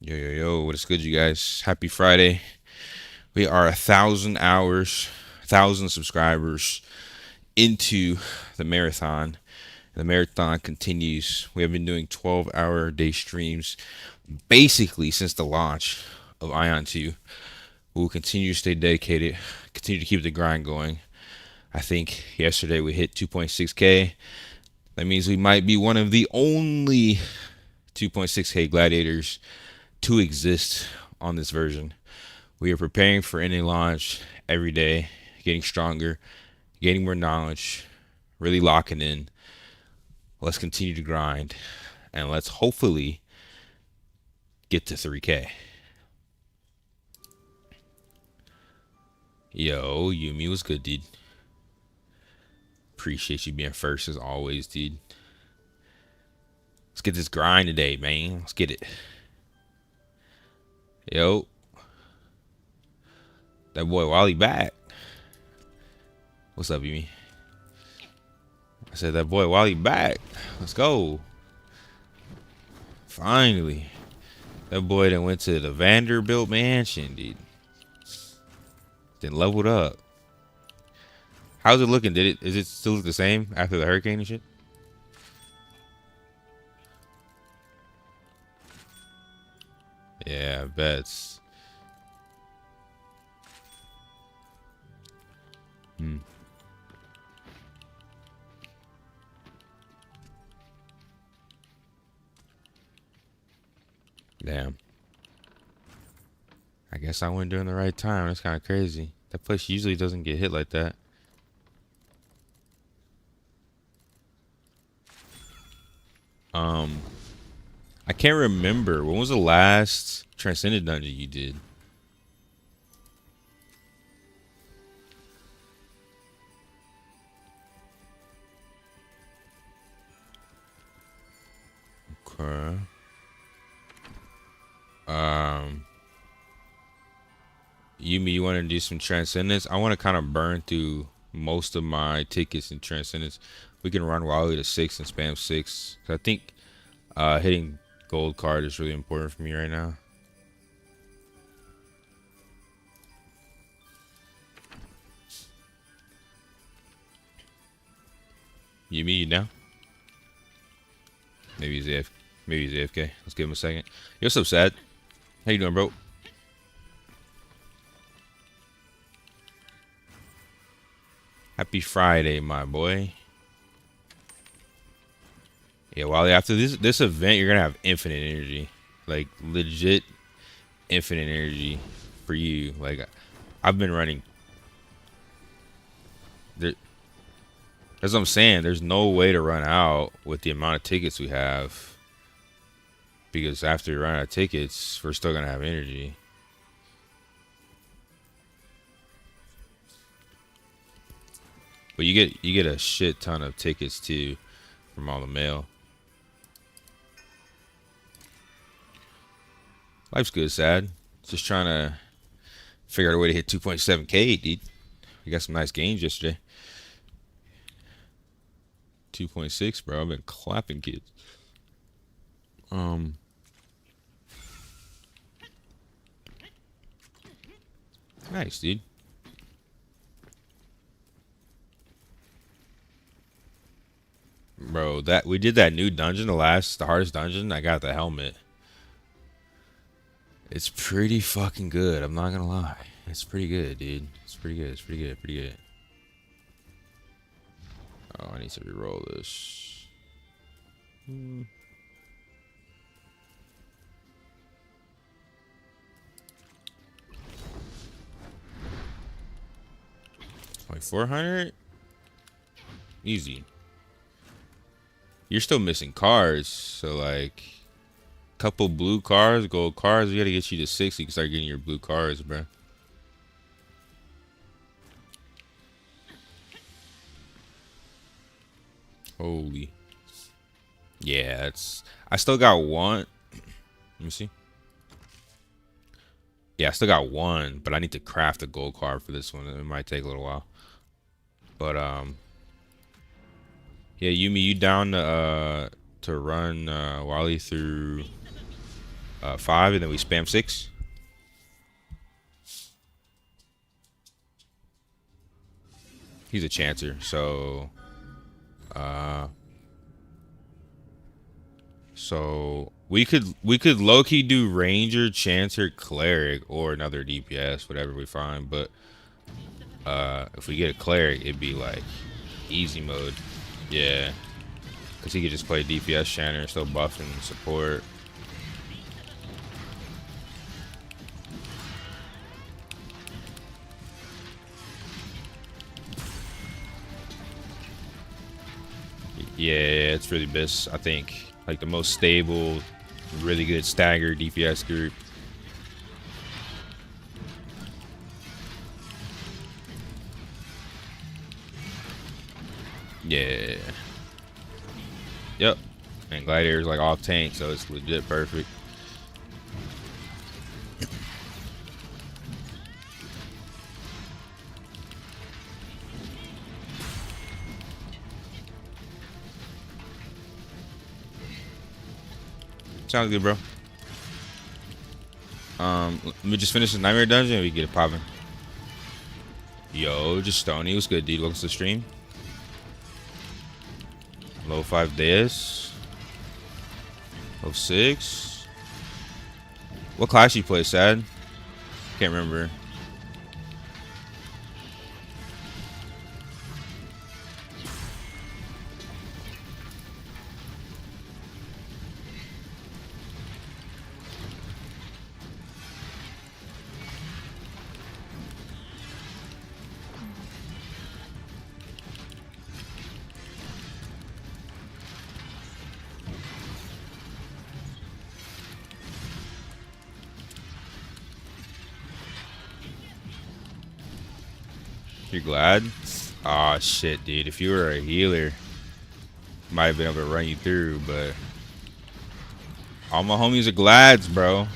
Yo, yo, yo, what is good, you guys? Happy Friday. We are 1,000 hours, 1,000 subscribers into the marathon. The marathon continues. We have been doing 12-hour day streams basically since the launch of Aion 2. We will continue to stay dedicated, continue to keep the grind going. I think yesterday we hit 2.6K. That means we might be one of the only 2.6K gladiators to exist on this version. We are preparing for any launch every day, getting stronger, gaining more knowledge, really locking in. Let's continue to grind, and let's hopefully get to 3K. Yo, Yumi was good, dude. Appreciate you being first as always, dude. Let's get this grind today, man. Let's get it. Yo, that boy Wally back. What's up, Yumi? I said that boy Wally back. Let's go. Finally. That boy that went to the Vanderbilt mansion, dude. Then leveled up. How's it looking? Is it still look the same after the hurricane and shit? Yeah, bets. Hmm. Damn. I guess I went during the right time. That's kind of crazy. That place usually doesn't get hit like that. Um, I can't remember. When was the last Transcendent dungeon you did? Okay. Um, you want to do some Transcendence? I want to kind of burn through most of my tickets in Transcendence. We can run Wally to 6 and spam 6. 'Cause I think hitting gold card is really important for me right now. You now? Maybe he's AFK. Maybe he's AFK. Let's give him a second. Yo, what's up, Sad? How you doing, bro? Happy Friday, my boy. Yeah, Wally, after this event, you're gonna have infinite energy. Like legit infinite energy for you. Like I've been running. There, that's what I'm saying. There's no way to run out with the amount of tickets we have. Because after you run out of tickets, we're still gonna have energy. But you get a shit ton of tickets too from all the mail. Life's good, Sad. Just trying to figure out a way to hit 2.7K, dude. We got some nice games yesterday. 2.6, bro. I've been clapping kids. Um, nice, dude. Bro, that we did that new dungeon, the hardest dungeon. I got the helmet. It's pretty fucking good. I'm not gonna lie. It's pretty good, dude. It's pretty good. It's pretty good. Pretty good. Oh, I need to re-roll this. Like 400? Easy. You're still missing cars, so like couple blue cars, gold cars, we gotta get you to 60 to start getting your blue cars, bro. Holy. Yeah, it's I still got one. Let me see. Yeah, I still got one, but I need to craft a gold card for this one. It might take a little while. But yeah, Yumi, you down to run Wally through 5, and then we spam 6. He's a chancer, so we could low-key do Ranger, Chancer, Cleric, or another DPS, whatever we find. But if we get a Cleric, it'd be like easy mode. Yeah, because he could just play DPS Chanter and still buff and support. Yeah, it's really best. I think like the most stable, really good stagger DPS group. Yeah. Yep. And Gladiator's like off tank, so it's legit perfect. Sounds good, bro. Let me just finish the Nightmare Dungeon and we get it popping. Yo, just Stony. What's good, dude? Welcome to the stream. Low 5 Deus. Low 6. What class you play, Sad? Can't remember. You're glad? Aw, shit, dude. If you were a healer, might have been able to run you through, but all my homies are glads, bro.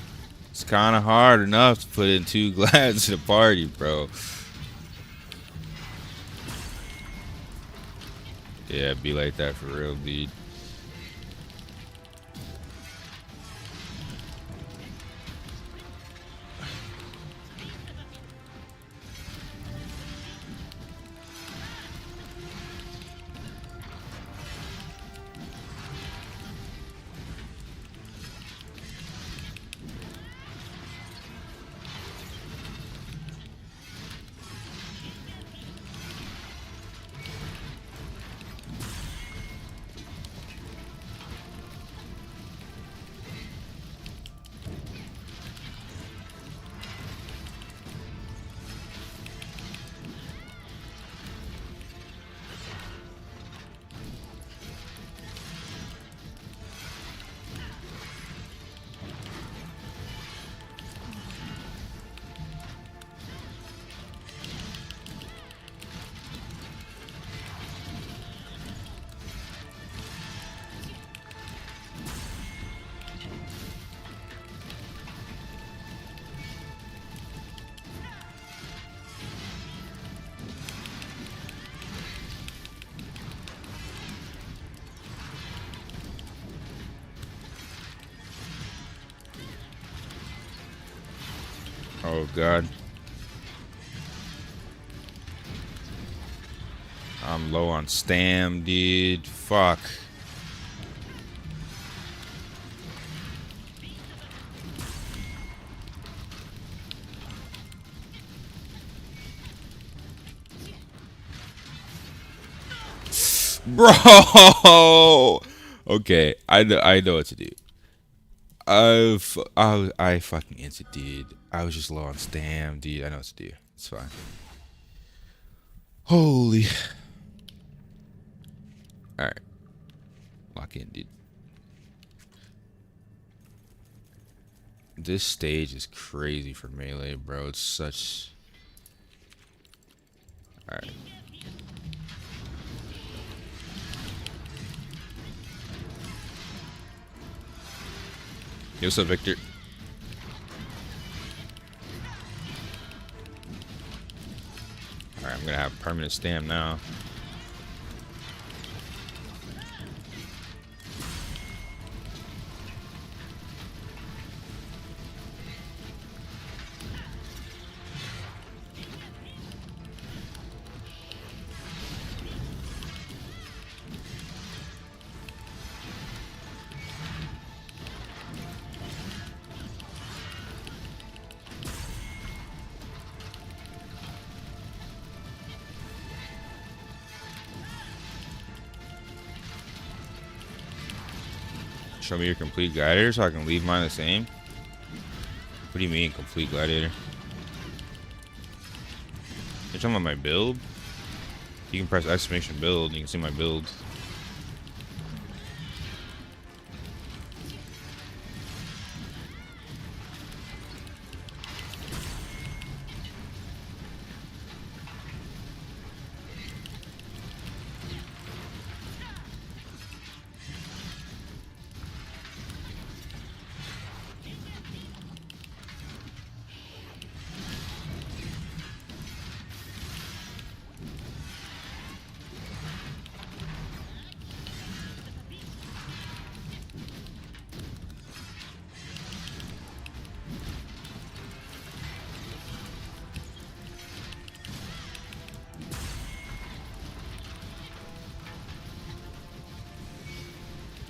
It's kind of hard enough to put in 2 glads in a party, bro. Yeah, be like that for real, dude. Oh god. I'm low on stam, dude. Fuck. Bro. Okay, I know what to do. I fucking instant, dude. I was just low on stam, dude. I know what to do. It's fine. Holy. All right. Lock in, dude. This stage is crazy for melee, bro. It's such. All right. Yo, what's up, Victor? Alright, I'm gonna have permanent stam now. Show me your complete gladiator so I can leave mine the same. What do you mean complete gladiator? You're talking about my build? You can press exclamation build and you can see my build.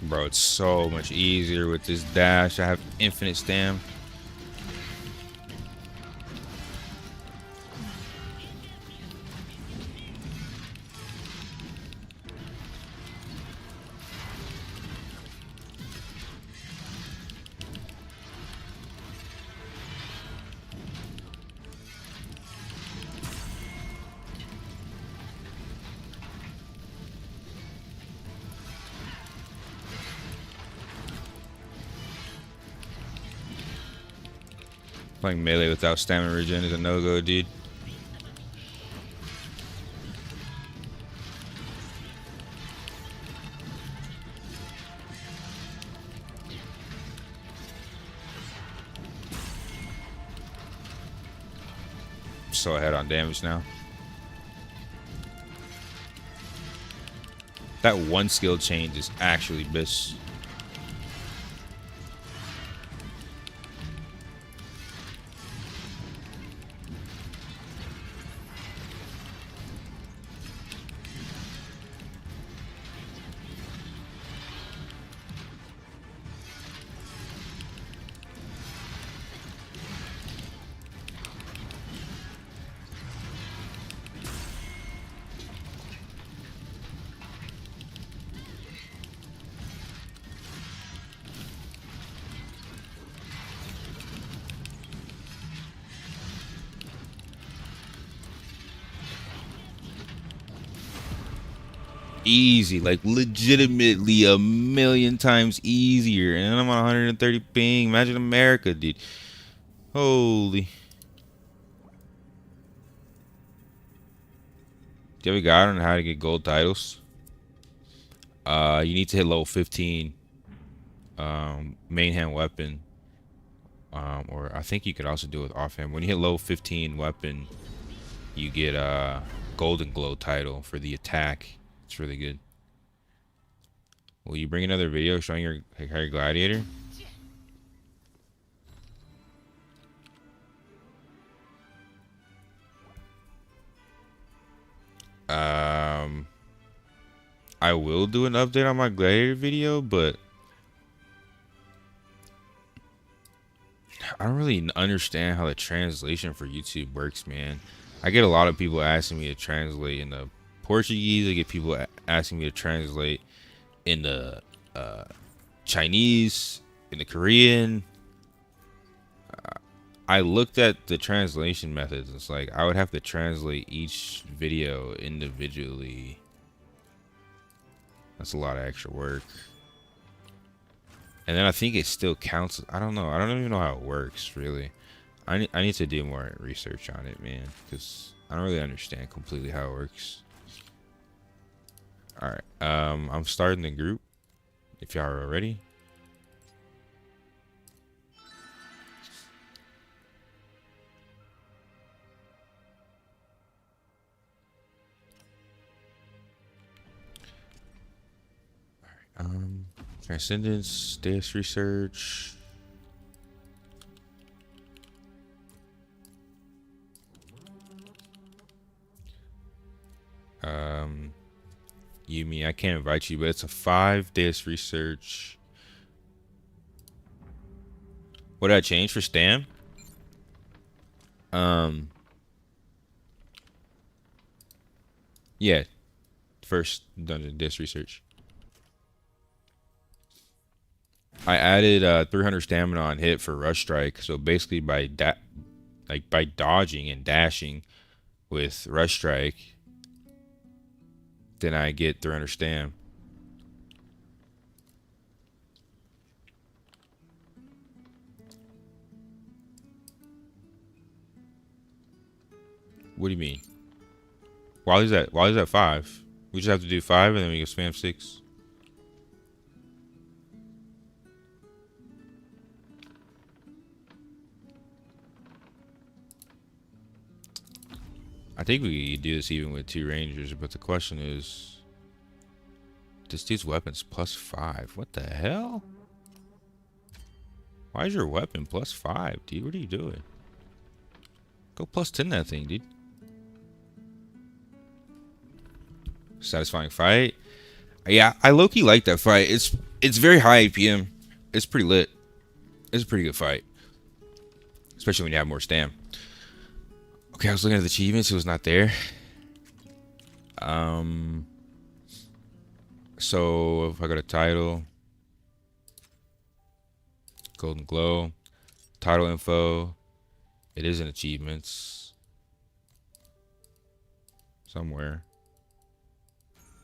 Bro, it's so much easier with this dash. I have infinite stam. Playing melee without stamina regen is a no-go, dude. So ahead on damage now. That one skill change is actually bis. Easy, like legitimately a million times easier. And I'm on 130 ping. Imagine America, dude. Holy. Do you have a guide on how to get gold titles? You need to hit level 15. Main hand weapon. Or I think you could also do it with offhand. When you hit level 15 weapon, you get a golden glow title for the attack. It's really good. Will you bring another video showing your gladiator? I will do an update on my gladiator video, but I don't really understand how the translation for YouTube works, man. I get a lot of people asking me to translate in the Portuguese. I get people asking me to translate in the Chinese, in the Korean. I looked at the translation methods. It's like I would have to translate each video individually. That's a lot of extra work. And then I think it still counts. I don't know. I don't even know how it works, really. I need to do more research on it, man, because I don't really understand completely how it works. All right. I'm starting the group. If y'all are ready. All right. Transcendent, Day6 research. Yumi, I can't invite you, but it's a 5 Day6 research. What did I change for Stam? Yeah, first dungeon Day6 research. I added 300 stamina on hit for rush strike. So basically, by by dodging and dashing with rush strike, then I get 300 stam. What do you mean? Why is that? Why is that 5? We just have to do 5 and then we can spam 6. I think we could do this even with 2 rangers, but the question is, this dude's weapon's +5. What the hell? Why is your weapon +5, dude? What are you doing? Go +10 that thing, dude. Satisfying fight. Yeah, I low-key like that fight. It's very high APM. It's pretty lit. It's a pretty good fight. Especially when you have more stam. Okay, I was looking at the achievements. It was not there. So if I go to title, Golden Glow, title info, it is in achievements somewhere.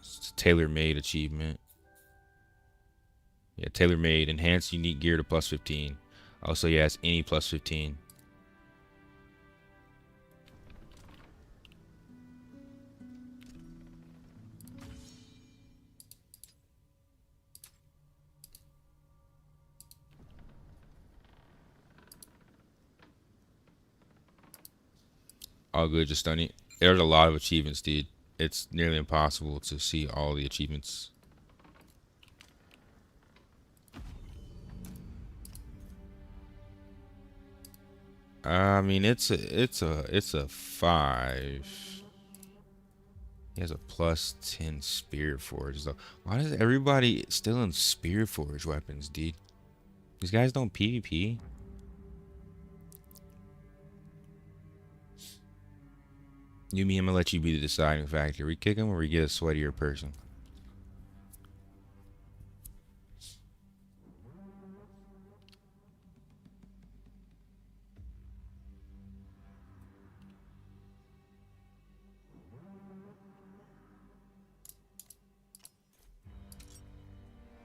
It's a tailor-made achievement. Yeah, tailor-made, enhanced unique gear to +15. Also, yeah, it's any +15. All good, just stunning. There's a lot of achievements, dude. It's nearly impossible to see all the achievements. I mean, it's a 5. He has a +10 Spirit Forge. So why is everybody still in Spirit Forge weapons, dude? These guys don't PvP. You mean I'm gonna let you be the deciding factor. We kick him or we get a sweatier person.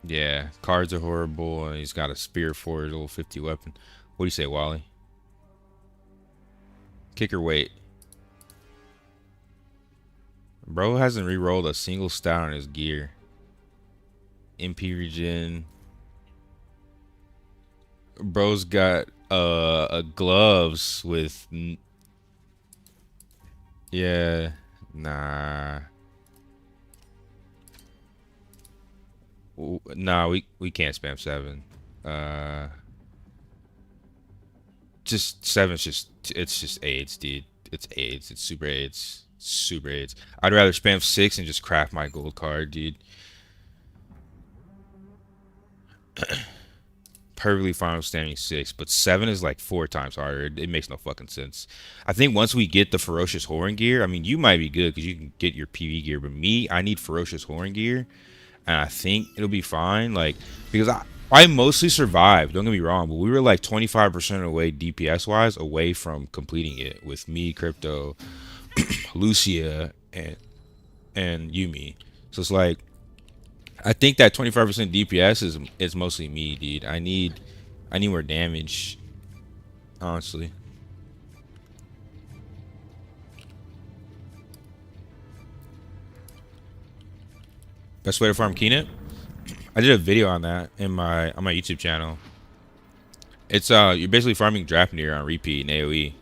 Yeah, cards are horrible, and he's got a Spear Forge, level 50 weapon. What do you say, Wally? Kicker weight. Bro hasn't re-rolled a single stat on his gear. MP regen. Bro's got gloves with. Yeah, nah. Nah, we can't spam 7. Just 7's just, it's just AIDS, dude. It's AIDS. It's super AIDS. Super AIDS. I'd rather spam 6 and just craft my gold card, dude. Perfectly fine with spamming 6, but 7 is like 4 times harder. It makes no fucking sense. I think once we get the Ferocious Horn gear, I mean, you might be good because you can get your PV gear, but me, I need Ferocious Horn gear, and I think it'll be fine. Like, because I mostly survived, don't get me wrong, but we were like 25% away DPS wise away from completing it with me, Crypto, Lucia, and Yumi. So it's like, I think that 25% DPS is mostly me, dude. I need more damage, honestly. Best way to farm Keenet? I did a video on that on my YouTube channel. It's you're basically farming Drapnir on repeat in AoE.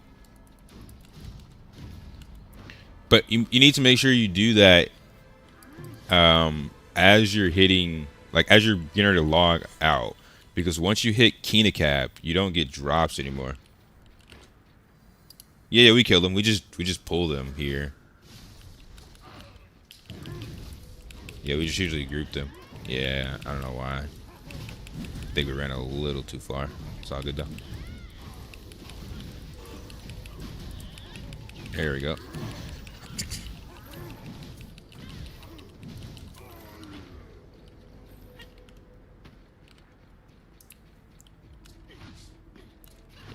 But you need to make sure you do that as you're hitting, like as you're getting ready to log out, because once you hit Kina cap, you don't get drops anymore. Yeah, we killed them. We just pulled them here. Yeah, we just usually group them. Yeah, I don't know why. I think we ran a little too far. It's all good though. There we go.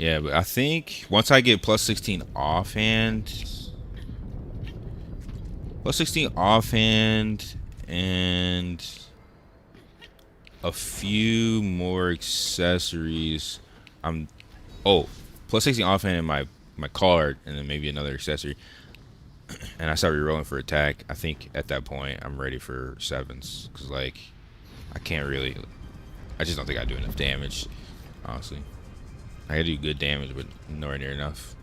Yeah, but I think once I get plus 16 offhand, plus 16 offhand, and a few more accessories, I'm plus 16 offhand in my card, and then maybe another accessory, and I start rerolling for attack. I think at that point I'm ready for sevens, because like I can't really, I just don't think I do enough damage, honestly. I gotta do good damage, but nowhere near enough.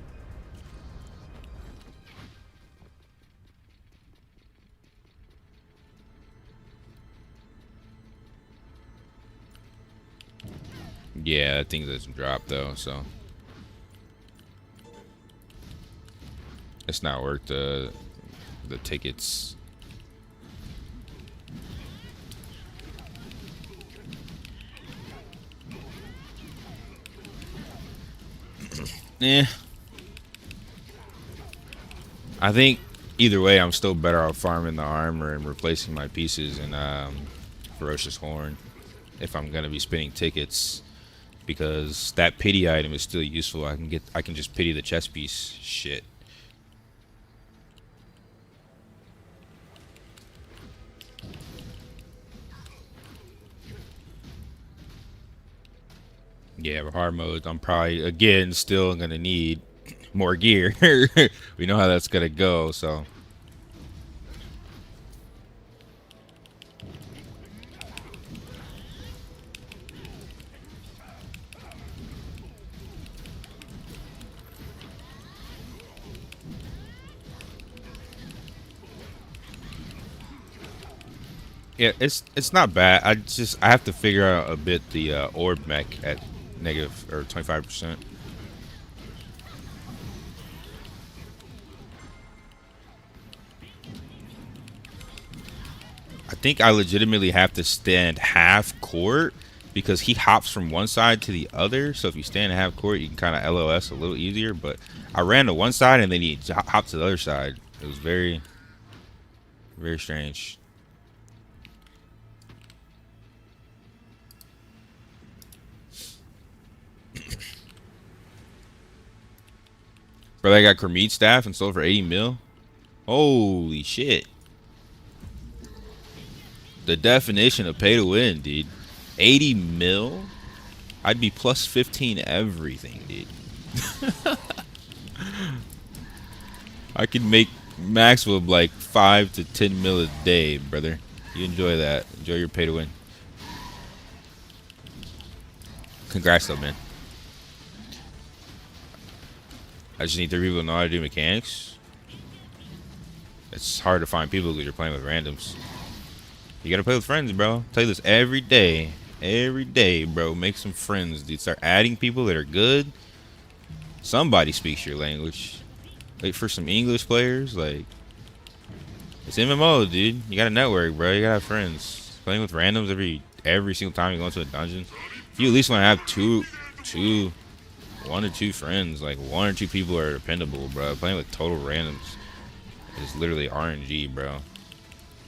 Yeah, that thing doesn't drop though, so it's not worth the tickets. Yeah, I think either way, I'm still better off farming the armor and replacing my pieces in Ferocious Horn if I'm gonna be spinning tickets, because that pity item is still useful. I can just pity the chess piece shit. Yeah, for hard modes, I'm probably again still gonna need more gear. We know how that's gonna go, so. Yeah, it's not bad. I have to figure out a bit the orb mech at negative or 25%. I think I legitimately have to stand half court because he hops from one side to the other. So if you stand half court, you can kind of LOS a little easier. But I ran to one side and then he hopped to the other side. It was very, very strange. Bro, I got Kermit staff and sold for 80 mil. Holy shit. The definition of pay to win, dude. 80 mil? I'd be plus 15 everything, dude. I could make maximum like 5 to 10 mil a day, brother. You enjoy that. Enjoy your pay to win. Congrats though, man. I just need 3 people to know how to do mechanics. It's hard to find people because you're playing with randoms. You gotta play with friends, bro. I tell you this every day. Every day, bro. Make some friends, dude. Start adding people that are good. Somebody speaks your language. Wait for some English players. Like, it's MMO, dude. You gotta network, bro. You gotta have friends. Playing with randoms every single time you go into a dungeon. If you at least want to have 1 or 2 friends, like 1 or 2 people are dependable, bro. Playing with total randoms is literally RNG, bro.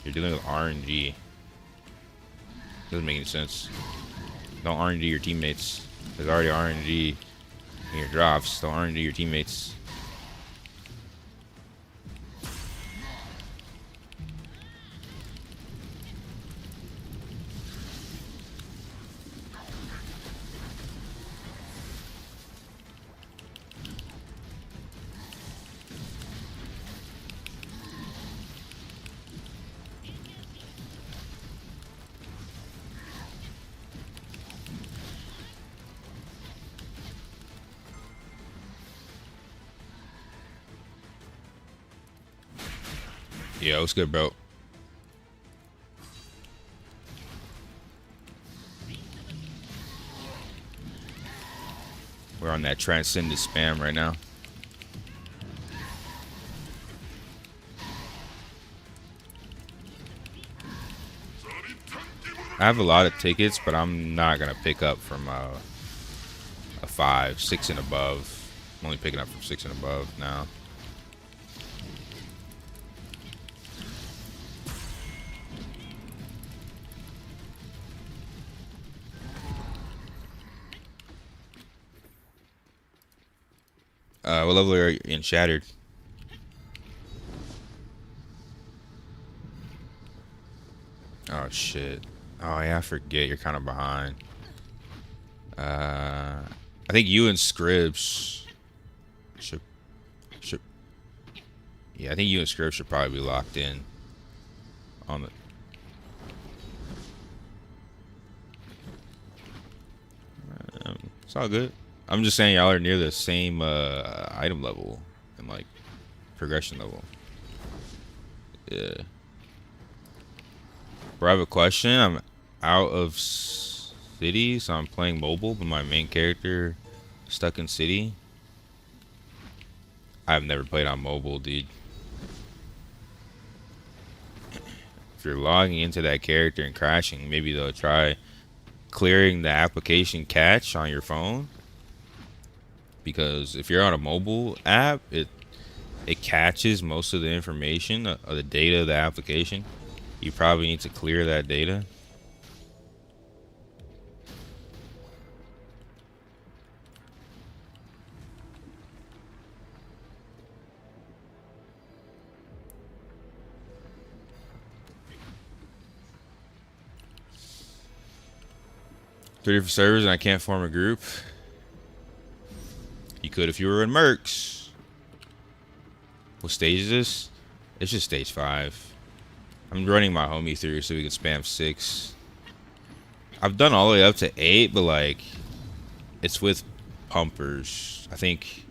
You're dealing with RNG. Doesn't make any sense. Don't RNG your teammates. There's already RNG in your drops. Don't RNG your teammates. Yeah, what's good, bro? We're on that Transcendent spam right now. I have a lot of tickets, but I'm not gonna pick up from a 5, 6 and above. I'm only picking up from 6 and above now. What level are you in Shattered? Oh shit. Oh yeah, I forget. You're kind of behind. I think you and Scribs should. Yeah, I think you and Scribs should probably be locked in on the. It's all good. I'm just saying y'all are near the same item level and like progression level. Yeah. Bro, I have a question. I'm out of city, so I'm playing mobile, but my main character stuck in city. I've never played on mobile, dude. If you're logging into that character and crashing, maybe they'll try clearing the application cache on your phone. Because if you're on a mobile app, it catches most of the information of the data of the application. You probably need to clear that data. Three different servers and I can't form a group. You could if you were in Mercs. What stage is this? It's just stage 5. I'm running my homie through so we can spam 6. I've done all the way up to 8, but like it's with pumpers. I think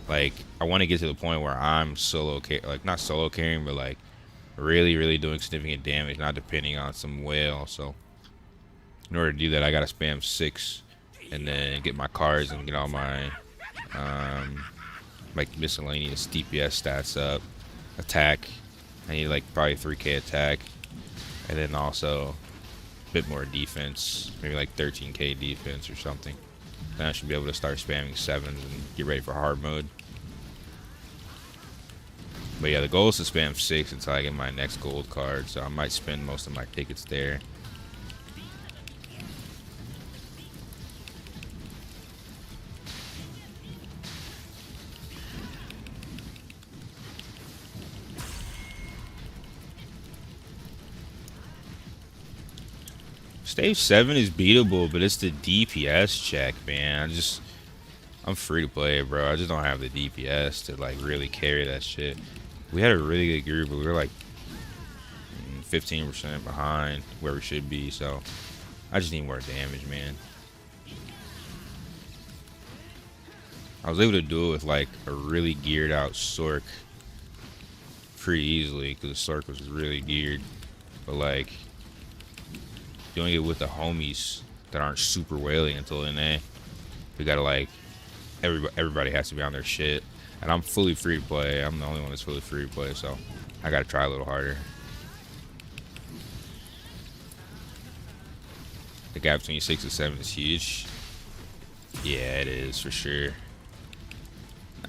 like I want to get to the point where I'm solo like not solo carrying, but like really doing significant damage, not depending on some whale. So in order to do that, I gotta spam 6 and then get my cards and get all my like miscellaneous DPS stats up. Attack, I need like probably 3k attack, and then also a bit more defense, maybe like 13k defense or something. Then I should be able to start spamming 7s and get ready for hard mode. But yeah, the goal is to spam 6 until I get my next gold card, so I might spend most of my tickets there. Stage 7 is beatable, but it's the DPS check, man. I'm free to play, bro. I just don't have the DPS to like really carry that shit. We had a really good group, but we were like 15% behind where we should be, so I just need more damage, man. I was able to do it with like a really geared out Sork pretty easily because the Sork was really geared, but like doing it with the homies that aren't super whaling until NA, we gotta like everybody has to be on their shit, and I'm fully free to play. I'm the only one that's fully free to play, so I gotta try a little harder. The gap between 6 and 7 is huge. Yeah, it is for sure.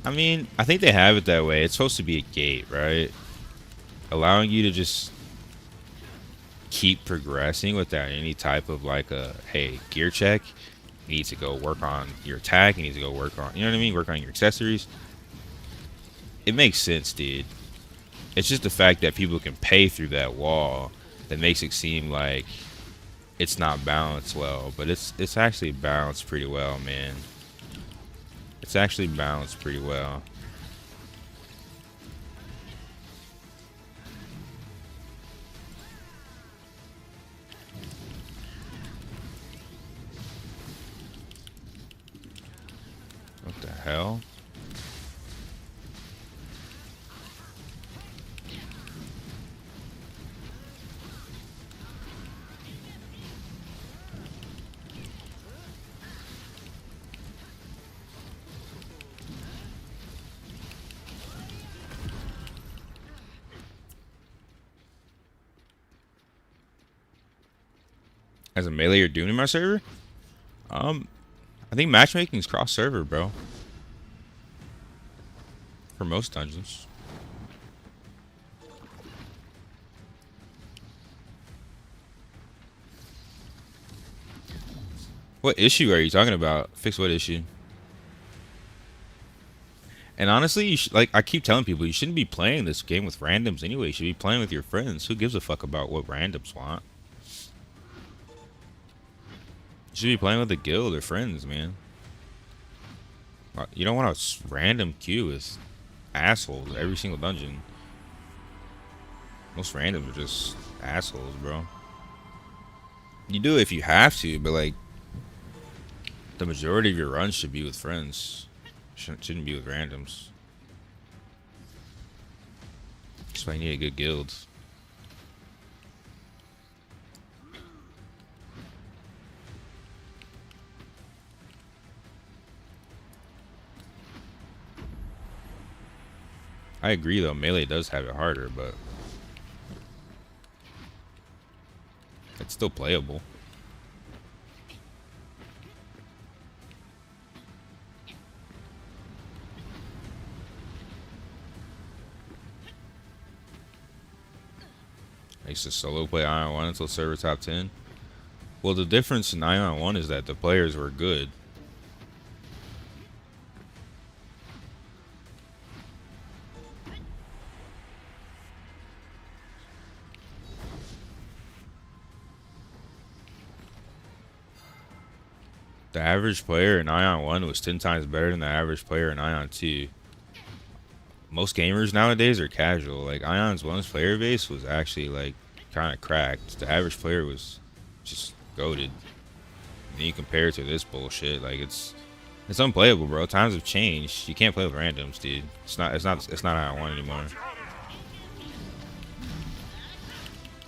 I mean, I think they have it that way. It's supposed to be a gate, right? Allowing you to just keep progressing without any type of like a, hey, gear check. You need to go work on your attack. You need to go work on, you know what I mean? Work on your accessories. It makes sense, dude. It's just the fact that people can pay through that wall that makes it seem like it's not balanced well, but it's actually balanced pretty well, man. It's actually balanced pretty well. What the hell? As a melee, you're doing in my server? I think matchmaking is cross server, bro. For most dungeons. What issue are you talking about? Fix what issue? And honestly, you like I keep telling people, you shouldn't be playing this game with randoms anyway. You should be playing with your friends. Who gives a fuck about what randoms want? You should be playing with a guild or friends, man. You don't want a random queue with assholes every single dungeon. Most randoms are just assholes, bro. You do it if you have to, but like the majority of your runs should be with friends. Shouldn't be with randoms. That's why you need a good guild. I agree though, melee does have it harder, but it's still playable. I used to solo play Aion 1 until server top 10. Well, the difference in Aion 1 is that the players were good. The average player in Aion 1 was 10 times better than the average player in Aion 2. Most gamers nowadays are casual. Like Ion's 1's player base was actually like kind of cracked. The average player was just goated. And you compare it to this bullshit, like it's unplayable, bro. Times have changed. You can't play with randoms, dude. It's not Aion 1 anymore.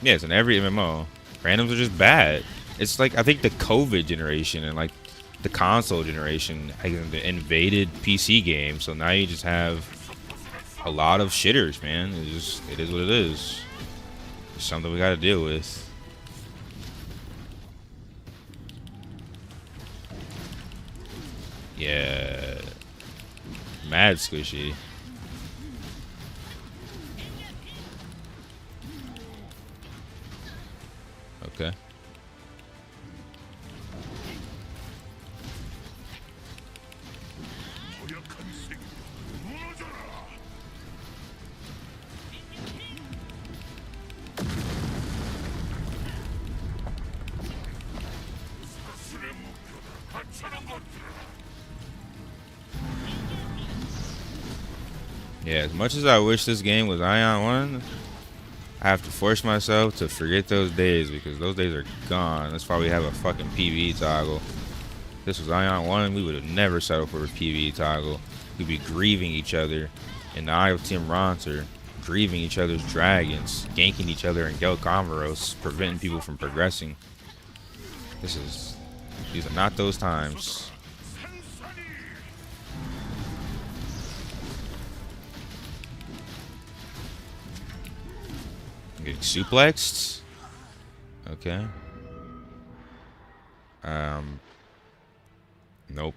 Yeah, it's in every MMO. Randoms are just bad. It's like I think the COVID generation and like the console generation invaded PC games, so now you just have a lot of shitters, man. It is what it is. It's something we got to deal with. Yeah, mad squishy. Okay. Yeah, as much as I wish this game was Aion 1, I have to force myself to forget those days because those days are gone. That's why we have a fucking PvE toggle. If this was Aion 1, we would have never settled for a PvE toggle. We'd be grieving each other in the Eye of Team Ronter, grieving each other's dragons, ganking each other in Gel Converos, preventing people from progressing. These are not those times. Getting suplexed. Okay. Nope.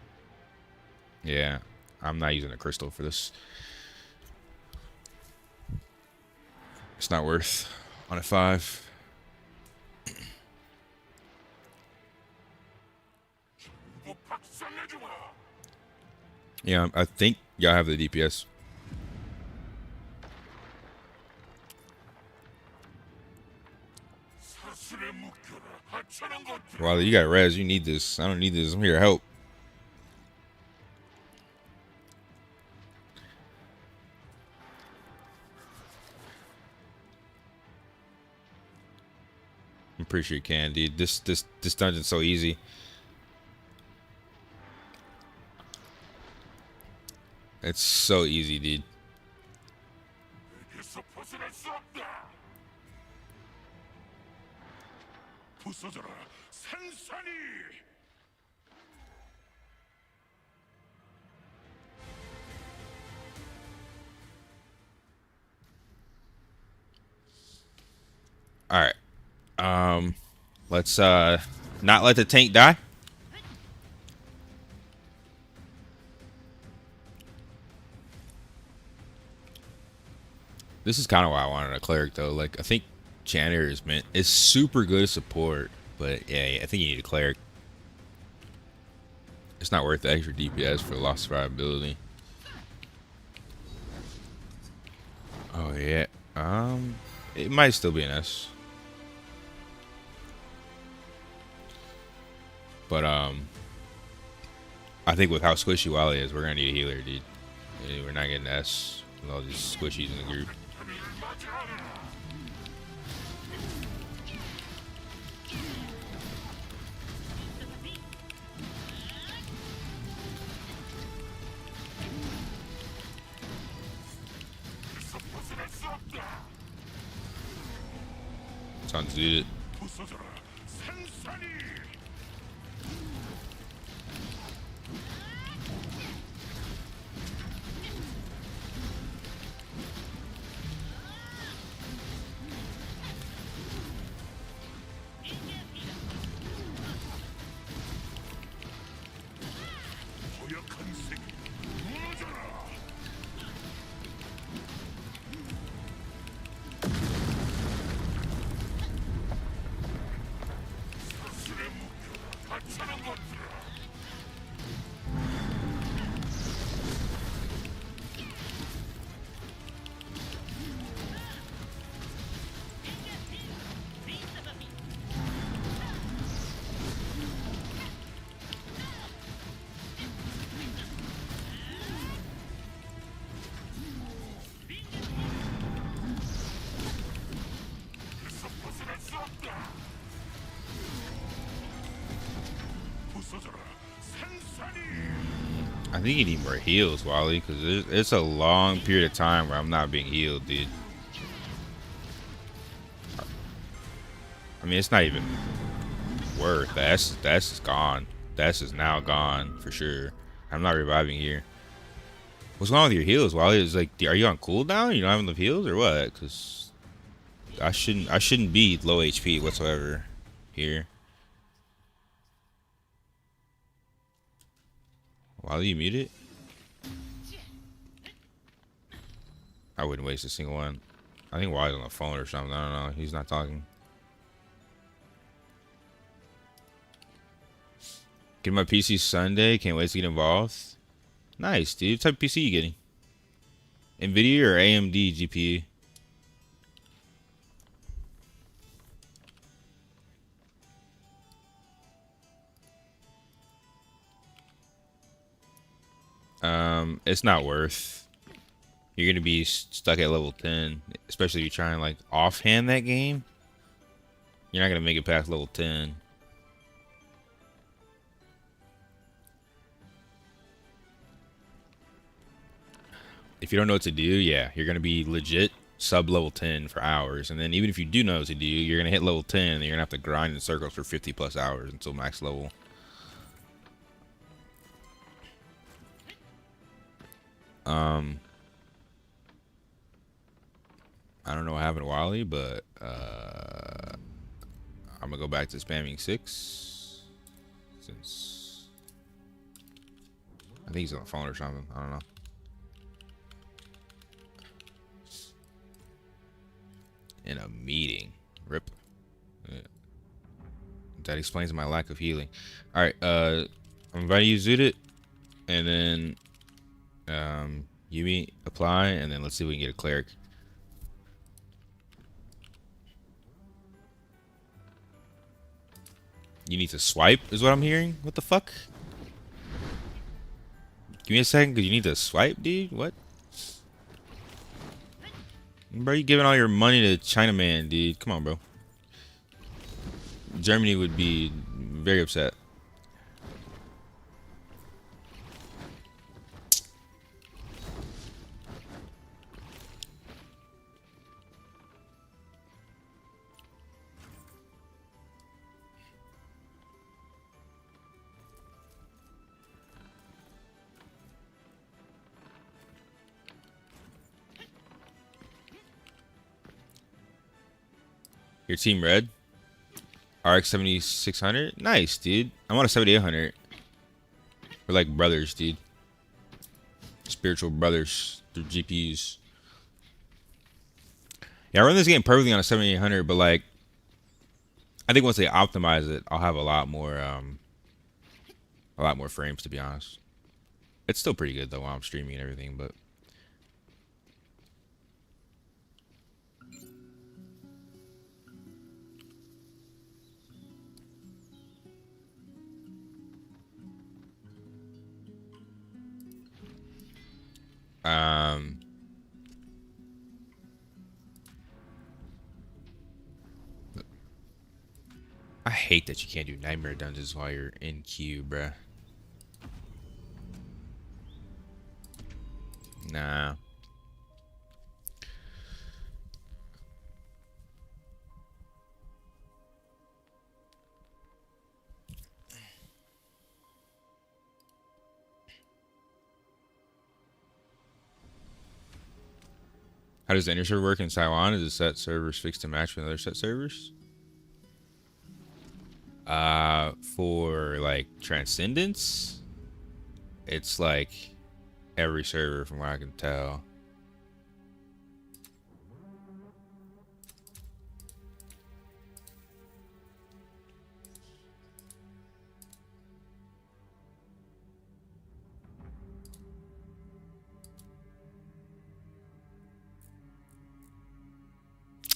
Yeah, I'm not using a crystal for this. It's not worth on a 5. Yeah, I think y'all have the DPS. Well, you got res. You need this. I don't need this. I'm here to help. I'm pretty sure you can, dude. This dungeon's so easy. It's so easy, dude. All right. Let's not let the tank die. This is kind of why I wanted a cleric though. Like I think Janitor is super good support, but yeah, I think you need a cleric. It's not worth the extra DPS for lost survivability. Oh yeah. It might still be an S. But I think with how squishy Wally is, we're gonna need a healer, dude. We're not getting S with all these squishies in the group. Time to do it. I think you need more heals, Wally, because it's a long period of time where I'm not being healed, dude. I mean, it's not even worth. The S is gone. The S is now gone for sure. I'm not reviving here. What's wrong with your heals, Wally? Is like, are you on cooldown? You don't have enough heals or what? Because I shouldn't be low HP whatsoever here. Wally, you muted? I wouldn't waste a single one. I think Wally's on the phone or something. I don't know. He's not talking. Get my PC Sunday. Can't wait to get involved. Nice, dude. What type of PC you getting? NVIDIA or AMD GPU? It's not worth. You're gonna be stuck at level 10, especially if you're trying to like offhand that game. You're not gonna make it past level 10. If you don't know what to do, yeah, you're gonna be legit sub level 10 for hours, and then even if you do know what to do, you're gonna hit level 10 and you're gonna have to grind in circles for 50 plus hours until max level. I don't know what happened to Wally, but I'm gonna go back to spamming 6 since I think he's on the phone or something. I don't know. In a meeting. Rip. Yeah. That explains my lack of healing. Alright, I'm inviting you to Zoot, and then Yumi apply, and then let's see if we can get a cleric. You need to swipe, is what I'm hearing? What the fuck? Give me a second, because you need to swipe, dude? What? Bro, you giving all your money to Chinaman, dude. Come on, bro. Germany would be very upset. Your team red? RX 7600? Nice, dude. I'm on a 7800. We're like brothers, dude. Spiritual brothers through GPUs. Yeah, I run this game perfectly on a 7800, but like, I think once they optimize it, I'll have a lot more frames, to be honest. It's still pretty good though while I'm streaming and everything, but hate that you can't do nightmare dungeons while you're in queue, bruh. Nah. How does the inner server work in Taiwan? Is the set servers fixed to match with other set servers? For like Transcendence, it's like every server from what I can tell.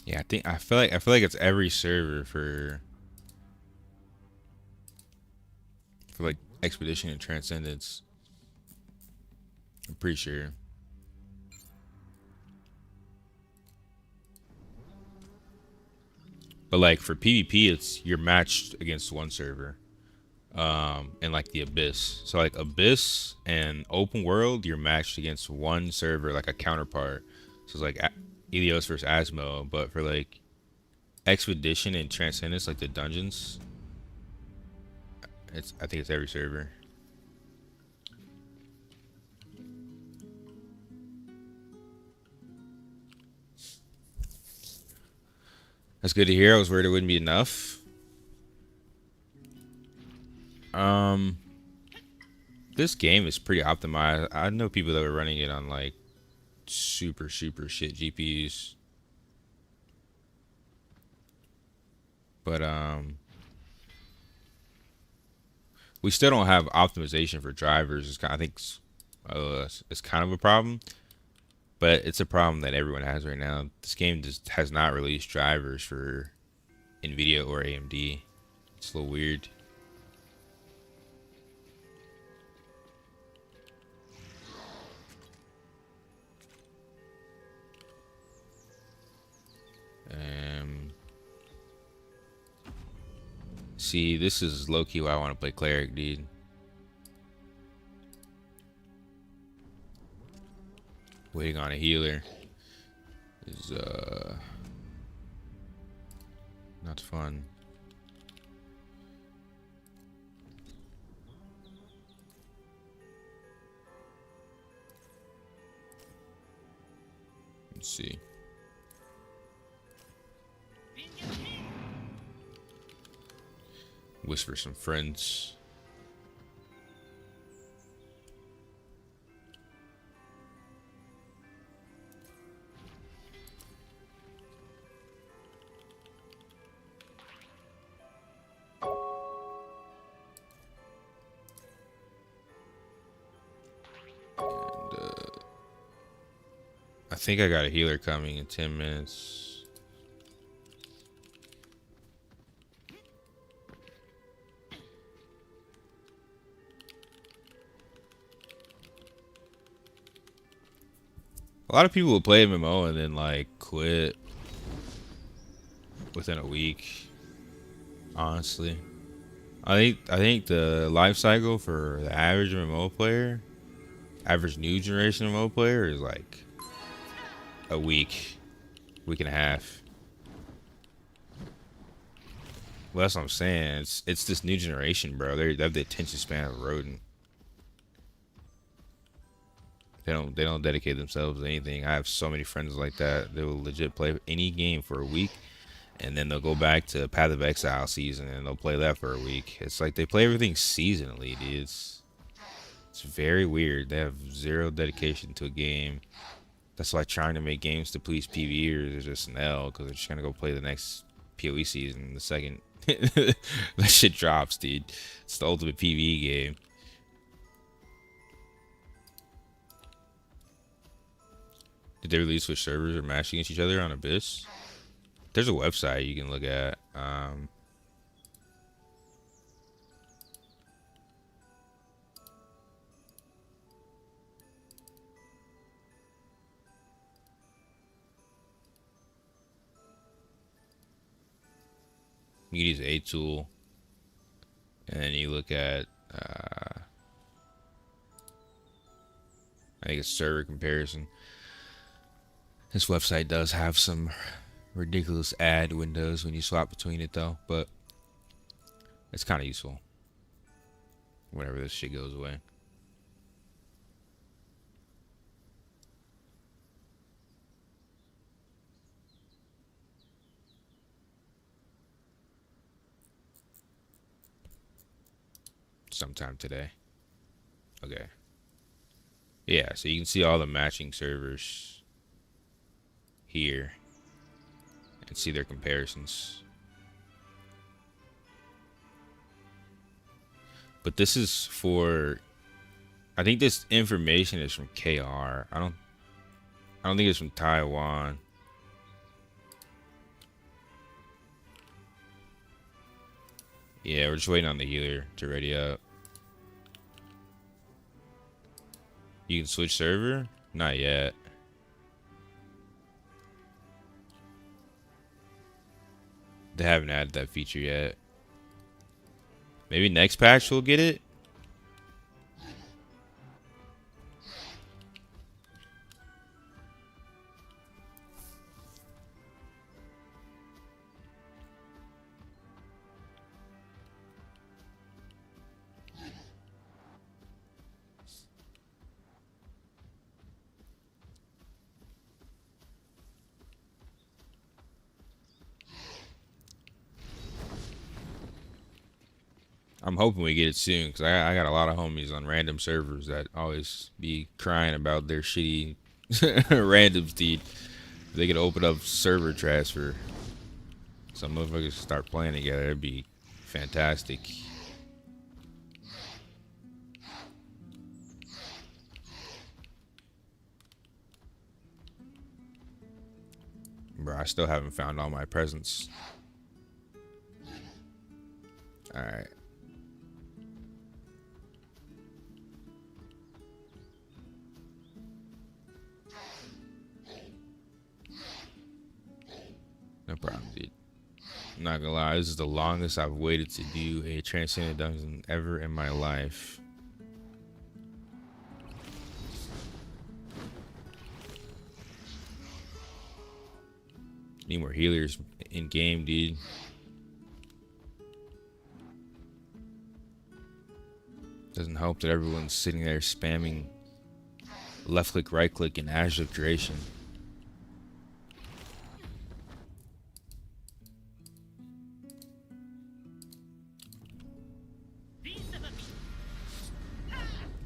Yeah, I feel like it's every server for like Expedition and Transcendence. I'm pretty sure. But like for PvP, it's you're matched against one server. And like the Abyss. So like Abyss and Open World, you're matched against one server, like a counterpart. So it's like Elios versus Asmo. But for like Expedition and Transcendence, like the dungeons, I think it's every server. That's good to hear. I was worried it wouldn't be enough. This game is pretty optimized. I know people that were running it on like super shit GPUs. But we still don't have optimization for drivers. It's kind of, I think it's kind of a problem, but it's a problem that everyone has right now. This game just has not released drivers for NVIDIA or AMD. It's a little weird. See, this is low-key why I want to play Cleric, dude. Waiting on a healer is not fun. Let's see. Whisper some friends. I think I got a healer coming in 10 minutes. A lot of people will play MMO and then like quit within a week. Honestly, I think the life cycle for the average MMO player, average new generation MMO player, is like a week and a half. Well, that's what I'm saying. It's this new generation, bro. They have the attention span of a rodent. They don't dedicate themselves to anything. I have so many friends like that. They will legit play any game for a week, and then they'll go back to Path of Exile season and they'll play that for a week. It's like they play everything seasonally, dude. It's very weird. They have zero dedication to a game. That's why trying to make games to please PvEers is just an L, because they're just gonna go play the next PoE season the second that shit drops, dude. It's the ultimate PvE game. Did they release which servers are matching against each other on Abyss? There's a website you can look at. You can use a tool, and then you look at I think it's server comparison. This website does have some ridiculous ad windows when you swap between it though, but it's kind of useful whenever this shit goes away. Sometime today. Okay. Yeah, so you can see all the matching servers here and see their comparisons. But this is for, I think this information is from KR. I don't think it's from Taiwan. Yeah, we're just waiting on the healer to ready up. You can switch server? Not yet. They haven't added that feature yet. Maybe next patch we'll get it? I'm hoping we get it soon, because I got a lot of homies on random servers that always be crying about their shitty random feed. They could open up server transfer. Some motherfuckers start playing together. It'd be fantastic. Bro, I still haven't found all my presents. Alright. No problem, dude. I'm not gonna lie, this is the longest I've waited to do a Transcendent dungeon ever in my life. Need more healers in game, dude. Doesn't help that everyone's sitting there spamming left click, right click, and Azure duration.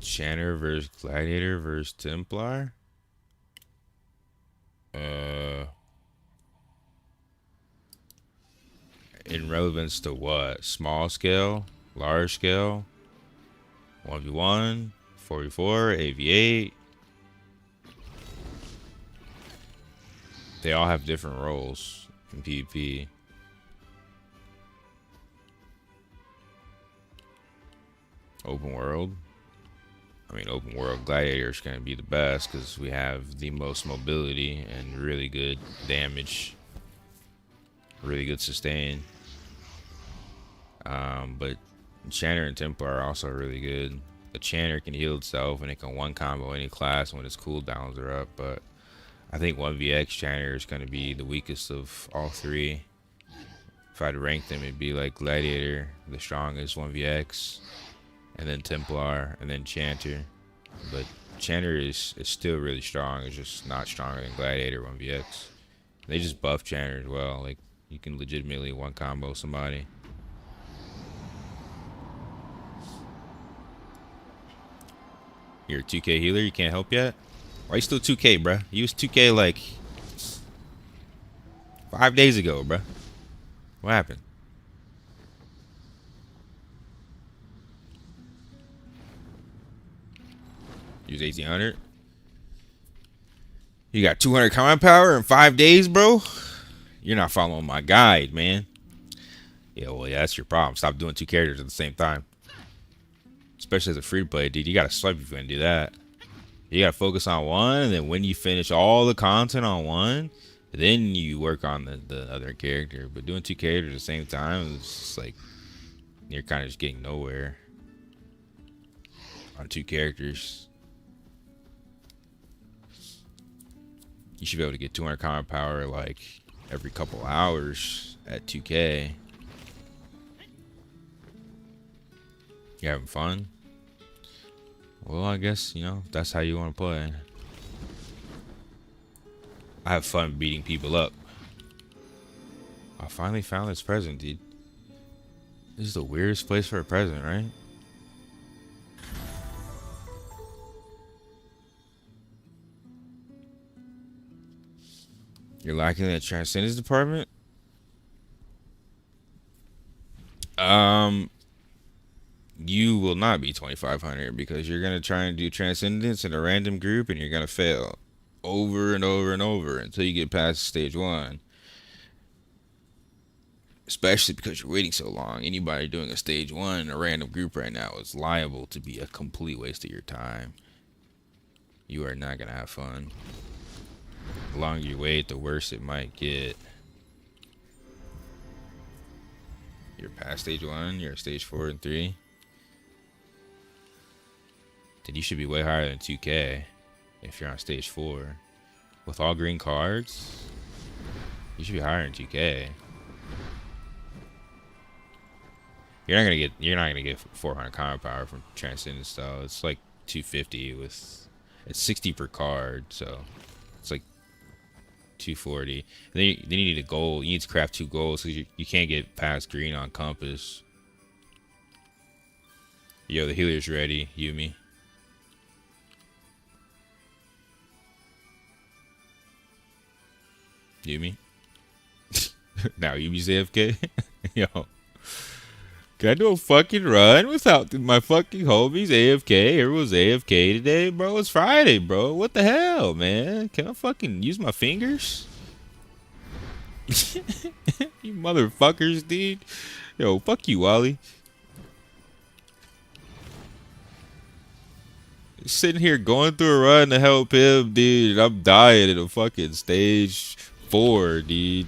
Chanter versus Gladiator versus Templar. In relevance to what? Small scale, large scale, 1v1, 4v4, 8v8. They all have different roles in PvP. Open world. I mean, open world Gladiator is going to be the best because we have the most mobility and really good damage, really good sustain. But Chanter and Templar are also really good. The Chanter can heal itself and it can one combo any class when its cooldowns are up. But I think 1vx Chanter is going to be the weakest of all three. If I'd rank them, it'd be like Gladiator, the strongest 1vx, and then Templar, and then Chanter. But Chanter is still really strong. It's just not stronger than Gladiator 1vx. They just buff Chanter as well. Like, you can legitimately one combo somebody. You're a 2K healer, you can't help yet? Why you still 2K, bruh? You was 2K like 5 days ago, bruh. What happened? Use 1800. You got 200 command power in 5 days, bro? You're not following my guide, man. Yeah, well, yeah, that's your problem. Stop doing two characters at the same time. Especially as a free-to-play, dude. You gotta swipe if you're gonna do that. You gotta focus on one, and then when you finish all the content on one, Then you work on the other character. But doing 2 characters at the same time is just like you're kind of just getting nowhere on 2 characters. You should be able to get 200 combat power like every couple hours at 2K. You having fun? Well, I guess, you know, that's how you want to play. I have fun beating people up. I finally found this present, dude. This is the weirdest place for a present, right? You're lacking in the Transcendent department? You will not be 2500 because you're going to try and do Transcendence in a random group and you're going to fail over and over and over until you get past stage 1. Especially because you're waiting so long. Anybody doing a stage 1 in a random group right now is liable to be a complete waste of your time. You are not going to have fun. The longer you wait, the worse it might get. You're past stage 1, you're at stage 4 and 3. Then you should be way higher than 2K if you're on stage 4. With all green cards, you should be higher than 2K. You're not gonna get 400 combat power from Transcendence though. It's like 250 with, it's 60 per card, so it's like 240. And then you need a gold. You need to craft 2 golds because you can't get past green on compass. Yo, the healer's ready, Yumi. Yumi. Now Yumi's AFK. Yo. Can I do a fucking run without my fucking homies AFK? Everyone's AFK today, bro. It's Friday, bro. What the hell, man? Can I fucking use my fingers? You motherfuckers, dude. Yo, fuck you, Wally. Sitting here going through a run to help him, dude. I'm dying at a fucking stage 4, dude.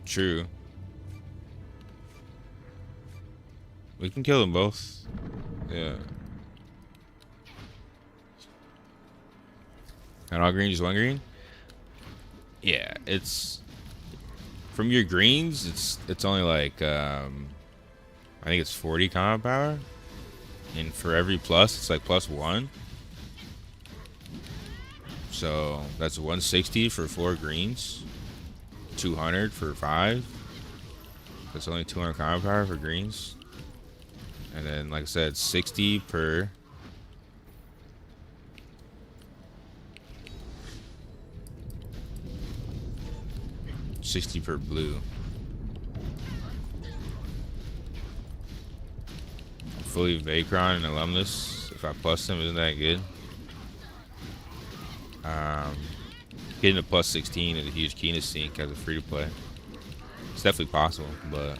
True. We can kill them both. Yeah. Not all green, just 1 green? Yeah, it's from your greens, it's only like I think it's 40 combat power. And for every plus, it's like +1. So that's 160 for 4 greens. 200 for 5. That's only 200 combat power for greens. And then, like I said, 60 per. $60 per blue. Fully Vacron and Alumnus. If I plus them, isn't that good? Getting a +16 is a huge keenness sink as a free to play. It's definitely possible, but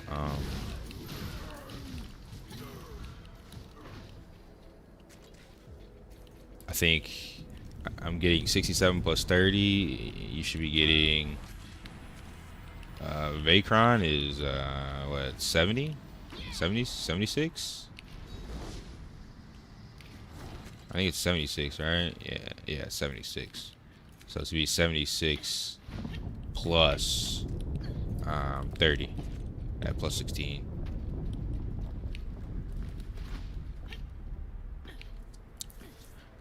I think I'm getting 67 + 30. You should be getting Vacron is what, 70? 70? 76? I think it's 76, right? Yeah, 76. So it's be 76 plus 30 at +16.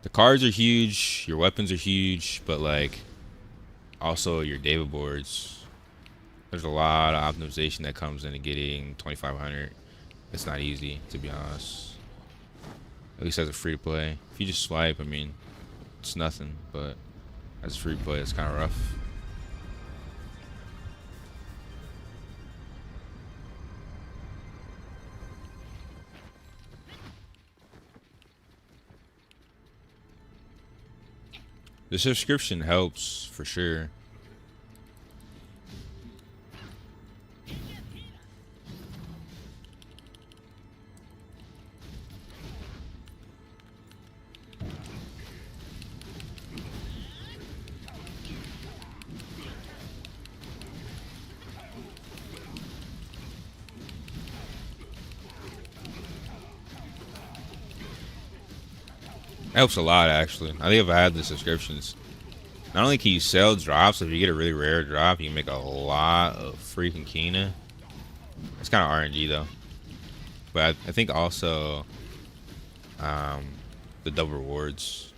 The cards are huge, your weapons are huge, but like also your David boards. There's a lot of optimization that comes into getting 2500. It's not easy, to be honest. At least as a free to play. If you just swipe, I mean, it's nothing, but as a free to play, it's kind of rough. The subscription helps for sure. Helps a lot, actually. I think if I had the subscriptions, not only can you sell drops, if you get a really rare drop, you can make a lot of freaking Kina. It's kind of RNG though. But I think also the double rewards.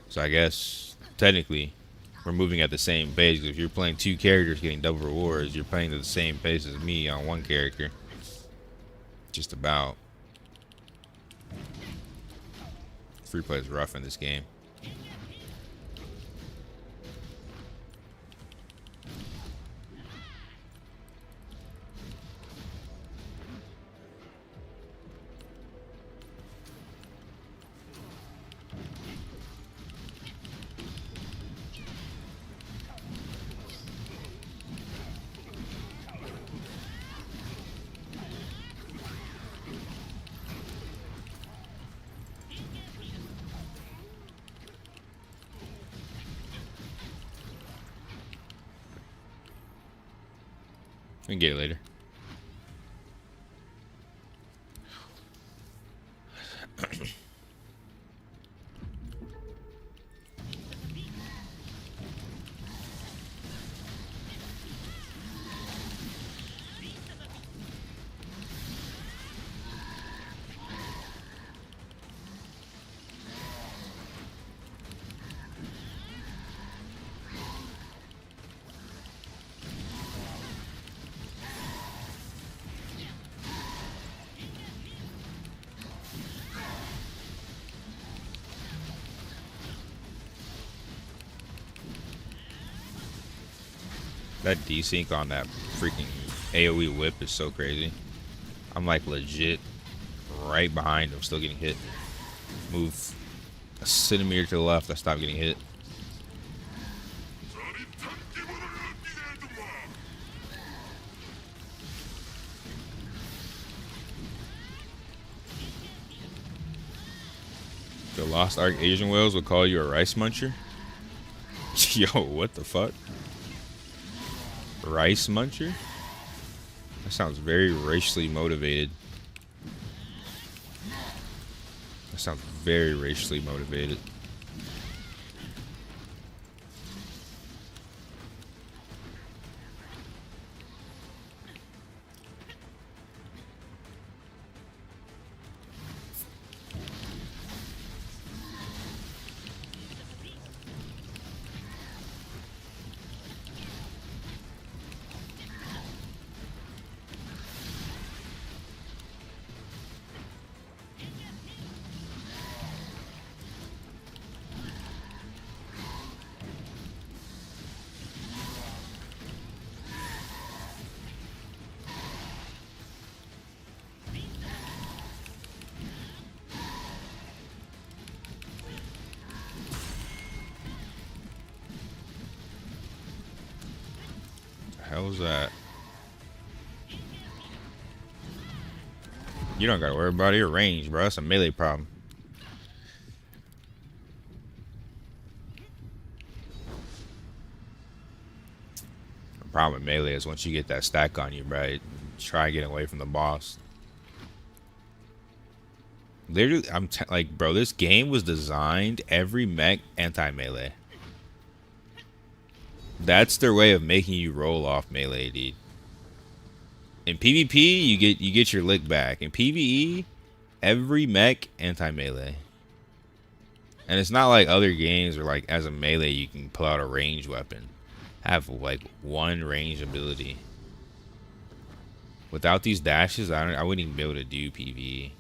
So I guess technically we're moving at the same pace. If you're playing two characters getting double rewards, you're playing at the same pace as me on one character. Just about. Free play is rough in this game. We can get it later. That desync on that freaking AoE whip is so crazy. I'm like legit right behind him, still getting hit. Move a centimeter to the left, I stop getting hit. The Lost Ark Asian whales would call you a rice muncher? Yo, what the fuck? Rice muncher? That sounds very racially motivated. That sounds very racially motivated. How's that? You don't gotta worry about your range, bro. That's a melee problem. The problem with melee is once you get that stack on you, bro, try getting away from the boss. Literally, like, bro, this game was designed every mech anti-melee. That's their way of making you roll off melee, dude. In PvP, you get your lick back. In PvE, every mech anti-melee. And it's not like other games where, like, as a melee you can pull out a ranged weapon. Have like one range ability. Without these dashes, I wouldn't even be able to do PvE.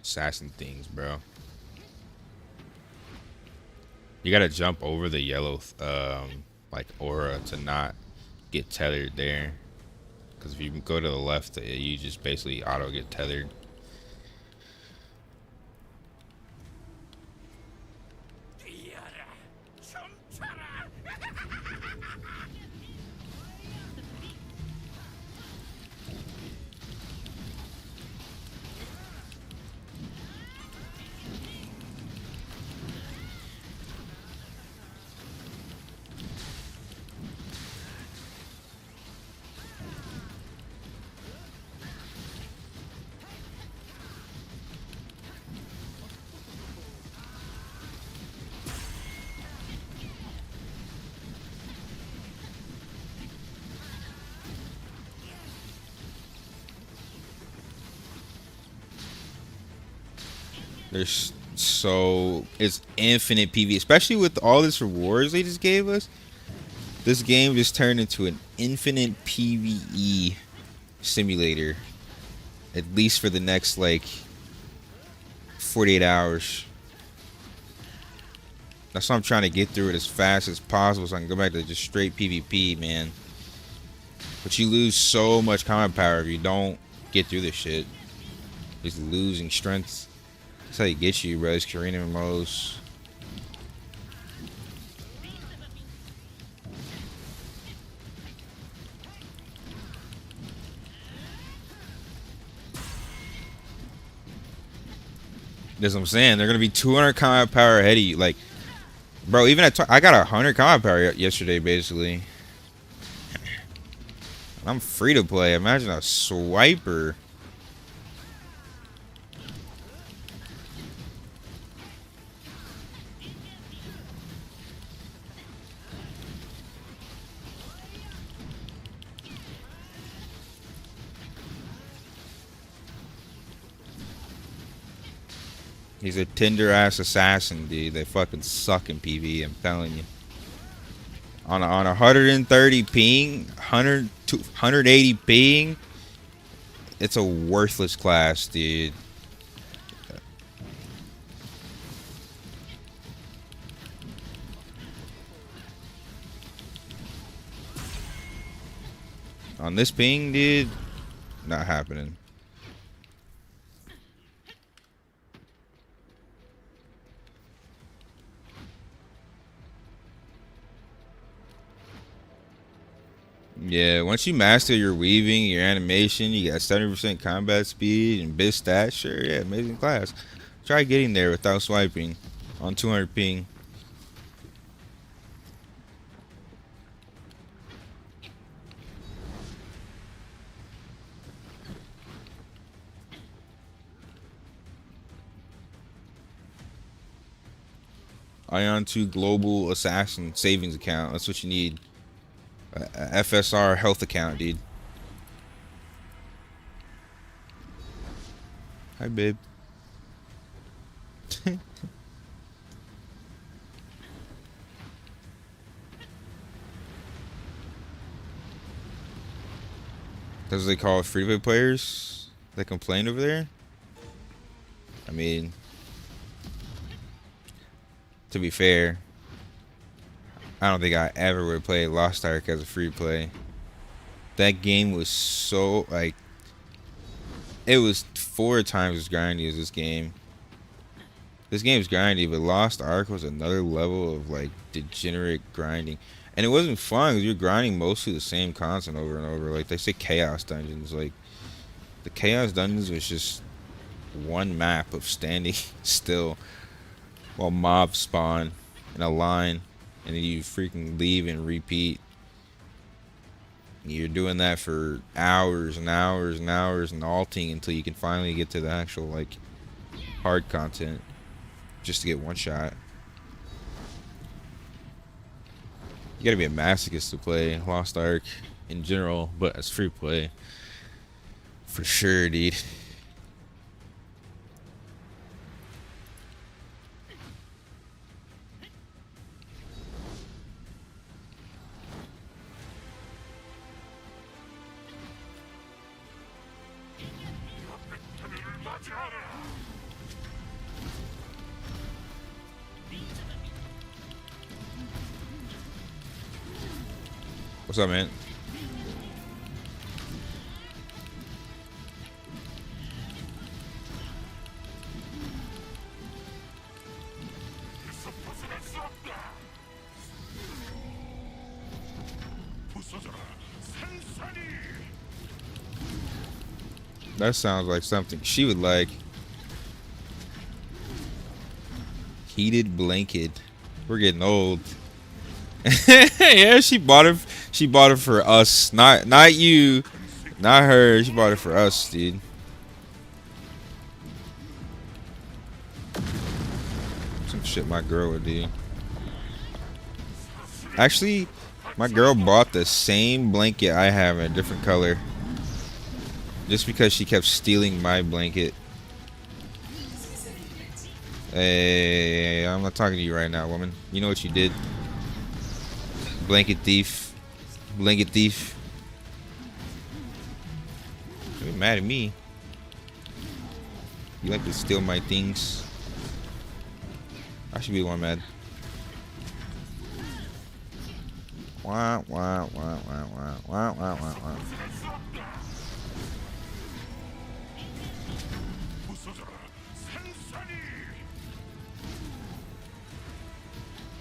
assassin things, bro. You gotta jump over the yellow, like aura to not get tethered there. Because if you go to the left, you just basically auto get tethered. There's it's infinite PV, especially with all this rewards they just gave us. This game just turned into an infinite PvE simulator, at least for the next like 48 hours. That's why I'm trying to get through it as fast as possible so I can go back to just straight PvP, man. But you lose so much combat power if you don't get through this shit. Just losing strength. That's how you get you, bro. It's Karina Mimos. That's what I'm saying. They're gonna be 200 combat power ahead of you. Like, bro, even I got 100 combat power yesterday, basically. I'm free to play. Imagine a swiper. He's a tender ass assassin, dude. They fucking suck in PV, I'm telling you. On a 130 ping, 180 ping, it's a worthless class, dude. On this ping, dude, not happening. Yeah, once you master your weaving, your animation, you got 70% combat speed and biz stats. Sure, yeah, amazing class. Try getting there without swiping on 200 ping. Aion 2 Global Assassin Savings Account. That's what you need. FSR health account, dude. Hi, babe. That's what they call free-to-play players that complain over there. I mean, to be fair, I don't think I ever would play Lost Ark as a free play. That game was so, like, it was 4 times as grindy as this game. This game's grindy, but Lost Ark was another level of, like, degenerate grinding. And it wasn't fun because you're grinding mostly the same content over and over. Like, they say Chaos Dungeons. Like, the Chaos Dungeons was just one map of standing still while mobs spawn in a line. And then you freaking leave and repeat. You're doing that for hours and hours and hours and alting until you can finally get to the actual, like, hard content. Just to get one shot. You gotta be a masochist to play Lost Ark in general, but as free play. For sure, dude. What's up, man? That sounds like something she would like. Heated blanket. We're getting old. Yeah, she bought it. She bought it for us, not you, not her. She bought it for us, dude. Some shit my girl would do. Actually, my girl bought the same blanket I have in a different color. Just because she kept stealing my blanket. Hey, I'm not talking to you right now, woman. You know what you did. Blanket thief. Blanket thief. You're mad at me. You like to steal my things. I should be the one mad. Wah, wah, wah, wah, wah, wah, wah, wah, wah.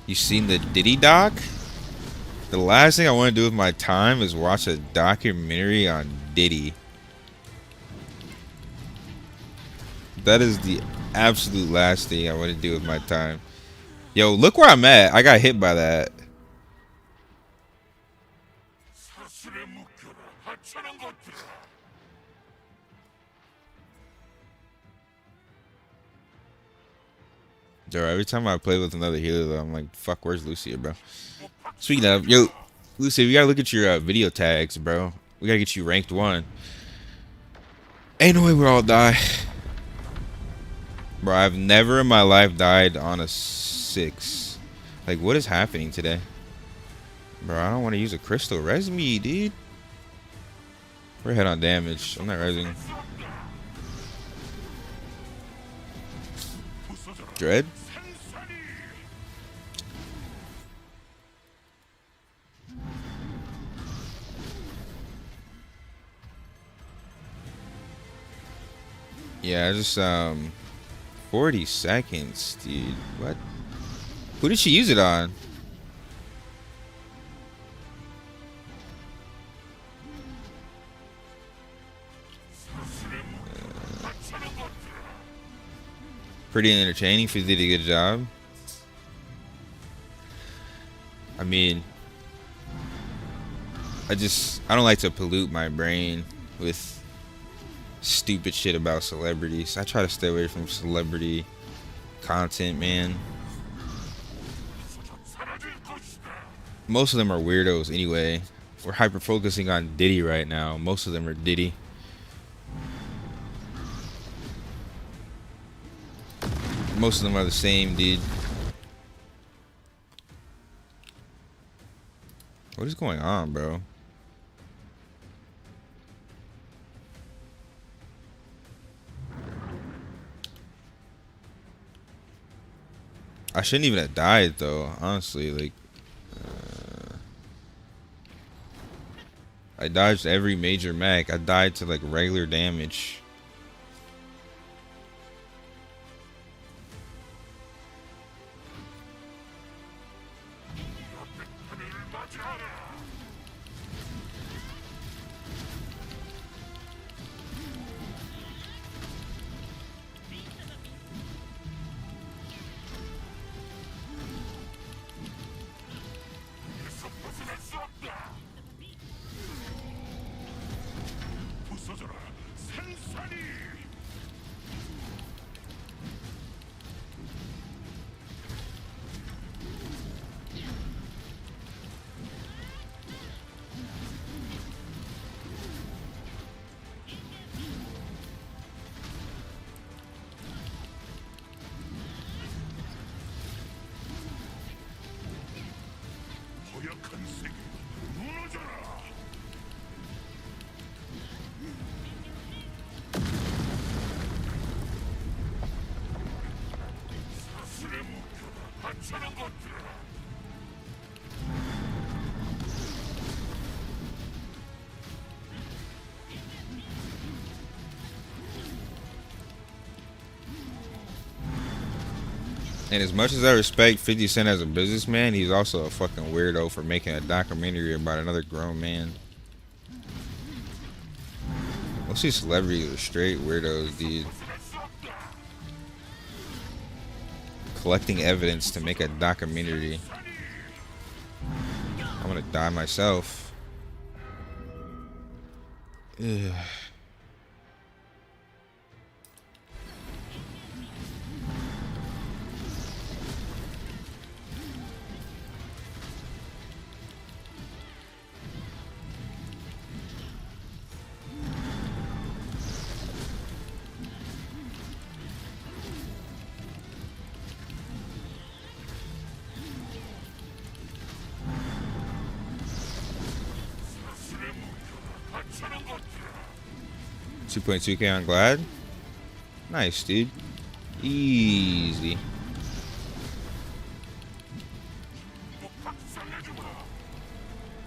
You seen the Diddy doc? The last thing I want to do with my time is watch a documentary on Diddy. That is the absolute last thing I want to do with my time. Yo, look where I'm at. I got hit by that. Bro, every time I play with another healer, though, I'm like, fuck, where's Lucia, bro? Speaking of, yo, Lucia, we gotta look at your video tags, bro. We gotta get you ranked 1. Ain't no way we all die. Bro, I've never in my life died on a 6. Like, what is happening today? Bro, I don't want to use a crystal. Res me, dude. We're head on damage. I'm not resing. Dread? Yeah, just 40 seconds, dude. What? Who did she use it on? Pretty entertaining if you did a good job. I mean, I don't like to pollute my brain with stupid shit about celebrities. I try to stay away from celebrity content, man. Most of them are weirdos anyway. We're hyper focusing on Diddy right now. Most of them are Diddy. Most of them are the same, dude. What is going on, bro? I shouldn't even have died, though. Honestly, like, I dodged every major mech. I died to like regular damage. And as much as I respect 50 Cent as a businessman, he's also a fucking weirdo for making a documentary about another grown man. Most of these celebrities are straight weirdos, dude. Collecting evidence to make a documentary. I'm gonna die myself. Ugh. $2.2K on Glad. Nice, dude. Easy.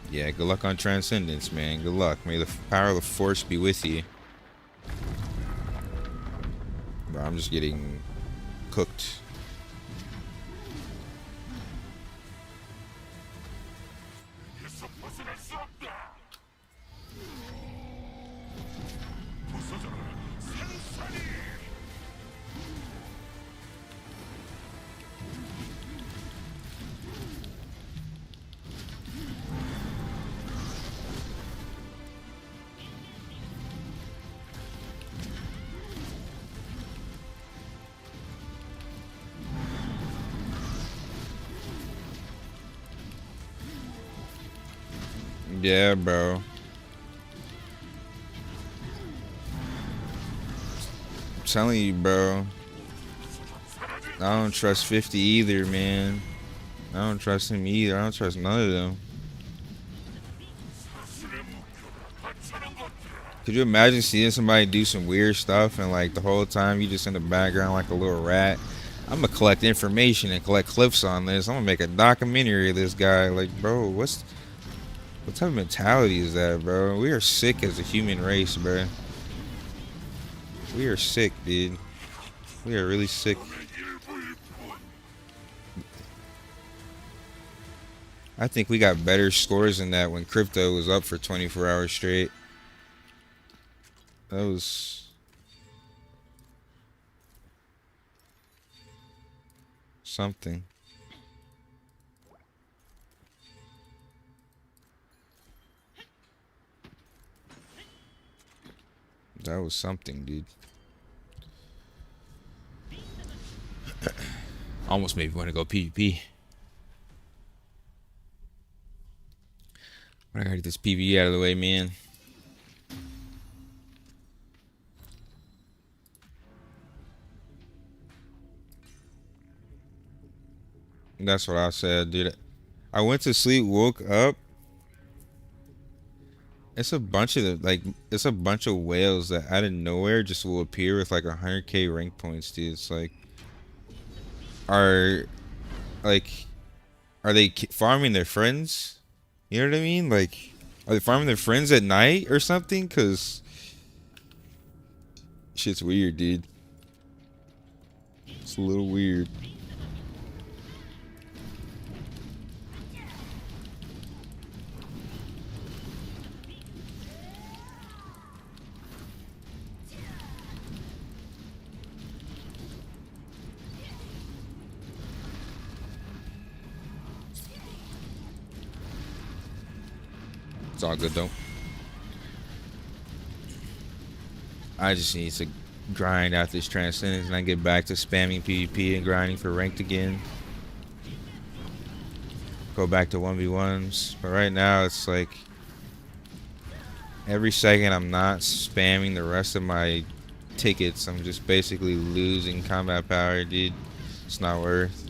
Yeah, good luck on Transcendence, man. Good luck. May the power of the Force be with you. Bro, I'm just getting cooked. Yeah, bro. I'm telling you, bro. I don't trust 50 either, man. I don't trust him either. I don't trust none of them. Could you imagine seeing somebody do some weird stuff and like the whole time you just in the background like a little rat? I'm gonna collect information and collect clips on this. I'm gonna make a documentary of this guy. Like, bro, what type of mentality is that, bro? We are sick as a human race, bro. We are sick, dude. We are really sick. I think we got better scores than that when crypto was up for 24 hours straight. That was something. That was something, dude. Almost made me want to go PvP. I gotta get this PvE out of the way, man. That's what I said, dude. I went to sleep, woke up. It's a bunch of it's a bunch of whales that out of nowhere just will appear with like 100k rank points, dude. It's like, are they farming their friends? You know what I mean? Like, are they farming their friends at night or something? Cause shit's weird, dude. It's a little weird. It's all good though. I just need to grind out this Transcendence and I get back to spamming PvP and grinding for ranked again. Go back to 1v1s. But right now it's like every second I'm not spamming the rest of my tickets, I'm just basically losing combat power, dude. It's not worth.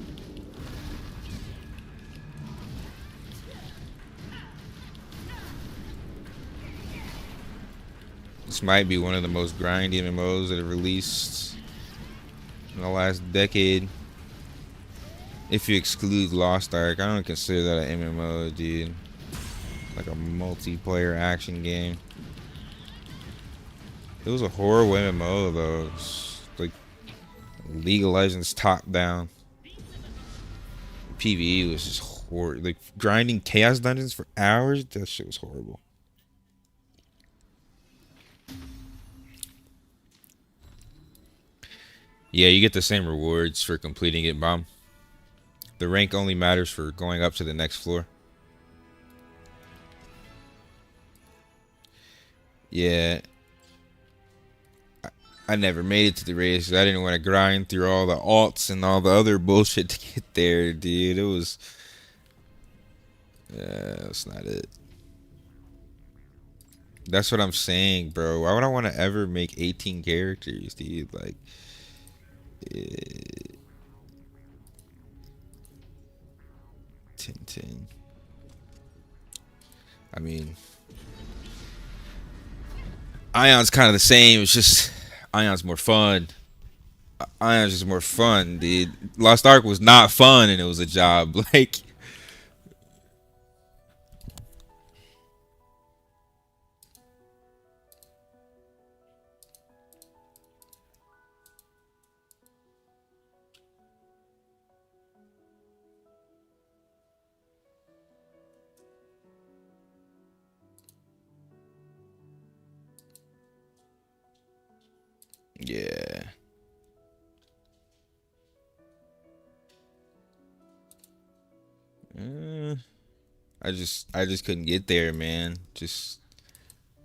This might be one of the most grindy MMOs that have released in the last decade. If you exclude Lost Ark, I don't consider that an MMO, dude. Like a multiplayer action game. It was a horrible MMO though. It was like League of Legends top down. PvE was just horrible. Like grinding chaos dungeons for hours, that shit was horrible. Yeah, you get the same rewards for completing it, Bomb. The rank only matters for going up to the next floor. Yeah. I never made it to the race because I didn't want to grind through all the alts and all the other bullshit to get there, dude. It was... that's not it. That's what I'm saying, bro. Why would I want to ever make 18 characters, dude? Like... 10. I mean... Aion's kind of the same. It's just... Aion's more fun. Ion's just more fun, dude. Lost Ark was not fun and it was a job. Like... Yeah. I just couldn't get there, man. Just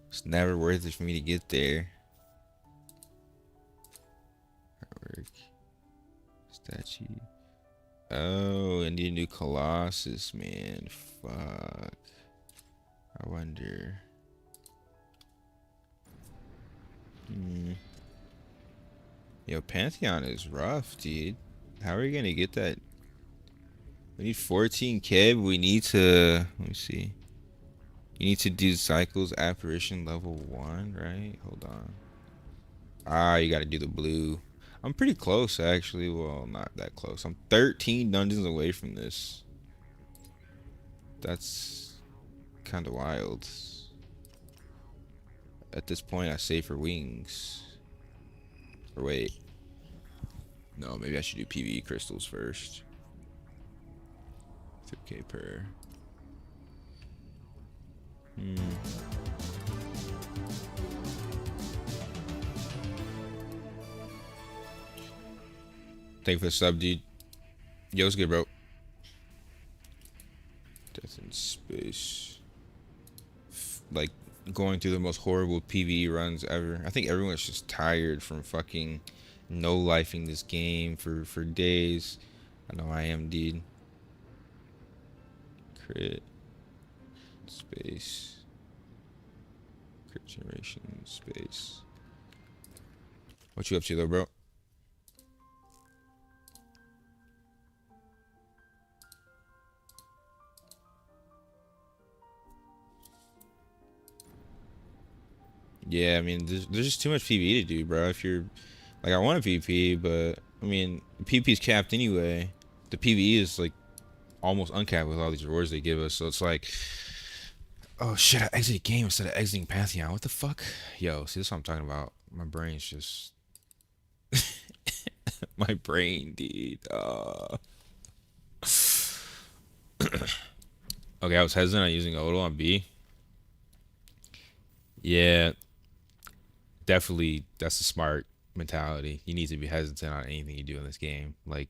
it's never worth it for me to get there. Artwork. Statue. Oh, I need a new Colossus, man. Fuck. I wonder. Yo, Pantheon is rough, dude. How are we gonna get that? We need 14k, but we need to... Let me see. You need to do Cycles Apparition level 1, right? Hold on. Ah, you gotta do the blue. I'm pretty close, actually. Well, not that close. I'm 13 dungeons away from this. That's kind of wild. At this point, I save for wings. Or wait. No, maybe I should do PvE crystals first. 3k per. Thank you for the sub, dude. Yo, what's good, bro? Death in space. Like, going through the most horrible PvE runs ever. I think everyone's just tired from fucking no-lifing this game for days. I know I am, dude. Crit. Space. Crit generation. Space. What you up to, though, bro? Yeah, I mean, there's just too much PvE to do, bro. If you're... Like, I want a PvP, but... I mean, PvP is capped anyway. The PvE is, like, almost uncapped with all these rewards they give us. So it's like... Oh, shit, I exited game instead of exiting Pantheon. What the fuck? Yo, see, this is what I'm talking about. My brain's just... My brain, dude. Okay, I was hesitant on using Odal on B. Yeah, definitely, that's a smart mentality. You need to be hesitant on anything you do in this game. Like,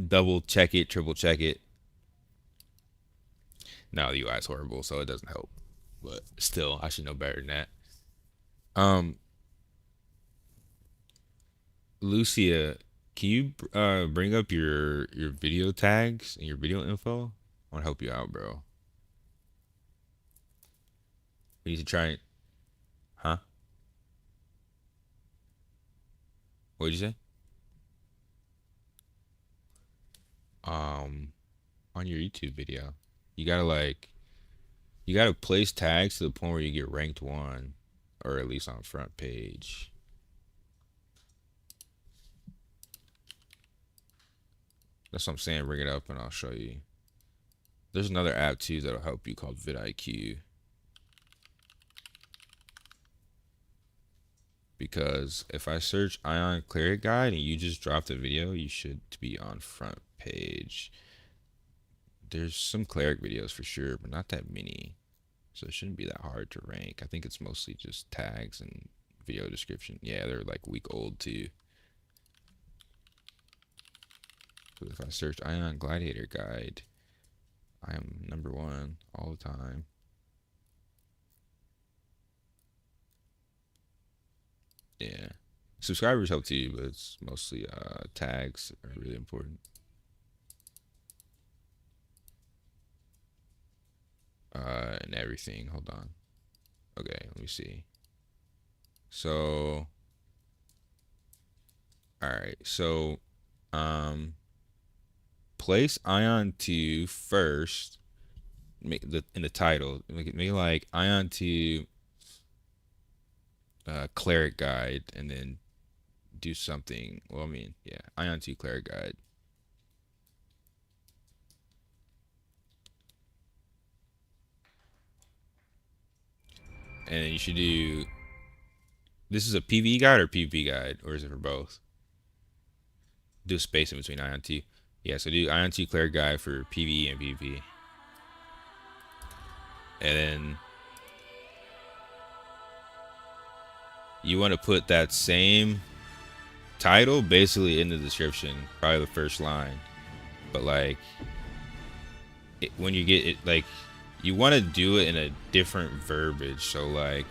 double check it, triple check it. No, the UI is horrible, so it doesn't help. But still, I should know better than that. Lucia, can you bring up your video tags and your video info? I want to help you out, bro. We need to try it. Huh? What did you say? On your YouTube video, you gotta like, you gotta place tags to the point where you get ranked 1, or at least on front page. That's what I'm saying. Bring it up and I'll show you. There's another app too that'll help you called vidIQ. Because if I search Aion Cleric Guide and you just dropped a video, you should be on front page. There's some cleric videos for sure, but not that many. So it shouldn't be that hard to rank. I think it's mostly just tags and video description. Yeah, they're like week old too. So if I search Aion Gladiator guide, I am #1 all the time. Yeah. Subscribers help too, but it's mostly tags are really important. And everything. Hold on. Okay, let me see. So, all right. So, place Aion 2 first. Make the in the title. Make it like Aion 2 cleric guide, and then do something. Well, I mean, yeah, Aion 2 cleric guide. And you should do. This is a PvE guide or PvP guide, or is it for both? Do a space in between Aion 2. Yeah, so do Aion 2 cleric guide for PvE and PvP. And then you want to put that same title basically in the description, probably the first line. But like, when you get it, like, you want to do it in a different verbiage. So like,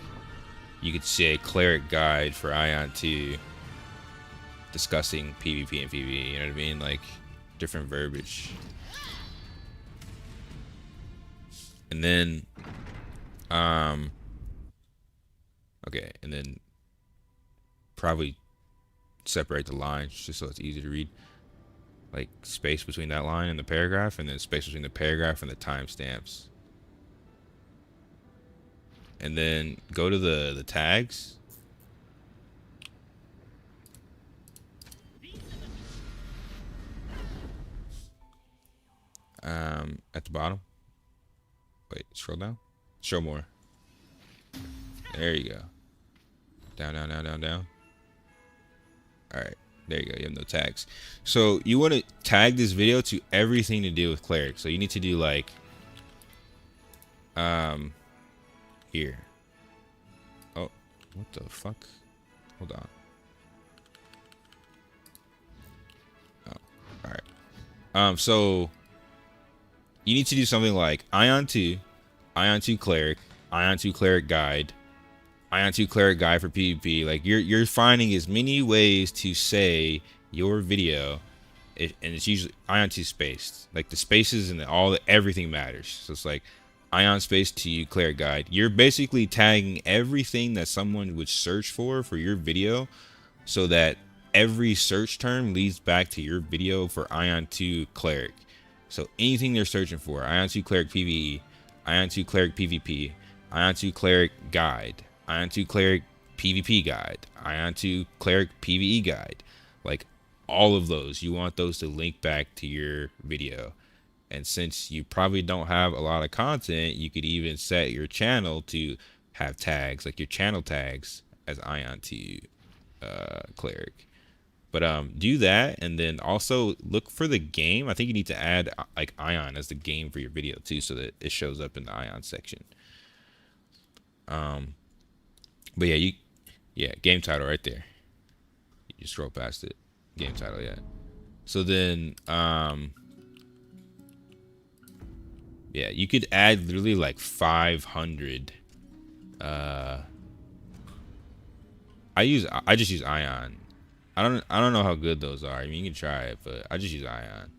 you could say cleric guide for Aion 2 discussing PvP and PvE. You know what I mean? Like, different verbiage. And then, okay, and then probably separate the lines just so it's easy to read. Like space between that line and the paragraph, and then space between the paragraph and the timestamps. And then go to the tags. At the bottom. Wait, scroll down. Show more. There you go. Down, down, down, down, down. Alright, there you go. You have no tags. So you want to tag this video to everything to do with cleric. So you need to do like here. Oh, what the fuck? Hold on. Oh, alright. So you need to do something like Aion 2, Aion 2 cleric, Aion 2 cleric guide, Aion 2 cleric guide for PvP. Like you're finding as many ways to say your video, and it's usually Aion 2 spaced. Like the spaces and everything matters. So it's like Aion space 2 cleric guide. You're basically tagging everything that someone would search for your video, so that every search term leads back to your video for Aion 2 cleric. So anything they're searching for, Aion 2 cleric PvE, Aion 2 cleric PvP, Aion 2 cleric guide, Aion 2 cleric PvP guide, Aion 2 cleric PvE guide. Like all of those, you want those to link back to your video. And since you probably don't have a lot of content, you could even set your channel to have tags, like your channel tags as Aion 2 cleric. But do that, and then also look for the game. I think you need to add like Aion as the game for your video too, so that it shows up in the Aion section. But yeah, game title right there. You just scroll past it. Game title, yeah. So then, yeah, you could add literally like 500. I just use Aion. I don't know how good those are. I mean, you can try it, but I just use Aion.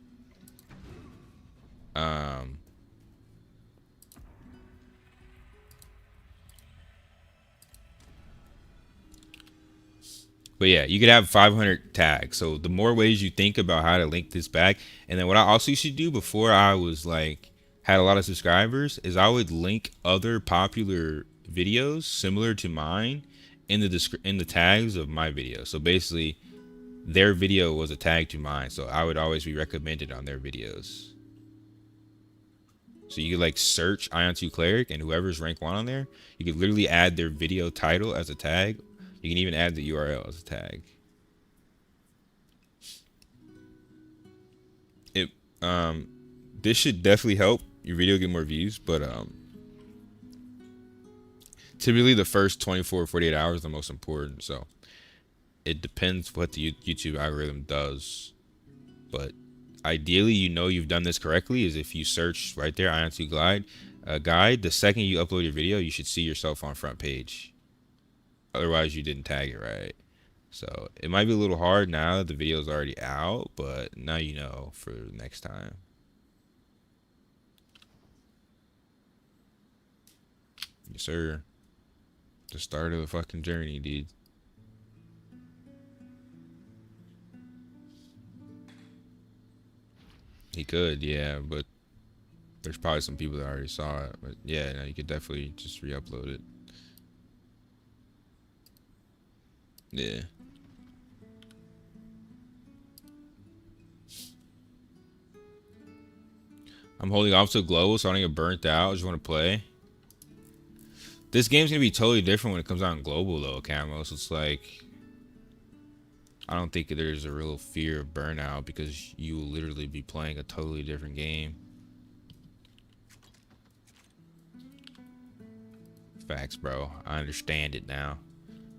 But yeah, you could have 500 tags. So the more ways you think about how to link this back, and then what I also used to do before I was like had a lot of subscribers is I would link other popular videos similar to mine in the tags of my video. So basically, their video was a tag to mine, so I would always be recommended on their videos. So you could like search Aion 2 cleric, and whoever's rank 1 on there, you could literally add their video title as a tag. You can even add the URL as a tag. this should definitely help your video get more views, but typically the first 24 or 48 hours are the most important. So it depends what the YouTube algorithm does, but ideally, you know you've done this correctly is if you search right there, Aion to Glide guide. The second you upload your video, you should see yourself on front page. Otherwise, you didn't tag it right. So it might be a little hard now that the video is already out, but now you know for next time. Yes, sir. The start of the fucking journey, dude. He could, yeah, but there's probably some people that already saw it. But yeah, no, you could definitely just re-upload it. Yeah. I'm holding off to global, so I don't get burnt out. I just want to play. This game's gonna be totally different when it comes out in global, though, Camo. So it's like, I don't think there's a real fear of burnout because you will literally be playing a totally different game. Facts, bro. I understand it now.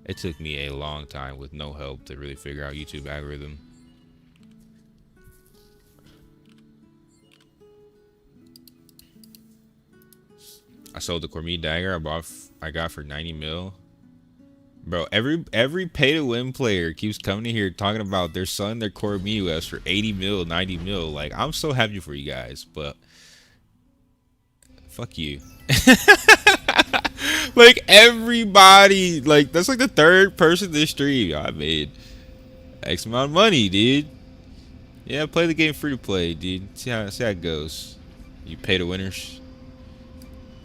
It took me a long time with no help to really figure out YouTube algorithm. I sold the Cormie dagger I got for 90 mil. Bro, every pay to win player keeps coming in here talking about they're selling their Cormie US for 80 mil, 90 mil. Like, I'm so happy for you guys, but fuck you. Like, everybody, like, that's like the third person this stream. I made X amount of money, dude. Yeah, play the game free to play, dude. See how it goes. You pay to winners.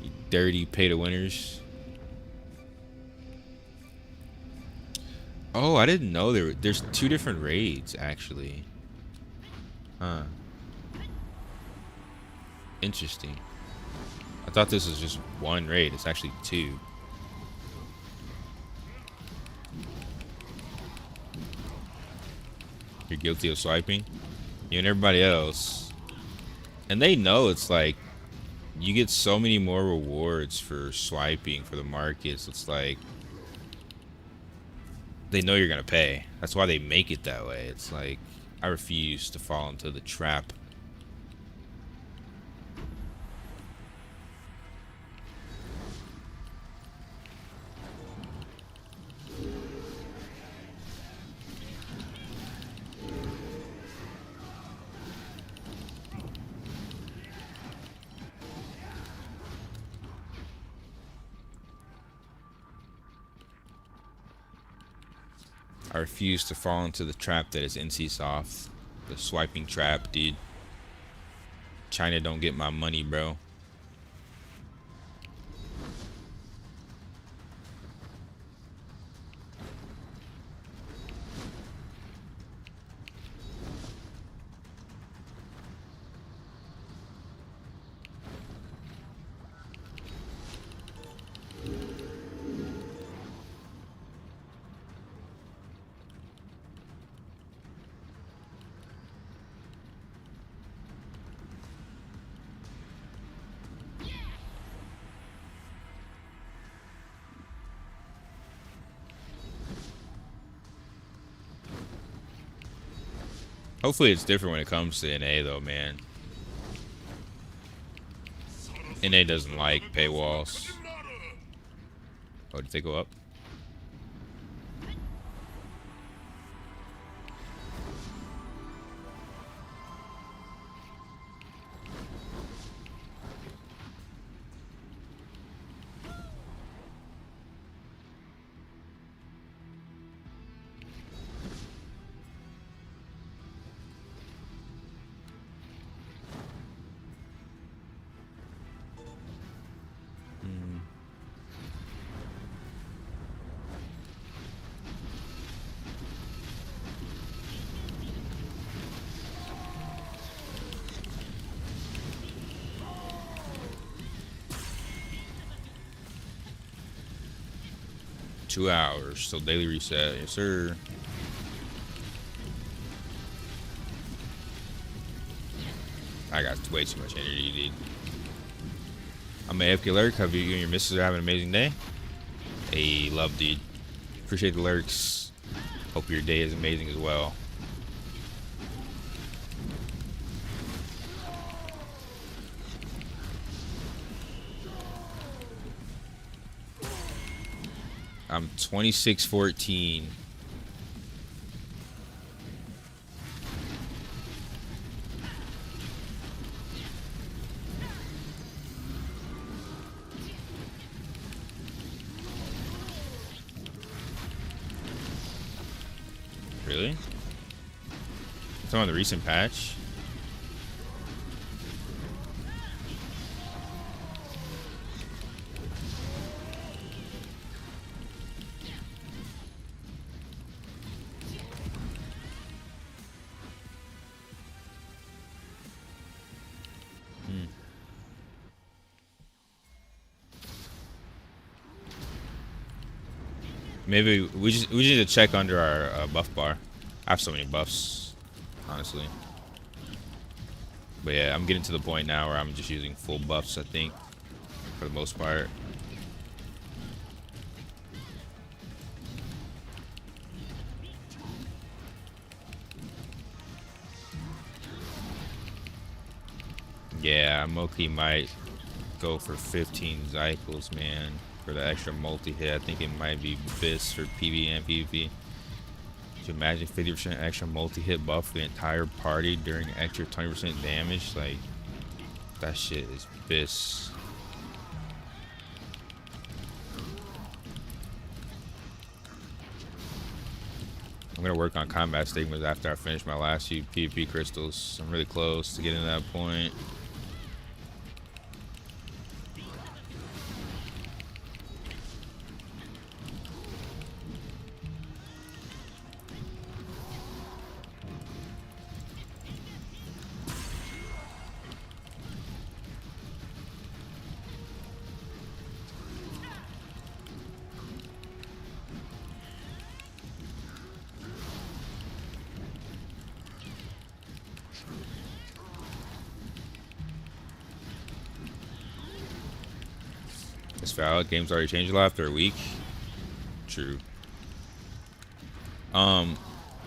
You dirty pay to winners. Oh, I didn't know there's two different raids actually. Huh. Interesting. I thought this was just one raid. It's actually two. You're guilty of swiping? You and everybody else. And they know it's like you get so many more rewards for swiping for the markets. It's like they know you're gonna pay. That's why they make it that way. It's like I refuse to fall into the trap. I refuse to fall into the trap that is NCSoft. The swiping trap, dude. China don't get my money, bro. Hopefully it's different when it comes to NA though, man. NA doesn't like paywalls. Oh, did they go up? Hmm. 2 hours, so daily reset. Yes, sir. I got way too much energy, dude. I'm a AFK lurk. Hope you and your missus are having an amazing day. Hey, love, dude. Appreciate the lurks. Hope your day is amazing as well. I'm 26-14. Really? It's on the recent patch. Maybe we just need to check under our buff bar. I have so many buffs, honestly. But yeah, I'm getting to the point now where I'm just using full buffs, I think, for the most part. Yeah, Moki might go for 15 cycles, man. For the extra multi-hit, I think it might be BIS for PvE and PvP. Could you imagine 50% extra multi-hit buff for the entire party during extra 20% damage? Like, that shit is BIS. I'm gonna work on combat stigmas after I finish my last few PvP crystals. I'm really close to getting to that point. It's valid. Game's already changed a lot after a week. True.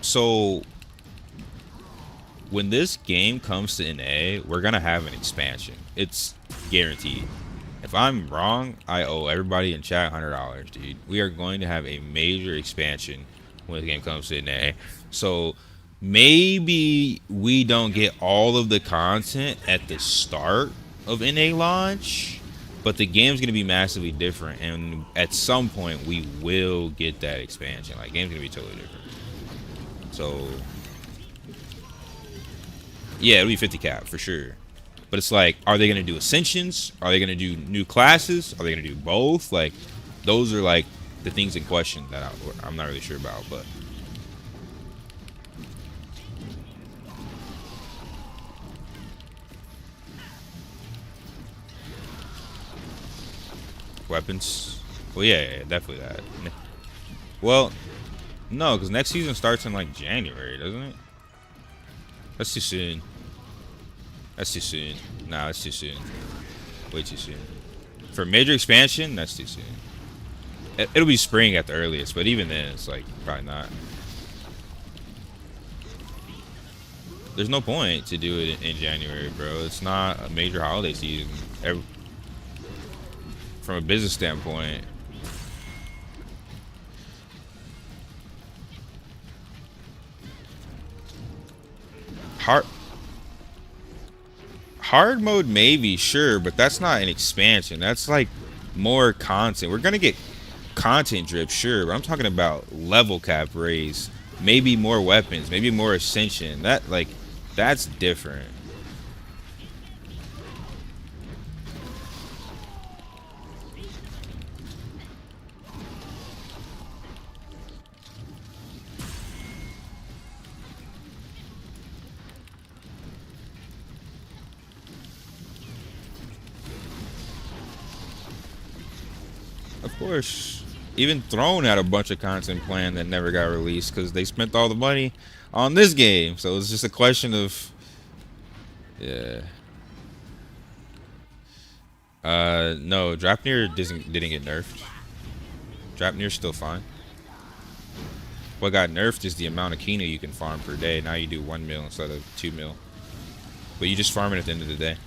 So when this game comes to NA, we're gonna have an expansion. It's guaranteed. If I'm wrong, I owe everybody in chat $100, dude. We are going to have a major expansion when the game comes to NA. So maybe we don't get all of the content at the start of NA launch, but the game's going to be massively different, and at some point we will get that expansion. Like, game's going to be totally different. So yeah, it'll be 50 cap for sure. But it's like, are they going to do ascensions? Are they going to do new classes? Are they going to do both? Like, those are like the things in question that I'm not really sure about. But weapons, well, yeah, definitely that. Well, no, because next season starts in like January, doesn't it? That's too soon. That's too soon. Nah, that's too soon. Way too soon. For major expansion, that's too soon. It'll be spring at the earliest, but even then, it's like probably not. There's no point to do it in January, bro. It's not a major holiday season. From a business standpoint. Hard mode maybe, sure, but that's not an expansion. That's like more content. We're gonna get content drip, sure, but I'm talking about level cap raise, maybe more weapons, maybe more ascension. That's different. Of course. Even Throne had a bunch of content planned that never got released because they spent all the money on this game. So it's just a question of, yeah. No, Drapnir didn't get nerfed. Drapnir's still fine. What got nerfed is the amount of Kina you can farm per day. Now you do 1 mil instead of 2 mil. But you just farm it at the end of the day.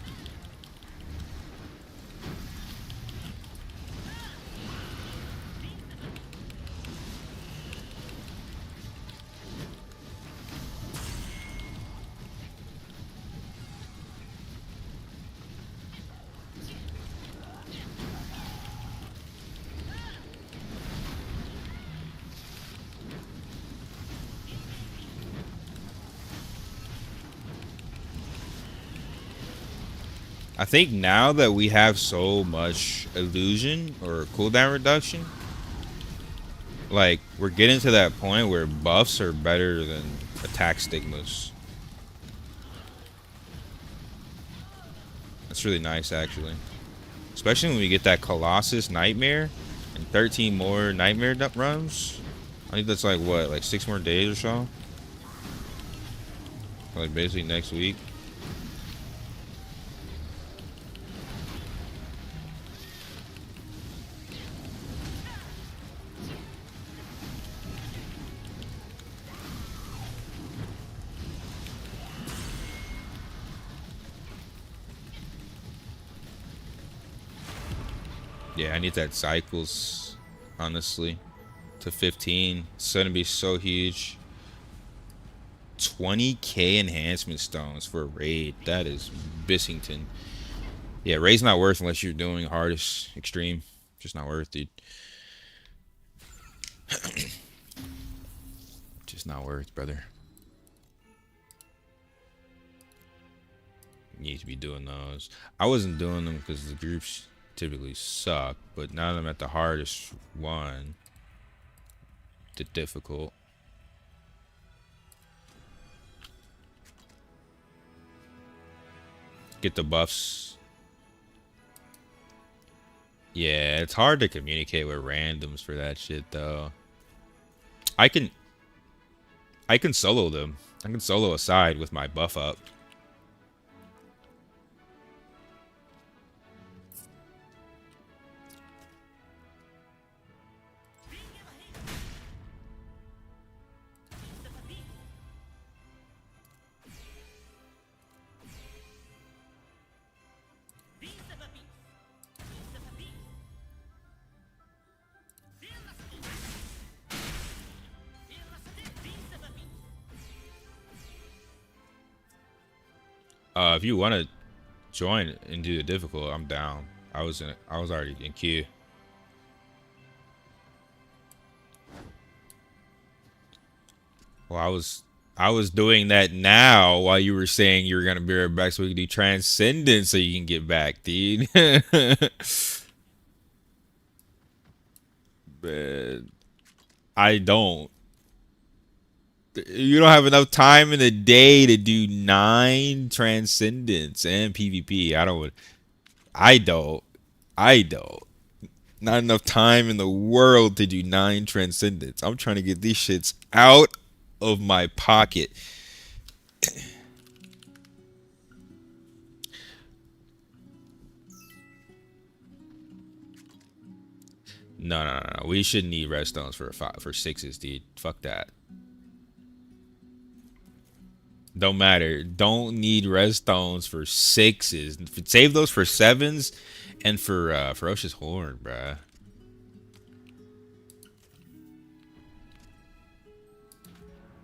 I think now that we have so much illusion or cooldown reduction, like we're getting to that point where buffs are better than attack stigmas. That's really nice, actually. Especially when we get that Colossus Nightmare and 13 more Nightmare runs. I think that's like what, like 6 more days or so? Like basically next week. Yeah, I need that cycles, honestly, to 15. It's gonna be so huge. 20k enhancement stones for a raid. That is Bissington. Yeah, raid's not worth unless you're doing hardest extreme. Just not worth, dude. Just not worth, brother. You need to be doing those. I wasn't doing them because the groups typically suck, but now that I'm at the hardest one, the difficult. Get the buffs. Yeah, it's hard to communicate with randoms for that shit though. I can solo them. I can solo a side with my buff up. If you want to join and do the difficult, I'm down. I was already in queue. Well, I was doing that now while you were saying you were gonna be right back, so we can do Transcendent so you can get back, dude. But I don't. You don't have enough time in the day to do 9 Transcendents and PvP. I don't. I don't. Not enough time in the world to do 9 Transcendents. I'm trying to get these shits out of my pocket. No. We shouldn't need redstones for 6s, dude. Fuck that. Don't matter. Don't need redstones for 6s. Save those for 7s and for Ferocious Horn, bruh.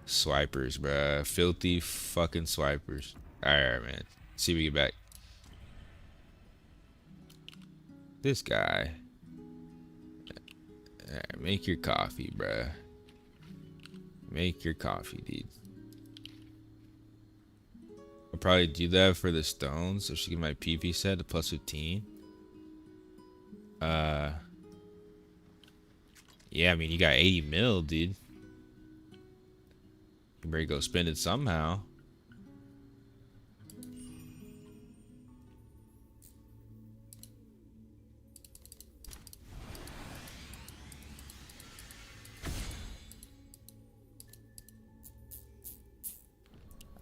Swipers, bruh. Filthy fucking swipers. Alright, man. See if we get back. This guy. Alright, make your coffee, bruh. Make your coffee, dude. I'll probably do that for the stones. So she get my PP set to plus 15. Yeah, I mean, you got 80 mil, dude. You better go spend it somehow.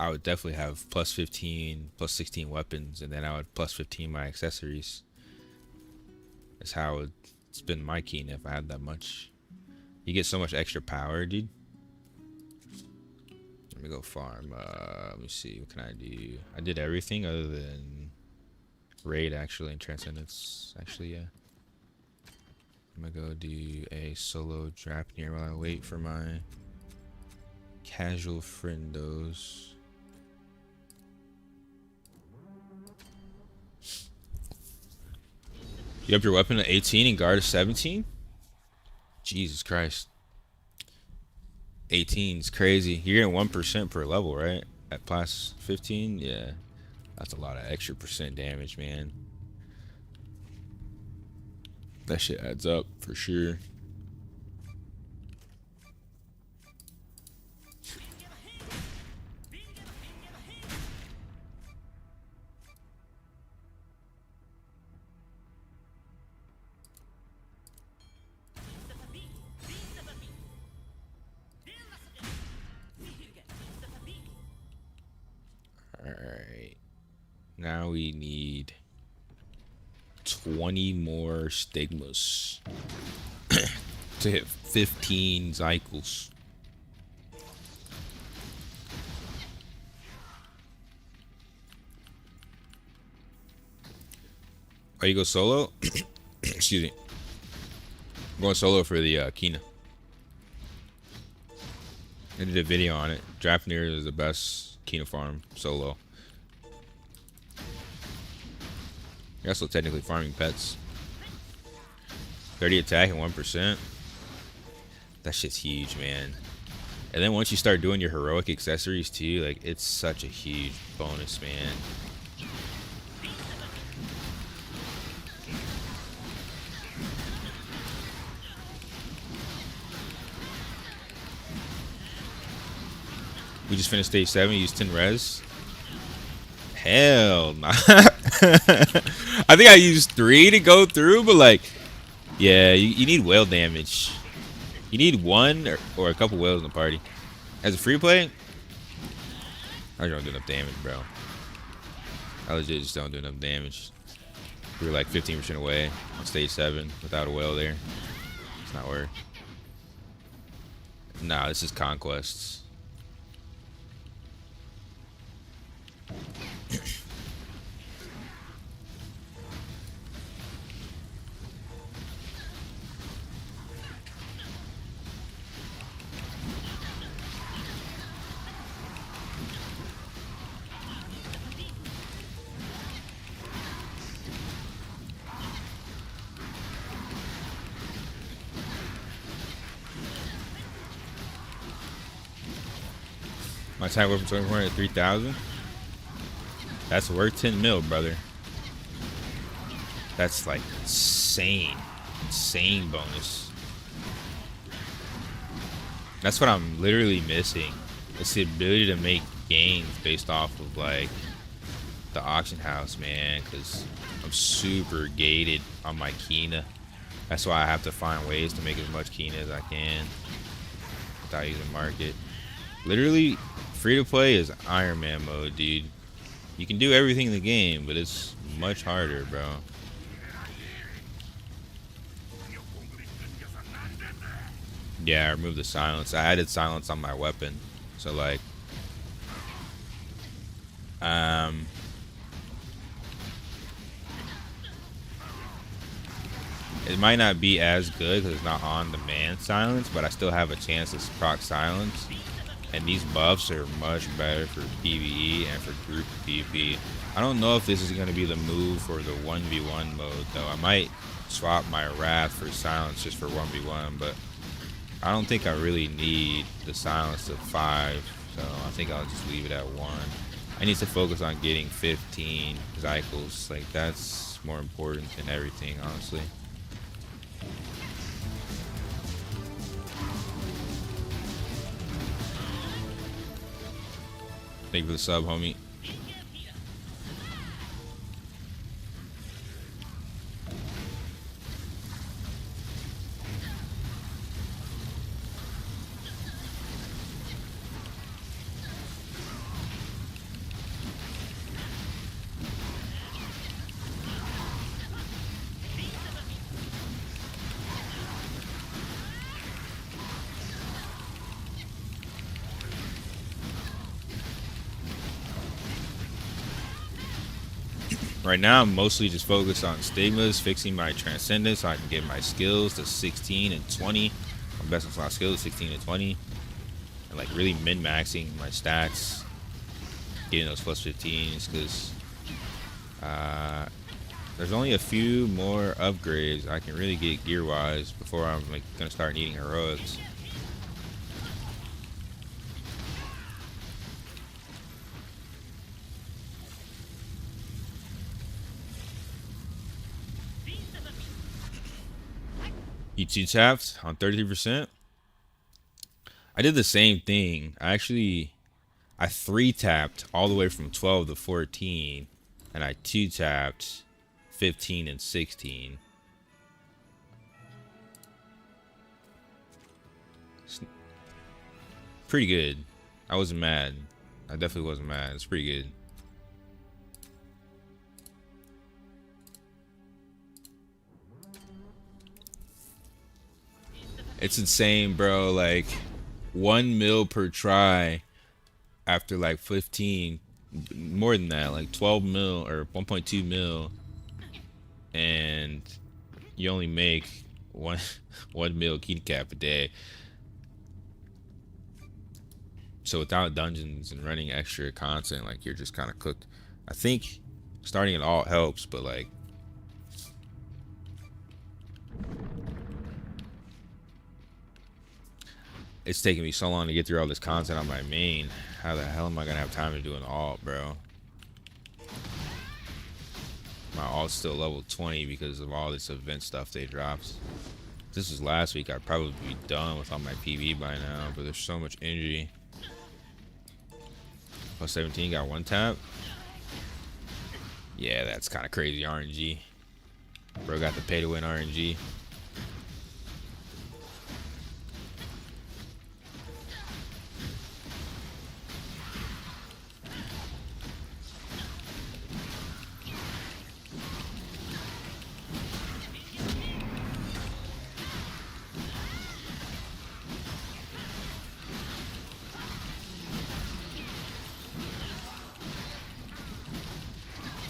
I would definitely have plus 15, plus 16 weapons, and then I would plus 15 my accessories. That's how it's been my Kina if I had that much. You get so much extra power, dude. Let me go farm. Let me see. What can I do? I did everything other than raid, actually, and Transcendence. Actually, yeah. I'm gonna go do a solo draft here while I wait for my casual friendos. You up your weapon at 18 and guard at 17? Jesus Christ. 18 is crazy. You're getting 1% per level, right? At plus 15? Yeah. That's a lot of extra percent damage, man. That shit adds up for sure. Alright. Now we need 20 more stigmas to hit 15 cycles. Oh, you go solo? Excuse me. I'm going solo for the Kina. I did a video on it. Drafneer is the best Kina farm solo. You're also technically farming pets. 30 attack and 1%. That shit's huge, man. And then once you start doing your heroic accessories too, like, it's such a huge bonus, man. We just finished stage 7, used 10 res. Hell nah. I think I used 3 to go through, but like, yeah, you need whale damage. You need 1 or a couple whales in the party. As a free play, I don't do enough damage, bro. I legit just don't do enough damage. We were like 15% away on stage 7 without a whale there. It's not worth. Nah, this is conquests. My attack weapon 24 at 3,000. That's worth 10 mil, brother. That's like insane. Insane bonus. That's what I'm literally missing. It's the ability to make gains based off of like the auction house, man. Because I'm super gated on my Kina. That's why I have to find ways to make as much Kina as I can without using market. Literally, free to play is Iron Man mode, dude. You can do everything in the game, but it's much harder, bro. Yeah, I removed the silence. I added silence on my weapon. So like it might not be as good because it's not on demand silence, but I still have a chance to proc silence. And these buffs are much better for PvE and for group PvP. I don't know if this is going to be the move for the 1v1 mode, though. I might swap my Wrath for silence just for 1v1, but I don't think I really need the silence to 5, so I think I'll just leave it at 1. I need to focus on getting 15 cycles. Like, that's more important than everything, honestly. Thank you for the sub, homie. Right now, I'm mostly just focused on stigmas, fixing my Transcendent so I can get my skills to 16 and 20. My best in slot skills is 16 and 20. And like really min-maxing my stats, getting those plus 15s, because there's only a few more upgrades I can really get gear-wise before I'm like gonna start needing heroics. You 2-tapped on 33%. I did the same thing. I 3-tapped all the way from 12 to 14, and I 2-tapped 15 and 16. It's pretty good. I wasn't mad. I definitely wasn't mad. It's pretty good. It's insane, bro. Like 1 mil per try after like 15, more than that, like 12 mil or 1.2 mil, and you only make one mil key cap a day. So without dungeons and running extra content, like you're just kind of cooked. I think starting it all helps, but like it's taking me so long to get through all this content on my main. How the hell am I gonna have time to do an alt, bro? My alt's still level 20 because of all this event stuff they dropped. If this was last week, I'd probably be done with all my PV by now, but there's so much injury. Plus 17 got 1-tap. Yeah, that's kind of crazy RNG. Bro got the pay to win RNG.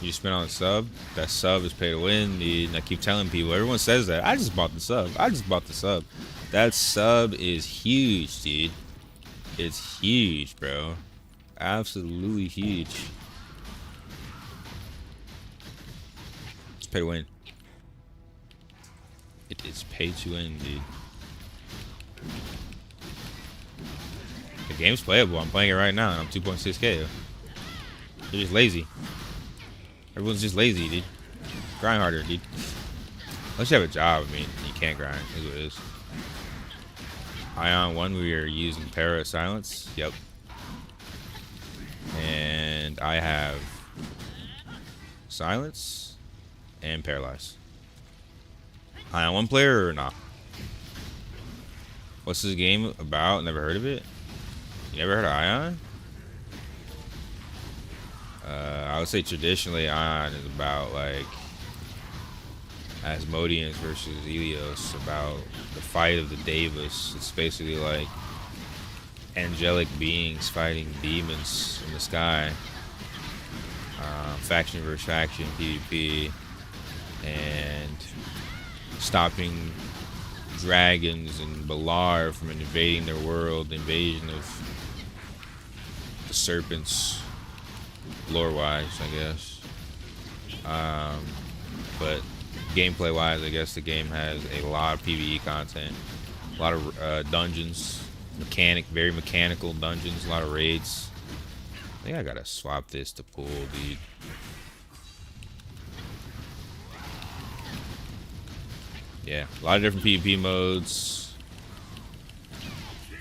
You spin on a sub. That sub is pay to win, dude. And I keep telling people, everyone says that. I just bought the sub. I just bought the sub. That sub is huge, dude. It's huge, bro. Absolutely huge. It's pay to win. It is pay to win, dude. The game's playable. I'm playing it right now, and I'm 2.6k. They're just lazy. Everyone's just lazy, dude. Grind harder, dude. Unless you have a job, I mean, you can't grind. Is what it is. Aion 1, we are using Para Silence. Yep. And I have Silence and Paralyze. Aion 1 player or not? What's this game about? Never heard of it? You never heard of Aion? I would say traditionally Aion is about like Asmodeans versus Helios, about the fight of the Day6. It's basically like angelic beings fighting demons in the sky. Faction versus faction, PvP, and stopping dragons and Balar from invading their world, the invasion of the serpents. Lore-wise, I guess. But gameplay-wise, I guess the game has a lot of PvE content, a lot of dungeons, very mechanical dungeons, a lot of raids. I think I gotta swap this to pool, dude. Yeah, a lot of different PvP modes,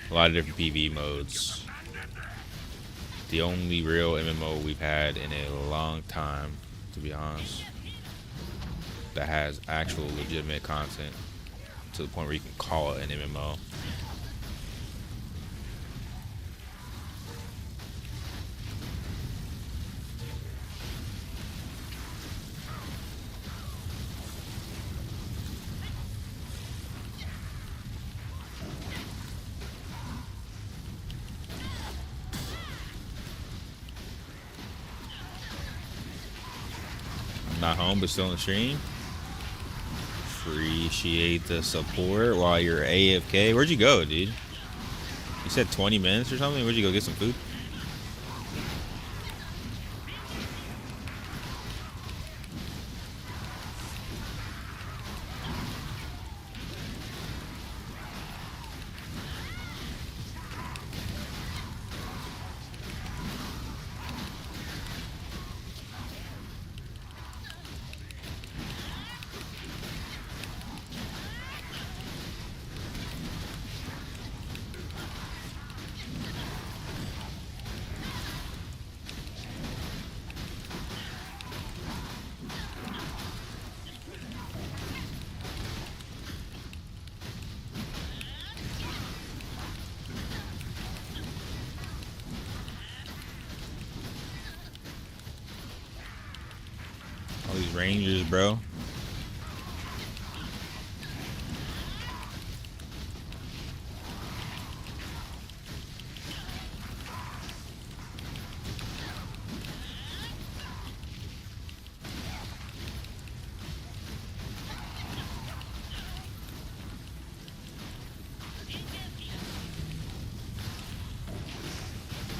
a lot of different PvE modes. The only real MMO we've had in a long time, to be honest, that has actual legitimate content to the point where you can call it an MMO. Not home, but still on the stream. Appreciate the support while you're AFK. Where'd you go, dude? You said 20 minutes or something? Where'd you go get some food? All these rangers, bro.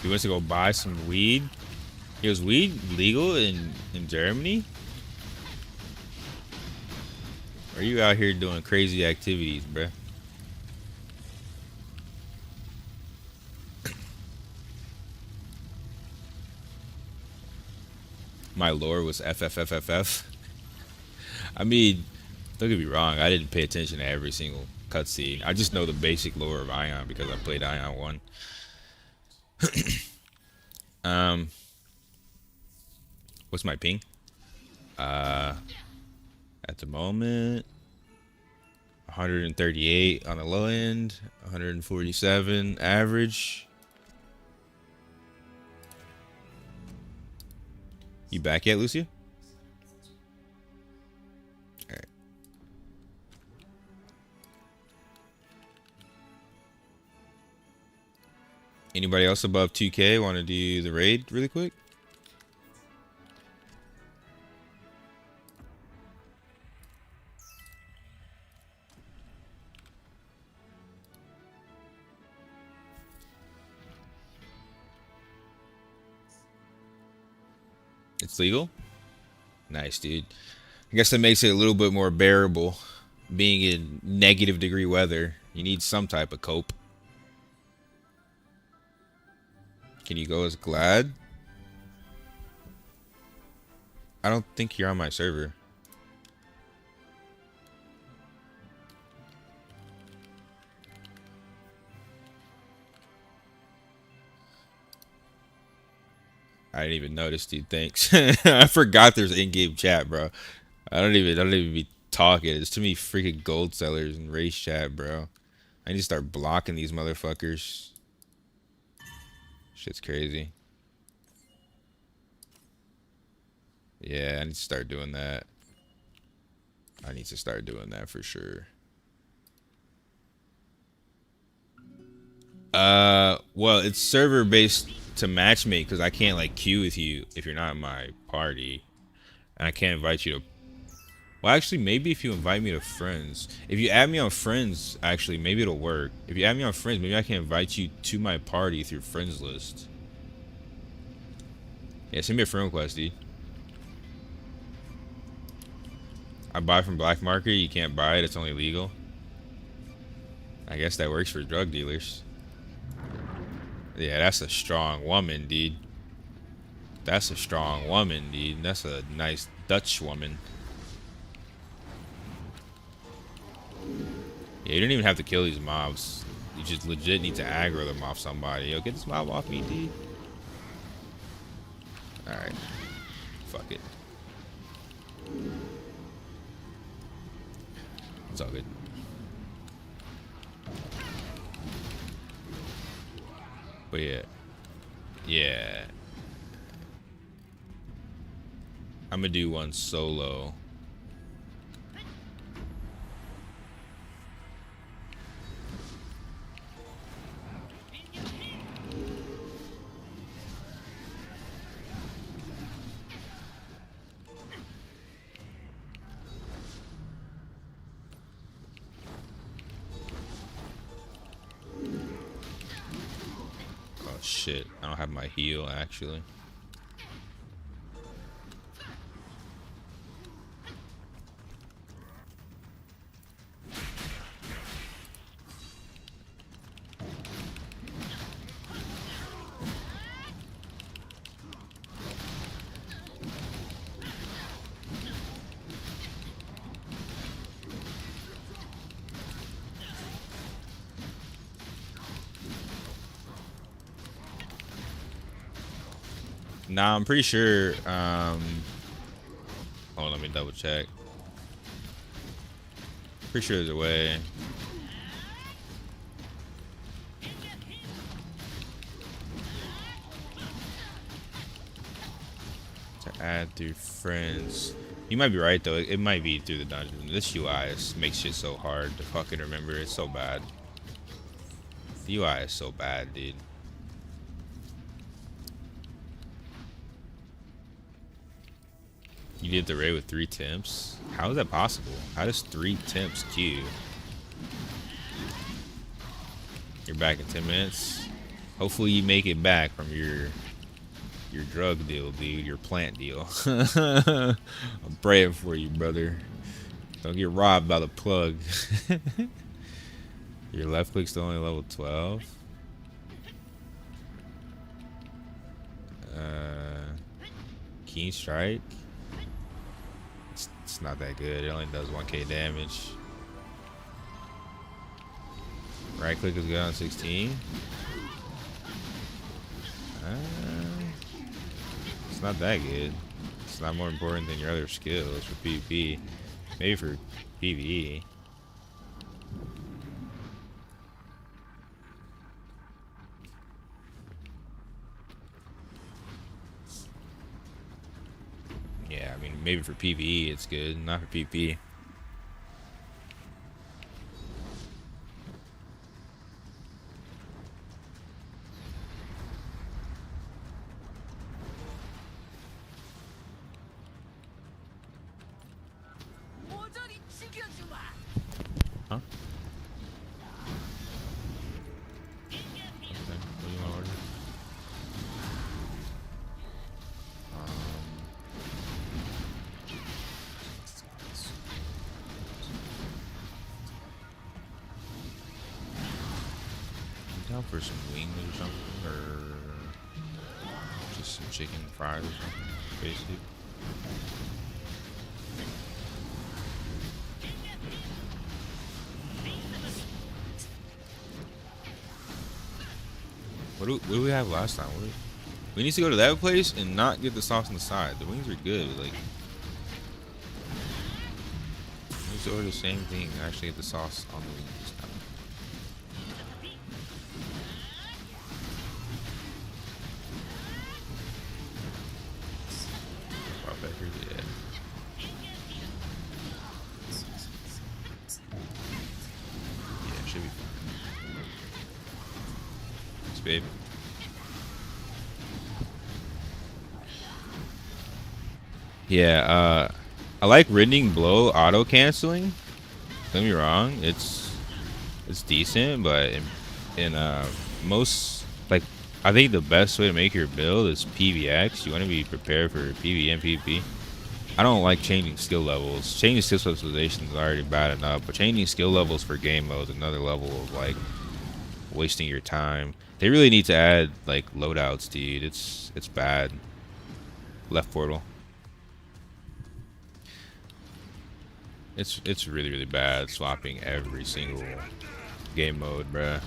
He wants to go buy some weed. Was weed legal in Germany? Or are you out here doing crazy activities, bruh? My lore was FFFFF. I mean, don't get me wrong, I didn't pay attention to every single cutscene. I just know the basic lore of Aion because I played Aion 1. What's my ping? At the moment, 138 on the low end, 147 average. You back yet, Lucia? All right. Anybody else above 2K want to do the raid really quick? It's legal? Nice, dude. I guess that makes it a little bit more bearable. Being in -degree weather, you need some type of cope. Can you go as Glad? I don't think you're on my server. I didn't even notice, dude. Thanks. I forgot there's in-game chat, bro. I don't even be talking. There's too many freaking gold sellers in race chat, bro. I need to start blocking these motherfuckers. Shit's crazy. Yeah, I need to start doing that. I need to start doing that for sure. Well, it's server based to matchmake because I can't like queue with you if you're not in my party, and I can't invite you to. Well, actually, maybe if you invite me to friends, if you add me on friends, actually, maybe it'll work. If you add me on friends, maybe I can invite you to my party through friends list. Yeah, send me a friend request, dude. I buy from black market. You can't buy it. It's only legal. I guess that works for drug dealers. Yeah, that's a strong woman, dude. That's a strong woman, dude. That's a nice Dutch woman. Yeah, you don't even have to kill these mobs. You just legit need to aggro them off somebody. Yo, get this mob off me, dude. Alright. Fuck it. It's all good. But yeah. Yeah. I'm gonna do one solo. shit. I don't have my heal actually. Nah, I'm pretty sure. Hold on, let me double check. Pretty sure there's a way. To add through friends. You might be right though. It might be through the dungeon. This UI makes shit so hard to fucking remember. It's so bad. The UI is so bad, dude. You did the raid with 3 temps? How is that possible? How does 3 temps queue? You're back in 10 minutes. Hopefully you make it back from your drug deal, dude. Your plant deal. I'm praying for you, brother. Don't get robbed by the plug. Your left click's still only level 12. Keen strike. It's not that good. It only does 1k damage. Right click is good on 16. It's not that good. It's not more important than your other skills for PvP. Maybe for PvE. Yeah, I mean, maybe for PvE it's good, not for PvP. Huh? Okay, what do you want to order? Down for some wings or something, or just some chicken fries or something, basically. What do we have last time? We need to go to that place and not get the sauce on the side. The wings are good. Like, we need to order the same thing and actually get the sauce on the wings this time. Yeah. Yeah, should be fine. Thanks, babe. Yeah, I like Rending Blow auto canceling. Don't get me wrong, it's decent, but in most, like, I think the best way to make your build is PvX. You want to be prepared for PvE and PvP. I don't like changing skill levels. Changing skill specialization is already bad enough, but changing skill levels for game mode is another level of like wasting your time. They really need to add like loadouts, dude. It's bad. Left portal. It's really, really bad swapping every single game mode, bruh.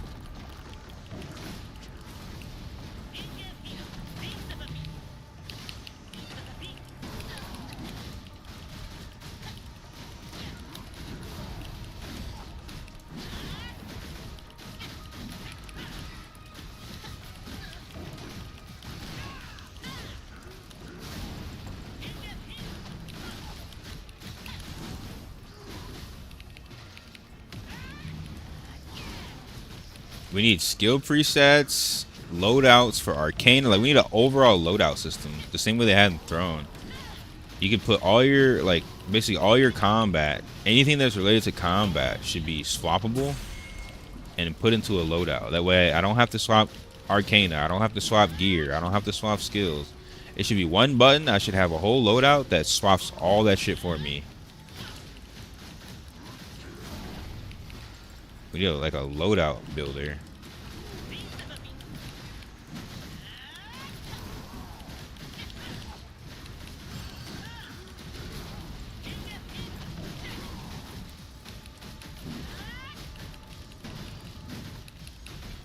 We need skill presets, loadouts for arcane. Like, we need an overall loadout system, the same way they had in Throne. You can put all your, like, basically all your combat, anything that's related to combat should be swappable and put into a loadout. That way I don't have to swap Arcana. I don't have to swap gear. I don't have to swap skills. It should be one button. I should have a whole loadout that swaps all that shit for me. We need like a loadout builder.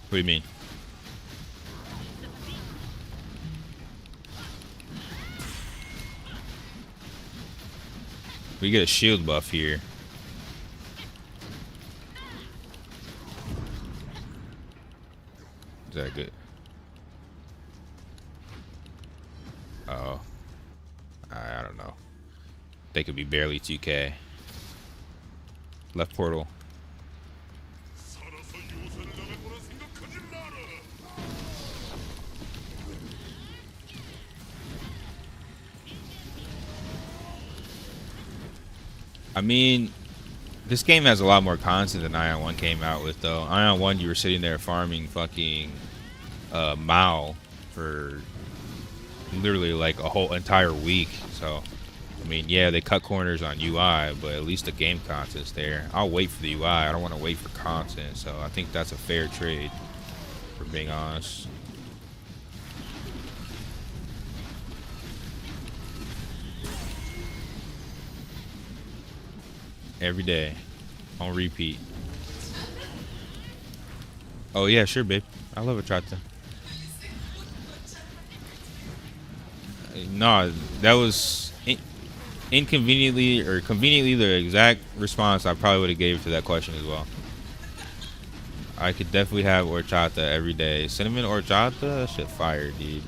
What do you mean? We get a shield buff here. Is that good? Oh. I don't know. They could be barely 2K. Left portal. I mean, this game has a lot more content than Aion 1 came out with, though. Aion 1, you were sitting there farming fucking Mao for literally like a whole entire week. So, I mean, yeah, they cut corners on UI, but at least the game content's there. I'll wait for the UI. I don't want to wait for content, so I think that's a fair trade, for being honest. Every day, on repeat. Oh yeah, sure, babe. I love a trata. No, that was inconveniently or conveniently the exact response I probably would have gave to that question as well. I could definitely have horchata every day. Cinnamon horchata, that shit fire, dude.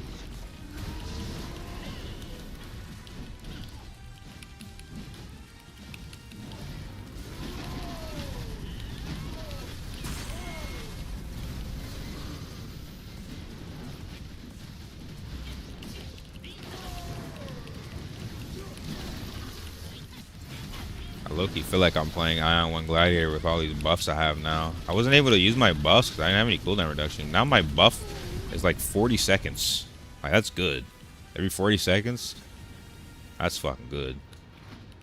I low-key feel like I'm playing Aion 1 Gladiator with all these buffs I have now. I wasn't able to use my buffs because I didn't have any cooldown reduction. Now my buff is like 40 seconds. Like, that's good. Every 40 seconds? That's fucking good.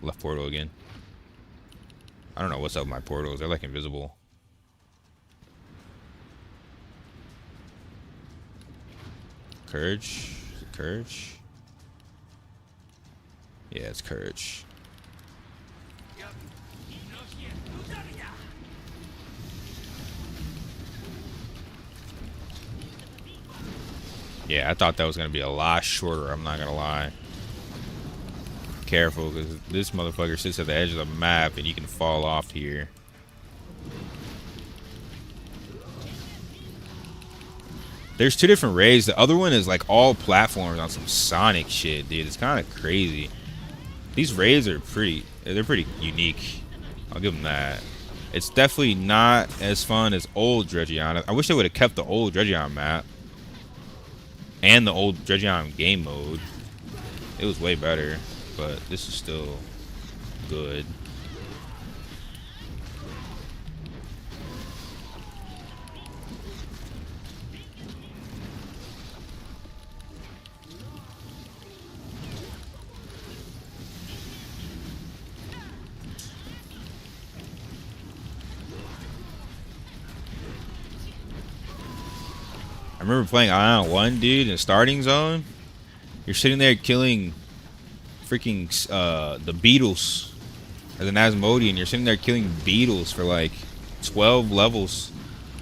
Left portal again. I don't know what's up with my portals. They're like invisible. Courage? Is it courage? Yeah, it's courage. Yeah, I thought that was going to be a lot shorter, I'm not going to lie. Careful, because this motherfucker sits at the edge of the map and you can fall off here. There's two different raids. The other one is like all platforms on some Sonic shit, dude. It's kind of crazy. These raids are they're pretty unique. I'll give them that. It's definitely not as fun as old Dredgeon. I wish they would have kept the old Dredgeon map. And the old Dredgeon game mode. It was way better, but this is still good. I remember playing Aion 1, dude, in starting zone. You're sitting there killing freaking the beetles as an Asmodean. You're sitting there killing beetles for like 12 levels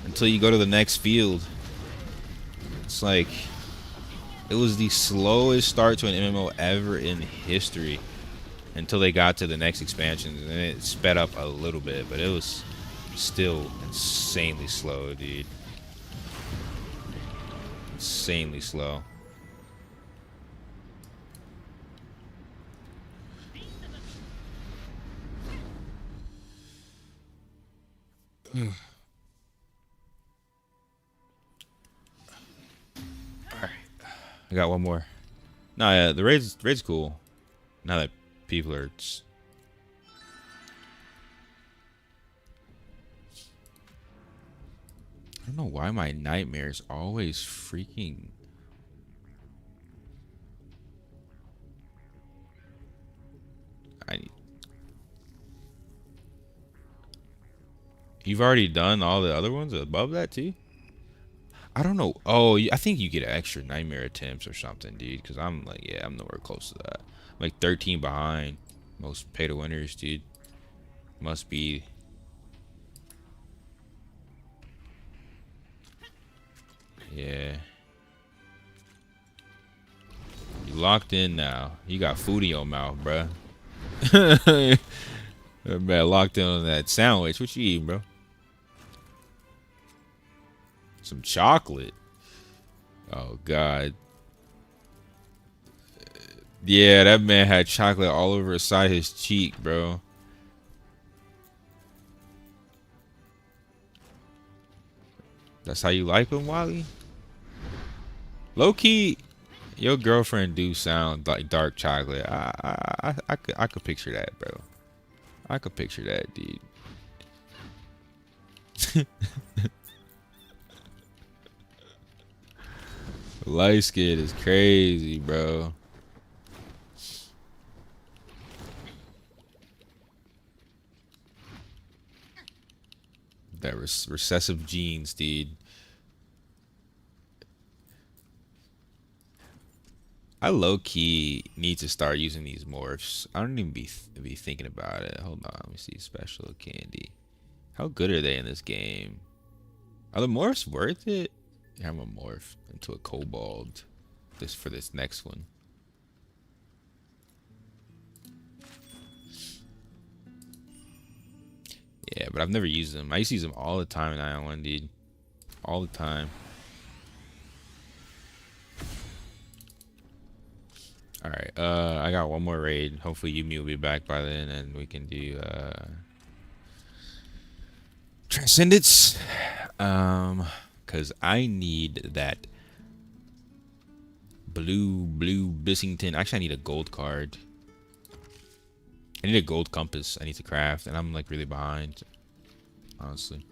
until you go to the next field. It's like, it was the slowest start to an MMO ever in history until they got to the next expansion, and it sped up a little bit, but it was still insanely slow, dude. Insanely slow. Alright. I got one more. No, yeah, the raid's cool. Now that people are I don't know why my nightmares always freaking... You've already done all the other ones above that too? I don't know. Oh, I think you get extra nightmare attempts or something, dude. Because I'm like, yeah, I'm nowhere close to that. I'm like 13 behind most pay to winners, dude. Must be. Yeah. You locked in now. You got food in your mouth, bruh. Man, locked in on that sandwich. What you eating, bro? Some chocolate. Oh, God. Yeah, that man had chocolate all over his side of his cheek, bro. That's how you like him, Wally? Low key, your girlfriend do sound like dark chocolate. I could picture that, bro. I could picture that, dude. Light skin is crazy, bro. That recessive genes, dude. I low key need to start using these morphs. I don't even be thinking about it. Hold on, let me see. Special candy. How good are they in this game? Are the morphs worth it? Yeah, I'm a morph into a kobold. For this next one. Yeah, but I've never used them. I used to use them all the time in Aion 1, dude. All the time. Alright, I got one more raid. Hopefully Yumi will be back by then and we can do Transcendence. Cause I need that blue Bissington. Actually I need a gold card. I need a gold compass I need to craft, and I'm like really behind, honestly.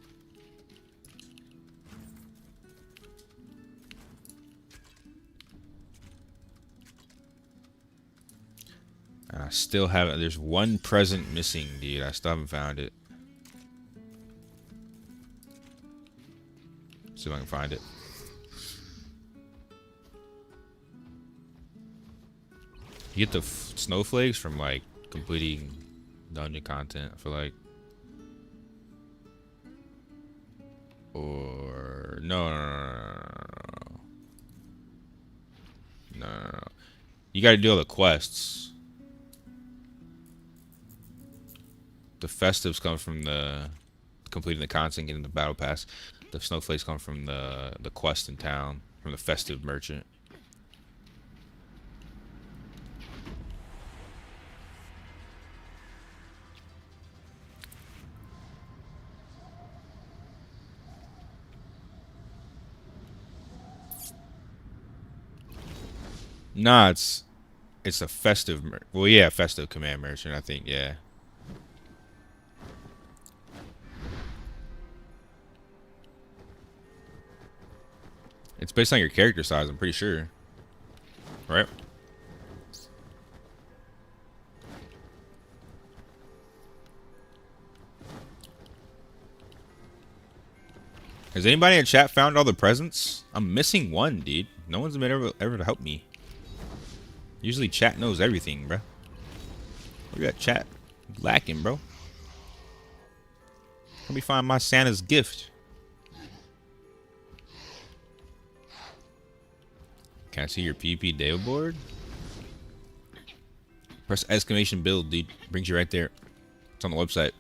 And I still haven't. There's one present missing, dude. I still haven't found it. See if I can find it. You get the snowflakes from like completing dungeon content, I feel like. Or no. You gotta do all the quests. The festives come from the completing the content, getting the battle pass. The snowflakes come from the quest in town, from the festive merchant. Nah, it's a festive. Well, yeah, festive command merchant. I think, yeah. It's based on your character size. I'm pretty sure, right? Has anybody in chat found all the presents? I'm missing one, dude. No one's been ever to help me. Usually chat knows everything, bro. We got chat lacking, bro. Let me find my Santa's gift. Can I see your PP Dale board? Press exclamation build, dude. Brings you right there. It's on the website.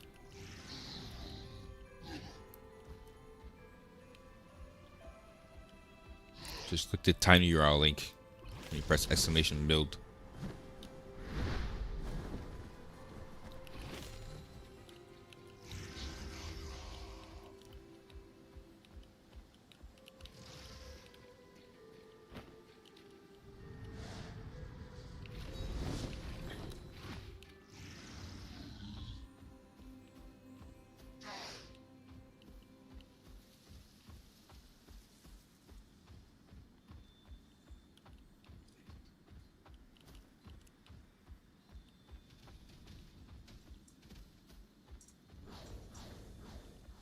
Just click the tiny URL link and you press exclamation build.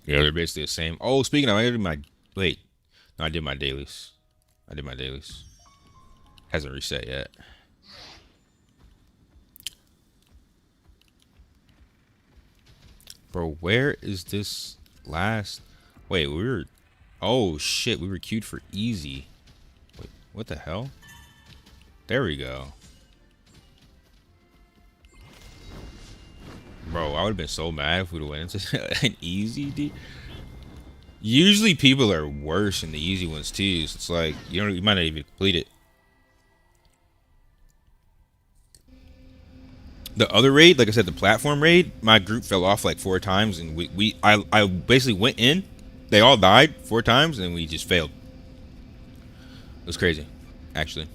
Yeah, they're basically the same. Oh, speaking of, I did my wait. No, I did my dailies. I did my dailies. Hasn't reset yet. Bro, where is this last? Wait, we were. Oh shit, we were queued for easy. Wait, what the hell? There we go. Bro, I would have been so mad if we'd have went into an easy, dude. Usually people are worse in the easy ones too. So it's like you might not even complete it. The other raid, like I said, the platform raid, my group fell off like 4 times, and I basically went in. They all died 4 times, and we just failed. It was crazy, actually.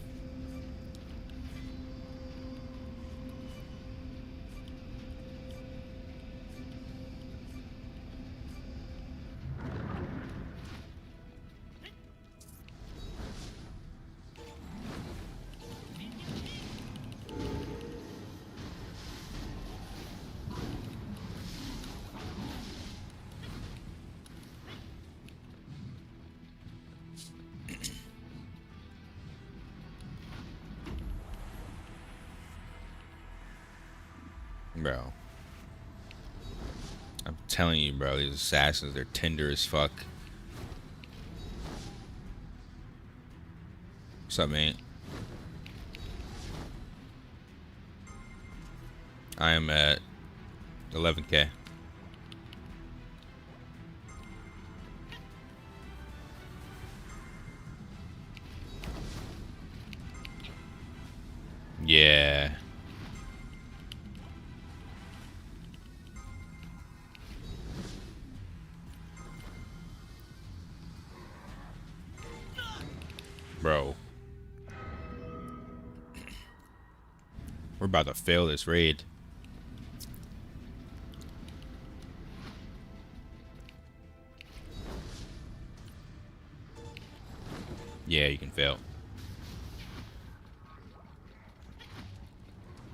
Bro. I'm telling you, bro, these assassins, they're tender as fuck. What's up, man? I am at 11K. Yeah. Bro. We're about to fail this raid. Yeah, you can fail.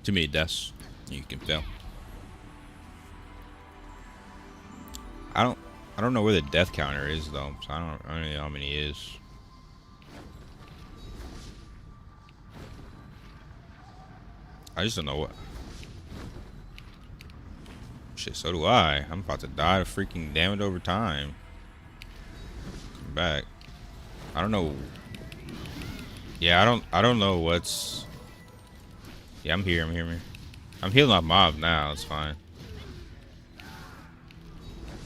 Too many deaths. You can fail. I don't know where the death counter is though. So I don't know how many it is. I just don't know what. Shit, so do I. I'm about to die of freaking damage over time. Come back. I don't know. Yeah, I don't know what's. Yeah, I'm here. I'm healing off mobs now. It's fine.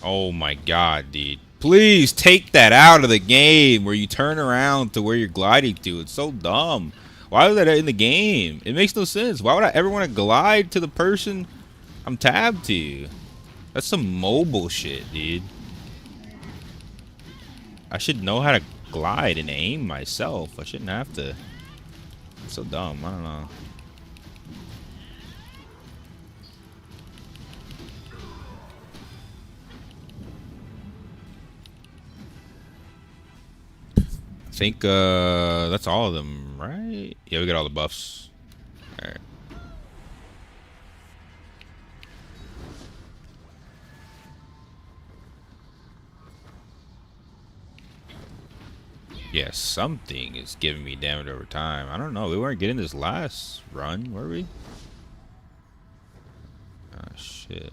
Oh my god, dude. Please take that out of the game where you turn around to where you're gliding to. It's so dumb. Why is that in the game? It makes no sense. Why would I ever want to glide to the person I'm tabbed to? That's some mobile shit, dude. I should know how to glide and aim myself. I shouldn't have to. It's so dumb. I don't know. I think that's all of them, right? Yeah, we got all the buffs. All right. Yeah, something is giving me damage over time. I don't know. We weren't getting this last run, were we? Oh, shit.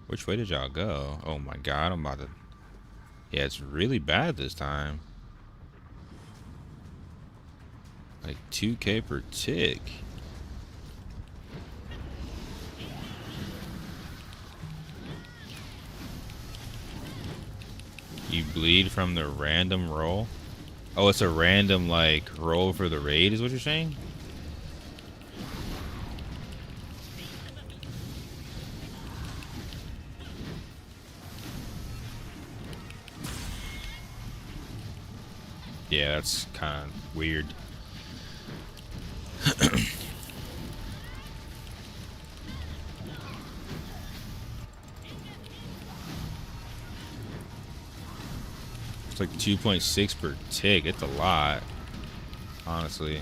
Which way did y'all go? Oh my god, I'm about to... Yeah, it's really bad this time. Like 2K per tick. You bleed from the random roll? Oh, it's a random, like, roll for the raid is what you're saying? Yeah, that's kind of weird. It's like 2.6 per tick. It's a lot, honestly.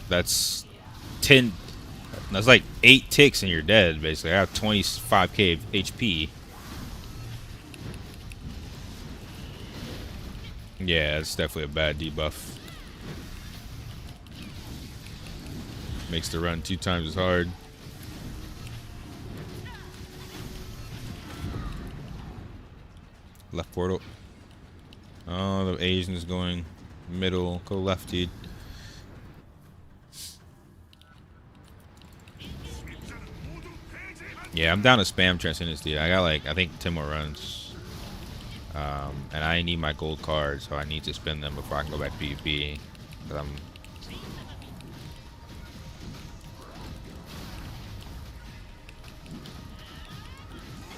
That's 10. That's like 8 ticks and you're dead, basically. I have 25k HP. Yeah, it's definitely a bad debuff. Makes the run 2 times as hard. Left portal. Oh, the Asian is going middle. Go left, dude. Yeah, I'm down to spam Transcendent, dude. I got like, I think 10 more runs. And I need my gold cards, so I need to spend them before I can go back to PvP. Cause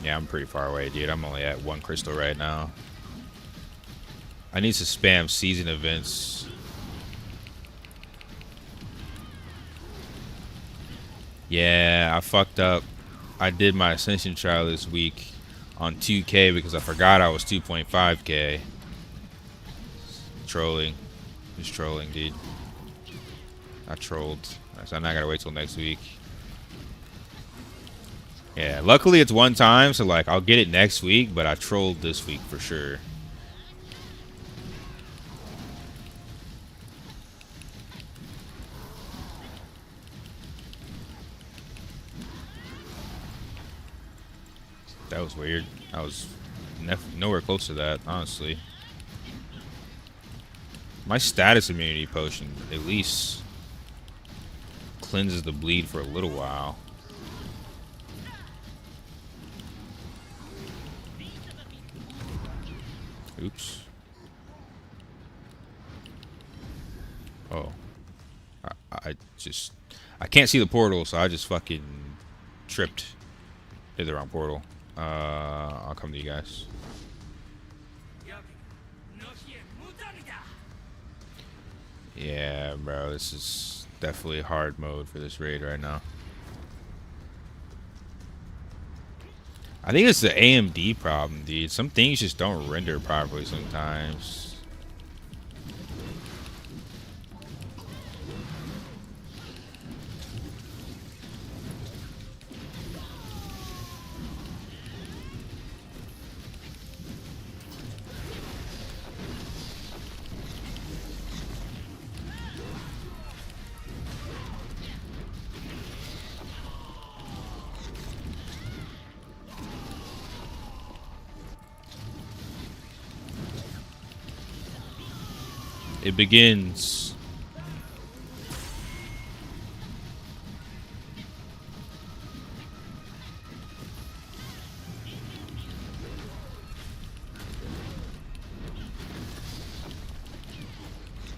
I'm pretty far away, dude. I'm only at 1 crystal right now. I need to spam season events. Yeah, I fucked up. I did my Ascension trial this week on 2K because I forgot I was 2.5K. Trolling. Just trolling, dude. I trolled. So now I gotta wait till next week. Yeah, luckily it's one time, so like I'll get it next week, but I trolled this week for sure. That was weird. I was nowhere close to that, honestly. My status immunity potion at least cleanses the bleed for a little while. Oops. Oh. I can't see the portal, so I just fucking tripped. Hit the wrong portal. I'll come to you guys. Yeah, bro, this is definitely hard mode for this raid right now. I think it's the AMD problem, dude. Some things just don't render properly sometimes. It begins.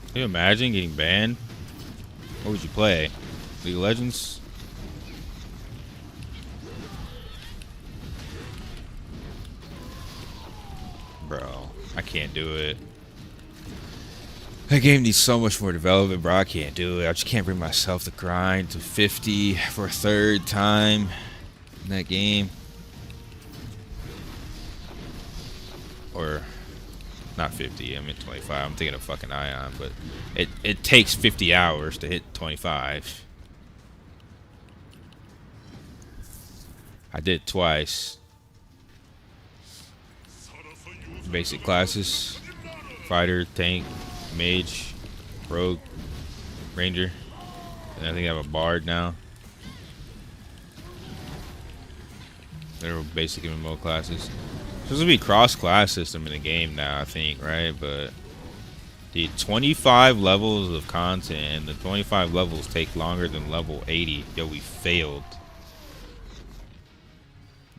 Can you imagine getting banned? What would you play? League of Legends? Bro, I can't do it. That game needs so much more development, bro. I can't do it. I just can't bring myself to grind to 50 for a 3rd time in that game. Or, not 50, I'm at 25. I'm thinking of fucking Aion, but it takes 50 hours to hit 25. I did it twice. Basic classes. Fighter, tank, mage, rogue, ranger, and I think I have a bard now. They're basic MMO classes. There's gonna be cross-class system in the game now, I think, right? But the 25 levels of content, and the 25 levels take longer than level 80. Yo, we failed.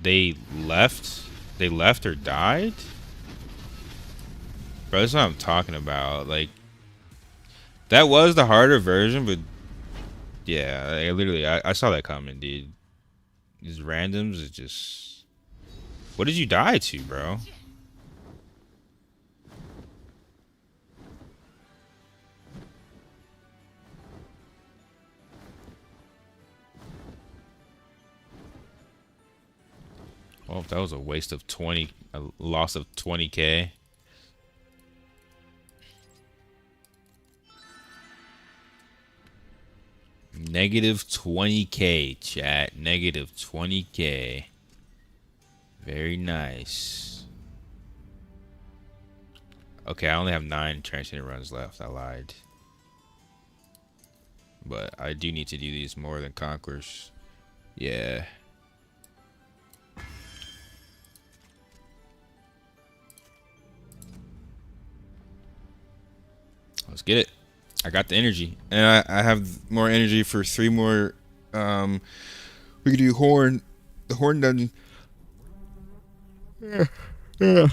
They left? They left or died? Bro, that's what I'm talking about. Like, that was the harder version, but yeah, I saw that coming, dude. These randoms is just... What did you die to, bro? Well, that was a waste of a loss of 20k. Negative 20k, chat. Negative 20k. Very nice. Okay, I only have 9 Transcendent runs left. I lied. But I do need to do these more than Conquerors. Yeah. Let's get it. I got the energy. And I have more energy for 3 more. We could do Horn. The Horn dungeon. Yeah.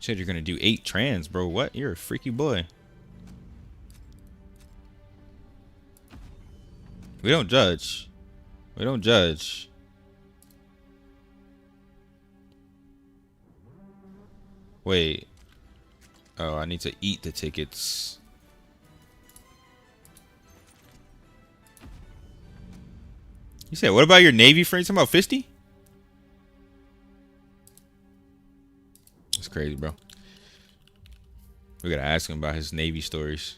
Said you're gonna do 8 trans, bro. What? You're a freaky boy. We don't judge. We don't judge. Wait. Oh, I need to eat the tickets. You said, what about your Navy friends? Talking about Fisty? That's crazy, bro. We gotta ask him about his Navy stories.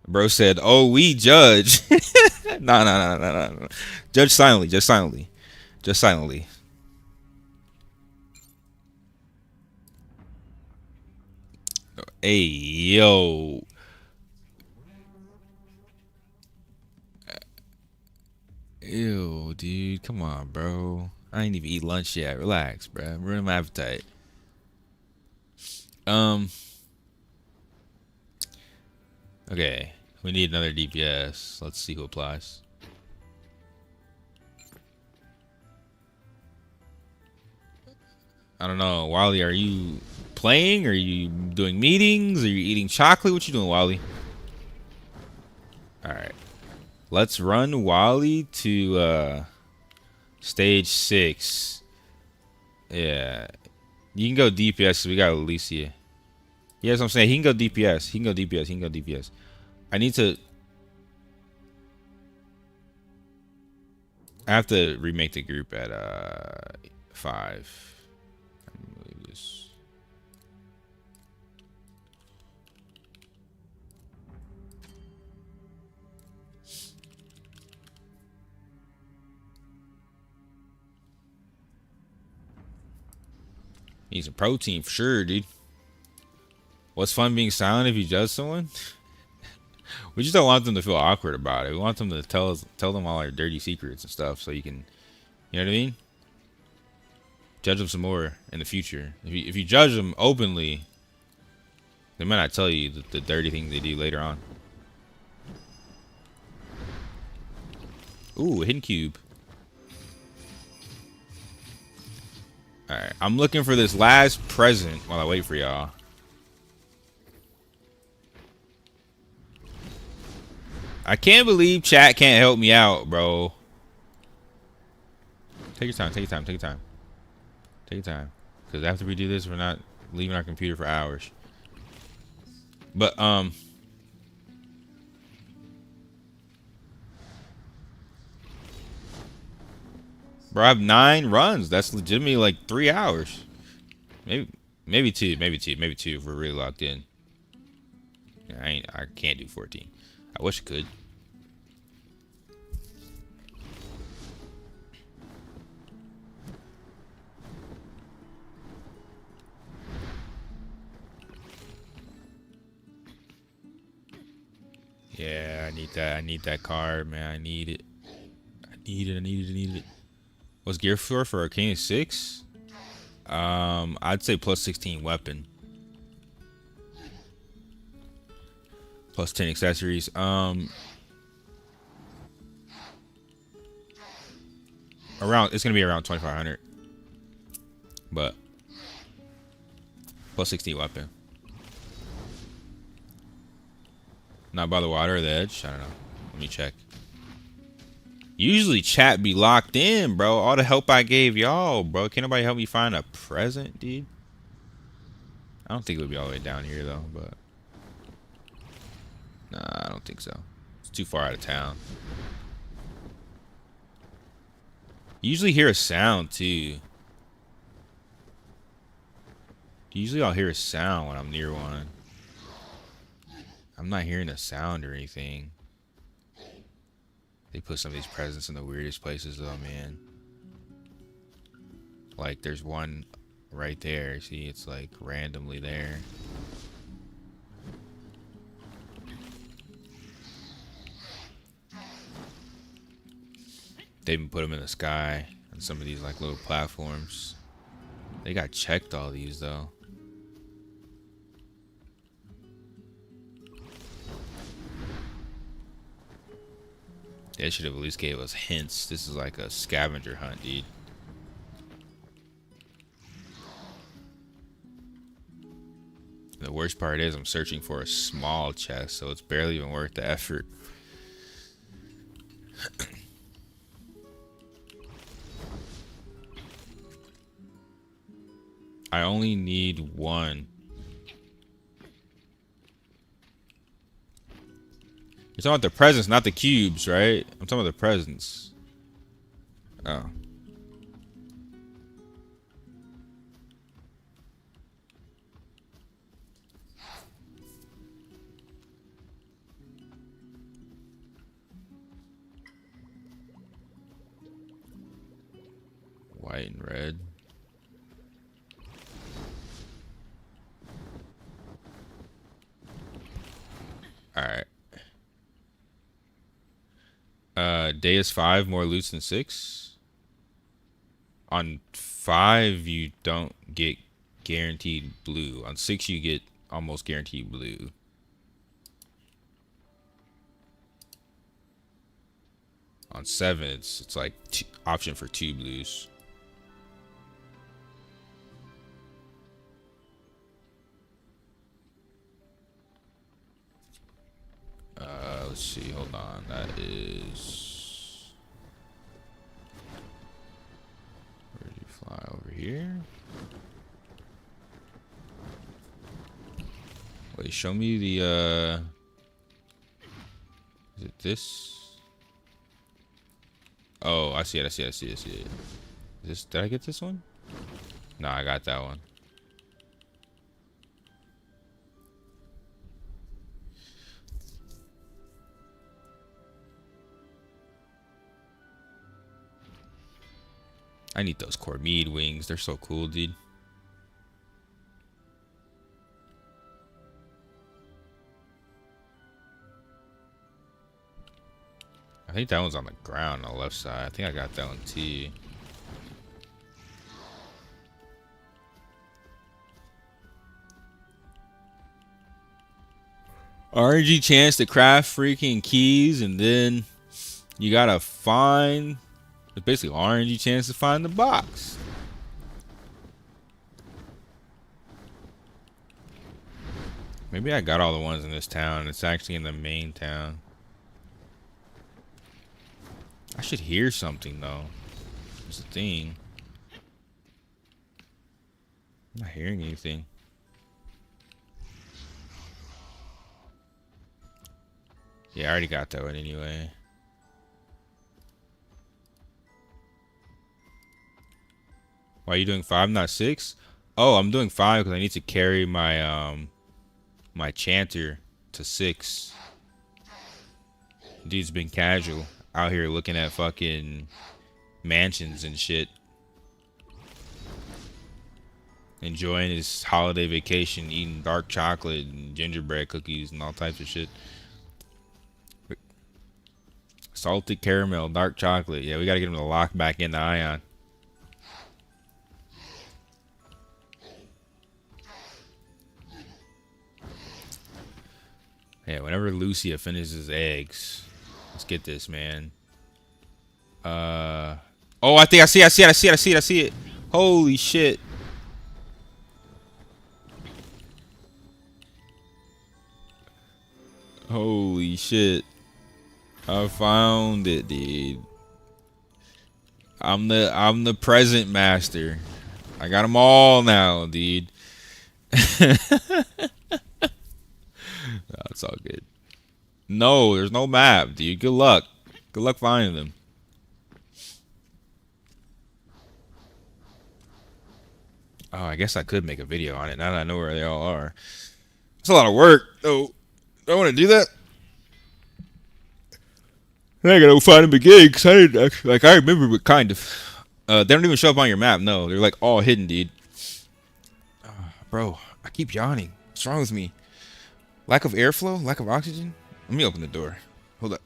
Bro said, "Oh, we judge." No. Judge silently. Just silently. Just silently. Hey, yo. Ew, dude. Come on, bro. I ain't even eat lunch yet. Relax, bro. I'm ruining my appetite. Okay. We need another DPS. Let's see who applies. I don't know. Wally, are you playing? Are you doing meetings? Are you eating chocolate? What you doing, Wally? Alright. Let's run Wally to stage 6. Yeah. You can go DPS because we got Alicia. Yeah, that's what I'm saying. He can go DPS. He can go DPS. He can go DPS. I need to... I have to remake the group at 5. Move this. Need some protein for sure, dude. What's fun being silent if you judge someone? We just don't want them to feel awkward about it. We want them to tell them all our dirty secrets and stuff, so you can, you know what I mean? Judge them some more in the future. If you judge them openly, they might not tell you the dirty things they do later on. Ooh, a hidden cube. Alright, I'm looking for this last present while I wait for y'all. I can't believe chat can't help me out, bro. Take your time, take your time, take your time. Take your time. Because after we do this, we're not leaving our computer for hours. But, bro, I have 9 runs. That's legitimately like 3 hours. Maybe 2 if we're really locked in. Yeah, I can't do 14. I wish I could. Yeah, I need that. I need that card, man. I need it. I need it. What's gear for Arcane 6? I'd say plus 16 weapon. Plus 10 accessories. It's gonna be around 2,500. But plus 16 weapon. Not by the water or the edge. I don't know. Let me check. Usually chat be locked in, bro. All the help I gave y'all, bro. Can't nobody help me find a present, dude? I don't think it would be all the way down here, though, but... Nah, I don't think so. It's too far out of town. You usually hear a sound, too. Do Usually I'll hear a sound when I'm near one. I'm not hearing a sound or anything. They put some of these presents in the weirdest places though, man. Like there's one right there. See, it's like randomly there. They even put them in the sky on some of these like little platforms. They got checked all these though. They should have at least gave us hints. This is like a scavenger hunt, dude. The worst part is I'm searching for a small chest, so it's barely even worth the effort. I only need one. You're talking about the presents, not the cubes, right? I'm talking about the presents. Oh. White and red. Alright. Day is 5, more loots than 6. On 5, you don't get guaranteed blue. On 6, you get almost guaranteed blue. On 7, it's like option for 2 blues. Let's see. Hold on. That is. Where did you fly? Over here? Wait, show me the. Is it this? Oh, I see it. I see it. I see it. I see it. This? Did I get this one? No, I got that one. I need those Cormide wings. They're so cool, dude. I think that one's on the ground on the left side. I think I got that one too. RNG chance to craft freaking keys, and then you gotta find. It's basically RNG chance to find the box. Maybe I got all the ones in this town. It's actually in the main town. I should hear something though. That's the thing. I'm not hearing anything. Yeah, I already got that one anyway. Why are you doing 5, not 6? Oh, I'm doing 5 because I need to carry my my chanter to 6. Dude's been casual out here looking at fucking mansions and shit, enjoying his holiday vacation, eating dark chocolate and gingerbread cookies and all types of shit. Salted caramel, dark chocolate. Yeah, we gotta get him to lock back into Aion. Yeah, whenever Lucia finishes eggs, let's get this, man. Oh, I think I see it. Holy shit. Holy shit. I found it, dude. I'm the present master. I got them all now, dude. That's all good. No, there's no map, dude. Good luck. Good luck finding them. Oh, I guess I could make a video on it now that I know where they all are. It's a lot of work. Oh, do I want to do that? I gotta go find them again because I didn't actually, like, I remember, but kind of. They don't even show up on your map. No, they're like all hidden, dude. Bro, I keep yawning. What's wrong with me? Lack of airflow? Lack of oxygen? Let me open the door. Hold up.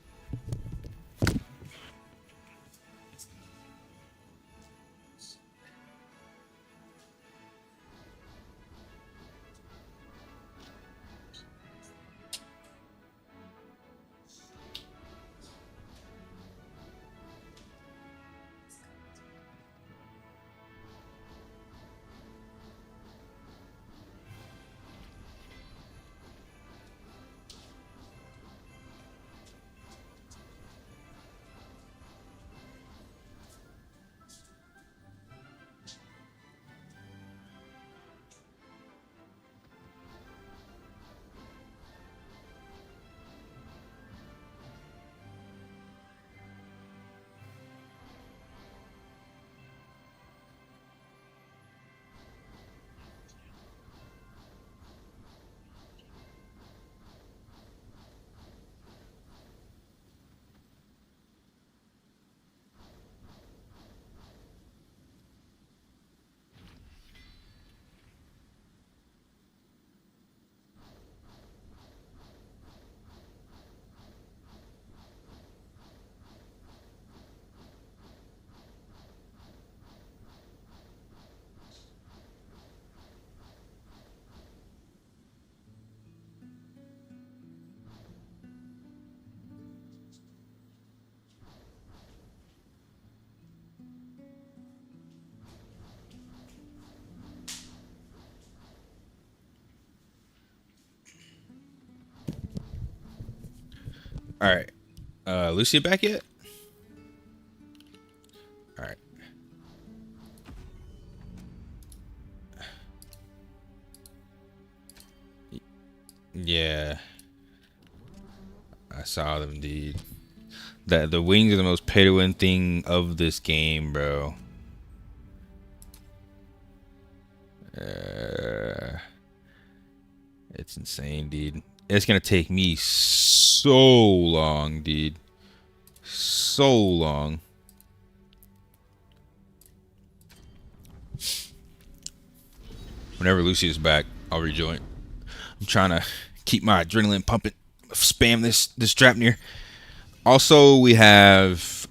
All right. Lucia back yet? All right. Yeah. I saw them, dude. The wings are the most pay to win thing of this game, bro. It's insane, dude. It's gonna take me so long, dude. So long. Whenever Lucia's back, I'll rejoin. I'm trying to keep my adrenaline pumping. Spam this trap near. Also, we have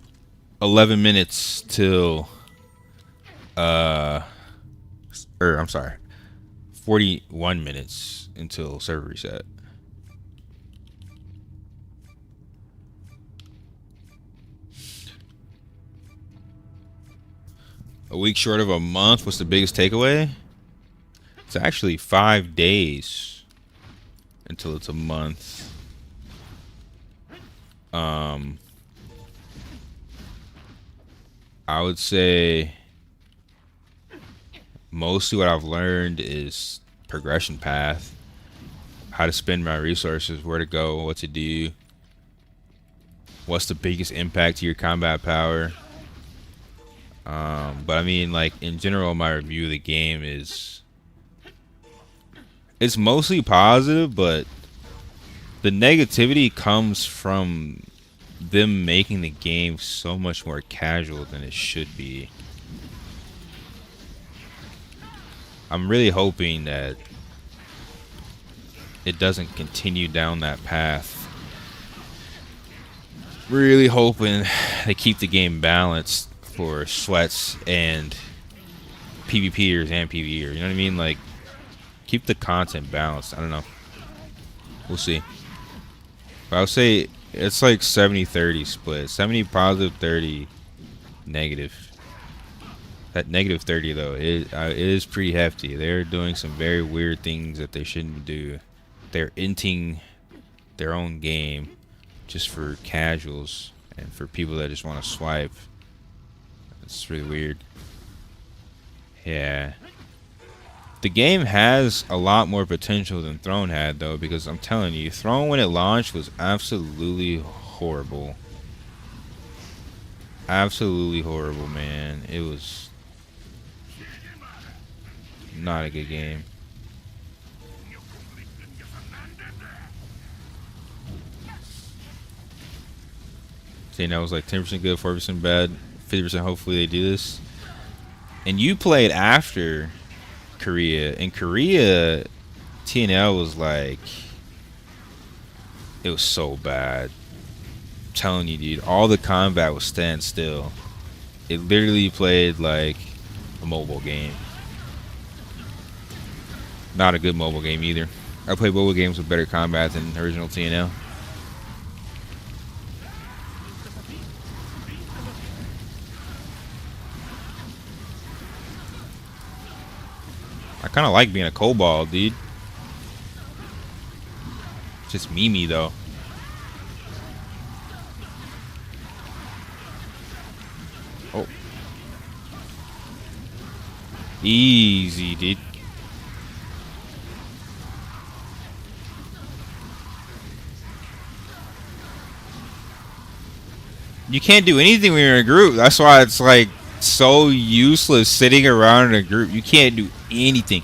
11 minutes till I'm sorry, 41 minutes until server reset. A week short of a month. What's the biggest takeaway? It's actually 5 days until it's a month. I would say mostly what I've learned is progression path, how to spend my resources, where to go, what to do, what's the biggest impact to your combat power. But I mean, like, in general, my review of the game is, it's mostly positive, but the negativity comes from them making the game so much more casual than it should be. I'm really hoping that it doesn't continue down that path. Really hoping they keep the game balanced for sweats and PvPers and PvEers. You know what I mean? Like, keep the content balanced. I don't know. We'll see. But I would say it's like 70-30 split. 70 positive, 30 negative. That negative 30 though, it is pretty hefty. They're doing some very weird things that they shouldn't do. They're inting their own game just for casuals and for people that just want to swipe. It's really weird. Yeah. The game has a lot more potential than Throne had, though, because I'm telling you, Throne, when it launched, was absolutely horrible. Absolutely horrible, man. It was... not a good game. TNL was like 10% good, 4% bad, 50% hopefully they do this. And you played after Korea. In Korea, TNL was like, it was so bad. I'm telling you, dude, all the combat was standstill. It literally played like a mobile game. Not a good mobile game either. I play mobile games with better combat than original TNL. I kind of like being a kobold, dude. Just Mimi though. Oh. Easy, dude. You can't do anything when you're in a group. That's why it's like so useless sitting around in a group. You can't do anything.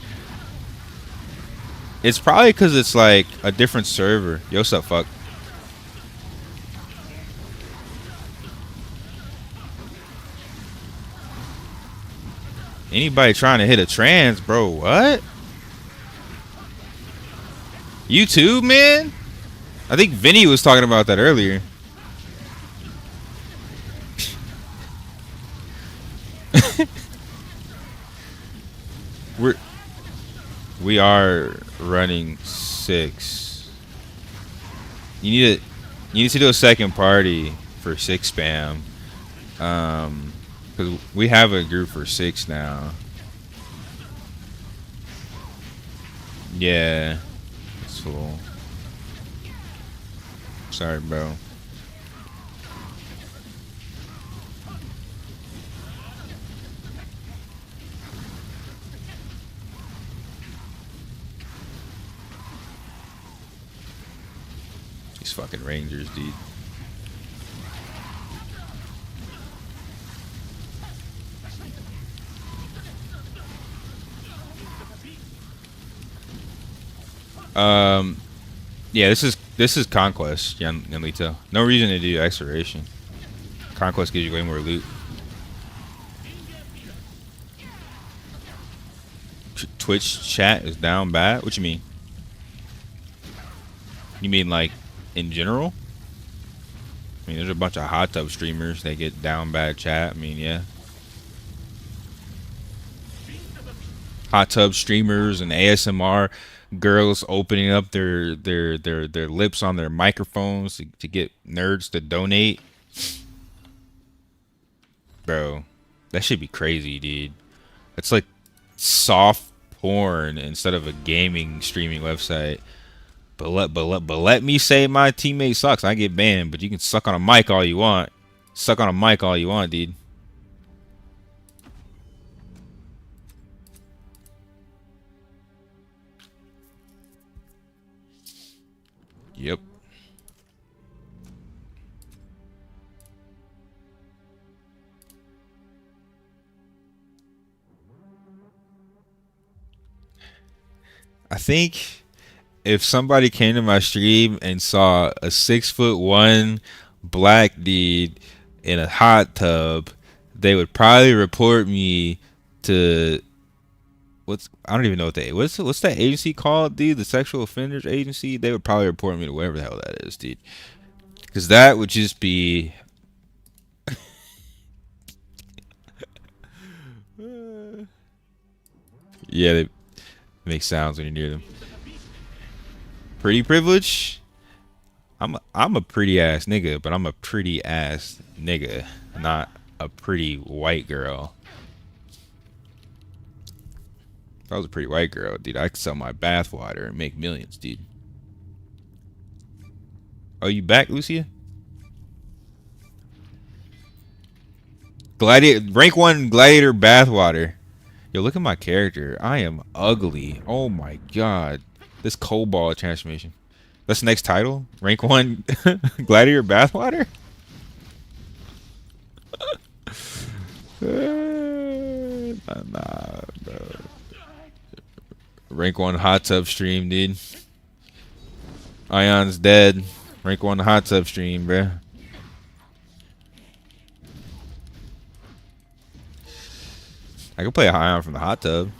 It's probably because it's like a different server. Yo, what's up, fuck? Anybody trying to hit a trans, bro? What? You too, man? I think Vinny was talking about that earlier. We are running 6. You need to do a second party for 6 spam. Because we have a group for 6 now. Yeah. That's cool. Sorry, bro. These fucking Rangers, dude. Yeah, this is Conquest, Yanlito. No reason to do Exploration. Conquest gives you way more loot. Twitch chat is down bad? What you mean? You mean like in general? I mean, there's a bunch of hot tub streamers that get down bad chat. I mean, yeah. Hot tub streamers and ASMR girls opening up their lips on their microphones to get nerds to donate. Bro, that should be crazy, dude. It's like soft porn instead of a gaming streaming website. But let me say my teammate sucks. I get banned, but you can suck on a mic all you want. Suck on a mic all you want, dude. Yep. I think if somebody came to my stream and saw a 6'1" black dude in a hot tub, they would probably report me to I don't even know what's that agency called, dude? The sexual offenders agency. They would probably report me to whatever the hell that is, dude. Because that would just be yeah, they make sounds when you're near them. Pretty privilege? I'm a pretty ass nigga, but I'm a pretty ass nigga, not a pretty white girl. If I was a pretty white girl, dude, I could sell my bathwater and make millions, dude. Oh, you back, Lucia? Gladiator, rank 1 Gladiator bathwater. Yo, look at my character. I am ugly. Oh my god. This cobalt transformation. That's the next title? Rank 1 Gladiator bathwater? Nah, bro. Rank 1 hot tub stream, dude. Aion's dead. Rank 1 hot tub stream, bruh. I could play a Aion from the hot tub.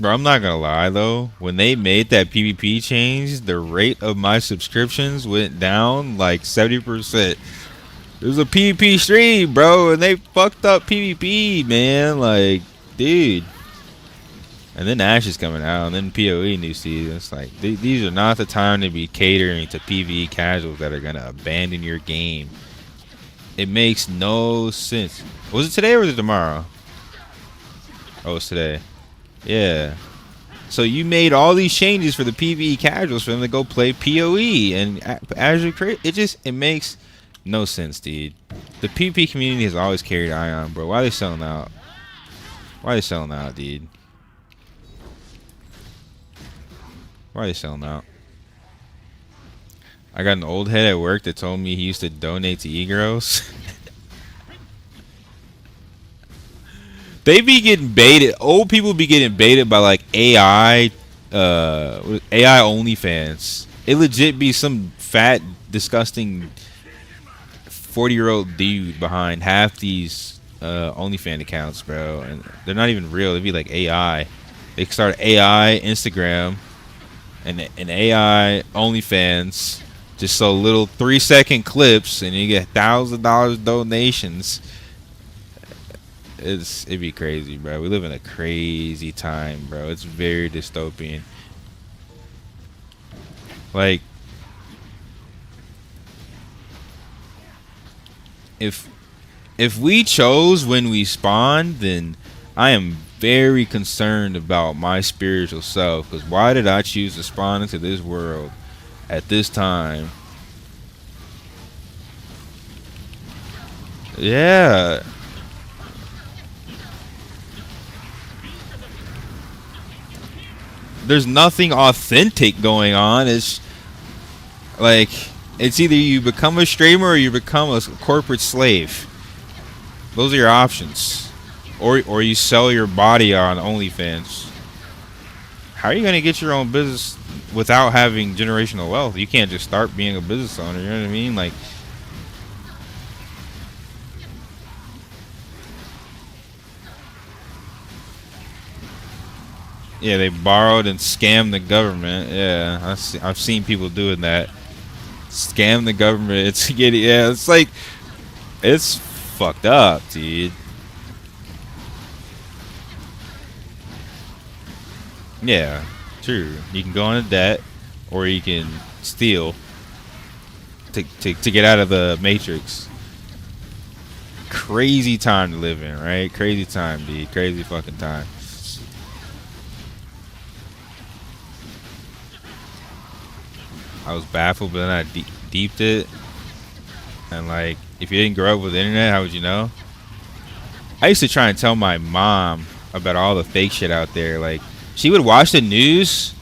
Bro, I'm not gonna lie though. When they made that PvP change, the rate of my subscriptions went down like 70%. It was a PvP stream, bro, and they fucked up PvP, man. Like, dude. And then Ash is coming out, and then PoE new season. It's like, these are not the time to be catering to PvE casuals that are gonna abandon your game. It makes no sense. Was it today or was it tomorrow? Oh, it's today. Yeah. So you made all these changes for the PvE casuals for them to go play PoE and Azure create. It makes no sense, dude. The PvP community has always carried Aion, bro. Why are they selling out? Why are they selling out, dude? Why are they selling out? I got an old head at work that told me he used to donate to e-girls. They be getting baited. Old people be getting baited by like AI OnlyFans. It legit be some fat, disgusting 40-year-old dude behind half these OnlyFans accounts, bro. And they're not even real. They be like AI. They start AI Instagram and an AI OnlyFans. Just so little 3-second clips, and you get $1,000 donations. It'd be crazy, bro. We live in a crazy time, bro. It's very dystopian. Like, if we chose when we spawned, then I am very concerned about my spiritual self. Because why did I choose to spawn into this world at this time? Yeah. There's nothing authentic going on. It's like, it's either you become a streamer or you become a corporate slave. Those are your options. Or you sell your body on OnlyFans. How are you gonna get your own business without having generational wealth? You can't just start being a business owner, you know what I mean? Like, yeah, they borrowed and scammed the government. Yeah, I've seen people doing that. Scam the government. It's getting, yeah, it's like, it's fucked up, dude. Yeah, true. You can go into debt, or you can steal to get out of the matrix. Crazy time to live in, right? Crazy time, dude. Crazy fucking time. I was baffled, but then I deeped it. And like, if you didn't grow up with the internet, how would you know? I used to try and tell my mom about all the fake shit out there. Like, she would watch the news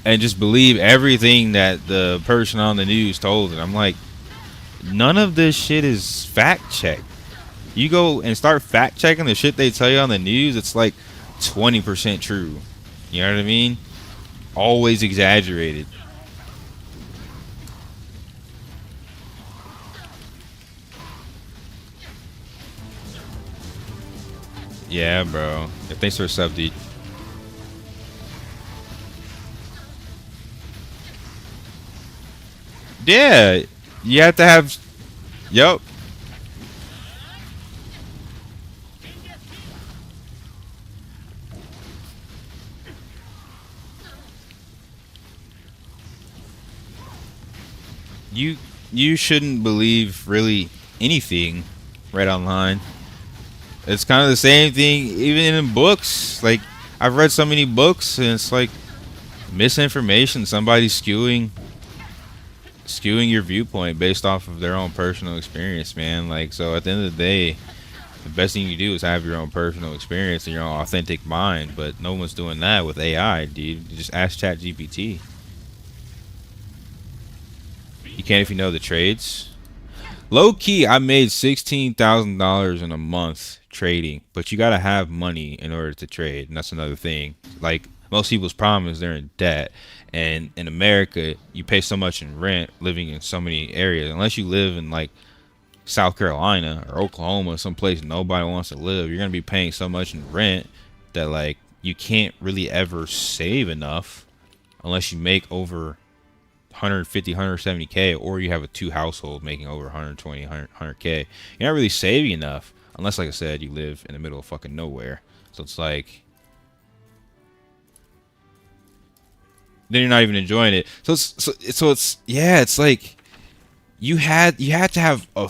and just believe everything that the person on the news told her. I'm like, none of this shit is fact checked. You go and start fact checking the shit they tell you on the news, it's like 20% true. You know what I mean? Always exaggerated. Yeah, bro. If thanks for a sub, dude. Yeah, you have to have. Yup. You shouldn't believe really anything right online. It's kind of the same thing even in books. Like, I've read so many books and it's like misinformation. Somebody's skewing your viewpoint based off of their own personal experience, man. Like, so at the end of the day, the best thing you do is have your own personal experience and your own authentic mind. But no one's doing that with AI, dude. You just ask ChatGPT. can if you know the trades. Low key, I made $16,000 in a month trading, but you gotta have money in order to trade, and that's another thing. Like most people's problem is they're in debt, and in America, you pay so much in rent living in so many areas. Unless you live in like South Carolina or Oklahoma, someplace nobody wants to live, you're gonna be paying so much in rent that like you can't really ever save enough unless you make over 150, 170K, or you have a two household making over 120, 100K. You're not really saving enough unless, like I said, you live in the middle of fucking nowhere. So it's like, then you're not even enjoying it. So it's yeah, it's like you had to have a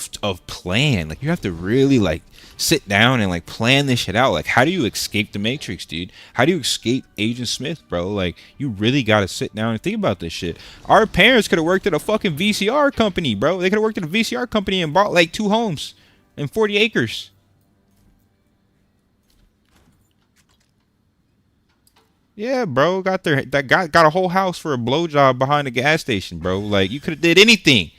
plan. Like you have to really like sit down and like plan this shit out. Like how do you escape the Matrix, dude? How do you escape Agent Smith, bro? Like you really got to sit down and think about this shit. Our parents could have worked at a fucking VCR company, bro. They could have worked at a VCR company and bought like 2 homes and 40 acres. Yeah, bro, got a whole house for a blowjob behind the gas station, bro. Like you could have did anything.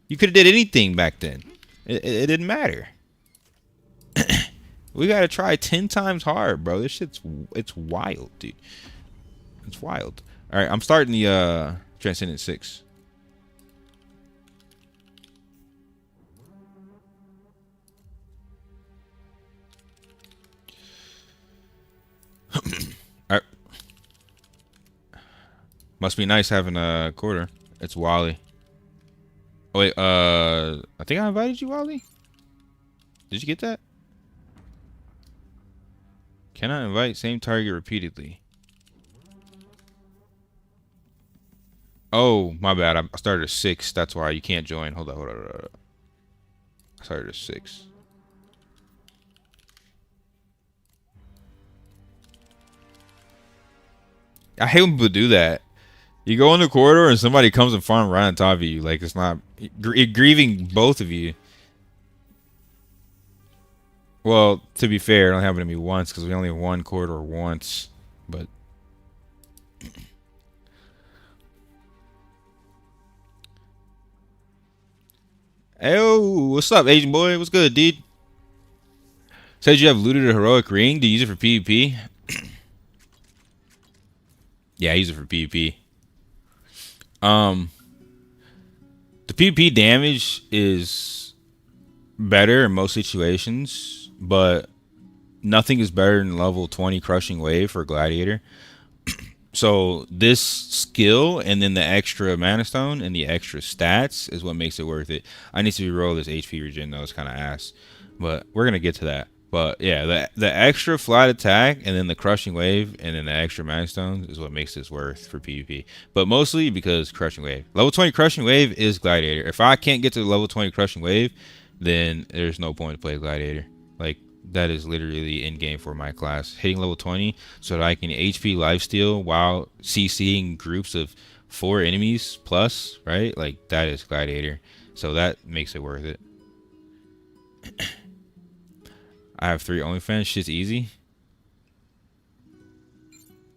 You could have did anything back then. It didn't matter. We gotta try 10 times hard, bro. This shit's it's wild, dude. It's wild. All right, I'm starting the Transcendent 6. All right. Must be nice having a quarter. It's Wally. Oh wait, I think I invited you, Wally. Did you get that? Cannot invite same target repeatedly. Oh, my bad. I started at 6. That's why you can't join. Hold on. I started at 6. I hate when people do that. You go in the corridor and somebody comes and farm right on top of you. Like it's not grieving both of you. Well, to be fair, it only happened to me once because we only won corridor once. But hey, what's up, Asian boy? What's good, dude? Said you have looted a heroic ring. Do you use it for PvP? Yeah, I use it for PvP. The PvP damage is better in most situations, but nothing is better than level 20 crushing wave for Gladiator. So this skill and then the extra mana stone and the extra stats is what makes it worth it. I need to reroll this HP regen though, it's kind of ass, but we're gonna get to that. But yeah, the extra flight attack and then the crushing wave and then the extra mana stones is what makes this worth for PvP. But mostly because crushing wave, level 20 crushing wave is Gladiator. If I can't get to the level 20 crushing wave, then there's no point to play Gladiator. Like that is literally in game for my class. Hitting level 20 so that I can HP lifesteal while CCing groups of 4 enemies plus, right? Like that is Gladiator. So that makes it worth it. I have 3 OnlyFans. Shit's easy.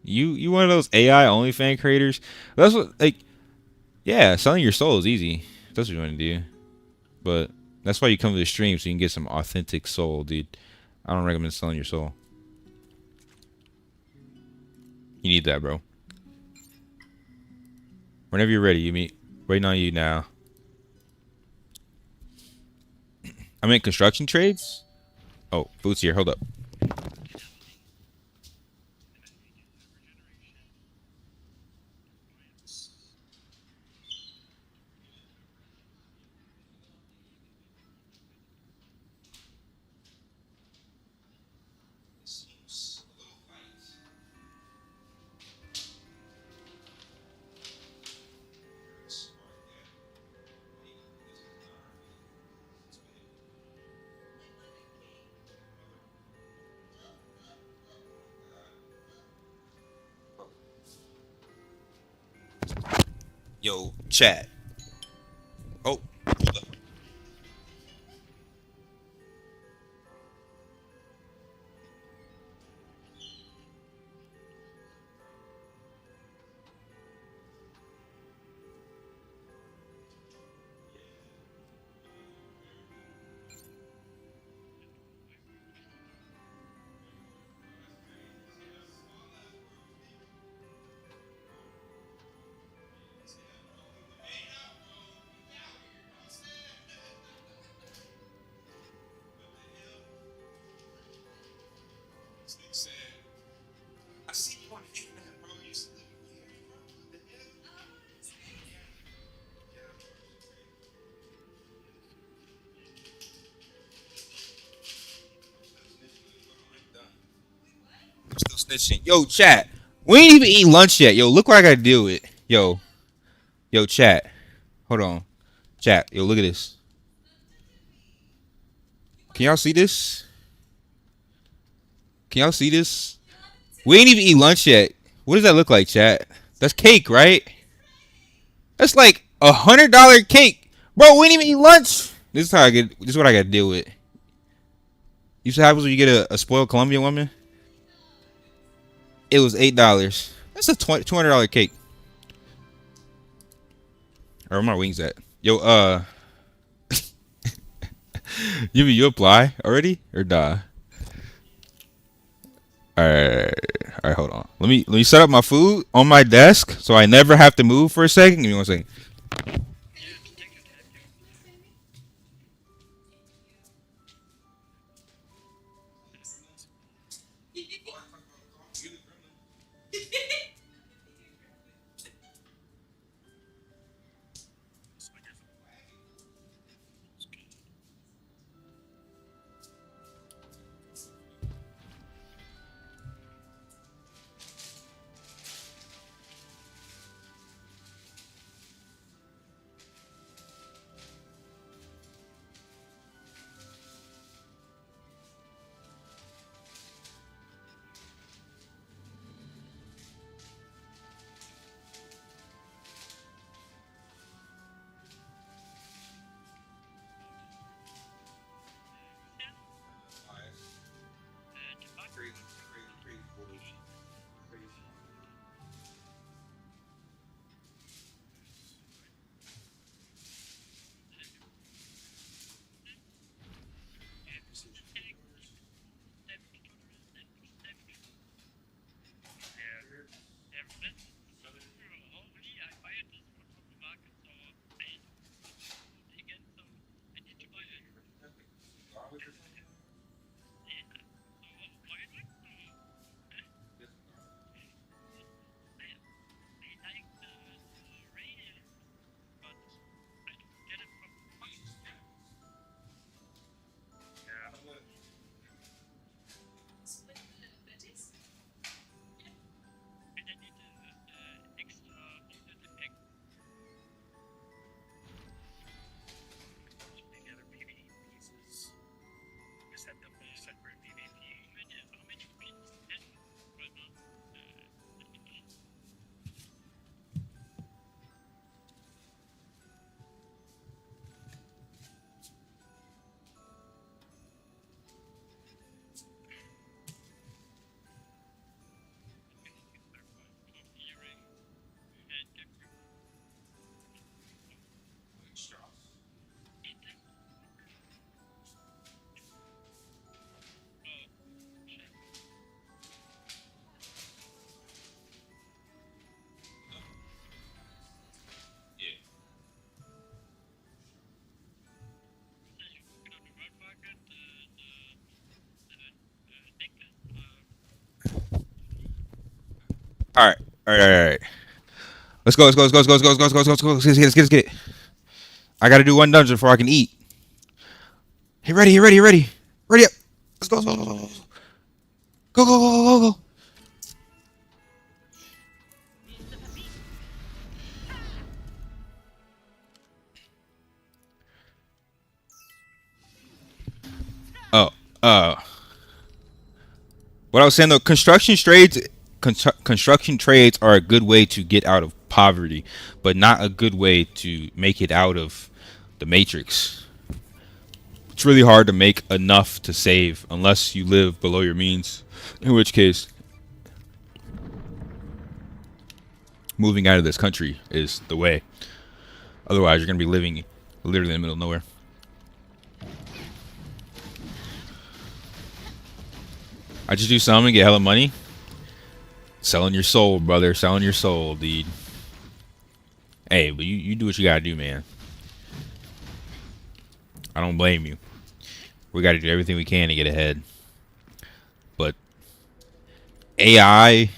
You one of those AI OnlyFans creators? That's what like. Yeah, selling your soul is easy. That's what you want to do. But that's why you come to the stream so you can get some authentic soul, dude. I don't recommend selling your soul. You need that, bro. Whenever you're ready, you meet. Waiting on you now. I'm in construction trades. Oh, Boots here. Hold up. Yo, chat. Oh, hold up. Still snitching. Yo, chat. We ain't even eat lunch yet. Yo, look what I gotta deal with. Yo, chat. Hold on. Chat. Yo, look at this. Can y'all see this? Can y'all see this? We ain't even eat lunch yet. What does that look like, chat? That's cake, right? That's like $100 cake. Bro, we ain't even eat lunch. This is how I get. This is what I gotta deal with. You see what happens when you get a spoiled Colombian woman? It was $8. That's a $200 cake. Or where my wings at? Yo, you apply already or die? Alright, hold on. Let me set up my food on my desk so I never have to move for a second. Give me 1 second. All right, all right, all right. Let's go. Let's get it. I gotta do one dungeon before I can eat. Hey, ready. Ready up. Let's go. Go. Oh, what I was saying though, construction trades are a good way to get out of poverty, but not a good way to make it out of the matrix. It's really hard to make enough to save unless you live below your means, in which case moving out of this country is the way. Otherwise, you're going to be living literally in the middle of nowhere. I just do something, get hella money. Selling your soul, brother. Selling your soul, dude. Hey, but you do what you gotta do, man. I don't blame you. We gotta do everything we can to get ahead. But AI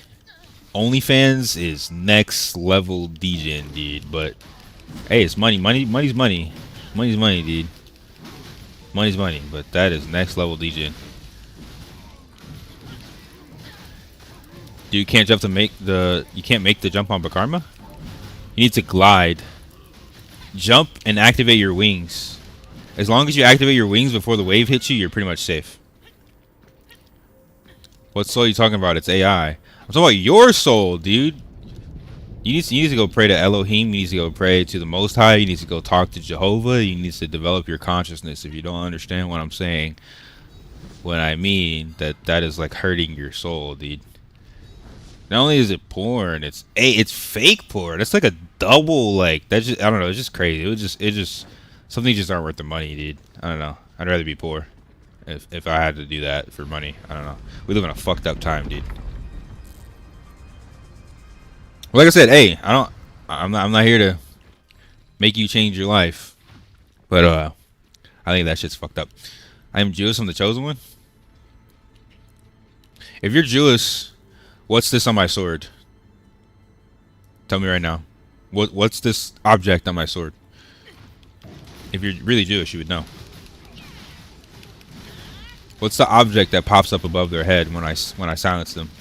OnlyFans is next level DJing, dude. But hey, it's money. Money's money. Money's money, dude. Money's money. But that is next level DJing. Dude, you can't jump to make the. You can't make the jump on Bakarma. You need to glide. Jump and activate your wings. As long as you activate your wings before the wave hits you, you're pretty much safe. What soul are you talking about? It's AI. I'm talking about your soul, dude. You need to go pray to Elohim. You need to go pray to the Most High. You need to go talk to Jehovah. You need to develop your consciousness. If you don't understand what I'm saying, what I mean, that is like hurting your soul, dude. Not only is it porn, it's fake porn. It's like a double, like, that's just, I don't know, it's just crazy. It just some things just aren't worth the money, dude. I don't know. I'd rather be poor if I had to do that for money. I don't know. We live in a fucked up time, dude. Like I said, hey, I'm not here to make you change your life, but I think that shit's fucked up. I am Jewish. I'm the chosen one. If you're Jewish, what's this on my sword? Tell me right now. What's this object on my sword? If you're really Jewish, you would know. What's the object that pops up above their head when I silence them?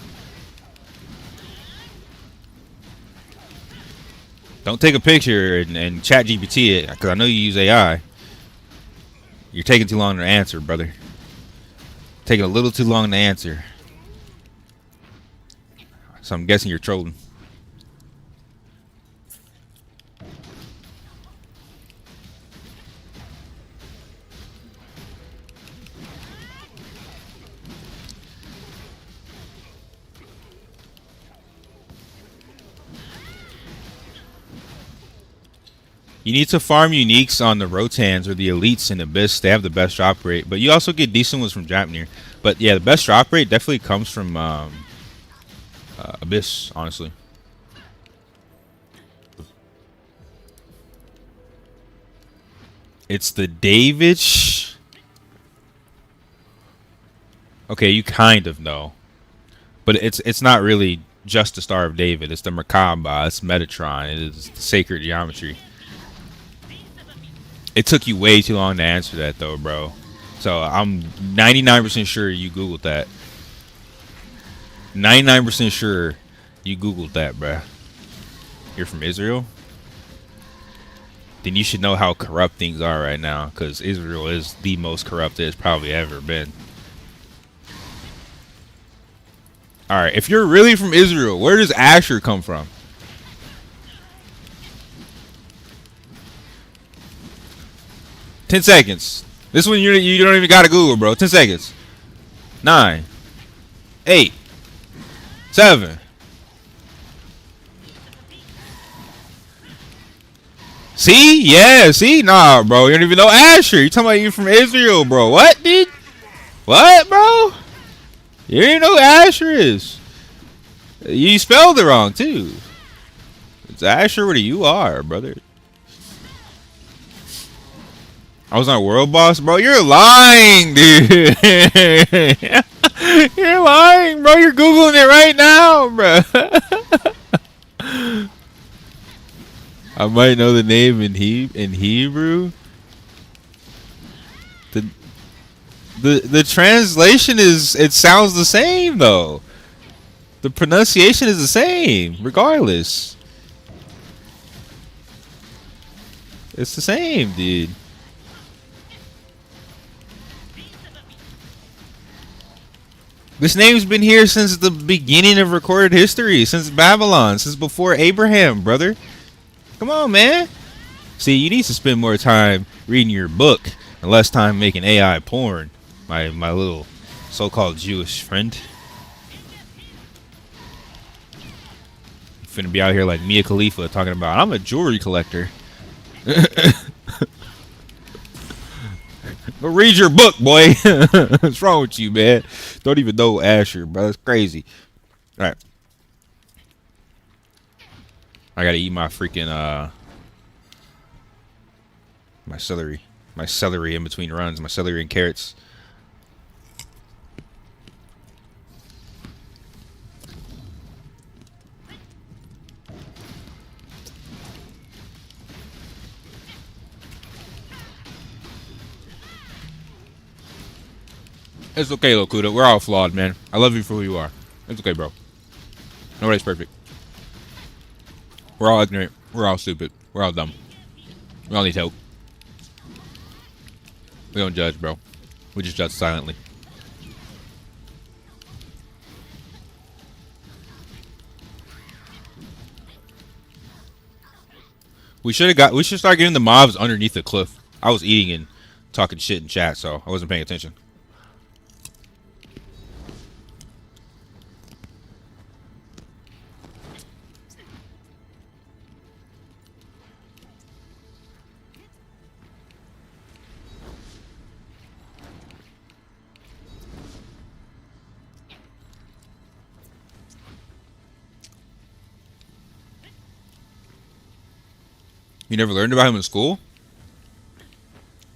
Don't take a picture and chat GPT it, because I know you use AI. You're taking too long to answer, brother. Taking a little too long to answer. So I'm guessing you're trolling. You need to farm uniques on the Rotans or the elites in Abyss. They have the best drop rate, but you also get decent ones from Japnir. But yeah, the best drop rate definitely comes from Abyss, honestly. It's the David. Okay, you kind of know, but it's not really just the Star of David. It's the Merkaba. It's Metatron. It is the Sacred Geometry. It took you way too long to answer that, though, bro. So I'm 99% sure you Googled that. 99% sure you Googled that, bruh. You're from Israel? Then you should know how corrupt things are right now, because Israel is the most corrupt it's probably ever been. Alright, if you're really from Israel, where does Asher come from? Ten seconds. This one you don't even gotta Google, bro. 10 seconds. 9, 8, 7. See? Yeah, see? Nah, bro. You don't even know Asher. You talking about you from Israel, bro. What, dude? What, bro? You don't even know who Asher is. You spelled it wrong, too. It's Asher where you are, brother. I was on World Boss, bro. You're lying, dude. You're lying, bro. You're Googling it right now, bro. I might know the name in Hebrew. The translation is, it sounds the same though. The pronunciation is the same, regardless. It's the same, dude. This name's been here since the beginning of recorded history, since Babylon, since before Abraham, brother. Come on, man. See, you need to spend more time reading your book and less time making AI porn, my little so-called Jewish friend. You finna be out here like Mia Khalifa talking about, I'm a jewelry collector. Go read your book, boy. What's wrong with you, man? Don't even know Asher, bro. That's crazy. All right. I gotta eat my freaking my celery in between runs, my celery and carrots. It's okay, Lokuda. We're all flawed, man. I love you for who you are. It's okay, bro. Nobody's perfect. We're all ignorant. We're all stupid. We're all dumb. We all need help. We don't judge, bro. We just judge silently. We should start getting the mobs underneath the cliff. I was eating and talking shit in chat, so I wasn't paying attention. You never learned about him in school?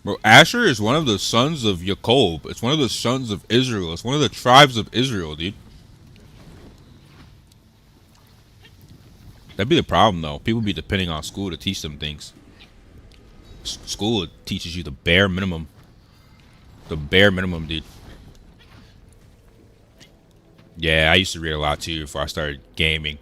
Bro, Asher is one of the sons of Jacob. It's one of the sons of Israel. It's one of the tribes of Israel, dude. That'd be the problem, though. People be depending on school to teach them things. School teaches you the bare minimum. The bare minimum, dude. Yeah, I used to read a lot, too, before I started gaming.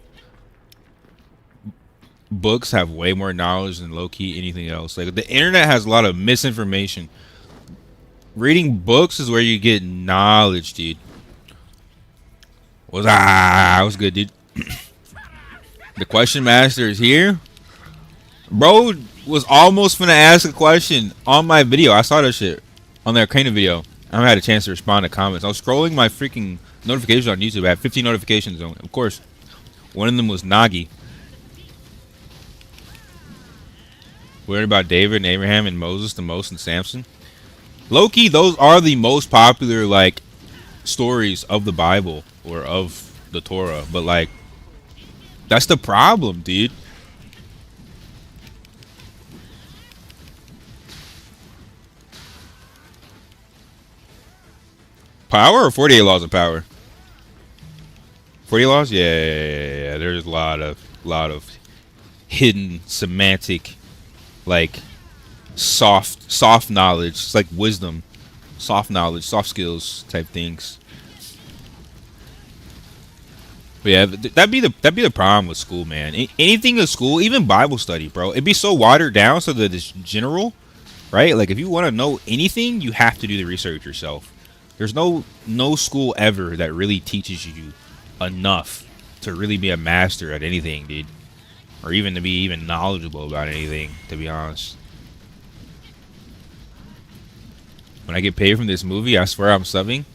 Books have way more knowledge than low-key anything else. Like, the internet has a lot of misinformation. Reading books is where you get knowledge, dude. What's good, dude? The question master is here. Bro was almost finna ask a question on my video. I saw that shit on the Arcana video. I haven't had a chance to respond to comments. I was scrolling my freaking notifications on YouTube. I had 15 notifications on. Of course, one of them was Nagi. We learned about David and Abraham and Moses the most, and Samson. Low-key, those are the most popular, like, stories of the Bible or of the Torah. But, like, that's the problem, dude. Power or 48 laws of power? 48 laws? Yeah. There's a lot of hidden semantic, like, soft knowledge. It's like wisdom, soft knowledge, soft skills type things. But yeah, that'd be the problem with school, man. Anything in school, even Bible study, bro, it'd be so watered down so that it's general, right? Like, if you want to know anything, you have to do the research yourself. There's no school ever that really teaches you enough to really be a master at anything, dude. Or even to be even knowledgeable about anything, to be honest. When I get paid from this movie, I swear I'm subbing.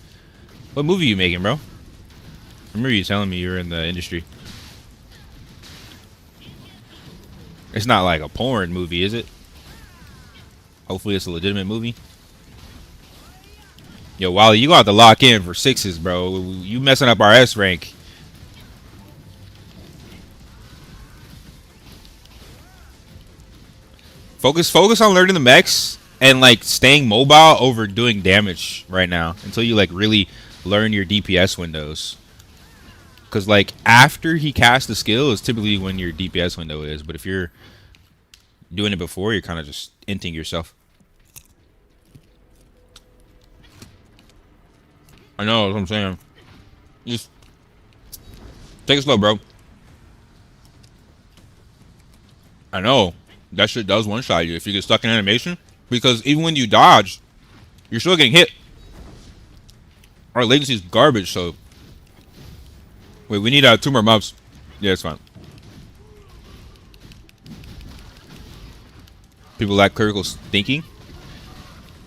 What movie you making, bro? I remember you telling me you were in the industry. It's not like a porn movie, is it? Hopefully it's a legitimate movie. Yo, Wally, you got to lock in for 6s, bro. You messing up our S rank. Focus on learning the mechs and, like, staying mobile over doing damage right now until you, like, really learn your DPS windows. Because, like, after he casts the skill is typically when your DPS window is. But if you're doing it before, you're kind of just inting yourself. I know, that's what I'm saying. Just take it slow, bro. I know. That shit does one-shot you if you get stuck in animation. Because even when you dodge, you're still getting hit. Our latency is garbage, so... Wait, we need 2 more mobs. Yeah, it's fine. People lack critical thinking.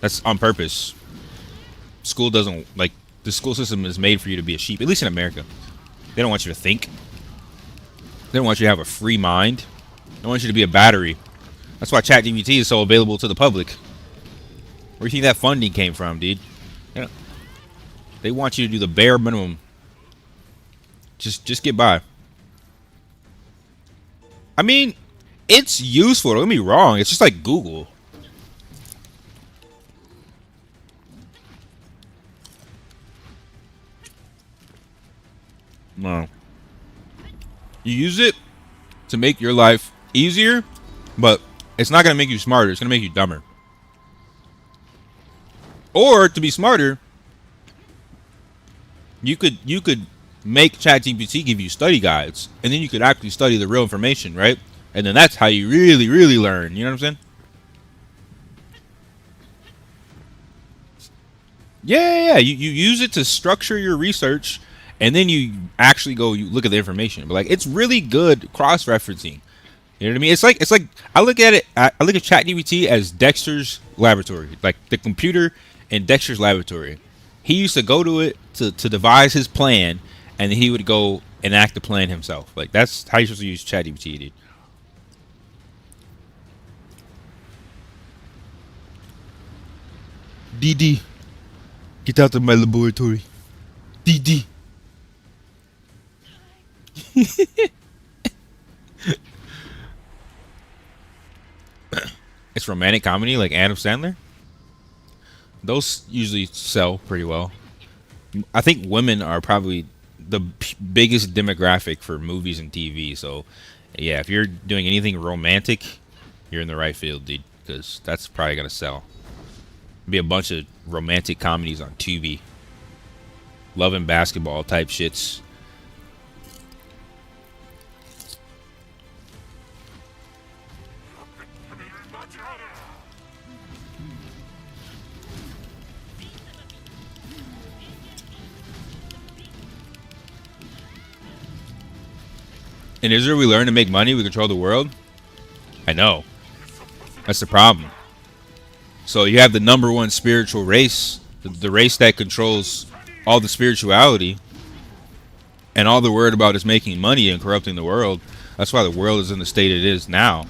That's on purpose. School doesn't, like... The school system is made for you to be a sheep, at least in America. They don't want you to think. They don't want you to have a free mind. They want you to be a battery. That's why ChatGPT is so available to the public. Where do you think that funding came from, dude? Yeah. They want you to do the bare minimum. Just get by. I mean, it's useful. Don't get me wrong. It's just like Google. No. You use it to make your life easier, but it's not going to make you smarter. It's going to make you dumber. Or, to be smarter, You could make ChatGPT give you study guides, and then you could actually study the real information, right? And then that's how you really learn. You know what I'm saying? Yeah. You use it to structure your research, and then you actually go you look at the information. But like, it's really good cross referencing. You know what I mean? It's like I look at it. I look at ChatGPT as Dexter's laboratory, like the computer in Dexter's laboratory. He used to go to it to devise his plan, and then he would go enact the plan himself. Like, that's how you're supposed to use ChatGPT, dude. DD, get out of my laboratory. DD. It's romantic comedy like Adam Sandler. Those usually sell pretty well. I think women are probably the biggest demographic for movies and TV. So, yeah, if you're doing anything romantic, you're in the right field, dude. Because that's probably gonna sell. Be a bunch of romantic comedies on Tubi, love and basketball type shits. And is there we learn to make money, we control the world? I know. That's the problem. So you have the number one spiritual race, the race that controls all the spirituality, and all they're worried about is making money and corrupting the world. That's why the world is in the state it is now.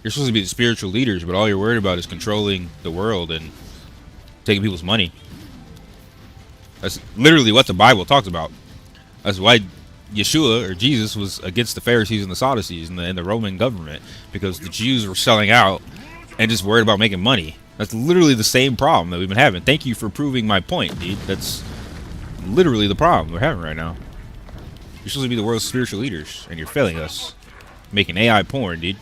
You're supposed to be the spiritual leaders, but all you're worried about is controlling the world and taking people's money. That's literally what the Bible talks about. That's why Yeshua or Jesus was against the Pharisees and the Sadducees and the Roman government, because the Jews were selling out and just worried about making money. That's literally the same problem that we've been having. Thank you for proving my point, dude. That's literally the problem we're having right now. You're supposed to be the world's spiritual leaders, and you're failing us. Making AI porn, dude.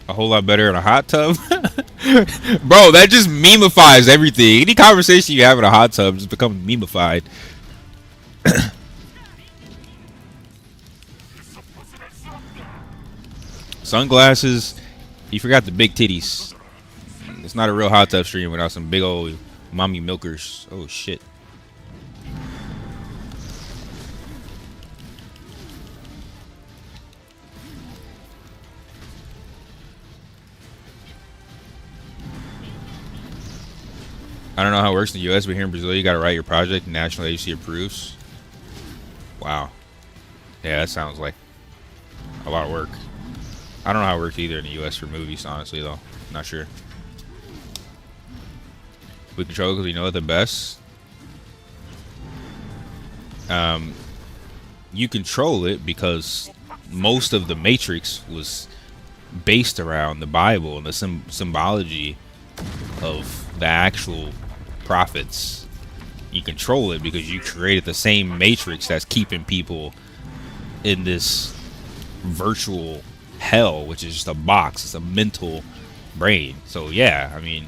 A whole lot better in a hot tub. Bro, that just memeifies everything. Any conversation you have in a hot tub just becomes memeified. Sunglasses. You forgot the big titties. It's not a real hot tub stream without some big old mommy milkers. Oh shit. I don't know how it works in the US, but here in Brazil you gotta write your project and national agency approves. Wow. Yeah, that sounds like a lot of work. I don't know how it works either in the US for movies, honestly though. Not sure. We control it because we know it the best. You control it because most of the Matrix was based around the Bible and the symbology of the actual prophets. You control it because you created the same Matrix that's keeping people in this virtual hell, which is just a box. It's a mental brain. So yeah, I mean,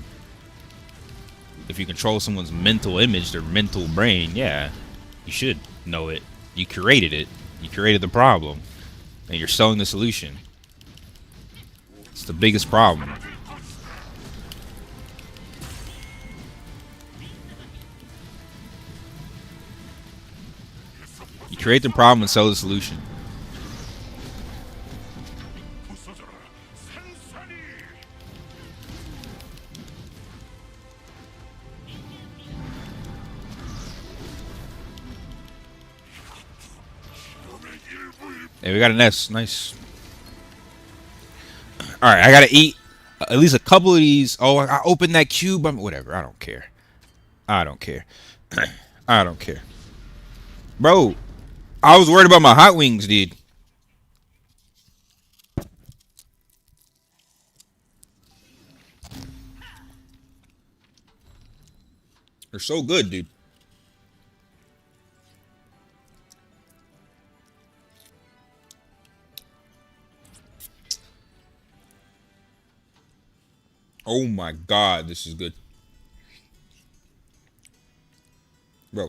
if you control someone's mental image, their mental brain, yeah, you should know it. You created it. You created the problem, and you're selling the solution. It's the biggest problem. You create the problem and sell the solution. Hey, we got a nest. Nice. Alright, I gotta eat at least a couple of these. Oh, I opened that cube. Whatever. I don't care. I don't care. I don't care. Bro, I was worried about my hot wings, dude. They're so good, dude. Oh my god, this is good. Bro.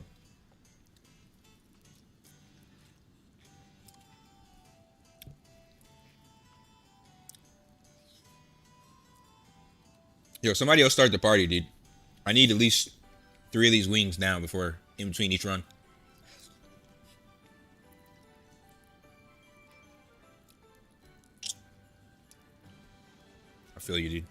Yo, somebody else start the party, dude. I need at least 3 of these wings now before in between each run. I feel you, dude.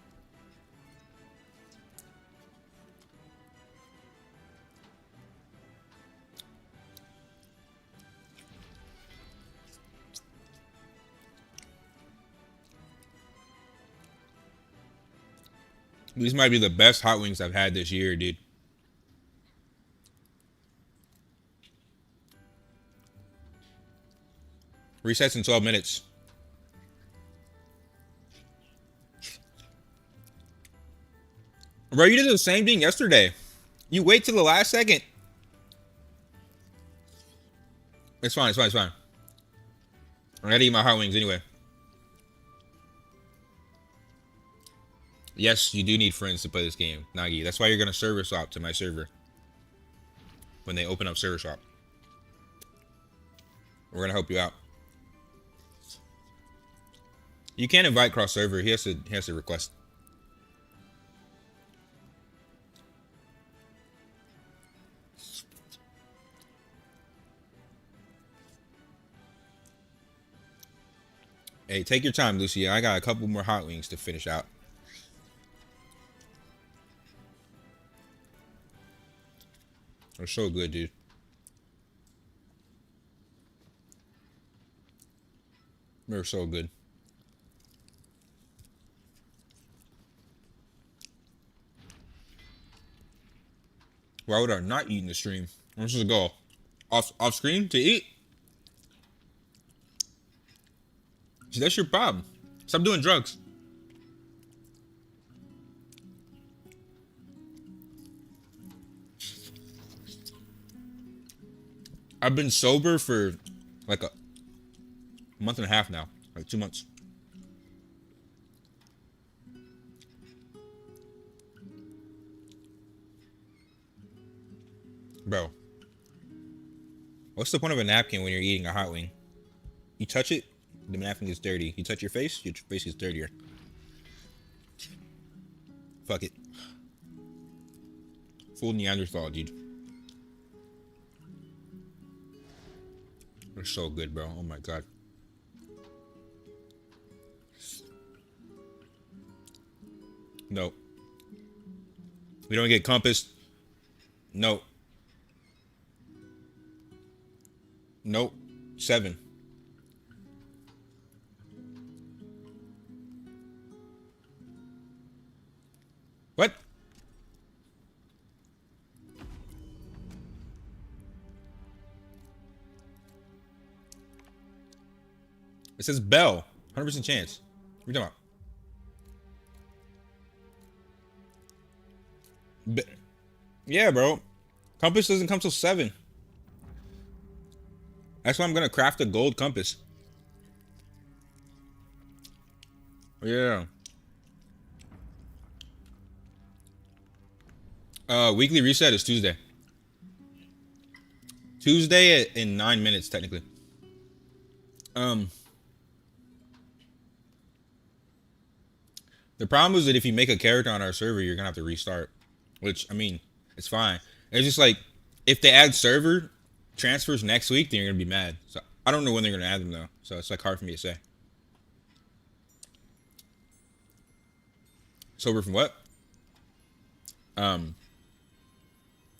These might be the best hot wings I've had this year, dude. Resets in 12 minutes. Bro, you did the same thing yesterday. You wait till the last second. It's fine, it's fine, it's fine. I gotta eat my hot wings anyway. Yes, you do need friends to play this game, Nagi. That's why you're gonna server swap to my server. When they open up server swap. We're gonna help you out. You can't invite cross server. He has to request. Hey, take your time, Lucy. I got a couple more hot wings to finish out. They're so good, dude. They're so good. Why would I not eat in the stream? I'm supposed to go off screen to eat? See, that's your problem. Stop doing drugs. I've been sober for like a month and a half now. Like 2 months. Bro. What's the point of a napkin when you're eating a hot wing? You touch it, the napkin gets dirty. You touch your face gets dirtier. Fuck it. Full Neanderthal, dude. They're so good, bro. Oh my god. No. We don't get compass. No. Nope. 7. What? It says Bell. 100% chance. What are you talking about? Yeah, bro. Compass doesn't come till 7. That's why I'm gonna craft a gold compass. Yeah. Weekly reset is Tuesday. Tuesday in 9 minutes, technically. The problem is that if you make a character on our server, you're gonna have to restart. Which, I mean, it's fine. It's just like, if they add server transfers next week, then you're gonna be mad. So, I don't know when they're gonna add them, though. So, it's like hard for me to say. Sober from what?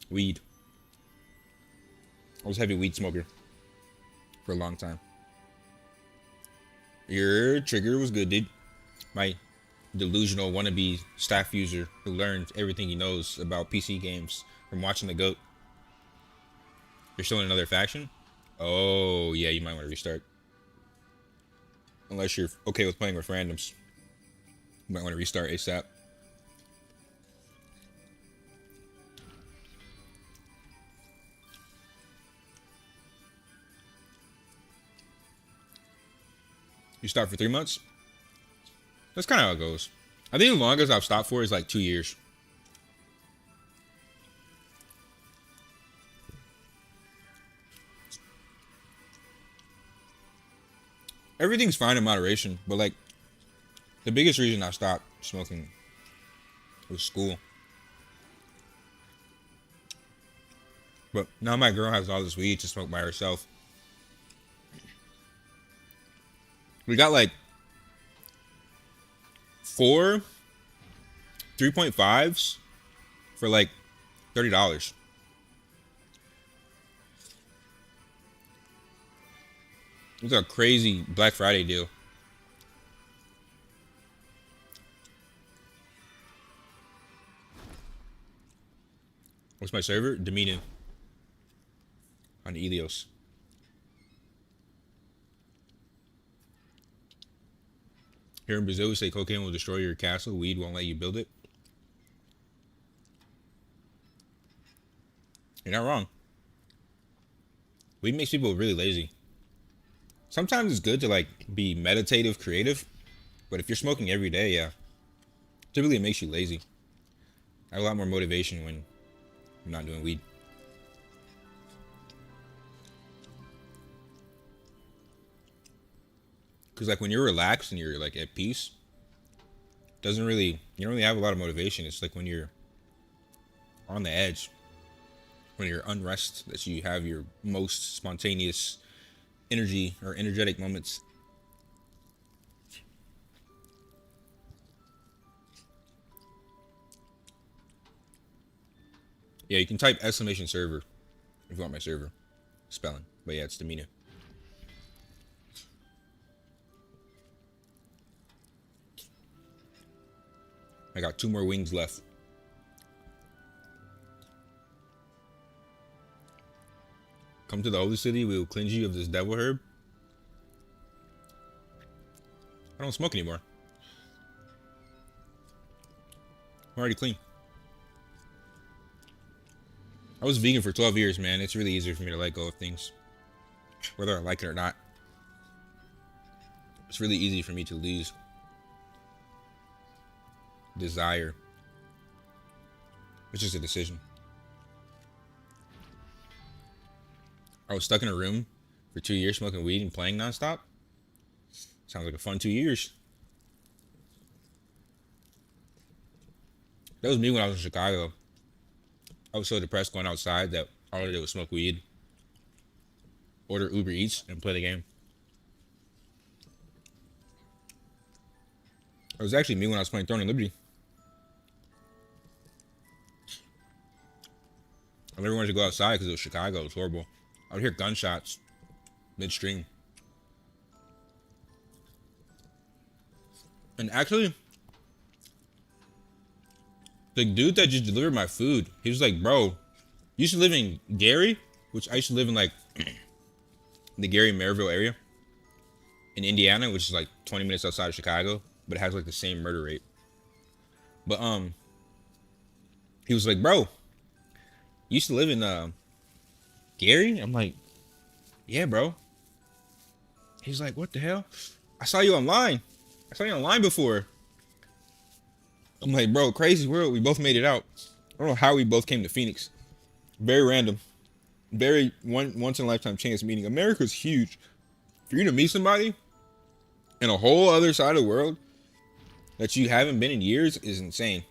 Weed. I was a heavy weed smoker for a long time. Your trigger was good, dude. My delusional wannabe staff user who learned everything he knows about PC games from watching the GOAT. You're still in another faction? Oh, yeah, you might want to restart. Unless you're okay with playing with randoms. You might want to restart ASAP. You start for 3 months? That's kind of how it goes. I think the longest I've stopped for is like 2 years. Everything's fine in moderation, but like the biggest reason I stopped smoking was school. But now my girl has all this weed to smoke by herself. We got like 4 3.5s for like $30. It's a crazy Black Friday deal. What's my server? Domino. On Elios. Here in Brazil, we say cocaine will destroy your castle. Weed won't let you build it. You're not wrong. Weed makes people really lazy. Sometimes it's good to like be meditative, creative, but if you're smoking every day, yeah, typically it makes you lazy. I have a lot more motivation when I'm not doing weed. Because like when you're relaxed and you're like at peace, you don't really have a lot of motivation. It's like when you're on the edge, when you're unrest, that you have your most spontaneous energy or energetic moments. Yeah, you can type exclamation server if you want my server spelling. But yeah, it's Domino. I got 2 more wings left. Come to the holy city, we will cleanse you of this devil herb. I don't smoke anymore. I'm already clean. I was vegan for 12 years, man. It's really easy for me to let go of things, whether I like it or not. It's really easy for me to lose desire. It's just a decision. I was stuck in a room for 2 years smoking weed and playing nonstop. Sounds like a fun 2 years. That was me when I was in Chicago. I was so depressed going outside that all I did was smoke weed, order Uber Eats, and play the game. It was actually me when I was playing Throne and Liberty. I never wanted to go outside because it was Chicago. It was horrible. I would hear gunshots midstream. And actually, the dude that just delivered my food, he was like, bro, you used to live in Gary, which I used to live in like the Gary Maryville area in Indiana, which is like 20 minutes outside of Chicago, but it has like the same murder rate. But he was like, bro, you used to live in Gary? I'm like, yeah, bro. He's like, what the hell? I saw you online. I saw you online before. I'm like, bro, crazy world. We both made it out. I don't know how we both came to Phoenix. Very random. Very once in a lifetime chance meeting. America's huge. For you to meet somebody in a whole other side of the world that you haven't been in years is insane.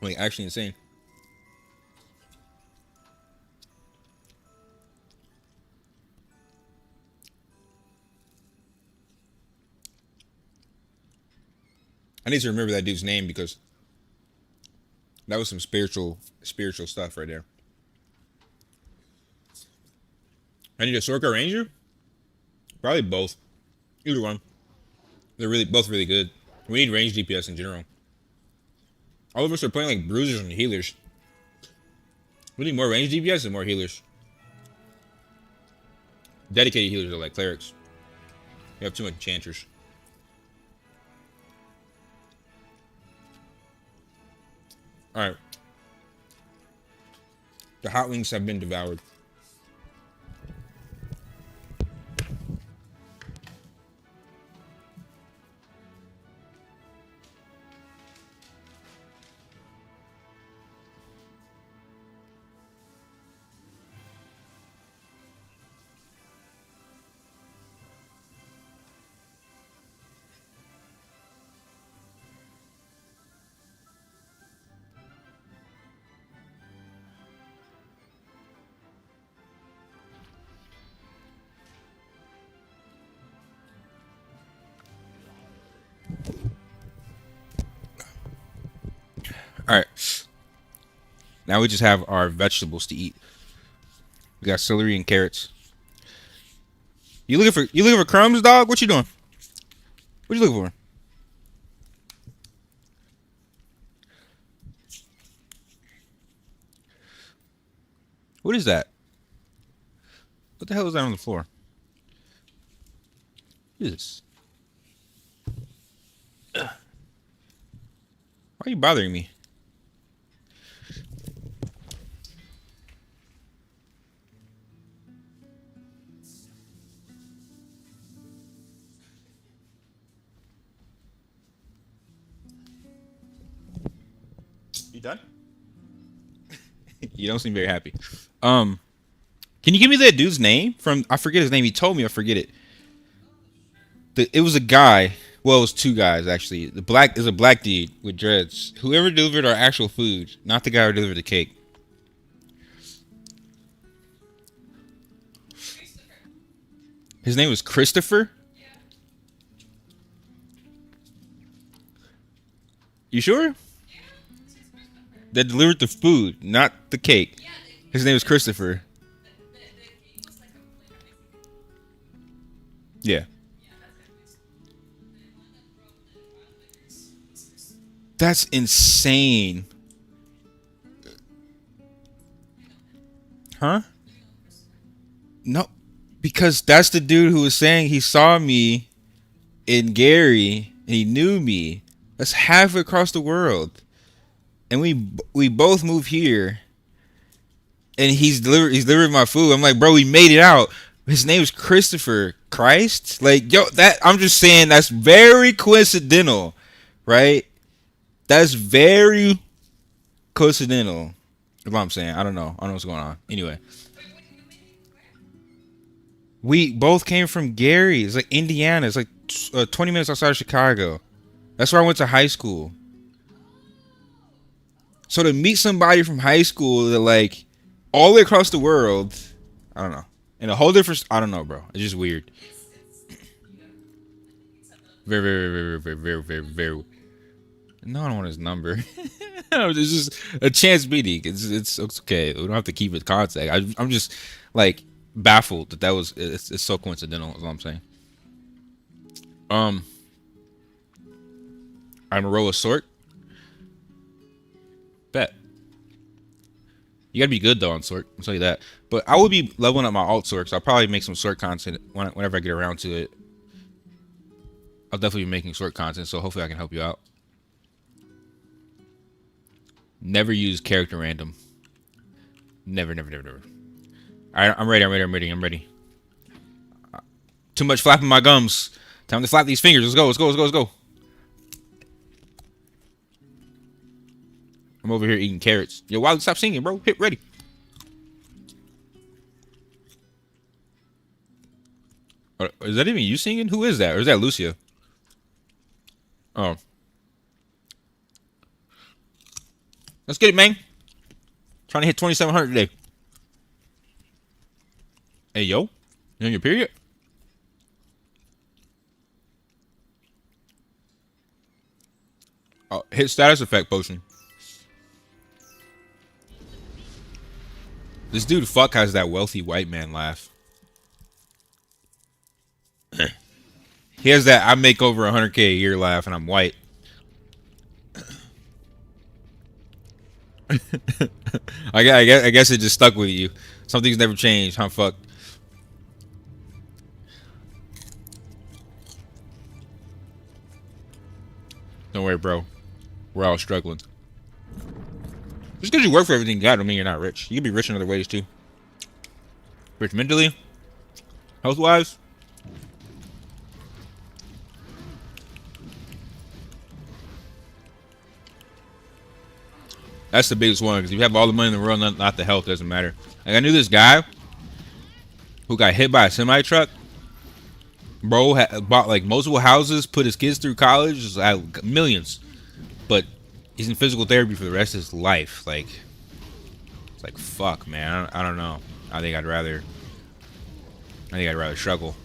Like, actually insane. I need to remember that dude's name because that was some spiritual stuff right there. I need a Sorka Ranger? Probably both. Either one. They're both really good. We need range DPS in general. All of us are playing like bruisers and healers. We need more range DPS and more healers. Dedicated healers are like clerics. We have too much enchanters. Alright. The hot wings have been devoured. Now we just have our vegetables to eat. We got celery and carrots. You looking for crumbs, dog? What you doing? What you looking for? What is that? What the hell is that on the floor? What is this? Why are you bothering me? You done? You don't seem very happy. Can you give me that dude's name? I forget his name. He told me, I forget it. It was a guy. Well, it was two guys actually. The black is a black dude with dreads. Whoever delivered our actual food, not the guy who delivered the cake. His name was Christopher. You sure? That delivered the food, not the cake. His name was Christopher. Yeah. That's insane. Huh? No, because that's the dude who was saying he saw me in Gary and he knew me. That's halfway across the world. And we both moved here. And he's delivered my food. I'm like, bro, we made it out. His name is Christopher Christ. Like, yo, I'm just saying that's very coincidental, right? That's very coincidental. That's what I'm saying. I don't know. I don't know what's going on. Anyway. We both came from Gary. It's like Indiana. It's like 20 minutes outside of Chicago. That's where I went to high school. So to meet somebody from high school that like all the way across the world, I don't know. In a whole different, I don't know, bro. It's just weird. Very, very, very, very, very, very, very. No, I don't want his number. It's just a chance meeting. It's okay. We don't have to keep it contact. I'm just like baffled that was. It's so coincidental. Is what I'm saying. I'm a roll of sort. Bet. You gotta be good though on sort. I'll tell you that. But I will be leveling up my alt sort. So I'll probably make some sort content whenever I get around to it. I'll definitely be making sort content. So hopefully I can help you out. Never use character random. Never, never, never, never. Alright, I'm ready. Too much flapping my gums. Time to flap these fingers. Let's go. I'm over here eating carrots. Yo, Wiley, stop singing, bro. Hit ready. Is that even you singing? Who is that? Or is that Lucia? Oh. Let's get it, man. Trying to hit 2,700 today. Hey, yo. You on your period? Oh, hit status effect potion. This dude fuck has that wealthy white man laugh. He has that I make over 100K a year laugh and I'm white. I guess it just stuck with you. Some things never change, huh? Fuck. Don't worry, bro. We're all struggling. Just because you work for everything you got don't mean you're not rich. You can be rich in other ways too. Rich mentally, health-wise. That's the biggest one, because if you have all the money in the world, not the health, doesn't matter. Like, I knew this guy who got hit by a semi-truck. Bro bought like multiple houses, put his kids through college, millions. But he's in physical therapy for the rest of his life. Like, it's like, fuck, man. I don't know. I think I'd rather struggle.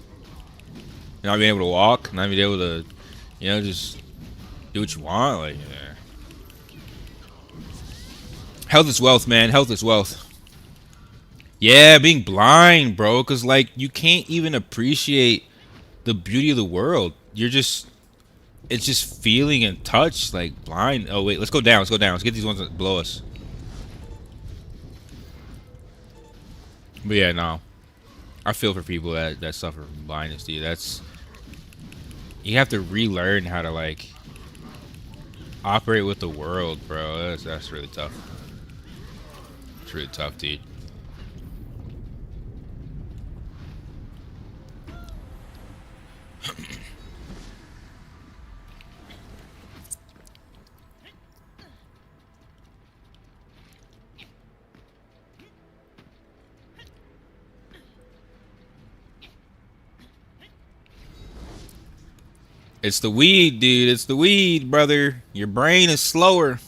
Not being able to walk, not being able to, you know, just do what you want. Like, yeah. Health is wealth, man. Health is wealth. Yeah, being blind, bro. Because, like, you can't even appreciate the beauty of the world. You're just... It's just feeling and touch, like, blind. Oh, wait. Let's go down. Let's go down. Let's get these ones that blow us. But, yeah, no. I feel for people that suffer from blindness, dude. That's... You have to relearn how to, like... operate with the world, bro. That's really tough. It's really tough, dude. It's the weed, dude. It's the weed, brother. Your brain is slower.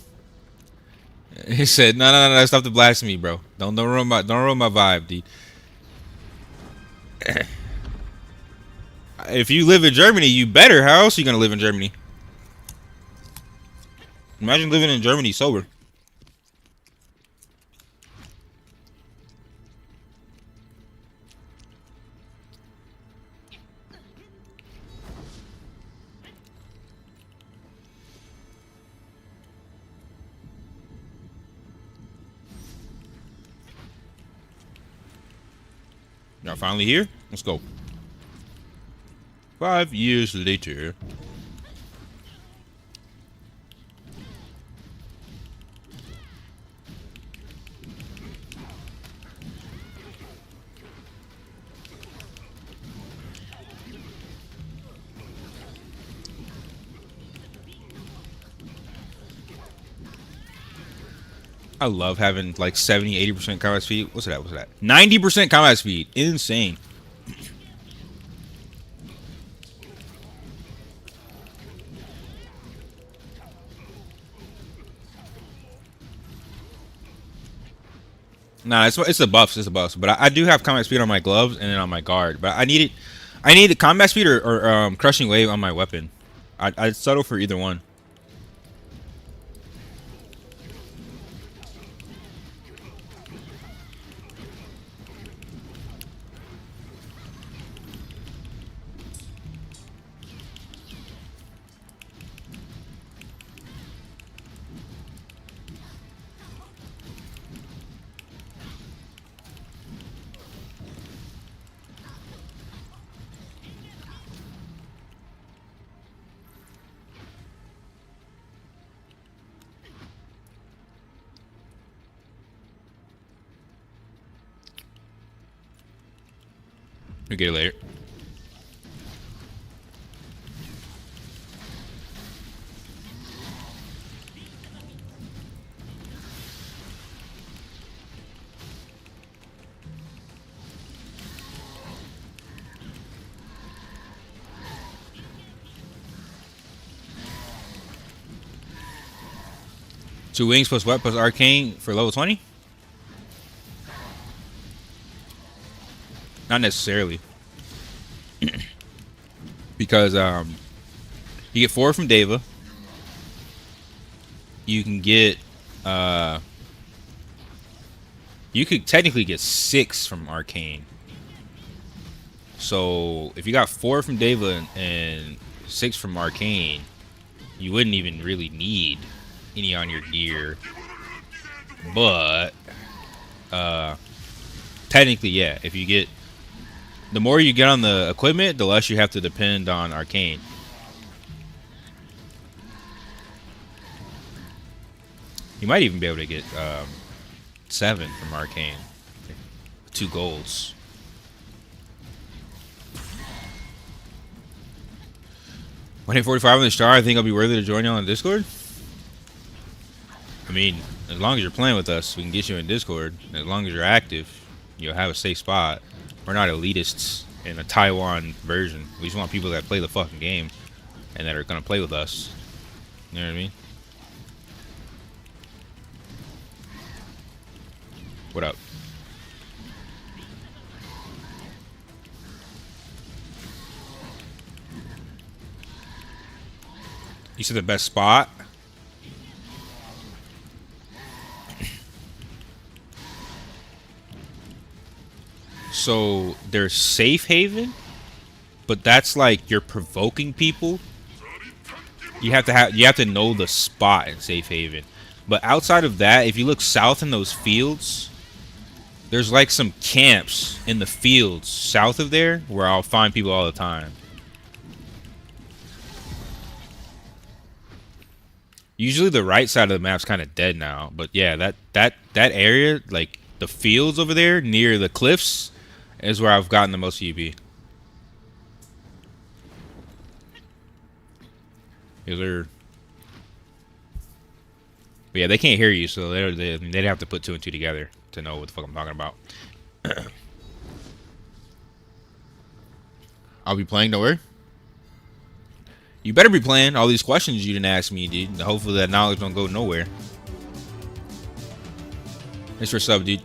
He said, "No. Stop the blasphemy, bro. Don't ruin my vibe, dude." If you live in Germany, you better. How else are you gonna live in Germany? Imagine living in Germany sober. Y'all finally here? Let's go. 5 years later. I love having like 70-80% combat speed. What's that? 90% combat speed. Insane. Nah, it's the buffs. It's the buffs. But I do have combat speed on my gloves and then on my guard. But I need the combat speed or crushing wave on my weapon. I'd settle for either one. We'll get it later. Two wings plus what plus arcane for level 20? Not necessarily. Because you get 4 from Deva. You can get you could technically get 6 from Arcane. So if you got 4 from Deva and 6 from Arcane, you wouldn't even really need any on your gear. But technically, yeah, if you get the more you get on the equipment, the less you have to depend on Arcane. You might even be able to get 7 from Arcane. 2 golds. When I hit 45 on the star, I think I'll be worthy to join you on Discord. I mean, as long as you're playing with us, we can get you in Discord. As long as you're active, you'll have a safe spot. We're not elitists in a Taiwan version. We just want people that play the fucking game and that are gonna play with us. You know what I mean? What up? You said the best spot? So there's safe haven, but that's like you're provoking people. You have to know the spot in safe haven. But outside of that, if you look south in those fields, there's like some camps in the fields south of there where I'll find people all the time. Usually the right side of the map's kind of dead now, but yeah, that area, like the fields over there near the cliffs, is where I've gotten the most UB. But yeah, they can't hear you, so they'd have to put 2 and 2 together to know what the fuck I'm talking about. I'll be playing, don't worry. You better be playing all these questions you didn't ask me, dude. Hopefully that knowledge don't go nowhere. Thanks for sub, dude.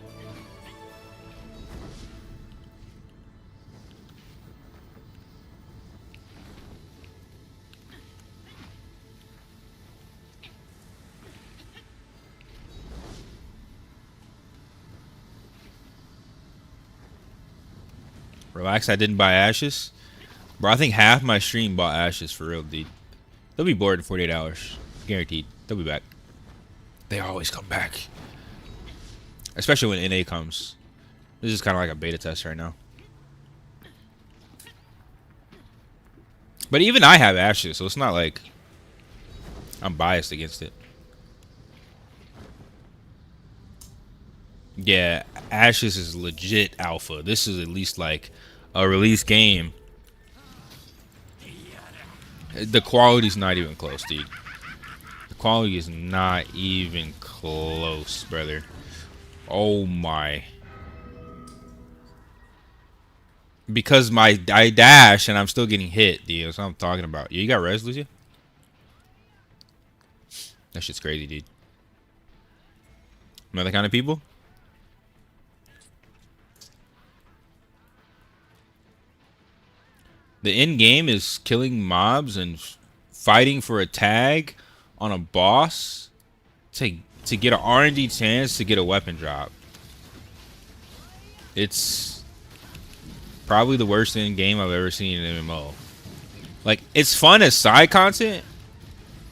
Relax, I didn't buy Ashes. Bro, I think half my stream bought Ashes for real, dude. They'll be bored in 48 hours. Guaranteed. They'll be back. They always come back. Especially when NA comes. This is kind of like a beta test right now. But even I have Ashes, so it's not like I'm biased against it. Yeah, Ashes is legit alpha. This is at least like a release game. The quality's not even close, dude. The quality is not even close, brother. Oh my. Because I dash and I'm still getting hit, dude. That's what I'm talking about. You got res, Lucia? That shit's crazy, dude. Another kind of people? The end game is killing mobs and fighting for a tag on a boss to get an R&D chance to get a weapon drop. It's probably the worst end game I've ever seen in an MMO. Like, it's fun as side content,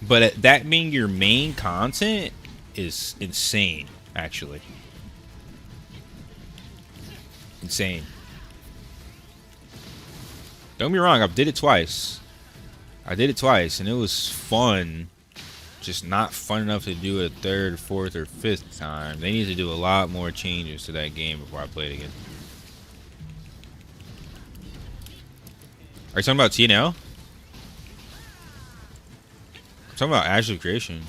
but that being your main content is insane, actually. Insane. Don't be wrong, I did it twice. I did it twice, and it was fun. Just not fun enough to do it a third, fourth, or fifth time. They need to do a lot more changes to that game before I play it again. Are you talking about TNL? I'm talking about Azure Creation.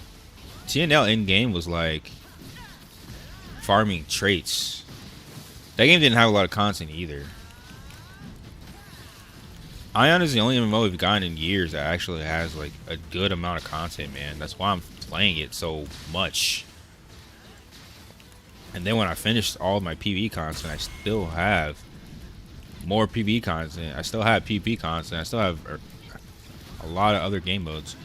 TNL in-game was like farming traits. That game didn't have a lot of content either. Aion is the only MMO we've gotten in years that actually has like a good amount of content, man. That's why I'm playing it so much. And then when I finished all of my PvE content, I still have more PvE content. I still have PvP content. I still have a lot of other game modes.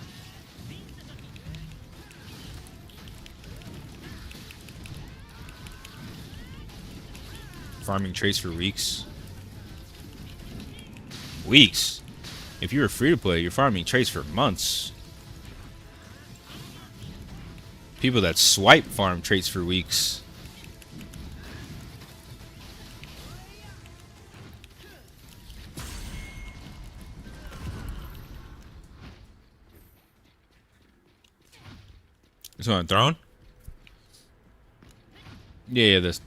Farming traits for weeks. Weeks. If you were free to play, you're farming traits for months. People that swipe farm traits for weeks. This on a throne? Yeah, this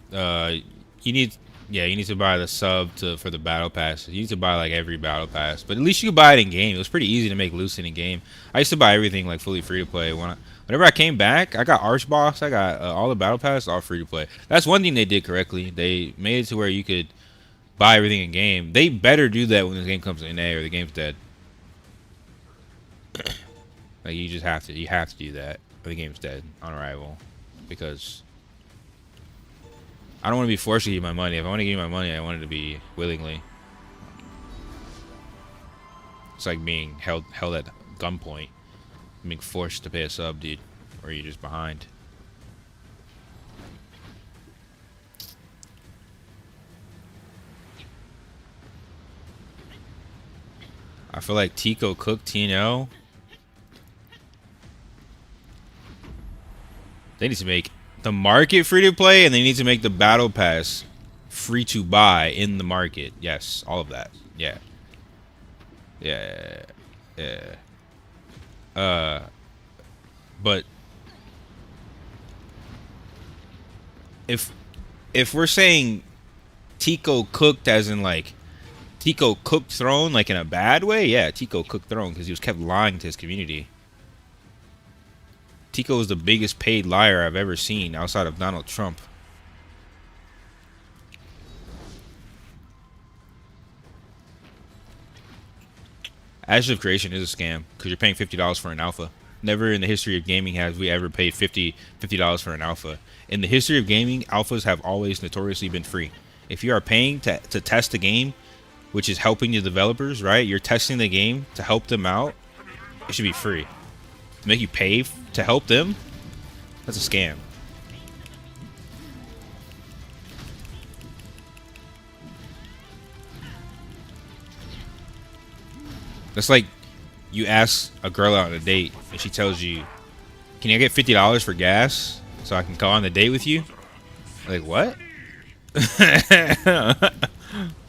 you need to buy the sub for the battle pass. You need to buy like every battle pass, but at least you can buy it in game. It was pretty easy to make loot in game. I used to buy everything like fully free to play. Whenever I came back, I got Arch Boss. I got all the battle pass, all free to play. That's one thing they did correctly. They made it to where you could buy everything in game. They better do that when the game comes to NA or the game's dead. Like you just have to. You have to do that or the game's dead on arrival, because I don't want to be forced to give you my money. If I want to give you my money, I want it to be willingly. It's like being held at gunpoint, being forced to pay a sub, dude, or you're just behind. feel like Tico cooked TNL. They need to make the market free to play, and they need to make the battle pass free to buy in the market. Yes, all of that. Yeah. Yeah. Yeah. But if we're saying Tico cooked as in like Tico cooked Throne like in a bad way, yeah, Tico cooked Throne because he was kept lying to his community. Tico is the biggest paid liar I've ever seen outside of Donald Trump. Ashes of Creation is a scam because you're paying $50 for an alpha. Never in the history of gaming have we ever paid $50 for an alpha. In the history of gaming, alphas have always notoriously been free. If you are paying to test the game, which is helping the developers, right? You're testing the game to help them out. It should be free. To make you pay to help them, that's a scam. That's like you ask a girl out on a date and she tells you, "Can I get $50 for gas so I can go on the date with you?" Like, what?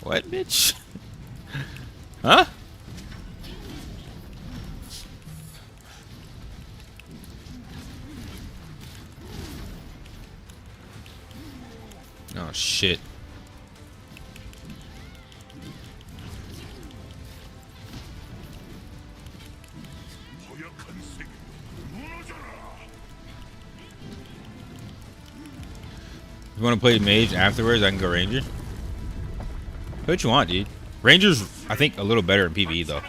What, bitch? Huh? Oh, shit. You want to play Mage afterwards? I can go Ranger. Play what you want, dude. Ranger's, I think, a little better in PvE, though.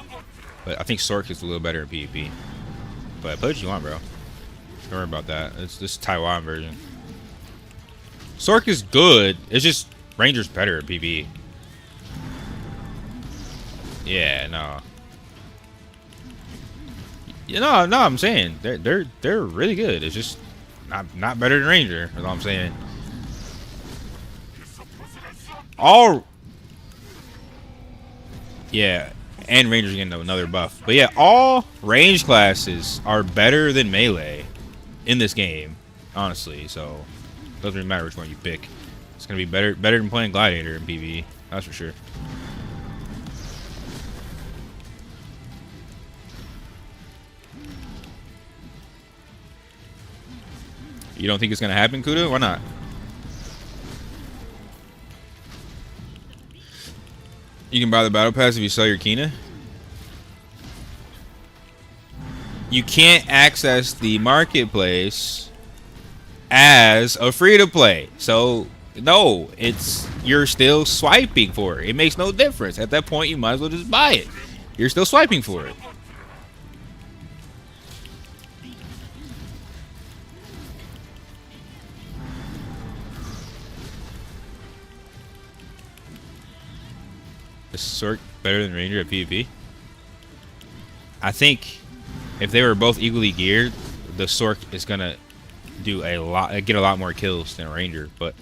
But I think Sork is a little better in PvP. But play what you want, bro. Don't worry about that. It's this Taiwan version. Sork is good. It's just Ranger's better at PvE. Yeah, no. You know, no, I'm saying they're really good. It's just not better than Ranger. That's all I'm saying. All, yeah, and Ranger's getting another buff. But yeah, all range classes are better than melee in this game, honestly. So it doesn't really matter which one you pick. It's gonna be better than playing Gladiator in PvE. That's for sure. You don't think it's gonna happen, Kuda? Why not? You can buy the battle pass if you sell your Kina. You can't access the marketplace as a free-to-play. So, no, you're still swiping for it. It makes no difference. At that point, you might as well just buy it. You're still swiping for it. Is Sork better than Ranger at PvP? I think if they were both equally geared, the Sork is gonna get a lot more kills than Ranger. But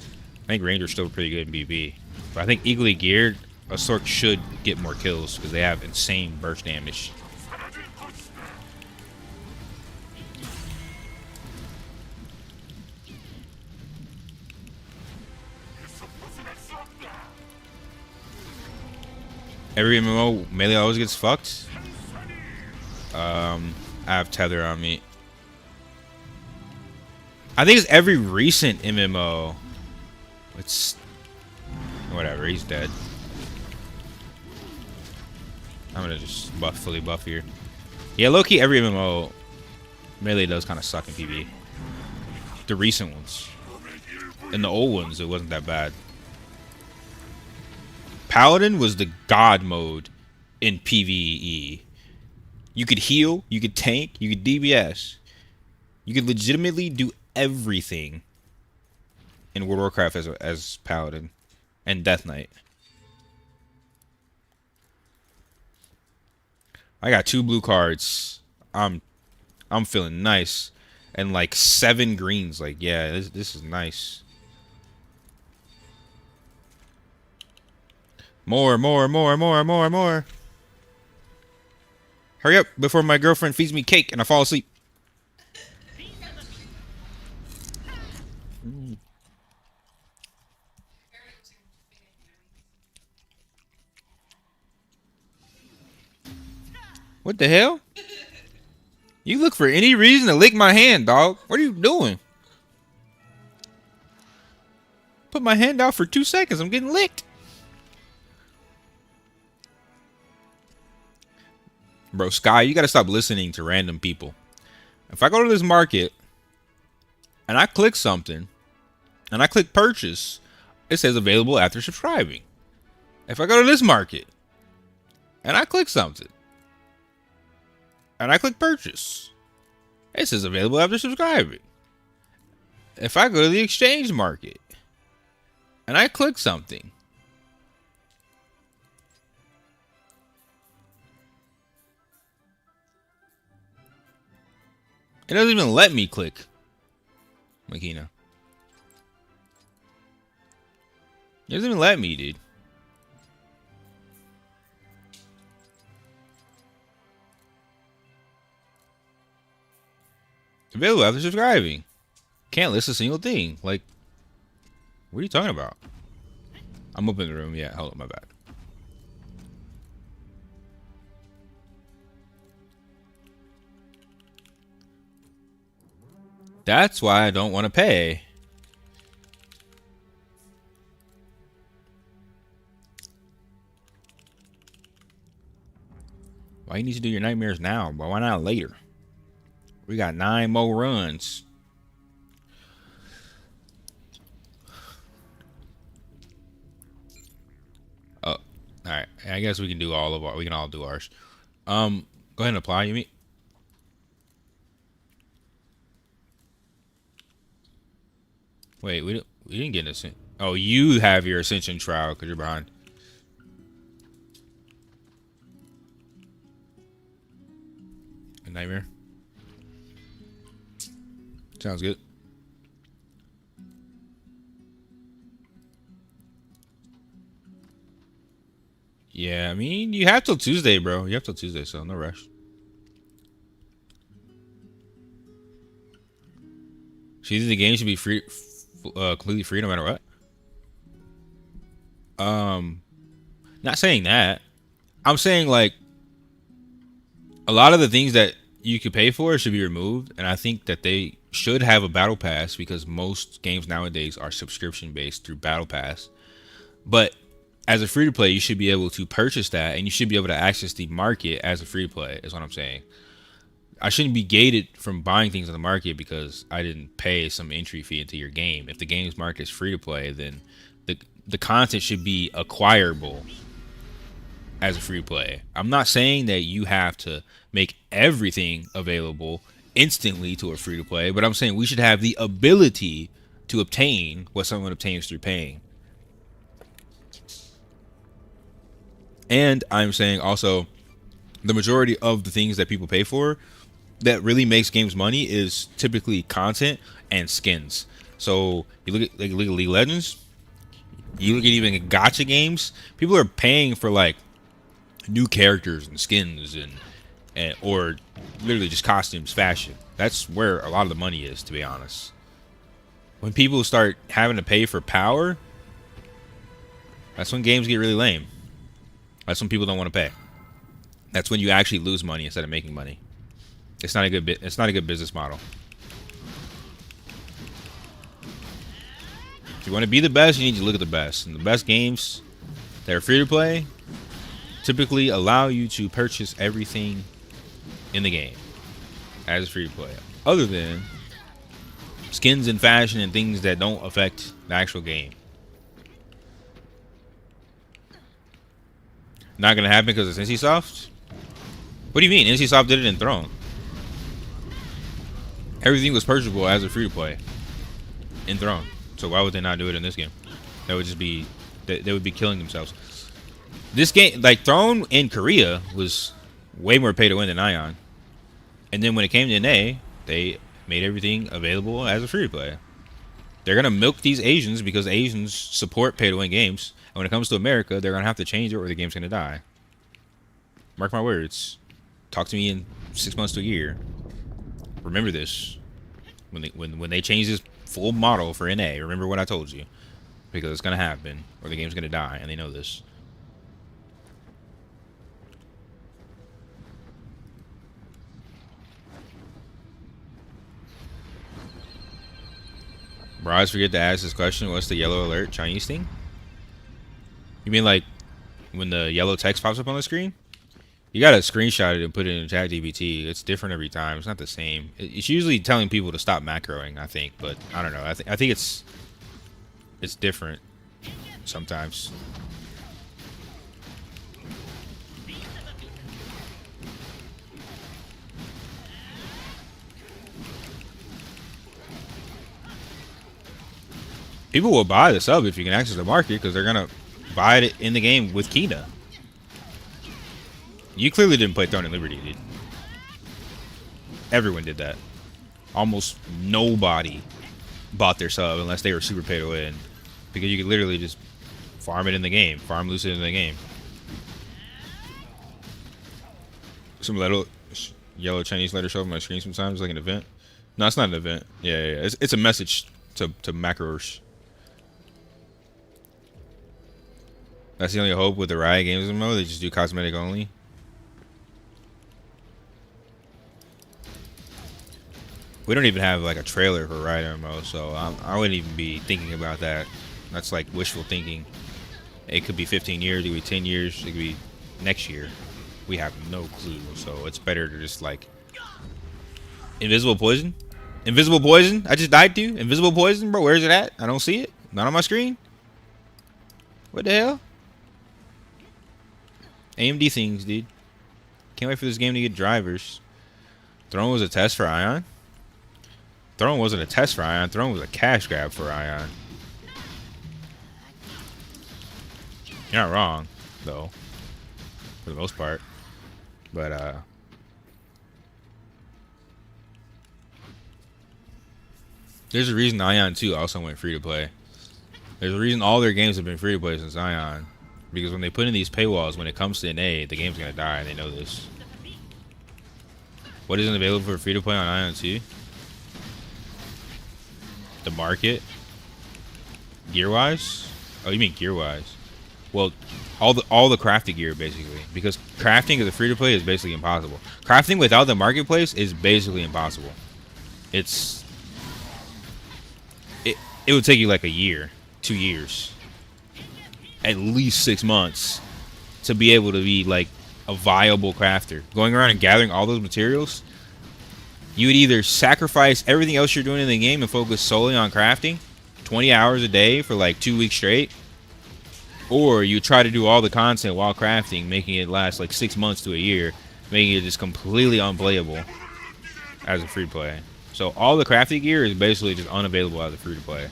I think Ranger's still pretty good in PvP. But I think equally geared, a Sork should get more kills because they have insane burst damage. Every MMO melee always gets fucked. I have Tether on me. I think it's every recent MMO. It's whatever. He's dead. I'm gonna just fully buff here. Yeah, low-key every MMO melee does kind of suck in PvE. The recent ones. And the old ones, it wasn't that bad. Paladin was the god mode in PvE. You could heal, you could tank, you could DPS. You could legitimately do everything in World of Warcraft as Paladin and Death Knight. I got 2 blue cards. I'm feeling nice. And like 7 greens. Like, yeah, this is nice. More. Hurry up before my girlfriend feeds me cake and I fall asleep. What the hell? You look for any reason to lick my hand, dog. What are you doing? Put my hand out for 2 seconds. I'm getting licked. Bro, Sky, you gotta stop listening to random people. If I go to this market and I click something and I click purchase, it says available after subscribing. If I go to this market and I click something and I click purchase, it says available after subscribing. If I go to the exchange market and I click something, it doesn't even let me click Makina. It doesn't even let me, dude. Available after subscribing. Can't list a single thing. Like, what are you talking about? I'm up in the room. Yeah, hold on, my bad. That's why I don't want to pay. Why you need to do your nightmares now? But why not later? We got 9 more runs. Oh, all right. I guess we can do all of our. We can all do ours. Go ahead and apply. You mean? Wait, we didn't get an ascension. Oh, you have your ascension trial because you're behind. A nightmare. Sounds good. Yeah, I mean, you have till Tuesday, bro. You have till Tuesday, so no rush. She thinks the game should be free, completely free no matter what. Not saying that. I'm saying like a lot of the things that you could pay for should be removed, and I think that they should have a battle pass because most games nowadays are subscription based through battle pass. But as a free to play, you should be able to purchase that, and you should be able to access the market as a free to play. Is what I'm saying. I shouldn't be gated from buying things on the market because I didn't pay some entry fee into your game. If the game's market is free to play, then the content should be acquirable as a free play. I'm not saying that you have to make everything available instantly to a free to play, but I'm saying we should have the ability to obtain what someone obtains through paying. And I'm saying also the majority of the things that people pay for that really makes games money is typically content and skins. So you look at League of Legends, you look at even gacha games, people are paying for like new characters and skins and or literally just costumes, fashion. That's where a lot of the money is, to be honest. When people start having to pay for power, that's when games get really lame. That's when people don't want to pay. That's when you actually lose money instead of making money. It's not a good business model. If you want to be the best, you need to look at the best. And the best games that are free to play typically allow you to purchase everything in the game as free to play, other than skins and fashion and things that don't affect the actual game. Not gonna happen because it's NCSoft? What do you mean? NCSoft did it in Throne. Everything was purchasable as a free to play in Throne. So why would they not do it in this game? That would just be they would be killing themselves. This game, like Throne in Korea, was way more pay to win than Aion. And then when it came to NA, they made everything available as a free to play. They're gonna milk these Asians because Asians support pay to win games. And when it comes to America, they're gonna have to change it or the game's gonna die. Mark my words. Talk to me in 6 months to a year. Remember this. When they change this full model for NA, remember what I told you. Because it's going to happen, or the game's going to die, and they know this. Bro, I always forget to ask this question. What's the yellow alert Chinese thing? You mean like when the yellow text pops up on the screen? You gotta screenshot it and put it in ChatGPT. It's different every time. It's not the same. It's usually telling people to stop macroing, I think, but I don't know. I think it's different sometimes. People will buy the sub if you can access the market because they're gonna buy it in the game with Kina. You clearly didn't play Throne and Liberty, dude. Everyone did that. Almost nobody bought their sub unless they were super pay to win, because you could literally just farm it in the game, farm Lucid in the game. Some little yellow Chinese letter show up on my screen sometimes, like an event. No, it's not an event. Yeah. It's a message to macros. That's the only hope with the Riot Games mode. They just do cosmetic only. We don't even have like a trailer for Riot MMO, so I wouldn't even be thinking about that. That's like wishful thinking. It could be 15 years, it could be 10 years, it could be next year. We have no clue, so it's better to just like... Invisible poison? Invisible poison? I just died to? Invisible poison, bro? Where's it at? I don't see it. Not on my screen. What the hell? AMD things, dude. Can't wait for this game to get drivers. Throne was a test for Aion? Throne wasn't a test for Aion. Throne was a cash grab for Aion. You're not wrong, though. For the most part. But, there's a reason Aion 2 also went free to play. There's a reason all their games have been free to play since Aion. Because when they put in these paywalls, when it comes to NA, the game's gonna die, and they know this. What isn't available for free to play on Aion 2? The market? Gear-wise? Oh, you mean gear-wise? Well, all the crafting gear, basically. Because crafting as a free-to-play is basically impossible. Crafting without the marketplace is basically impossible. It would take you like a year, 2 years, at least 6 months to be able to be like a viable crafter. Going around and gathering all those materials, you would either sacrifice everything else you're doing in the game and focus solely on crafting 20 hours a day for like 2 weeks straight, or you try to do all the content while crafting, making it last like 6 months to a year, making it just completely unplayable as a free play. So all the crafting gear is basically just unavailable as a free to play.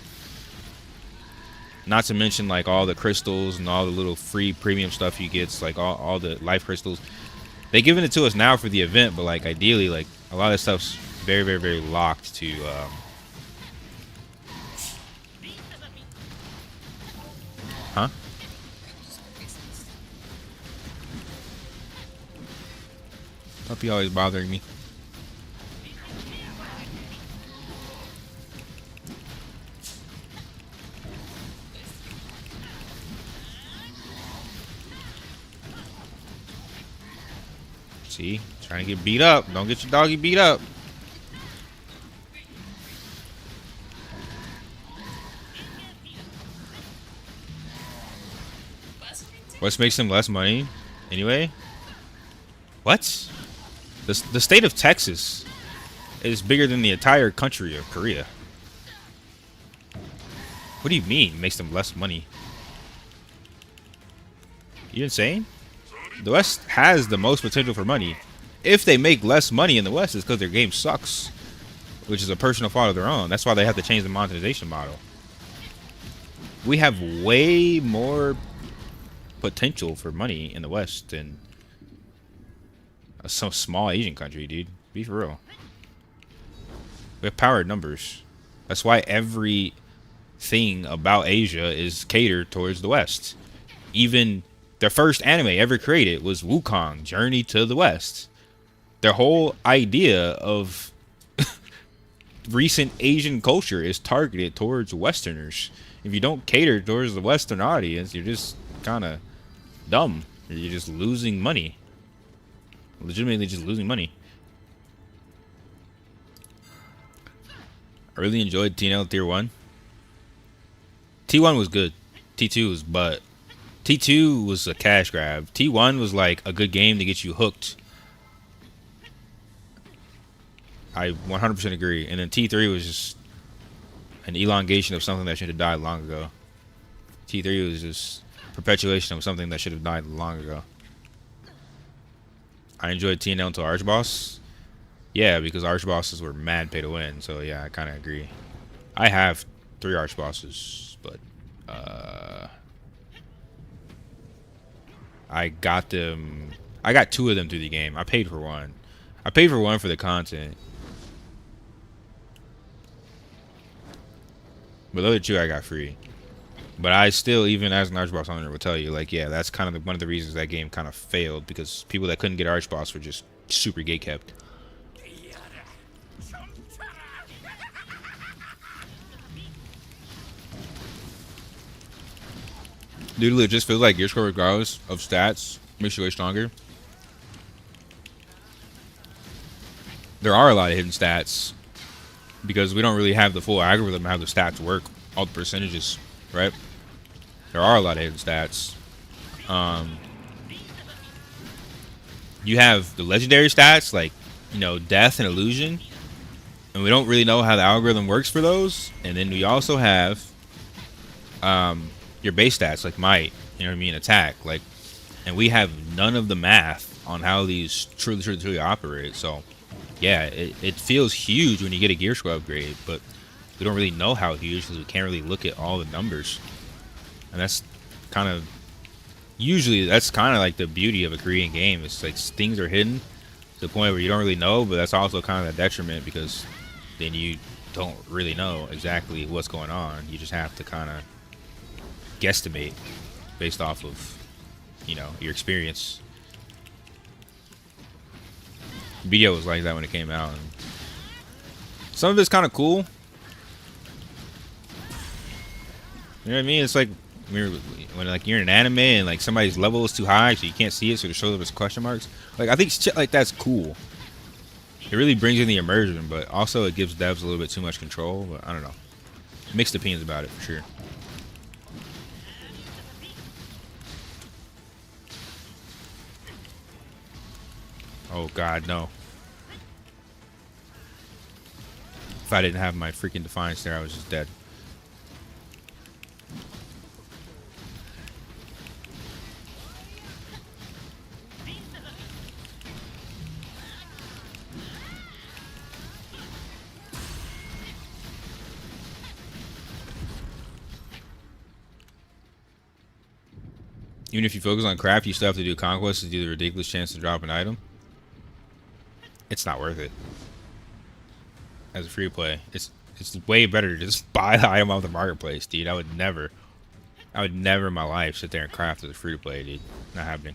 Not to mention like all the crystals and all the little free premium stuff you get, like all the life crystals. They giving it to us now for the event, but like ideally, like a lot of this stuff's very, very, very locked to huh? Puppy always bothering me. See? Trying to get beat up. Don't get your doggy beat up. What makes them less money? Anyway? What? The state of Texas is bigger than the entire country of Korea. What do you mean makes them less money? You insane? The West has the most potential for money. If they make less money in the West, it's because their game sucks, which is a personal fault of their own. That's why they have to change the monetization model. We have way more potential for money in the West than some small Asian country, dude. Be for real. We have powered numbers. That's why everything about Asia is catered towards the West. Even the first anime ever created was Wukong, Journey to the West. Their whole idea of recent Asian culture is targeted towards Westerners. If you don't cater towards the Western audience, you're just kind of dumb. You're just losing money. Legitimately just losing money. I really enjoyed TNL Tier 1. T1 was good. T2 was butt. T2 was a cash grab. T1 was like a good game to get you hooked. I 100% agree. And then T3 was just an elongation of something that should have died long ago. T3 was just perpetuation of something that should have died long ago. I enjoyed TNL until Arch Boss. Yeah, because Arch Bosses were mad pay to win. So yeah, I kind of agree. I have 3 Arch Bosses, but I got them. I got 2 of them through the game. I paid for 1. I paid for 1 for the content. But the other 2 I got free. But I still, even as an Arch Boss owner, will tell you, like, yeah, that's kind of one of the reasons that game kind of failed, because people that couldn't get Arch Boss were just super gate kept. Dude, it just feels like gear score, regardless of stats, makes you way stronger. There are a lot of hidden stats because we don't really have the full algorithm of how the stats work, all the percentages, right? There are a lot of hidden stats. You have the legendary stats, like, you know, death and illusion, and we don't really know how the algorithm works for those. And then we also have your base stats, like might, you know what I mean, attack, like, and we have none of the math on how these truly operate. So yeah, it feels huge when you get a gear score upgrade, but we don't really know how huge because we can't really look at all the numbers. And that's kind of like the beauty of a Korean game. It's like things are hidden to the point where you don't really know, but that's also kind of a detriment because then you don't really know exactly what's going on. You just have to kind of guesstimate based off of, you know, your experience. BDO was like that when it came out. And some of it's kind of cool. You know what I mean? It's like when like you're in an anime and like somebody's level is too high, so you can't see it, so it shows up as question marks. Like, I think shit like that's cool. It really brings in the immersion, but also it gives devs a little bit too much control. But I don't know. Mixed opinions about it for sure. Oh god, no. If I didn't have my freaking Defiance there, I was just dead. Even if you focus on craft, you still have to do conquest to do the ridiculous chance to drop an item. It's not worth it. As a free play, it's way better to just buy the item off the marketplace, dude. I would never in my life sit there and craft as a free to play, dude. Not happening.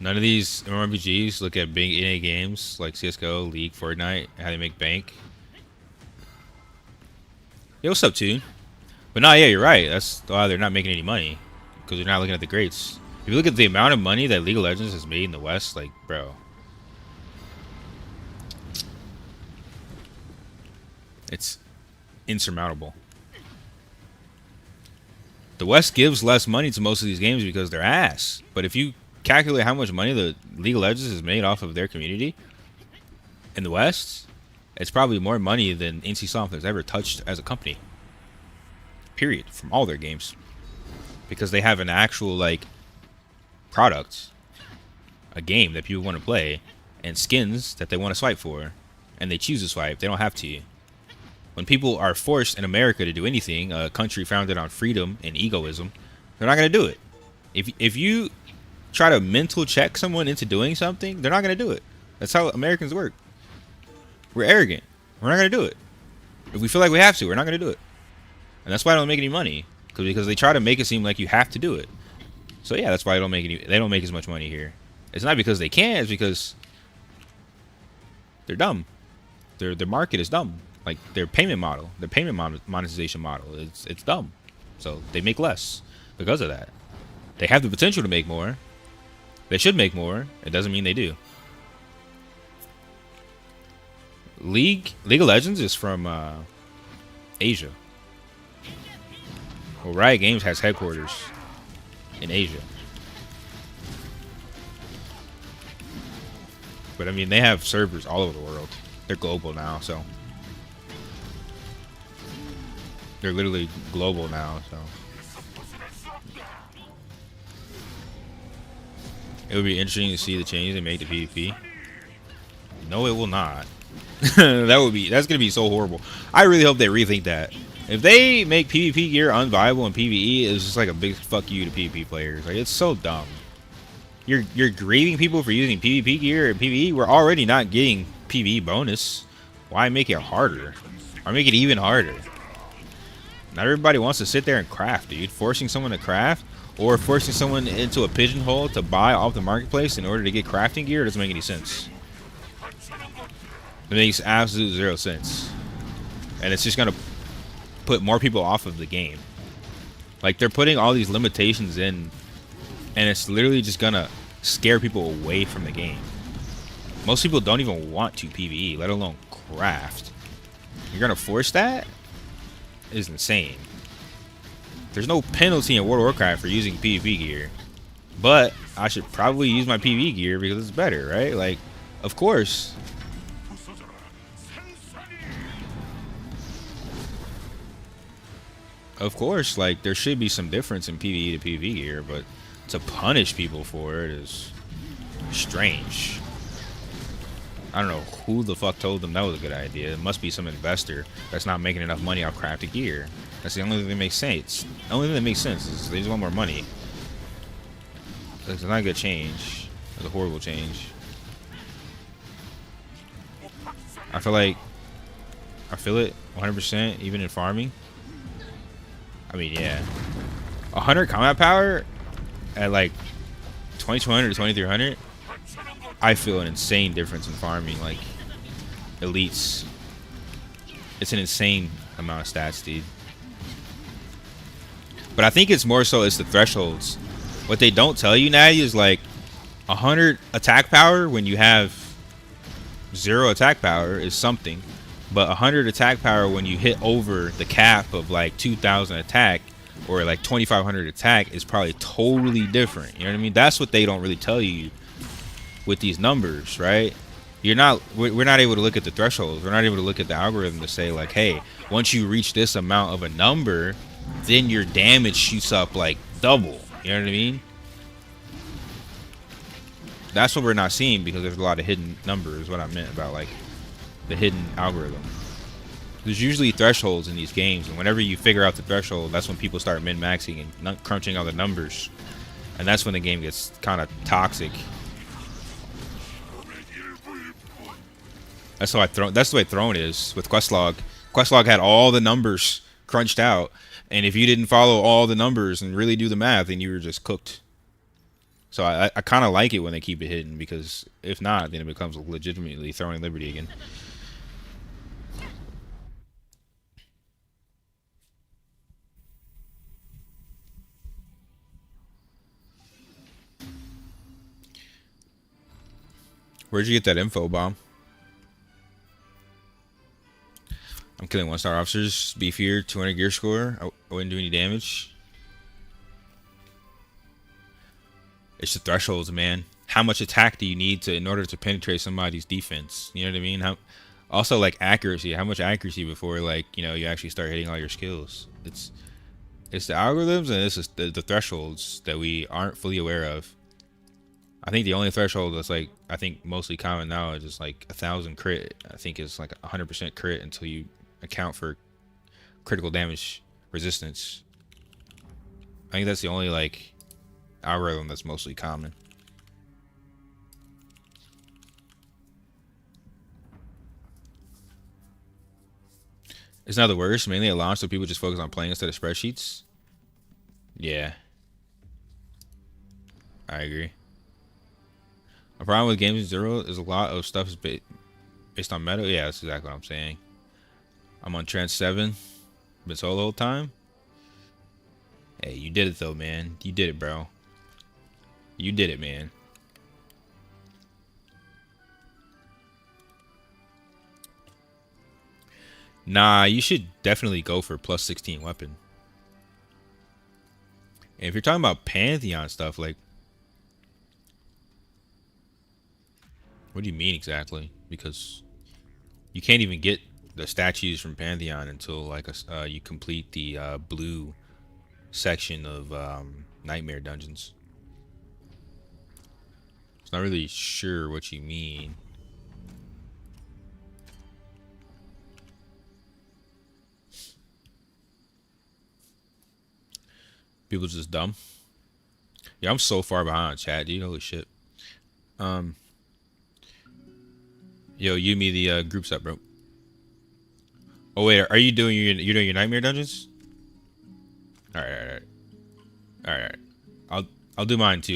None of these mmorpgs look at big NA games like CS:GO, League, Fortnite, how they make bank. Yo, what's up, tune? But no, yeah, you're right. That's why they're not making any money, because they're not looking at the greats. If you look at the amount of money that League of Legends has made in the West, like, bro, it's insurmountable. The West gives less money to most of these games because they're ass. But if you calculate how much money the League of Legends has made off of their community in the West, it's probably more money than NCSoft has ever touched as a company. Period. From all their games. Because they have an actual, like, product, a game that people want to play, and skins that they want to swipe for, and they choose to swipe. They don't have to. When people are forced in America to do anything, a country founded on freedom and egoism, they're not going to do it. If you try to mental check someone into doing something, they're not going to do it. That's how Americans work. We're arrogant. We're not going to do it. If we feel like we have to, we're not going to do it. And that's why I don't make any money, because they try to make it seem like you have to do it. So yeah, that's why they don't make as much money here. It's not because they can't, it's because they're dumb. Their market is dumb. Like their payment model, monetization model, it's dumb. So they make less because of that. They have the potential to make more. They should make more. It doesn't mean they do. League of Legends is from Asia. Well, Riot Games has headquarters in Asia. But I mean, they have servers all over the world. They're global now, so they're literally global now, so it would be interesting to see the changes they make to PvP. No, it will not. That's gonna be so horrible. I really hope they rethink that. If they make PvP gear unviable in PvE, it's just like a big fuck you to PvP players. Like, it's so dumb. You're grieving people for using PvP gear in PvE. We're already not getting PvE bonus. Why make it harder? Or make it even harder? Not everybody wants to sit there and craft, dude. Forcing someone to craft or forcing someone into a pigeonhole to buy off the marketplace in order to get crafting gear doesn't make any sense. It makes absolute zero sense. And it's just gonna put more people off of the game. Like, they're putting all these limitations in, and it's literally just gonna scare people away from the game. Most people don't even want to PvE, let alone craft. You're gonna force that? It is insane. There's no penalty in World of Warcraft for using PvP gear, but I should probably use my PvE gear because it's better, right? Like, of course. Of course, like, there should be some difference in PvE to PvP gear, but to punish people for it is strange. I don't know who the fuck told them that was a good idea. It must be some investor that's not making enough money off crafted gear. That's the only thing that makes sense. The only thing that makes sense is they just want more money. It's not a good change. It's a horrible change. I feel it 100% even in farming. I mean, yeah. 100 combat power at like 2200 to 2300. I feel an insane difference in farming. Like, elites. It's an insane amount of stats, dude. But I think it's more so it's the thresholds. What they don't tell you, Natty, is like 100 attack power when you have 0 attack power is something. But 100 attack power when you hit over the cap of like 2000 attack or like 2500 attack is probably totally different. You know what I mean? That's what they don't really tell you with these numbers, right? We're not able to look at the thresholds. We're not able to look at the algorithm to say like, hey, once you reach this amount of a number, then your damage shoots up like double. You know what I mean? That's what we're not seeing because there's a lot of hidden numbers. What I meant about like the hidden algorithm. There's usually thresholds in these games, and whenever you figure out the threshold, that's when people start min-maxing and crunching all the numbers, and that's when the game gets kind of toxic. That's the way Throne is with Questlog. Questlog had all the numbers crunched out, and if you didn't follow all the numbers and really do the math, then you were just cooked. So I kind of like it when they keep it hidden, because if not, then it becomes legitimately Throwing Liberty again. Where'd you get that info, Bomb? I'm killing 1-star officers. Beefier, 200 gear score. I wouldn't do any damage. It's the thresholds, man. How much attack do you need in order to penetrate somebody's defense? You know what I mean? Also, like, accuracy. How much accuracy before, like, you know, you actually start hitting all your skills? It's the algorithms, and it's just the thresholds that we aren't fully aware of. I think the only threshold that's like, I think mostly common now is just like 1000 crit. I think it's like 100% crit until you account for critical damage resistance. I think that's the only like algorithm that's mostly common. It's not the worst. Mainly at launch, so people just focus on playing instead of spreadsheets. Yeah. I agree. A problem with Games Zero is a lot of stuff is based on meta. Yeah, that's exactly what I'm saying. I'm on Trans 7. Been solo the whole time. Hey, you did it though, man. You did it, bro. You did it, man. Nah, you should definitely go for plus 16 weapon. And if you're talking about Pantheon stuff, like, what do you mean exactly? Because you can't even get the statues from Pantheon until like you complete the blue section of Nightmare Dungeons. It's not really sure what you mean. People just dumb. Yeah, I'm so far behind on chat, dude. Holy shit. Yo, you me the groups up, bro. Oh wait, are you doing your Nightmare Dungeons? All right. All right. I'll do mine too.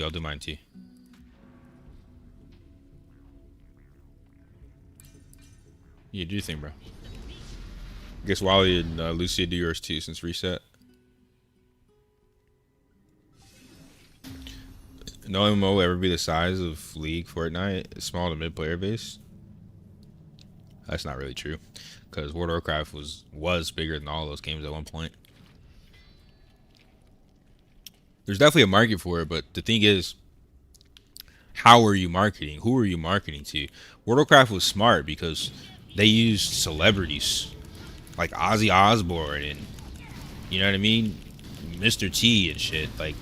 Yeah, do your thing, bro. I guess Wally and Lucia do yours too since reset. No MMO will ever be the size of League, Fortnite, small to mid player base. That's not really true, because World of Warcraft was bigger than all those games at one point. There's definitely a market for it, but the thing is, how are you marketing? Who are you marketing to? World of Warcraft was smart because they used celebrities like Ozzy Osbourne and, you know what I mean, Mr. T and shit. Like,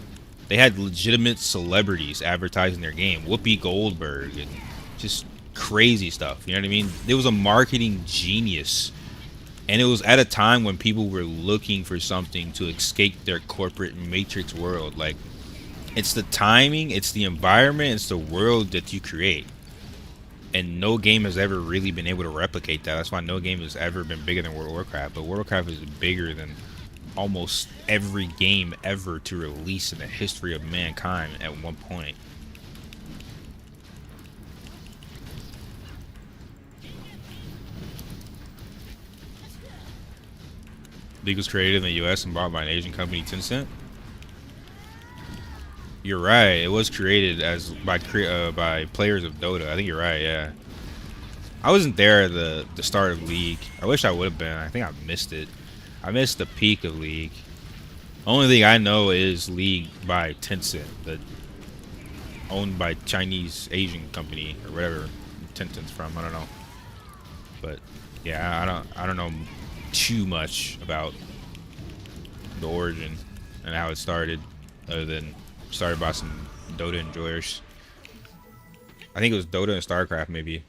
they had legitimate celebrities advertising their game. Whoopi Goldberg and just crazy stuff. You know what I mean? It was a marketing genius. And it was at a time when people were looking for something to escape their corporate matrix world. Like, it's the timing, it's the environment, it's the world that you create. And no game has ever really been able to replicate that. That's why no game has ever been bigger than World of Warcraft. But World of Warcraft is bigger than almost every game ever to release in the history of mankind at one point. League was created in the US and bought by an Asian company, Tencent. You're right. It was created as by players of Dota. I think you're right. Yeah. I wasn't there at the start of League. I wish I would have been. I think I missed it. I missed the peak of League. Only thing I know is League by Tencent, that owned by Chinese Asian company or whatever Tencent's from. I don't know. But yeah, I don't know too much about the origin and how it started, other than started by some Dota enjoyers. I think it was Dota and StarCraft, maybe.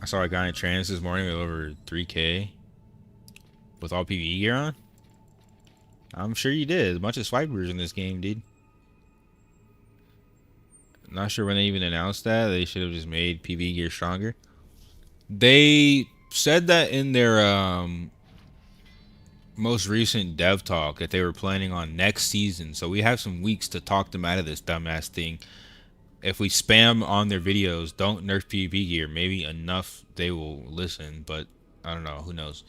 I saw a guy in trans this morning with over 3K with all PvE gear on. I'm sure you did. A bunch of swipers in this game, dude. Not sure when they even announced that. They should have just made PvE gear stronger. They said that in their most recent dev talk that they were planning on next season. So we have some weeks to talk them out of this dumbass thing. If we spam on their videos, don't nerf PvP gear, maybe enough they will listen, but I don't know, who knows.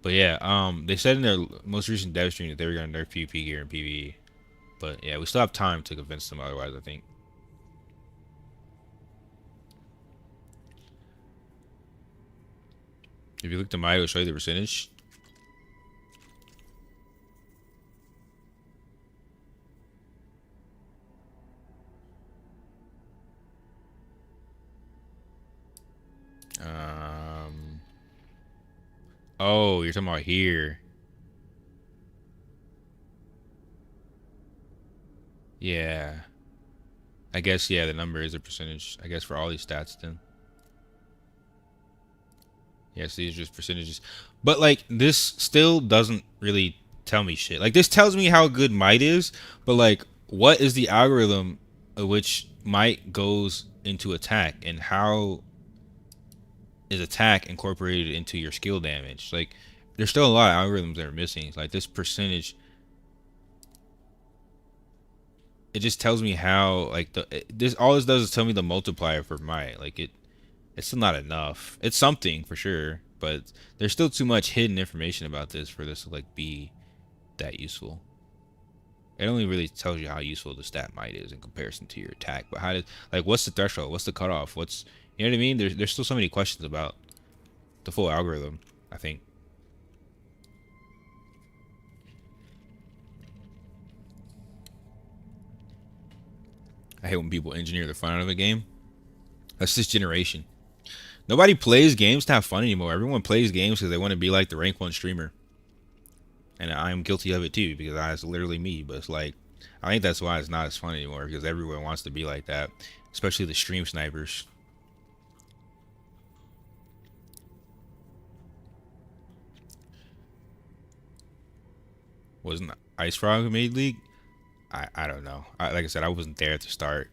But yeah, they said in their most recent dev stream that they were gonna nerf PvP gear and PvE. But yeah, we still have time to convince them otherwise, I think. If you look to my, it'll show you the percentage. Oh, you're talking about here. Yeah. I guess, yeah, the number is a percentage, I guess, for all these stats then. Yes, these are just percentages. But, like, this still doesn't really tell me shit. Like, this tells me how good might is, but, like, what is the algorithm of which might goes into attack, and how is attack incorporated into your skill damage? Like, there's still a lot of algorithms that are missing. Like this percentage, it just tells me how like this all this does is tell me the multiplier for might. Like it's still not enough. It's something for sure, but there's still too much hidden information about this for this to like be that useful. It only really tells you how useful the stat might is in comparison to your attack. But how did like what's the threshold? What's the cutoff? What's you know what I mean? There's still so many questions about the full algorithm, I think. I hate when people engineer the fun out of a game. That's this generation. Nobody plays games to have fun anymore. Everyone plays games because they want to be like the rank 1 streamer. And I'm guilty of it too, because that's literally me. But it's like, I think that's why it's not as fun anymore, because everyone wants to be like that. Especially the stream snipers. Wasn't Ice Frog who made League? I don't know. Like I said, I wasn't there at the start.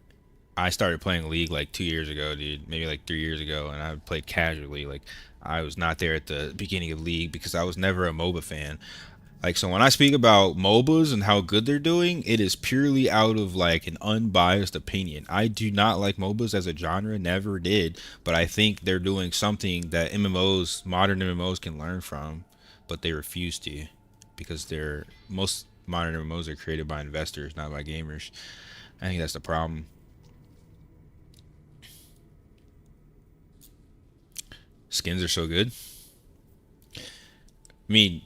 I started playing League like 2 years ago, dude. Maybe like 3 years ago, and I played casually. Like, I was not there at the beginning of League because I was never a MOBA fan. Like, so when I speak about MOBAs and how good they're doing, it is purely out of like an unbiased opinion. I do not like MOBAs as a genre, never did, but I think they're doing something that MMOs, modern MMOs can learn from, but they refuse to because most modern MMOs are created by investors, not by gamers. I think that's the problem. Skins are so good. I mean,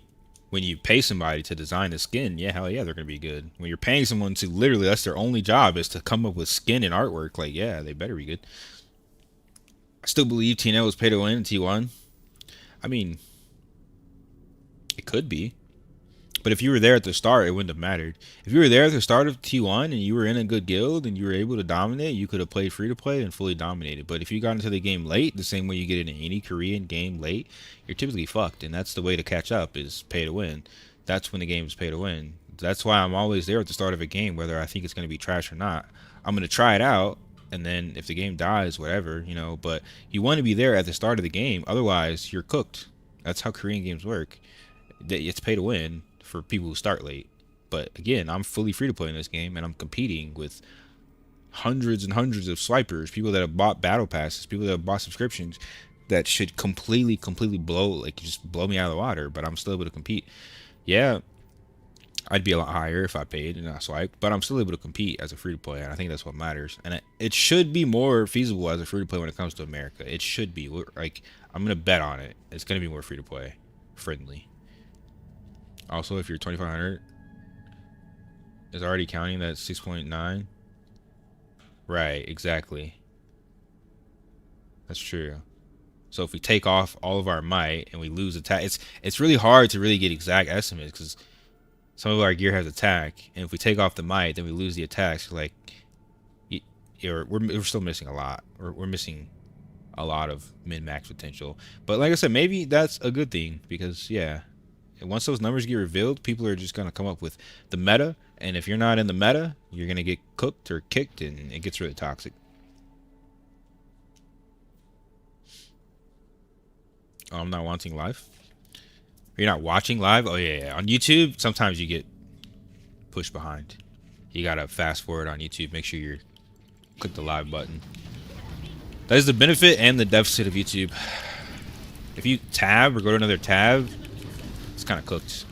when you pay somebody to design a skin, yeah, hell yeah, they're gonna be good. When you're paying someone to literally, that's their only job is to come up with skin and artwork, like, yeah, they better be good. I still believe TNL was pay to win in T1. I mean, it could be. But if you were there at the start, it wouldn't have mattered. If you were there at the start of T1 and you were in a good guild and you were able to dominate, you could have played free to play and fully dominated. But if you got into the game late, the same way you get in any Korean game late, you're typically fucked. And that's the way to catch up, is pay to win. That's when the game is pay to win. That's why I'm always there at the start of a game, whether I think it's going to be trash or not. I'm going to try it out, and then if the game dies, whatever, you know. But you want to be there at the start of the game. Otherwise, you're cooked. That's how Korean games work. It's pay to win for people who start late. But again, I'm fully free to play in this game, and I'm competing with hundreds and hundreds of swipers, people that have bought battle passes, people that have bought subscriptions that should completely just blow me out of the water, but I'm still able to compete. Yeah, I'd be a lot higher if I paid and not swiped, but I'm still able to compete as a free to play, and I think that's what matters. And it should be more feasible as a free to play when it comes to America. It should be. Like, I'm gonna bet on it. It's gonna be more free to play friendly. Also, if you're 2500, is already counting that 6.9. Right, exactly. That's true. So if we take off all of our might and we lose attack, it's really hard to really get exact estimates because some of our gear has attack, and if we take off the might, then we lose the attacks. Like, we're still missing a lot. We're missing a lot of min-max potential. But like I said, maybe that's a good thing because yeah. And once those numbers get revealed, people are just going to come up with the meta. And if you're not in the meta, you're going to get cooked or kicked, and it gets really toxic. Oh, I'm not watching live? You're not watching live? Oh, yeah. On YouTube, sometimes you get pushed behind. You got to fast forward on YouTube. Make sure you click the live button. That is the benefit and the deficit of YouTube. If you tab or go to another tab, it's kind of cooked.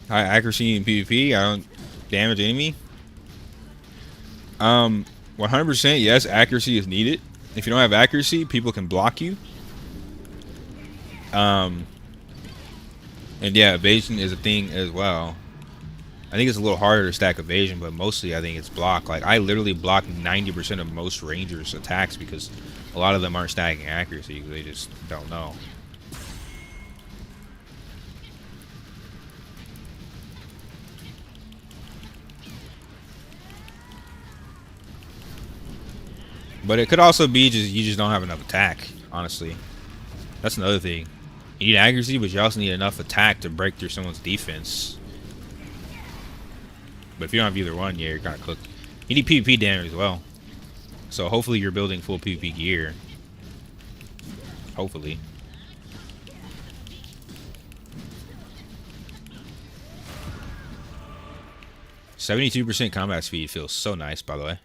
High accuracy in PvP. I don't damage enemy. 100% yes, accuracy is needed. If you don't have accuracy, people can block you. And yeah, evasion is a thing as well. I think it's a little harder to stack evasion, but mostly I think it's block. Like, I literally block 90% of most rangers' attacks because a lot of them aren't stacking accuracy because they just don't know. But it could also be just you just don't have enough attack, honestly. That's another thing. You need accuracy, but you also need enough attack to break through someone's defense. But if you don't have either one, yeah, you're kind of cooked. You need PvP damage as well. So hopefully you're building full PvP gear. Hopefully. %72% combat speed feels so nice, by the way.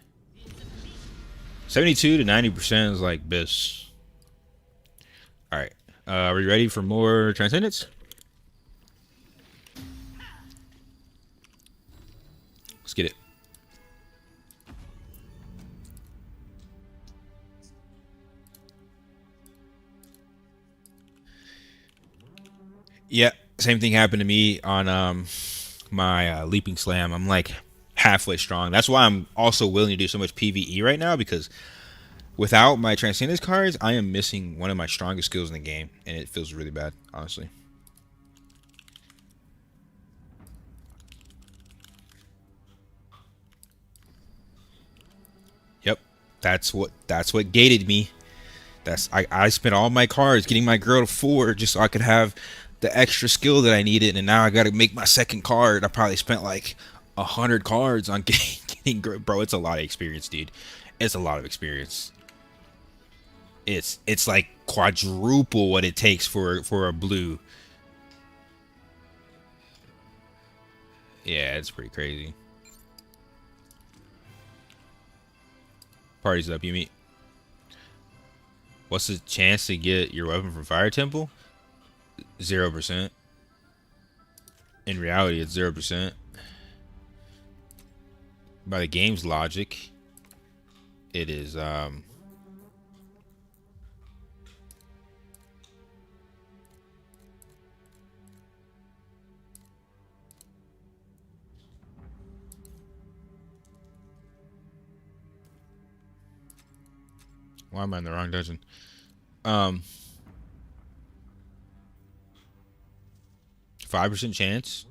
72 to 90% is like this. Alright. Are we ready for more Transcendence? Let's get it. Yeah, same thing happened to me on my leaping slam. I'm like halfway strong. That's why I'm also willing to do so much PvE right now, because without my Transcendence cards, I am missing one of my strongest skills in the game, and it feels really bad, honestly. Yep, that's what gated me. I spent all my cards getting my girl to 4 just so I could have the extra skill that I needed, and now I got to make my second card. I probably spent like 100 cards on getting bro. It's a lot of experience, dude. It's a lot of experience. It's like quadruple what it takes for a blue. Yeah, it's pretty crazy. Party's up, you meet. What's the chance to get your weapon from Fire Temple? 0%. In reality, it's 0%. By the game's logic, it is why am I in the wrong dungeon? 5% chance.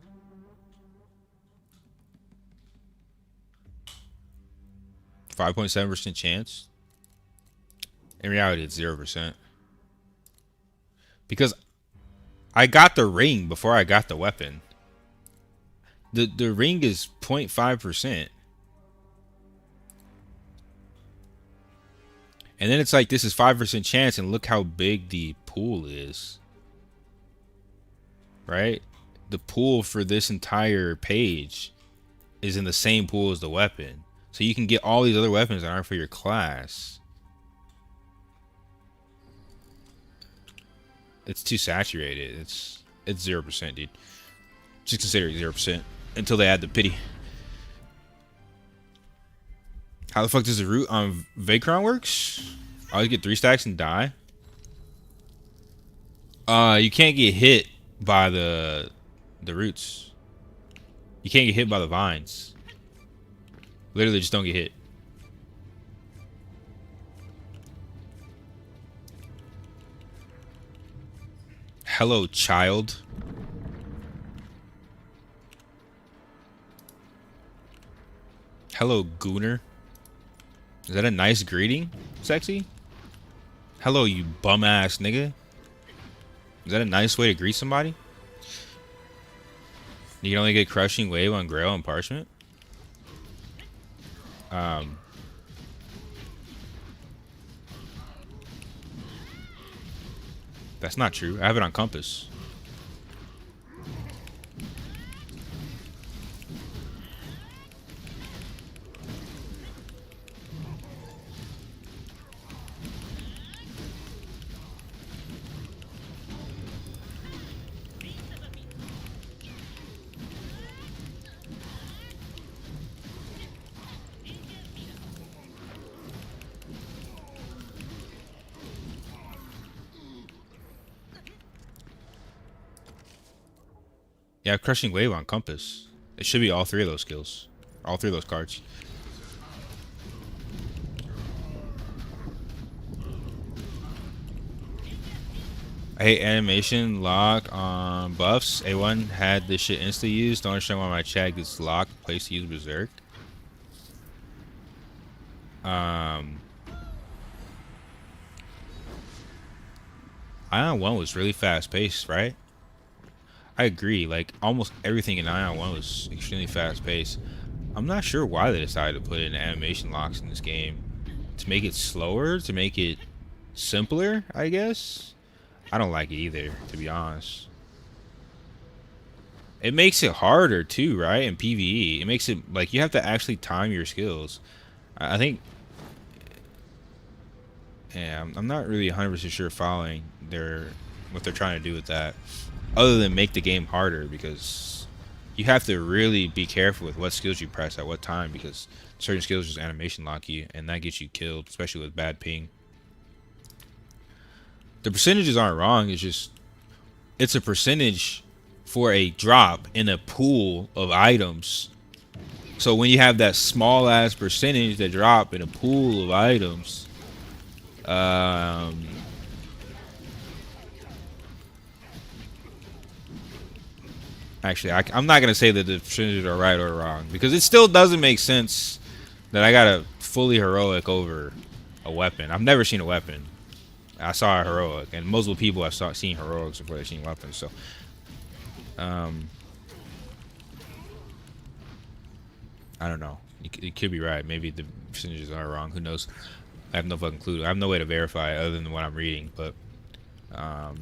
5.7% chance. In reality, it's 0%. Because I got the ring before I got the weapon. The ring is 0.5%. And then it's like, this is 5% chance, and look how big the pool is. Right? The pool for this entire page is in the same pool as the weapon. So you can get all these other weapons that aren't for your class. It's too saturated. It's 0%, dude. Just consider it 0% until they add the pity. How the fuck does the root on Vacron works? I always get 3 stacks and die. You can't get hit by the roots. You can't get hit by the vines. Literally just don't get hit. Hello, child. Hello, gooner. Is that a nice greeting, sexy? Hello, you bum ass nigga. Is that a nice way to greet somebody? You can only get crushing wave on Grail and Parchment. That's not true. I have it on Compass. Yeah, Crushing Wave on Compass. It should be all 3 of those skills. All 3 of those cards. I hate animation lock on buffs. A1 had this shit insta used. Don't understand why my chat gets locked. Place to use Berserk. Ion 1 was really fast paced, right? I agree. Like almost everything in Ion 1 was extremely fast paced. I'm not sure why they decided to put in animation locks in this game. To make it slower, to make it simpler, I guess. I don't like it either, to be honest. It makes it harder too, right? In PvE, it makes it like you have to actually time your skills. I think. Yeah, I'm not really 100% sure following what they're trying to do with that, other than make the game harder, because you have to really be careful with what skills you press at what time, because certain skills just animation lock you, and that gets you killed, especially with bad ping. The percentages aren't wrong. It's a percentage for a drop in a pool of items. So when you have that small ass percentage that drop in a pool of items, actually, I'm not gonna say that the percentages are right or wrong, because it still doesn't make sense that I gotta fully heroic over a weapon. I've never seen a weapon. I saw a heroic, and multiple people have seen heroics before they've seen weapons. So, I don't know. You could be right. Maybe the percentages are wrong. Who knows? I have no fucking clue. I have no way to verify other than what I'm reading. But I don't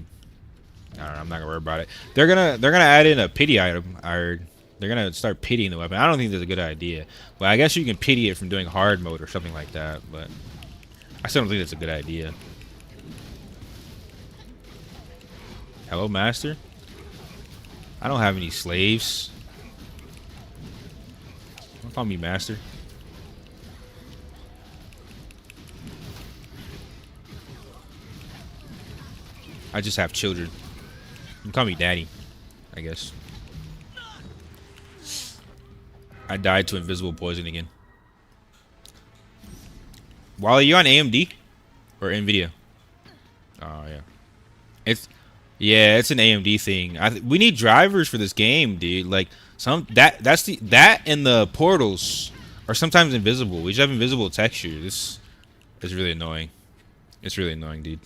know. I'm not gonna worry about it. They're gonna add in a pity item. Or they're gonna start pitying the weapon. I don't think that's a good idea. But I guess you can pity it from doing hard mode or something like that. But I still don't think that's a good idea. Hello, master. I don't have any slaves. Don't call me master. I just have children. You can call me daddy, I guess. I died to invisible poison again. Wally, you on AMD or Nvidia? Oh yeah, it's an AMD thing. We need drivers for this game, dude. Like that and the portals are sometimes invisible. We just have invisible texture. This is really annoying. It's really annoying, dude.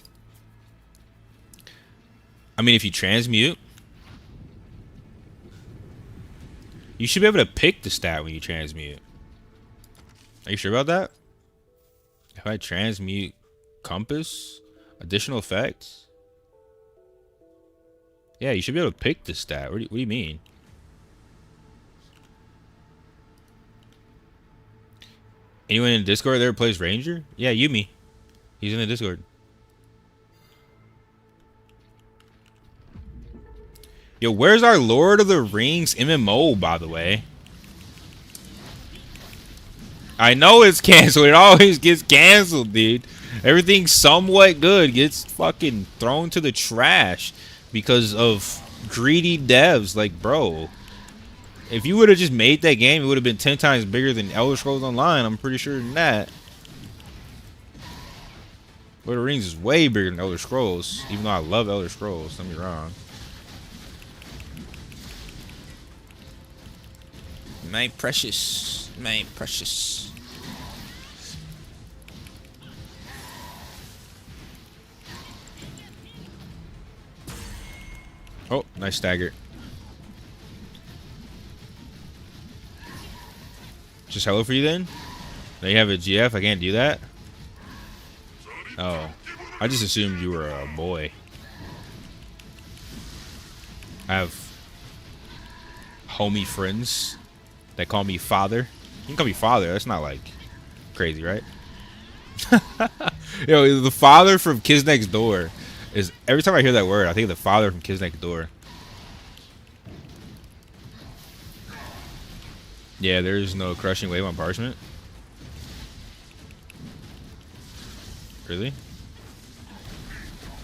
I mean, if you transmute, you should be able to pick the stat when you transmute. Are you sure about that? If I transmute compass, additional effects. Yeah, you should be able to pick the stat. What do you mean? Anyone in Discord there plays Ranger? Yeah, Yumi. He's in the Discord. Yo, where's our Lord of the Rings MMO, by the way? I know it's canceled. It always gets canceled, dude. Everything somewhat good gets fucking thrown to the trash because of greedy devs. Like, bro, if you would have just made that game, it would have been 10 times bigger than Elder Scrolls Online. I'm pretty sure than that. Lord of the Rings is way bigger than Elder Scrolls, even though I love Elder Scrolls. Don't get me wrong. My precious, my precious. Oh, nice stagger. Just hello for you then? Now you have a GF, I can't do that? Oh, I just assumed you were a boy. I have homie friends that call me father. You can call me father, that's not like crazy, right? Yo, the father from Kids Next Door is, every time I hear that word, I think of the father from Kids Next Door. Yeah, there's no crushing wave on parchment. Really?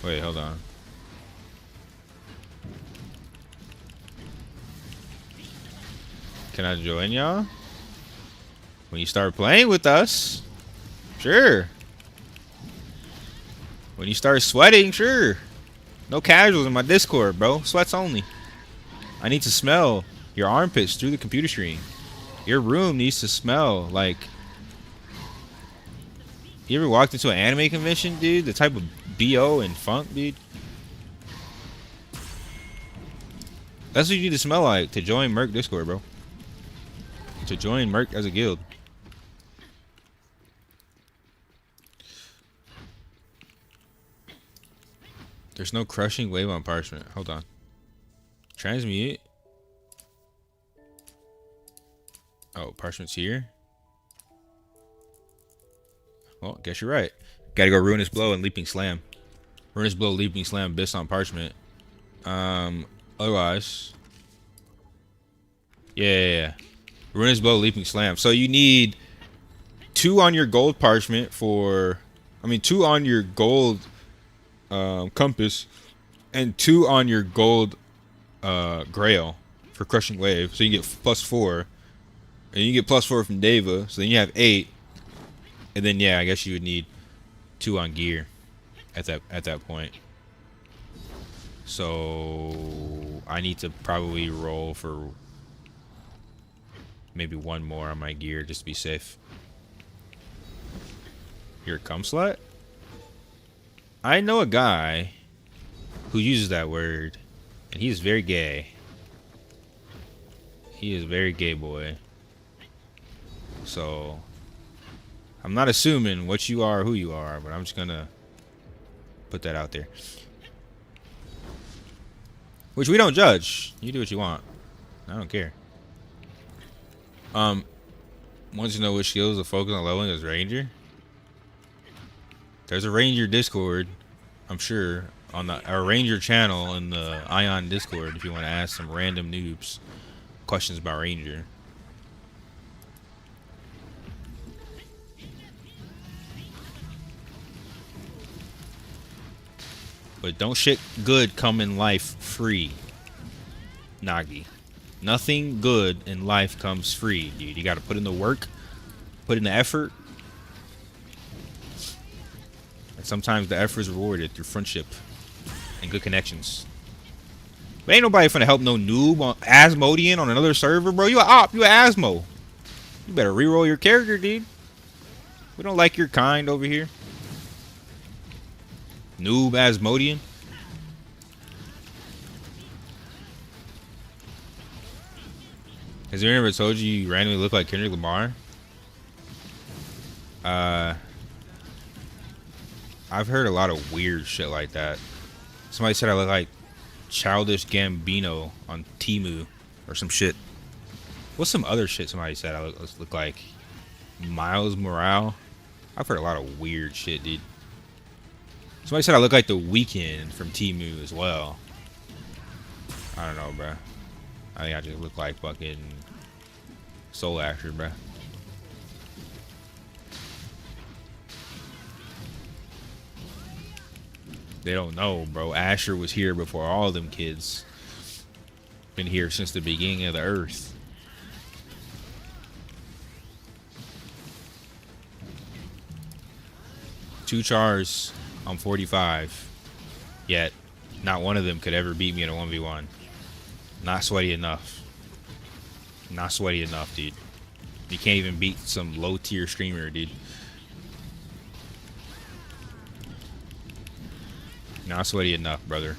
Wait, hold on. Can I join y'all? When you start playing with us? Sure. When you start sweating, sure. No casuals in my Discord, bro. Sweats only. I need to smell your armpits through the computer screen. Your room needs to smell like... You ever walked into an anime convention, dude? The type of BO and funk, dude? That's what you need to smell like to join Merc Discord, bro. To join Merc as a guild. There's no crushing wave on parchment. Hold on. Transmute. Oh, parchment's here. Well, guess you're right. Gotta go Ruinous Blow and Leaping Slam. Ruinous Blow, Leaping Slam, Abyss on parchment. Otherwise. Yeah. Ruinous Blow, Leaping Slam. So you need 2 on your gold parchment for... 2 on your gold compass. And 2 on your gold grail for Crushing Wave. So you get +4. And you get +4 from Deva. So then you have 8. And then, yeah, I guess you would need 2 on gear at that point. So I need to probably roll for maybe 1 more on my gear just to be safe. Here it comes, slut. I know a guy who uses that word, and he is very gay. He is very gay, boy. So I'm not assuming what you are or who you are, but I'm just gonna put that out there. Which we don't judge. You do what you want. I don't care. Once you know which skills to focus on leveling as Ranger. There's a Ranger Discord, I'm sure, on our Ranger channel in the Aion Discord if you want to ask some random noobs questions about Ranger. But don't shit good come in life free, Nagi. Nothing good in life comes free, dude. You gotta put in the work, put in the effort. And sometimes the effort is rewarded through friendship and good connections. But ain't nobody finna help no noob on Asmodian on another server, bro. You a op, you a Asmo. You better reroll your character, dude. We don't like your kind over here. Noob Asmodian. Has anyone ever told you randomly look like Kendrick Lamar? I've heard a lot of weird shit like that. Somebody said I look like Childish Gambino on Temu or some shit. What's some other shit somebody said I look like? Miles Morale? I've heard a lot of weird shit, dude. Somebody said I look like The Weeknd from Temu as well. I don't know, bro. I think I just look like fucking Soul Asher, bro. They don't know, bro. Asher was here before all them kids. Been here since the beginning of the earth. Two chars on 45. Yet, not one of them could ever beat me in a 1v1. Not sweaty enough. Not sweaty enough, dude. You can't even beat some low tier streamer, dude. Not sweaty enough, brother.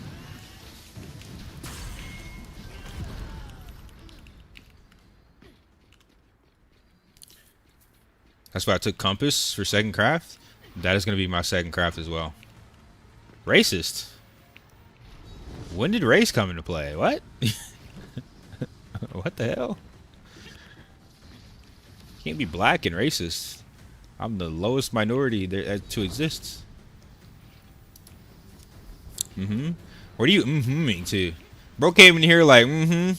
That's why I took Compass for second craft. That is going to be my second craft as well. Racist. When did race come into play? What? What the hell? Can't be black and racist. I'm the lowest minority there to exist. What are you mm-hmming to? Bro came in here like, Damn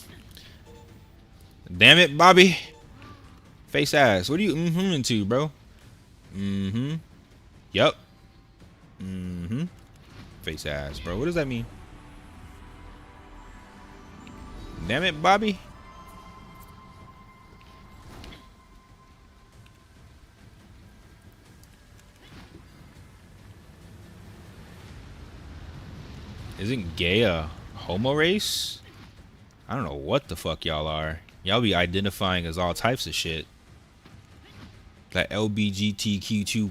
it, Bobby. Face ass. What are you mm-hmming to, bro? Yup. Face ass, bro. What does that mean? Damn it, Bobby. Isn't gay a homo race? I don't know what the fuck y'all are. Y'all be identifying as all types of shit. That LBGTQ2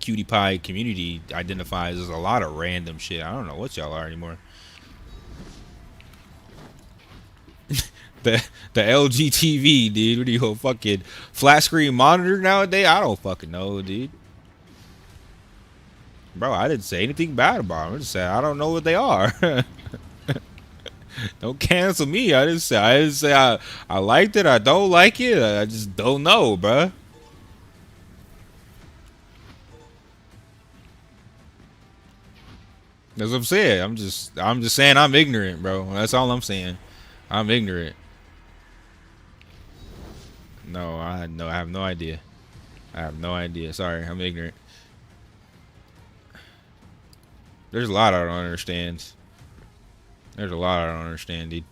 cutie pie community identifies as a lot of random shit. I don't know what y'all are anymore. the LG TV, dude. What do you fucking flat screen monitor nowadays? I don't fucking know, dude. Bro, I didn't say anything bad about them. I just said I don't know what they are. Don't cancel me. I didn't say I liked it. I don't like it. I just don't know, bro. That's what I'm saying. I'm just saying I'm ignorant, bro. That's all I'm saying. I'm ignorant. No, I have no idea. I have no idea. Sorry, I'm ignorant. There's a lot I don't understand. There's a lot I don't understand, dude.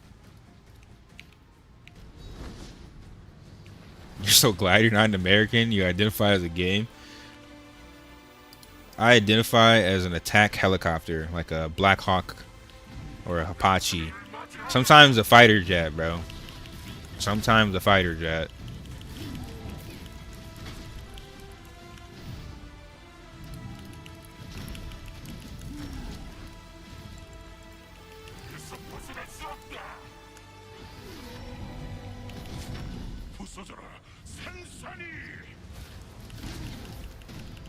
You're so glad you're not an American. You identify as a game. I identify as an attack helicopter, like a Black Hawk or a Apache. Sometimes a fighter jet, bro. Sometimes a fighter jet.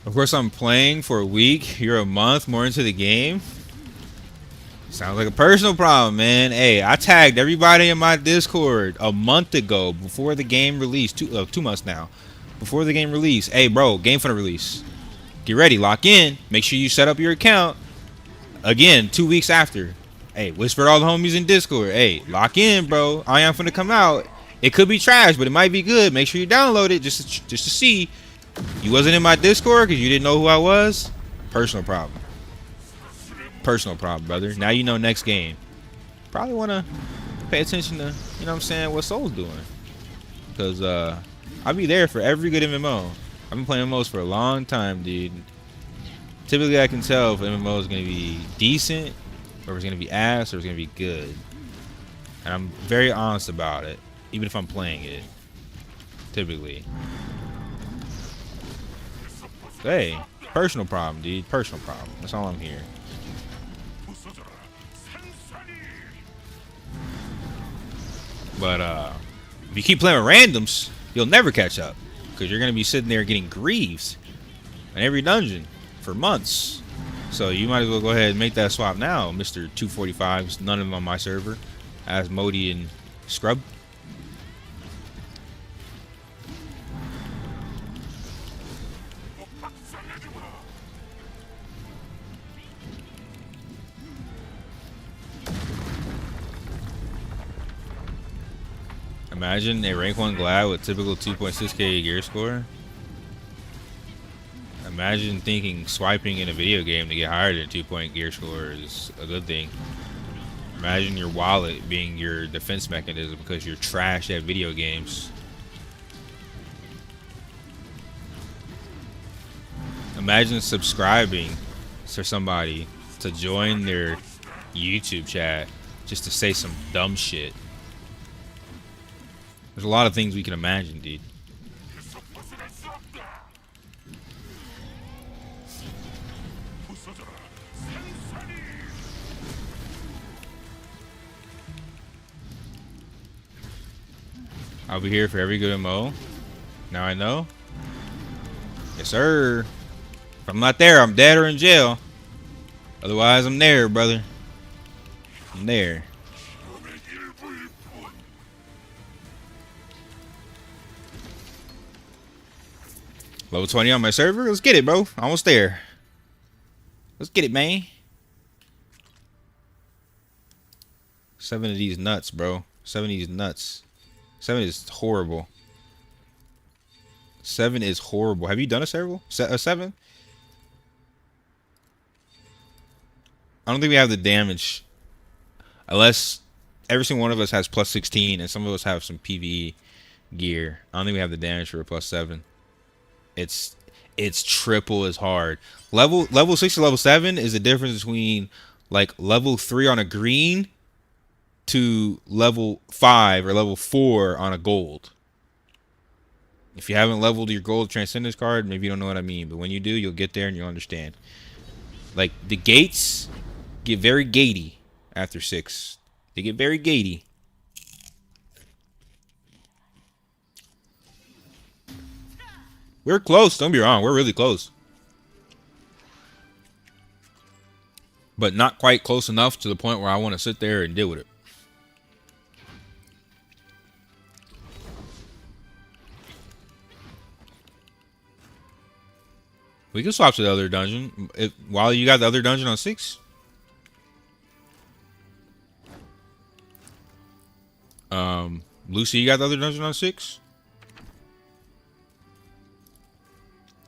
Of course, I'm playing for a week. You're a month more into the game. Sounds like a personal problem, man. Hey, I tagged everybody in my Discord a month ago before the game released. 2 months now. Before the game released. Hey, bro, game finna release. Get ready, lock in. Make sure you set up your account. Again, 2 weeks after. Hey, whisper all the homies in Discord. Hey, lock in, bro. Aion finna come out. It could be trash, but it might be good. Make sure you download it just to see. You wasn't in my Discord because you didn't know who I was? Personal problem. Personal problem, brother. Now you know next game. Probably want to pay attention to, you know what I'm saying, what Soul's doing. Because I'll be there for every good MMO. I've been playing MMOs for a long time, dude. Typically, I can tell if MMO is going to be decent, or if it's going to be ass, or it's going to be good. And I'm very honest about it, even if I'm playing it. Typically. Hey, personal problem, dude. Personal problem. That's all I'm here. But if you keep playing with randoms, you'll never catch up. Because you're going to be sitting there getting griefs in every dungeon for months. So you might as well go ahead and make that swap now, Mr. 245s. None of them on my server. As Modi and Scrub. Imagine a rank 1 Glad with typical 2.6k gear score. Imagine thinking swiping in a video game to get higher than 2-point gear score is a good thing. Imagine your wallet being your defense mechanism because you're trash at video games. Imagine subscribing to somebody to join their YouTube chat just to say some dumb shit. There's a lot of things we can imagine, dude. I'll be here for every good MO. Now I know. Yes, sir. If I'm not there, I'm dead or in jail. Otherwise, I'm there, brother. I'm there. Level 20 on my server. Let's get it, bro. Almost there. Let's get it, man. 7 of these nuts, bro. 7 of these nuts. 7 is horrible. 7 is horrible. Have you done a server? A 7? I don't think we have the damage. Unless every single one of us has plus 16 and some of us have some PvE gear. I don't think we have the damage for a plus 7. It's triple as hard. Level 6 to level 7 is the difference between like level 3 on a green to level 5 or level 4 on a gold. If you haven't leveled your gold Transcendent card, maybe you don't know what I mean. But when you do, you'll get there and you'll understand. Like the gates get very gatey after 6. They get very gatey. We're close. Don't be wrong. We're really close. But not quite close enough to the point where I want to sit there and deal with it. We can swap to the other dungeon. While you got the other dungeon on 6. Lucy, you got the other dungeon on 6?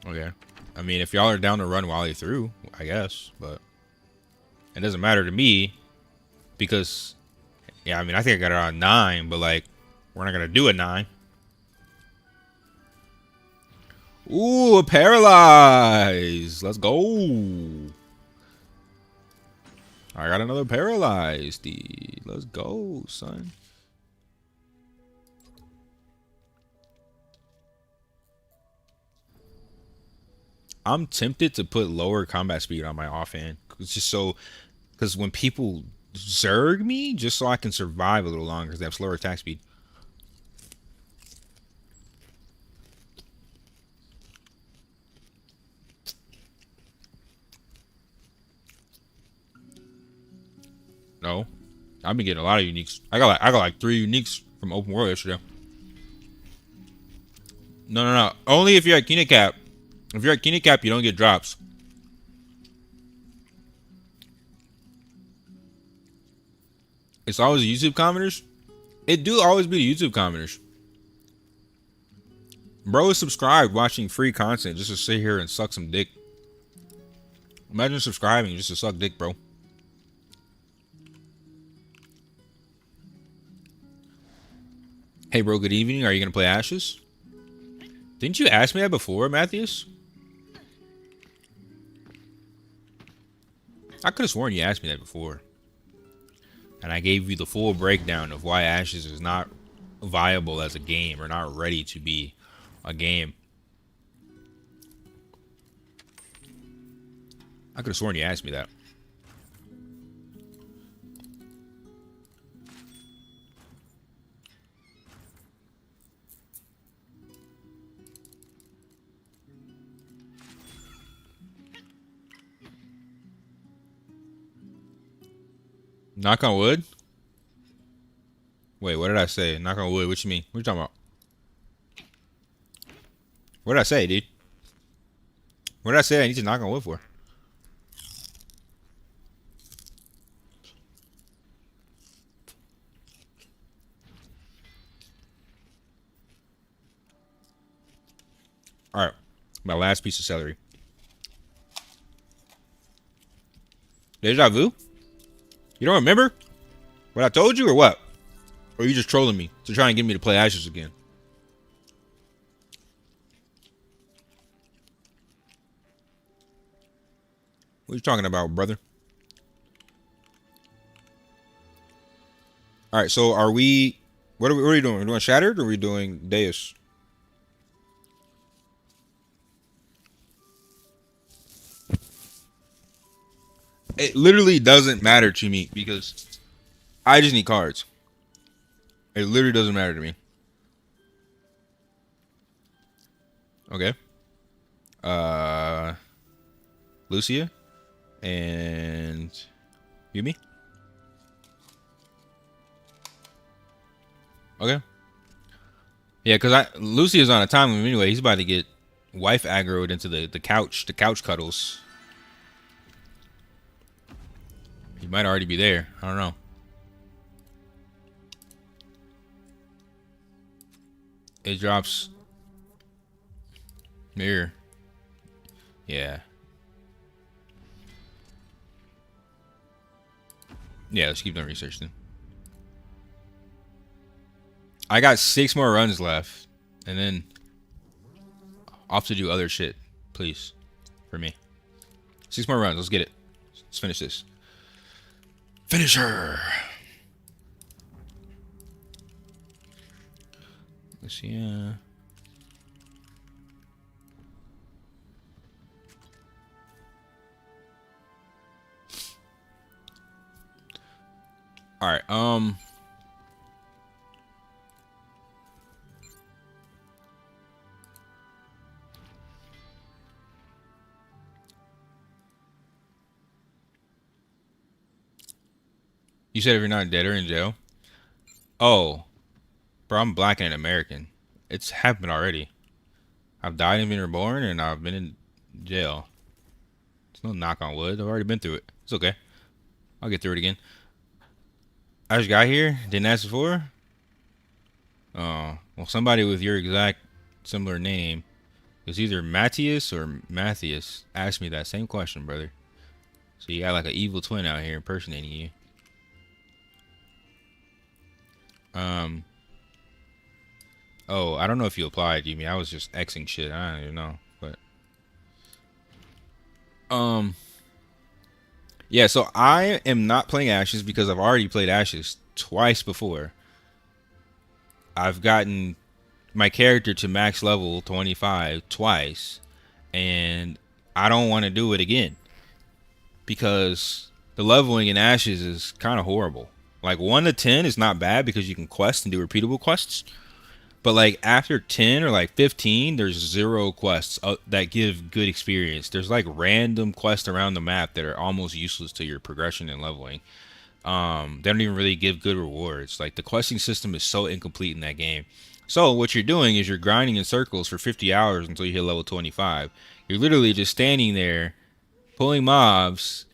Okay. I mean, if y'all are down to run Wally through, I guess, but it doesn't matter to me because, yeah, I mean, I think I got it on 9, but like, we're not gonna do a 9. Ooh, a paralyzed. Let's go. I got another paralyzed. Let's go, son. I'm tempted to put lower combat speed on my offhand. It's just so, because when people zerg me, just so I can survive a little longer because they have slower attack speed. No, I've been getting a lot of uniques. I got like 3 uniques from open world yesterday. No. Only if you're at Kina Cap. If you're at Kina Cap, you don't get drops. It's always YouTube commenters. It do always be YouTube commenters. Bro is subscribed watching free content just to sit here and suck some dick. Imagine subscribing just to suck dick, bro. Hey, bro, good evening. Are you going to play Ashes? Didn't you ask me that before, Matthias? I could have sworn you asked me that before. And I gave you the full breakdown of why Ashes is not viable as a game or not ready to be a game. I could have sworn you asked me that. Knock on wood? Wait, what did I say? Knock on wood, what you mean? What are you talking about? What did I say, dude? What did I say I need to knock on wood for? Alright. My last piece of celery. Deja vu? You don't remember what I told you or what? Or are you just trolling me to try and get me to play Ashes again? What are you talking about, brother? Alright, so are we... What are we doing? Are we doing Shattered or are we doing Day6? It literally doesn't matter to me because I just need cards. It literally doesn't matter to me. Okay. Lucia and Yumi. Okay. Yeah, because Lucia's on a time limit anyway. He's about to get wife aggroed into the couch cuddles. He might already be there. I don't know. It drops mirror. Yeah. Yeah, let's keep doing research then. I got 6 more runs left. And then off to do other shit. Please. For me. 6 more runs. Let's get it. Let's finish this. Finish her. Let's see. All right. You said if you're not dead or in jail. Oh, bro, I'm black and American. It's happened already. I've died and been reborn, and I've been in jail. It's no knock on wood. I've already been through it. It's okay. I'll get through it again. I just got here. Didn't ask before. Oh, well, somebody with your exact similar name. It's either Matthias or Matthias. Asked me that same question, brother. So you got like an evil twin out here impersonating you. Oh, I don't know if you applied, Jimmy. I was just Xing shit. I don't even know, but yeah. So I am not playing Ashes because I've already played Ashes twice before. I've gotten my character to max level 25 twice, and I don't want to do it again because the leveling in Ashes is kind of horrible. Like 1 to 10 is not bad because you can quest and do repeatable quests. But like after 10 or like 15, there's 0 quests that give good experience. There's like random quests around the map that are almost useless to your progression and leveling. They don't even really give good rewards. Like the questing system is so incomplete in that game. So what you're doing is you're grinding in circles for 50 hours until you hit level 25. You're literally just standing there pulling mobs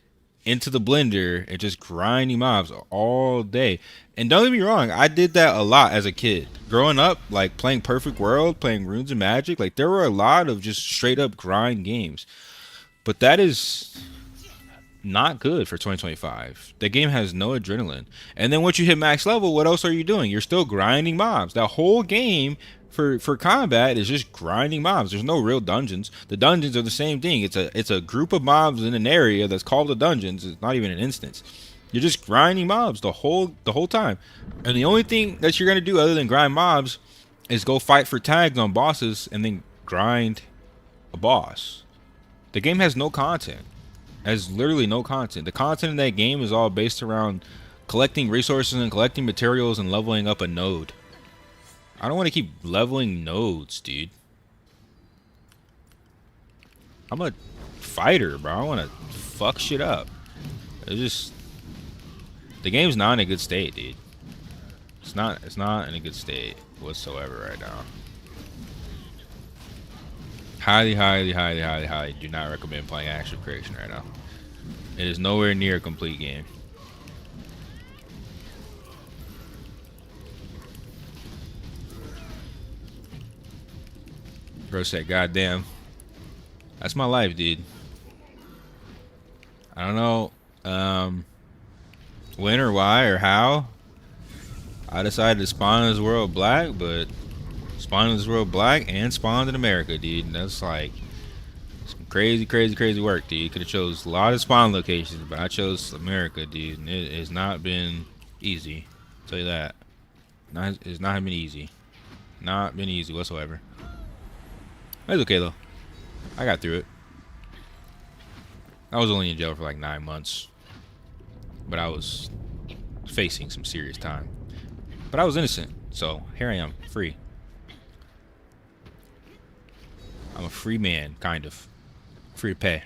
into the blender and just grinding mobs all day. And don't get me wrong, I did that a lot as a kid. Growing up, like playing Perfect World, playing Runes of Magic, like there were a lot of just straight up grind games. But that is not good for 2025. The game has no adrenaline. And then once you hit max level, what else are you doing? You're still grinding mobs. That whole game for combat is just grinding mobs. There's no real dungeons. The dungeons are the same thing. It's a group of mobs in an area that's called the dungeons. It's not even an instance. You're just grinding mobs the whole time. And the only thing that you're gonna do other than grind mobs is go fight for tags on bosses and then grind a boss. The game has no content. Has literally no content. The content in that game is all based around collecting resources and collecting materials and leveling up a node. I don't want to keep leveling nodes, dude. I'm a fighter, bro. I want to fuck shit up. It's just the game's not in a good state, dude. It's not in a good state whatsoever right now. Highly do not recommend playing Action Creation right now. It is nowhere near a complete game. Bro said, goddamn. That's my life, dude. I don't know when or why or how I decided to spawn in this world black, but spawned in this world black and spawned in America, dude. And that's like some crazy work, dude. Could have chose a lot of spawn locations, but I chose America, dude. And it has not been easy. I'll tell you that. It's not been easy. Not been easy whatsoever. It's okay though. I got through it. I was only in jail for like 9 months, but I was facing some serious time. But I was innocent, so here I am, free. I'm a free man, kind of. Free to pay.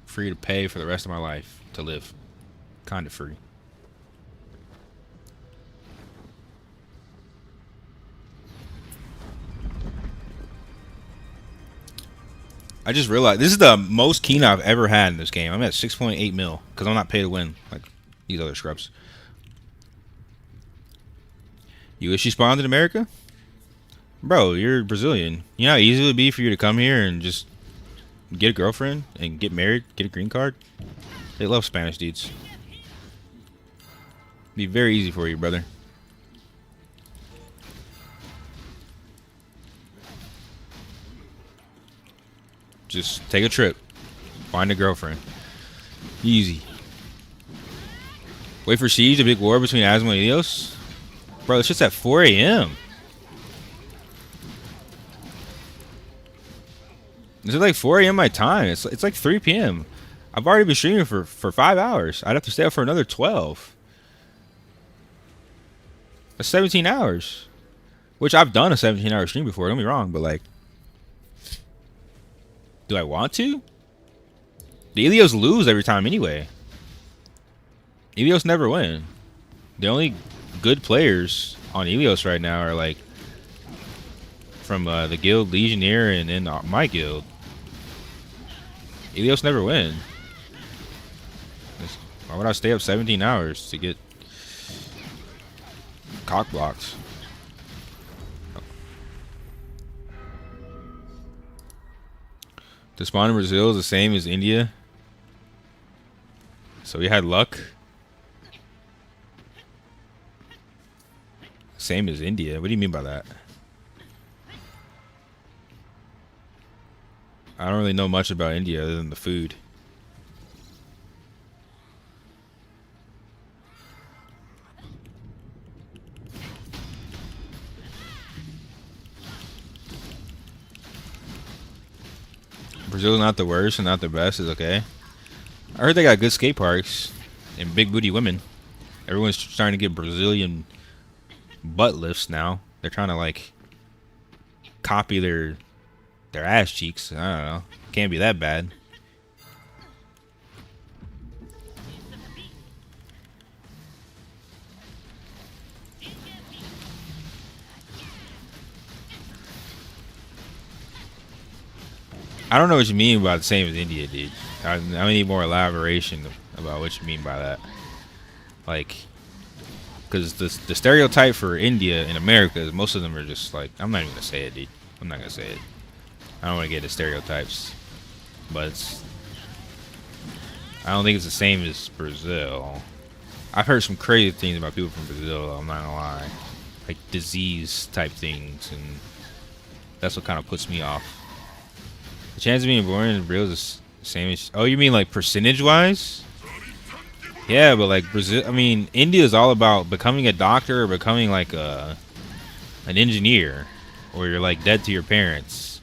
Free to pay for the rest of my life to live. Kind of free. I just realized this is the most keen I've ever had in this game. I'm at 6.8 mil because I'm not pay to win like these other scrubs. You wish you spawned in America? Bro, you're Brazilian. You know how easy it would be for you to come here and just get a girlfriend and get married, get a green card? They love Spanish dudes. Be very easy for you, brother. Just take a trip. Find a girlfriend. Easy. Wait for Siege, a big war between Asmo and Elios? Bro, it's just at 4 a.m. It's like 4 a.m. my time. It's like 3 p.m. I've already been streaming for 5 hours. I'd have to stay up for another 12. That's 17 hours. Which I've done a 17-hour stream before, don't be wrong, but like, do I want to? The Elios lose every time anyway. Elios never win. The only good players on Elios right now are like from the guild Legionnaire and then my guild. Elios never win. Why would I stay up 17 hours to get cock blocks? The spawn in Brazil is the same as India. So we had luck. Same as India. What do you mean by that? I don't really know much about India other than the food. Brazil's not the worst and not the best is okay. I heard they got good skate parks and big booty women. Everyone's trying to get Brazilian butt lifts now. They're trying to like copy their ass cheeks. I don't know. Can't be that bad. I don't know what you mean by the same as India, dude. I need more elaboration about what you mean by that. Like, because the stereotype for India in America is most of them are just like, I'm not even gonna say it, dude. I'm not gonna say it. I don't want to get the stereotypes, but I don't think it's the same as Brazil. I've heard some crazy things about people from Brazil. I'm not gonna lie, like disease type things, and that's what kind of puts me off. The chance of being born in Brazil is the same as... Oh, you mean like percentage-wise? Yeah, but like Brazil... I mean, India is all about becoming a doctor or becoming like an engineer. Or you're like dead to your parents.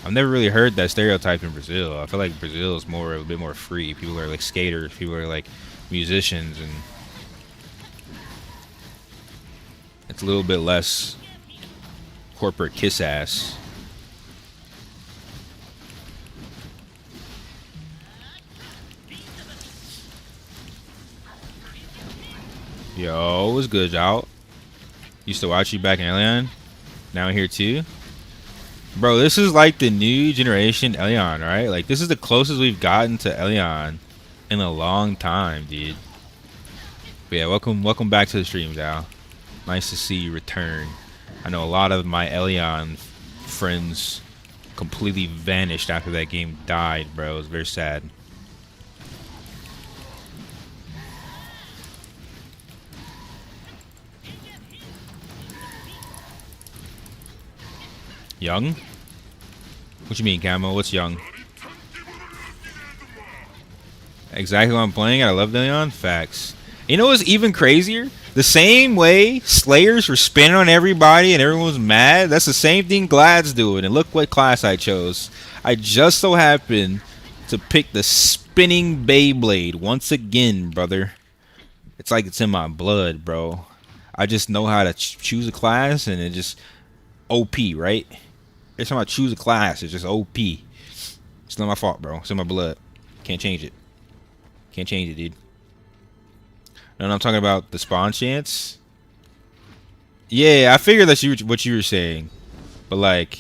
I've never really heard that stereotype in Brazil. I feel like Brazil is a bit more free. People are like skaters. People are like musicians. And it's a little bit less corporate kiss-ass. Yo, what's good, y'all? Used to watch you back in Aion. Now here too. Bro, this is like the new generation Aion, right? Like, this is the closest we've gotten to Aion in a long time, dude. But yeah, welcome back to the stream, y'all. Nice to see you return. I know a lot of my Aion friends completely vanished after that game died, bro. It was very sad. Young? What you mean, Camo? What's young? Exactly what I'm playing. I love Leon. Facts. You know what's even crazier? The same way Slayers were spinning on everybody and everyone was mad, that's the same thing Glad's doing. And look what class I chose. I just so happened to pick the spinning Beyblade once again, brother. It's like it's in my blood, bro. I just know how to choose a class and it just OP, right? Every time I choose a class, it's just OP. It's not my fault, bro. It's in my blood. Can't change it. Can't change it, dude. And I'm talking about the spawn chance. Yeah, I figured that's what you were saying, but like,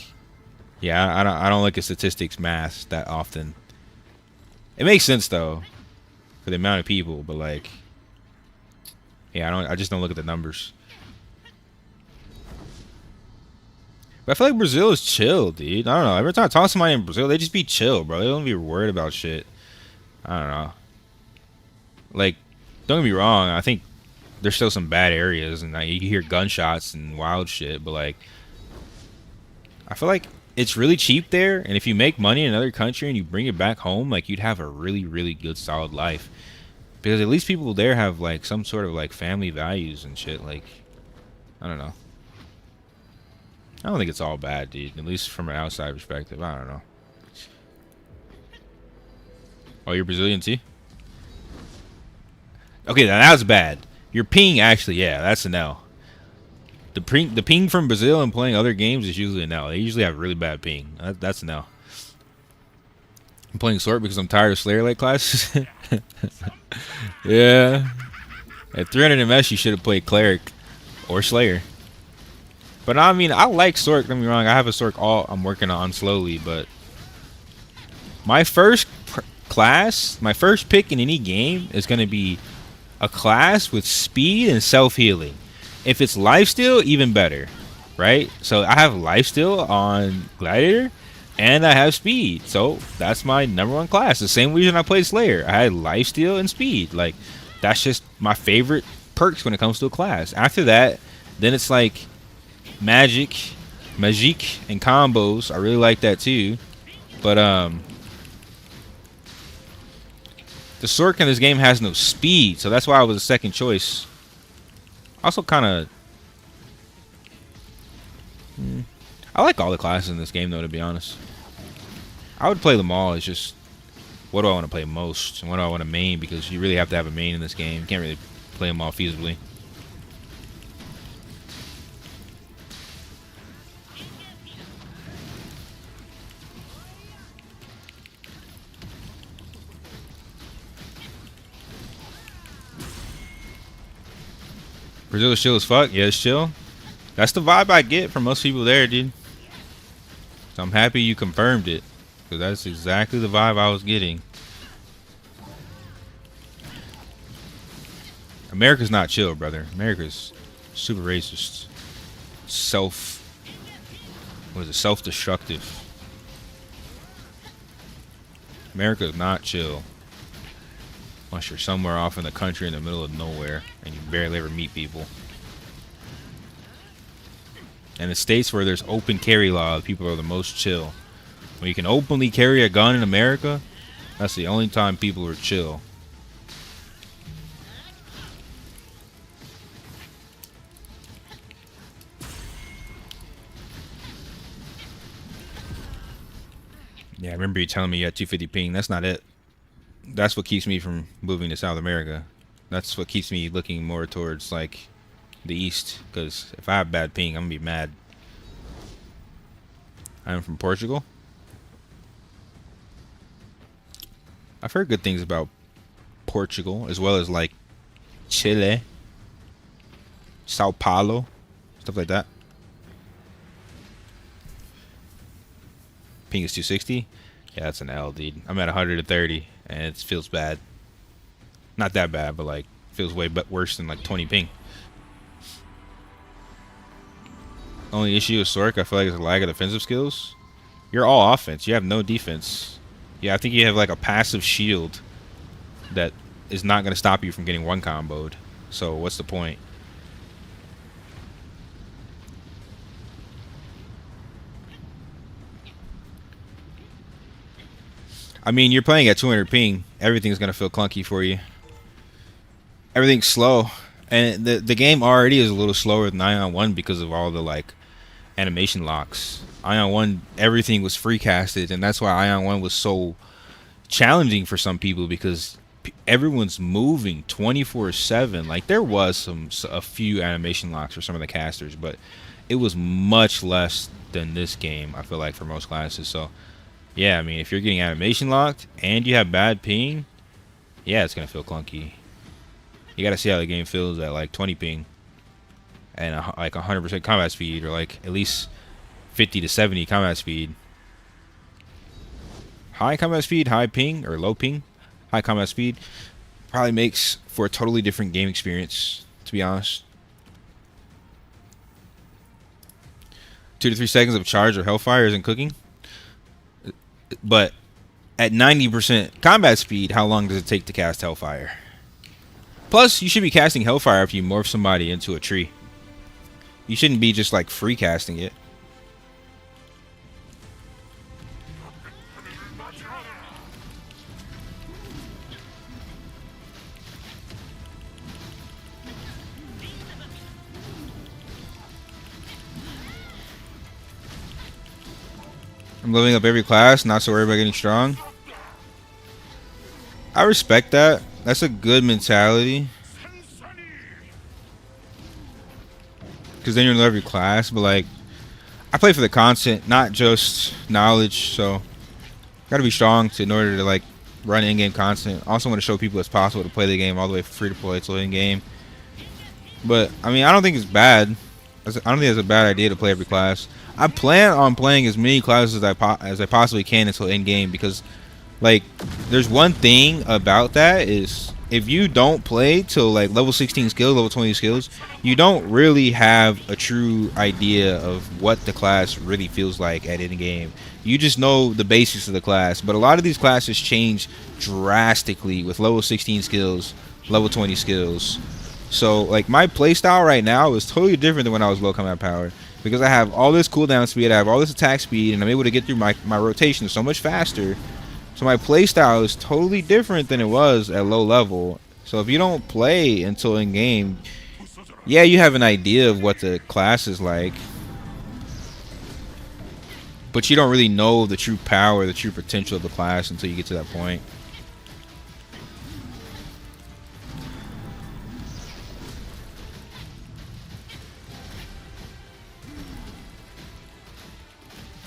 yeah, I don't look at statistics math that often. It makes sense though, for the amount of people, but like, yeah, I just don't look at the numbers. But I feel like Brazil is chill, dude. I don't know. Every time I talk to somebody in Brazil, they just be chill, bro. They don't be worried about shit. I don't know. Like, don't get me wrong. I think there's still some bad areas, and like, you hear gunshots and wild shit. But like, I feel like it's really cheap there. And if you make money in another country and you bring it back home, like you'd have a really, really good, solid life. Because at least people there have like some sort of like family values and shit. Like, I don't know. I don't think it's all bad, dude. At least from an outside perspective. I don't know. Oh, you're Brazilian too? Okay, now that was bad. Your ping, actually, yeah, that's an L. The ping from Brazil and playing other games is usually an L. They usually have really bad ping. That's an L. I'm playing Sort because I'm tired of Slayer-like classes. Yeah. At 300 MS, you should have played Cleric or Slayer. But I mean, I like Sork, don't get me wrong. I have a Sork alt I'm working on slowly, but my first class, my first pick in any game is going to be a class with speed and self-healing. If it's lifesteal, even better, right? So I have lifesteal on Gladiator, and I have speed. So that's my #1 class. The same reason I played Slayer. I had lifesteal and speed. Like, that's just my favorite perks when it comes to a class. After that, then it's like magic, and combos. I really like that too. But the Sork in this game has no speed, so that's why I was a second choice. Also, kind of, I like all the classes in this game, though. To be honest, I would play them all. It's just, what do I want to play most, and what do I want to main? Because you really have to have a main in this game. You can't really play them all feasibly. Brazil is chill as fuck. Yeah, it's chill. That's the vibe I get from most people there, dude. So I'm happy you confirmed it, because that's exactly the vibe I was getting. America's not chill, brother. America's super racist. Self-destructive. America's not chill. Unless you're somewhere off in the country in the middle of nowhere and you barely ever meet people. And the states where there's open carry law, people are the most chill. When you can openly carry a gun in America, that's the only time people are chill. Yeah, I remember you telling me you had 250 ping. That's not it. That's what keeps me from moving to South America. That's what keeps me looking more towards like the east, because if I have bad ping, I'm gonna be mad. I'm from Portugal. I've heard good things about Portugal, as well as like Chile, Sao Paulo, stuff like that. Ping is 260. Yeah, that's an L, dude. I'm at 130, and it feels bad. Not that bad, but like feels way worse than like 20 ping. Only issue with Sork, I feel like, is a lack of defensive skills. You're all offense. You have no defense. Yeah, I think you have like a passive shield that is not going to stop you from getting one comboed. So what's the point? I mean, you're playing at 200 ping. Everything's going to feel clunky for you. Everything's slow. And the game already is a little slower than Aion 1 because of all the like animation locks. Aion 1, everything was free casted, and that's why Aion 1 was so challenging for some people, because everyone's moving 24/7. Like, there was a few animation locks for some of the casters, but it was much less than this game, I feel like, for most classes. So yeah, I mean, if you're getting animation locked and you have bad ping, yeah, it's gonna feel clunky. You gotta see how the game feels at like 20 ping and like 100% combat speed, or like at least 50 to 70 combat speed. High combat speed, high ping, or low ping, high combat speed probably makes for a totally different game experience, to be honest. 2 to 3 seconds of charge or hellfire isn't cooking. But at 90% combat speed, how long does it take to cast hellfire? Plus, you should be casting hellfire if you morph somebody into a tree. You shouldn't be just like free casting it. I'm leveling up every class, not so worried about getting strong. I respect that. That's a good mentality. Because then you're in every class, but like, I play for the content, not just knowledge, so gotta be strong in order to like run in-game content. Also want to show people it's possible to play the game all the way for free to play till in-game. But I mean, I don't think it's bad. I don't think it's a bad idea to play every class. I plan on playing as many classes as I possibly can until end game, because like there's one thing about that is if you don't play till like level 16 skills, level 20 skills, you don't really have a true idea of what the class really feels like at end game. You just know the basics of the class, but a lot of these classes change drastically with level 16 skills, level 20 skills. So like my playstyle right now is totally different than when I was low combat power, because I have all this cooldown speed, I have all this attack speed, and I'm able to get through my rotation so much faster. So my playstyle is totally different than it was at low level. So if you don't play until in game, yeah, you have an idea of what the class is like, but you don't really know the true power, the true potential of the class until you get to that point.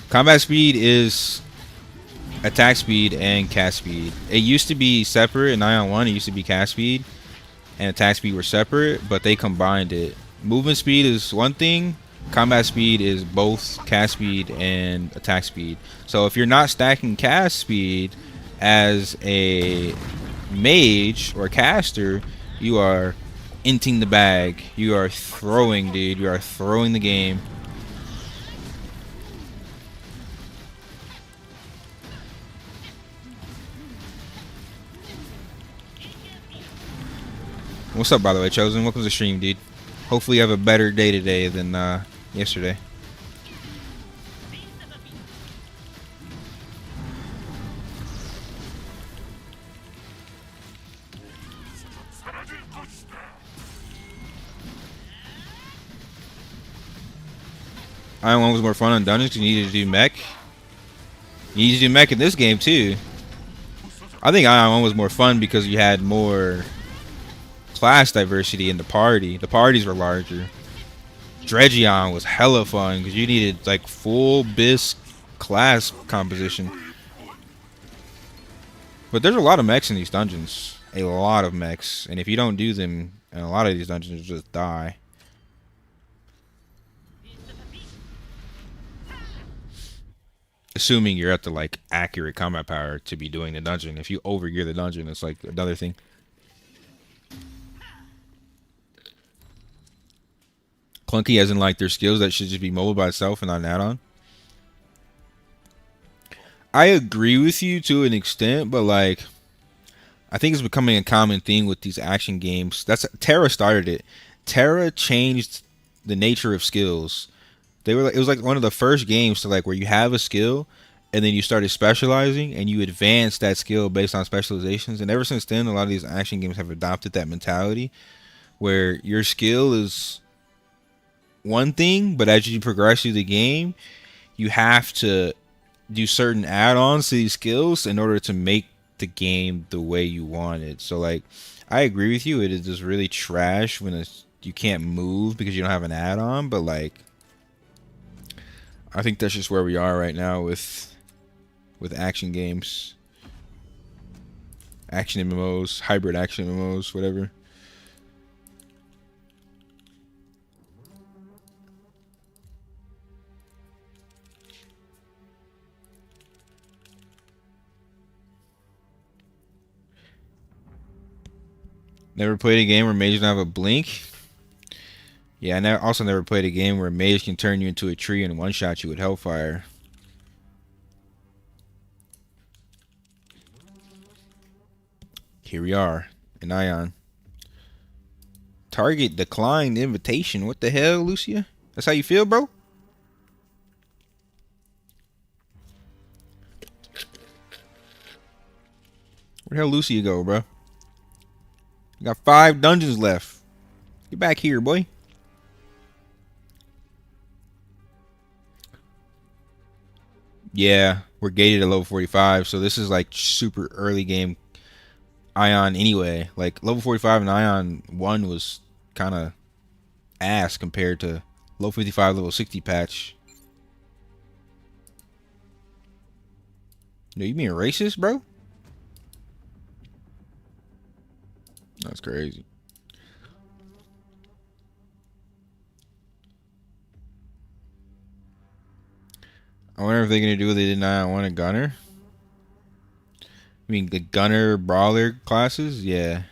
Combat speed is attack speed and cast speed. It used to be separate in Aion 1. It used to be cast speed and attack speed were separate, but they combined it. Movement speed is one thing. Combat speed is both cast speed and attack speed. So if you're not stacking cast speed as a mage or caster, you are inting the bag. You are throwing, dude. You are throwing the game. What's up, by the way, Chosen? Welcome to the stream, dude. Hopefully you have a better day today than yesterday. Iron 1 was more fun on dungeons because you needed to do mech. You need to do mech in this game, too. I think Iron 1 was more fun because you had more class diversity in the party. The parties were larger. Dregion was hella fun because you needed like full bisque class composition. But there's a lot of mechs in these dungeons. A lot of mechs. And if you don't do them in a lot of these dungeons, you just die. Assuming you're at the like accurate combat power to be doing the dungeon. If you overgear the dungeon, it's like another thing. Clunky as in like their skills that should just be mobile by itself and not an add-on. I agree with you to an extent, but like I think it's becoming a common thing with these action games. Terra started it. Terra changed the nature of skills. It was like one of the first games to like where you have a skill and then you started specializing and you advance that skill based on specializations. And ever since then, a lot of these action games have adopted that mentality where your skill is one thing, but as you progress through the game, you have to do certain add-ons to these skills in order to make the game the way you want it. So like I agree with you, it is just really trash when you can't move because you don't have an add-on, but like I think that's just where we are right now with action games, action MMOs, hybrid action MMOs, whatever. Never played a game where mages don't have a blink. Yeah, I also never played a game where a mage can turn you into a tree and one-shot you with Hellfire. Here we are, in Aion. Target declined invitation. What the hell, Lucia? That's how you feel, bro? Where the hell Lucia go, bro? You got 5 dungeons left. Get back here, boy. Yeah, we're gated at level 45, so this is like super early game Aion anyway. Like level 45 and Aion 1 was kind of ass compared to level 55, level 60 patch. No, you being racist, bro? That's crazy. I wonder if they're gonna do what they did not want a gunner. I mean, the gunner brawler classes, yeah.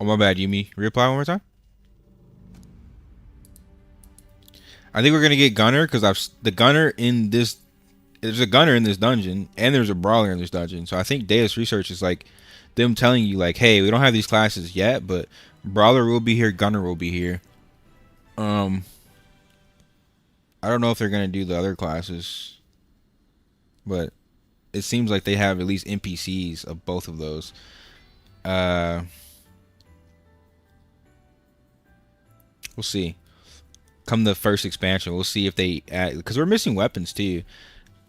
Oh my bad, Yumi. Reapply one more time. I think we're gonna get gunner because the gunner in this. There's a gunner in this dungeon and there's a brawler in this dungeon. So I think Day6 research is like them telling you like, hey, we don't have these classes yet, but brawler will be here, gunner will be here. I don't know if they're gonna do the other classes, but it seems like they have at least NPCs of both of those. We'll see. Come the first expansion, we'll see if they add, because we're missing weapons too.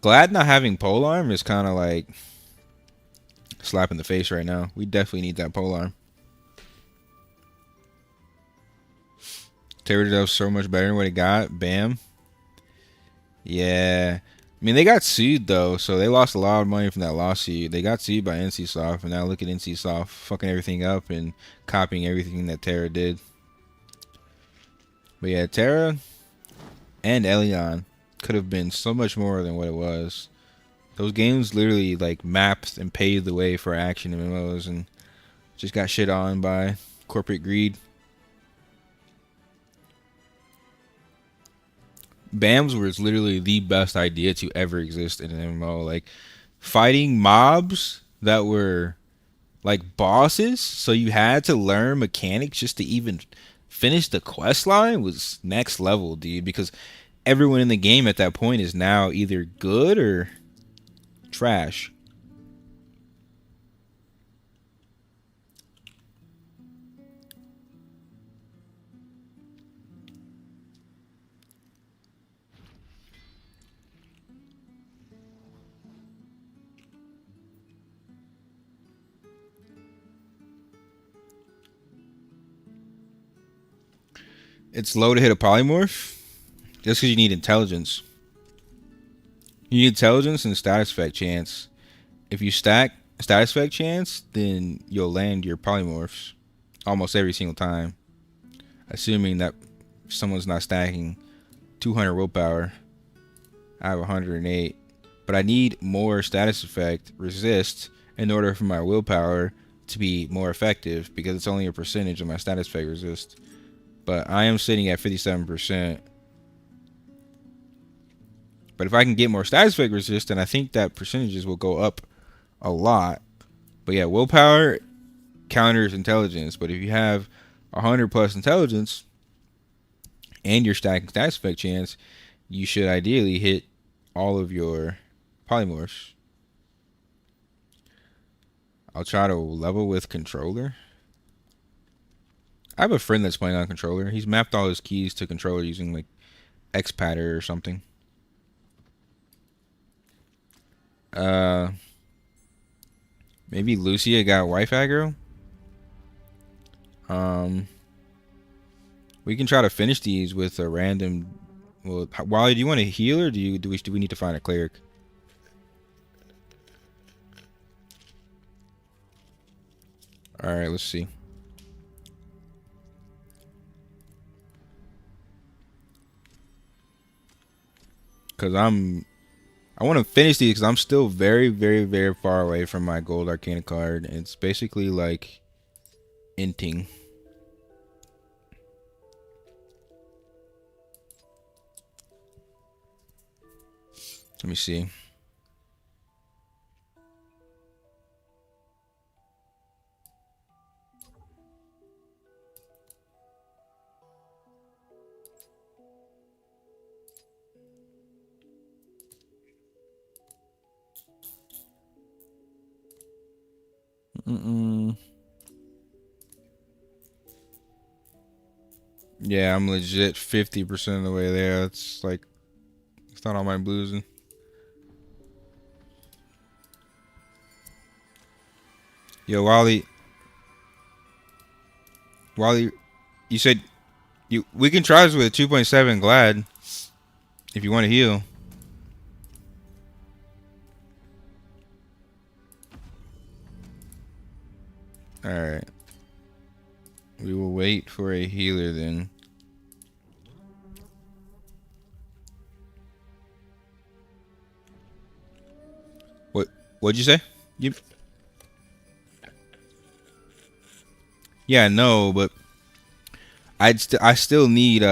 Glad not having polearm is kind of like slap in the face right now. We definitely need that polearm. Terror does so much better than what it got. Bam. Yeah. I mean, they got sued though, so they lost a lot of money from that lawsuit. They got sued by NCSoft, and now look at NCSoft fucking everything up and copying everything that Terra did. But yeah, Terra and Aion could have been so much more than what it was. Those games literally like mapped and paved the way for action MMOs, and just got shit on by corporate greed. BAMs was literally the best idea to ever exist in an MMO. Like fighting mobs that were like bosses, so you had to learn mechanics just to even finish the quest line was next level, dude, because everyone in the game at that point is now either good or trash. It's low to hit a polymorph just because you need intelligence. You need intelligence and status effect chance. If you stack status effect chance, then you'll land your polymorphs almost every single time. Assuming that someone's not stacking 200 willpower. I have 108. But I need more status effect resist in order for my willpower to be more effective, because it's only a percentage of my status effect resist. But I am sitting at 57%. But if I can get more status effect resist, then I think that percentages will go up a lot. But yeah, willpower counters intelligence. But if you have 100 plus intelligence and you're stacking status effect chance, you should ideally hit all of your polymorphs. I'll try to level with controller. I have a friend that's playing on controller. He's mapped all his keys to controller using like X-Patter or something. Maybe Lucia got wife aggro. We can try to finish these with a random. Well, Wally, do you want to heal, or do we need to find a cleric? All right, let's see. Cause I want to finish these because I'm still very, very, very far away from my gold arcana card. It's basically like inting. Let me see. Yeah, I'm legit 50% of the way there. It's like, it's not all my blues. Yo, Wally, you said we can try this with a 2.7 Glad if you want to heal. All right. We will wait for a healer then. What'd you say? You... Yeah, no, but I still need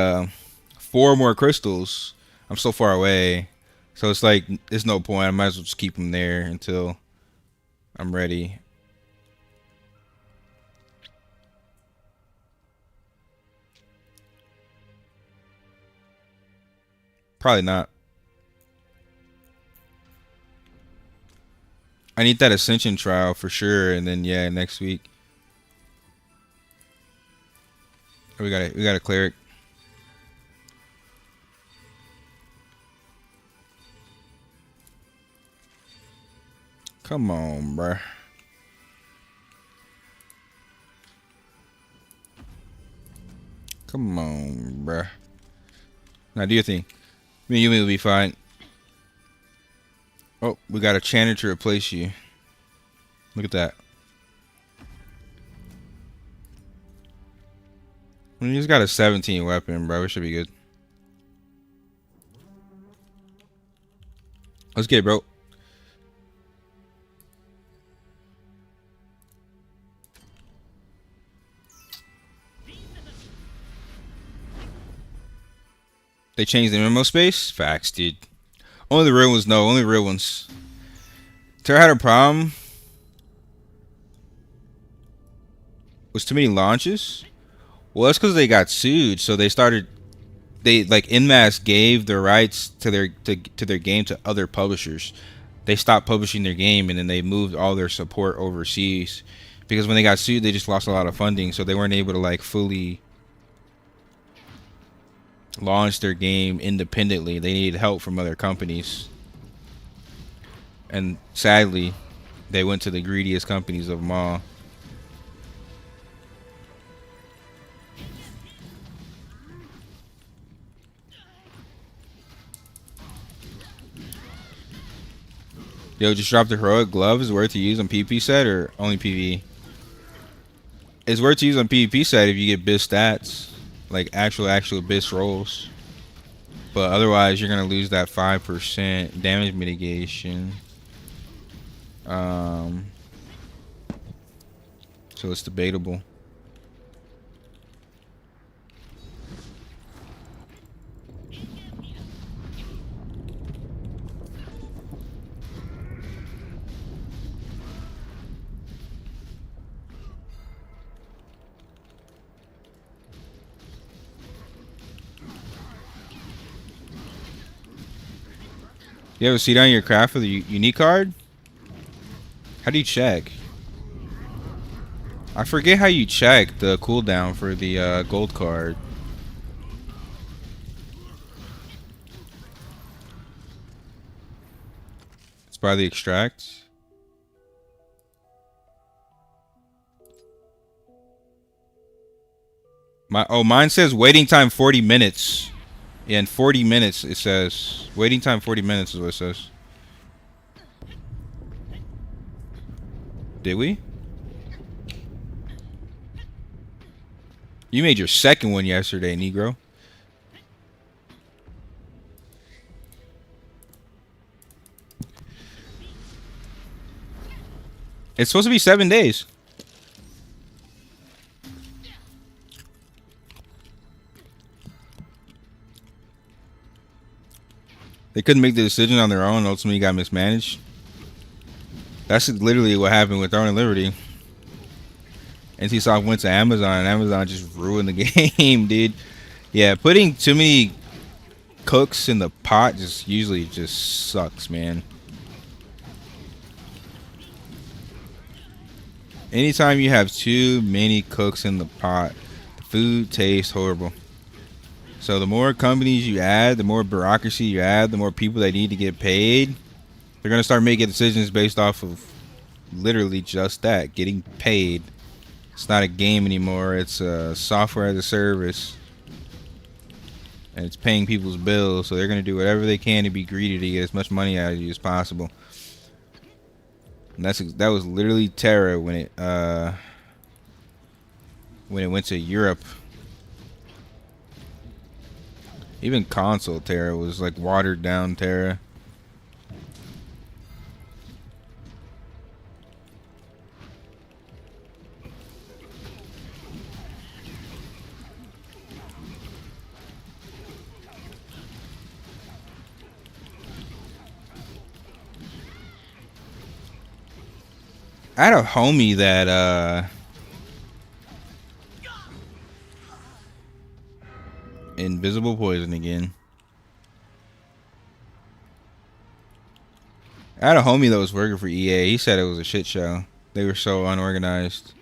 4 more crystals. I'm so far away, so it's like there's no point. I might as well just keep them there until I'm ready. Probably not. I need that ascension trial for sure, and then yeah, next week. We got a cleric. Come on, bruh. Come on, bruh. Now do your thing. Me and you will be fine. Oh, we got a chanter to replace you. Look at that. We just got a 17 weapon, bro. We should be good. Let's get it, bro. They changed the MMO space? Facts, dude. Only the real ones know. Only the real ones. Terra had a problem. Was too many launches? Well, that's because they got sued. So they started... They, like, en masse gave their rights to their game to other publishers. They stopped publishing their game, and then they moved all their support overseas. Because when they got sued, they just lost a lot of funding. So they weren't able to, like, fully... launch their game independently. They needed help from other companies, and sadly they went to the greediest companies of them all. Yo, just drop the heroic glove. Is worth to use on PvP set or only PvE? It's worth to use on PvP set if you get BIS stats, like actual BIS rolls. But otherwise, you're gonna lose that 5% damage mitigation. So it's debatable. You ever see down your craft for the unique card? How do you check? I forget how you check the cooldown for the gold card. It's by the extract. Mine says waiting time 40 minutes. Yeah, in 40 minutes it says. Waiting time 40 minutes is what it says. Did we? You made your second one yesterday, Negro. It's supposed to be 7 days. They couldn't make the decision on their own. Ultimately got mismanaged. That's literally what happened with Throne and Liberty. NCSoft went to Amazon, and Amazon just ruined the game, dude. Yeah, putting too many cooks in the pot usually sucks, man. Anytime you have too many cooks in the pot, the food tastes horrible. So the more companies you add, the more bureaucracy you add, the more people that need to get paid, they're going to start making decisions based off of literally just that, getting paid. It's not a game anymore. It's a software as a service. And it's paying people's bills, so they're going to do whatever they can to be greedy to get as much money out of you as possible. And that was literally Terra when it went to Europe. Even console Terra was like watered down Terra. I had a homie that invisible poison again. I had a homie that was working for EA. He said it was a shit show. They were so unorganized.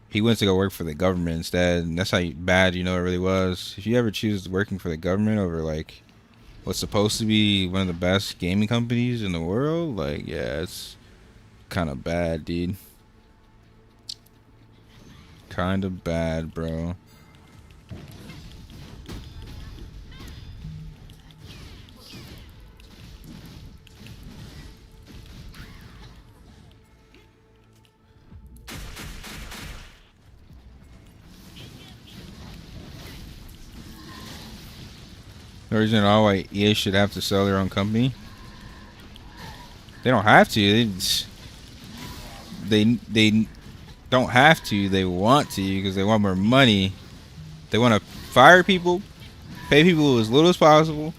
He went to go work for the government instead. And that's how bad you know it really was. If you ever choose working for the government over like what's supposed to be one of the best gaming companies in the world, like yeah, it's kind of bad, dude. Kind of bad, bro. No reason at all why EA should have to sell their own company. They don't have to. They don't have to. They want to because they want more money. They want to fire people, pay people as little as possible,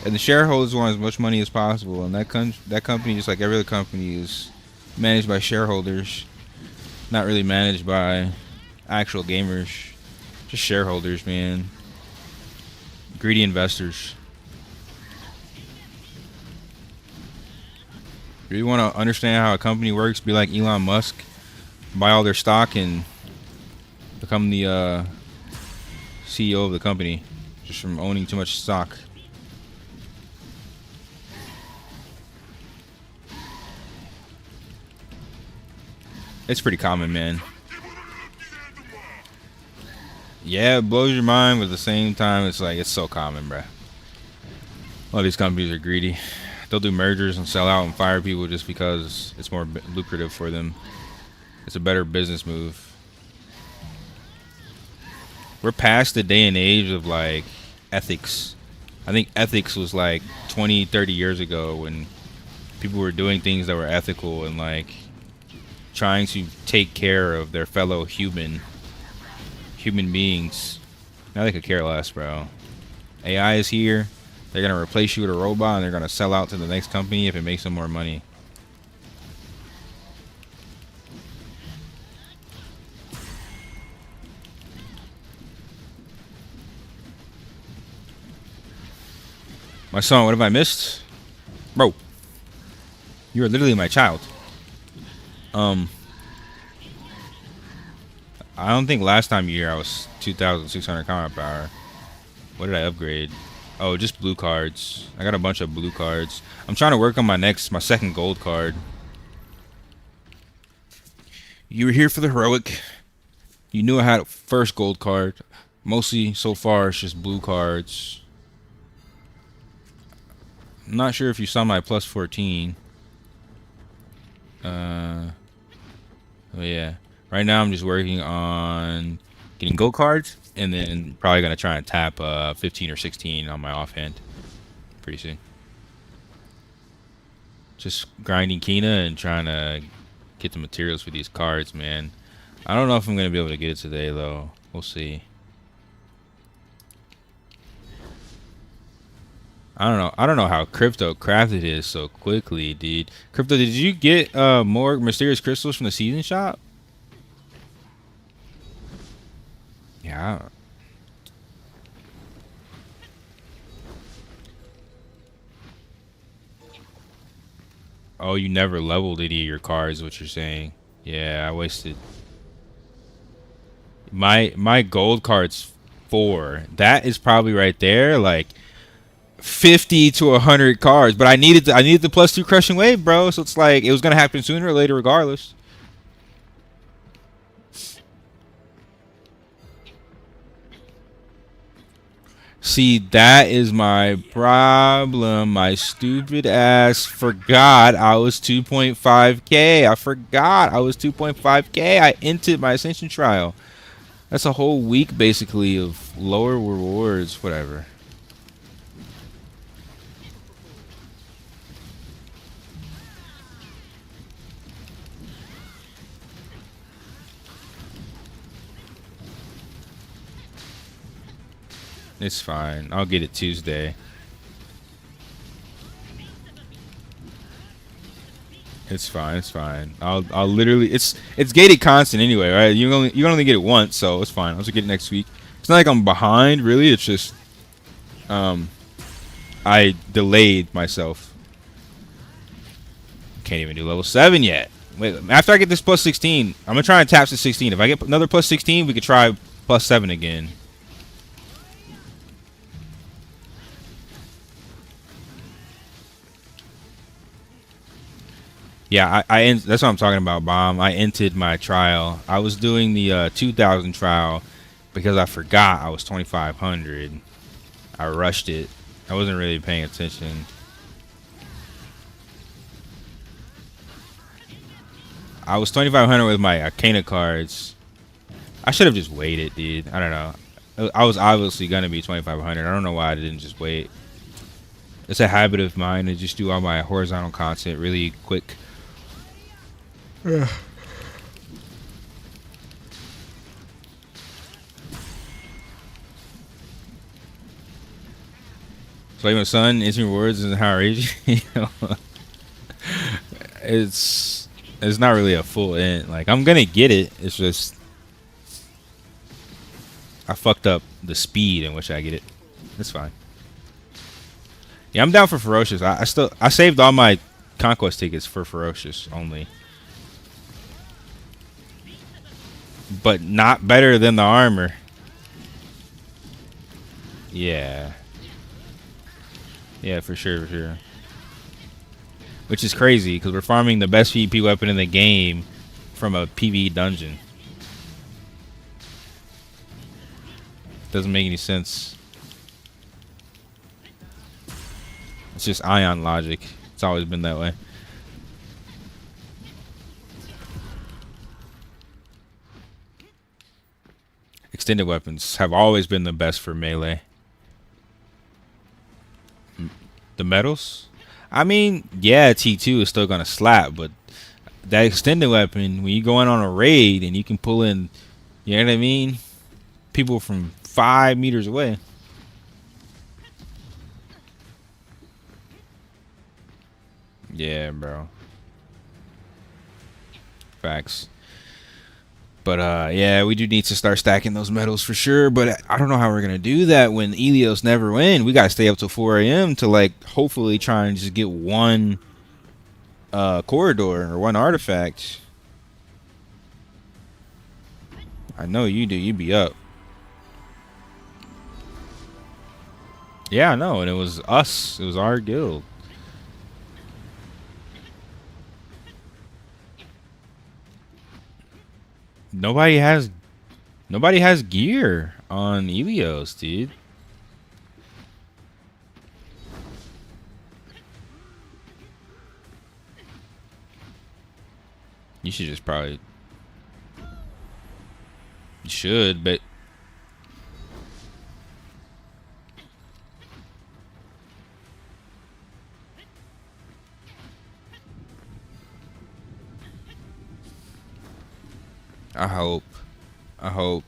and the shareholders want as much money as possible. And that company, just like every other company, is managed by shareholders, not really managed by actual gamers. Just shareholders, man. Greedy investors. If you want to understand how a company works, be like Elon Musk, buy all their stock and become the CEO of the company just from owning too much stock. It's pretty common, man. Yeah, it blows your mind, but at the same time, it's like, it's so common, bruh. All these companies are greedy. They'll do mergers and sell out and fire people just because it's more lucrative for them. It's a better business move. We're past the day and age of, like, ethics. I think ethics was, like, 20, 30 years ago when people were doing things that were ethical and, like, trying to take care of their fellow human beings. Now they could care less, bro. AI is here. They're gonna replace you with a robot and they're gonna sell out to the next company if it makes them more money. My son, what have I missed? Bro, you are literally my child. I don't think last time you were here I was 2,600 combat power. What did I upgrade? Oh, just blue cards. I got a bunch of blue cards. I'm trying to work on my second gold card. You were here for the heroic. You knew I had a first gold card. Mostly so far it's just blue cards. I'm not sure if you saw my plus 14. Oh yeah. Right now I'm just working on getting gold cards and then probably gonna try and tap 15 or 16 on my offhand pretty soon. Just grinding Kina and trying to get the materials for these cards, man. I don't know if I'm gonna be able to get it today though. We'll see. I don't know how Crypto crafted it so quickly, dude. Crypto, did you get more mysterious crystals from the season shop? Yeah. Oh, you never leveled any of your cards, what you're saying. Yeah, I wasted. My gold card's 4. That is probably right there, like 50 to 100 cards. But I needed the +2 crushing wave, bro. So it's like it was gonna happen sooner or later, regardless. See, that is my problem. My stupid ass forgot I was 2.5k. I forgot I was 2.5k. I entered my Ascension trial. That's a whole week, basically, of lower rewards. Whatever. It's fine. I'll get it Tuesday. It's fine. It's fine. I'll literally. It's gated constant anyway, right? You only get it once, so it's fine. I'll just get it next week. It's not like I'm behind, really. It's just I delayed myself. Can't even do level 7 yet. Wait, after I get this plus 16, I'm gonna try and tap to 16. If I get another plus 16, we could try plus 7 again. Yeah, that's what I'm talking about, Bomb. I entered my trial. I was doing the 2,000 trial because I forgot I was 2,500. I rushed it. I wasn't really paying attention. I was 2,500 with my Arcana cards. I should have just waited, dude. I don't know. I was obviously gonna be 2,500. I don't know why I didn't just wait. It's a habit of mine to just do all my horizontal content really quick. Flavor Sun, instant rewards, and how rage. It's not really a full end. Like, I'm gonna get it. It's just I fucked up the speed in which I get it. It's fine. Yeah, I'm down for Ferocious. I saved all my conquest tickets for Ferocious only. But not better than the armor. Yeah. Yeah, for sure, for sure. Which is crazy, because we're farming the best PvP weapon in the game from a PvE dungeon. Doesn't make any sense. It's just Aion logic. It's always been that way. Extended weapons have always been the best for melee. The medals? I mean, yeah, T2 is still gonna slap, but that extended weapon, when you go in on a raid and you can pull in, you know what I mean? People from 5 meters away. Yeah, bro. Facts. But yeah, we do need to start stacking those medals for sure. But I don't know how we're gonna do that when Elios never win. We gotta stay up till 4 a.m. to like hopefully try and just get one corridor or one artifact. I know you do. You be up. Yeah, I know. And it was us. It was our guild. Nobody has gear on Elios, dude. You should just probably. You should, but. I hope.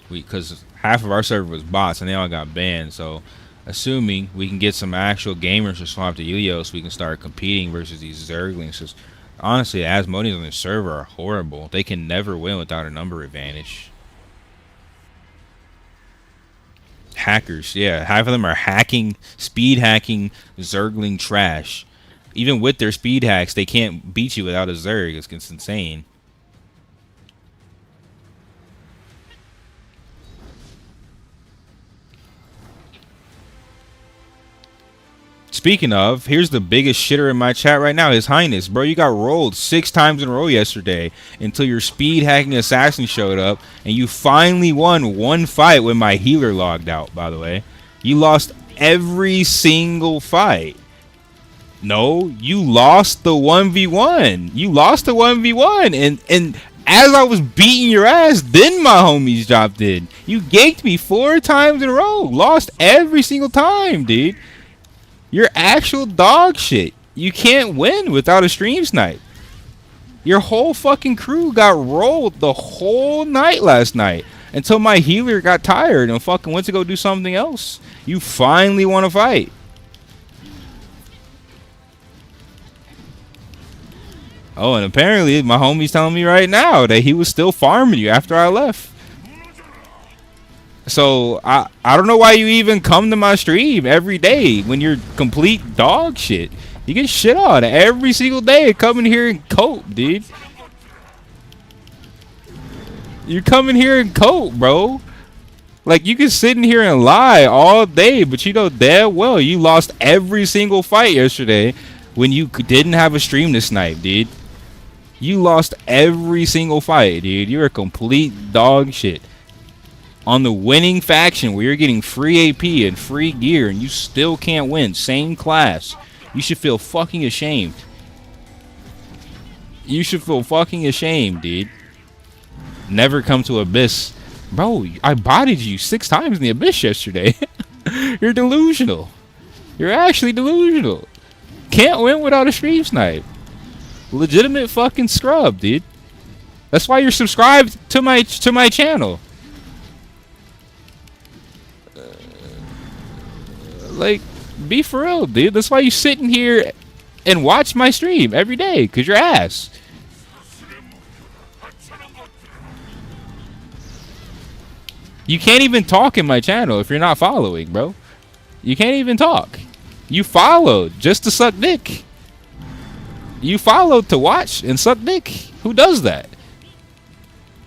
Because half of our server was bots and they all got banned. So, assuming we can get some actual gamers to swap to Elios, we can start competing versus these Zerglings. Because honestly, Asmodeans on the server are horrible. They can never win without a number advantage. Hackers, yeah, half of them are hacking, speed hacking, Zergling trash. Even with their speed hacks, they can't beat you without a Zerg. It's insane. Speaking of, here's the biggest shitter in my chat right now. His Highness, bro, you got rolled 6 times in a row yesterday until your speed hacking assassin showed up, and you finally won one fight when my healer logged out, by the way. You lost every single fight. No, you lost the 1v1. You lost the 1v1. And as I was beating your ass, then my homies dropped in. You ganked me 4 times in a row. Lost every single time, dude. You're actual dog shit. You can't win without a stream snipe. Your whole fucking crew got rolled the whole night last night until my healer got tired and fucking went to go do something else. You finally want to fight. Oh, and apparently my homie's telling me right now that he was still farming you after I left. So I don't know why you even come to my stream every day when you're complete dog shit. You get shit on every single day. Come in here and cope, dude. You come in here and cope, bro. Like, you can sit in here and lie all day, but you know damn well you lost every single fight yesterday when you didn't have a stream to snipe, dude. You lost every single fight, dude. You're a complete dog shit. On the winning faction where you're getting free AP and free gear and you still can't win. Same class. You should feel fucking ashamed. You should feel fucking ashamed, dude. Never come to Abyss. Bro, I bodied you 6 times in the Abyss yesterday. You're delusional. You're actually delusional. Can't win without a stream snipe. Legitimate fucking scrub, dude. That's why you're subscribed to my channel. Like, be for real, dude. That's why you sitting here and watch my stream every day, cause you're ass. You can't even talk in my channel if you're not following, bro. You can't even talk. You followed just to suck dick. You followed to watch and suck dick. Who does that?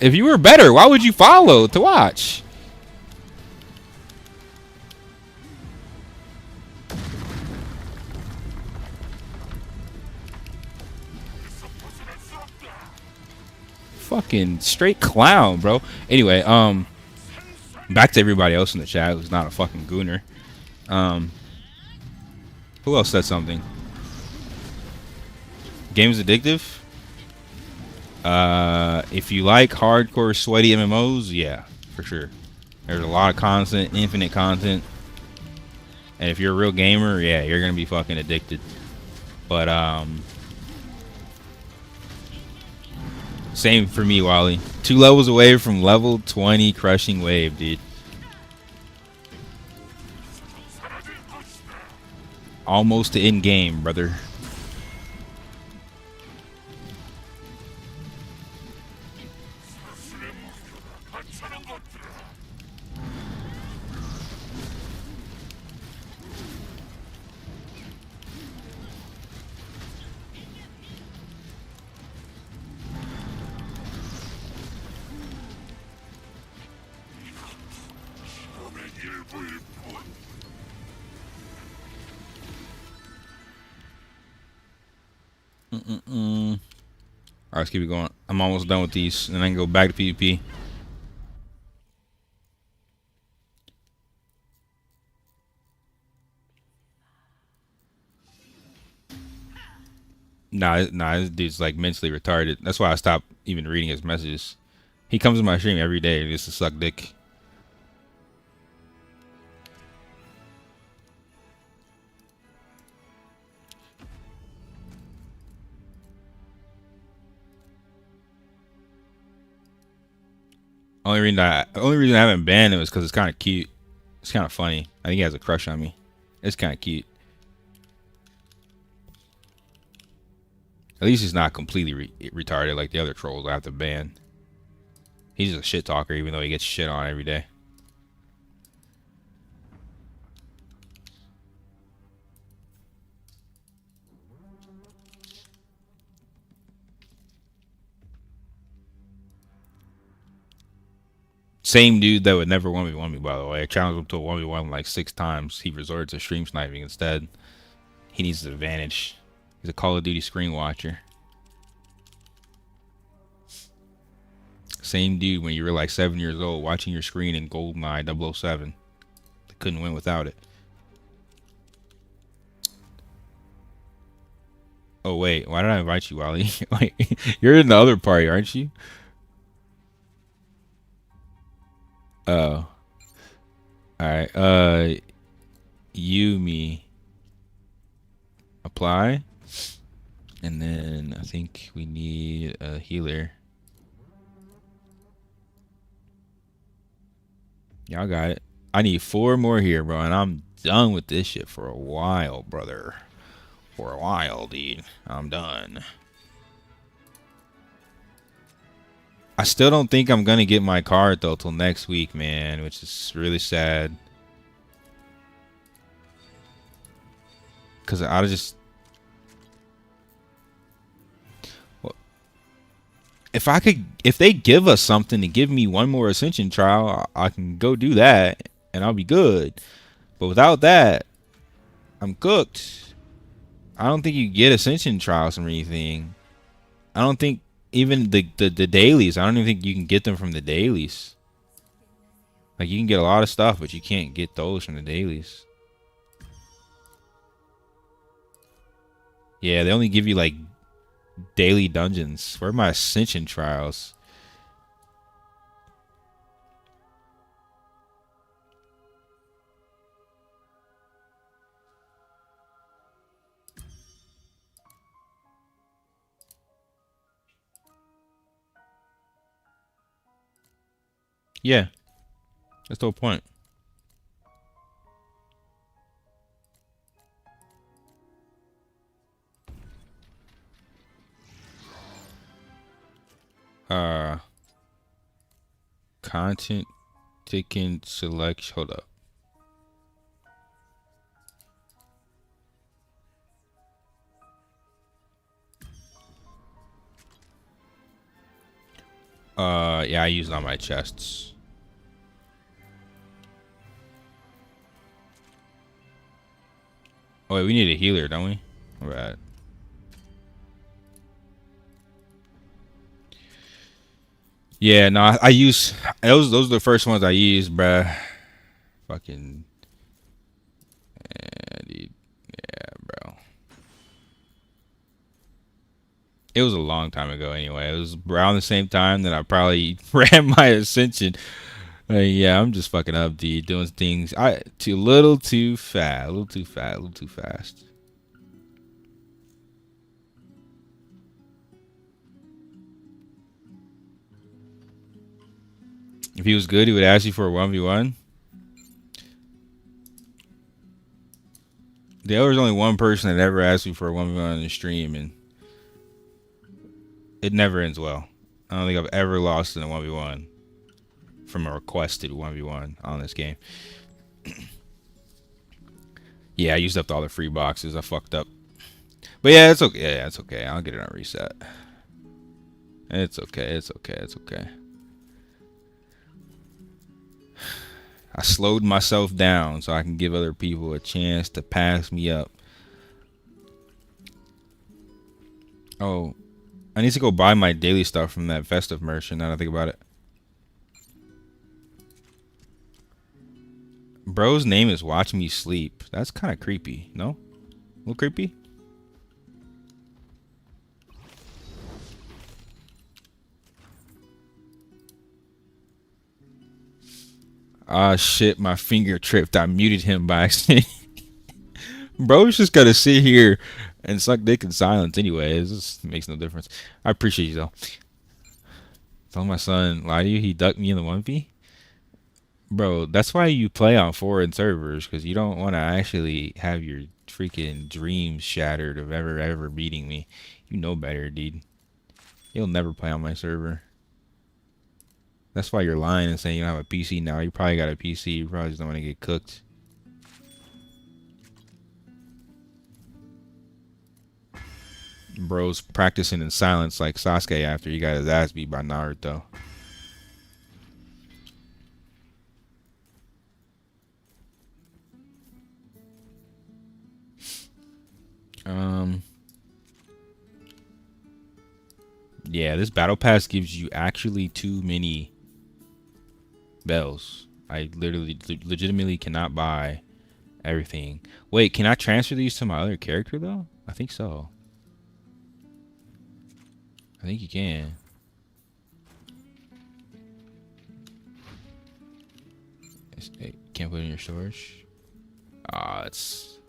If you were better, why would you follow to watch? Fucking straight clown, bro. Anyway, back to everybody else in the chat who's not a fucking gooner. Who else said something? Game's addictive? If you like hardcore sweaty MMOs, yeah, for sure. There's a lot of content, infinite content. And if you're a real gamer, yeah, you're gonna be fucking addicted. But same for me, Wally. 2 levels away from level 20 crushing wave, dude. Almost to Endgame, brother. Alright, let's keep it going. I'm almost done with these, and then I can go back to PvP. Nah, this dude's like mentally retarded. That's why I stopped even reading his messages. He comes to my stream every day just to suck dick. Only reason I haven't banned him is because it's kind of cute. It's kind of funny. I think he has a crush on me. It's kind of cute. At least he's not completely retarded like the other trolls I have to ban. He's just a shit talker, even though he gets shit on every day. Same dude that would never 1v1 me, by the way. I challenged him to a 1v1 like 6 times. He resorted to stream sniping instead. He needs the advantage. He's a Call of Duty screen watcher. Same dude when you were like 7 years old watching your screen in GoldenEye 007. They couldn't win without it. Oh wait, why did I invite you, Wally? Like, you're in the other party, aren't you? Oh. Alright, Yumi. Apply. And then I think we need a healer. Y'all got it. I need 4 more here, bro, and I'm done with this shit for a while, brother. For a while, dude. I'm done. I still don't think I'm gonna get my card though till next week, man, which is really sad. Cause I just, well, if they give us something to give me one more Ascension trial, I can go do that and I'll be good. But without that, I'm cooked. I don't think you get Ascension trials from anything. I don't think even the dailies. I don't even think you can get them from the dailies. Like you can get a lot of stuff, but you can't get those from the dailies. Yeah, they only give you like daily dungeons. Where are my Ascension trials? Yeah, that's the whole point. Uh, content taken select. Hold up. Yeah, I used it on my chests. Oh wait, we need a healer, don't we? All right. Yeah, no, I use those are the first ones I used, bruh. Fucking, yeah, dude. Yeah, bro. It was a long time ago anyway. It was around the same time that I probably ran my Ascension. Yeah, I'm just fucking up, dude. Doing things too little too fast, a little too fast, a little too fast. If he was good, he would ask you for a 1v1. There was only one person that ever asked me for a 1v1 in the stream, and it never ends well. I don't think I've ever lost in a 1v1 from a requested 1v1 on this game. Yeah, I used up all the free boxes. I fucked up. But yeah, it's okay. Yeah, it's okay. I'll get it on reset. It's okay. It's okay. It's okay. I slowed myself down so I can give other people a chance to pass me up. Oh, I need to go buy my daily stuff from that festive merchant. Now that I think about it. Bro's name is Watch Me Sleep. That's kind of creepy. No? A little creepy? Ah, shit. My finger tripped. I muted him by accident. Bro's just got to sit here and suck dick in silence anyway. It just makes no difference. I appreciate you, though. Tell my son, lie to you, he ducked me in the 1v? Bro, that's why you play on foreign servers, because you don't want to actually have your freaking dreams shattered of ever beating me. You know better, dude. You'll never play on my server. That's why you're lying and saying you don't have a PC now. You probably got a PC. You probably just don't want to get cooked. Bro's practicing in silence like Sasuke after he got his ass beat by Naruto. Yeah, this battle pass gives you actually too many bells. I literally legitimately cannot buy everything. Wait, can I transfer these to my other character though? I think so. I think you can. Can't put it in your storage. Ah, it's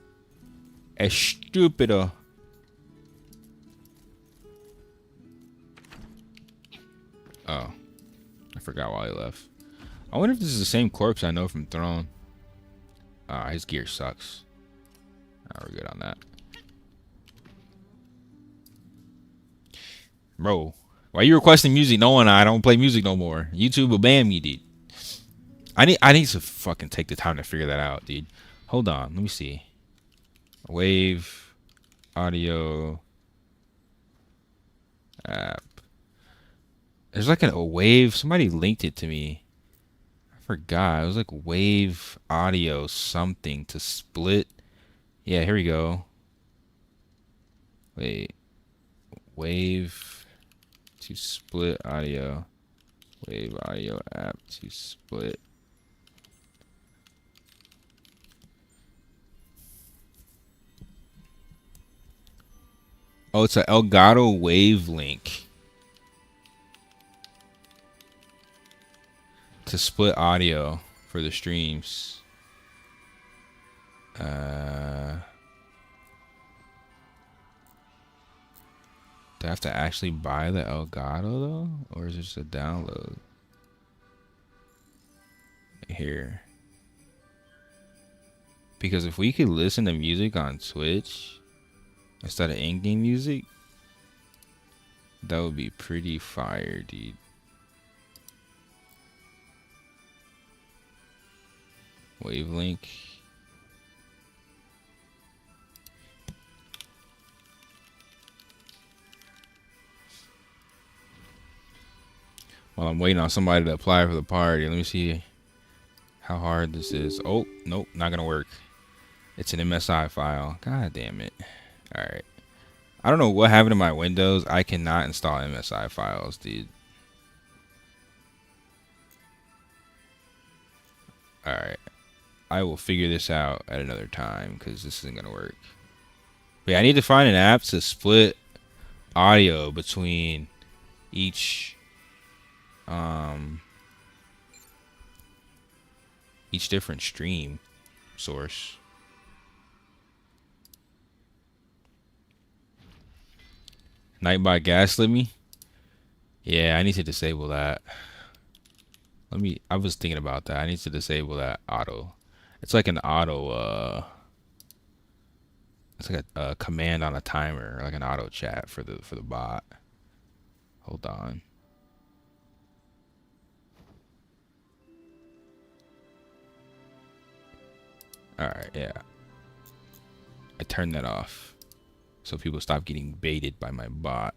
stupido. Oh, I forgot why he left. I wonder if this is the same corpse I know from Throne. Ah, his gear sucks. We're good on that. Bro, Why you requesting music? No one. I don't play music no more. YouTube will ban me, dude. I need to fucking take the time to figure that out, dude. Hold on. Let me see. Wave audio app. There's like a wave. Somebody linked it to me. I forgot. It was like wave audio something to split. Yeah, here we go. Wait. Wave to split audio. Wave audio app to split. Oh, it's an Elgato Wave link to split audio for the streams. Do I have to actually buy the Elgato though? Or is it just a download? Here. Because if we could listen to music on Twitch instead of in-game music, that would be pretty fire, dude. Wavelink. While I'm waiting on somebody to apply for the party, let me see how hard this is. Oh, nope, not gonna work. It's an MSI file. God damn it. Alright. I don't know what happened to my Windows. I cannot install MSI files, dude. Alright. I will figure this out at another time because this isn't gonna work. But yeah, I need to find an app to split audio between each different stream source. Nightbot gaslit me. Yeah, I need to disable that. I was thinking about that. I need to disable that auto. It's like an auto it's like a command on a timer, like an auto chat for the bot. Hold on. Alright, yeah. I turned that off so people stop getting baited by my bot.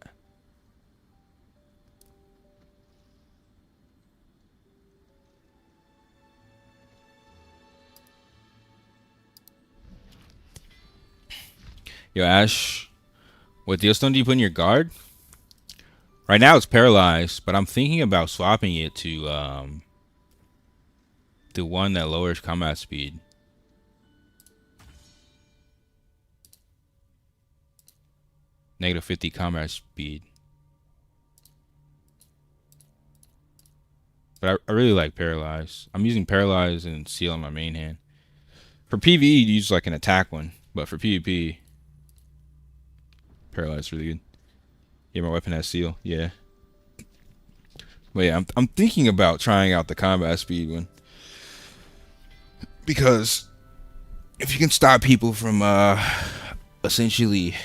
Yo, Ash, what dealstone do you put in your guard? Right now it's paralyzed, but I'm thinking about swapping it to the one that lowers combat speed. Negative 50 combat speed. But I really like Paralyze. I'm using Paralyze and Seal on my main hand. For PvE, you use like an attack one. But for PvP, Paralyze is really good. Yeah, my weapon has Seal. Yeah. But yeah, I'm thinking about trying out the combat speed one. Because if you can stop people from essentially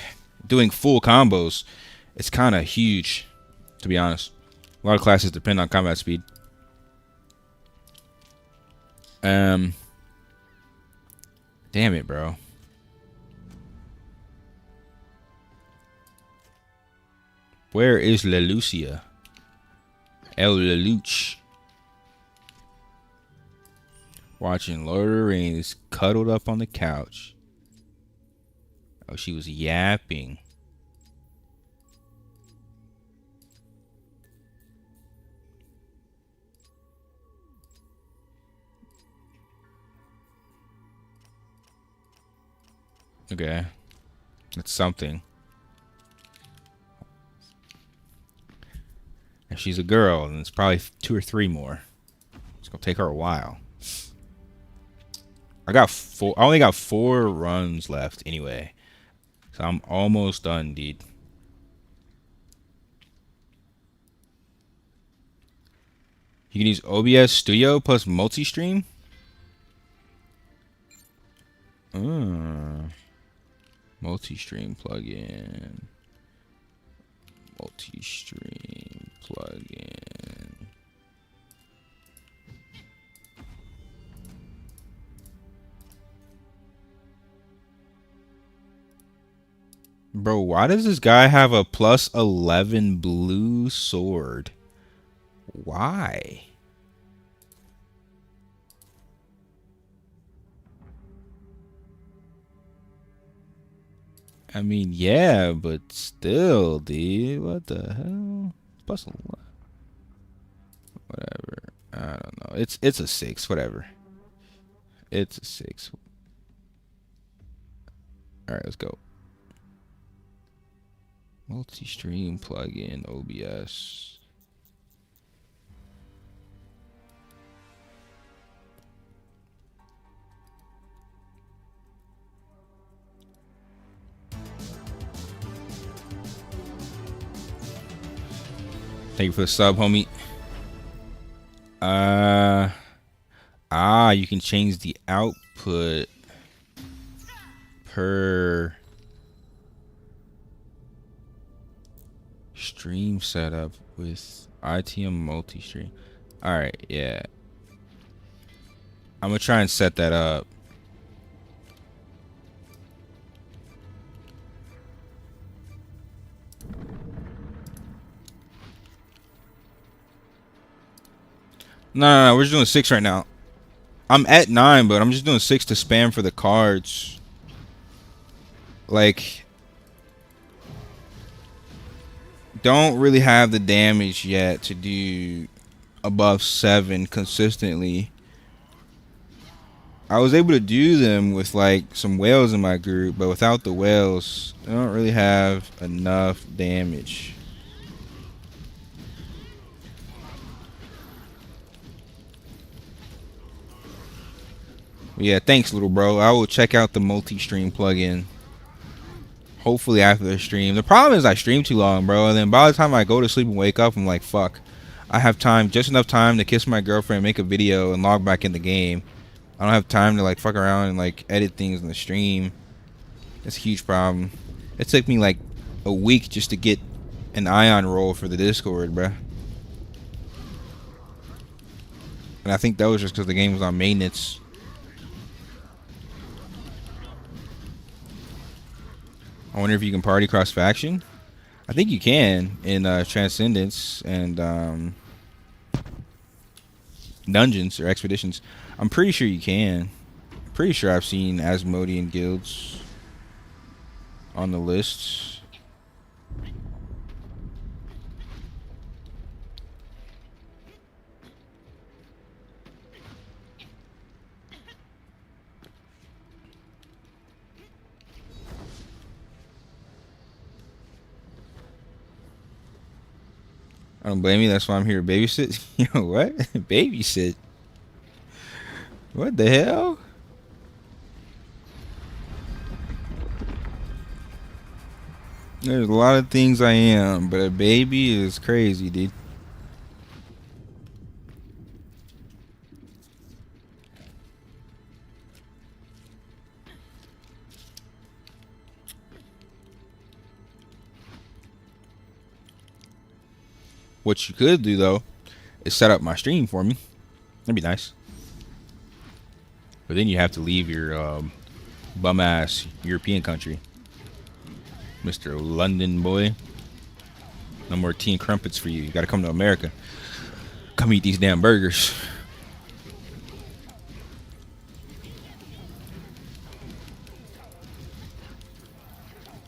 doing full combos, it's kind of huge, to be honest. A lot of classes depend on combat speed. Damn it, bro. Where is Lelucia? El Lelouch. Watching Lord of the Rings cuddled up on the couch. Oh, she was yapping. Okay. That's something. If she's a girl, then it's probably 2 or 3 more. It's gonna take her a while. I only got 4 runs left anyway. So I'm almost done, dude. You can use OBS Studio plus multi-stream? Multi-stream plugin. Multi-stream plugin. Bro, why does this guy have a plus 11 blue sword? Why? I mean, yeah, but still, dude. What the hell? Plus 11. Whatever. I don't know. It's a 6. Whatever. It's a 6. All right, let's go. Multi-stream plugin OBS. Thank you for the sub, homie. You can change the output per stream setup with ITM multi-stream. All right, yeah. I'm gonna try and set that up. No, we're just doing 6 right now. I'm at 9, but I'm just doing 6 to spam for the cards. Like, don't really have the damage yet to do above 7 consistently. I was able to do them with like some whales in my group, but without the whales, I don't really have enough damage. Yeah, thanks, little bro. I will check out the multi-stream plugin. Hopefully after the stream. The problem is I stream too long, bro. And then by the time I go to sleep and wake up, I'm like, fuck. I have time, just enough time to kiss my girlfriend, make a video, and log back in the game. I don't have time to like fuck around and like edit things in the stream. That's a huge problem. It took me like a week just to get an Aion roll for the Discord, bro. And I think that was just because the game was on maintenance. I wonder if you can party cross faction. I think you can in Transcendence and dungeons or expeditions. I'm pretty sure you can. I'm pretty sure I've seen Asmodean guilds on the lists. I don't blame you. That's why I'm here to babysit. Yo, what? Babysit? What the hell? There's a lot of things I am, but a baby is crazy, dude. What you could do, though, is set up my stream for me. That'd be nice. But then you have to leave your bum-ass European country. Mr. London boy. No more tea and crumpets for you. You gotta come to America. Come eat these damn burgers.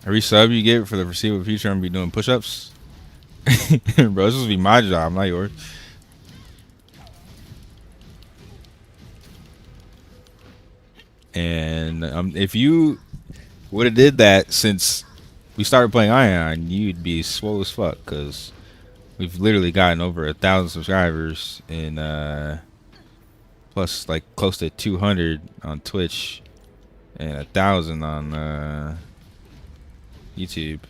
Every sub you get for the foreseeable future, I'm gonna be doing push-ups. Bro, this will be my job, not yours. And if you would have did that since we started playing Aion, you'd be swole as fuck, because we've literally gotten over 1,000 subscribers and plus like close to 200 on Twitch and 1,000 on YouTube.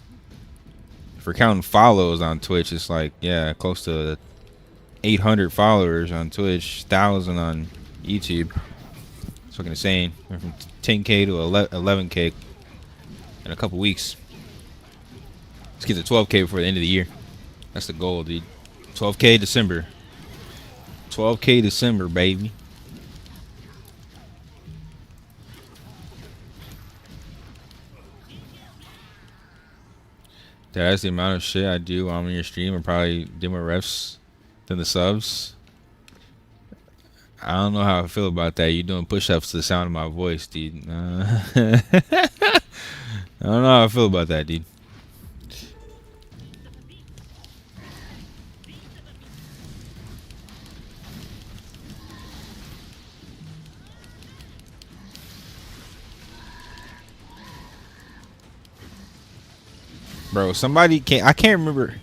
If we're counting follows on Twitch, it's like, yeah, close to 800 followers on Twitch, 1,000 on YouTube. It's fucking insane. Went from 10K to 11K in a couple weeks. Let's get to 12K before the end of the year. That's the goal, dude. 12K December. 12K December, baby. That's the amount of shit I do while I'm in your stream. I probably do more refs than the subs. I don't know how I feel about that. You doing push-ups to the sound of my voice, dude. I don't know how I feel about that, dude. Bro, somebody can't. I can't remember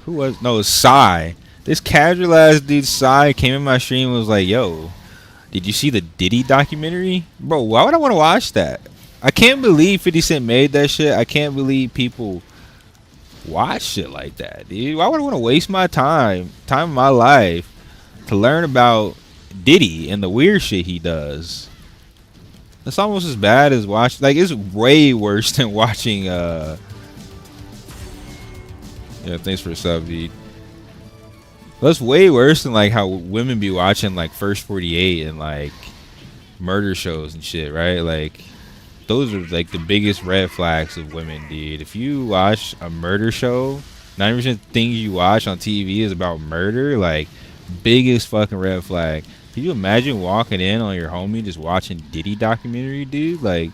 who was. No, it was Psy. This casual ass dude Psy came in my stream and was like, "Yo, did you see the Diddy documentary, bro? Why would I want to watch that? I can't believe 50 Cent made that shit. I can't believe people watch shit like that, dude. Why would I want to waste my time of my life, to learn about Diddy and the weird shit he does? That's almost as bad as watching. Like, it's way worse than watching. Yeah, thanks for the sub, dude. That's way worse than like how women be watching like First 48 and like murder shows and shit, right? Like, those are like the biggest red flags of women, dude. If you watch a murder show, 90% of things you watch on TV is about murder, like, biggest fucking red flag. Can you imagine walking in on your homie just watching Diddy documentary, dude? Like,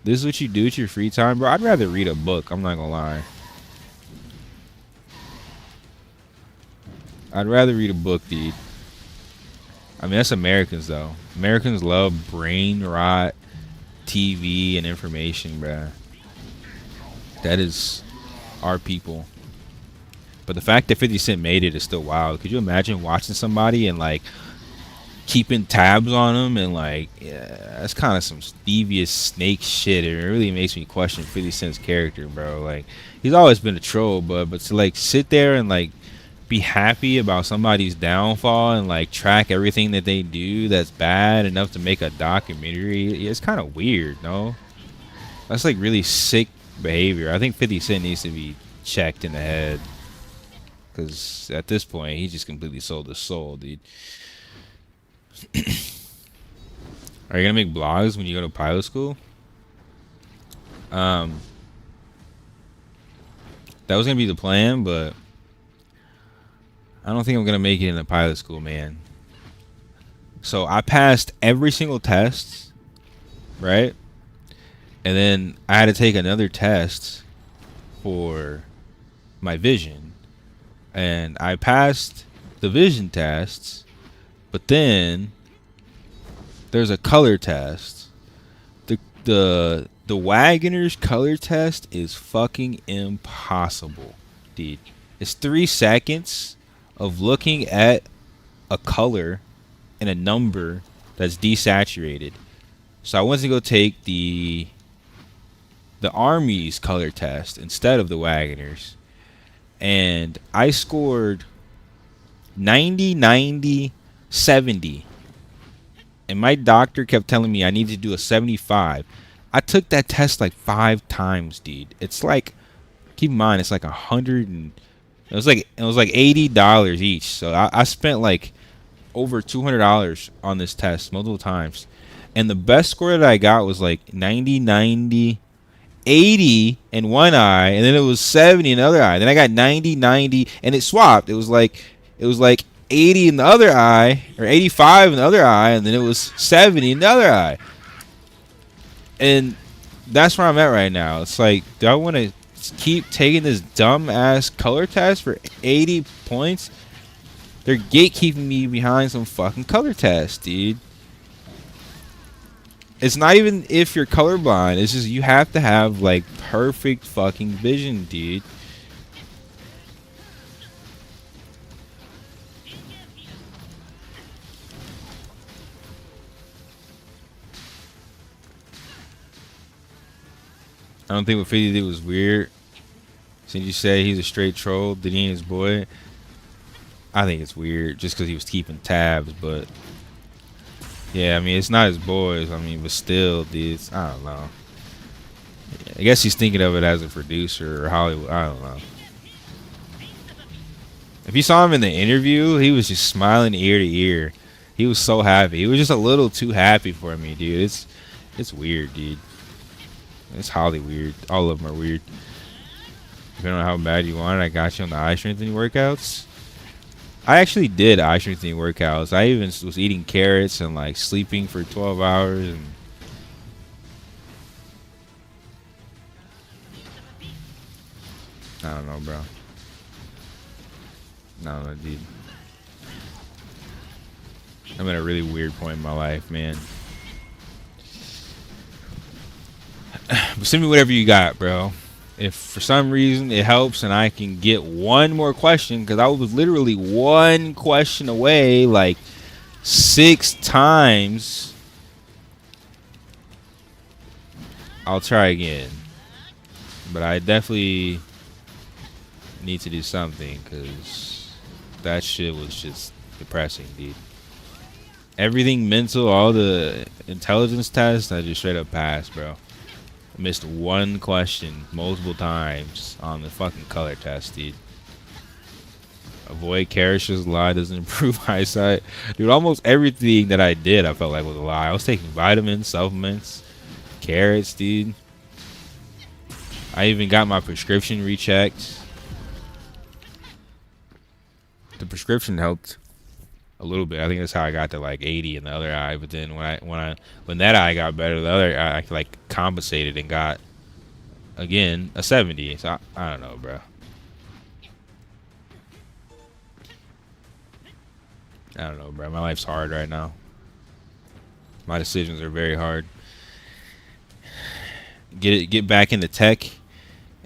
this is what you do with your free time, bro? I'd rather read a book, I'm not gonna lie. I'd rather read a book, dude. I mean, that's Americans, though. Americans love brain rot, TV, and information, bruh. That is our people. But the fact that 50 Cent made it is still wild. Could you imagine watching somebody and, like, keeping tabs on them? And, like, yeah, that's kind of some devious snake shit. It really makes me question 50 Cent's character, bro. Like, he's always been a troll, but to, like, sit there and, like, be happy about somebody's downfall and like track everything that they do that's bad enough to make a documentary, it's kind of weird, no? That's like really sick behavior. I think 50 Cent needs to be checked in the head, because at this point he just completely sold his soul, dude. Are you gonna make blogs when you go to pilot school? That was gonna be the plan, but I don't think I'm going to make it in the pilot school, man. So I passed every single test, right? And then I had to take another test for my vision. And I passed the vision tests, but then there's a color test. The Wagoner's color test is fucking impossible, dude. It's 3 seconds of looking at a color and a number that's desaturated. So I went to go take the Army's color test instead of the Wagoner's, and I scored 90, 90, 70. And my doctor kept telling me I need to do a 75. I took that test like 5 times, dude. It's like, keep in mind, it's like it was like $80 each. So I spent like over $200 on this test multiple times. And the best score that I got was like 90, 90, 80 in one eye, and then it was 70 in the other eye. Then I got 90, 90, and it swapped. It was like 80 in the other eye, or 85 in the other eye, and then it was 70 in the other eye. And that's where I'm at right now. It's like, do I want to keep taking this dumb ass color test for 80 points? They're gatekeeping me behind some fucking color test, dude. It's not even if you're colorblind. It's just you have to have like perfect fucking vision, dude. I don't think what 50 did was weird. Since you say he's a straight troll, did he and his boy? I think it's weird just because he was keeping tabs, but yeah, I mean, it's not his boys. I mean, but still, dude, I don't know. I guess he's thinking of it as a producer or Hollywood. I don't know. If you saw him in the interview, he was just smiling ear to ear. He was so happy. He was just a little too happy for me, dude. It's weird, dude. It's highly weird. All of them are weird. Depending on how bad you want it, I got you on the eye strengthening workouts. I actually did eye strengthening workouts. I even was eating carrots and like sleeping for 12 hours and I don't know, bro. No, dude. I'm at a really weird point in my life, man. But send me whatever you got, bro. If for some reason it helps and I can get one more question, because I was literally one question away like 6 times, I'll try again. But I definitely need to do something, because that shit was just depressing, dude. Everything mental, all the intelligence tests, I just straight up passed, bro. I missed one question multiple times on the fucking color test, dude. Avoid Karish's lie doesn't improve eyesight. Dude, almost everything that I did I felt like was a lie. I was taking vitamins, supplements, carrots, dude. I even got my prescription rechecked. The prescription helped a little bit. I think that's how I got to like 80 in the other eye. But then when that eye got better, the other eye I like compensated and got again a 70. So I don't know, bro. I don't know, bro. My life's hard right now. My decisions are very hard. Get back into tech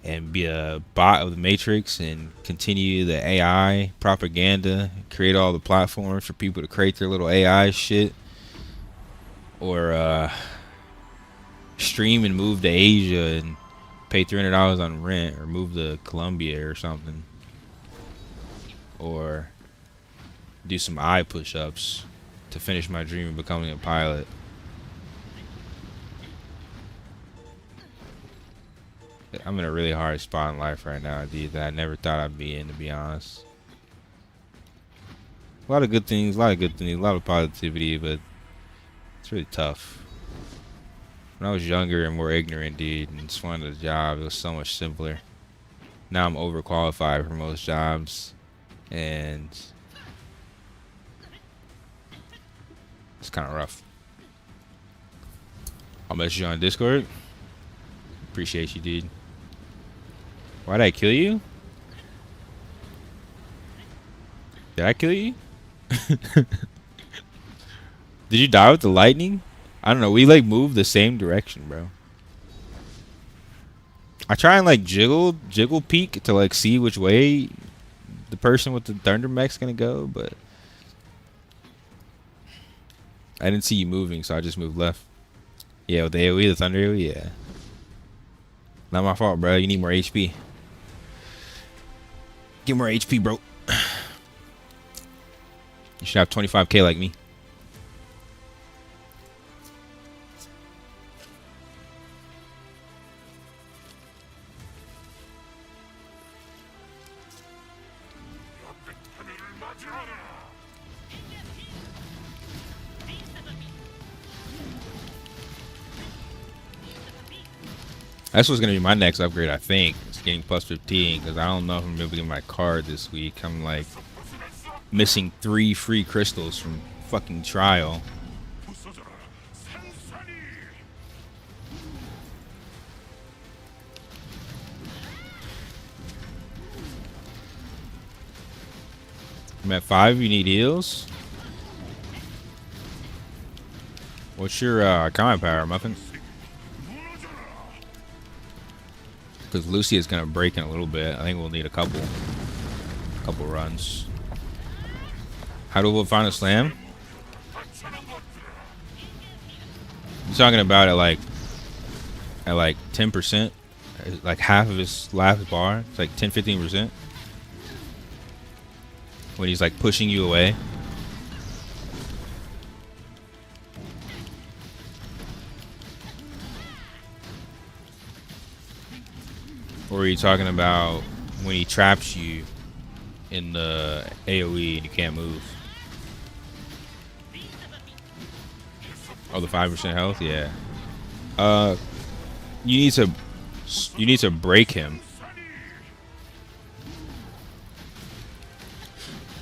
and be a bot of the Matrix and continue the AI propaganda, create all the platforms for people to create their little AI shit, or stream and move to Asia and pay $300 on rent, or move to Colombia or something, or do some eye push-ups to finish my dream of becoming a pilot. I'm in a really hard spot in life right now, dude, that I never thought I'd be in, to be honest. A lot of good things, a lot of positivity, but it's really tough. When I was younger and more ignorant, dude, and just wanted a job, it was so much simpler. Now I'm overqualified for most jobs, and it's kind of rough. I'll message you on Discord. Appreciate you, dude. Why'd I kill you? Did I kill you? Did you die with the lightning? I don't know. We like moved the same direction, bro. I try and like jiggle peek to like see which way the person with the thunder mech's gonna go, but I didn't see you moving, so I just moved left. Yeah, with the AoE, the thunder AoE, yeah. Not my fault, bro. You need more HP. Get more HP, bro. You should have 25k like me. That's what's gonna be my next upgrade, I think. It's getting plus 15, because I don't know if I'm gonna be able to get my card this week. I'm like missing 3 free crystals from fucking trial. I'm at 5. You need heals. What's your common power, Muffin? Because Lucy is gonna break in a little bit. I think we'll need a couple runs. How do we find a slam? You talking about at like 10%, like half of his last bar? It's like 10-15% when he's like pushing you away. Or are you talking about when he traps you in the AoE and you can't move. Oh, the 5% health, yeah. You need to break him.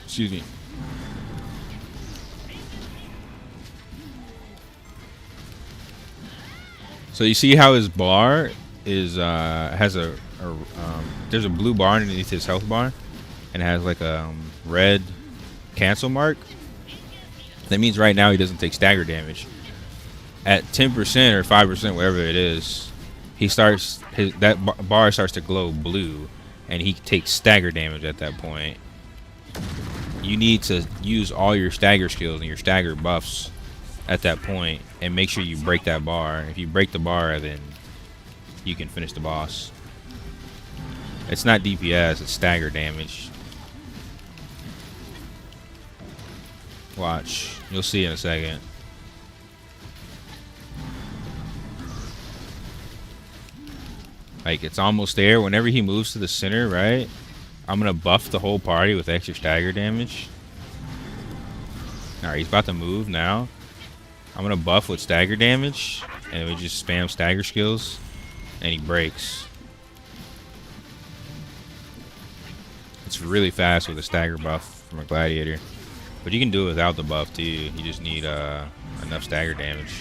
Excuse me. So you see how his bar is has there's a blue bar underneath his health bar, and it has like a red cancel mark. That means right now he doesn't take stagger damage. At 10% or 5%, whatever it is, he starts that bar starts to glow blue, and he takes stagger damage at that point. You need to use all your stagger skills and your stagger buffs at that point, and make sure you break that bar. If you break the bar, then you can finish the boss. It's not DPS, it's stagger damage. Watch, you'll see in a second. Like, it's almost there. Whenever he moves to the center, right, I'm gonna buff the whole party with extra stagger damage. Alright, he's about to move now. I'm gonna buff with stagger damage, and we just spam stagger skills, and he breaks. It's really fast with a stagger buff from a gladiator, but you can do it without the buff too. You just need enough stagger damage.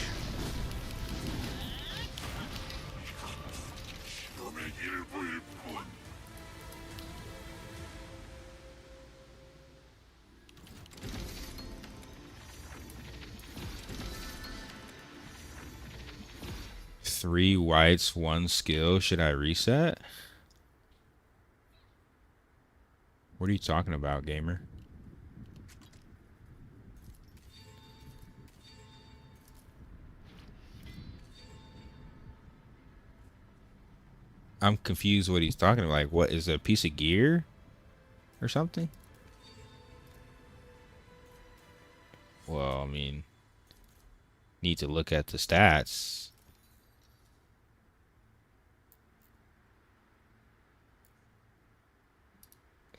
Three whites, one skill. Should I reset? What are you talking about, gamer? I'm confused what he's talking about. Like, what is it, a piece of gear or something? Well, I mean, need to look at the stats.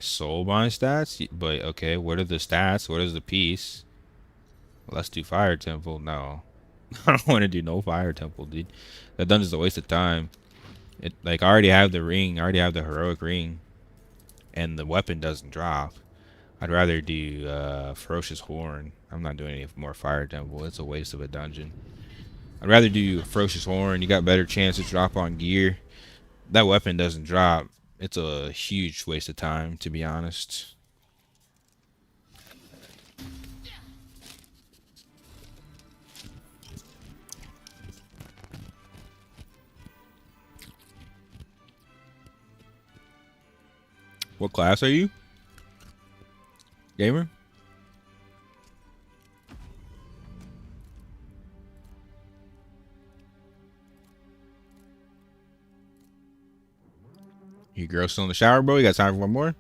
Soulbind stats? But okay, what are the stats? What is the piece? Let's do Fire Temple. No. I don't want to do no Fire Temple, dude. That dungeon's a waste of time. Like, I already have the ring. I already have the heroic ring. And the weapon doesn't drop. I'd rather do Ferocious Horn. I'm not doing any more Fire Temple. It's a waste of a dungeon. I'd rather do Ferocious Horn. You got better chance to drop on gear. That weapon doesn't drop. It's a huge waste of time, to be honest. What class are you? Gamer? You girl still in the shower, bro? You got time for one more?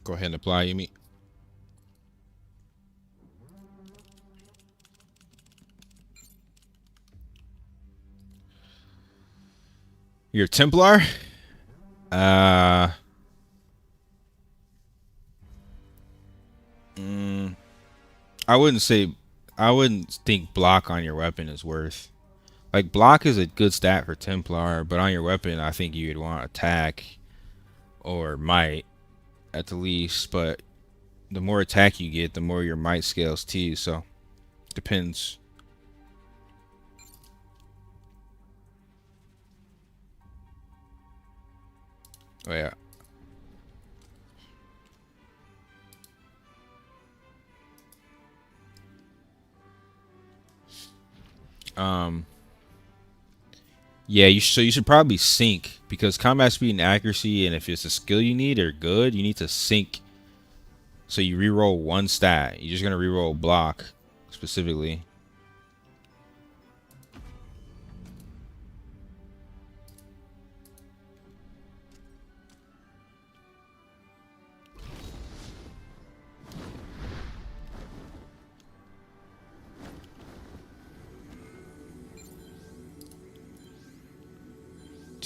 Go ahead and apply, Yumi. You're a Templar? I wouldn't think block on your weapon is worth. Like, block is a good stat for Templar, but on your weapon, I think you would want attack or might at the least. But the more attack you get, the more your might scales too. So, depends. Oh yeah. Yeah, so you should probably sync, because combat speed and accuracy, and if it's a skill you need are good, you need to sync. So you reroll one stat. You're just gonna reroll block specifically.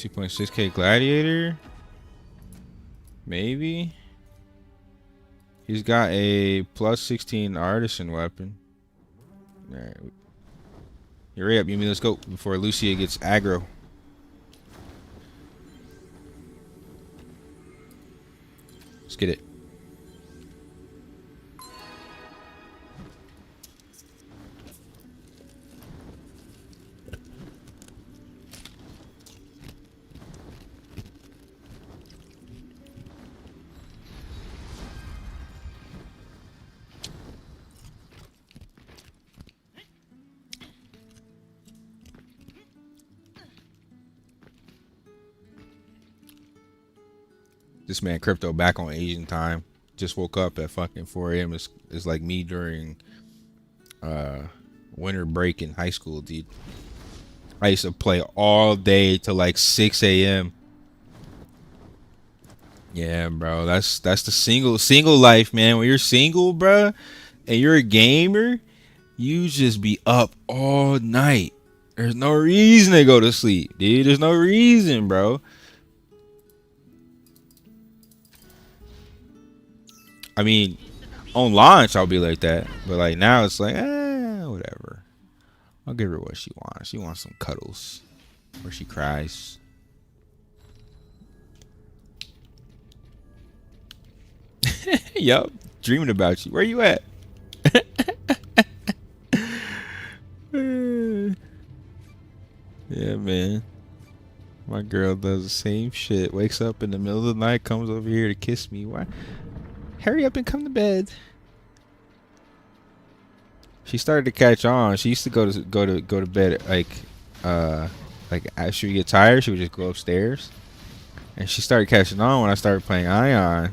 2.6k Gladiator? Maybe? He's got a plus 16 artisan weapon. Alright. Hurry up, Yumi, let's go before Lucia gets aggro. Let's get it. This man Crypto back on Asian time. Just woke up at fucking 4 a.m. It's like me during winter break in high school, dude. I used to play all day till like 6 a.m. Yeah, bro. That's the single life, man. When you're single, bro, and you're a gamer, you just be up all night. There's no reason to go to sleep, dude. There's no reason, bro. I mean, on launch, I'll be like that. But, like, now it's like, whatever. I'll give her what she wants. She wants some cuddles. Or she cries. Yup. Dreaming about you. Where you at? Yeah, man. My girl does the same shit. Wakes up in the middle of the night, comes over here to kiss me. Why? Hurry up and come to bed. She started to catch on. She used to go to bed like after we get tired, she would just go upstairs. And she started catching on when I started playing Aion.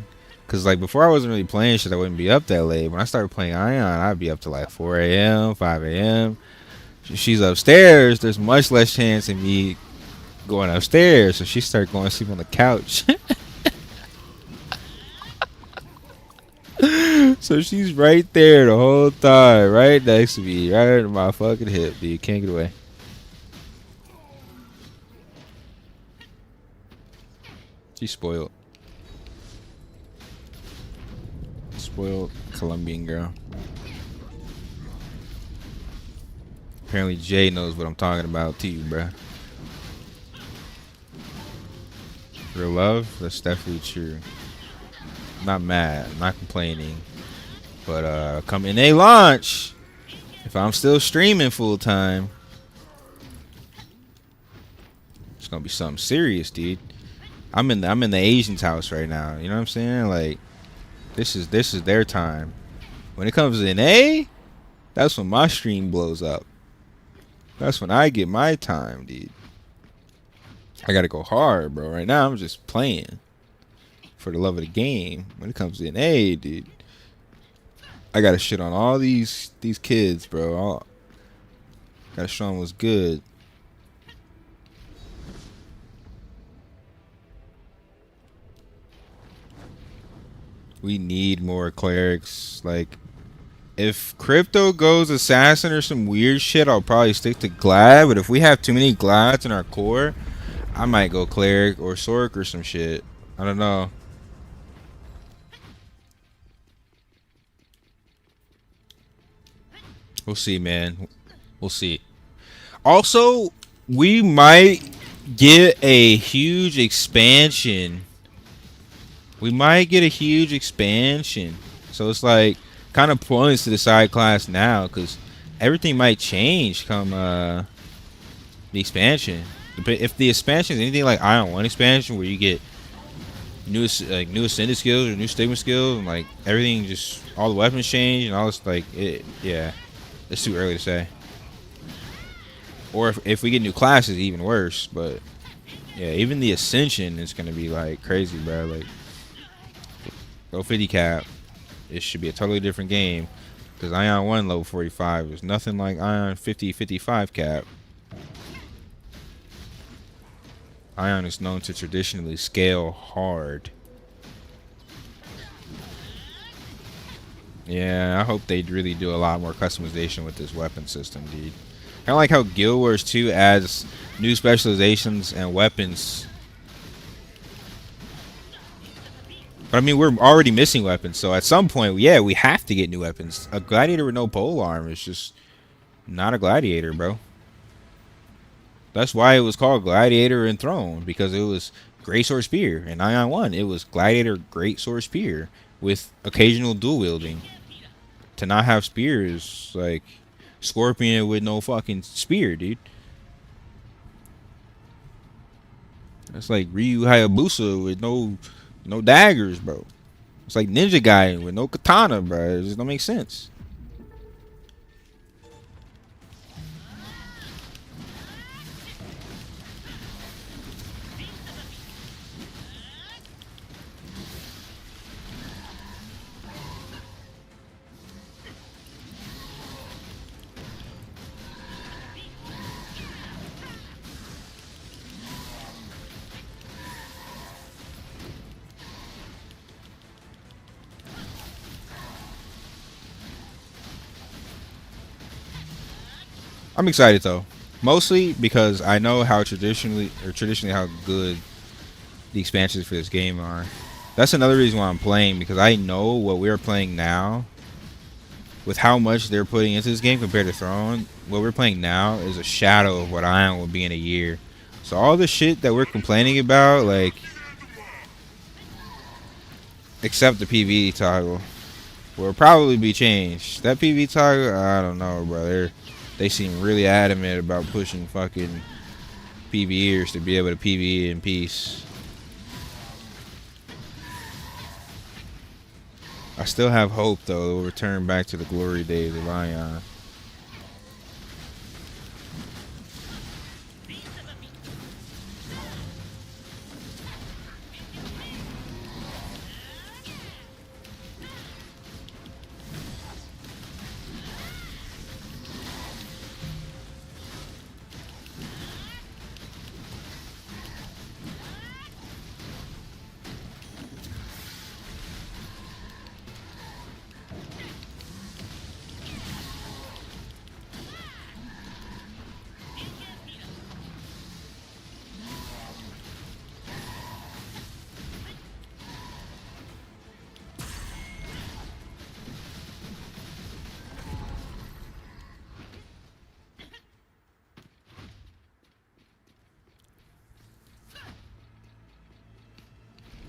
Cause like before I wasn't really playing shit, I wouldn't be up that late. When I started playing Aion, I'd be up to like 4 a.m., 5 a.m. She's upstairs. There's much less chance of me going upstairs. So she started going to sleep on the couch. So she's right there the whole time, right next to me, right under my fucking hip, dude. Can't get away. She's spoiled. Spoiled Colombian girl. Apparently Jay knows what I'm talking about too, bruh. Real love? That's definitely true. Not mad, not complaining. But come in a launch, if I'm still streaming full time, it's gonna be something serious, dude. I'm in the Asians' house right now. You know what I'm saying? Like, this is their time. When it comes to NA, that's when my stream blows up. That's when I get my time, dude. I gotta go hard, bro. Right now, I'm just playing for the love of the game. When it comes to NA, dude, I gotta shit on all these kids, bro. Gotta show them what's good. We need more clerics. Like, if Crypto goes assassin or some weird shit, I'll probably stick to Glad. But if we have too many Glads in our core, I might go cleric or Sork or some shit. I don't know. We'll see, man. We'll see. Also, we might get a huge expansion. We might get a huge expansion. So it's like kind of pointless to decide class now because everything might change come the expansion. If the expansion is anything like Ion 1 expansion where you get new ascended skills or new stigma skills and like everything, just all the weapons change and all this, like yeah. It's too early to say. Or if we get new classes, even worse. But yeah, even the Ascension is gonna be like crazy, bro. Like, go 50 cap. It should be a totally different game. Because Ion 1 level 45 is nothing like Ion 50, 55 cap. Ion is known to traditionally scale hard. Yeah, I hope they really do a lot more customization with this weapon system, dude. Kind of like how Guild Wars 2 adds new specializations and weapons. But I mean, we're already missing weapons, so at some point, yeah, we have to get new weapons. A gladiator with no pole arm is just not a gladiator, bro. That's why it was called Gladiator and Throne, because it was Great Sword Spear. In Aion 1, it was Gladiator Great Sword Spear with occasional dual wielding. To not have spear is like Scorpion with no fucking spear, dude. That's like Ryu Hayabusa with no daggers, bro. It's like Ninja Gaiden with no katana, bro. It just don't make sense. I'm excited though, mostly because I know how traditionally how good the expansions for this game are. That's another reason why I'm playing, because I know what we're playing now, with how much they're putting into this game compared to Throne. What we're playing now is a shadow of what Aion will be in a year. So all the shit that we're complaining about, like, except the PvE toggle, will probably be changed. That PvE toggle, I don't know, bro. They seem really adamant about pushing fucking PvEers to be able to PvE in peace. I still have hope, though, we'll return back to the glory days of Aion.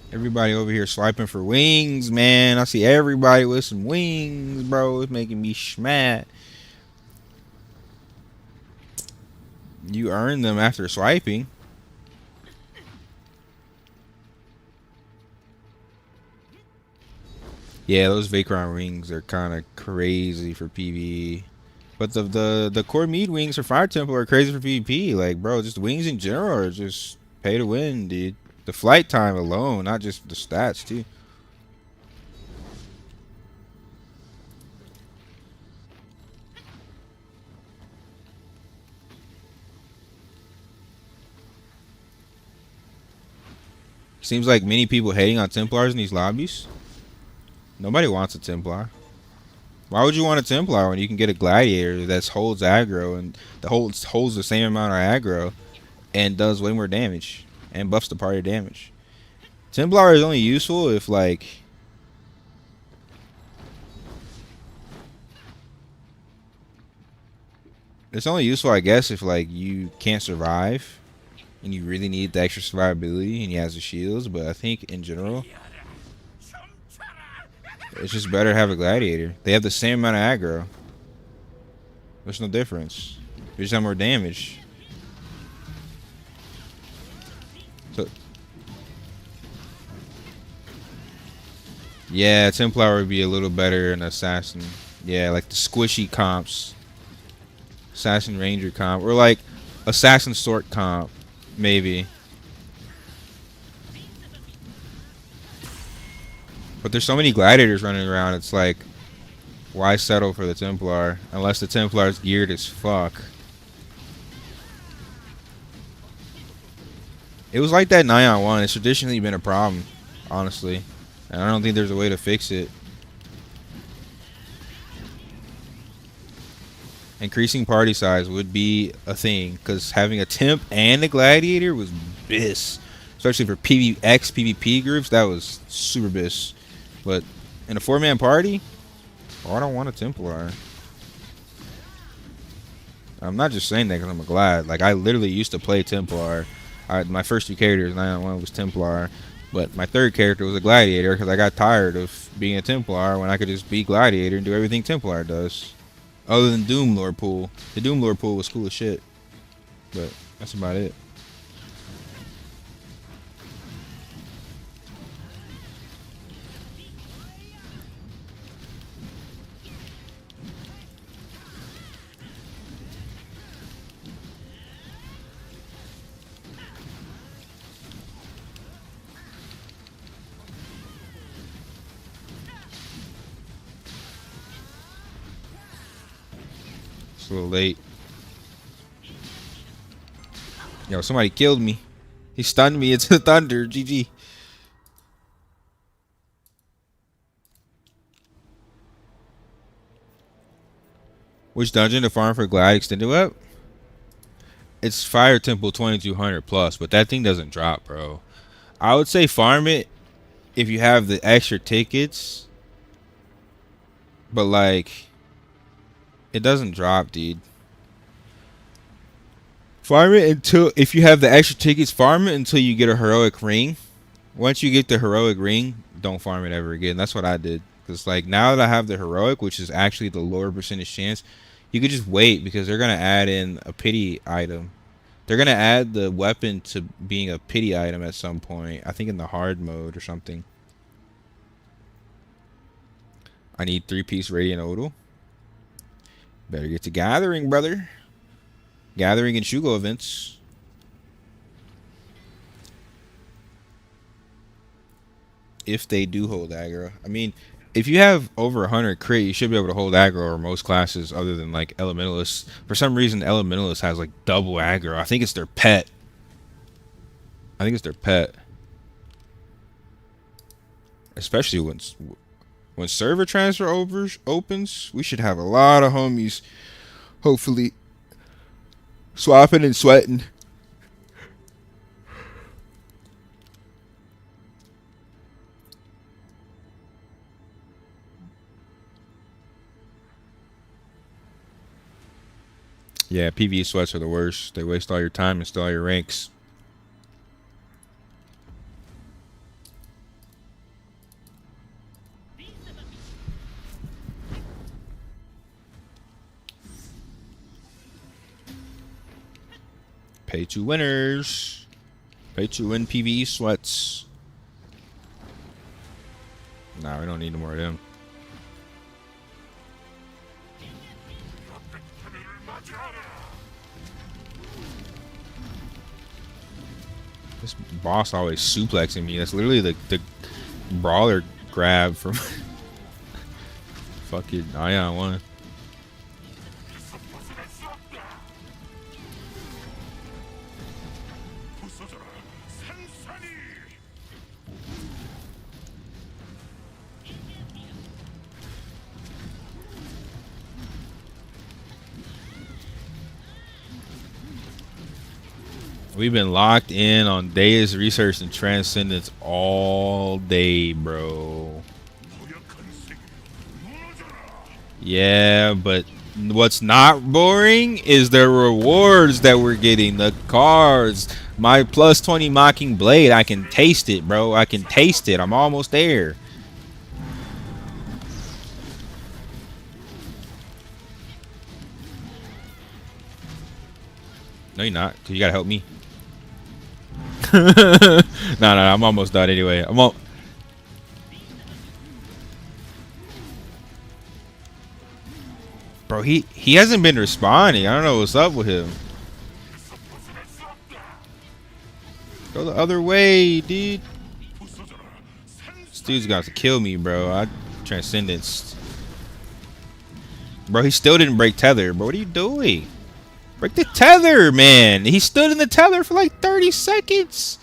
Everybody over here swiping for wings, man. I see everybody with some wings, bro. It's making me schmat. You earn them after swiping. Yeah, those Vacron wings are kind of crazy for PvE. But the core meat wings for Fire Temple are crazy for PvP. Like, bro, just wings in general are just pay to win, dude. The flight time alone, not just the stats, too. Seems like many people hating on Templars in these lobbies. Nobody wants a Templar. Why would you want a Templar when you can get a Gladiator that holds aggro and that holds the same amount of aggro and does way more damage and buffs the party damage? Templar is only useful if, like, it's only useful, I guess, if, like, you can't survive and you really need the extra survivability and he has the shields. But I think in general, it's just better to have a Gladiator. They have the same amount of aggro. There's no difference. They just have more damage. So, yeah, Templar would be a little better than Assassin. Yeah, like the squishy comps. Assassin Ranger comp. Or like Assassin Sword comp. Maybe. But there's so many Gladiators running around, it's like, why settle for the Templar? Unless the Templar's geared as fuck. It was like that in Aion 1. It's traditionally been a problem, honestly. And I don't think there's a way to fix it. increasing party size would be a thing, because having a temp and a gladiator was bis, especially for PvX PvP groups. That was super bis. But in a 4-man party, oh, I don't want a Templar. I'm not just saying that because I'm a Glad. Like, I literally used to play Templar. My first 2 characters, one was Templar, but my 3rd character was a Gladiator because I got tired of being a Templar when I could just be Gladiator and do everything Templar does. Other than Doom Lord pool. The Doom Lord pool was cool as shit. But that's about it. It's a little late. Yo, somebody killed me. He stunned me into the thunder. GG. Which dungeon to farm for Glad Extended Web? It's Fire Temple 2200 plus, but that thing doesn't drop, bro. I would say farm it if you have the extra tickets. But, like, it doesn't drop, dude. Farm it until, if you have the extra tickets, farm it until you get a heroic ring. Once you get the heroic ring, don't farm it ever again. That's what I did. Because, like, now that I have the heroic, which is actually the lower percentage chance, you could just wait because they're going to add in a pity item. They're going to add the weapon to being a pity item at some point. I think in the hard mode or something. I need 3-piece Radiant Odal. Better get to Gathering, brother. Gathering and Shugo events. If they do hold aggro. I mean, if you have over 100 crit, you should be able to hold aggro or most classes other than like Elementalists. For some reason, Elementalist has like double aggro. I think it's their pet. Especially when server transfer opens, we should have a lot of homies, hopefully, swapping and sweating. Yeah, PvE sweats are the worst. They waste all your time and steal all your ranks. Pay to winners. Pay to win PvE sweats. Nah, we don't need no more of them. This boss always suplexing me. That's literally the brawler grab from fucking Aion 1. We've been locked in on Day6 research and Transcendence all day, bro. Yeah, but what's not boring is the rewards that we're getting. The cards. My plus 20 Mocking Blade. I can taste it, bro. I can taste it. I'm almost there. No, you're not. Cause you gotta help me. No, I'm almost done anyway. Bro, he hasn't been responding. I don't know what's up with him. Go the other way, dude. This dude's got to kill me, bro. Transcendence. Bro, he still didn't break tether. Bro, what are you doing? Break the tether, man. He stood in the tether for like 30 seconds.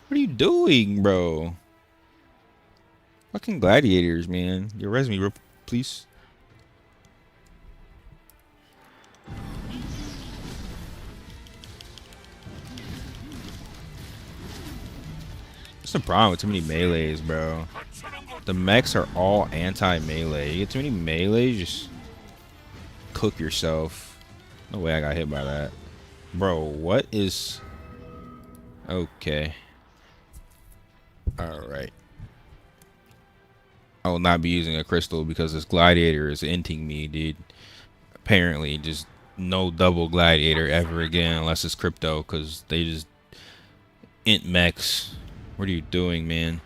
What are you doing, bro? Fucking gladiators, man. Your resume, please. That's the problem with too many melees, bro. The mechs are all anti-melee. You get too many melees, just cook yourself. No way I got hit by that. Bro, what is... Okay. Alright. I will not be using a crystal because this gladiator is inting me, dude. Apparently, just no double gladiator ever again unless it's crypto, because they just int mechs. What are you doing, man?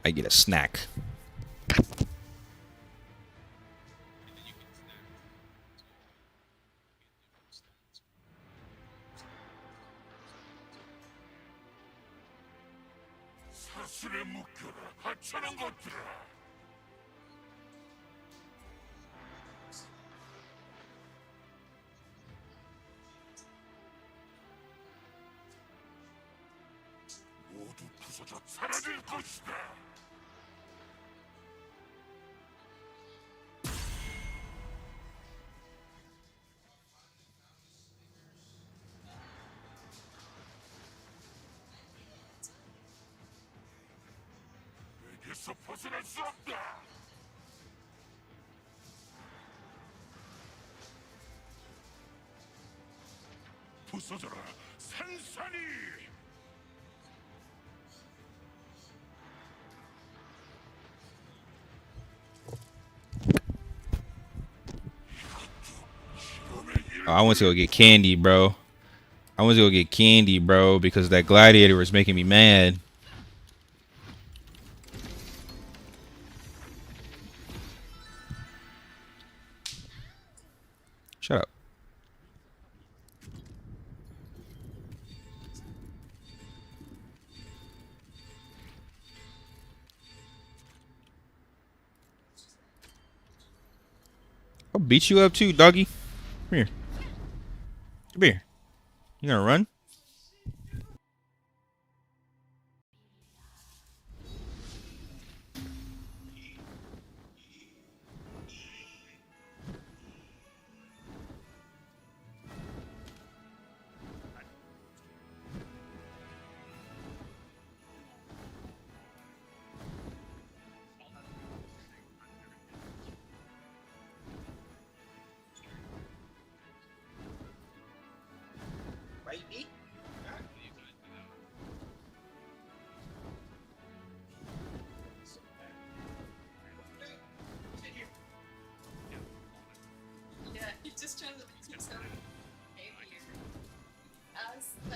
I get a snack. Oh, I went to go get candy, bro. I went to go get candy, bro, because that gladiator was making me mad. Shut up. I'll beat you up too, doggy. Come here. Come here. You gonna run?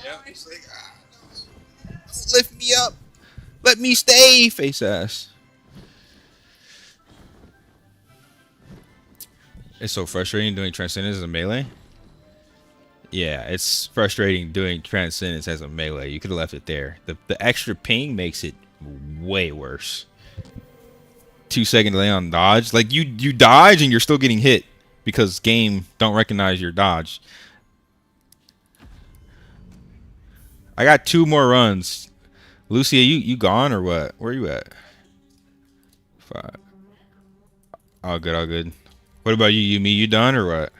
Yeah, it's like, no. Don't lift me up. Let me stay, face ass. It's so frustrating doing Transcendence as a melee. Yeah, it's frustrating doing Transcendence as a melee. You could have left it there. The extra ping makes it way worse. 2-second delay on dodge. Like you dodge and you're still getting hit because game don't recognize your dodge. I got 2 more runs. Lucia, you gone or what? Where you at? 5. All good, all good. What about you, Yumi? You done or what?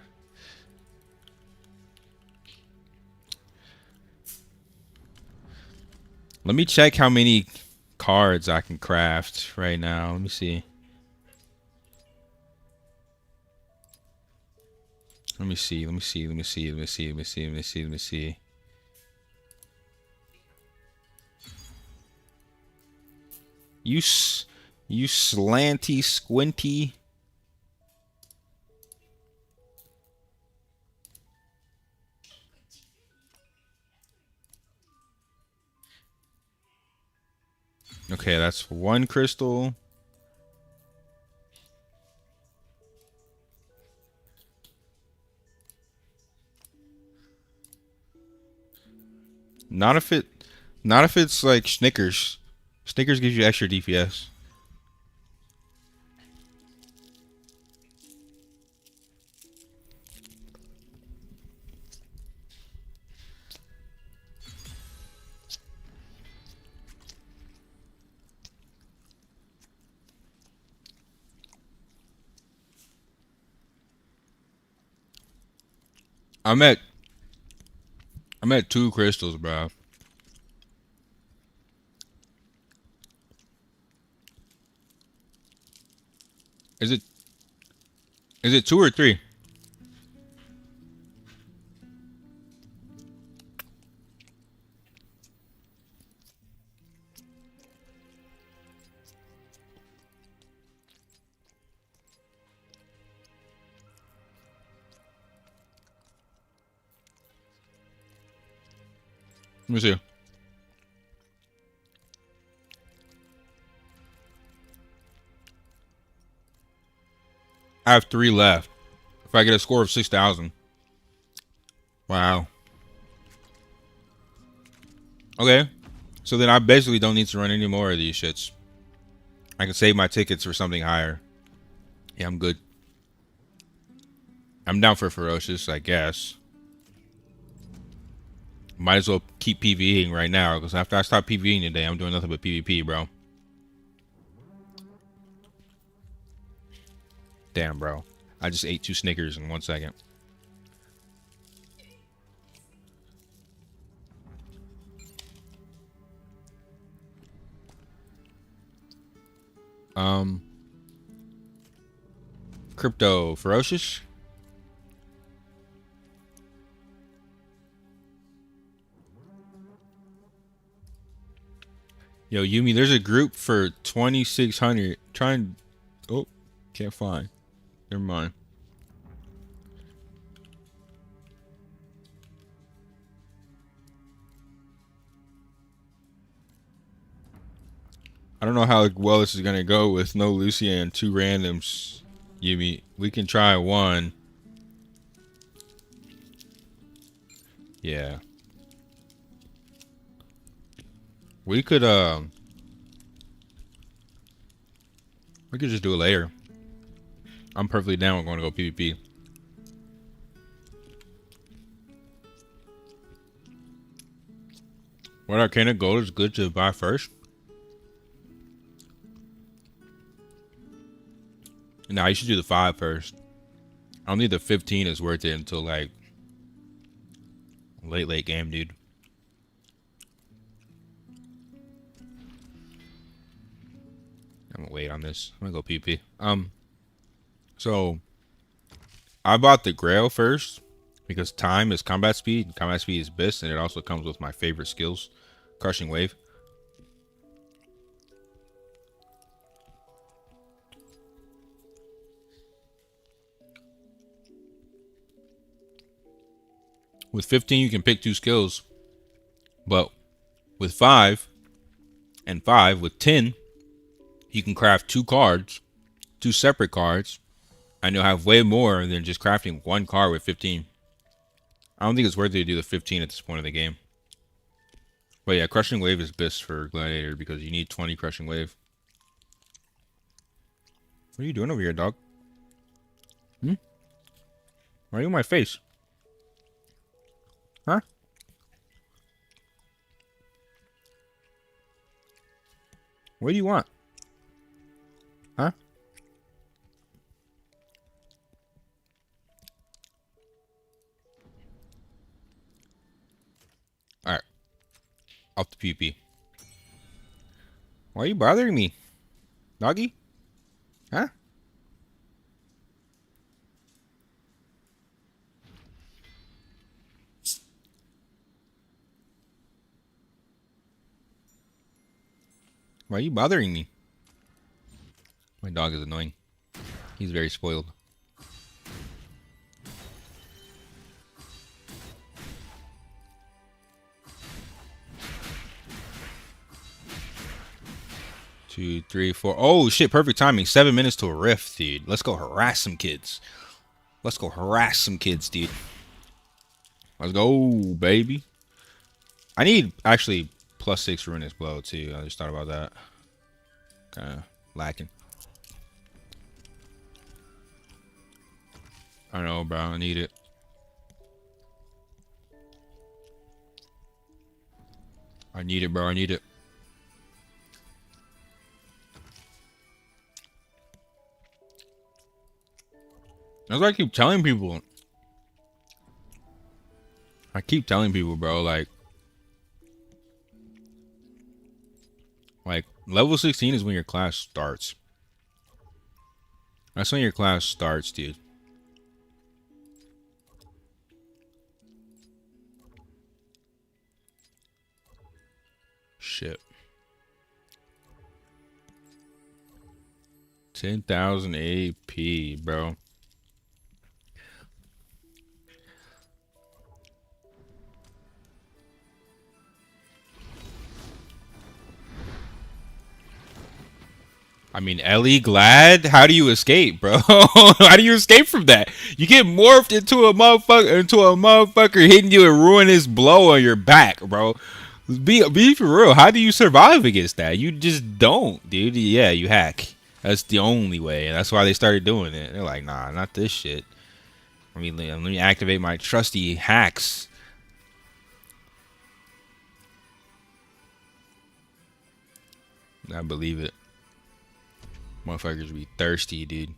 Let me check how many cards I can craft right now. Let me see. Let me see. Let me see. Let me see. Let me see. Let me see. Let me see. Let me see. You slanty squinty. Okay, that's 1 crystal. Not if it's like Snickers. Snickers gives you extra DPS. I'm at 2 crystals, bro. Is it 2 or 3? Let me see. I have 3 left. If I get a score of 6,000. Wow. Okay. So then I basically don't need to run any more of these shits. I can save my tickets for something higher. Yeah, I'm good. I'm down for ferocious, I guess. Might as well keep PvEing right now, because after I stop PvEing today, I'm doing nothing but PvP, bro. Damn, bro. I just ate 2 Snickers in 1 second. Crypto ferocious. Yo, Yumi, there's a group for 2,600. Trying. Oh, can't find. Never mind. I don't know how well this is gonna go with no Lucia and 2 randoms. Yumi, we can try 1. Yeah. We could just do it later. I'm perfectly down with going to go PvP. What Arcana Gold is good to buy first? Nah, you should do the 5 first. I don't think the 15 is worth it until like late game, dude. I'm gonna wait on this. I'm gonna go PP. So I bought the Grail first because time is combat speed, and combat speed is best, and it also comes with my favorite skills, Crushing Wave. With 15, you can pick 2 skills, but with 5 and 5, with 10, you can craft 2 cards, 2 separate cards, and you'll have way more than just crafting 1 card with 15. I don't think it's worth it to do the 15 at this point of the game. But yeah, Crushing Wave is best for Gladiator because you need 20 Crushing Wave. What are you doing over here, dog? Why are you in my face? Huh? What do you want? Huh? Alright. Off the PP. Why are you bothering me? Doggy? Huh? Why are you bothering me? My dog is annoying. He's very spoiled. Two, 3, 4. Oh shit, perfect timing. 7 minutes to a rift, dude. Let's go harass some kids. Let's go harass some kids, dude. Let's go, baby. I need actually +6 Ruinous Blow too. I just thought about that. Kinda lacking. I know, bro. I need it. I need it, bro. I need it. That's what I keep telling people. I keep telling people, bro, like level 16 is when your class starts. That's when your class starts, dude. Shit. 10,000 AP, bro. I mean, Ellie, Glad, how do you escape, bro? How do you escape from that? You get morphed into a motherfucker hitting you and ruin his blow on your back, bro. Be for real. How do you survive against that? You just don't, dude. Yeah, you hack. That's the only way, and that's why they started doing it. They're like, nah, not this shit. I mean, let me activate my trusty hacks. I believe it. Motherfuckers be thirsty, dude.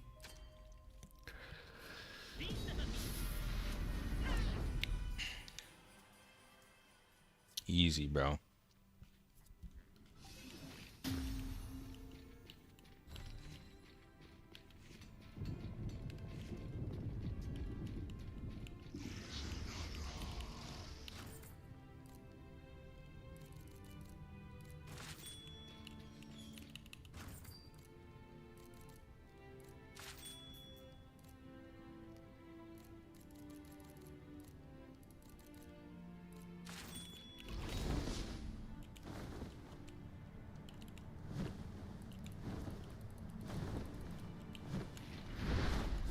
Easy, bro.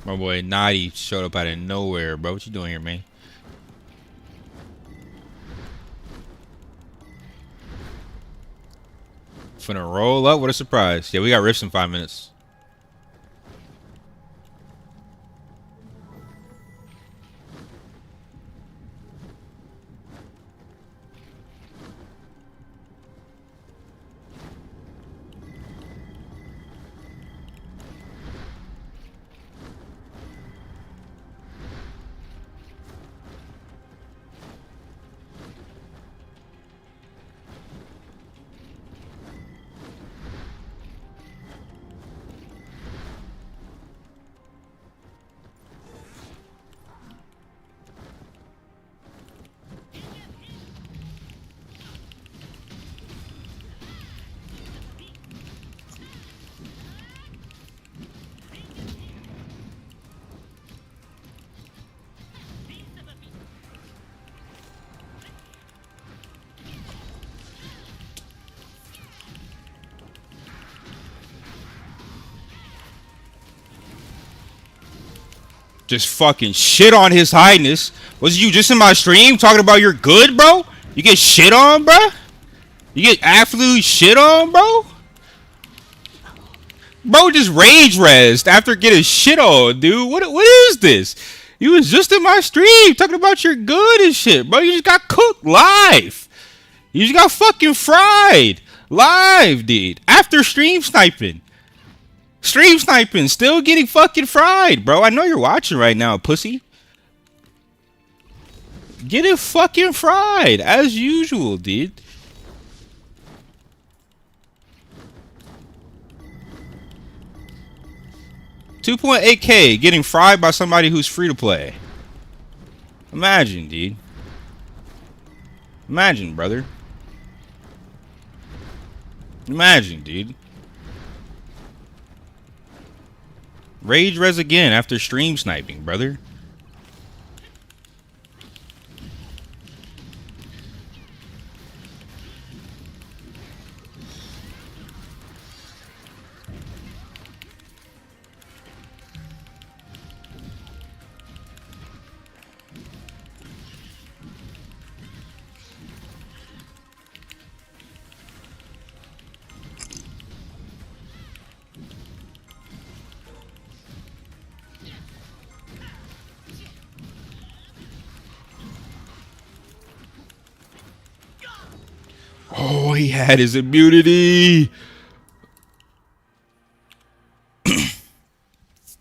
My boy Naughty showed up out of nowhere, bro. What you doing here, man? Finna roll up? What a surprise. Yeah, we got rips in 5 minutes. Just fucking shit on his highness. Was you just in my stream talking about you're good, bro? You get shit on, bro? You get absolutely shit on, bro? Bro just rage rezzed after getting shit on, dude. What is this? You was just in my stream talking about you're good and shit, bro. You just got cooked live. You just got fucking fried live, dude. After stream sniping. Stream sniping, still getting fucking fried, bro. I know you're watching right now, pussy. Getting fucking fried, as usual, dude. $2.8K getting fried by somebody who's free to play. Imagine, dude. Imagine, brother. Imagine, dude. Rage res again after stream sniping, brother. Oh, he had his immunity.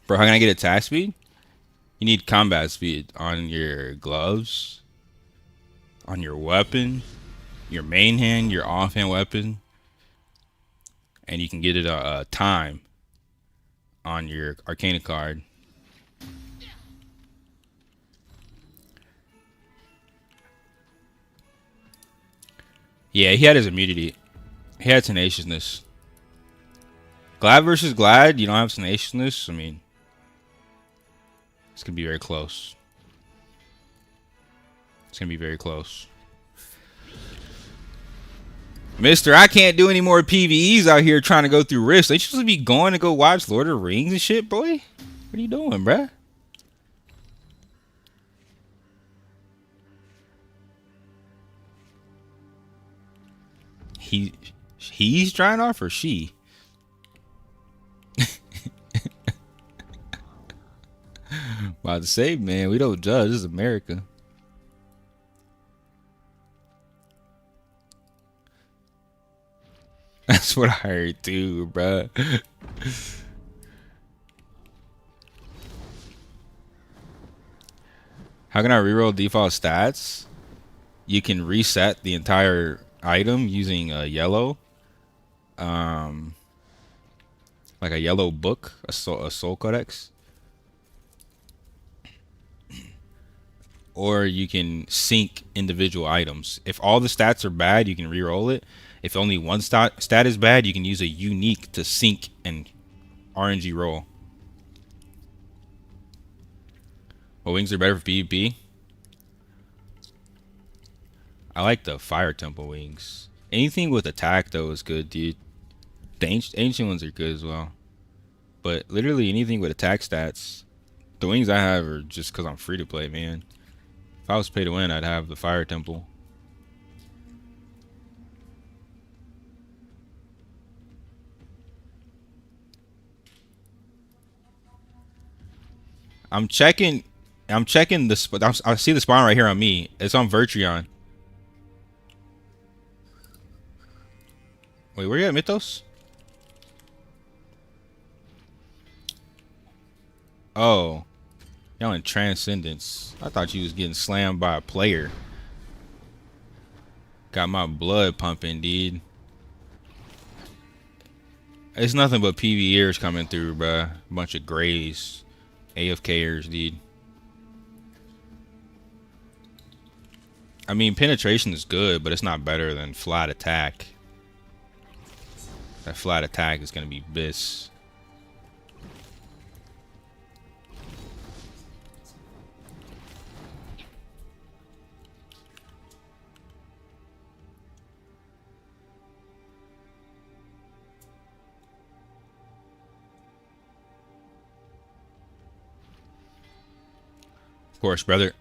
Bro, how can I get attack speed? You need combat speed on your gloves. on your weapon, your main hand, your offhand weapon, and you can get it a time on your Arcana card. Yeah, he had his immunity. He had tenaciousness. Glad versus Glad, you don't have tenaciousness. I mean, it's gonna be very close. It's gonna be very close. Mister, I can't do any more PvEs out here trying to go through rifts. They supposed to be going to go watch Lord of the Rings and shit, boy. What are you doing, bruh? He's trying off or she? About to say, man, we don't judge. This is America. That's what I heard too, bruh. How can I reroll default stats? You can reset the entire item using a yellow, like a yellow book, a soul codex, or you can sync individual items. If all the stats are bad, you can reroll it. If only one stat is bad, you can use a unique to sync and RNG roll. What wings are better for PvP? I like the Fire Temple wings. Anything with attack though is good, dude. The ancient ones are good as well. But literally anything with attack stats. The wings I have are just because I'm free to play, man. If I was pay to win, I'd have the Fire Temple. I'm checking the I see the spawn right here on me. It's on Virtreon. Wait, where you at, Mythos? Oh. Y'all in Transcendence. I thought you was getting slammed by a player. Got my blood pumping, dude. It's nothing but PvEers coming through, bruh. Bunch of grays. AFKers, dude. I mean, penetration is good, but it's not better than flat attack. That flat attack is gonna be bis. Of course, brother.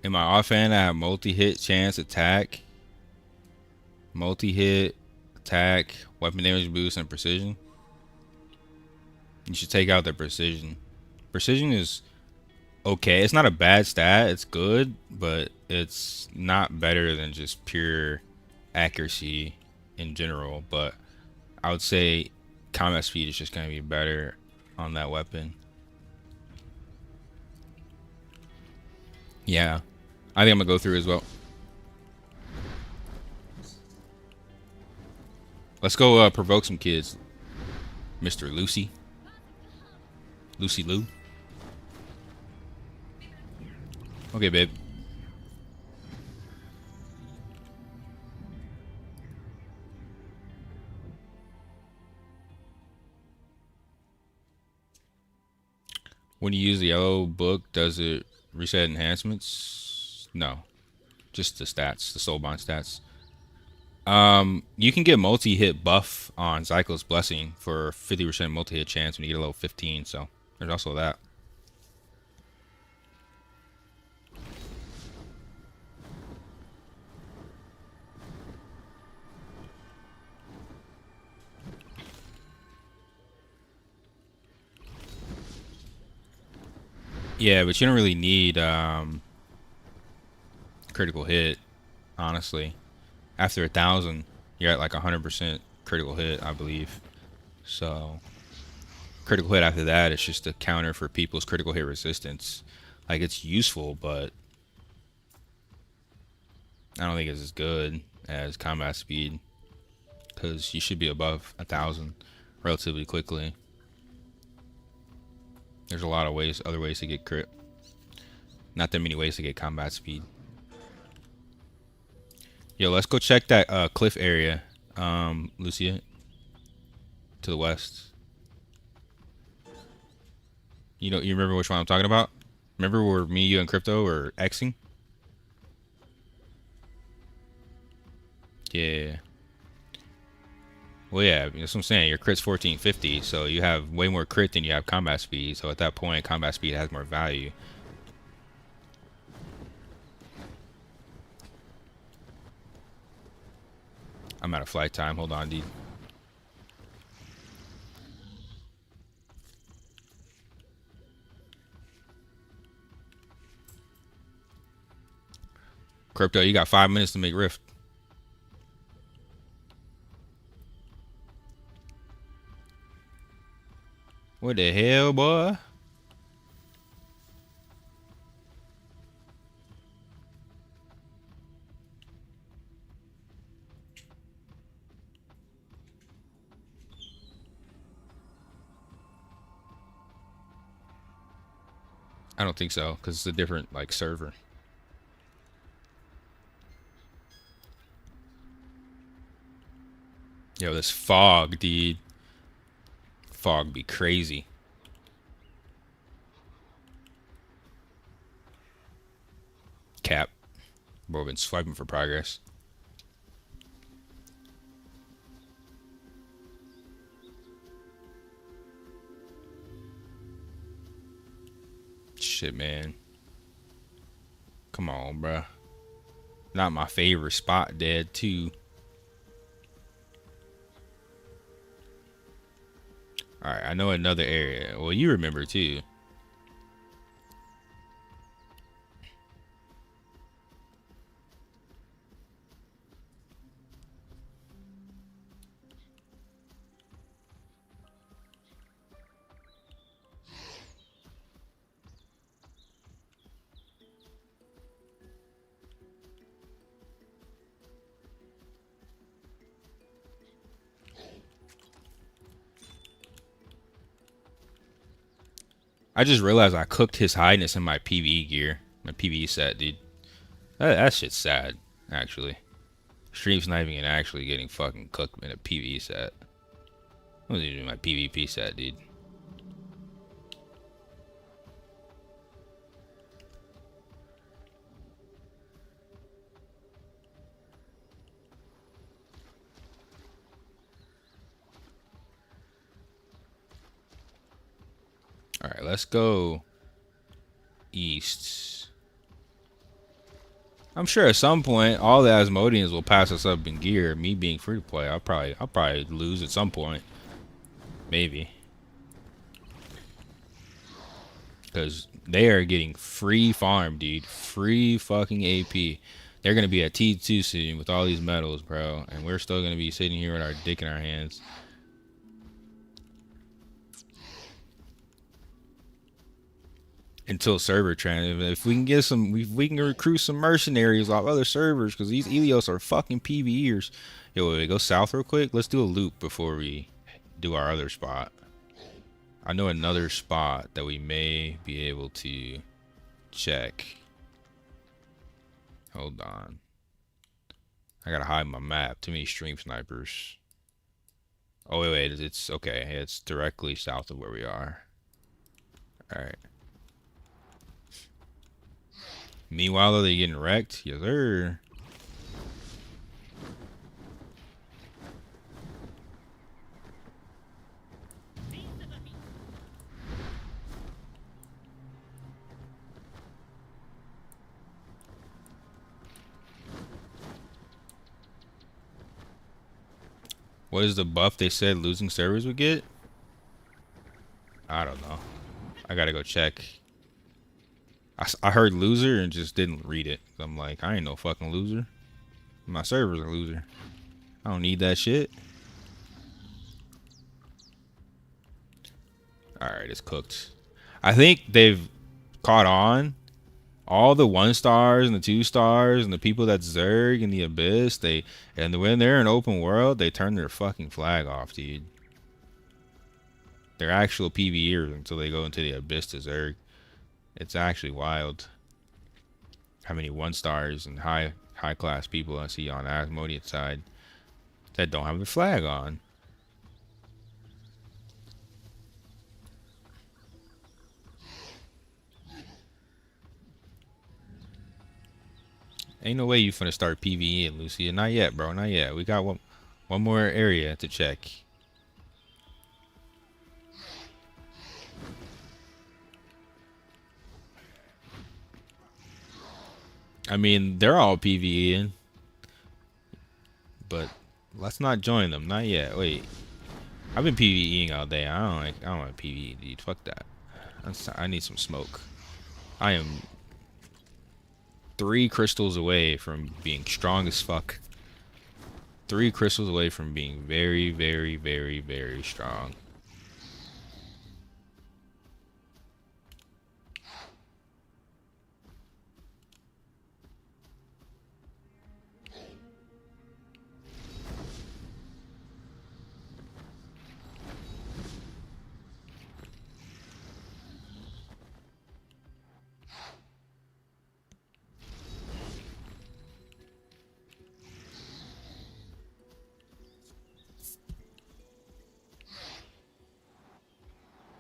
In my offhand, I have multi-hit, chance, attack, multi-hit, attack, weapon damage boost, and precision. You should take out the precision. Precision is okay. It's not a bad stat. It's good, but it's not better than just pure accuracy in general. But I would say combat speed is just going to be better on that weapon. Yeah. I think I'm gonna go through as well. Let's go provoke some kids. Mr. Lucy. Lucy Lou. Okay, babe. When you use the yellow book, does it reset enhancements? No, just the stats, the soulbind stats. You can get multi-hit buff on Zykl's Blessing for 50% multi-hit chance when you get a level 15. So there's also that. Yeah, but you don't really need critical hit, honestly. After 1,000, you're at like 100%. critical hit, I believe. So critical hit after that, it's just a counter for people's critical hit resistance. Like, it's useful, but I don't think it's as good as combat speed, because you should be above 1,000 relatively quickly. There's a lot of ways, other ways to get crit. Not that many ways to get combat speed. Yo, let's go check that cliff area, Lucia, to the west. You remember which one I'm talking about? Remember where me, you, and Crypto were Xing? Yeah. Well, yeah, that's what I'm saying. Your crit's 1450, so you have way more crit than you have combat speed. So at that point, combat speed has more value. I'm out of flight time. Hold on, dude. Crypto, you got 5 minutes to make Rift. What the hell, boy? I don't think so, because it's a different, like, server. Yo, this fog, dude. Fog be crazy. Cap. Bro, been swiping for progress. Shit, man. Come on, bruh. Not my favorite spot, dead, too. Alright, I know another area. Well, you remember, too. I just realized I cooked his highness in my PvE gear. My PvE set, dude. That shit's sad, actually. Stream sniping and actually getting fucking cooked in a PvE set. What was he doing my PvP set, dude? Alright, let's go east. I'm sure at some point all the Asmodeans will pass us up in gear. Me being free to play, I'll probably lose at some point. Maybe. Because they are getting free farm, dude. Free fucking AP. They're gonna be at T2 soon with all these medals, bro. And we're still gonna be sitting here with our dick in our hands. Until server trend, if we can get some, if we can recruit some mercenaries off other servers, because these Elios are fucking PvEers. Yo, wait, go south real quick. Let's do a loop before we do our other spot. I know another spot that we may be able to check. Hold on. I gotta hide my map. Too many stream snipers. Oh wait, it's okay. It's directly south of where we are. All right. Meanwhile, are they getting wrecked? Yes, sir. What is the buff they said losing servers would get? I don't know. I gotta go check. I heard loser and just didn't read it. I'm like, I ain't no fucking loser. My server's a loser. I don't need that shit. Alright, it's cooked. I think they've caught on. All the 1 stars and the 2 stars and the people that Zerg in the Abyss, and when they're in open world, they turn their fucking flag off, dude. They're actual PvEers until they go into the Abyss to Zerg. It's actually wild how many 1 stars and high class people I see on the Asmodean side that don't have the flag on. Ain't no way you finna start PvEing, Lucia. Not yet, bro. Not yet. We got one more area to check. I mean, they're all PvEing, but let's not join them. Not yet. Wait, I've been PvEing all day. I don't want PvE, dude. Fuck that. I need some smoke. I am 3 crystals away from being strong as fuck. 3 crystals away from being very, very, very, very strong.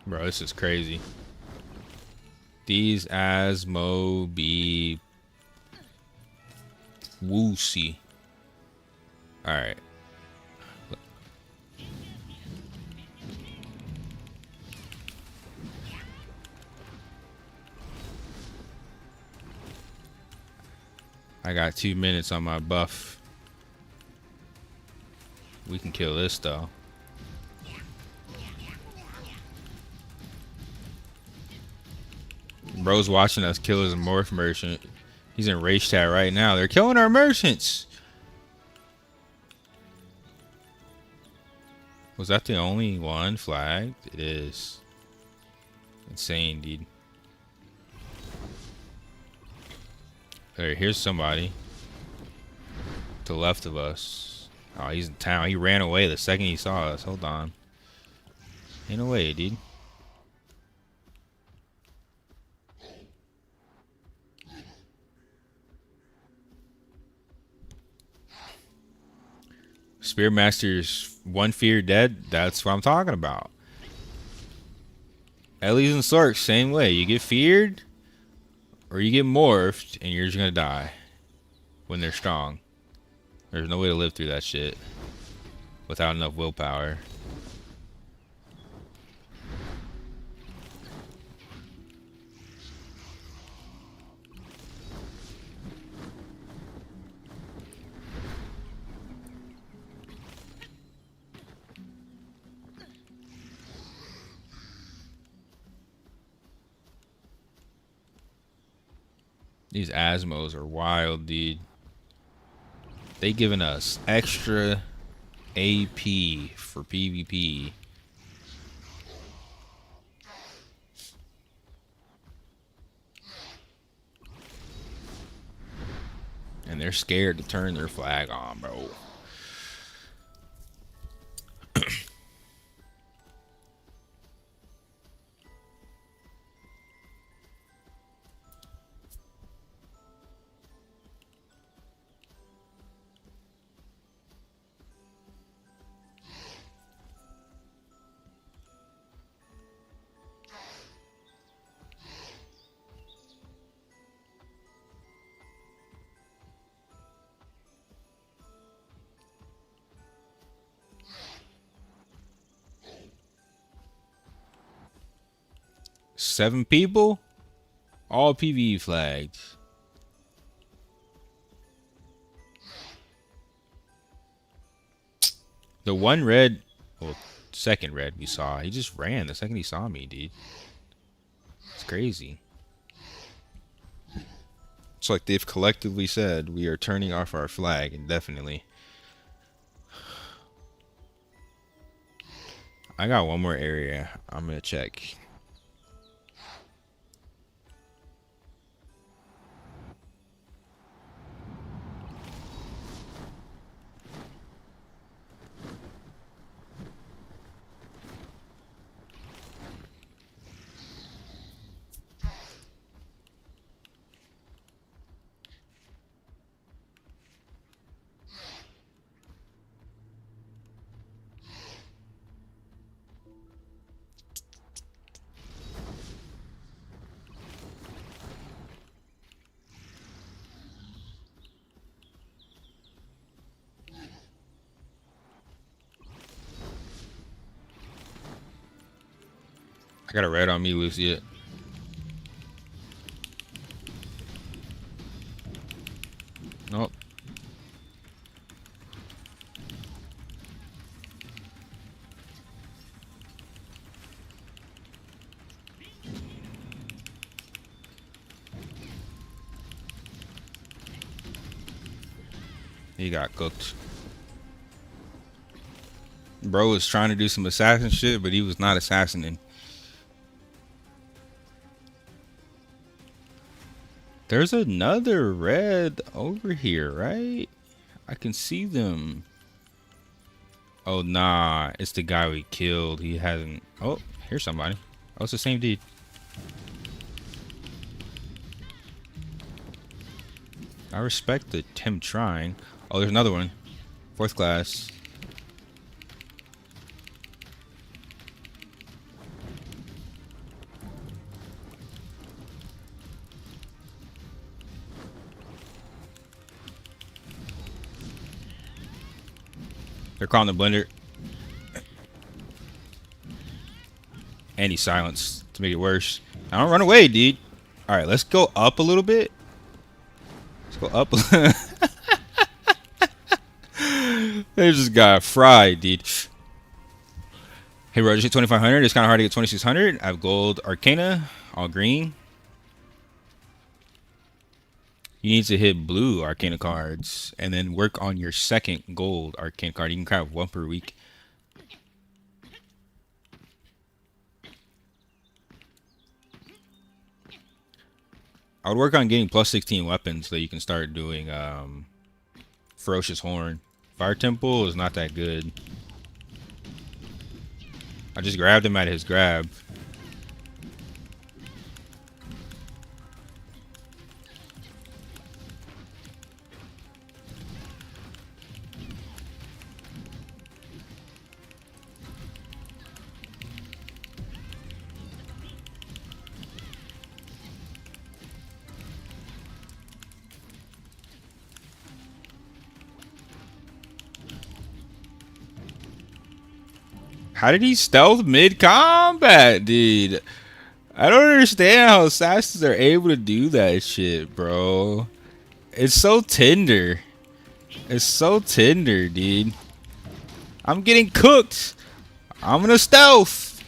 Bro, this is crazy. These Asmo be woosy. Alright. I got 2 minutes on my buff. We can kill this though. Bro's watching us kill his morph merchant. He's in rage chat right now. They're killing our merchants. Was that the only one flagged? It is. Insane, dude. Alright, here's somebody. To the left of us. Oh, he's in town. He ran away the second he saw us. Hold on. Ain't no way, dude. Spearmaster's 1 fear dead. That's what I'm talking about. Ellie's and Sorks, same way. You get feared, or you get morphed, and you're just gonna die when they're strong. There's no way to live through that shit without enough willpower. These Asmos are wild, dude. They giving us extra AP for PvP. And they're scared to turn their flag on, bro. Seven people, all PvE flagged. The one red, well, second red we saw, he just ran the second he saw me, dude. It's crazy. It's like they've collectively said we are turning off our flag indefinitely. I got one more area. I'm gonna check. I got a red on me, Lucy. Nope. He got cooked. Bro was trying to do some assassin shit, but he was not assassinating. There's another red over here, right? I can see them. Oh, nah. It's the guy we killed. He hasn't... Oh, here's somebody. Oh, it's the same dude. I respect him trying. Oh, there's another one. 4th class. They're calling the blender. And he's silenced to make it worse. I don't run away, dude. Alright, let's go up a little bit. Let's go up. They just got fried, dude. Hey, bro, just hit 2,500. It's kind of hard to get 2,600. I have gold Arcana, all green. You need to hit blue Arcana cards and then work on your second gold Arcana card. You can craft 1 per week. I would work on getting plus 16 weapons so you can start doing Ferocious Horn. Fire Temple is not that good. I just grabbed him at his grab. How did he stealth mid-combat, dude? I don't understand how assassins are able to do that shit, bro. It's so tender. It's so tender, dude. I'm getting cooked. I'm gonna stealth.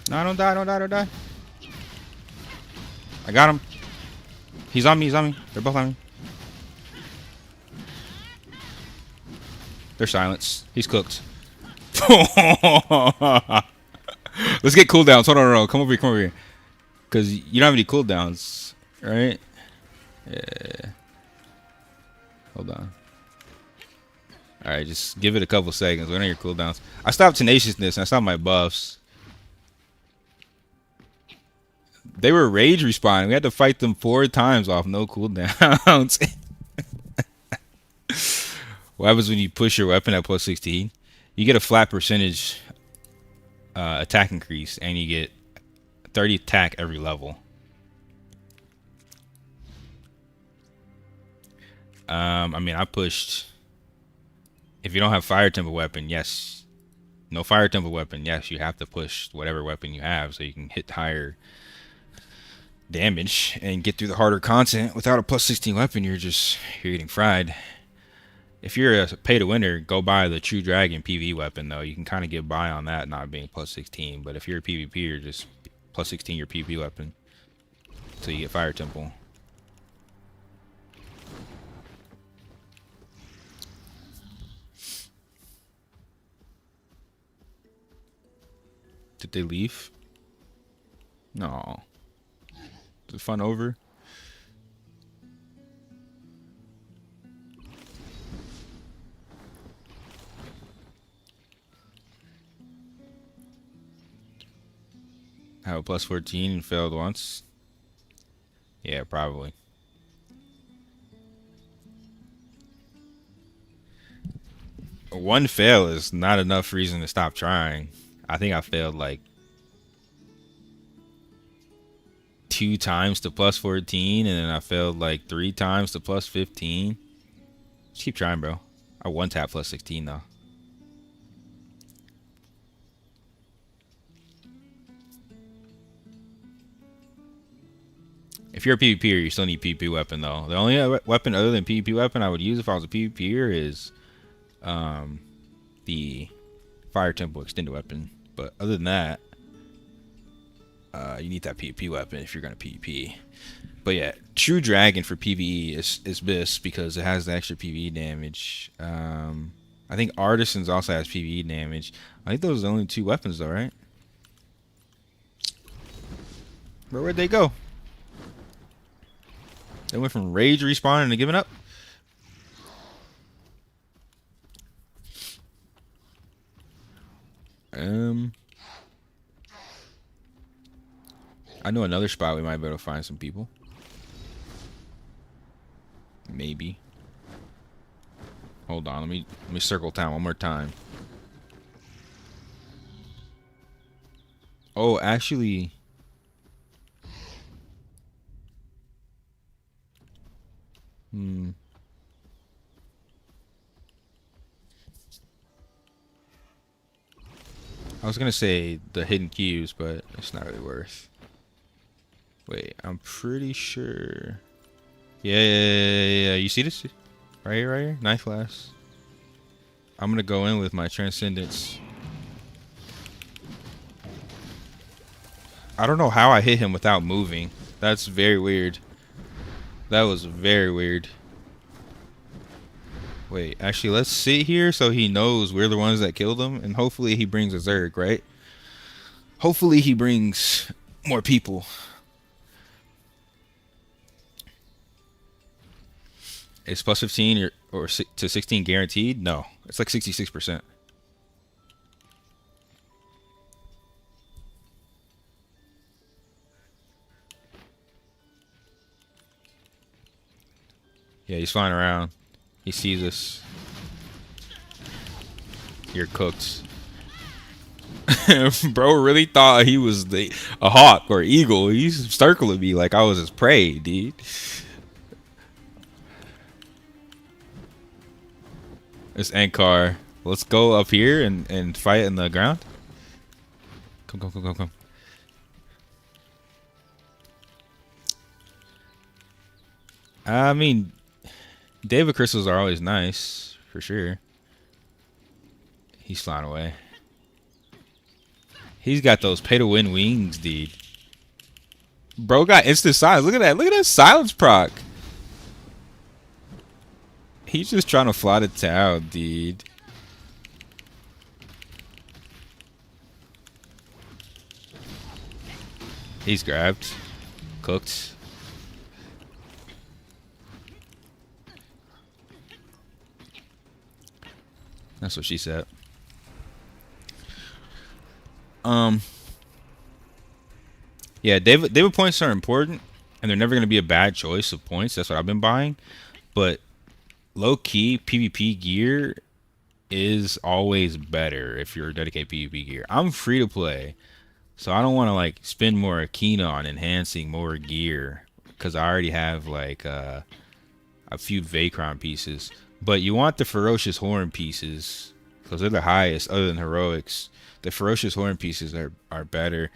No, don't die, don't die, don't die. I got him. He's on me, he's on me. They're both on me. They're silenced. He's cooked. Let's get cooldowns. Hold on, come over here, come over here. Because you don't have any cooldowns, right? Yeah. Hold on. Alright, just give it a couple seconds. When are your cooldowns? I stopped tenaciousness and I stopped my buffs. They were rage respawning. We had to fight them 4 times off no cooldowns. What happens when you push your weapon at plus 16? You get a flat percentage attack increase, and you get 30 attack every level. I mean, I pushed. If you don't have fire temple weapon, yes. No fire temple weapon, yes. You have to push whatever weapon you have so you can hit higher damage and get through the harder content. Without a plus 16 weapon, you're getting fried. If you're a pay-to-winner, go buy the True Dragon PvE weapon, though. You can kind of get by on that not being plus 16. But if you're a PvP, you're just plus 16 your PvP weapon. So you get Fire Temple. Did they leave? No. Is the fun over? Have a plus 14 and failed once? Yeah, probably. One fail is not enough reason to stop trying. I think I failed like 2 times to plus 14, and then I failed like 3 times to plus 15. Just keep trying, bro. I one tap plus 16 though. If you're a PvPer, you still need PvP weapon though. The only weapon other than PvP weapon I would use if I was a PvPer is the Fire Temple extended weapon. But other than that, you need that PvP weapon if you're gonna PvP. But yeah, True Dragon for PvE is best because it has the extra PvE damage. I think Artisans also has PvE damage. I think those are the only 2 weapons though, right? But where'd they go? They went from rage respawning to giving up. I know another spot we might be able to find some people. Maybe. Hold on, let me circle town one more time. Oh, actually, I was gonna say the hidden cubes, but it's not really worth. Wait, I'm pretty sure. Yeah. You see this? Right here. Knife glass. I'm gonna go in with my Transcendence. I don't know how I hit him without moving. That's very weird. That was very weird. Wait, actually, let's sit here so he knows we're the ones that killed him, and hopefully he brings a Zerg, right? Hopefully he brings more people. Is plus 15 or to 16 guaranteed? No, it's like 66%. Yeah, he's flying around. He sees us. You're cooked. Bro really thought he was a hawk or eagle. He's circling me like I was his prey, dude. It's Ankar. Let's go up here and fight in the ground. Come. I mean, David crystals are always nice, for sure. He's flying away. He's got those pay-to-win wings, dude. Bro got instant silence. Look at that. Look at that silence proc. He's just trying to fly to town, dude. He's grabbed. Cooked. That's what she said. Yeah, David points are important, and they're never going to be a bad choice of points. That's what I've been buying. But low-key, PvP gear is always better if you're dedicated PvP gear. I'm free to play, so I don't want to like spend more Akina on enhancing more gear because I already have like a few Vacron pieces. But you want the Ferocious Horn pieces because they're the highest other than heroics. The Ferocious Horn pieces are better.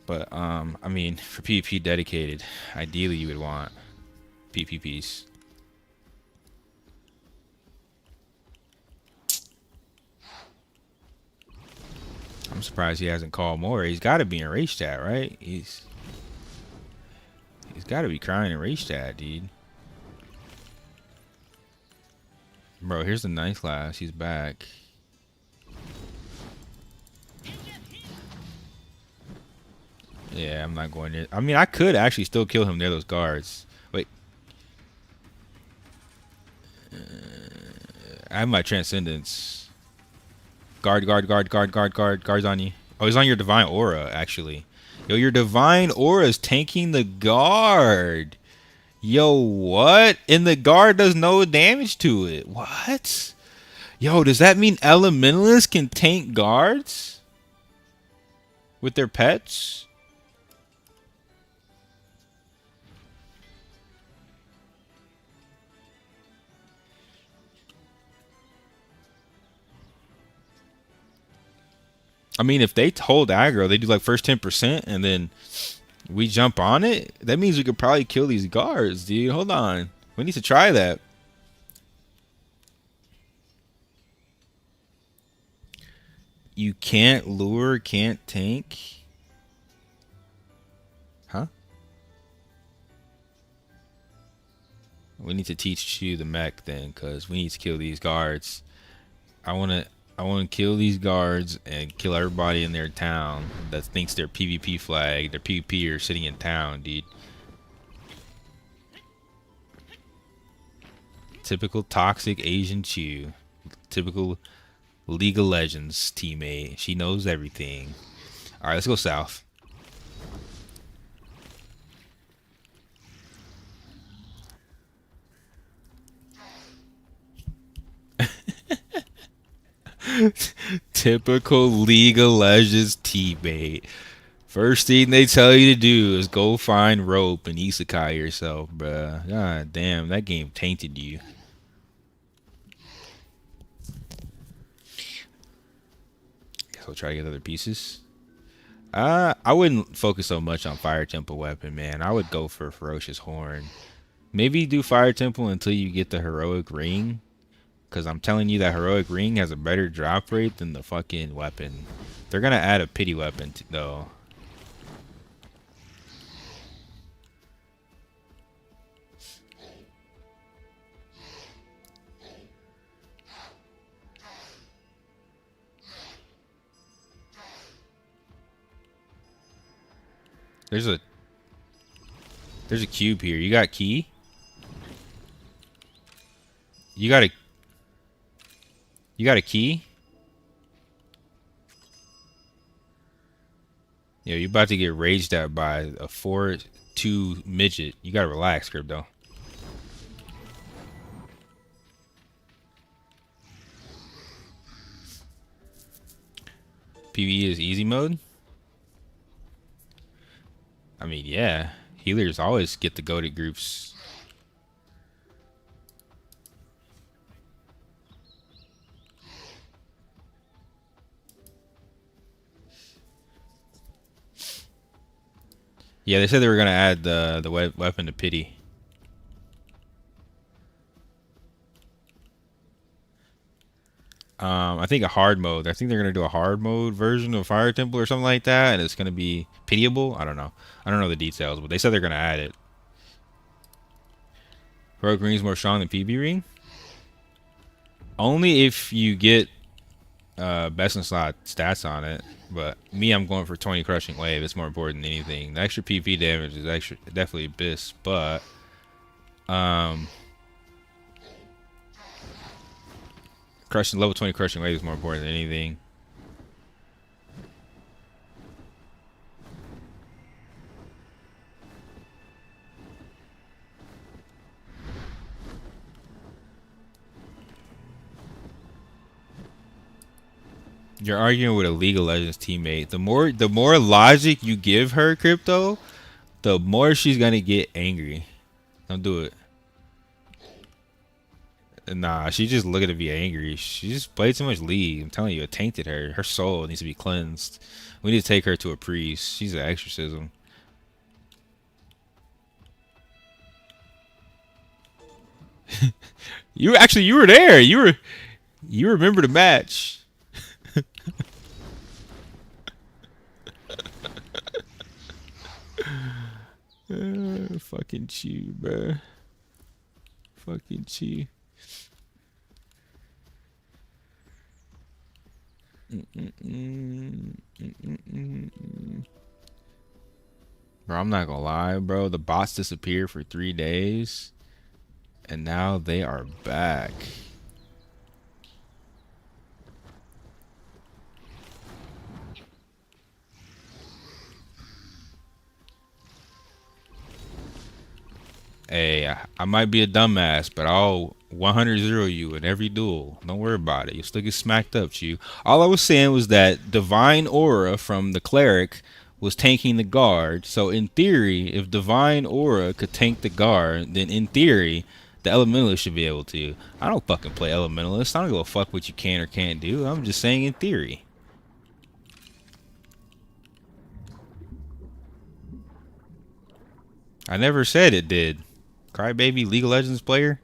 But I mean, for PvP dedicated, ideally you would want PvPs. I'm surprised he hasn't called more. He's got to be in rage chat, right? He's got to be crying in rage chat, dude. Bro, here's the ninth class. He's back. Yeah, I'm not going there. I mean, I could actually still kill him near those guards. Wait, I have my Transcendence. Guard, guard, guard, guard, guard, guard. Guard's on you. Oh, he's on your Divine Aura, actually. Yo, your Divine Aura is tanking the guard. Yo, what? And the guard does no damage to it. What? Yo, does that mean Elementalists can tank guards? With their pets? I mean, if they hold aggro, they do like first 10% and then we jump on it. That means we could probably kill these guards, dude. Hold on. We need to try that. You can't lure, can't tank. Huh? We need to teach you the mech then, because we need to kill these guards. I wanna kill these guards and kill everybody in their town that thinks their PvP flag, their PvP are sitting in town, dude. Typical toxic Asian Chew. Typical League of Legends teammate. She knows everything. Alright, let's go south. Typical League of Legends teammate. First thing they tell you to do is go find rope and isekai yourself, bruh. God damn, that game tainted you. Guess I'll try to get other pieces. I wouldn't focus so much on Fire Temple weapon, man. I would go for Ferocious Horn. Maybe do Fire Temple until you get the Heroic Ring. Because I'm telling you that Heroic Ring has a better drop rate than the fucking weapon. They're going to add a pity weapon, though. There's a cube here. You got key? You got a key? Yo, you about to get raged at by a 4-2 midget. You gotta relax, Crypto. PvE is easy mode? I mean, yeah. Healers always get the goated groups. Yeah, they said they were gonna add the weapon to pity. I think a hard mode. I think they're gonna do a hard mode version of Fire Temple or something like that, and it's gonna be pitiable. I don't know. I don't know the details, but they said they're gonna add it. Heroic Ring is more strong than PB Ring. Only if you get best in slot stats on it. But me, I'm going for 20 crushing wave. It's more important than anything. The extra PP damage is extra, definitely abyss, but crushing level 20 crushing wave is more important than anything. You're arguing with a League of Legends teammate. The more logic you give her, Crypto, the more she's gonna get angry. Don't do it. Nah, she just looking to be angry. She just played too much League. I'm telling you, it tainted her. Her soul needs to be cleansed. We need to take her to a priest. She's an exorcism. You were there. You remember the match. Fucking chew, bro. Fucking chew. Bro, I'm not gonna lie, bro. The bots disappeared for 3 days, and now they are back. Hey, I might be a dumbass, but I'll 100-0 you in every duel. Don't worry about it. You'll still get smacked up, Chew. All I was saying was that Divine Aura from the Cleric was tanking the guard. So in theory, if Divine Aura could tank the guard, then in theory, the Elementalist should be able to. I don't fucking play Elementalist. I don't give a fuck what you can or can't do. I'm just saying in theory. I never said it did. Crybaby League of Legends player.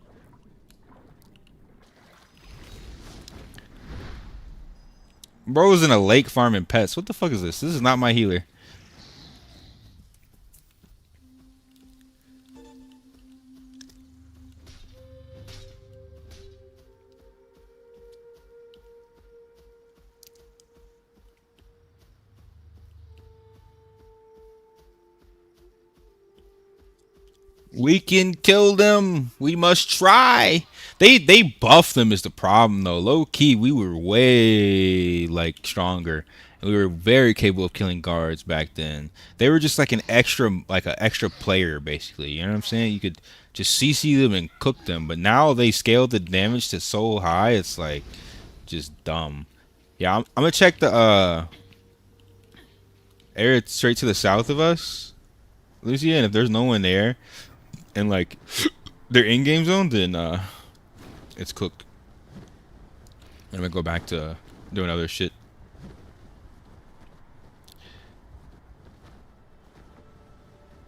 Bro was in a lake farming pets. What the fuck is this? This is not my healer. We can kill them. We must try. They buffed them is the problem though. Low key, we were way like stronger. And we were very capable of killing guards back then. They were just like an extra player basically. You know what I'm saying? You could just CC them and cook them. But now they scaled the damage to so high, it's like just dumb. Yeah, I'm gonna check the area straight to the south of us, Lucia, and if there's no one there, and like their in-game zone, then it's cooked. I'm gonna go back to doing other shit.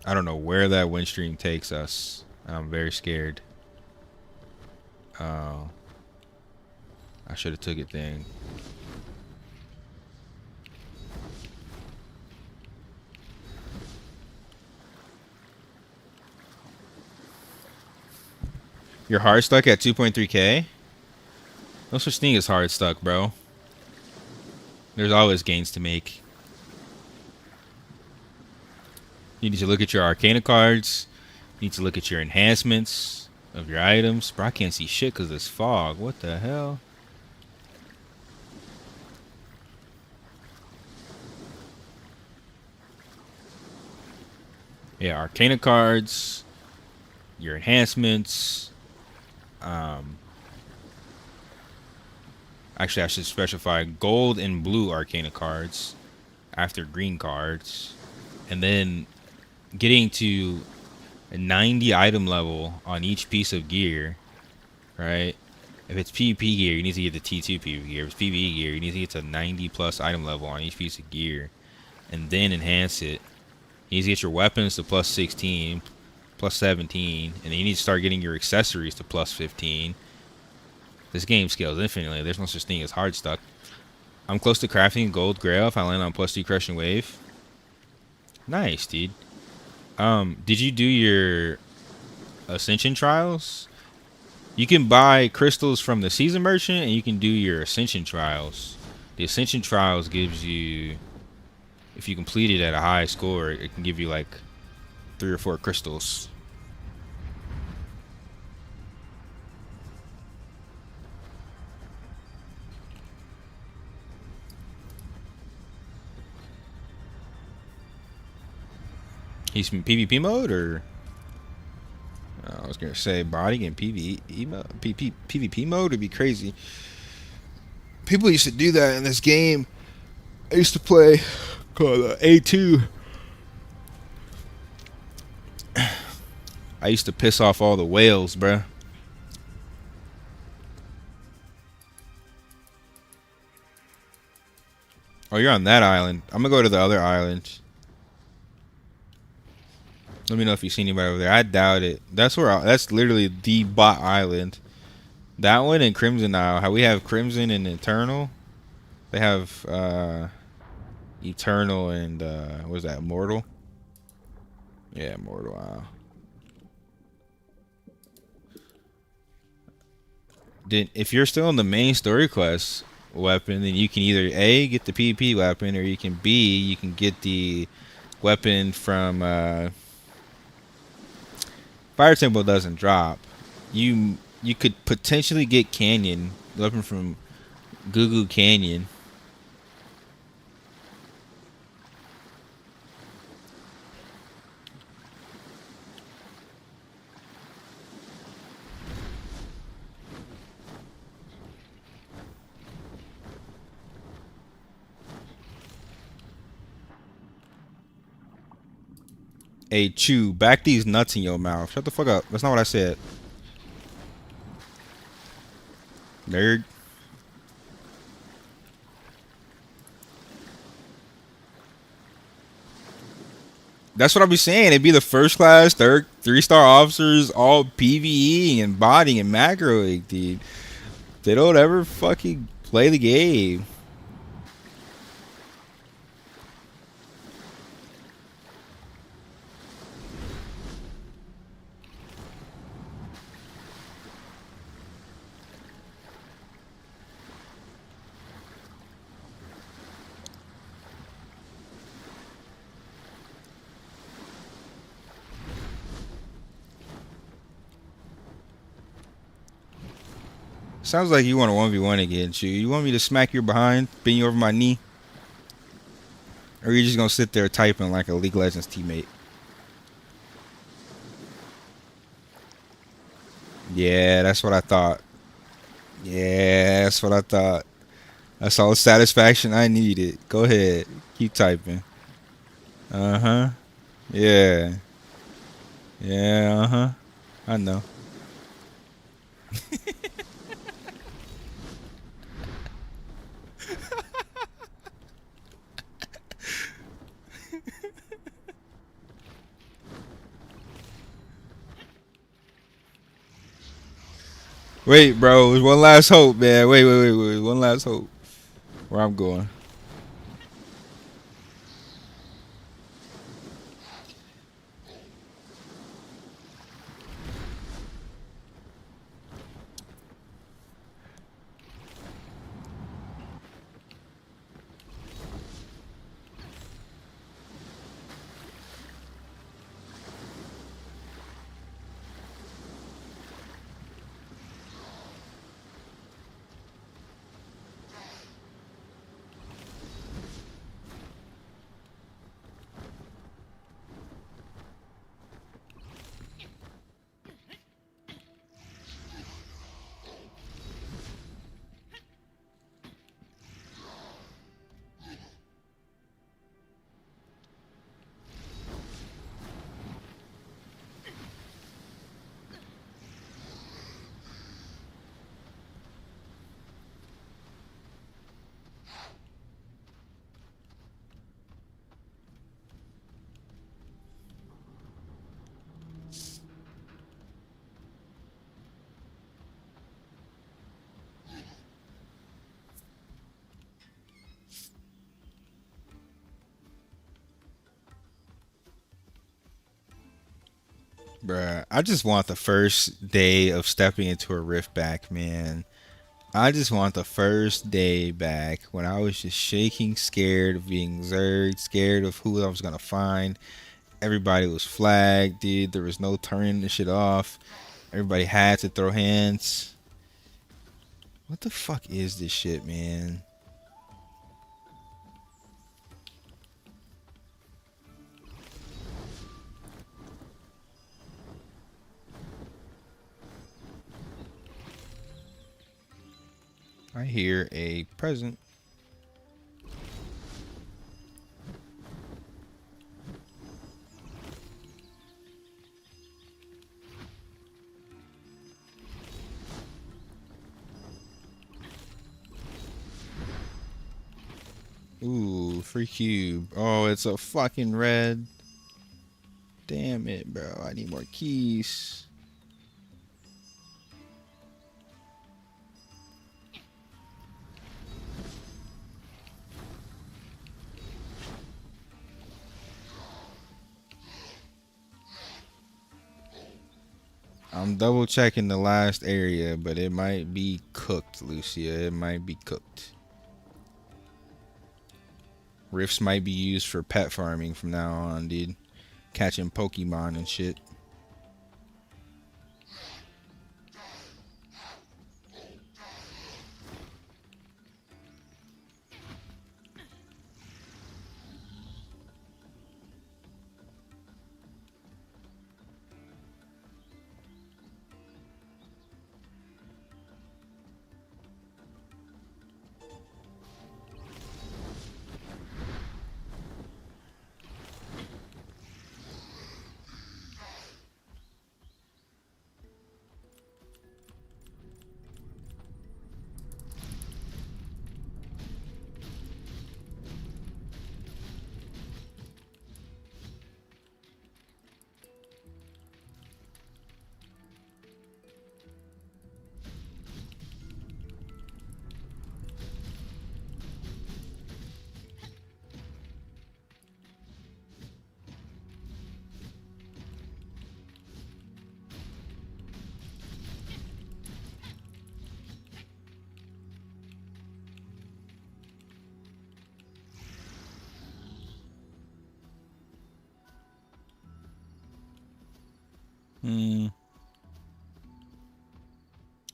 I don't know where that win stream takes us. I'm very scared. Oh, I should have took it then. You're hard stuck at 2.3k? No such thing as hard stuck, bro. There's always gains to make. You need to look at your Arcana cards. You need to look at your enhancements of your items. Bro, I can't see shit because of this fog. What the hell? Yeah, Arcana cards. Your enhancements. Actually, I should specify gold and blue Arcana cards after green cards, and then getting to a 90 item level on each piece of gear, right? If it's PvP gear, you need to get the T2 PvP gear. If it's PvE gear, you need to get to 90 plus item level on each piece of gear, and then enhance it. You need to get your weapons to plus 16, plus 17, and then you need to start getting your accessories to plus 15. This game scales infinitely. There's no such thing as hard stuck. I'm close to crafting gold grail if I land on plus 2 crushing wave. Nice, dude. Did you do your ascension trials? You can buy crystals from the season merchant, and you can do your ascension trials. The ascension trials gives you, if you complete it at a high score, it can give you like 3 or 4 crystals. He's in PvP mode, or I was gonna say body in PvP mode would be crazy. People used to do that in this game. I used to play called A2. I used to piss off all the whales, bruh. Oh, you're on that island. I'm gonna go to the other island. Let me know if you see anybody over there. I doubt it. That's that's literally the bot island. That one and Crimson Isle. How we have Crimson and Eternal. They have Eternal and what is that? Mortal. Yeah, Mortal Isle. If you're still in the main story quest weapon, then you can either A, get the PvP weapon, or you can B, you can get the weapon from Fire Temple doesn't drop. You could potentially get Canyon, the weapon from Goo Canyon. Hey, Chew, back these nuts in your mouth. Shut the fuck up. That's not what I said. Nerd. That's what I be saying. It'd be the first class, third, 3-star officers, all PvE and botting and macroing, dude. They don't ever fucking play the game. Sounds like you want a 1v1 again, Chew. You want me to smack your behind, bend you over my knee? Or are you just gonna sit there typing like a League of Legends teammate? Yeah, that's what I thought. Yeah, that's what I thought. That's all the satisfaction I needed. Go ahead. Keep typing. Uh-huh. Yeah. Yeah, uh-huh. I know. Wait, bro. One last hope, man. Wait. One last hope. Where I'm going. Bruh, I just want the first day of stepping into a rift back, man. I just want the first day back when I was just shaking, scared of being zerged, scared of who I was gonna find. Everybody was flagged, dude. There was no turning the shit off. Everybody had to throw hands. What the fuck is this shit, man? I hear a present. Ooh, free cube. Oh, it's a fucking red. Damn it, bro. I need more keys. I'm double checking the last area, but it might be cooked, Lucia. It might be cooked. Rifts might be used for pet farming from now on, dude. Catching Pokemon and shit.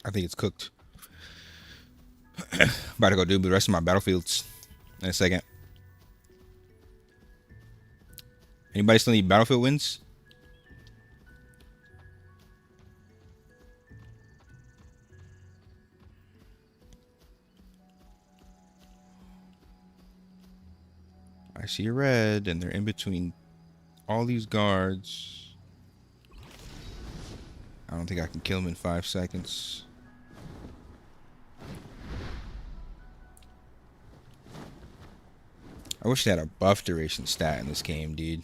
I think it's cooked. About to go do the rest of my battlefields in a second. Anybody still need battlefield wins? I see a red, and they're in between all these guards. I don't think I can kill them in 5 seconds. I wish they had a buff duration stat in this game, dude.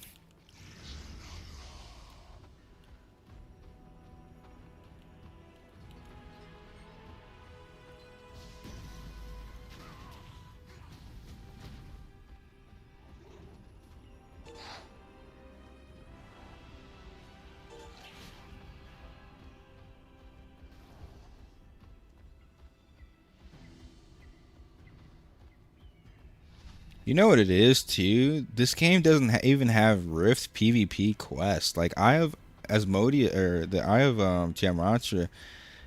You know what it is too? This game doesn't even have Rift PvP quests. Like Eye of Asmodia or the Eye of Tiamatra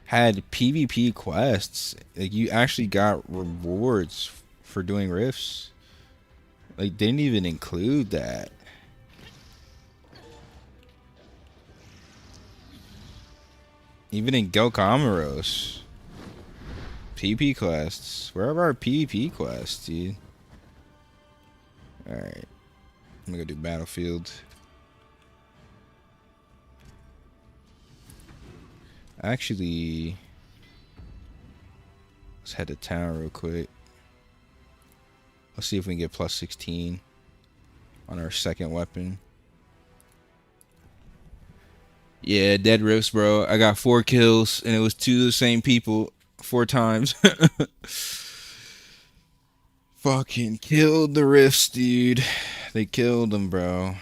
had PvP quests. Like you actually got rewards for doing rifts. Like they didn't even include that. Even in Gelkamaros. PvP quests. Where are our PvP quests, dude? Alright. I'm gonna go do Battlefield. Actually, let's head to town real quick. Let's see if we can get plus 16 on our second weapon. Yeah, dead rifts, bro. I got 4 kills, and it was 2 of the same people 4 times. Fucking killed the rifts, dude. They killed them, bro.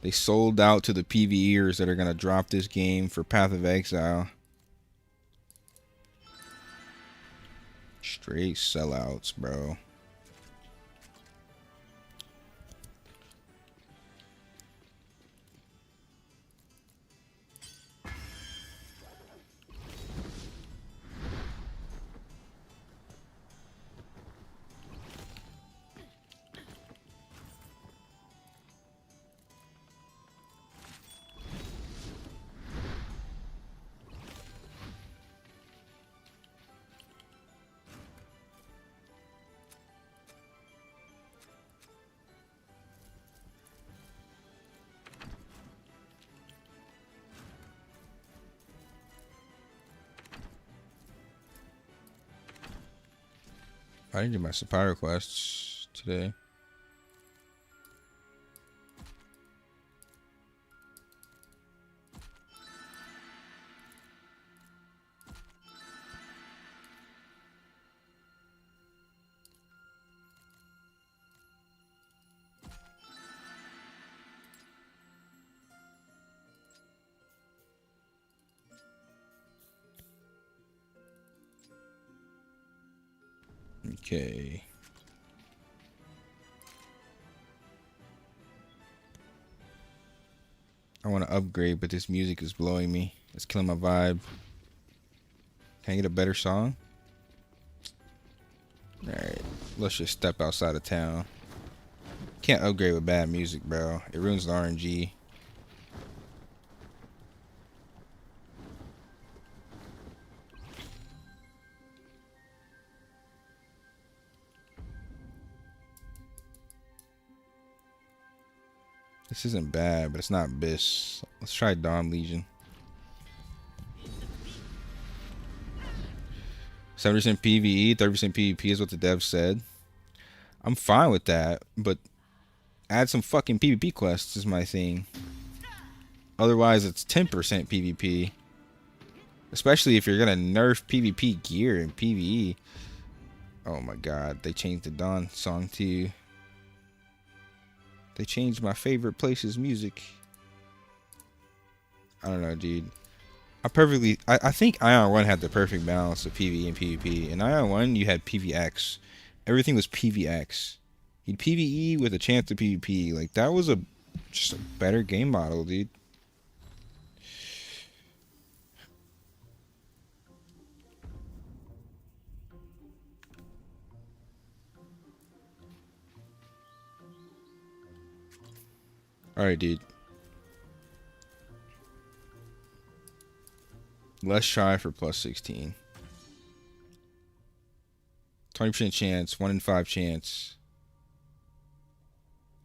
They sold out to the PvEers that are gonna drop this game for Path of Exile. Straight sellouts, bro. I didn't do my supply requests today. Okay. I want to upgrade, but this music is blowing me. It's killing my vibe. Can I get a better song? Alright. Let's just step outside of town. Can't upgrade with bad music, bro. It ruins the RNG. This isn't bad, but it's not Abyss. Let's try Dawn Legion. 7% PvE, 30% PvP is what the dev said. I'm fine with that, but add some fucking PvP quests is my thing. Otherwise, it's 10% PvP. Especially if you're gonna nerf PvP gear and PvE. Oh my god, they changed the Dawn song too. They changed my favorite place's music. I don't know, dude. I think Aion 1 had the perfect balance of PvE and PvP. In Aion 1, you had PvX. Everything was PvX. You'd PvE with a chance to PvP. Like, that was just a better game model, dude. Alright, dude. Let's try for plus 16. 20% chance, 1 in 5 chance.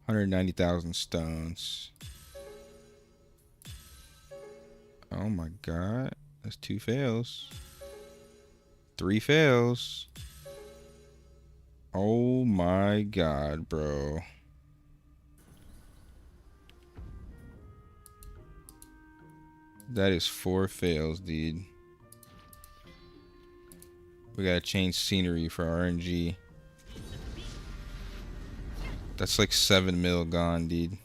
190,000 stones. Oh my god. That's 2 fails. 3 fails. Oh my god, bro. That is 4 fails, dude. We gotta change scenery for RNG. That's like 7 mil gone, dude.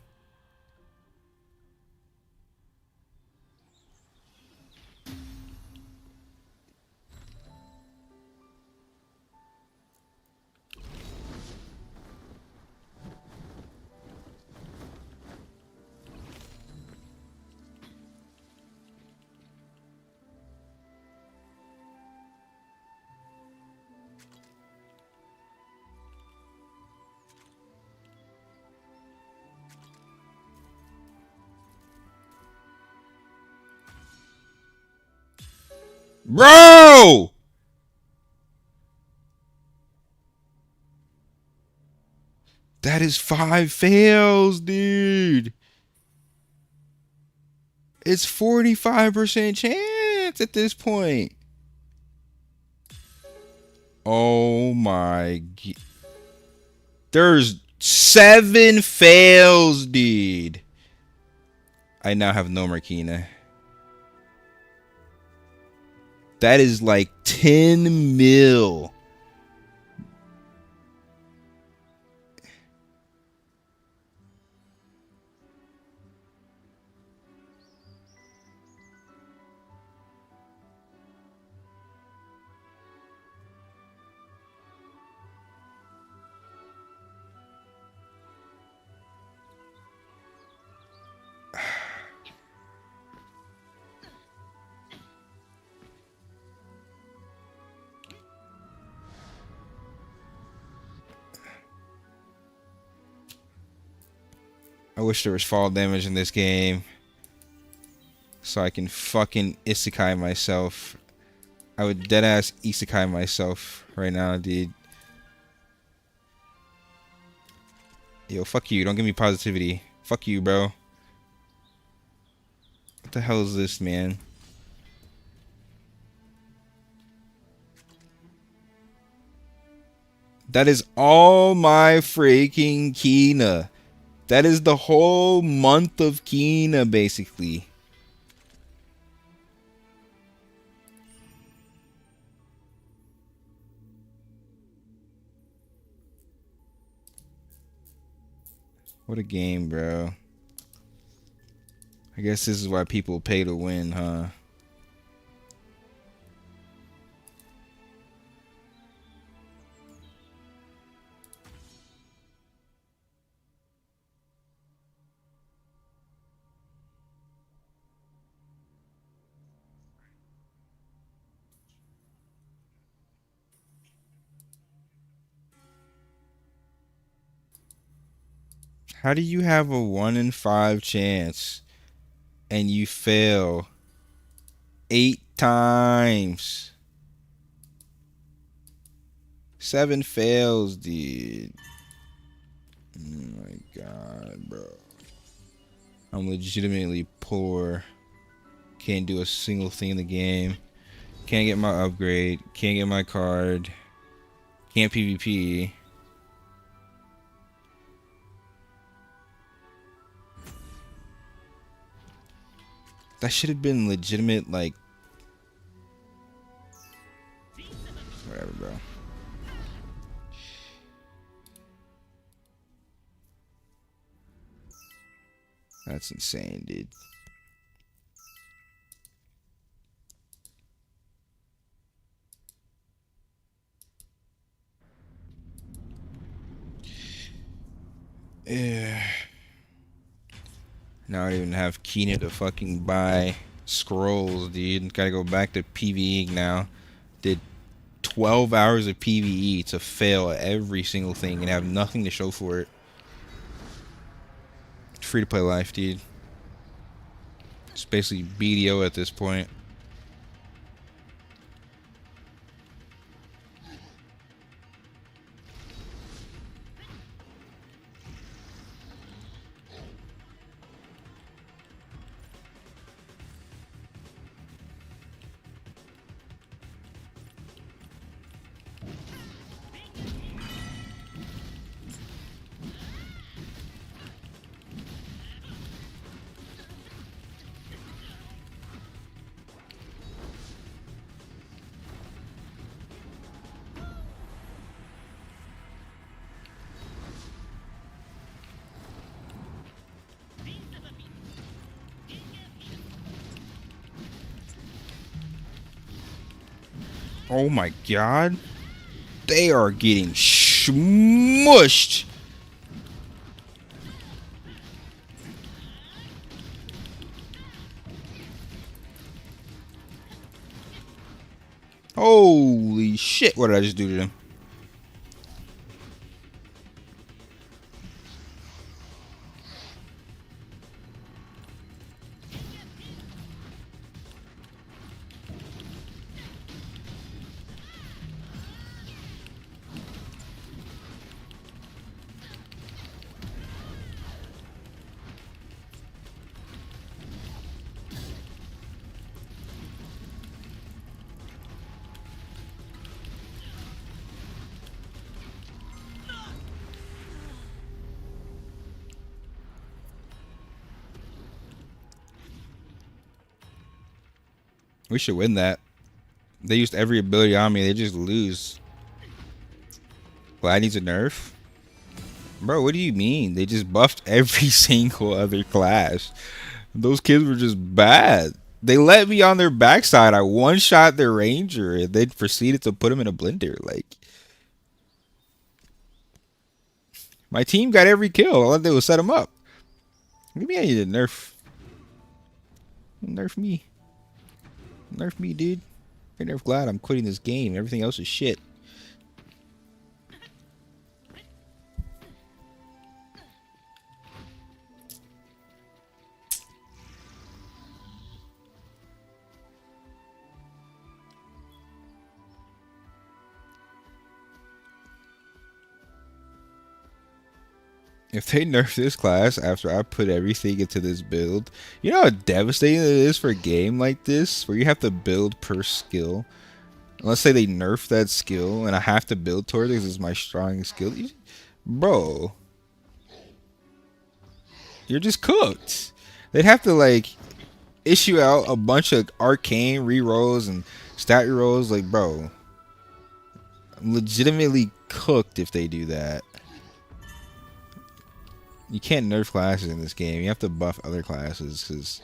Bro! That is 5 fails, dude. It's 45% chance at this point. Oh my god. There's 7 fails, dude. I now have no Marquina. That is like 10 mil. I wish there was fall damage in this game, so I can fucking isekai myself. I would deadass isekai myself right now, dude. Yo, fuck you. Don't give me positivity. Fuck you, bro. What the hell is this, man? That is all my freaking Kina. That is the whole month of Kina, basically. What a game, bro. I guess this is why people pay to win, huh? How do you have a 1 in 5 chance and you fail 8 times? 7 fails, dude. Oh my god, bro. I'm legitimately poor. Can't do a single thing in the game. Can't get my upgrade. Can't get my card. Can't PvP. That should have been legitimate, like... Whatever, bro. That's insane, dude. Yeah. Now I don't even have Kina to fucking buy scrolls, dude. Gotta go back to PvE now. Did 12 hours of PvE to fail at every single thing and have nothing to show for it. Free to play life, dude. It's basically BDO at this point. Oh my god. They are getting smushed. Holy shit, what did I just do to them? We should win that. They used every ability on me, they just lose. Glad needs a nerf? Bro, what do you mean? They just buffed every single other class. Those kids were just bad. They let me on their backside. I one-shot their ranger and then proceeded to put him in a blender. Like, my team got every kill. All I did was set him up. Maybe I need to nerf. Nerf me. Nerf me, dude. I nerf Glad. I'm quitting this game. Everything else is shit. If they nerf this class after I put everything into this build, you know how devastating it is for a game like this where you have to build per skill? Let's say they nerf that skill and I have to build towards it because it's my strongest skill. Bro, you're just cooked. They'd have to like issue out a bunch of arcane rerolls and stat rerolls. Like, bro, I'm legitimately cooked if they do that. You can't nerf classes in this game. You have to buff other classes because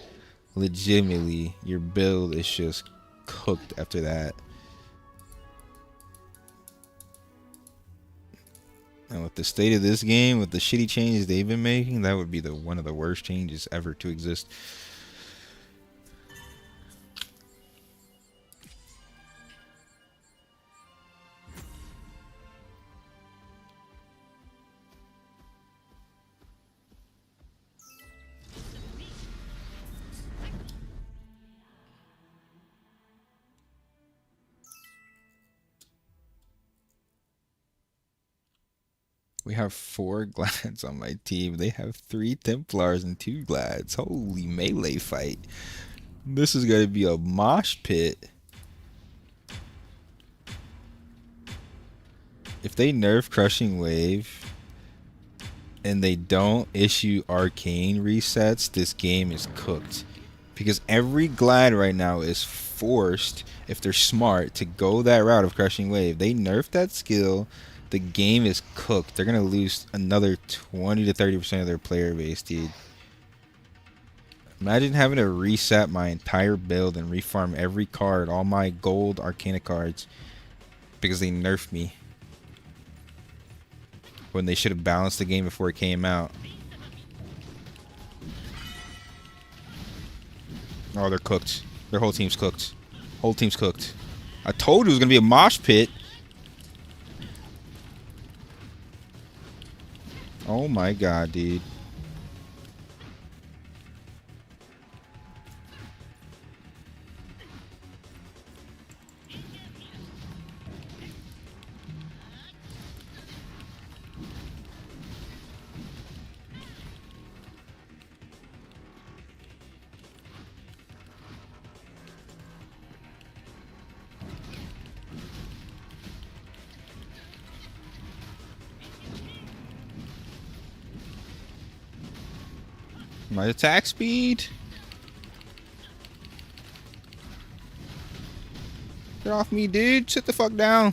legitimately your build is just cooked after that. And with the state of this game, with the shitty changes they've been making, that would be one of the worst changes ever to exist. We have 4 Glads on my team. They have 3 Templars and 2 Glads. Holy melee fight. This is going to be a mosh pit. If they nerf Crushing Wave and they don't issue arcane resets, this game is cooked. Because every Glad right now is forced, if they're smart, to go that route of Crushing Wave. They nerf that skill, the game is cooked. They're going to lose another 20 to 30% of their player base, dude. Imagine having to reset my entire build and refarm every card, all my gold Arcana cards, because they nerfed me. When they should have balanced the game before it came out. Oh, they're cooked. Their whole team's cooked. Whole team's cooked. I told you it was going to be a mosh pit. Oh my god, dude. My attack speed. Get off me, dude. Sit the fuck down.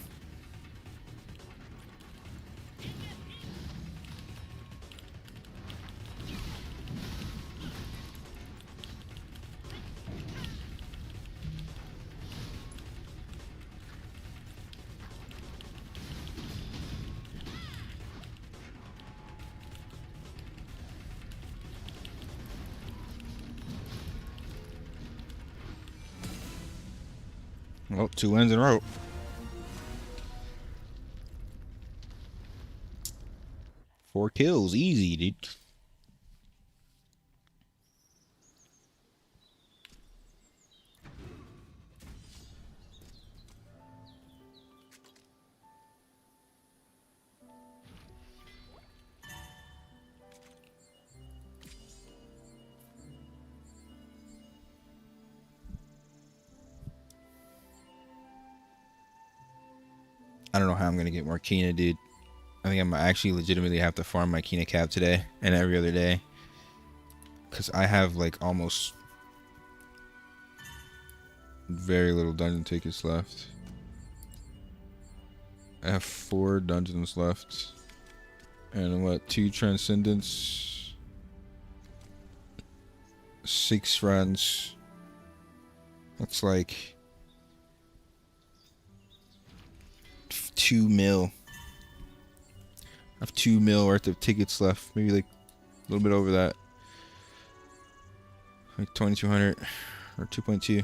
Well, 2 wins in a row. Four kills, easy, dude. I don't know how I'm gonna get more Kina, dude. I think I'm actually legitimately have to farm my Kina cap today and every other day. Because I have like almost very little dungeon tickets left. I have 4 dungeons left. And what, 2 Transcendents, 6 runs. That's like 2 mil. I have 2 mil worth of tickets left. Maybe like a little bit over that. Like 2,200 or 2.2.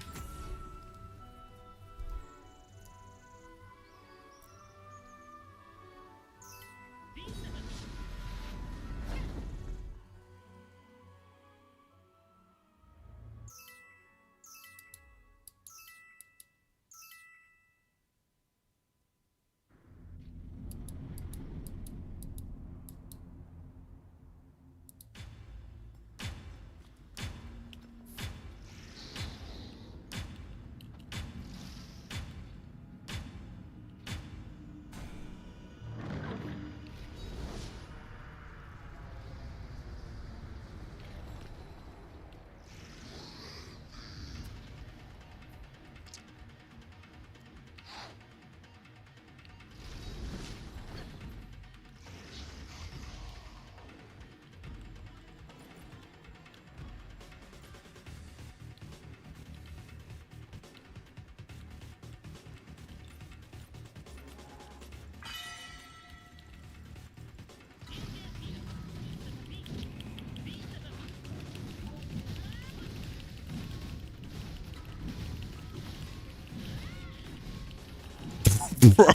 Bro,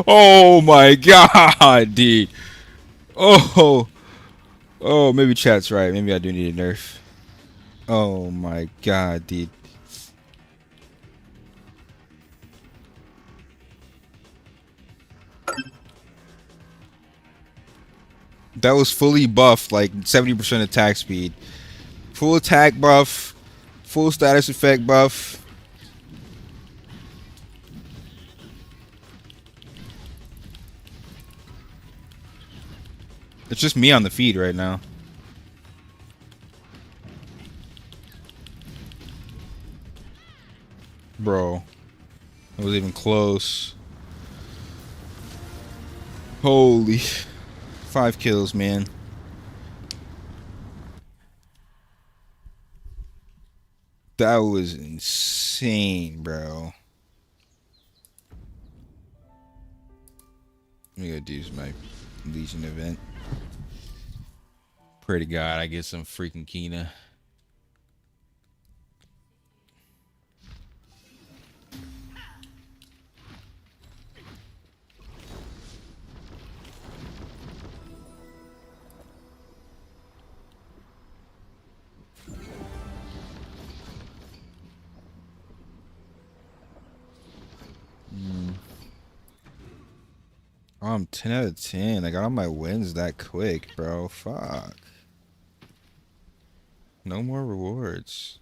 oh my god, dude. Oh, maybe chat's right. Maybe I do need a nerf. Oh my god, dude. that was fully buffed, like 70% attack speed. Full attack buff, full status effect buff. It's just me on the feed right now. Bro, it was even close. Holy, 5 kills, man. That was insane, bro. Let me go do my Legion event. Pray to God I get some freaking Kina. Oh, I'm 10 out of 10. I got all my wins that quick, bro. Fuck. No more rewards.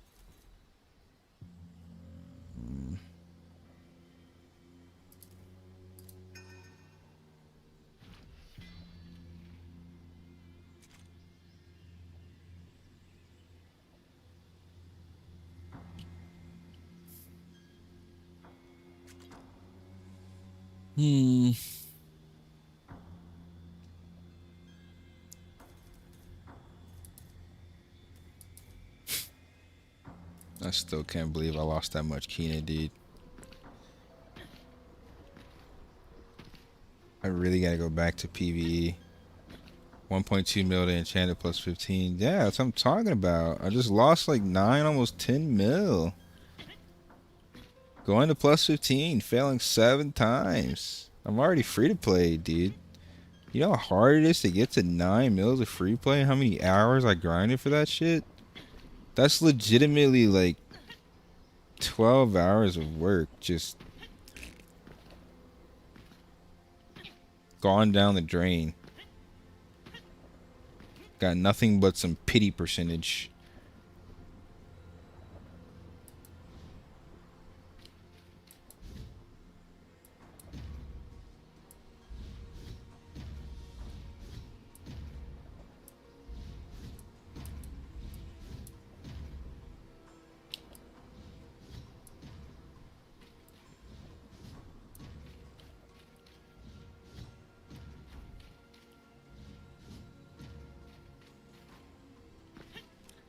I still can't believe I lost that much Kina, dude. I really gotta go back to PvE. 1.2 mil to enchanted plus 15. Yeah, that's what I'm talking about. I just lost like 9, almost 10 mil. Going to plus 15, failing 7 times. I'm already free to play, dude. You know how hard it is to get to 9 mils of free play? How many hours I grinded for that shit? That's legitimately like 12 hours of work just gone down the drain. Got nothing but some pity percentage.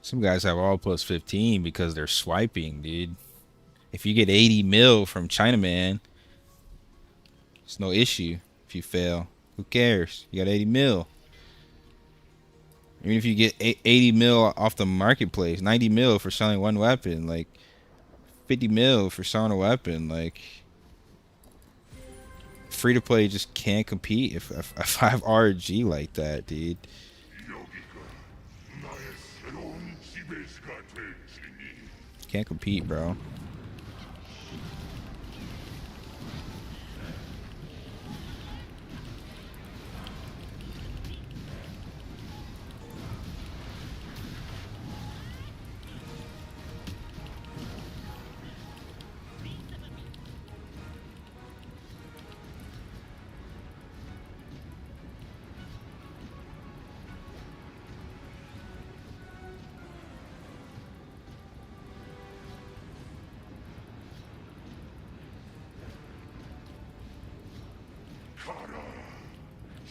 Some guys have all plus 15 because they're swiping, dude. If you get 80 mil from Chinaman, it's no issue if you fail. Who cares? You got 80 mil. Even if you get 80 mil off the marketplace, 90 mil for selling one weapon, like 50 mil for selling a weapon, like free to play just can't compete if I have RG like that, dude. Can't compete, bro.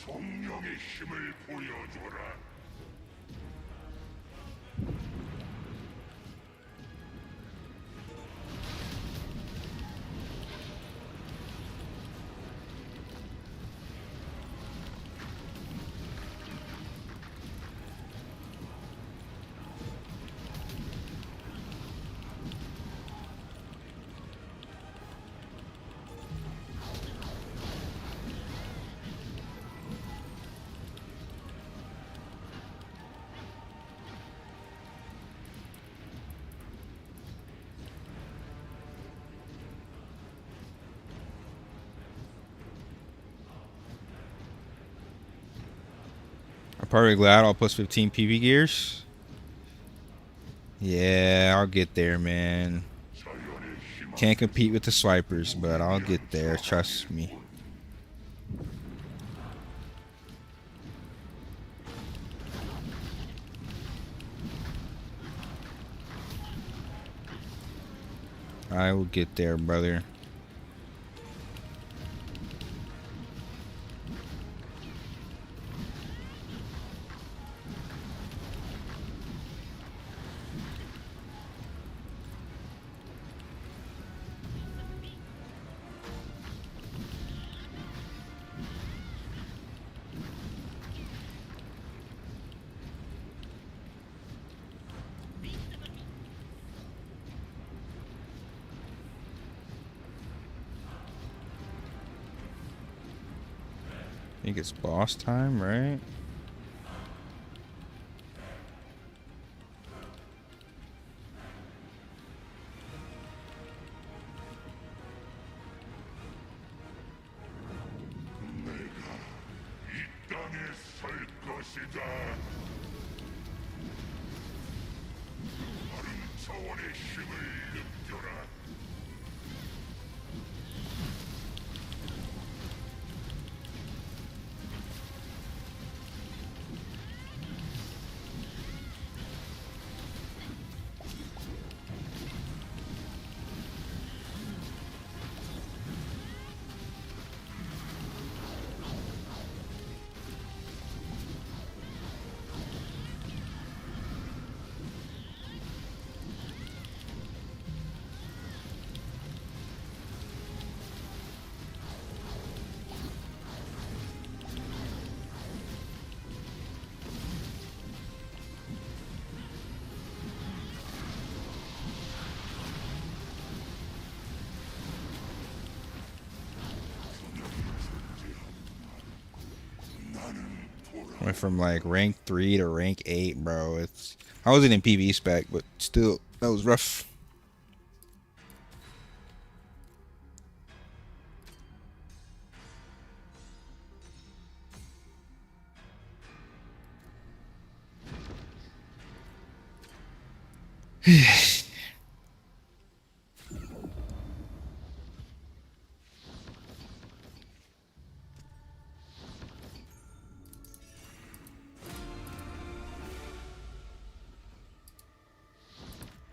성령의 힘을 보여줘라. Perfect glad all plus 15 PV gears. Yeah, I'll get there, man. Can't compete with the swipers, but I'll get there. Trust me. I will get there, brother. I think it's boss time, right? Went from like rank 3 to rank 8, bro. I wasn't in PV spec, but still, that was rough.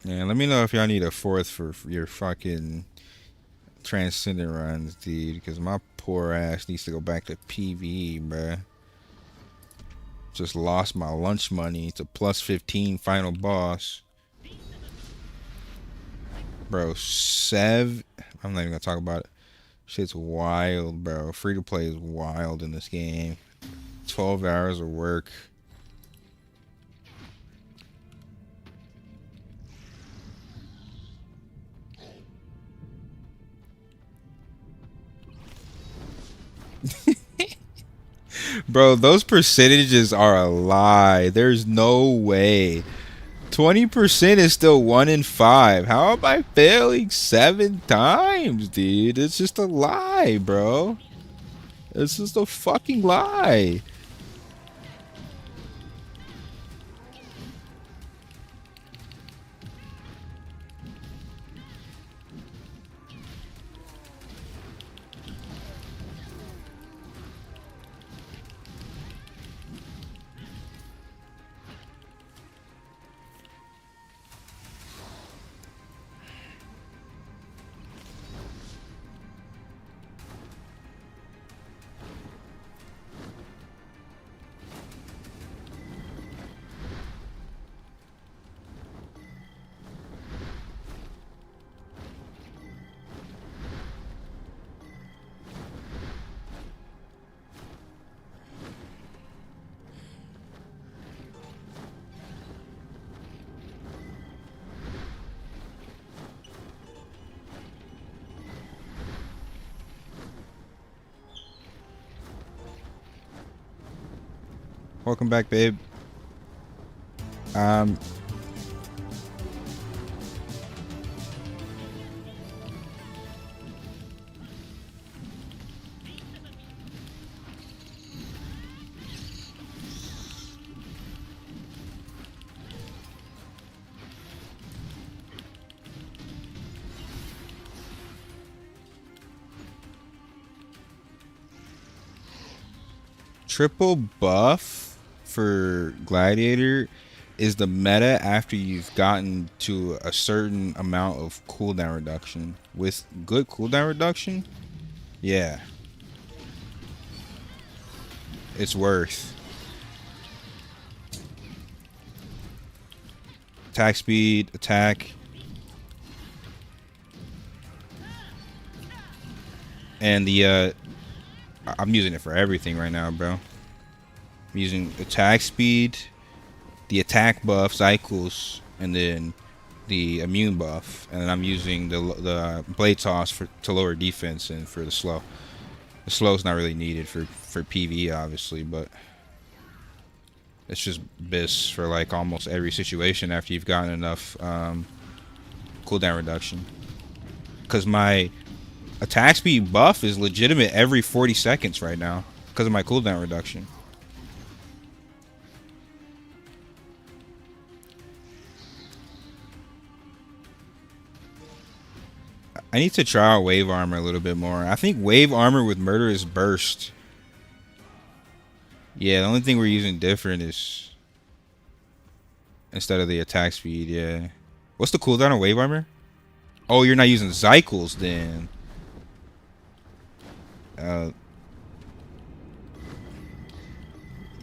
Yeah, let me know if y'all need a fourth for your fucking Transcendent runs, dude. Because my poor ass needs to go back to PvE, bruh. Just lost my lunch money to plus 15 final boss. Bro, I'm not even gonna talk about it. Shit's wild, bro. Free to play is wild in this game. 12 hours of work. Bro, those percentages are a lie. There's no way. 20% is still 1 in 5. How am I failing 7 times, dude? It's just a lie, bro. It's just a fucking lie. Welcome back, babe. triple buff for Gladiator is the meta after you've gotten to a certain amount of cooldown reduction. With good cooldown reduction, yeah, it's worth. Attack speed, attack. And the I'm using it for everything right now, bro. I'm using attack speed, the attack buff cycles, and then the immune buff. And then I'm using the blade toss to lower defense and for the slow. The slow is not really needed for PvE, obviously, but it's just BIS for like almost every situation after you've gotten enough cooldown reduction. Because my attack speed buff is legitimate every 40 seconds right now because of my cooldown reduction. I need to try out wave armor a little bit more. I think wave armor with murderous burst. Yeah, the only thing we're using different is instead of the attack speed, yeah. What's the cooldown on wave armor? Oh, you're not using cycles then.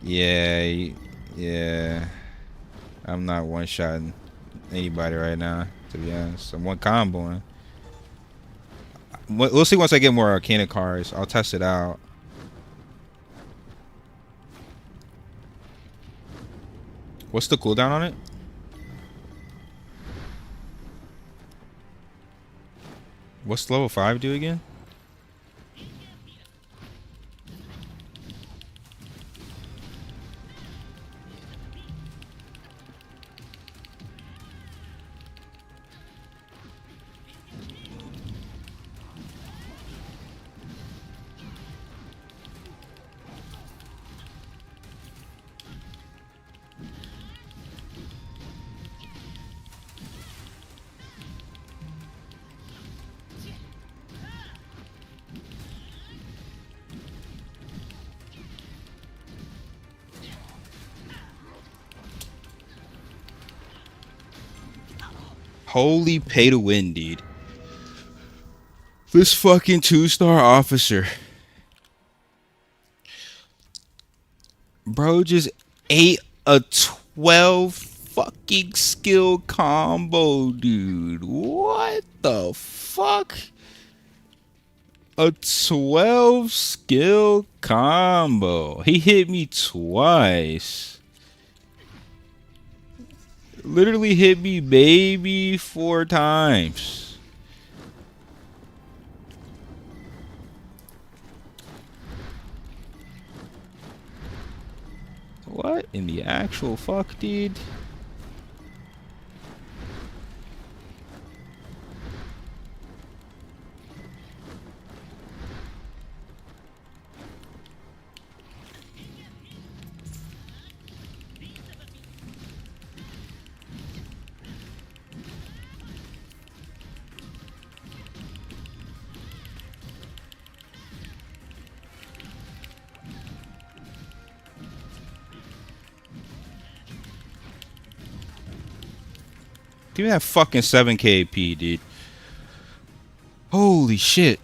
Yeah, yeah. I'm not one-shotting anybody right now, to be honest. I'm one comboing. We'll see once I get more Arcana cards. I'll test it out. What's the cooldown on it? What's level 5 do again? Holy pay to win, dude. This fucking 2-star officer. Bro just ate a 12 fucking skill combo, dude. What the fuck? A 12 skill combo. He hit me twice. Literally hit me baby 4 times. What in the actual fuck, dude? Give me that fucking 7k AP, dude. Holy shit.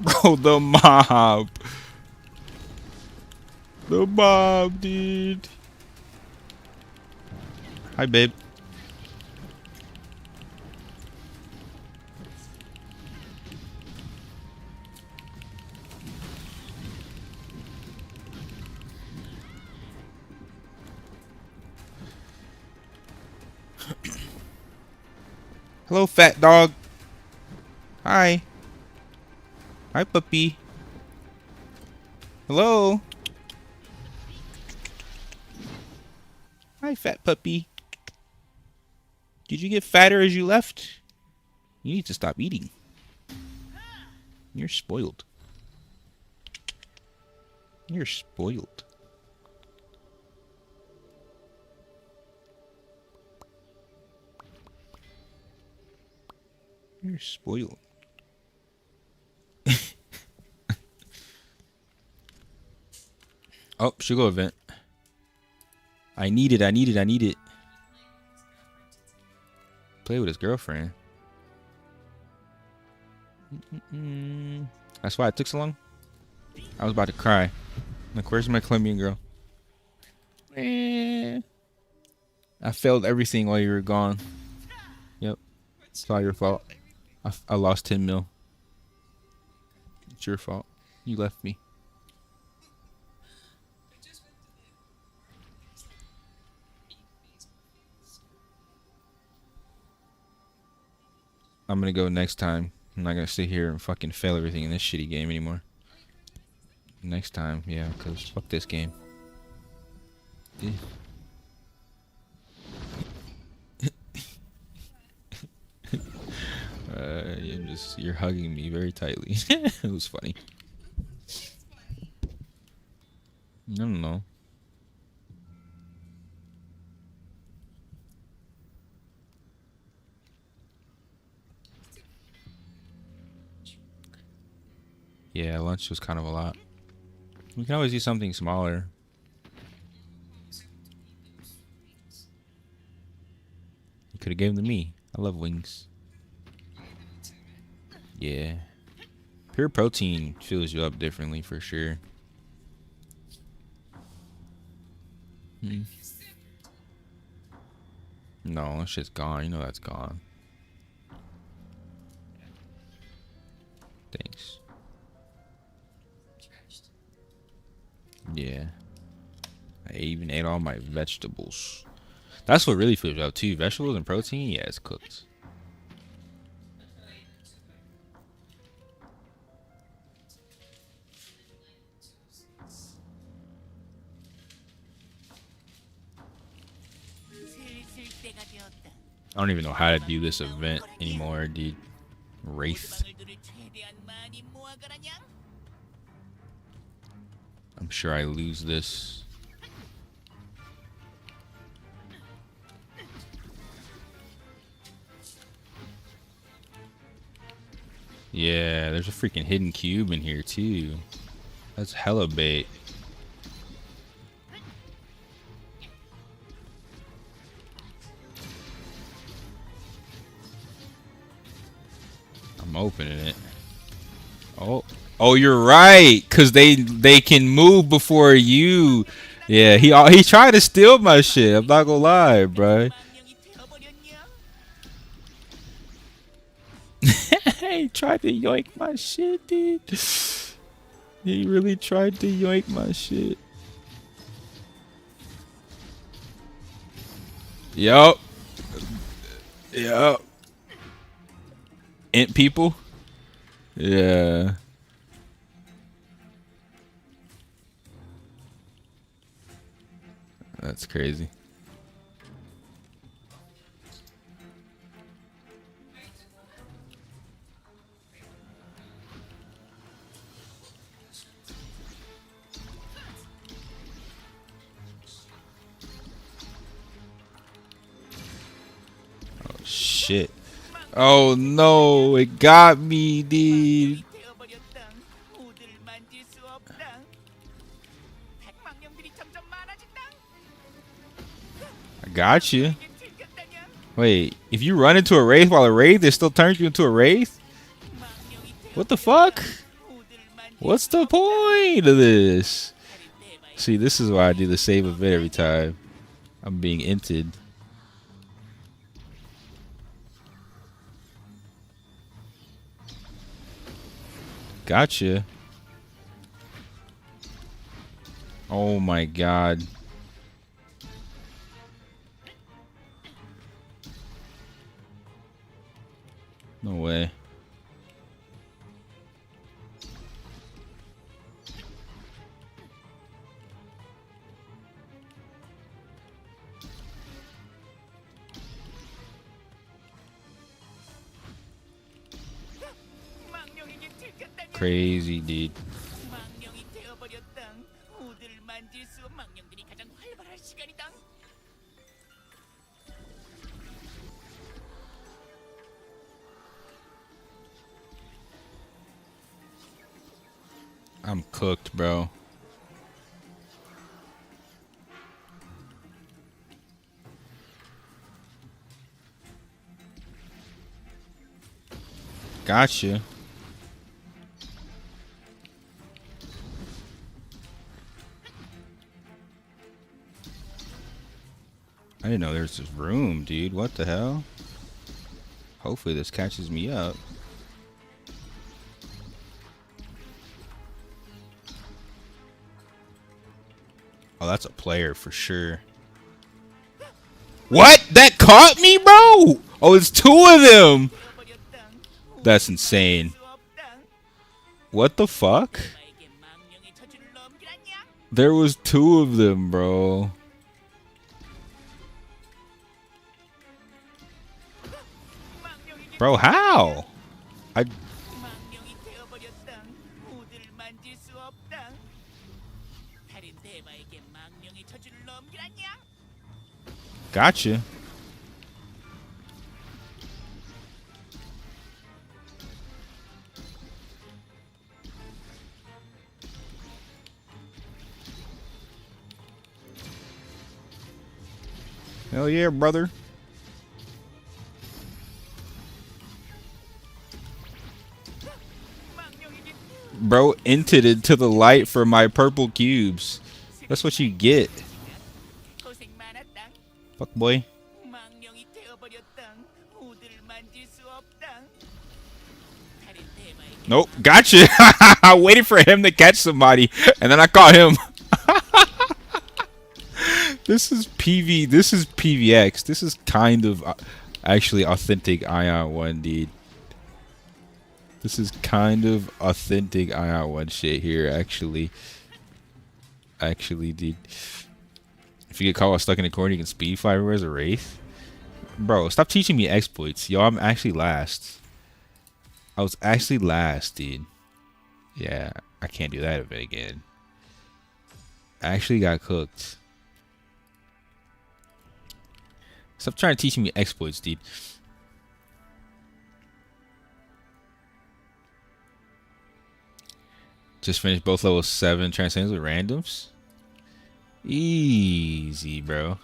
Bro, the mob. The mob, dude. Hi, babe. Hello, fat dog. Hi. Hi, puppy. Hello. Hi, fat puppy. Did you get fatter as you left? You need to stop eating. You're spoiled. You're spoiled. You're spoiled. Oh, should go event. I need it. I need it. I need it. Play with his girlfriend. That's why it took so long. I was about to cry. Like, where's my Colombian girl? I failed everything while you were gone. Yep. It's all your fault. I lost 10 mil. It's your fault. You left me. I'm gonna go next time. I'm not gonna sit here and fucking fail everything in this shitty game anymore. Next time, yeah, because fuck this game. You're hugging me very tightly. It was funny. I don't know. Yeah, lunch was kind of a lot. We can always do something smaller. You could have gave them to me. I love wings. Yeah. Pure protein fills you up differently for sure. No, that shit's gone. You know that's gone. Thanks. Yeah. I even ate all my vegetables. That's what really fills you up too. Vegetables and protein, yeah, it's cooked. I don't even know how to do this event anymore, dude. Wraith. I'm sure I lose this. Yeah, there's a freaking hidden cube in here too. That's hella bait. I'm opening it. Oh, you're right, cause they can move before you. Yeah, he tried to steal my shit. I'm not gonna lie, bro. He tried to yoink my shit, dude. He really tried to yoink my shit. Yup. Yup. Int people? Yeah. That's crazy. Oh shit. Oh no, it got me, dude. I got you. Wait, if you run into a wraith while a wraith, it still turns you into a wraith? What the fuck? What's the point of this? See, this is why I do the save event every time. I'm being inted. Gotcha. Oh my god. No way. Crazy, dude. I'm cooked, bro. Gotcha. I didn't know there's this room, dude. What the hell? Hopefully this catches me up. Oh, that's a player for sure. What? That caught me, bro? Oh, it's two of them. That's insane. What the fuck? There was two of them, bro. Bro, how? I... Gotcha. Hell yeah, brother. Bro entered into the light for my purple cubes. That's what you get. Fuck boy. Nope, gotcha. I waited for him to catch somebody, and then I caught him. This is PV. This is PVX. This is kind of actually authentic Aion 1, dude. This is kind of authentic Aion 1 shit here, actually. Actually, dude. If you get caught while stuck in a corner, you can speed fly everywhere as a wraith. Bro, stop teaching me exploits. Yo, I'm actually last. I was actually last, dude. Yeah, I can't do that event again. I actually got cooked. Stop trying to teach me exploits, dude. Just finished both level 7 Transcendent with randoms. Easy, bro.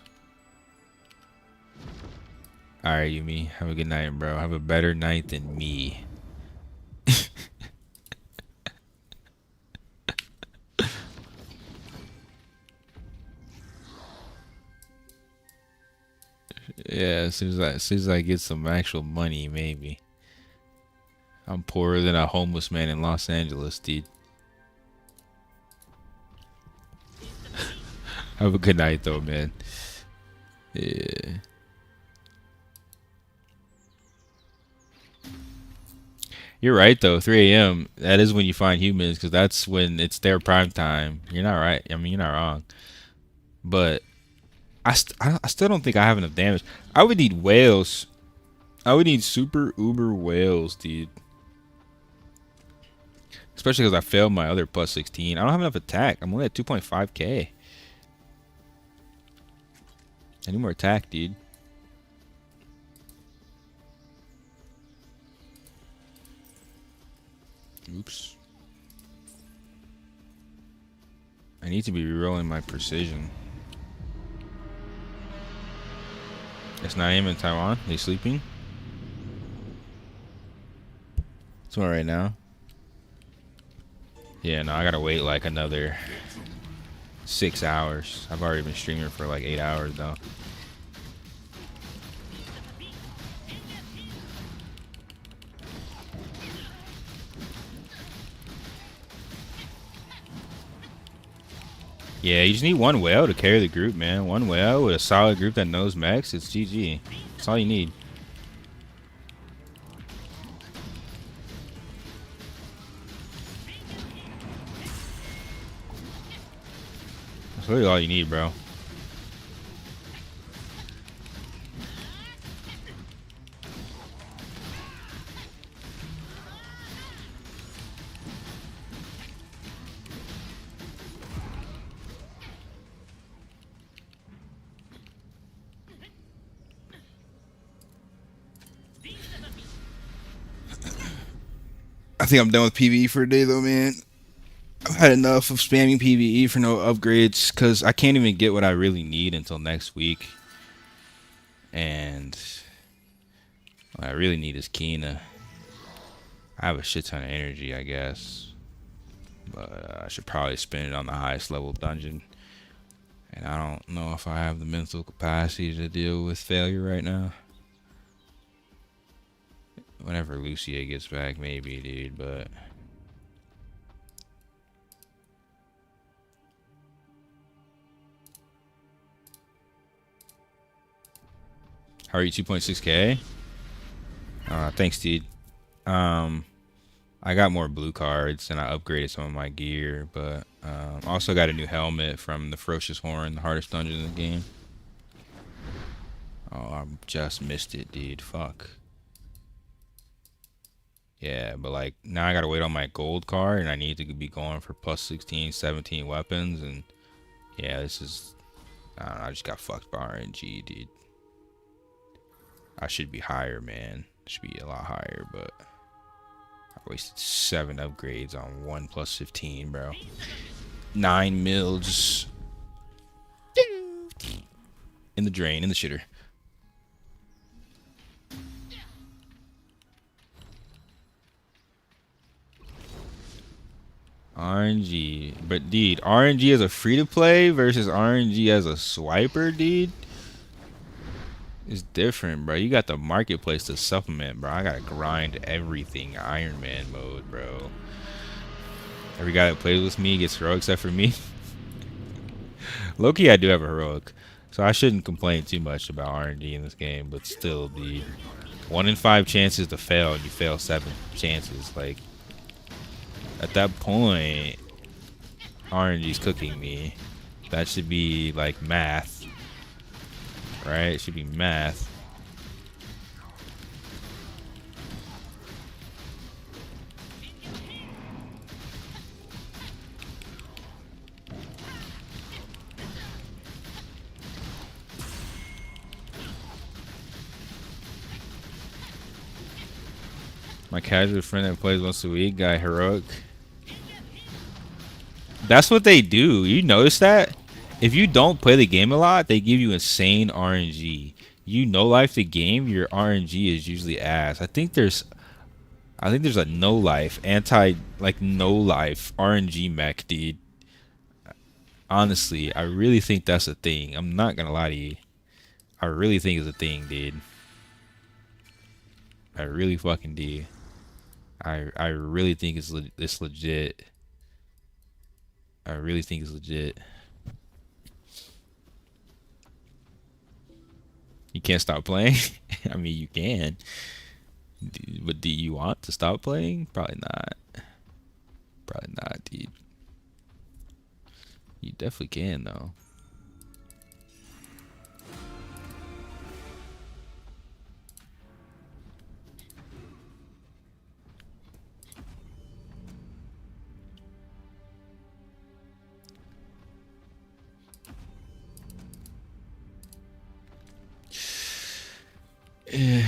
Alright, Yumi. Have a good night, bro. Have a better night than me. Yeah, as soon as I get some actual money, maybe. I'm poorer than a homeless man in Los Angeles, dude. Have a good night, though, man. Yeah. You're right, though. 3 a.m. That is when you find humans, because that's when it's their prime time. You're not right. I mean, you're not wrong. But I still don't think I have enough damage. I would need whales. I would need super uber whales, dude. Especially because I failed my other plus 16. I don't have enough attack. I'm only at 2.5k. I need more attack, dude. Oops. I need to be rerolling my precision. It's 9 a.m. in Taiwan. They sleeping? It's one right now. Yeah, no, I gotta wait like another 6 hours. I've already been streaming for like 8 hours though. Yeah, you just need one whale to carry the group, man. One whale with a solid group that knows mechs, it's GG. That's all you need. That's really all you need, bro. I think I'm done with PvE for today, though, man. I've had enough of spamming PvE for no upgrades, because I can't even get what I really need until next week. And what I really need is Kina. I have a shit ton of energy, I guess. But I should probably spend it on the highest level dungeon. And I don't know if I have the mental capacity to deal with failure right now. Whenever Lucia gets back, maybe, dude, but... How are you, 2.6k? Thanks, dude. I got more blue cards and I upgraded some of my gear, but also got a new helmet from the Ferocious Horn, the hardest dungeon in the game. Oh, I just missed it, dude. Fuck. Yeah, but like now I gotta wait on my gold card and I need to be going for plus 16, 17 weapons, and yeah, this is, I don't know, I just got fucked by RNG, dude. I should be higher, man. Should be a lot higher, but I wasted 7 upgrades on 1 plus 15, bro. 9 mil just in the drain, in the shitter. RNG, but dude, RNG as a free to play versus RNG as a swiper, dude, is different, bro. You got the marketplace to supplement, bro. I gotta grind everything Iron Man mode, bro. Every guy that plays with me gets heroic except for me. Low-key, I do have a heroic, so I shouldn't complain too much about RNG in this game, but still, dude. 1 in 5 chances to fail, and you fail 7 chances. Like, at that point, RNG's cooking me. That should be like math, right? It should be math. My casual friend that plays once a week, guy heroic. That's what they do. You notice that? If you don't play the game a lot, they give you insane RNG. You no life the game, your RNG is usually ass. I think there's a no life no life RNG mech, dude. Honestly, I really think that's a thing. I'm not gonna lie to you. I really think it's a thing, dude. I really fucking do. I really think it's legit. I really think it's legit. You can't stop playing? I mean, you can. But do you want to stop playing? Probably not. Probably not, dude. You definitely can, though. I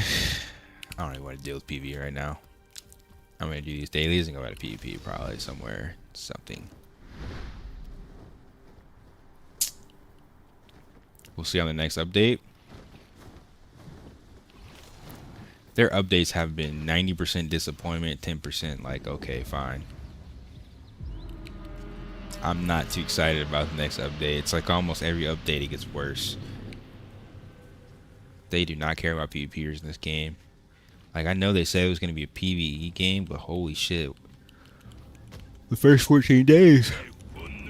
don't even want to deal with PvE right now. I'm gonna do these dailies and go out to PvP probably somewhere. Something. We'll see on the next update. Their updates have been 90% disappointment, 10% like, okay, fine. I'm not too excited about the next update. It's like almost every update it gets worse. They do not care about PvPers in this game. Like, I know they said it was going to be a PvE game, but holy shit. The first 14 days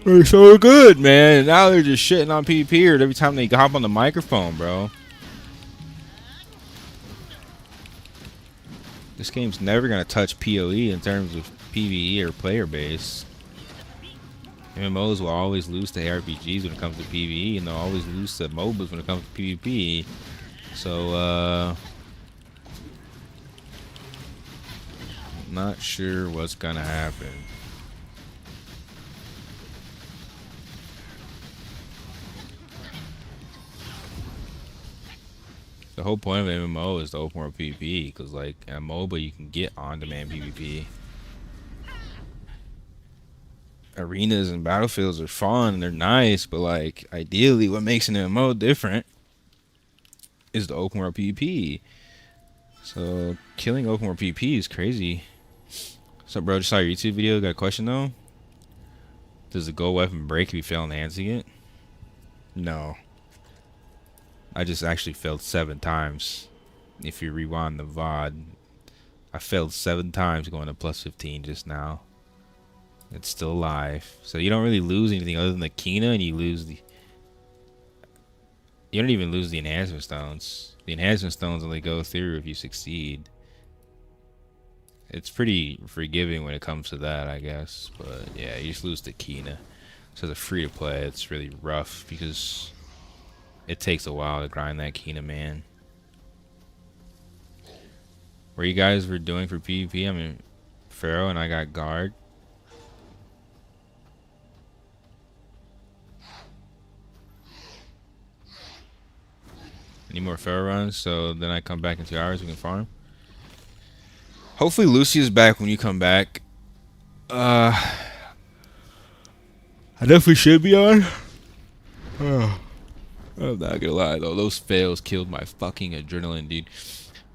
are so good, man. And now they're just shitting on PvPers every time they hop on the microphone, bro. This game's never going to touch PoE in terms of PvE or player base. MMOs will always lose to RPGs when it comes to PvE, and they'll always lose to MOBAs when it comes to PvP. So, not sure what's gonna happen. The whole point of an MMO is to open world PvP, because like in a MOBA you can get on-demand PvP. Arenas and battlefields are fun and they're nice, but like ideally what makes an MMO different is the open world PvP. So killing open world PvP is crazy. So bro, just saw your YouTube video. Got a question though? Does the gold weapon break if you fail enhancing it? No. I just actually failed 7 times. If you rewind the VOD, I failed 7 times going to plus 15 just now. It's still alive. So you don't really lose anything other than the Kina, and you lose the... You don't even lose the enhancement stones. The enhancement stones only go through if you succeed. It's pretty forgiving when it comes to that, I guess. But yeah, you just lose the Kina. So as a free to play, it's really rough because it takes a while to grind that Kina, man. Where you guys were doing for PvP, I mean, Pharaoh and I got guard. Any more Pharaoh runs, so then I come back in 2 hours, we can farm. Hopefully Lucia's back when you come back. I definitely should be on. I'm not gonna lie though, those fails killed my fucking adrenaline, dude.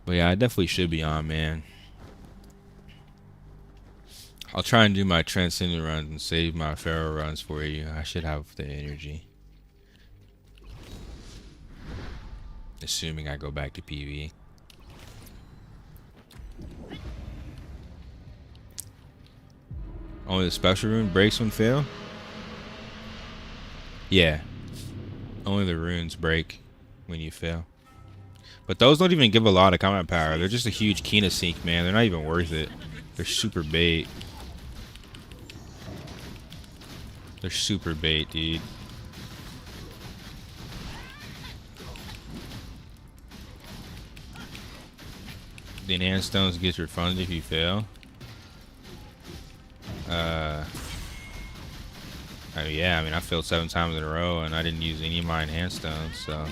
But yeah, I definitely should be on, man. I'll try and do my Transcendent runs and save my Pharaoh runs for you. I should have the energy. Assuming I go back to PvE. Only the special rune breaks when fail? Yeah. Only the runes break when you fail. But those don't even give a lot of combat power. They're just a huge Kina sink, man. They're not even worth it. They're super bait. They're super bait, dude. The enhanced stones gets refunded if you fail. Oh yeah, I mean I failed 7 times in a row and I didn't use any of my enhanced stones, so.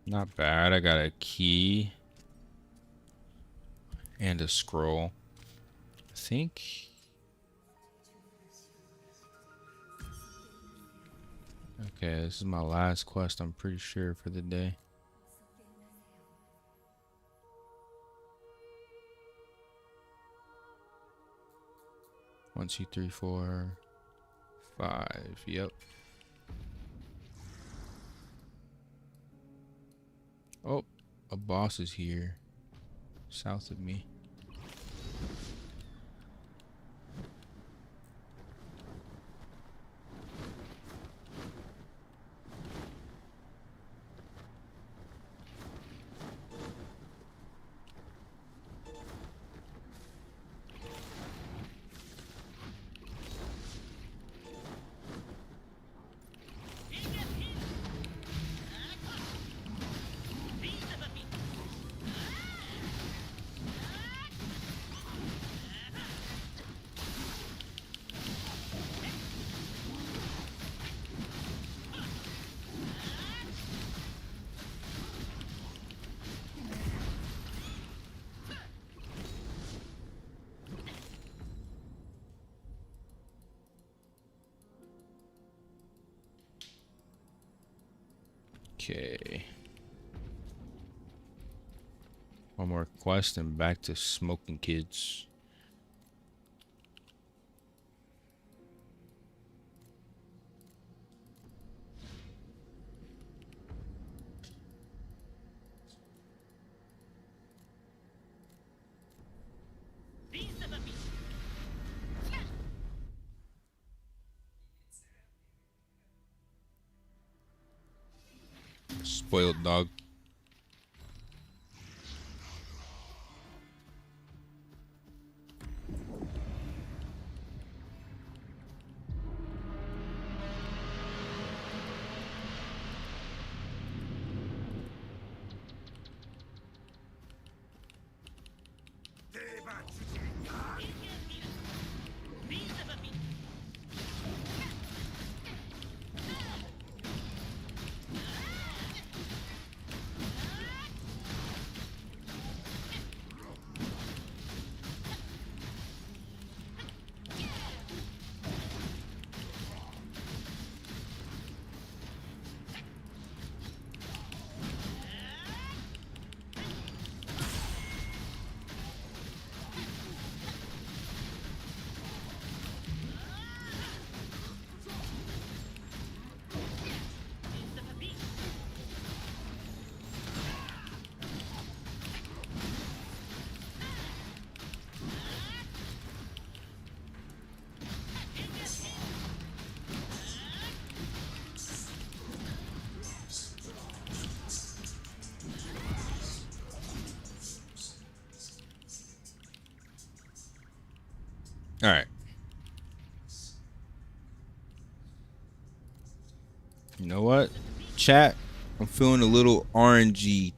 Not bad. I got a key and a scroll. I think. Okay, this is my last quest, I'm pretty sure, for the day. One, two, three, 4, 5. Yep. Oh, a boss is here, south of me. Okay. One more quest and back to smoking kids. Spoiled dog. All right. You know what? Chat, I'm feeling a little RNG.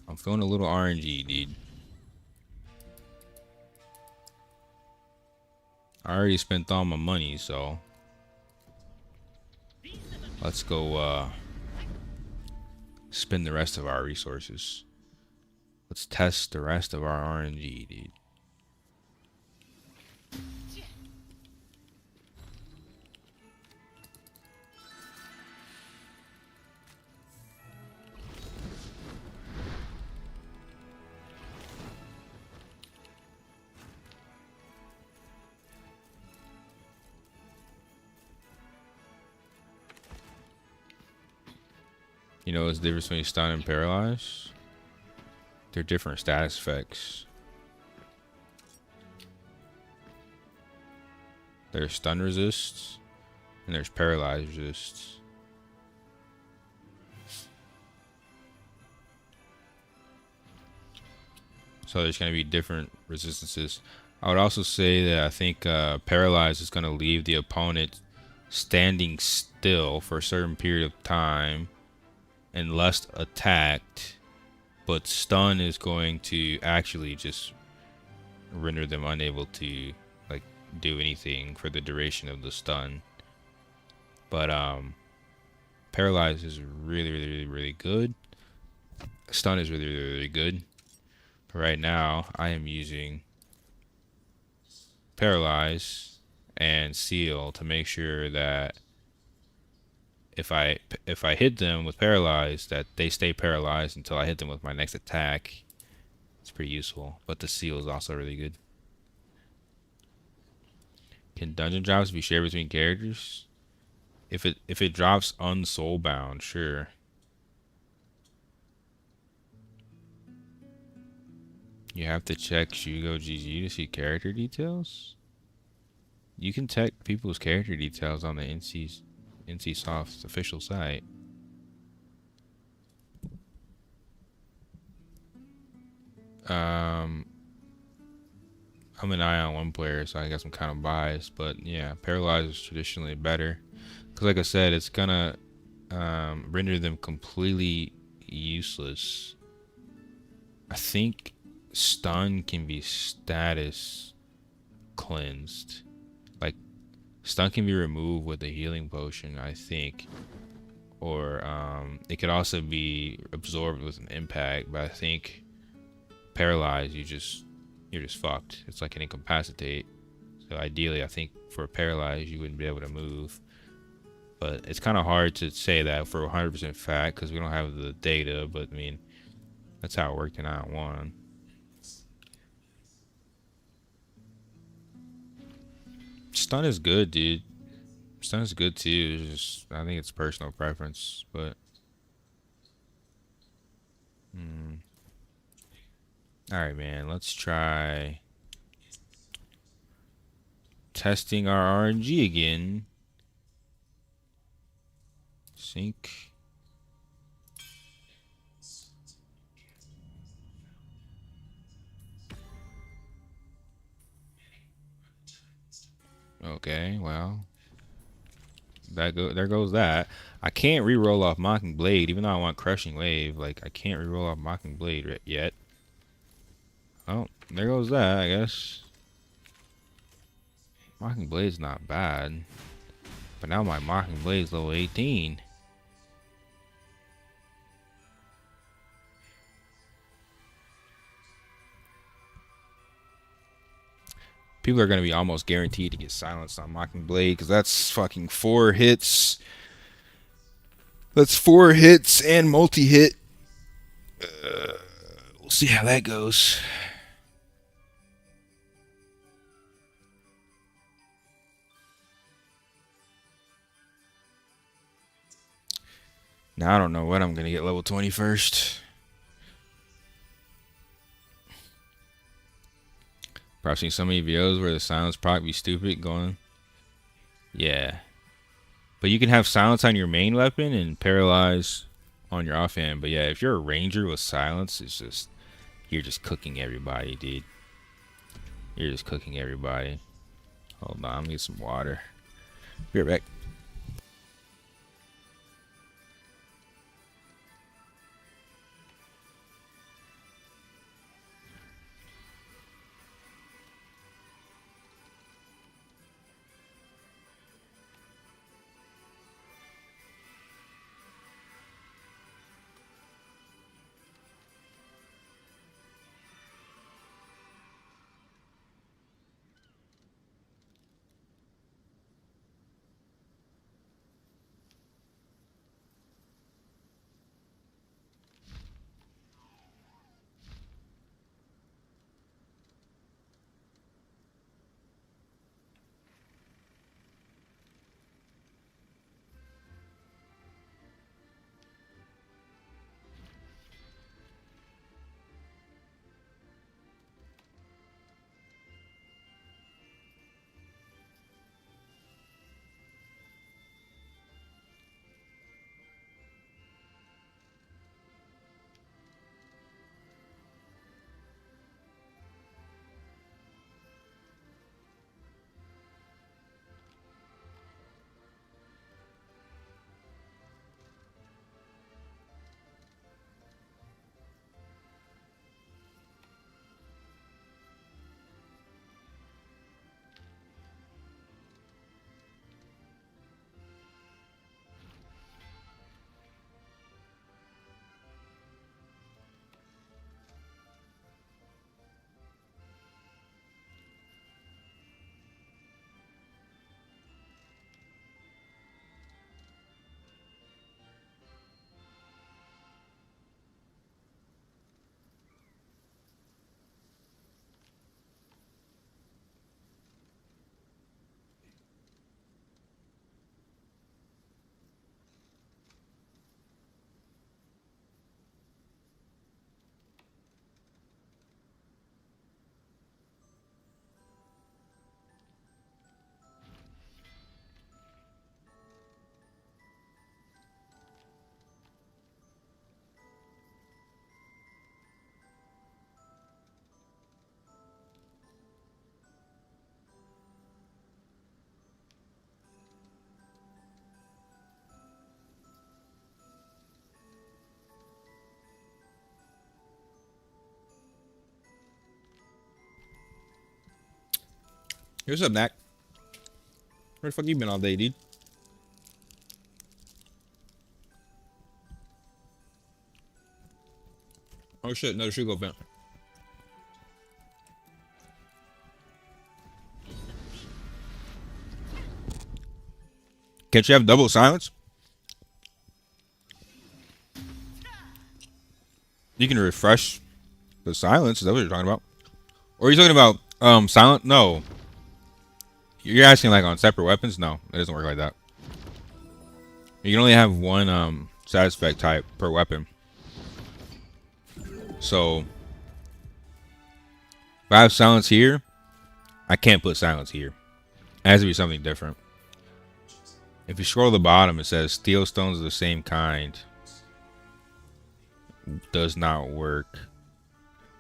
I'm feeling a little RNG, dude. I already spent all my money, so let's go spend the rest of our resources. Let's test the rest of our RNG, dude. You know what's the difference between stun and paralyze? They're different status effects. There's stun resist and there's paralyze resist. So there's going to be different resistances. I would also say that I think paralyze is going to leave the opponent standing still for a certain period of time unless attacked, but stun is going to actually just render them unable to like do anything for the duration of the stun. But paralyze is really good. Stun is really good. But right now I am using paralyze and seal to make sure that if I hit them with paralyze, that they stay paralyzed until I hit them with my next attack. It's pretty useful, but the seal is also really good. Can dungeon drops be shared between characters? If it drops unsoulbound, sure. You have to check Shugo GG to see character details. You can check people's character details on the NCSoft's official site. I'm an Aion 1 player, so I guess I'm kind of biased, but yeah, paralyze is traditionally better because, like I said, it's gonna render them completely useless. I think stun can be status cleansed. Like stun can be removed with a healing potion, I think, or it could also be absorbed with an impact. But I think paralyzed, you're just fucked. It's like an incapacitate. So ideally, I think for paralyzed, you wouldn't be able to move. But it's kind of hard to say that for 100% fact because we don't have the data. But I mean, that's how it worked in Aion 1. Stun is good, dude. Stun is good too. It's just, I think it's personal preference, but. Alright, man. Let's try testing our RNG again. Sync. Okay, well. There goes that. I can't re-roll off Mocking Blade, even though I want Crushing Wave. Like, I can't re-roll off Mocking Blade yet. Oh, there goes that, I guess. Mocking Blade's not bad. But now my Mocking Blade's level 18. People are going to be almost guaranteed to get silenced on Mocking Blade because that's fucking 4 hits. That's 4 hits and multi-hit. We'll see how that goes. Now I don't know when I'm going to get level 20 first. Probably seen so many videos where the silence proc be stupid going. Yeah. But you can have silence on your main weapon and paralyze on your offhand. But yeah, if you're a ranger with silence, it's just, you're just cooking everybody, dude. You're just cooking everybody. Hold on, I'm gonna get some water. Be right back. Hey, what's up, Mac? Where the fuck you been all day, dude? Oh shit, another Shugo vent. Can't you have double silence? You can refresh the silence. Is that what you're talking about? Or are you talking about silent? No. You're asking like on separate weapons? No, it doesn't work like that. You can only have one side effect type per weapon. So if I have silence here, I can't put silence here. It has to be something different. If you scroll to the bottom, it says steel stones of the same kind. Does not work.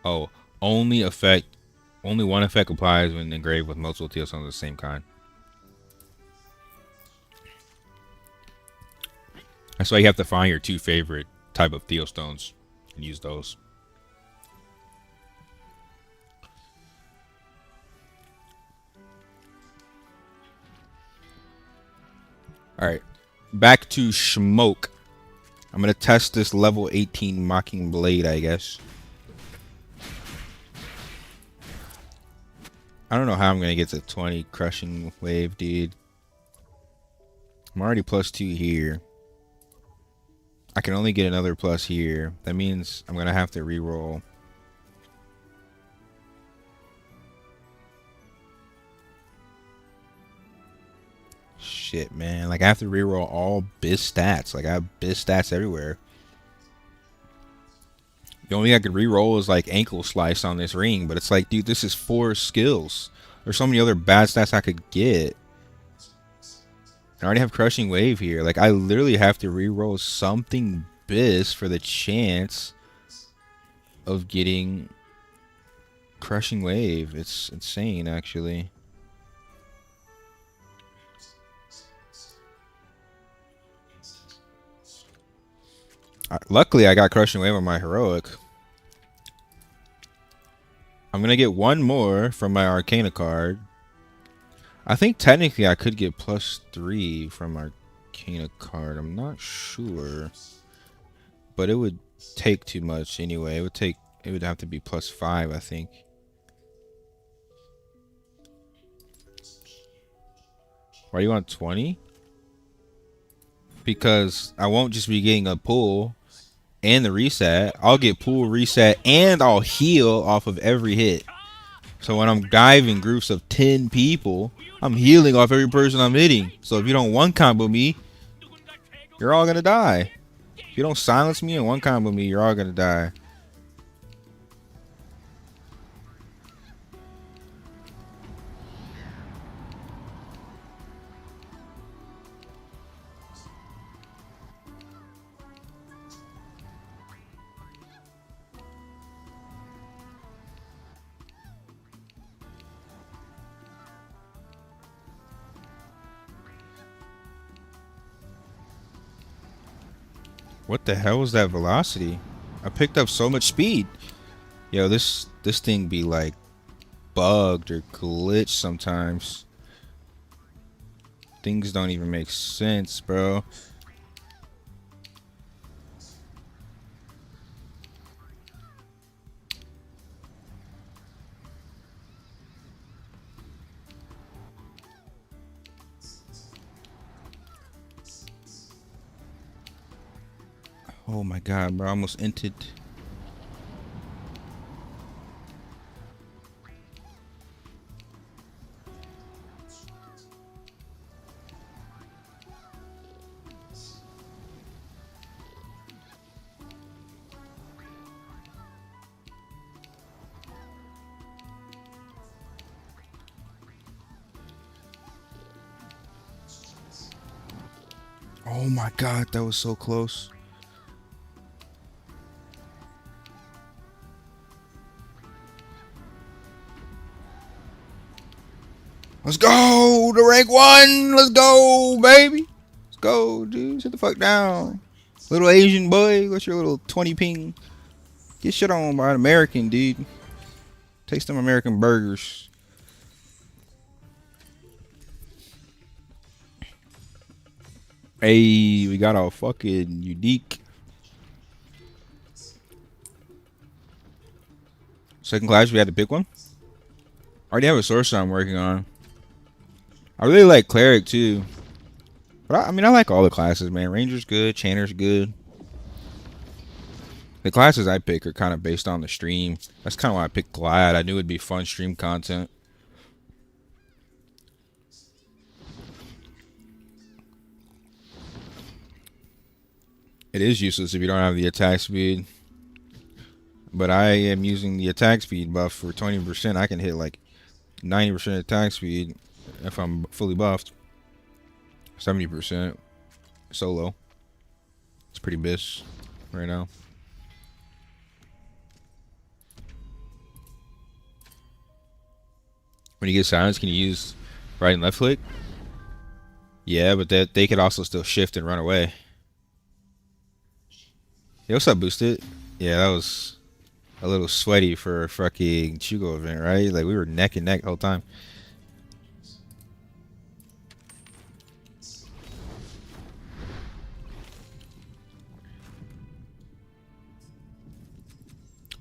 Oh, only one effect applies when engraved with multiple steel stones of the same kind. That's why you have to find your 2 favorite type of steel stones and use those. Alright, back to smoke. I'm gonna test this level 18 mocking blade, I guess. I don't know how I'm gonna get to 20 crushing wave, dude. I'm already +2 here. I can only get another plus here. That means I'm gonna have to reroll. Shit, man. Like, I have to reroll all biz stats. Like, I have biz stats everywhere. The only thing I could reroll is, like, ankle slice on this ring. But it's like, dude, this is 4 skills. There's so many other bad stats I could get. I already have crushing wave here. Like, I literally have to reroll something biz for the chance of getting crushing wave. It's insane, actually. Luckily, I got crushing wave on my heroic. I'm gonna get one more from my Arcana card. I think technically I could get +3 from Arcana card. I'm not sure, but it would take too much anyway. It would have to be +5, I think. Why do you want 20? Because I won't just be getting a pull and the reset. I'll get pull, reset, and I'll heal off of every hit. So when I'm diving groups of 10 people, I'm healing off every person I'm hitting. So if you don't one combo me, you're all gonna die. If you don't silence me and one combo me, you're all gonna die. What the hell was that velocity? I picked up so much speed. Yo, this thing be like bugged or glitched sometimes. Things don't even make sense, bro. Oh my god, bro, I almost entered. Oh my god, that was so close. Let's go to rank 1. Let's go, baby. Let's go, dude. Sit the fuck down. Little Asian boy. What's your little 20 ping? Get shit on by an American, dude. Taste them American burgers. Hey, we got our fucking unique. Second class, we had to pick one. I already have a sorcerer I'm working on. I really like cleric too. But I mean, I like all the classes, man. Ranger's good, Channer's good. The classes I pick are kind of based on the stream. That's kind of why I picked Glad. I knew it'd be fun stream content. It is useless if you don't have the attack speed. But I am using the attack speed buff for 20%. I can hit like 90% attack speed if I'm fully buffed. 70% solo. It's pretty bis right now. When you get silence, can you use right and left click? Yeah, but that they could also still shift and run away. Yo, what's up, Boosted? Yeah, that was a little sweaty for a fucking Chugo event, right? Like, we were neck and neck the whole time.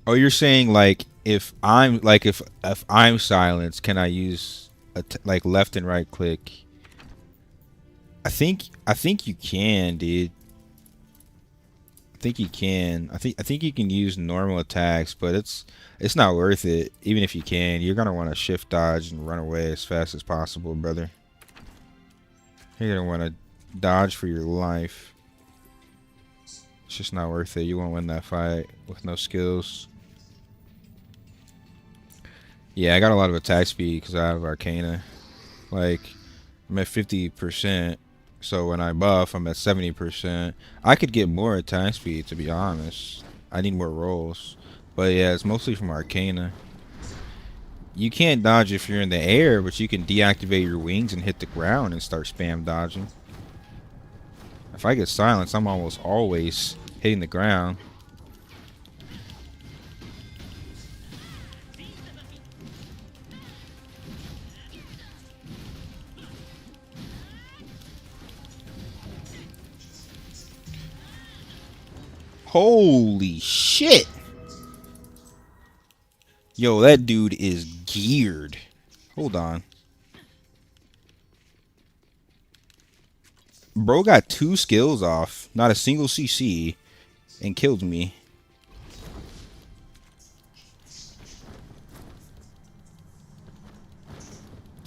Oh, you're saying like if I'm silenced, can I use like left and right click? I think you can, dude. I think you can. I think you can use normal attacks, but it's not worth it. Even if you can, you're gonna want to shift dodge and run away as fast as possible, brother. You're gonna want to dodge for your life. It's just not worth it. You won't win that fight with no skills. Yeah, I got a lot of attack speed because I have Arcana. Like, I'm at 50%. So when I buff, I'm at 70%. I could get more attack speed, to be honest. I need more rolls. But yeah, it's mostly from Arcana. You can't dodge if you're in the air, but you can deactivate your wings and hit the ground and start spam dodging. If I get silenced, I'm almost always hitting the ground. Holy shit! Yo, that dude is geared. Hold on. Bro got 2 skills off, not a single CC, and killed me.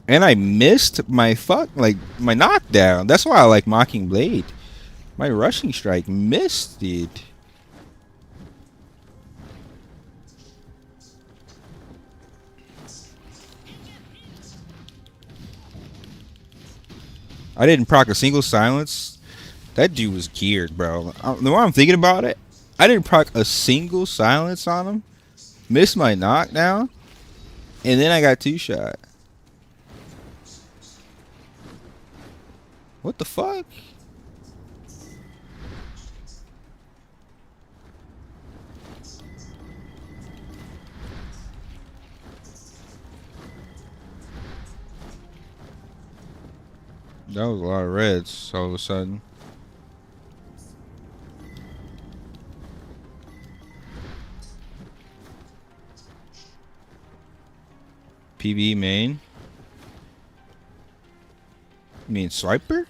And I missed my my knockdown. That's why I like Mocking Blade. My rushing strike missed it. I didn't proc a single silence. That dude was geared, bro. The more I'm thinking about it, I didn't proc a single silence on him. Missed my knockdown. And then I got 2-shot. What the fuck? That was a lot of reds all of a sudden. PB main? You mean Swiper?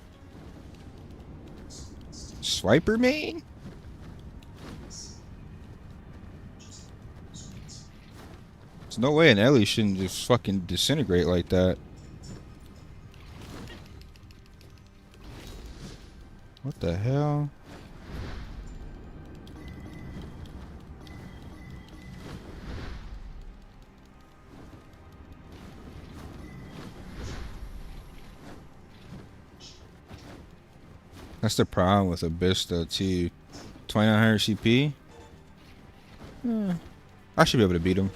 Swiper main? There's no way an Ellie shouldn't just fucking disintegrate like that. What the hell? That's the problem with Abyss too. 2900 CP? I should be able to beat him.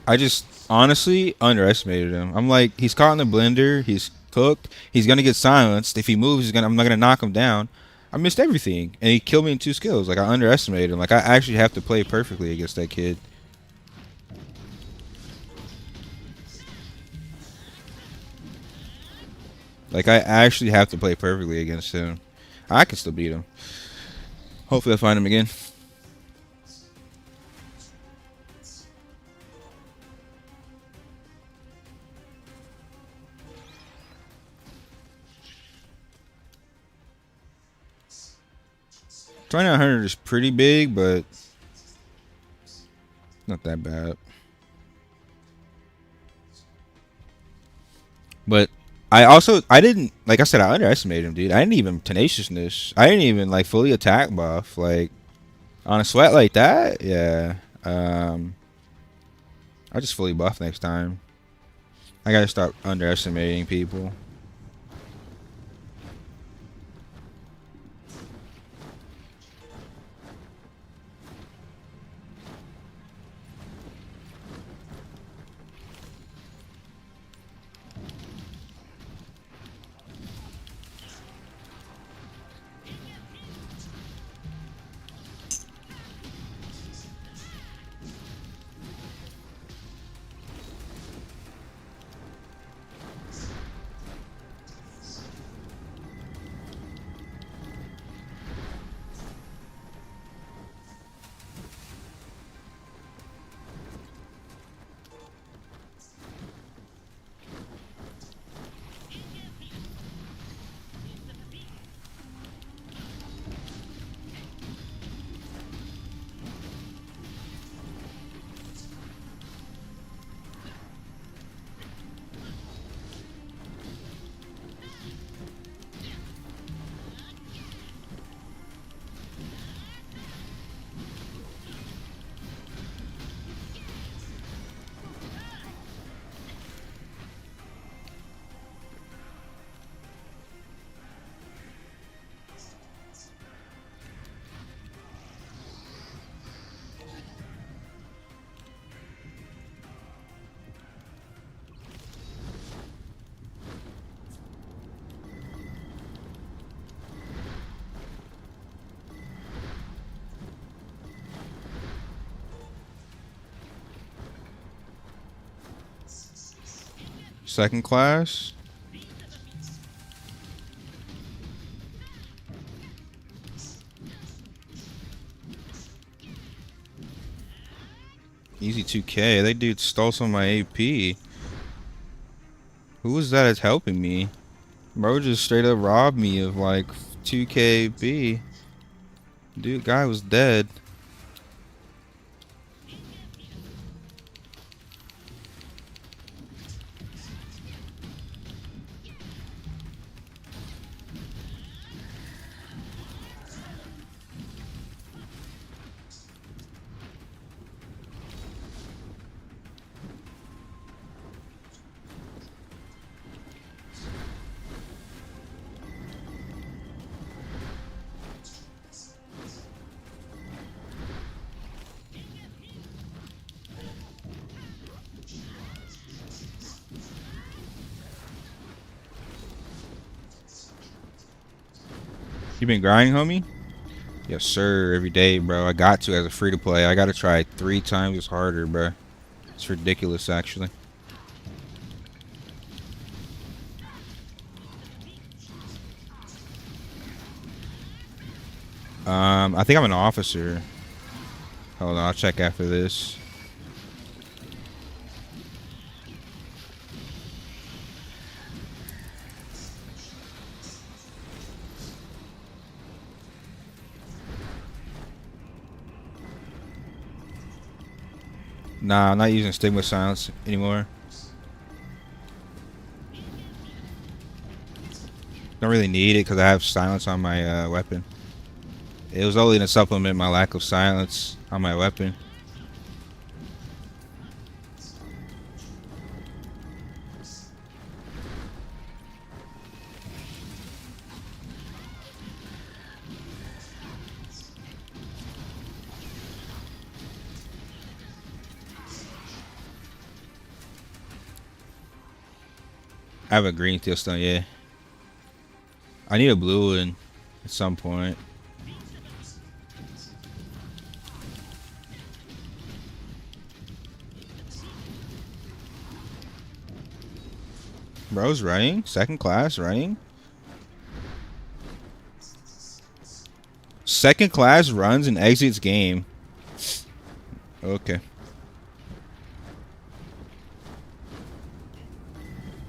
I just honestly underestimated him. I'm like, he's caught in the blender, he's cooked, he's gonna get silenced. If he moves, I'm not gonna knock him down. I missed everything. And he killed me in 2 skills. Like, I underestimated him. Like, I actually have to play perfectly against that kid. Like, I actually have to play perfectly against him. I can still beat him. Hopefully I find him again. 2900 is pretty big, but not that bad. But I didn't, like I said, I underestimated him, dude. I didn't even tenaciousness. I didn't even like fully attack buff. Like on a sweat like that, yeah. I just fully buff next time. I gotta stop underestimating people. Second class. Easy 2K. That dude stole some of my AP. Who was that that's helping me? Bro just straight up robbed me of like 2K AP. Dude, guy was dead. You been grinding, homie? Yes, sir. Every day, bro. I got to as a free to play. I got to try 3 times harder, bro. It's ridiculous, actually. I think I'm an officer. Hold on, I'll check after this. Nah, I'm not using Stigma Silence anymore. Don't really need it because I have silence on my weapon. It was only to supplement my lack of silence on my weapon. I have a green steel stone, yeah. I need a blue one at some point. Bro's running? Second class running? Second class runs and exits game. Okay.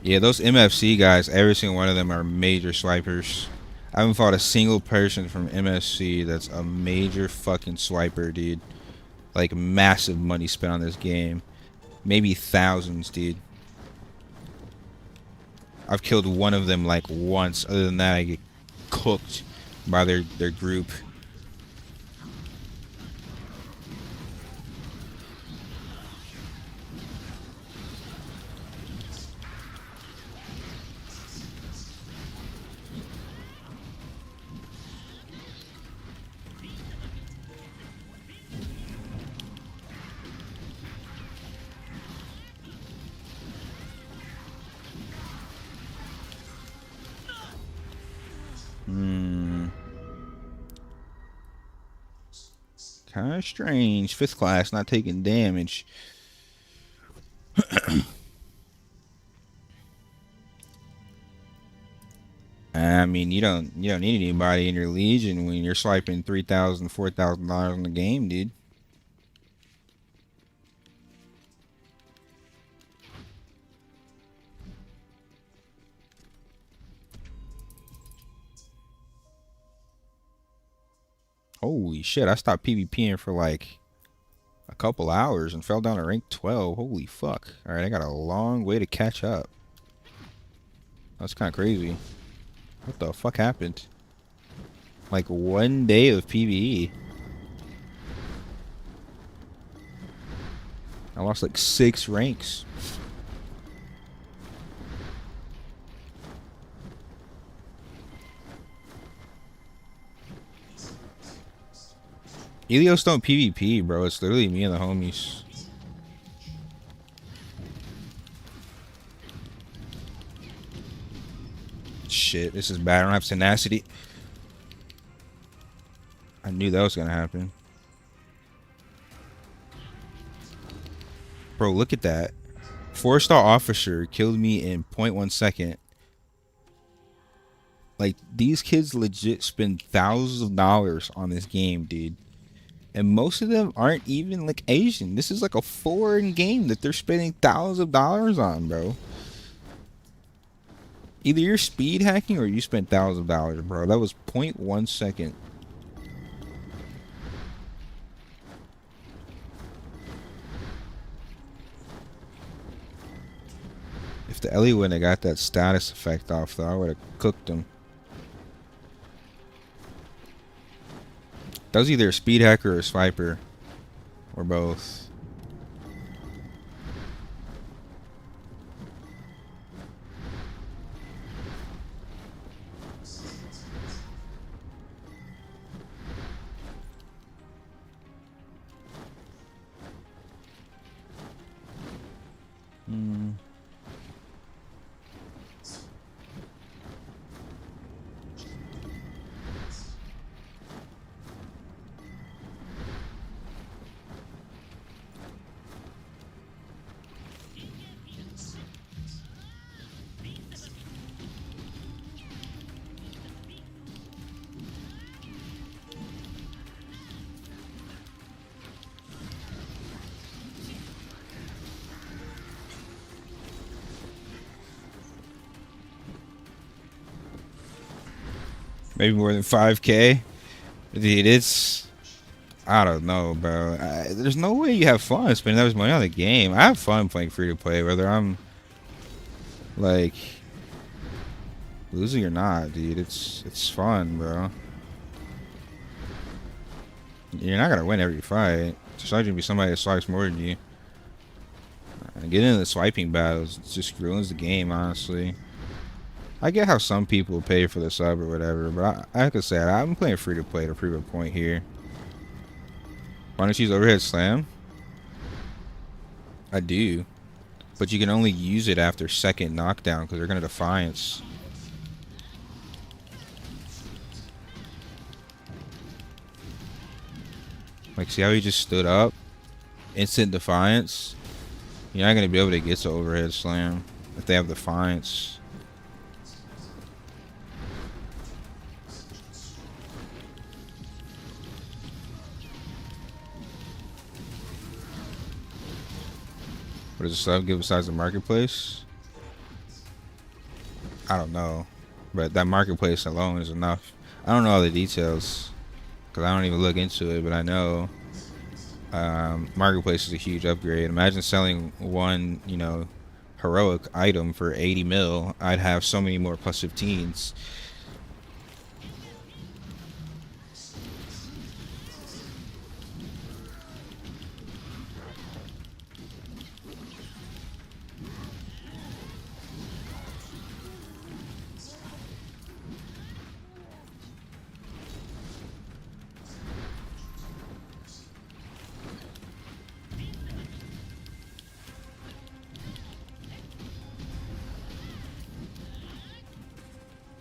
Yeah, those MFC guys, every single one of them are major swipers. I haven't fought a single person from MSC that's a major fucking swiper, dude. Like, massive money spent on this game. Maybe thousands, dude. I've killed one of them, like, once. Other than that, I get cooked by their group. Kind of strange. 5th class not taking damage. I mean, you don't need anybody in your legion when you're swiping $3,000, $4,000 in the game, dude. Holy shit! I stopped PvPing for like a couple hours and fell down to rank 12. Holy fuck! All right, I got a long way to catch up. That's kind of crazy. What the fuck happened? Like 1 day of PvE. I lost like 6 ranks. Elios don't PvP, bro. It's literally me and the homies. Shit, this is bad. I don't have tenacity. I knew that was gonna happen. Bro, look at that. 4-star officer killed me in 0.1 second. Like, these kids legit spend thousands of dollars on this game, dude. And most of them aren't even, like, Asian. This is like a foreign game that they're spending thousands of dollars on, bro. Either you're speed hacking or you spent thousands of dollars, bro. That was 0.1 second. If the Ellie wouldn't have got that status effect off, though, I would have cooked him. That was either a speed hacker or a swiper. Or both. Maybe more than 5K. Dude, it's... I don't know, bro. There's no way you have fun spending that much money on the game. I have fun playing free-to-play, whether I'm, like, losing or not, dude. It's fun, bro. You're not gonna win every fight. There's not gonna be somebody that swipes more than you. Getting into the swiping battles just ruins the game, honestly. I get how some people pay for the sub or whatever, but I have to say, I'm playing free to play to prove a point here. Why don't you use overhead slam? I do. But you can only use it after second knockdown because they're going to defiance. Like, see how he just stood up? Instant defiance. You're not going to be able to get to overhead slam if they have defiance. What does the sub give besides the marketplace? I don't know. but that marketplace alone is enough. I don't know all the details because I don't even look into it, but I know marketplace is a huge upgrade. Imagine selling one, heroic item for 80 mil. I'd have so many more plus 15s.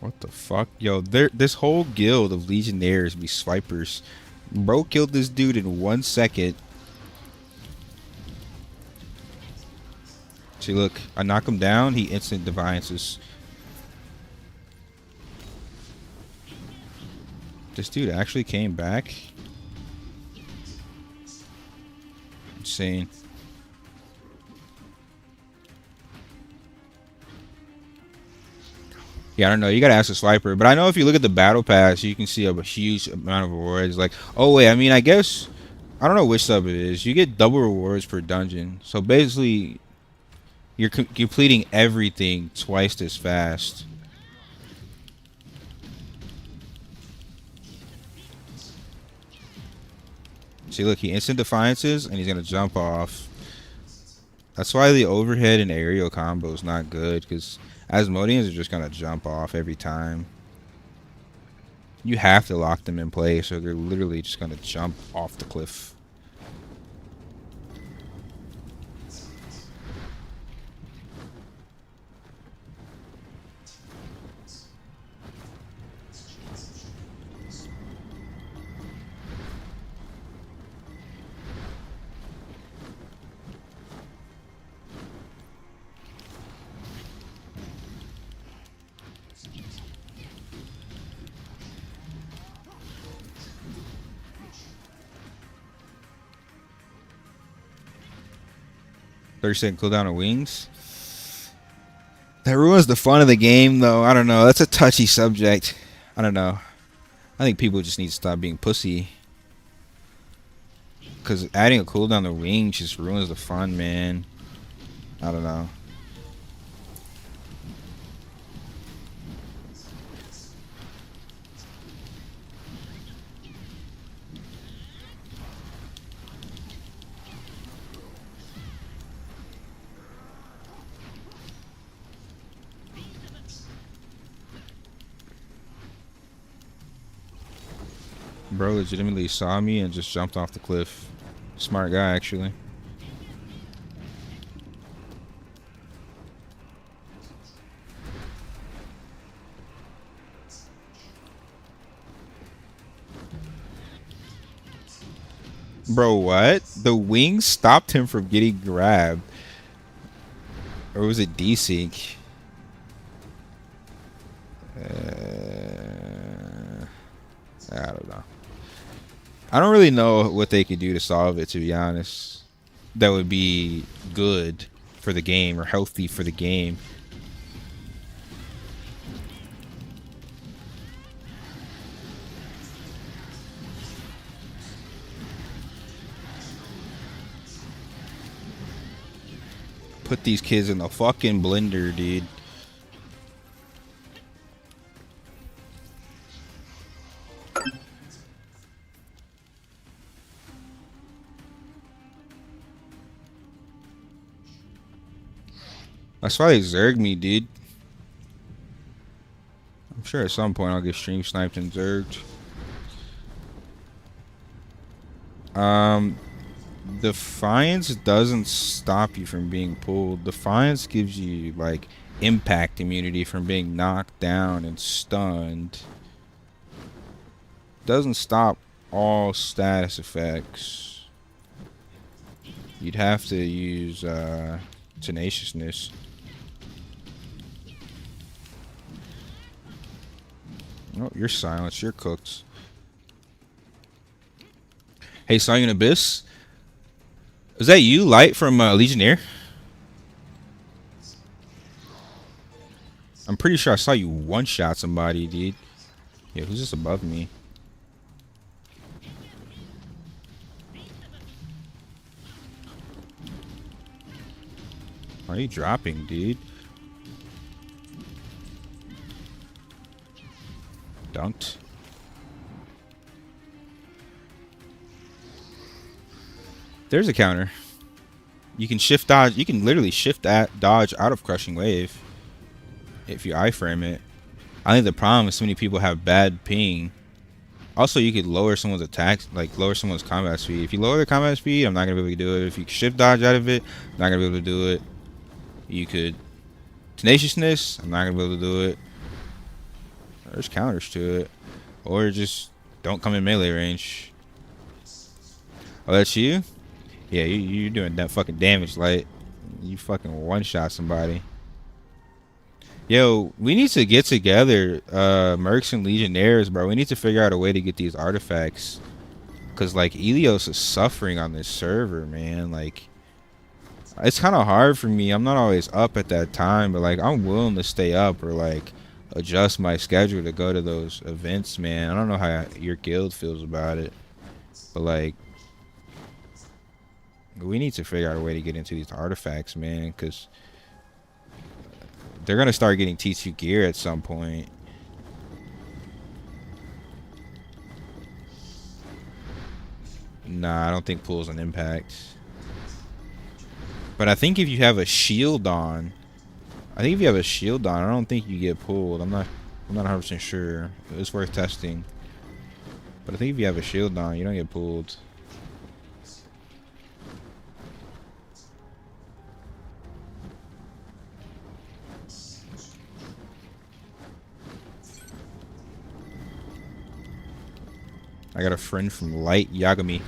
What the fuck? Yo, this whole guild of legionnaires be swipers. Bro killed this dude in 1 second. See, look, I knock him down, he instant defiances. This dude actually came back. Insane. Yeah, I don't know. You gotta ask a swiper, but I know if you look at the battle pass, you can see a huge amount of rewards. Like, oh wait, I mean, I guess I don't know which sub it is. You get double rewards per dungeon, so basically, you're completing everything twice as fast. See, look, he instant defiances, and he's gonna jump off. That's why the overhead and aerial combo is not good, because Asmodeans are just gonna jump off every time. You have to lock them in place, so they're literally just gonna jump off the cliff. Thirty-second cooldown of wings. That ruins the fun of the game, though. I don't know. That's a touchy subject. I don't know. I think people just need to stop being pussy. Because adding a cooldown to wings just ruins the fun, man. I don't know. Bro legitimately saw me and just jumped off the cliff. Smart guy, actually. Bro, what? The wings stopped him from getting grabbed. Or was it desync? I don't know. I don't really know what they could do to solve it, to be honest. That would be good for the game or healthy for the game. Put these kids in the fucking blender, dude. That's why they zerged me, dude. I'm sure at some point I'll get stream sniped and zerged. Defiance doesn't stop you from being pulled. Defiance gives you, like, impact immunity from being knocked down and stunned. Doesn't stop all status effects. You'd have to use tenaciousness. Oh, you're silenced. You're cooked. Hey, Sonic Abyss. Is that you, Light from Legionnaire? I'm pretty sure I saw you one-shot somebody, dude. Yeah, who's just above me? Why are you dropping, dude? Dunked. There's a counter. You can shift dodge. You can literally shift that dodge out of crushing wave if you iframe it. I think the problem is so many people have bad ping. Also, you could lower someone's attack, like lower someone's combat speed. If you lower their combat speed, I'm not gonna be able to do it. If you shift dodge out of it, I'm not gonna be able to do it. You could tenaciousness. I'm not gonna be able to do it. There's counters to it, or just don't come in melee range. Oh, that's you? Yeah, you're doing that fucking damage, like you fucking one-shot somebody. Yo, we need to get together, Mercs and Legionnaires, bro. We need to figure out a way to get these artifacts. Cause like Elios is suffering on this server, man. Like it's kind of hard for me. I'm not always up at that time, but like I'm willing to stay up or like adjust my schedule to go to those events, man. I don't know how your guild feels about it, but like we need to figure out a way to get into these artifacts, man, because they're gonna start getting T2 gear at some point. Nah, I don't think pool's an impact. But I think if you have a shield on, I don't think you get pulled. I'm not 100% sure. It's worth testing. But I think if you have a shield on, you don't get pulled. I got a friend from Light Yagami.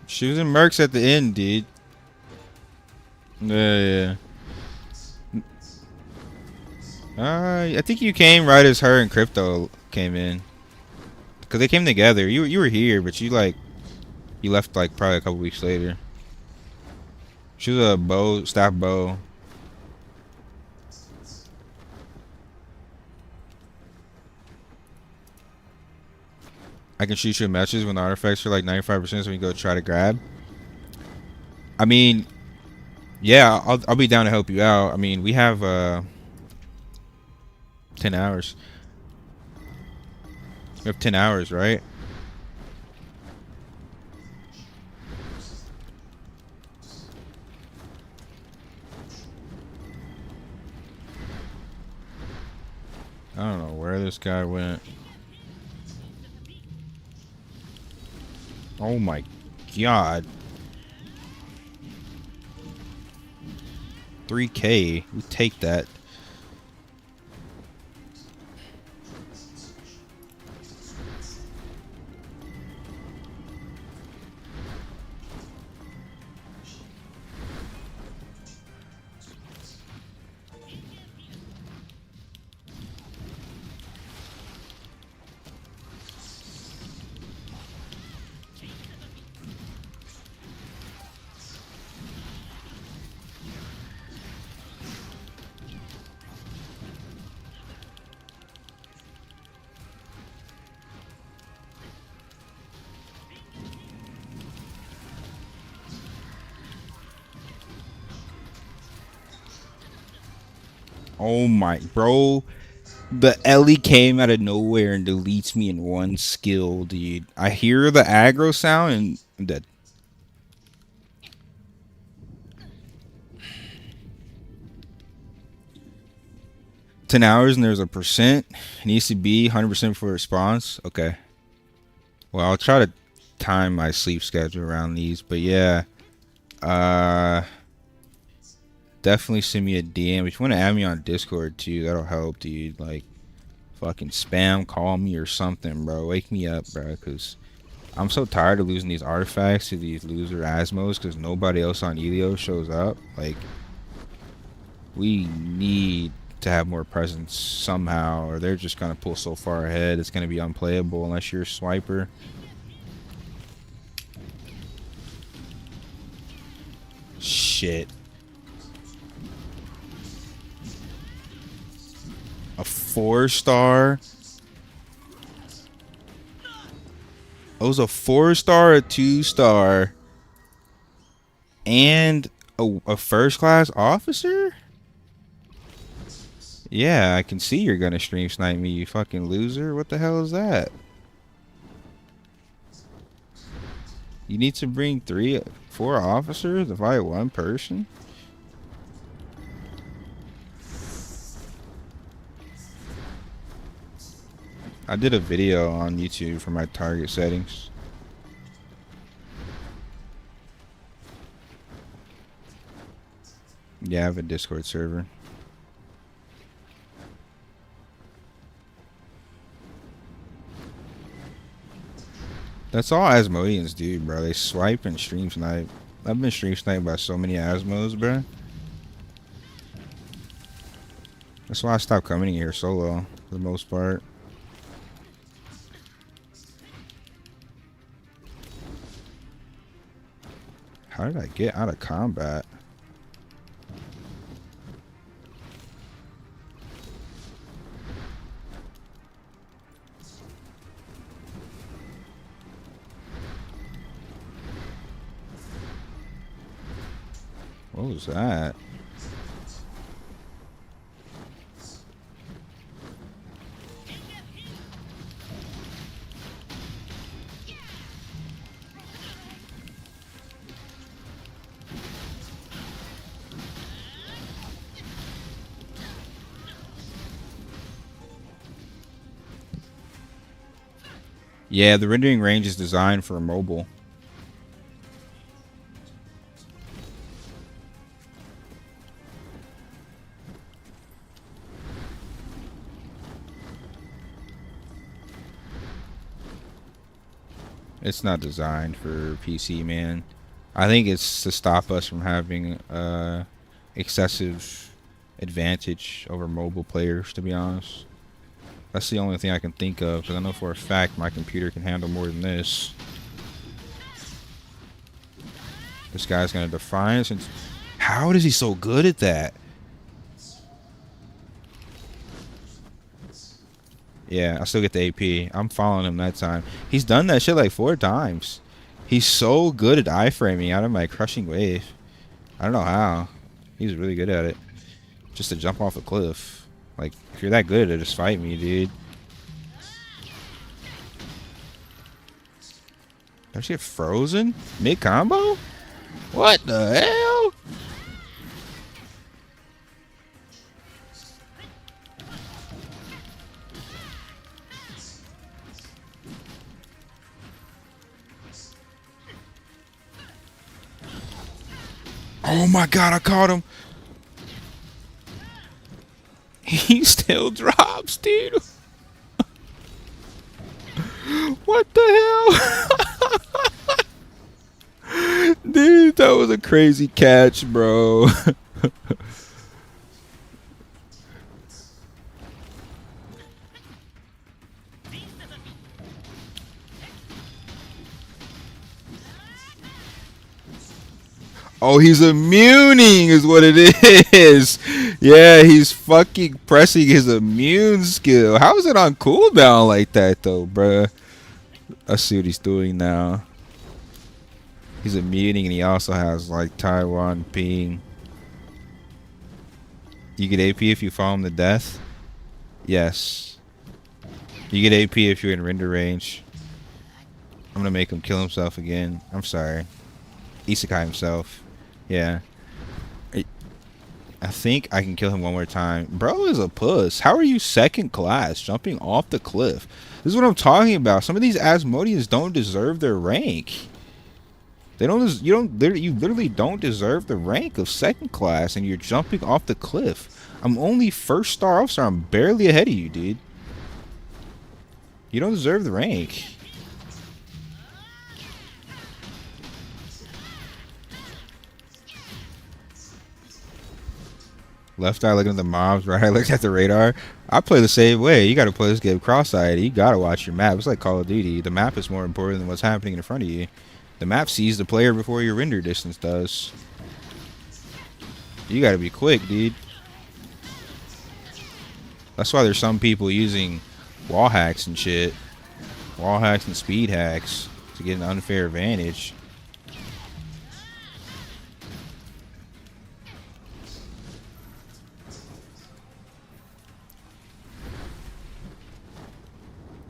She was in Mercs at the end, dude. Yeah. I think you came right as her and Crypto came in, cause they came together. You were here, but you left like probably a couple weeks later. She was a staff bow. I can shoot you matches when the artifacts are like 95%, so we can go try to grab. I mean, yeah, I'll be down to help you out. I mean, we have 10 hours. We have 10 hours, right? I don't know where this guy went. Oh my god. 3K. We take that. Oh my, bro. The Ellie came out of nowhere and deletes me in one skill, dude. I hear the aggro sound and I'm dead. $10 hours and there's a percent. It needs to be 100% for response. Okay. Well, I'll try to time my sleep schedule around these, but yeah. Definitely send me a DM. If you want to add me on Discord too, that'll help, dude. Like, fucking spam call me or something, bro. Wake me up, bro, because I'm so tired of losing these artifacts to these loser Asmos because nobody else on Elio shows up. Like, we need to have more presence somehow, or they're just gonna pull so far ahead it's gonna be unplayable unless you're a swiper. Shit. A 4-star. It was a 4-star, a 2-star, and a first-class officer? Yeah, I can see you're gonna stream snipe me, you fucking loser. What the hell is that? You need to bring 4 officers to fight 1 person? I did a video on YouTube for my target settings. Yeah, I have a Discord server. That's all Asmodians do, bro. They swipe and stream snipe. I've been stream sniped by so many Asmos, bro. That's why I stopped coming here solo, for the most part. How did I get out of combat? What was that? Yeah, the rendering range is designed for mobile. It's not designed for PC, man. I think it's to stop us from having excessive advantage over mobile players, to be honest. That's the only thing I can think of, because I know for a fact my computer can handle more than this. This guy's gonna Defiance, and how is he so good at that? Yeah, I still get the AP. I'm following him that time. He's done that shit like 4 times. He's so good at iframing out of my crushing wave. I don't know how. He's really good at it. Just to jump off a cliff. Like, if you're that good at it, just fight me, dude. Did I get frozen? Mid-combo? What the hell? Oh my god, I caught him. He still drops, dude. What the hell? Dude, that was a crazy catch, bro. Oh, he's immuning is what it is. Yeah, he's fucking pressing his immune skill. How is it on cooldown like that, though, bruh? Let's see what he's doing now. He's immuning, and he also has, like, Taiwan ping. You get AP if you fall him to death? Yes. You get AP if you're in render range. I'm gonna make him kill himself again. I'm sorry. Isekai himself. Yeah. I think I can kill him one more time. Bro is a puss. How are you 2nd class jumping off the cliff? This is what I'm talking about. Some of these Asmodians don't deserve their rank. They don't. You literally don't deserve the rank of 2nd class, and you're jumping off the cliff. I'm only 1st star officer. I'm barely ahead of you, dude. You don't deserve the rank. Left eye looking at the mobs, right eye looking at the radar. I play the same way. You got to play this game cross-eyed. You got to watch your map. It's like Call of Duty. The map is more important than what's happening in front of you. The map sees the player before your render distance does. You got to be quick, dude. That's why there's some people using wall hacks and shit. Wall hacks and speed hacks to get an unfair advantage.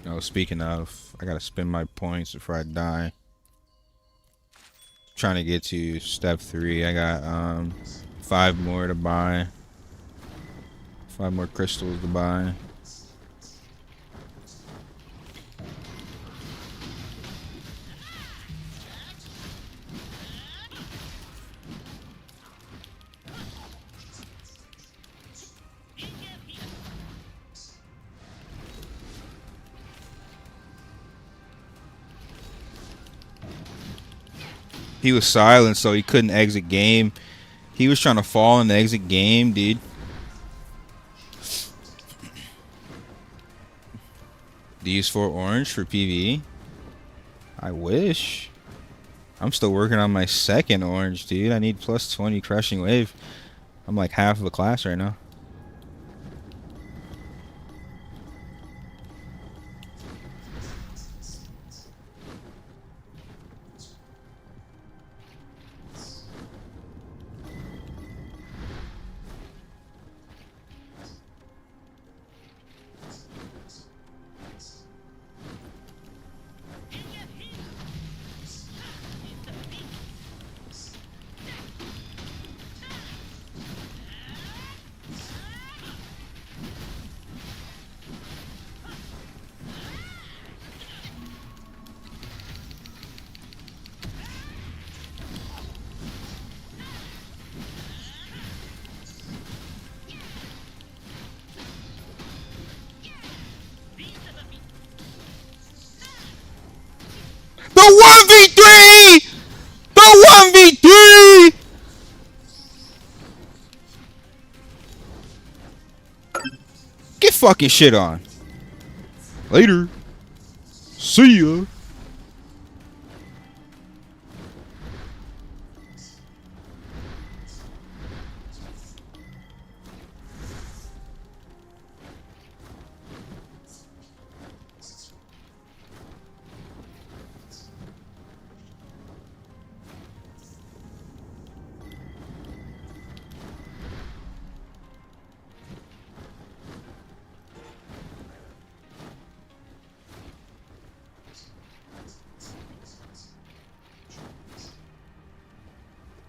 Oh, speaking of, I gotta spend my points before I die. Trying to get to step 3. I got 5 more to buy. 5 more crystals to buy. He was silent, so he couldn't exit game. He was trying to fall in the exit game, dude. Do you use 4 orange for PvE? I wish. I'm still working on my 2nd orange, dude. I need plus 20 crushing wave. I'm like half of a class right now. The 1v3! The 1v3! Get fucking shit on. Later. See ya.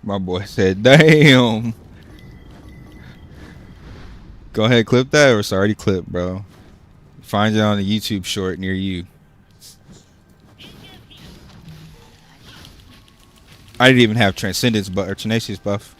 My boy said, damn. Go ahead, clip that, or it's already clipped, bro. Find it on a YouTube short near you. I didn't even have Transcendence but or Tenacious buff.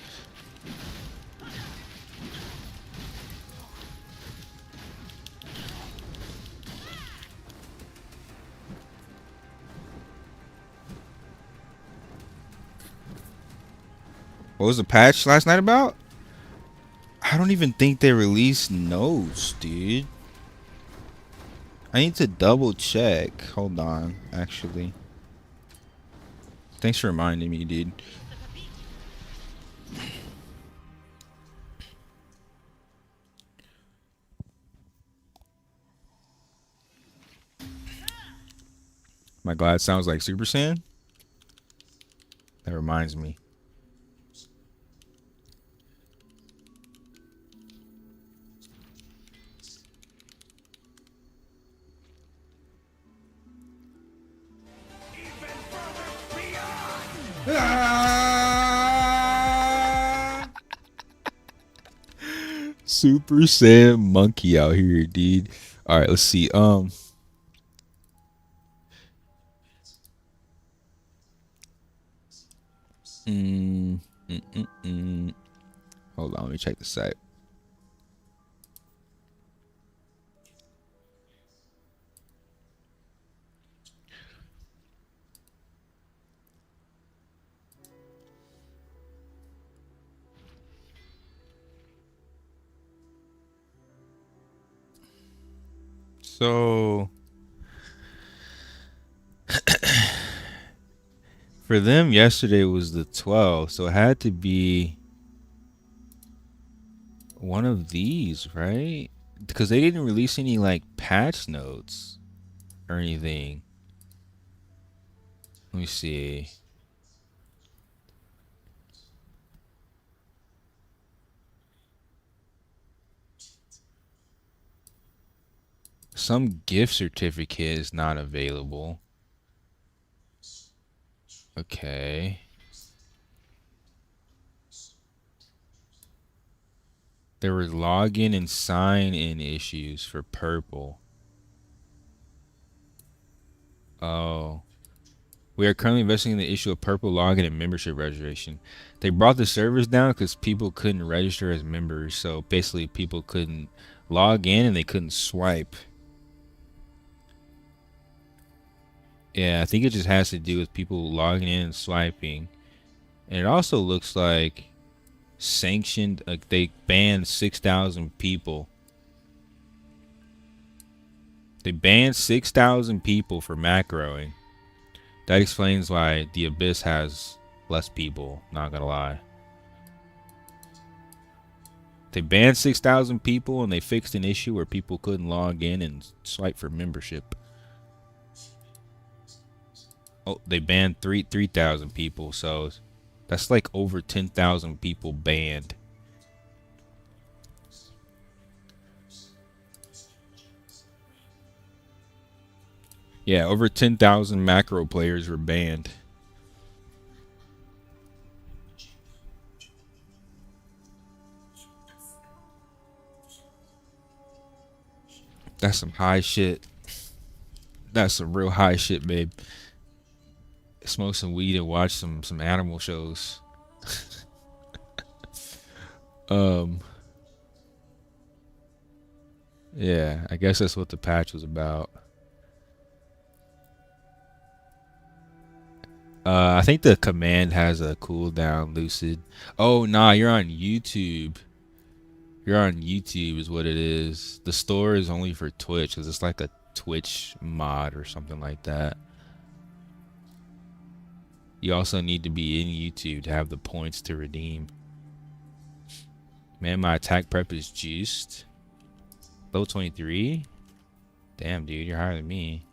What was the patch last night about? I don't even think they released notes, dude. I need to double check. Hold on, actually. Thanks for reminding me, dude. My glad sounds like Super Saiyan. That reminds me. Super Saiyan monkey out here, dude. All right, let's see. Hold on, let me check the site. So for them, yesterday was the 12th, so it had to be one of these, right? Because they didn't release any like patch notes or anything. Let me see. Some gift certificate is not available. Okay. There were login and sign in issues for purple. Oh. We are currently investigating the issue of purple login and membership registration. They brought the servers down because people couldn't register as members. So basically, people couldn't log in and they couldn't swipe. Yeah, I think it just has to do with people logging in and swiping. And it also looks like sanctioned, like they banned 6,000 people. They banned 6,000 people for macroing. That explains why the Abyss has less people, not gonna lie. They banned 6,000 people and they fixed an issue where people couldn't log in and swipe for membership. Oh, they banned 3,000 people, so that's like over 10,000 people banned. Yeah, over 10,000 macro players were banned. That's some high shit. That's some real high shit, babe. Smoke some weed and watch some animal shows. Yeah, I guess that's what the patch was about. I think the command has a cooldown, Lucid. Oh, nah, you're on YouTube. You're on YouTube is what it is. The store is only for Twitch because it's like a Twitch mod or something like that. You also need to be in YouTube to have the points to redeem. Man, my attack prep is juiced. Level 23? Damn, dude, you're higher than me.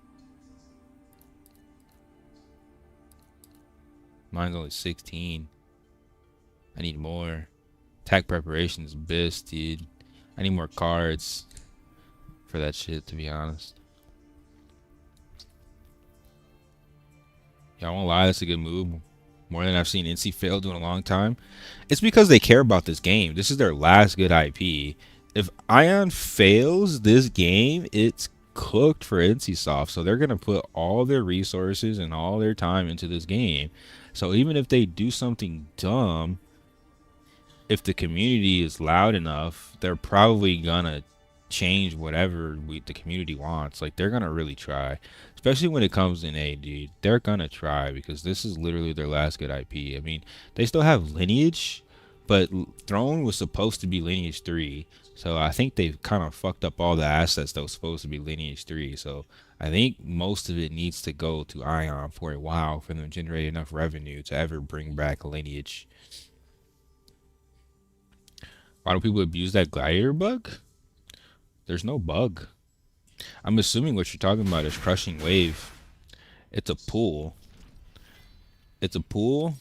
Mine's only 16. I need more. Attack preparation is best, dude. I need more cards for that shit, to be honest. Yeah, I won't lie, that's a good move. More than I've seen NC fail do in a long time. It's because they care about this game. This is their last good IP. If Aion fails this game, it's cooked for NCSoft. So they're going to put all their resources and all their time into this game. So even if they do something dumb, if the community is loud enough, they're probably going to change whatever the community wants. Like, they're going to really try. Especially when it comes in A, dude. They're going to try because this is literally their last good IP. I mean, they still have Lineage, but Throne was supposed to be Lineage 3. So I think they've kind of fucked up all the assets that was supposed to be Lineage 3. So I think most of it needs to go to Aion for a while for them to generate enough revenue to ever bring back Lineage. Why do people abuse that Gladiator bug? There's no bug. I'm assuming what you're talking about is Crushing Wave. It's a pool. It's a pool,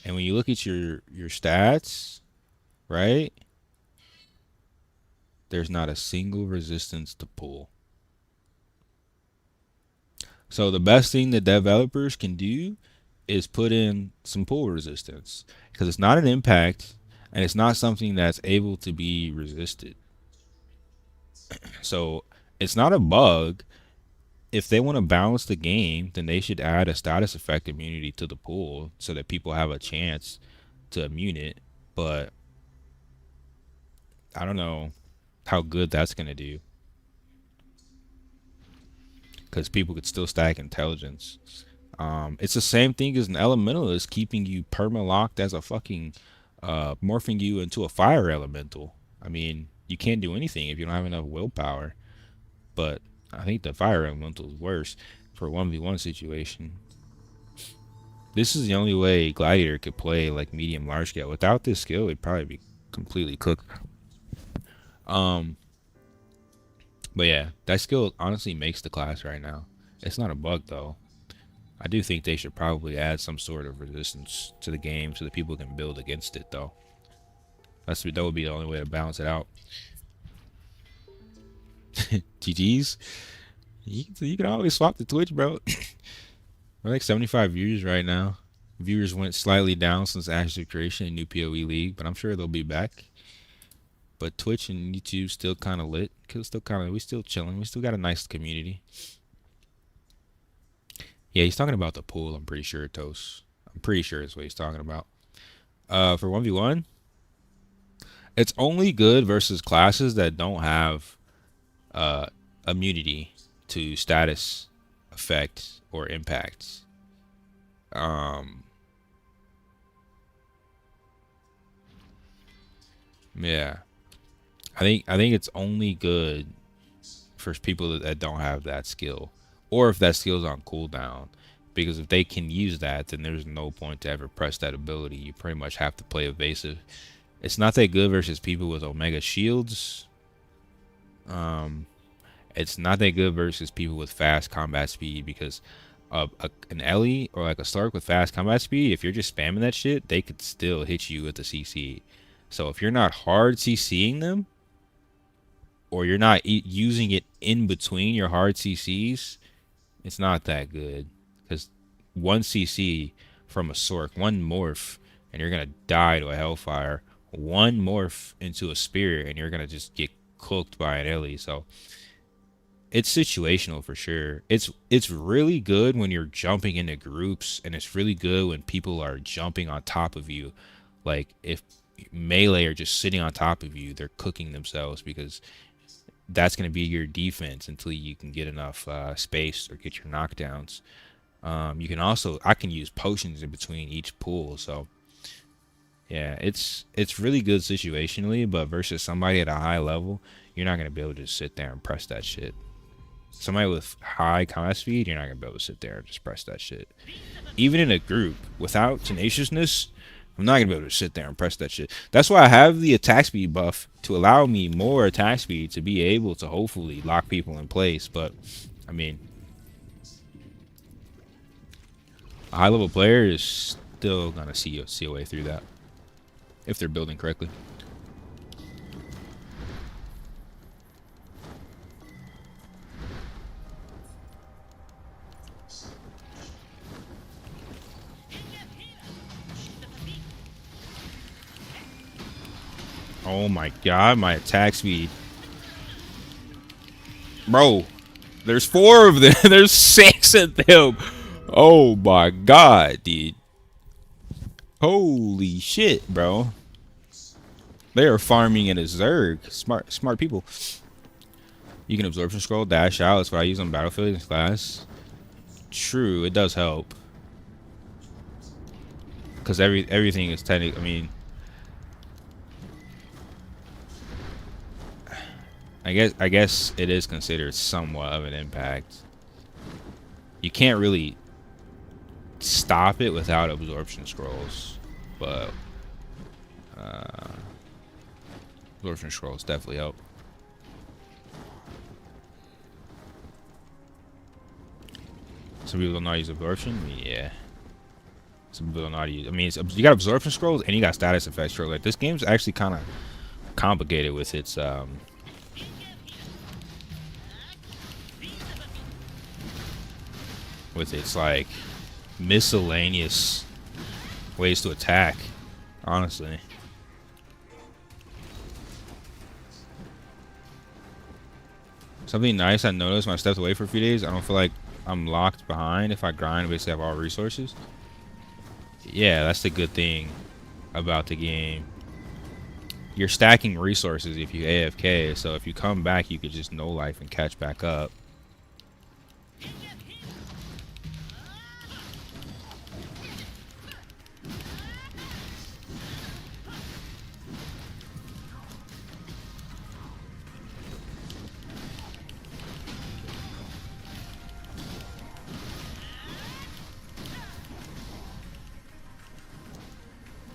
and when you look at your stats, right? There's not a single resistance to pool. So the best thing that developers can do is put in some pool resistance because it's not an impact and it's not something that's able to be resisted. So it's not a bug. If they want to balance the game, then they should add a status effect immunity to the pool so that people have a chance to immune it. But I don't know how good that's going to do because people could still stack intelligence. It's the same thing as an elementalist keeping you perma locked as a fucking morphing you into a fire elemental. I mean, you can't do anything if you don't have enough willpower. But I think the fire elemental is worse for a 1v1 situation. This is the only way Gladiator could play like medium large scale. Without this skill, it'd probably be completely cooked. But yeah, that skill honestly makes the class right now. It's not a bug though. I do think they should probably add some sort of resistance to the game so that people can build against it though. That would be the only way to balance it out. GG's. You can always swap to Twitch, bro. We're like 75 viewers right now. Viewers went slightly down since Ashes of Creation and new PoE League, but I'm sure they'll be back. But Twitch and YouTube still kind of lit. Cause we still chilling. We still got a nice community. Yeah, he's talking about the pool. I'm pretty sure, Toast. I'm pretty sure is what he's talking about. For 1v1, it's only good versus classes that don't have immunity to status effect or impacts. Yeah, I think it's only good for people that don't have that skill, or if that skill's on cooldown. Because if they can use that, then there's no point to ever press that ability. You pretty much have to play evasive. It's not that good versus people with Omega shields. It's not that good versus people with fast combat speed because an Ellie or like a Stark with fast combat speed, if you're just spamming that shit, they could still hit you with the CC. So if you're not hard CCing them, or you're not using it in between your hard CCs, it's not that good. Because one CC from a Sork, one morph, and you're going to die to a Hellfire. One morph into a Spirit, and you're going to just get cooked by an Ellie. So it's situational for sure. It's really good when you're jumping into groups, and it's really good when people are jumping on top of you. Like if melee are just sitting on top of you, they're cooking themselves because that's going to be your defense until you can get enough space or get your knockdowns. You can also, I can use potions in between each pool. So yeah, it's really good situationally, but versus somebody at a high level, you're not going to be able to just sit there and press that shit. Somebody with high combat speed, you're not going to be able to sit there and just press that shit. Even in a group, without tenaciousness, I'm not going to be able to sit there and press that shit. That's why I have the attack speed buff to allow me more attack speed to be able to hopefully lock people in place. But, I mean, a high level player is still going to see a way through that if they're building correctly. Oh my god, my attack speed. Bro, there's 4 of them. There's 6 of them. Oh my god, dude. Holy shit, bro. They are farming in a Zerg. Smart people. You can absorption scroll, dash out. That's what I use on Battlefield in class. True, it does help. Because everything is technically, I mean, I guess it is considered somewhat of an impact. You can't really stop it without absorption scrolls, but absorption scrolls definitely help. Some people don't know how to use absorption. Yeah. Some people don't know how to use. I mean, you got absorption scrolls and you got status effect scrolls. Like this game's actually kind of complicated with its like miscellaneous ways to attack. Honestly. Something nice I noticed when I stepped away for a few days. I don't feel like I'm locked behind if I grind and basically have all resources. Yeah, that's the good thing about the game. You're stacking resources if you AFK, so if you come back, you could just no life and catch back up.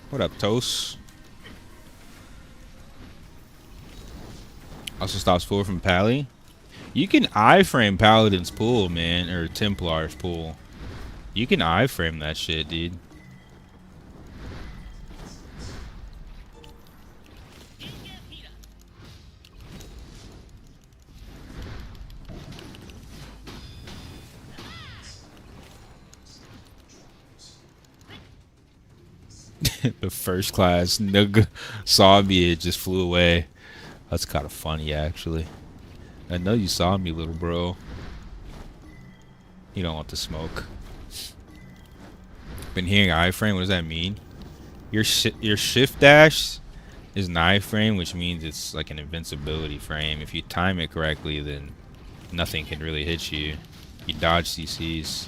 What up, Toast? Also stops pool from Pally. You can iframe Paladin's pool, man, or Templar's pool. You can iframe that shit, dude. The first class nigga saw me, it just flew away. That's kind of funny, actually. I know you saw me, little bro. You don't want the smoke. Been hearing iframe. What does that mean? Your shift dash is an iframe, which means it's like an invincibility frame. If you time it correctly, then nothing can really hit you. You dodge CCs.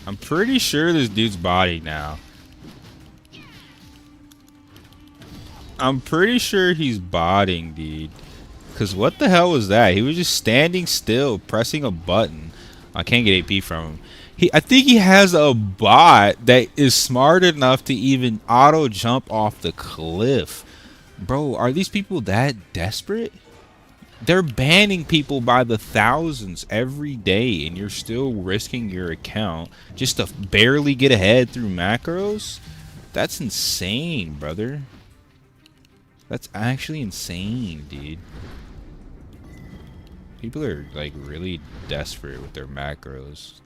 I'm pretty sure this dude's body now. I'm pretty sure he's botting, dude. Cause what the hell was that? He was just standing still, pressing a button. I can't get AP from him. I think he has a bot that is smart enough to even auto jump off the cliff. Bro, are these people that desperate? They're banning people by the thousands every day, and you're still risking your account just to barely get ahead through macros? That's insane, brother. That's actually insane, dude. People are like really desperate with their macros.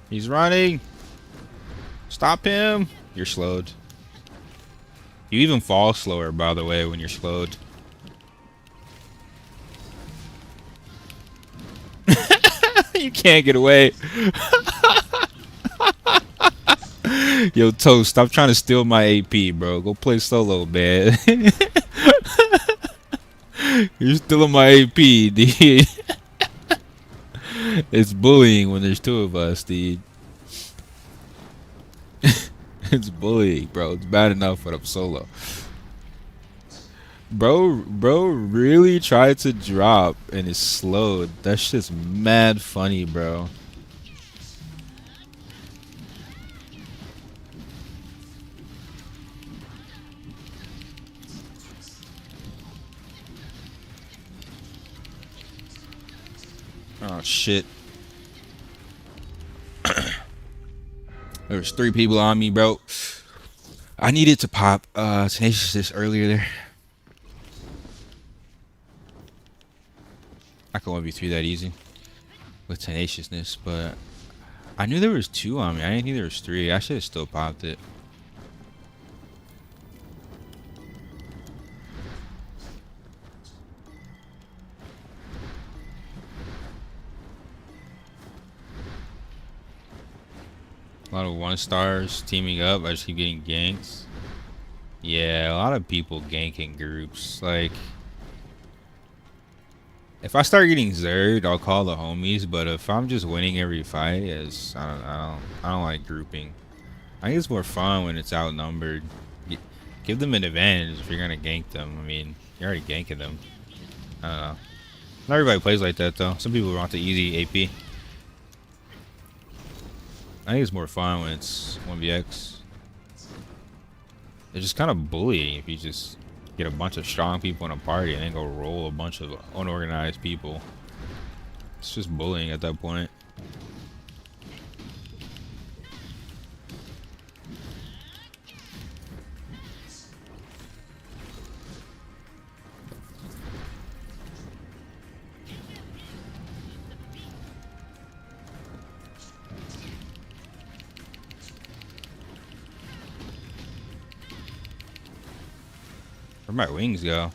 He's running. Stop him. You're slowed. You even fall slower, by the way, when you're slowed. You can't get away. Yo, Toast, stop trying to steal my AP, bro. Go play solo, man. You're stealing my AP, dude. It's bullying when there's two of us, dude. It's bullying, bro. It's bad enough when I'm solo. Bro really tried to drop and is slowed. That's just mad funny, bro. Oh shit. There's 3 people on me, bro. I needed to pop tenaciousness earlier there. I can 1v3 that easy with tenaciousness, but I knew there was 2 on me. I didn't think there was 3. I should have still popped it. A lot of 1-stars teaming up. I just keep getting ganks. Yeah, a lot of people ganking groups. Like, if I start getting zerged, I'll call the homies. But if I'm just winning every fight, I don't like grouping. I think it's more fun when it's outnumbered. Give them an advantage if you're gonna gank them. I mean, you're already ganking them. I don't know. Not everybody plays like that though. Some people want the easy AP. I think it's more fun when it's 1vx. It's just kind of bullying if you just get a bunch of strong people in a party and then go roll a bunch of unorganized people. It's just bullying at that point. Where'd my wings go?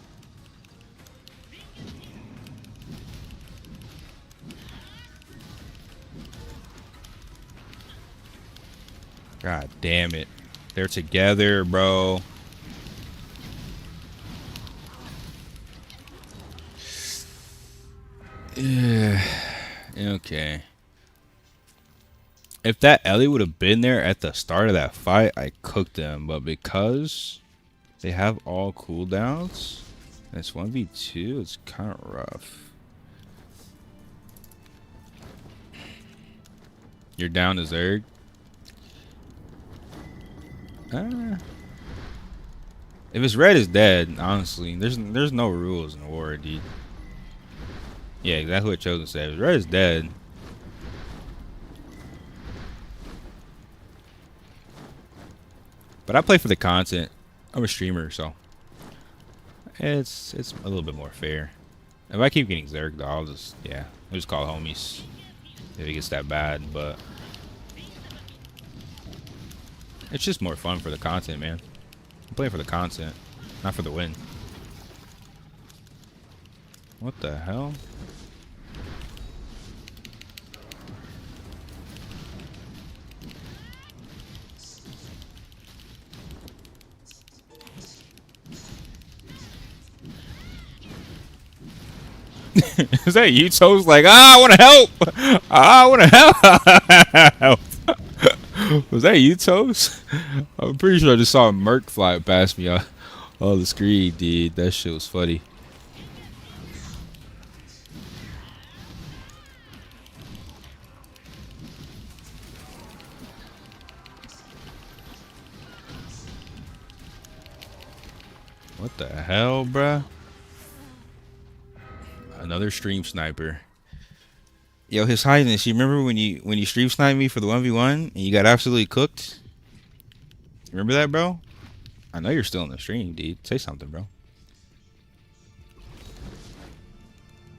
God damn it. They're together, bro. Yeah. Okay. If that Ellie would have been there at the start of that fight, I cooked them. But because they have all cooldowns, and it's 1v2, it's kind of rough. You're down to Zerg. If it's red, it's dead. Honestly, there's no rules in war, dude. Yeah, exactly what Chosen said. If it's red, is dead. But I play for the content. I'm a streamer, so it's a little bit more fair. If I keep getting Zerg, though, I'll just call homies if it gets that bad. But it's just more fun for the content, man. I'm playing for the content, not for the win. What the hell? Is that you, Toes? Like, I want to help. I want to help. Was that you, Toes? I'm pretty sure I just saw a Merc fly past me on the screen, dude. That shit was funny. What the hell, bruh? Another stream sniper. Yo, His Highness, you remember when you stream sniped me for the 1v1 and you got absolutely cooked? Remember that, bro? I know you're still in the stream, dude. Say something, bro.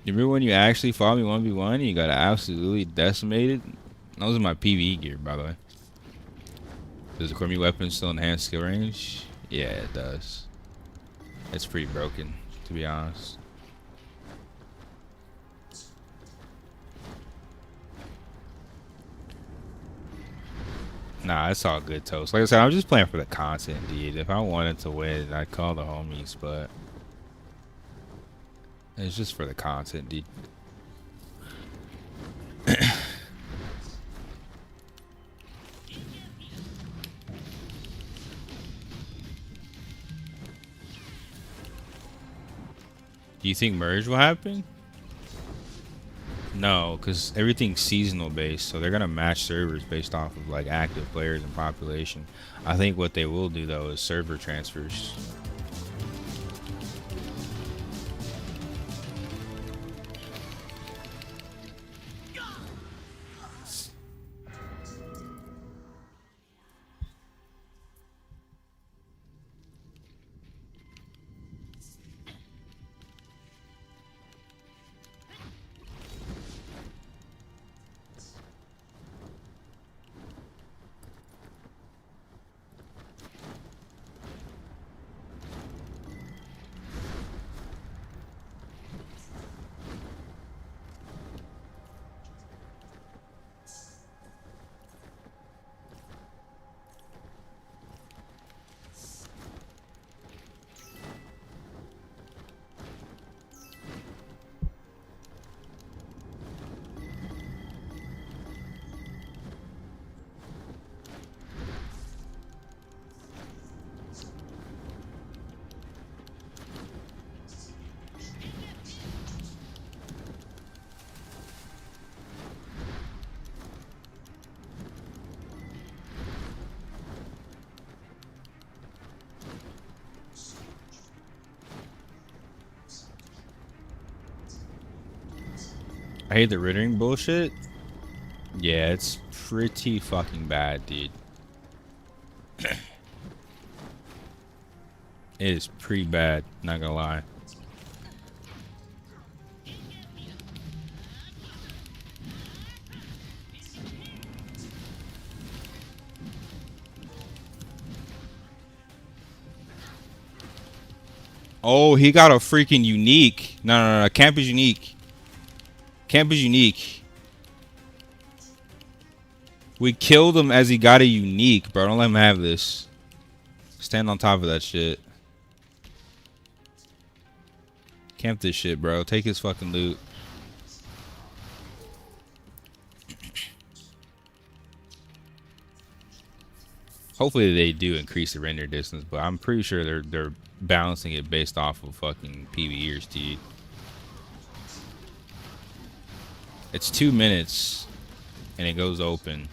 You remember when you actually fought me 1v1 and you got absolutely decimated? That was in my PvE gear, by the way. Does the Cormi weapon still enhance skill range? Yeah, it does. It's pretty broken, to be honest. Nah, it's all good, Toast. Like I said, I'm just playing for the content, dude. If I wanted to win, I'd call the homies, but it's just for the content, dude. Do you think merge will happen? No, because everything's seasonal based, so they're gonna match servers based off of like active players and population. I think what they will do though is server transfers. I hate the rittering bullshit. Yeah, it's pretty fucking bad, dude. It is pretty bad, not gonna lie. Oh, he got a freaking unique. No. Camp is unique. Camp is unique. We killed him as he got a unique, bro. Don't let him have this. Stand on top of that shit. Camp this shit, bro. Take his fucking loot. Hopefully they do increase the render distance, but I'm pretty sure they're balancing it based off of fucking PvEers, dude. It's 2 minutes and it goes open.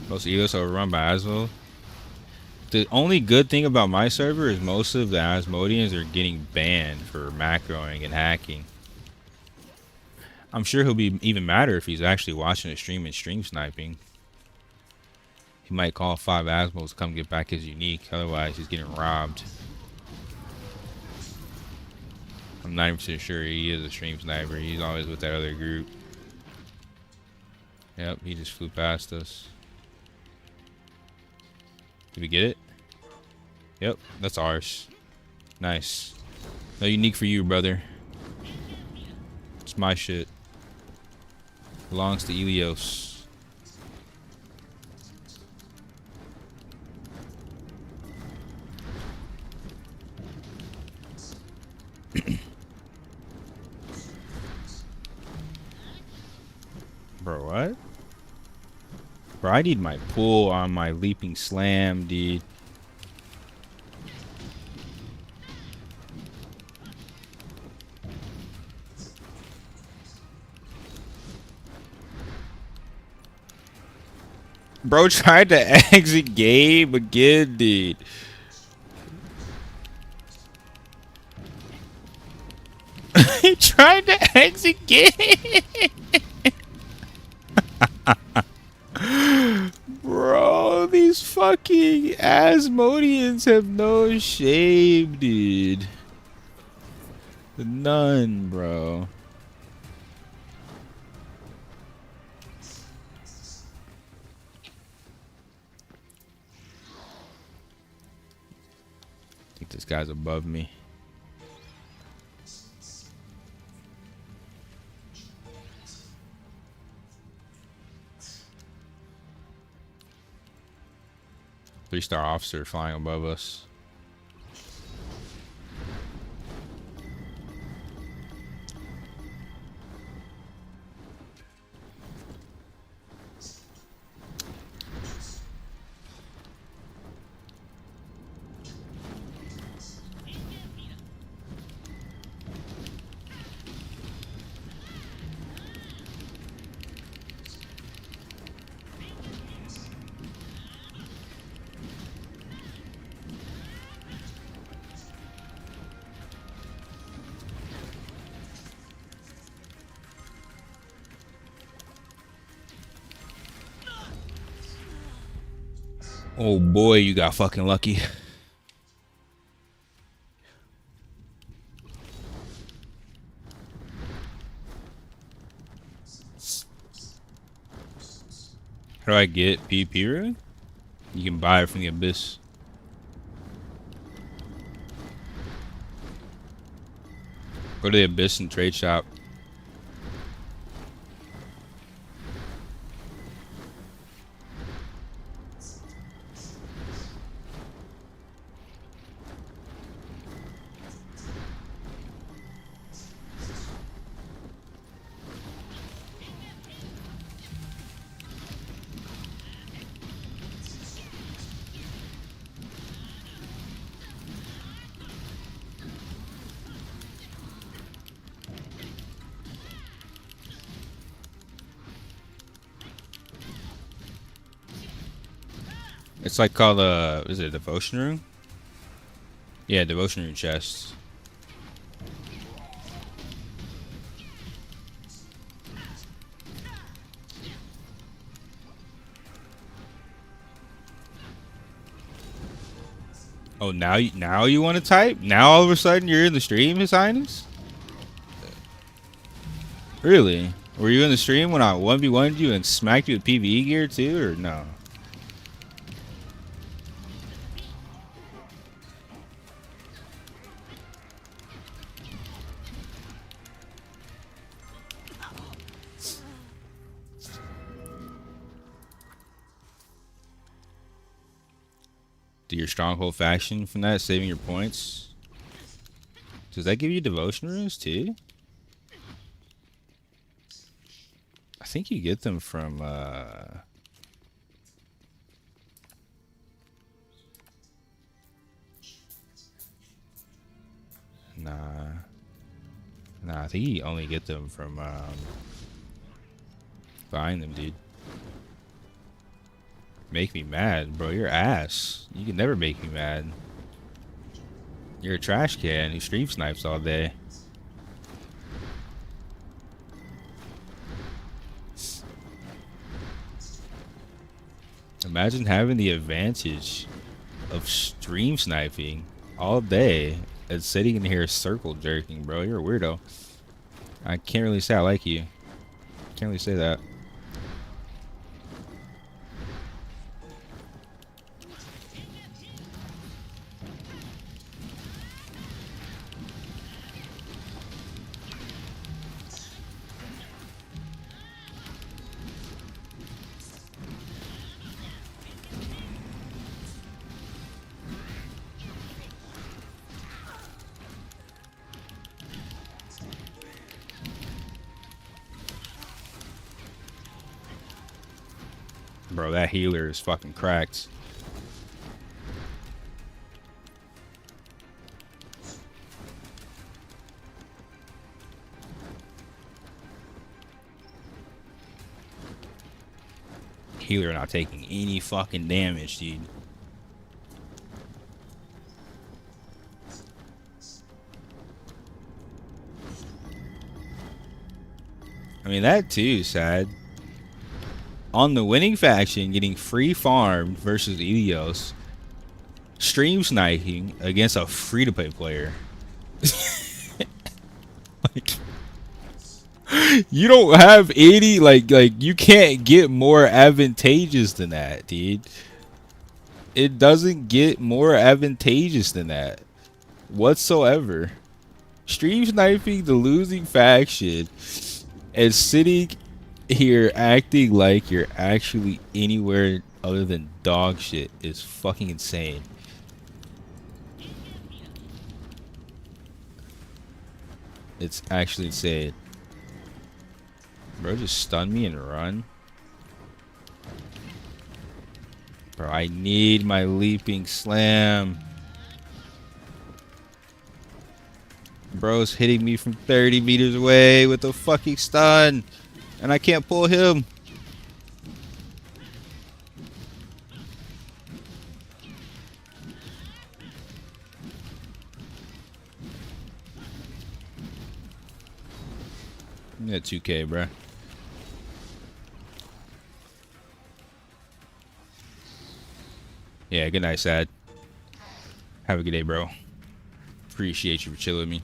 Most Elos are run by Asmo. The only good thing about my server is most of the Asmodians are getting banned for macroing and hacking. I'm sure he'll be even madder if he's actually watching a stream and stream sniping. He might call 5 Asmos to come get back his unique. Otherwise, he's getting robbed. I'm 90% sure he is a stream sniper. He's always with that other group. Yep, he just flew past us. Did we get it? Yep, that's ours. Nice. No unique for you, brother. It's my shit. Belongs to Elios. Bro, what? Bro, I need my pull on my leaping slam, dude. Bro tried to exit game again, dude. He tried to exit game. Bro, these fucking Asmodians have no shame, dude. None, bro. I think this guy's above me. Three-star officer flying above us. Oh boy, you got fucking lucky. How do I get PP rune? You can buy it from the Abyss. Go to the Abyss and trade shop. It's like called is it a devotion room? Yeah, devotion room chest. Oh, now you want to type? Now all of a sudden you're in the stream, His Highness? Really? Were you in the stream when I 1v1'd you and smacked you with PvE gear too, or no? Do your stronghold faction from that, saving your points? Does that give you devotion runes too? I think you get them from Nah, I think you only get them from buying them, dude. Make me mad, bro. You're ass. You can never make me mad. You're a trash can who stream snipes all day. Imagine having the advantage of stream sniping all day and sitting in here circle jerking, bro. You're a weirdo. I can't really say I like you. Can't really say that. Bro, that healer is fucking cracked. Healer not taking any fucking damage, dude. I mean, that too is sad. On the winning faction, getting free farmed versus Elios, stream sniping against a free-to-play player. Like, you don't have any, like you can't get more advantageous than that, dude. It doesn't get more advantageous than that whatsoever. Stream sniping the losing faction and sitting here acting like you're actually anywhere other than dog shit is fucking insane. It's actually insane. Bro, just stun me and run. Bro, I need my leaping slam. Bro's hitting me from 30 meters away with a fucking stun. And I can't pull him. Yeah, 2K, bruh. Yeah, good night, Sad. Have a good day, bro. Appreciate you for chilling with me.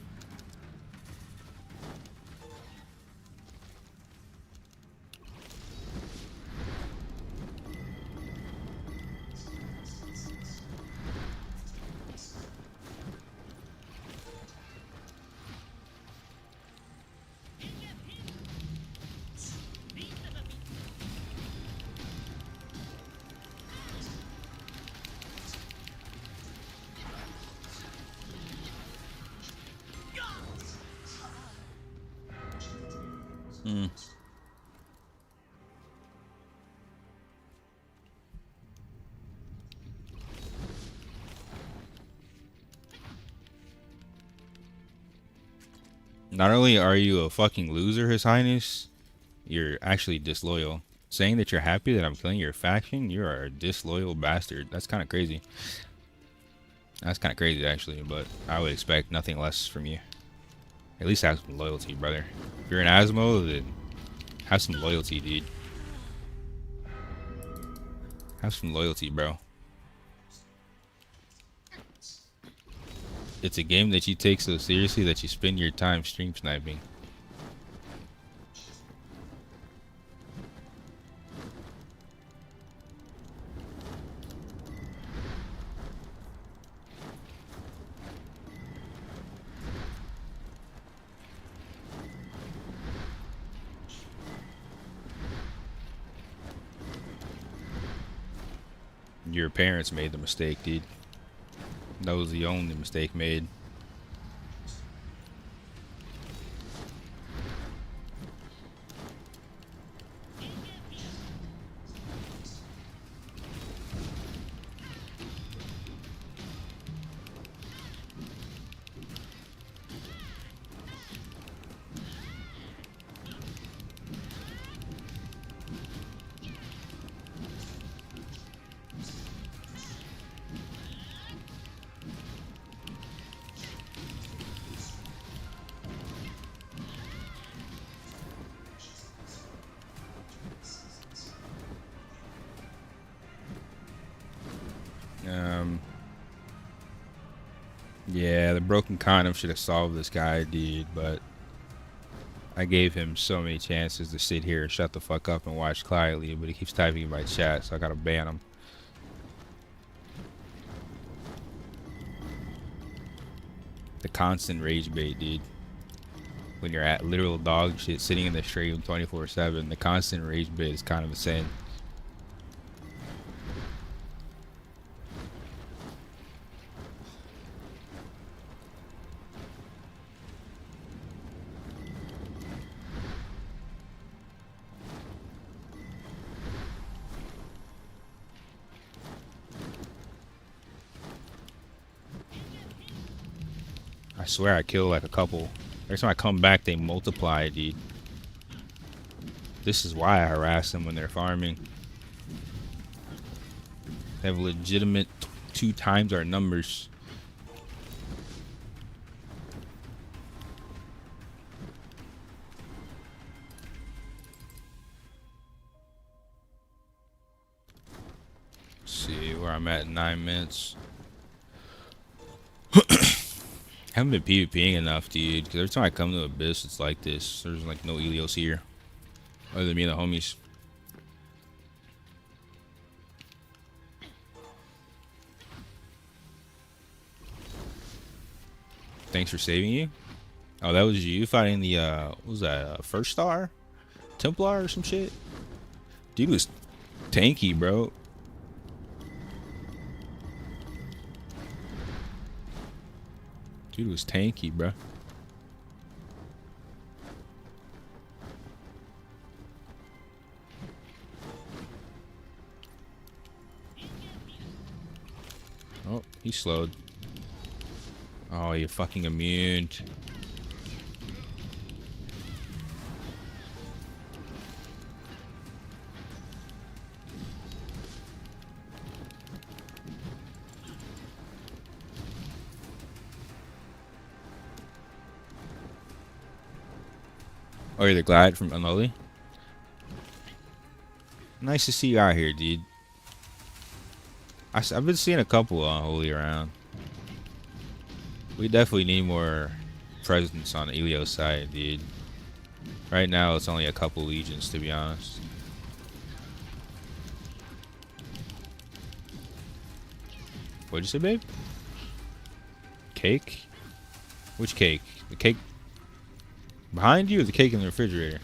Not only are you a fucking loser, His Highness, you're actually disloyal. Saying that you're happy that I'm killing your faction, you are a disloyal bastard. That's kind of crazy. That's kind of crazy, actually, but I would expect nothing less from you. At least have some loyalty, brother. If you're an Asmo, then have some loyalty, dude. Have some loyalty, bro. It's a game that you take so seriously that you spend your time stream sniping. your parents made the mistake, dude. That was the only mistake made. Yeah, the broken condom should have solved this guy, dude, but I gave him so many chances to sit here and shut the fuck up and watch quietly, but he keeps typing in my chat, so I gotta ban him. The constant rage bait, dude. When you're at literal dog shit sitting in the stream 24/7, the constant rage bait is kind of insane. I swear I killed like a couple. Every time I come back, they multiply, dude. This is why I harass them when they're farming. They have legitimate 2 times our numbers. Let's see where I'm at in 9 minutes. Haven't been PvPing enough, dude, because every time I come to Abyss, it's like this. There's like no Elios here, other than me and the homies. Thanks for saving you. Oh, that was you fighting the, what was that, first star? Templar or some shit? Dude was tanky, bro. Dude was tanky, bro. Oh, he slowed. Oh, you're fucking immune. Oh, you're the Glad from Unholy? Nice to see you out here, dude. I've been seeing a couple Unholy around. We definitely need more presence on the Elios side, dude. Right now, it's only a couple legions, to be honest. What'd you say, babe? Cake? Which cake? The cake behind you or the cake in the refrigerator?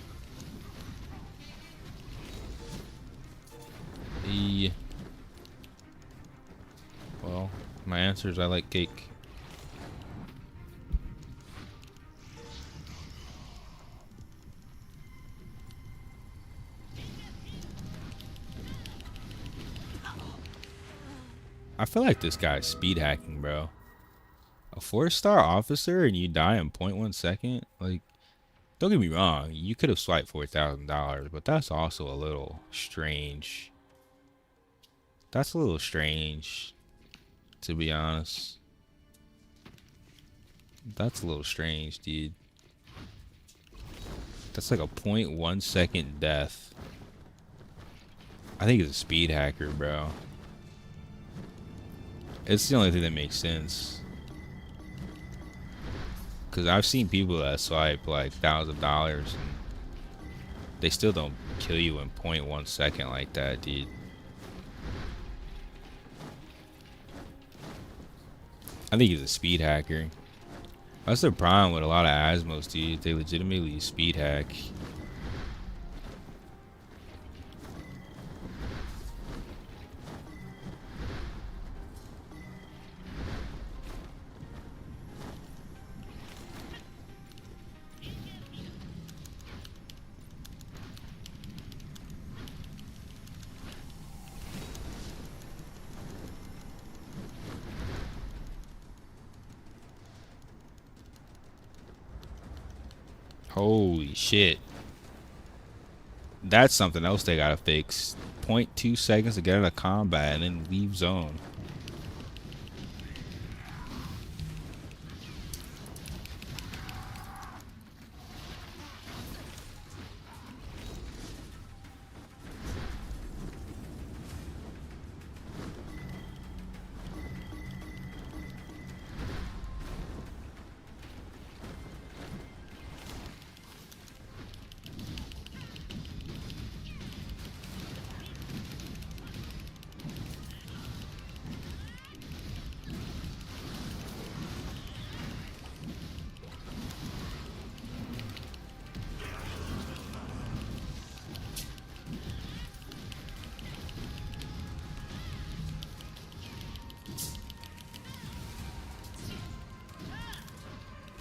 Well, my answer is I like cake. I feel like this guy's speed hacking, bro. A 4-star officer and you die in 0.1 second? Like, don't get me wrong, you could have swiped $4,000, but that's also a little strange. That's a little strange, to be honest. That's a little strange, dude. That's like a 0.1 second death. I think it's a speed hacker, bro. It's the only thing that makes sense. Because I've seen people that swipe like $1,000 and they still don't kill you in 0.1 second like that, dude. I think he's a speed hacker. That's the problem with a lot of Asmos, dude. They legitimately speed hack. Holy shit. That's something else they gotta fix. 0.2 seconds to get out of combat and then leave zone.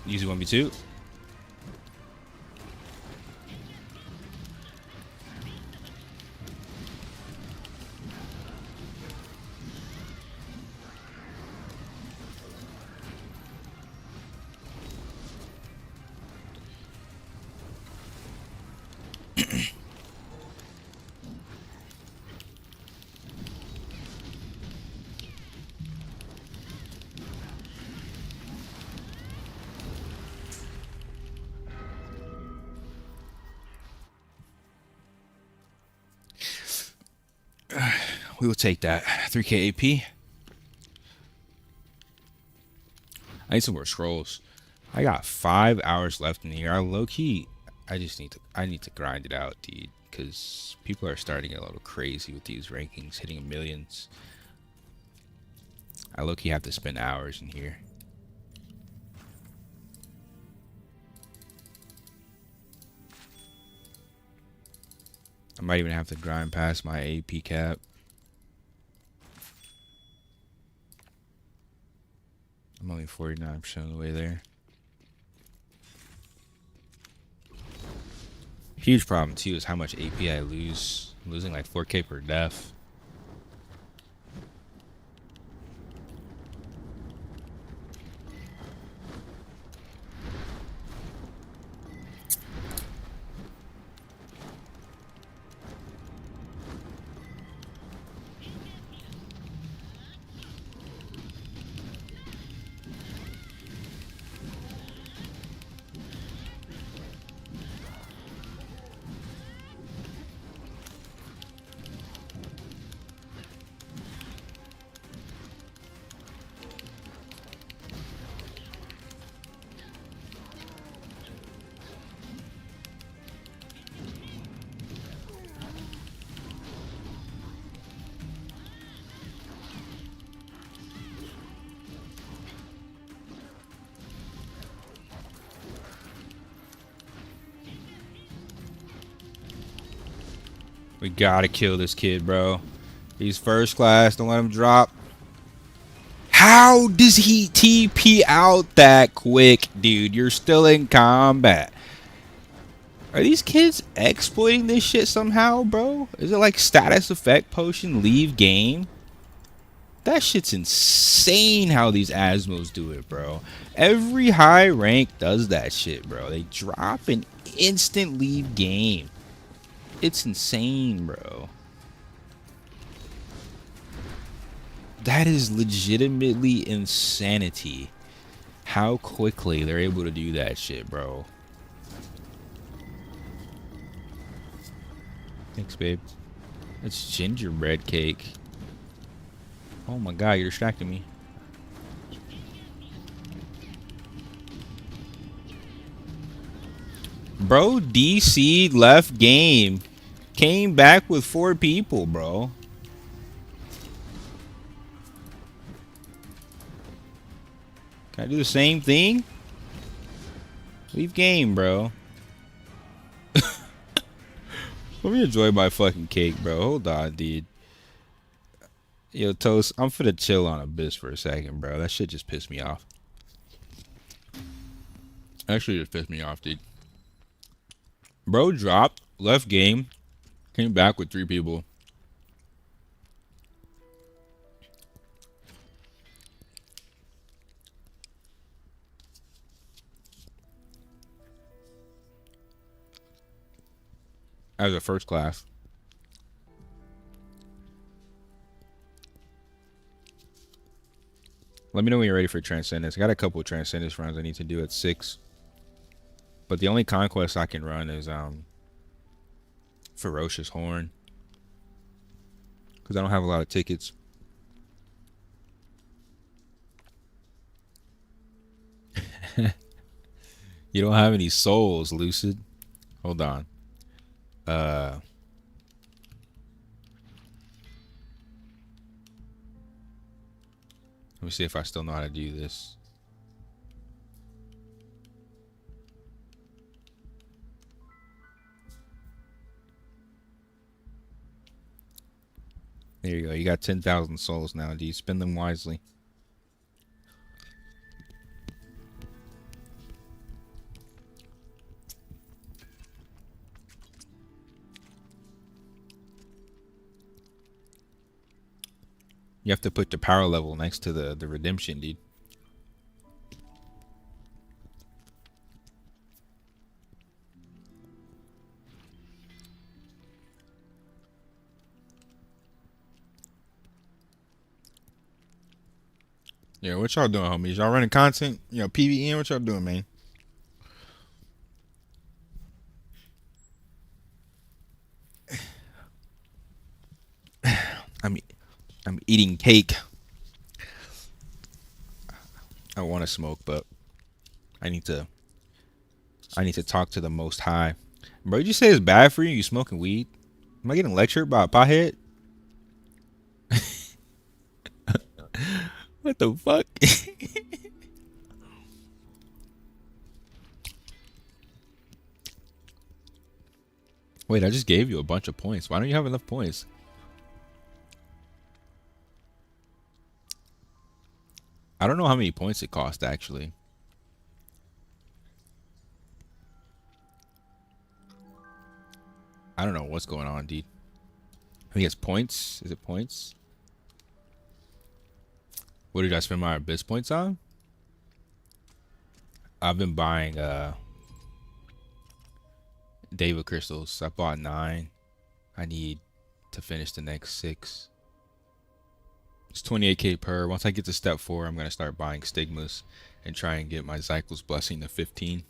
Easy 1v2. We will take that. 3k AP. I need some more scrolls. I got 5 hours left in here. I low key, I need to grind it out, dude, because people are starting to get a little crazy with these rankings, hitting millions. I low key have to spend hours in here. I might even have to grind past my AP cap. I'm only 49% of the way there. Huge problem too is how much AP I lose. I'm losing like 4k per death. We gotta kill this kid, bro. He's first class. Don't let him drop. How does he TP out that quick, dude? You're still in combat. Are these kids exploiting this shit somehow, bro? Is it like status effect potion leave game? That shit's insane how these Asmos do it, bro. Every high rank does that shit, bro. They drop an instant leave game. It's insane, bro. That is legitimately insanity. How quickly they're able to do that shit, bro. Thanks, babe. It's gingerbread cake. Oh my god, you're distracting me. Bro, DC left game. Came back with 4 people, bro. Can I do the same thing? Leave game, bro. Let me enjoy my fucking cake, bro. Hold on, dude. Yo, Toast, I'm finna chill on Abyss for a second, bro. That shit just pissed me off. Actually, just pissed me off, dude. Bro dropped, left game, came back with 3 people. as a first class. Let me know when you're ready for Transcendence. I got a couple of Transcendence runs I need to do at 6. But the only conquest I can run is Ferocious Horn. Because I don't have a lot of tickets. You don't have any souls, Lucid. Hold on. Let me see if I still know how to do this. There you go. You got 10,000 souls now. Do you spend them wisely? You have to put the power level next to the redemption, dude. Yeah, what y'all doing, homies? Y'all running content? You know, PvE? What y'all doing, man? I'm eating cake. I want to smoke, but I need to talk to the Most High. Bro, did you say it's bad for you? You smoking weed? Am I getting lectured by a pothead? What the fuck? Wait, I just gave you a bunch of points. Why don't you have enough points? I don't know how many points it cost, actually. I don't know what's going on, dude. I think it's points. Is it points? What did I spend my Abyss points on? I've been buying Day6 crystals. I bought 9. I need to finish the next 6. It's 28k per. Once I get to step 4, I'm going to start buying stigmas and try and get my Zykl's blessing to 15.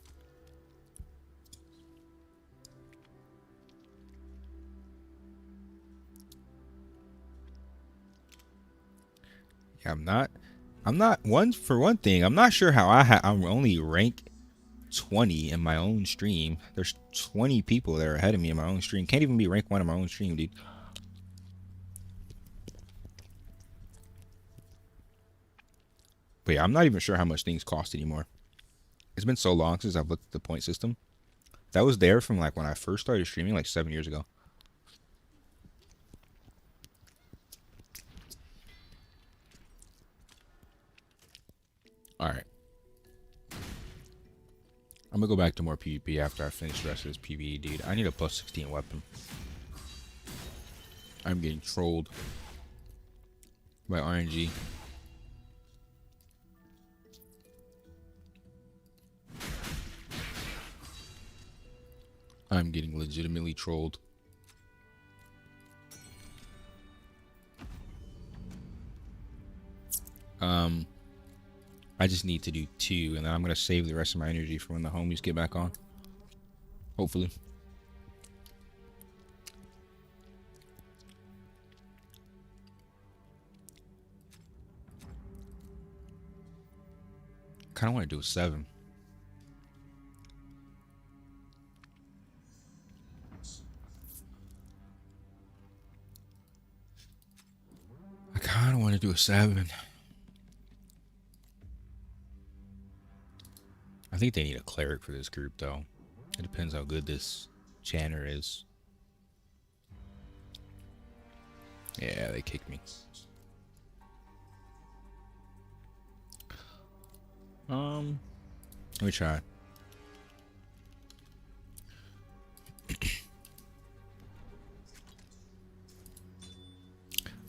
Yeah, I'm not one thing. I'm not sure how I'm only rank 20 in my own stream. There's 20 people that are ahead of me in my own stream. Can't even be rank 1 in my own stream, dude. But yeah, I'm not even sure how much things cost anymore. It's been so long since I've looked at the point system. That was there from like when I first started streaming, like 7 years ago. Alright. I'm gonna go back to more PvP after I finish the rest of this PvE, dude. I need a plus 16 weapon. I'm getting trolled by RNG. I'm getting legitimately trolled. I just need to do 2, and then I'm gonna save the rest of my energy for when the homies get back on. Hopefully. Kind of want to do a 7. I kind of want to do a 7. I think they need a cleric for this group, though. It depends how good this Channer is. Yeah, they kicked me. Let me try.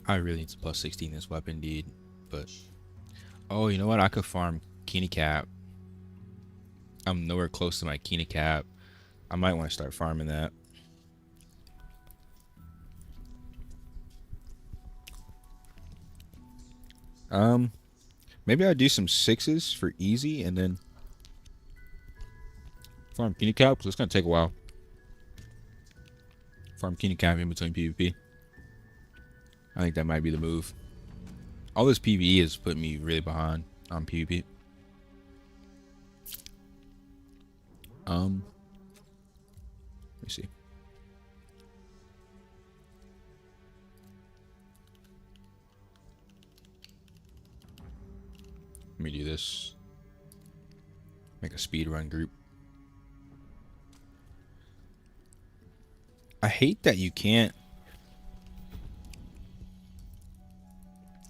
I really need to plus 16 this weapon, dude. But oh, you know what? I could farm Keeney Cap. I'm nowhere close to my Keeney Cap. I might want to start farming that. Maybe I'd do some 6s for easy and then farm Keeney Cap, because it's going to take a while. Farm Keeney Cap in between PvP. I think that might be the move. All this PvE has put me really behind on PvP. Let me see. Let me do this. Make a speedrun group. I hate that you can't.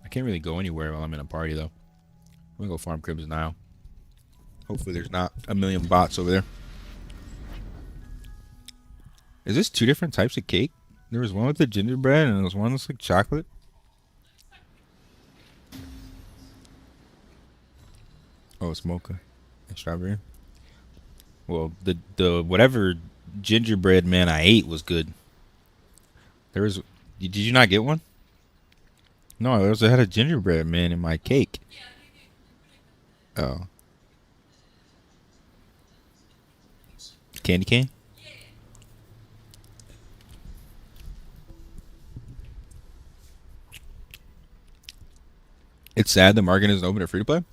I can't really go anywhere while I'm in a party though. I'm gonna go farm cribs now. Hopefully there's not a million bots over there. Is this 2 different types of cake? There was one with the gingerbread and there was one that's like chocolate. Oh, it's mocha and strawberry. Well, the whatever gingerbread man I ate was good. There was. Did you not get one? No, I had a gingerbread man in my cake. Oh. Candy cane? It's sad the market isn't open to free to play.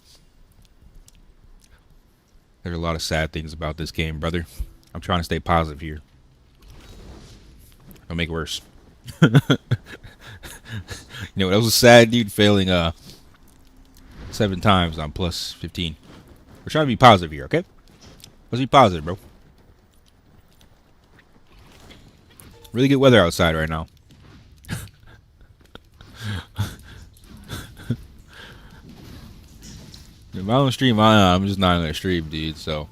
There's a lot of sad things about this game, brother. I'm trying to stay positive here. Don't make it worse. You know what? That was a sad dude failing 7 times on plus 15. We're trying to be positive here, okay? Let's be positive, bro. Really good weather outside right now. If I'm on stream, I'm just not on the stream, dude. So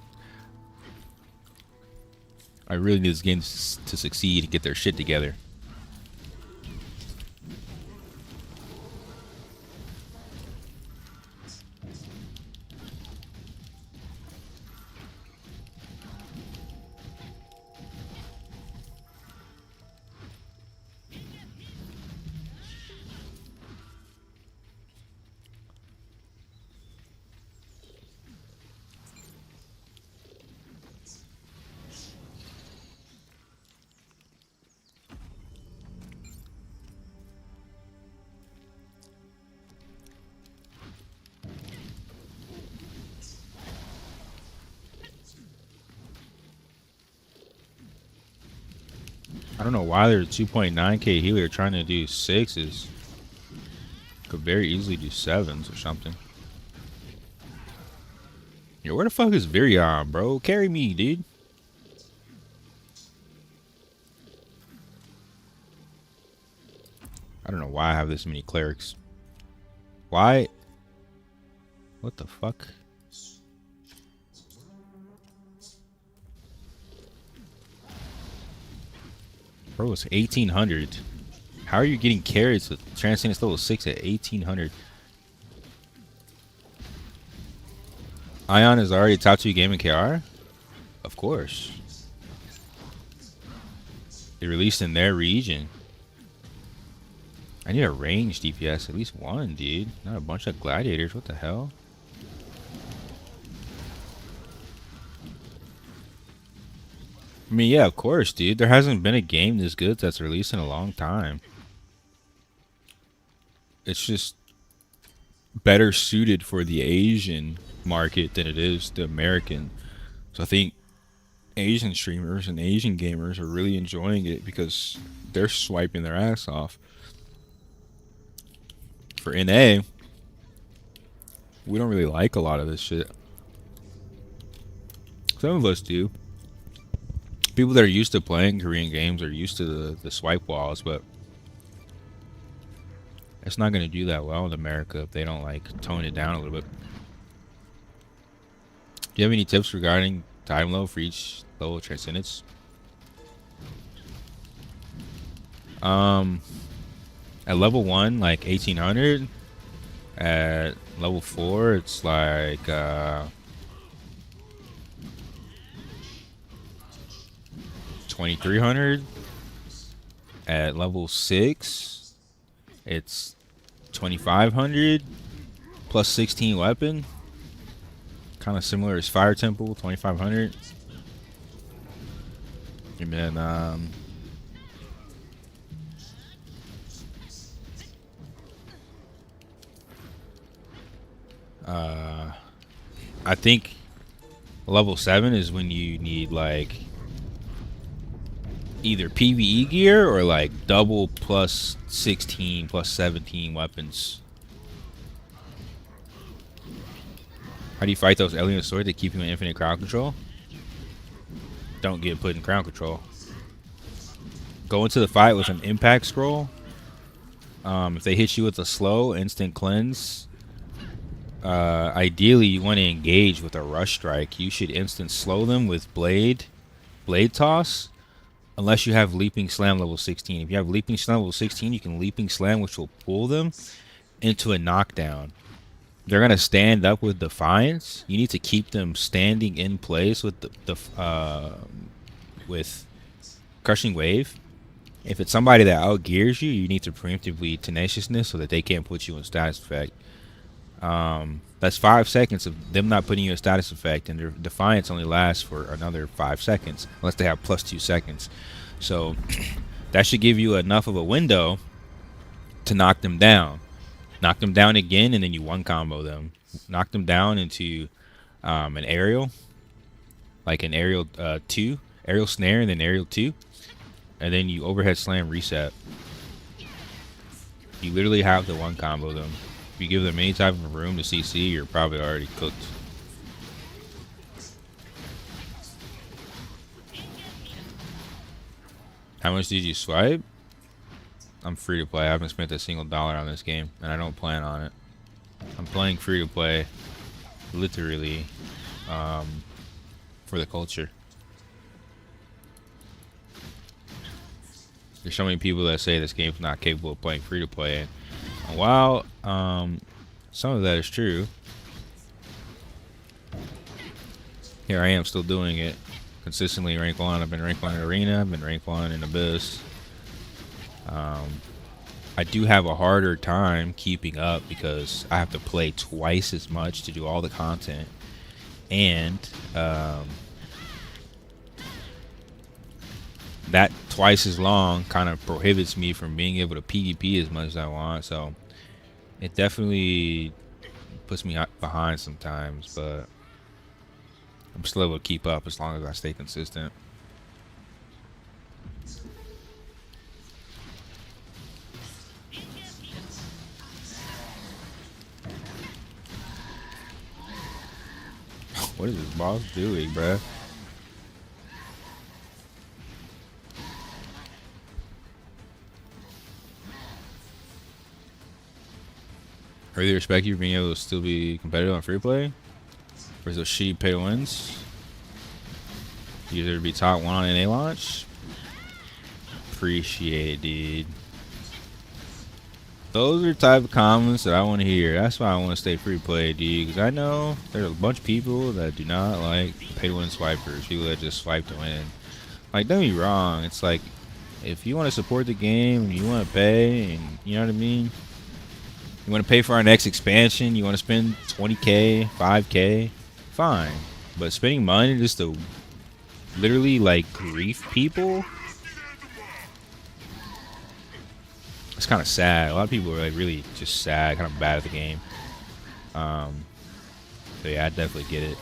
I really need this game to succeed and get their shit together. I don't know why there's a 2.9k healer trying to do 6s. Could very easily do 7s or something. Yo, where the fuck is Virion, bro? Carry me, dude. I don't know why I have this many clerics. Why? What the fuck? Bro, it's 1800. How are you getting carries with Transcendent level 6 at 1800? Aion is already top 2 game in KR? Of course. They released in their region. I need a range DPS, at least one, dude. Not a bunch of gladiators. What the hell? I mean, yeah, of course, dude. There hasn't been a game this good that's released in a long time. It's just better suited for the Asian market than it is the American. So I think Asian streamers and Asian gamers are really enjoying it because they're swiping their ass off. For NA, we don't really like a lot of this shit. Some of us do. People that are used to playing Korean games are used to the swipe walls, but it's not going to do that well in America if they don't like tone it down a little bit. Do you have any tips regarding time low for each level of Transcendence? At level 1, like 1800. At level 4, it's like 2300. At level 6, it's 2500. plus 16 weapon. Kind of similar as Fire Temple, 2500. And then I think level 7 is when you need like either PvE gear or like double plus 16 plus 17 weapons. How do you fight those alien swords that keep you in infinite crowd control? Don't get put in crowd control. Go into the fight with an impact scroll. If they hit you with a slow instant cleanse, ideally you want to engage with a rush strike. You should instant slow them with blade toss, unless you have leaping slam level 16. If you have leaping slam level 16, you can leaping slam, which will pull them into a knockdown. They're gonna stand up with defiance. You need to keep them standing in place with with crushing wave. If it's somebody that outgears you, you need to preemptively tenaciousness so that they can't put you in status effect. That's 5 seconds of them not putting you in status effect, and their defiance only lasts for another 5 seconds unless they have plus 2 seconds. So that should give you enough of a window to knock them down. Knock them down again, and then you one combo them. Knock them down into an aerial, like an aerial 2, aerial snare, and then aerial 2, and then you overhead slam reset. You literally have to one combo them. If you give them any type of room to CC, you're probably already cooked. How much did you swipe? I'm free to play. I haven't spent a single dollar on this game, and I don't plan on it. I'm playing free to play, literally, for the culture. There's so many people that say this game's not capable of playing free to play, and while some of that is true, here I am still doing it consistently. Rank 1. I've been rank 1 in Arena. I've been rank 1 in Abyss. I do have a harder time keeping up because I have to play twice as much to do all the content, and that twice as long kind of prohibits me from being able to PvP as much as I want. So it definitely puts me behind sometimes, but I'm still able to keep up as long as I stay consistent. What is this boss doing, bruh? I really respect you for being able to still be competitive on free play. Where's those shitty pay to wins? You either be top 1 on NA launch. Appreciate it, dude. Those are the type of comments that I want to hear. That's why I want to stay free play, dude. Because I know there's a bunch of people that do not like pay to win swipers. People that just swipe to win. Like, don't be wrong. It's like, if you want to support the game and you want to pay, and you know what I mean? You want to pay for our next expansion, you want to spend 20K, 5K, fine. But spending money just to literally, like, grief people, it's kind of sad. A lot of people are like really just sad, kind of bad at the game. So yeah, I definitely get it.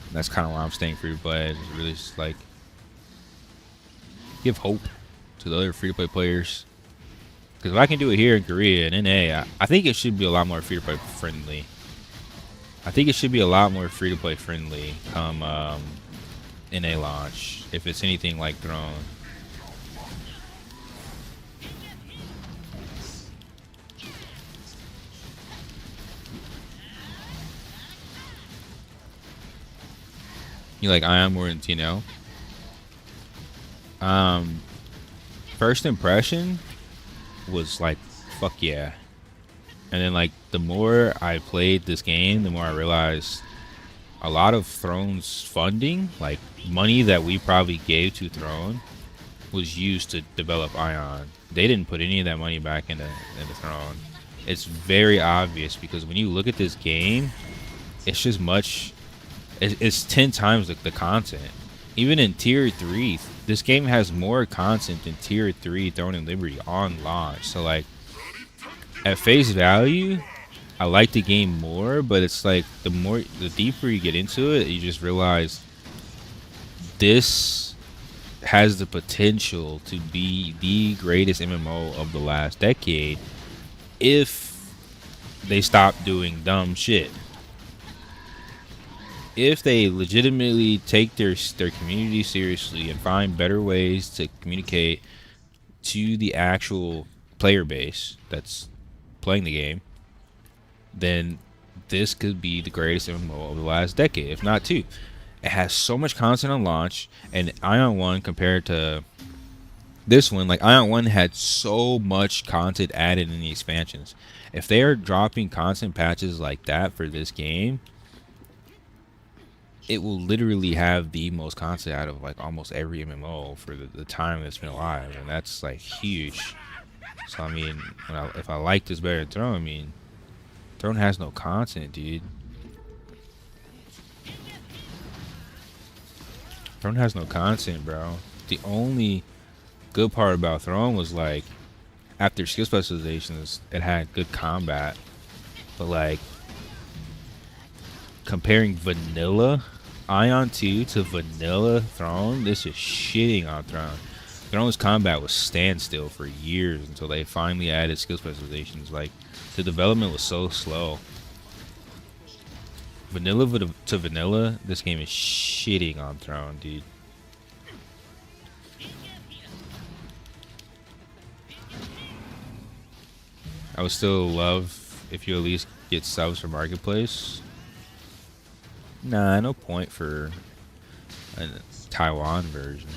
And that's kind of why I'm staying free to play. It's really just like give hope to the other free to play players. Because if I can do it here in Korea and NA, I think it should be a lot more free to play friendly. I think it should be a lot more free to play friendly come NA launch, if it's anything like Throne. You like Aion more than Tino? First impression was like, fuck yeah. And then like the more I played this game, the more I realized a lot of Throne's funding, like money that we probably gave to Throne, was used to develop Aion. They didn't put any of that money back into Throne. It's very obvious because when you look at this game, it's just much. It's 10 times the content. Even in Tier 3, this game has more content than Tier 3 Throne and Liberty on launch. So, like, at face value, I like the game more, but it's like the deeper you get into it, you just realize this has the potential to be the greatest MMO of the last decade if they stop doing dumb shit. If they legitimately take their community seriously and find better ways to communicate to the actual player base that's playing the game, then this could be the greatest MMO of the last decade, if not two. It has so much content on launch, and Aion 1 compared to this one, like Aion 1 had so much content added in the expansions. If they are dropping content patches like that for this game, it will literally have the most content out of like almost every MMO for the time that's been alive, and that's like huge. So I mean, if I like this better than Throne, I mean, Throne has no content, dude. Throne has no content, bro. The only good part about Throne was like after skill specializations, it had good combat, but like comparing vanilla Aion 2 to vanilla Throne, this is shitting on Throne. Throne's combat was standstill for years until they finally added skill specializations. Like, the development was so slow. Vanilla to vanilla, this game is shitting on Throne, dude. I would still love if you at least get subs for Marketplace. Nah, no point for a Taiwan version.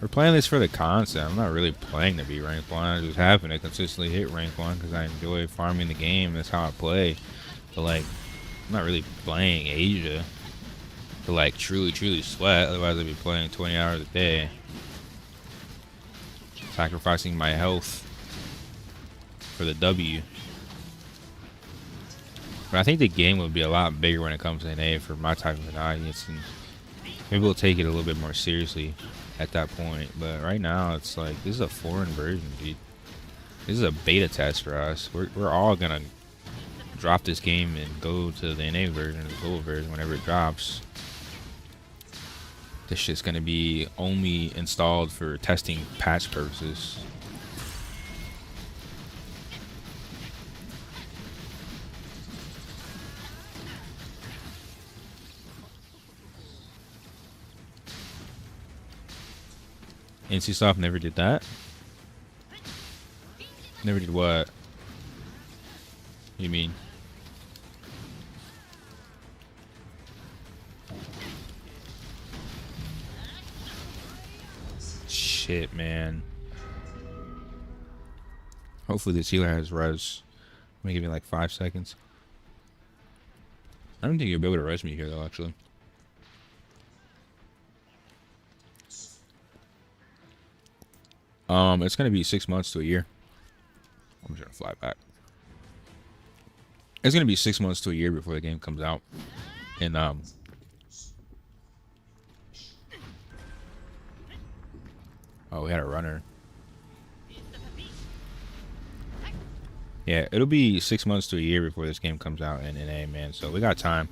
We're playing this for the concept. I'm not really playing to be rank 1. I just happen to consistently hit rank 1 because I enjoy farming the game. That's how I play. But like, I'm not really playing Asia to like truly sweat. Otherwise I'd be playing 20 hours a day. Sacrificing my health for the W. But I think the game would be a lot bigger when it comes to NA for my type of an audience, and maybe we'll take it a little bit more seriously at that point. But right now, it's like this is a foreign version, dude. This is a beta test for us. We're all gonna drop this game and go to the NA version, the global version, whenever it drops. This shit's gonna be only installed for testing patch purposes. NCSoft never did that. Never did what? You mean? Shit, man. Hopefully this healer has res. Let me give me like 5 seconds. I don't think you'll be able to res me here though, actually. It's gonna be 6 months to a year. I'm just gonna fly back. It's gonna be 6 months to a year before the game comes out. And oh, we had a runner. Yeah, it'll be 6 months to a year before this game comes out in NA, man. So we got time.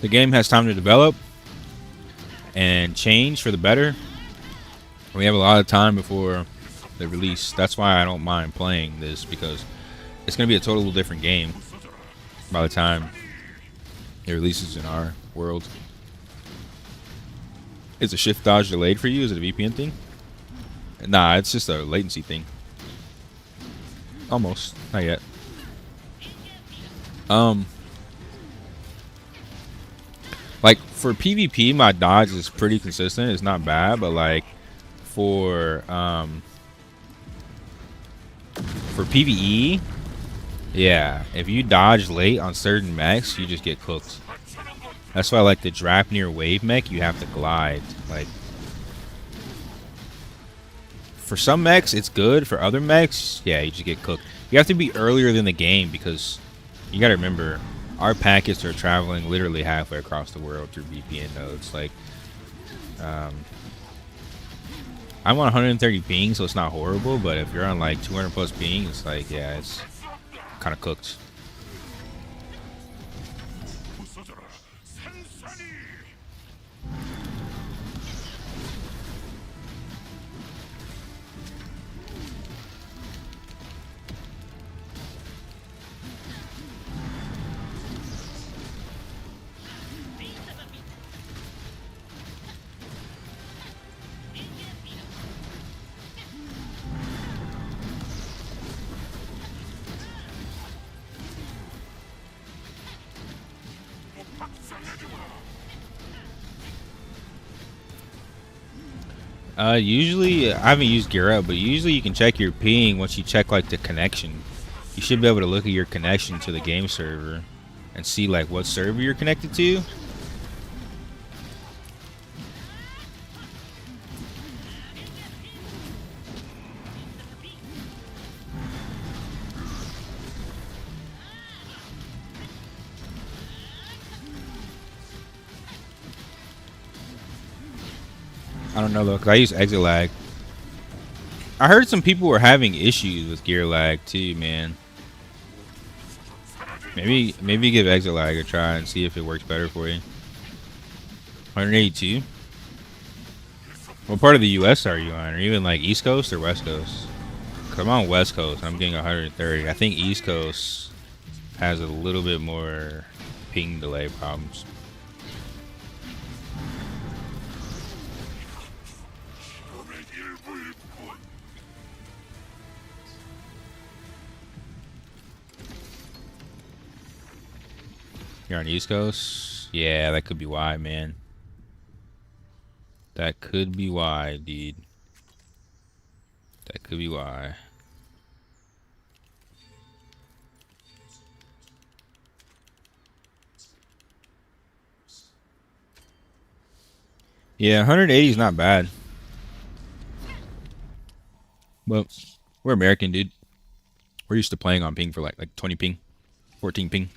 The game has time to develop and change for the better. We have a lot of time before the release. That's why I don't mind playing this, because it's going to be a totally different game by the time it releases in our world. Is a shift dodge delayed for you? Is it a VPN thing? Nah, it's just a latency thing. Almost. Not yet. Like for PvP, my dodge is pretty consistent. It's not bad, but like for PvE, yeah, if you dodge late on certain mechs, you just get cooked. That's why like the Draupnir wave mech, you have to glide. Like for some mechs, it's good. For other mechs, yeah, you just get cooked. You have to be earlier than the game because you gotta remember, our packets are traveling literally halfway across the world through VPN nodes. Like, I'm on 130 ping, so it's not horrible. But if you're on like 200 plus ping, it's like, yeah, it's kind of cooked. Usually, I haven't used Gear Up, but usually you can check your ping once you check like the connection. You should be able to look at your connection to the game server and see like what server you're connected to. I don't know though, cause I use exit lag. I heard some people were having issues with gear lag too, man. Maybe give exit lag a try and see if it works better for you. 182. What part of the US are you on? Are you in like East Coast or West Coast? Cause I'm on West Coast. I'm getting 130. I think East Coast has a little bit more ping delay problems. You're on the East Coast? Yeah, that could be why, man. That could be why, dude. That could be why. Yeah, 180 is not bad. But we're American, dude. We're used to playing on ping for like 20 ping, 14 ping.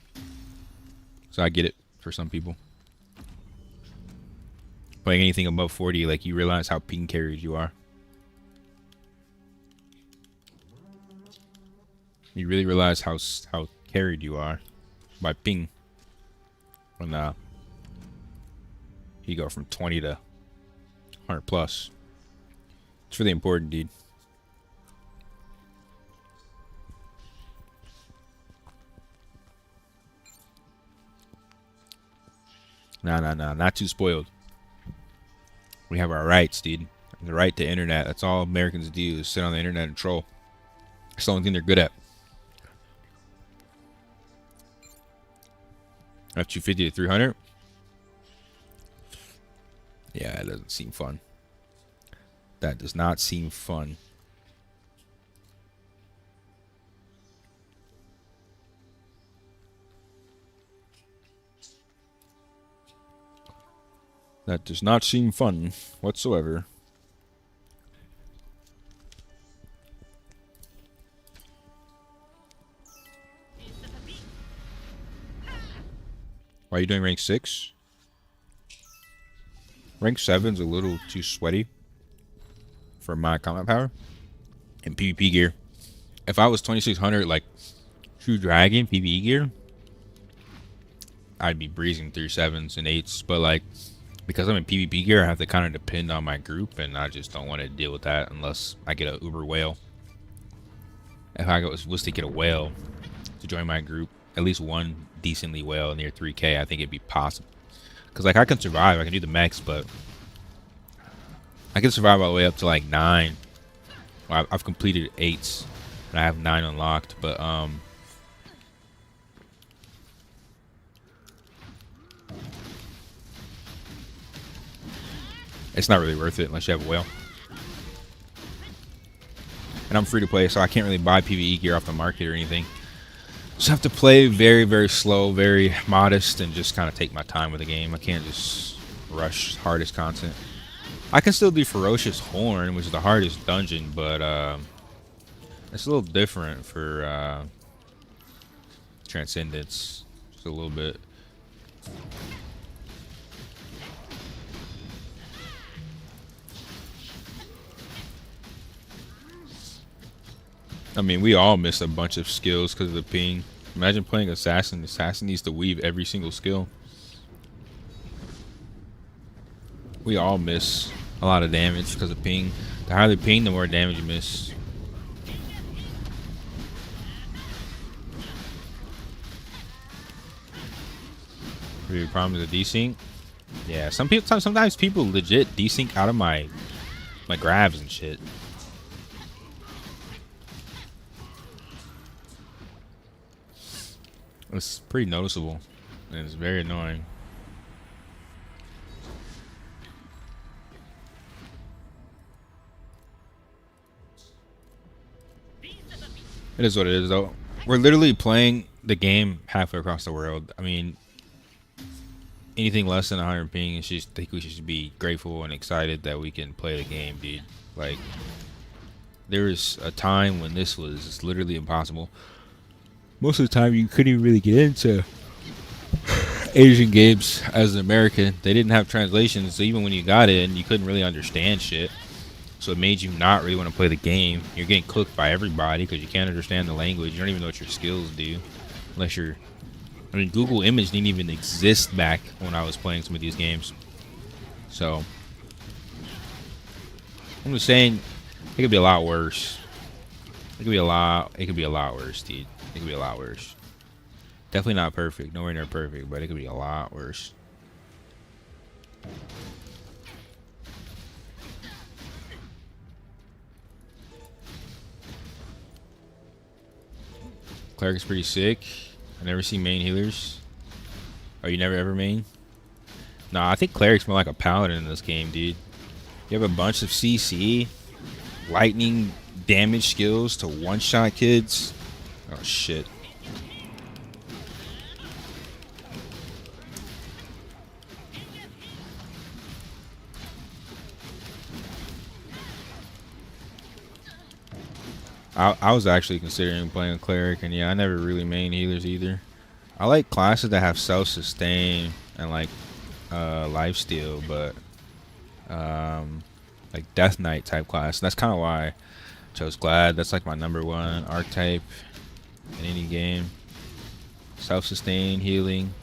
So I get it for some people. Playing anything above 40, like you realize how ping carried you are. You really realize how carried you are by ping. When you go from 20 to 100 plus. It's really important, dude. Nah, not too spoiled. We have our rights, dude. The right to internet. That's all Americans do is sit on the internet and troll. It's the only thing they're good at. F250 to 300? Yeah, it doesn't seem fun. That does not seem fun. That does not seem fun whatsoever. Why are you doing rank 6? Rank 7's a little too sweaty for my combat power and PvP gear. If I was 2600 like True Dragon PvE gear, I'd be breezing through 7s and 8s. But like, because I'm in PvP gear, I have to kind of depend on my group, and I just don't want to deal with that unless I get a uber whale. If I was to get a whale to join my group, at least one decently whale near 3K, I think it'd be possible. Because like I can survive, I can do the max, but I can survive all the way up to like 9. Well, I've completed 8s, and I have 9 unlocked, but It's not really worth it unless you have a whale. And I'm free to play, so I can't really buy PvE gear off the market or anything. Just have to play very, very slow, very modest, and just kind of take my time with the game. I can't just rush hardest content. I can still do Ferocious Horn, which is the hardest dungeon, but it's a little different for Transcendence. Just a little bit. I mean, we all miss a bunch of skills because of the ping. Imagine playing Assassin. Assassin needs to weave every single skill. We all miss a lot of damage because of ping. The higher the ping, the more damage you miss. Pretty problem with the desync. Yeah, sometimes people legit desync out of my grabs and shit. It's pretty noticeable, and it's very annoying. It is what it is, though. We're literally playing the game halfway across the world. I mean, anything less than 100 ping, I think we should be grateful and excited that we can play the game, dude. Like, there was a time when this was literally impossible. Most of the time, you couldn't even really get into Asian games as an American. They didn't have translations, so even when you got in, you couldn't really understand shit. So it made you not really want to play the game. You're getting cooked by everybody because you can't understand the language. You don't even know what your skills do. Unless you're... I mean, Google Image didn't even exist back when I was playing some of these games. So... I'm just saying, it could be a lot worse. It could be a lot worse, dude. It could be a lot worse. Definitely not perfect. Nowhere near perfect, but it could be a lot worse. Cleric's pretty sick. I never see main healers. Oh, you never ever main? Nah, I think Cleric's more like a paladin in this game, dude. You have a bunch of CC, lightning damage skills to one-shot kids. Oh, shit. I was actually considering playing a cleric, and yeah, I never really main healers either. I like classes that have self-sustain and like lifesteal, but like Death Knight type class. That's kind of why I chose Glad. That's like my #1 archetype in any game. Self-sustain, healing,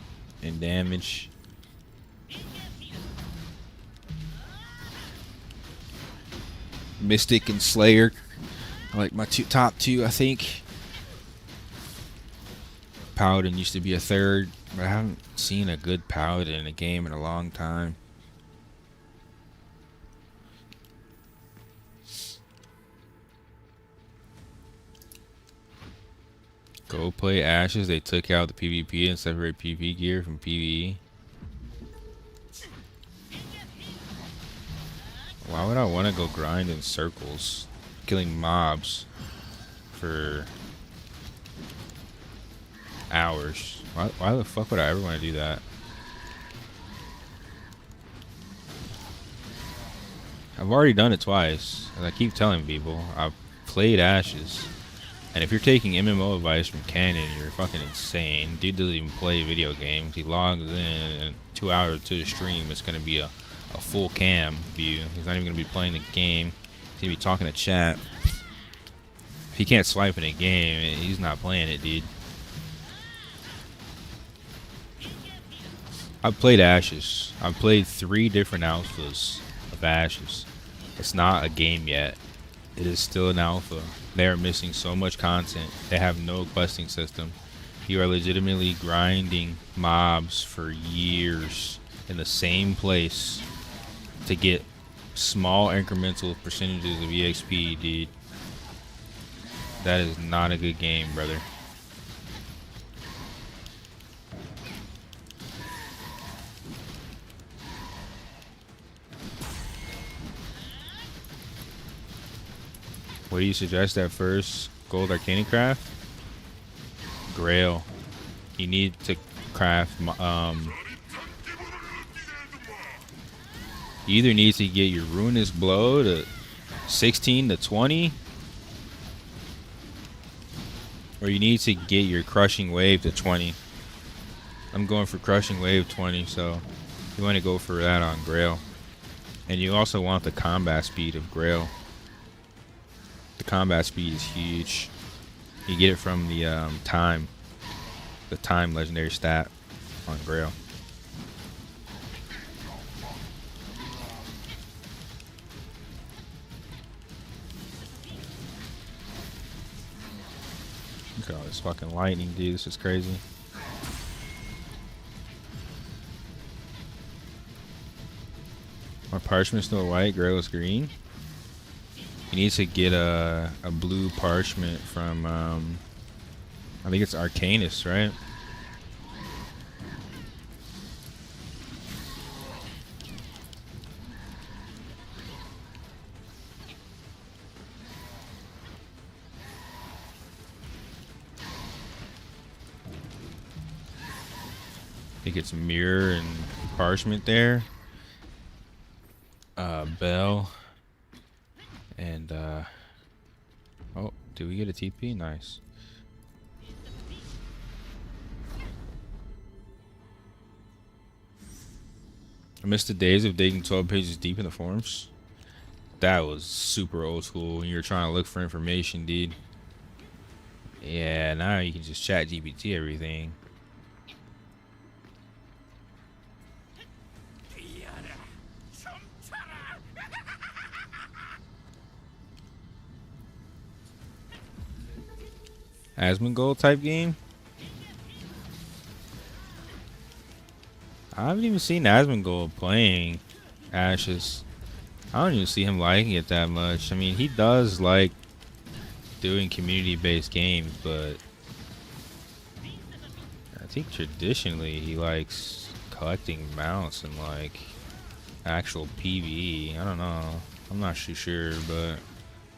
and damage. Mystic and Slayer. I like my top two, I think. Paladin used to be a third, but I haven't seen a good Paladin in a game in a long time. Go play Ashes. They took out the PvP and separate PvP gear from PvE. Why would I want to go grind in circles, killing mobs for hours? Why the fuck would I ever want to do that? I've already done it twice, and I keep telling people I've played Ashes. And if you're taking MMO advice from Canon, you're fucking insane. Dude doesn't even play video games. He logs in, and 2 hours to the stream, it's gonna be a full cam view. He's not even gonna be playing the game. He's gonna be talking to chat. If he can't swipe in a game, he's not playing it, dude. I've played Ashes. I've played 3 different alphas of Ashes. It's not a game yet. It is still an alpha. They are missing so much content. They have no questing system. You are legitimately grinding mobs for years in the same place to get small incremental percentages of EXP, dude. That is not a good game, brother. What do you suggest at first? Gold Arcana craft? Grail. You need to craft you either need to get your Ruinous Blow to 16 to 20, or you need to get your Crushing Wave to 20. I'm going for Crushing Wave 20, so you want to go for that on Grail. And you also want the combat speed of Grail. The combat speed is huge. You get it from the time legendary stat on Grail. Look at all this fucking lightning, dude. This is crazy. My parchment's still white, Grail is green. You need to get a blue parchment from I think it's Arcanus, right? I think it's mirror and parchment there. Bell. And oh, did we get a TP? Nice. I missed the days of digging 12 pages deep in the forums. That was super old school when you were trying to look for information, dude. Yeah, now you can just chat GPT everything. Asmongold type game? I haven't even seen Asmongold playing Ashes. I don't even see him liking it that much. I mean, he does like doing community-based games, but I think traditionally he likes collecting mounts and like actual PvE. I don't know. I'm not too sure, but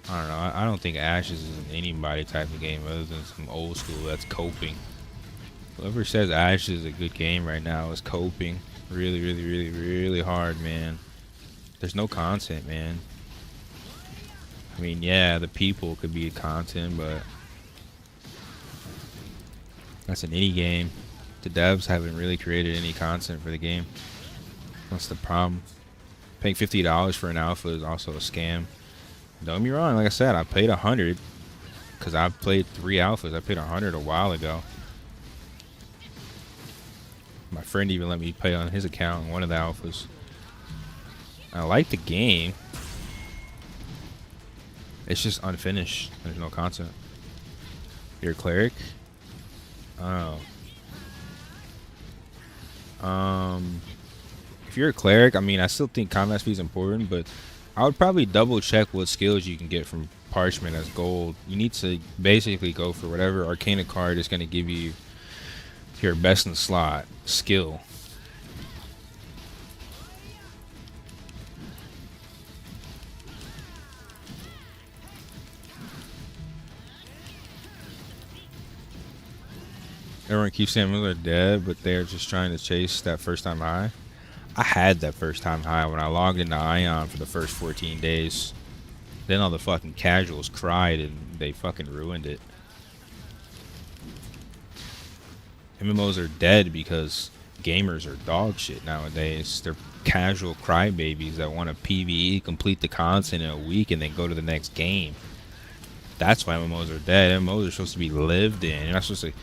I don't know. I don't think Ashes is an anybody type of game other than some old school that's coping. Whoever says Ashes is a good game right now is coping really hard, man. There's no content, man. I mean, yeah, the people could be content, but that's an indie game. The devs haven't really created any content for the game. That's the problem. Paying $50 for an alpha is also a scam. Don't get me wrong, like I said, I paid $100 because I've played 3 alphas. I paid $100 a while ago. My friend even let me play on his account in one of the alphas. I like the game. It's just unfinished. There's no content. You're a cleric? Oh. If you're a cleric, I mean, I still think combat speed is important, but I would probably double check what skills you can get from parchment as gold. You need to basically go for whatever Arcana card is going to give you your best in slot skill. Everyone keeps saying they're dead, but they're just trying to chase that first time high. I had that first time high when I logged into Aion for the first 14 days. Then all the fucking casuals cried and they fucking ruined it. MMOs are dead because gamers are dog shit nowadays. They're casual crybabies that want to PvE, complete the content in a week, and then go to the next game. That's why MMOs are dead. MMOs are supposed to be lived in. You're not supposed to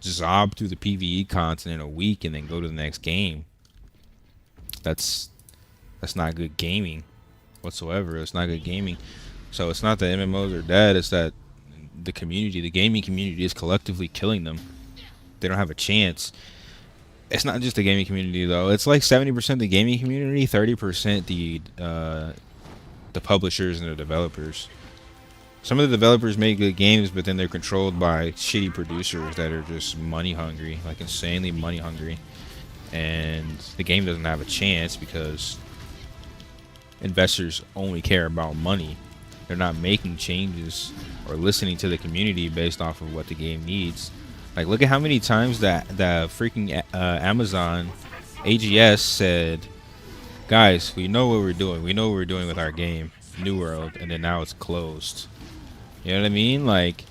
zob through the PvE content in a week and then go to the next game. That's not good gaming whatsoever. It's not good gaming. So it's not that MMOs are dead. It's that the community, the gaming community, is collectively killing them. They don't have a chance. It's not just the gaming community though. It's like 70% the gaming community, 30% the publishers and the developers. Some of the developers make good games, but then they're controlled by shitty producers that are just money hungry, like insanely money hungry. And the game doesn't have a chance because investors only care about money. They're not making changes or listening to the community based off of what the game needs. Like, look at how many times that the freaking Amazon AGS said, guys, we know what we're doing. We know what we're doing with our game, New World, and then now it's closed. You know what I mean? Like,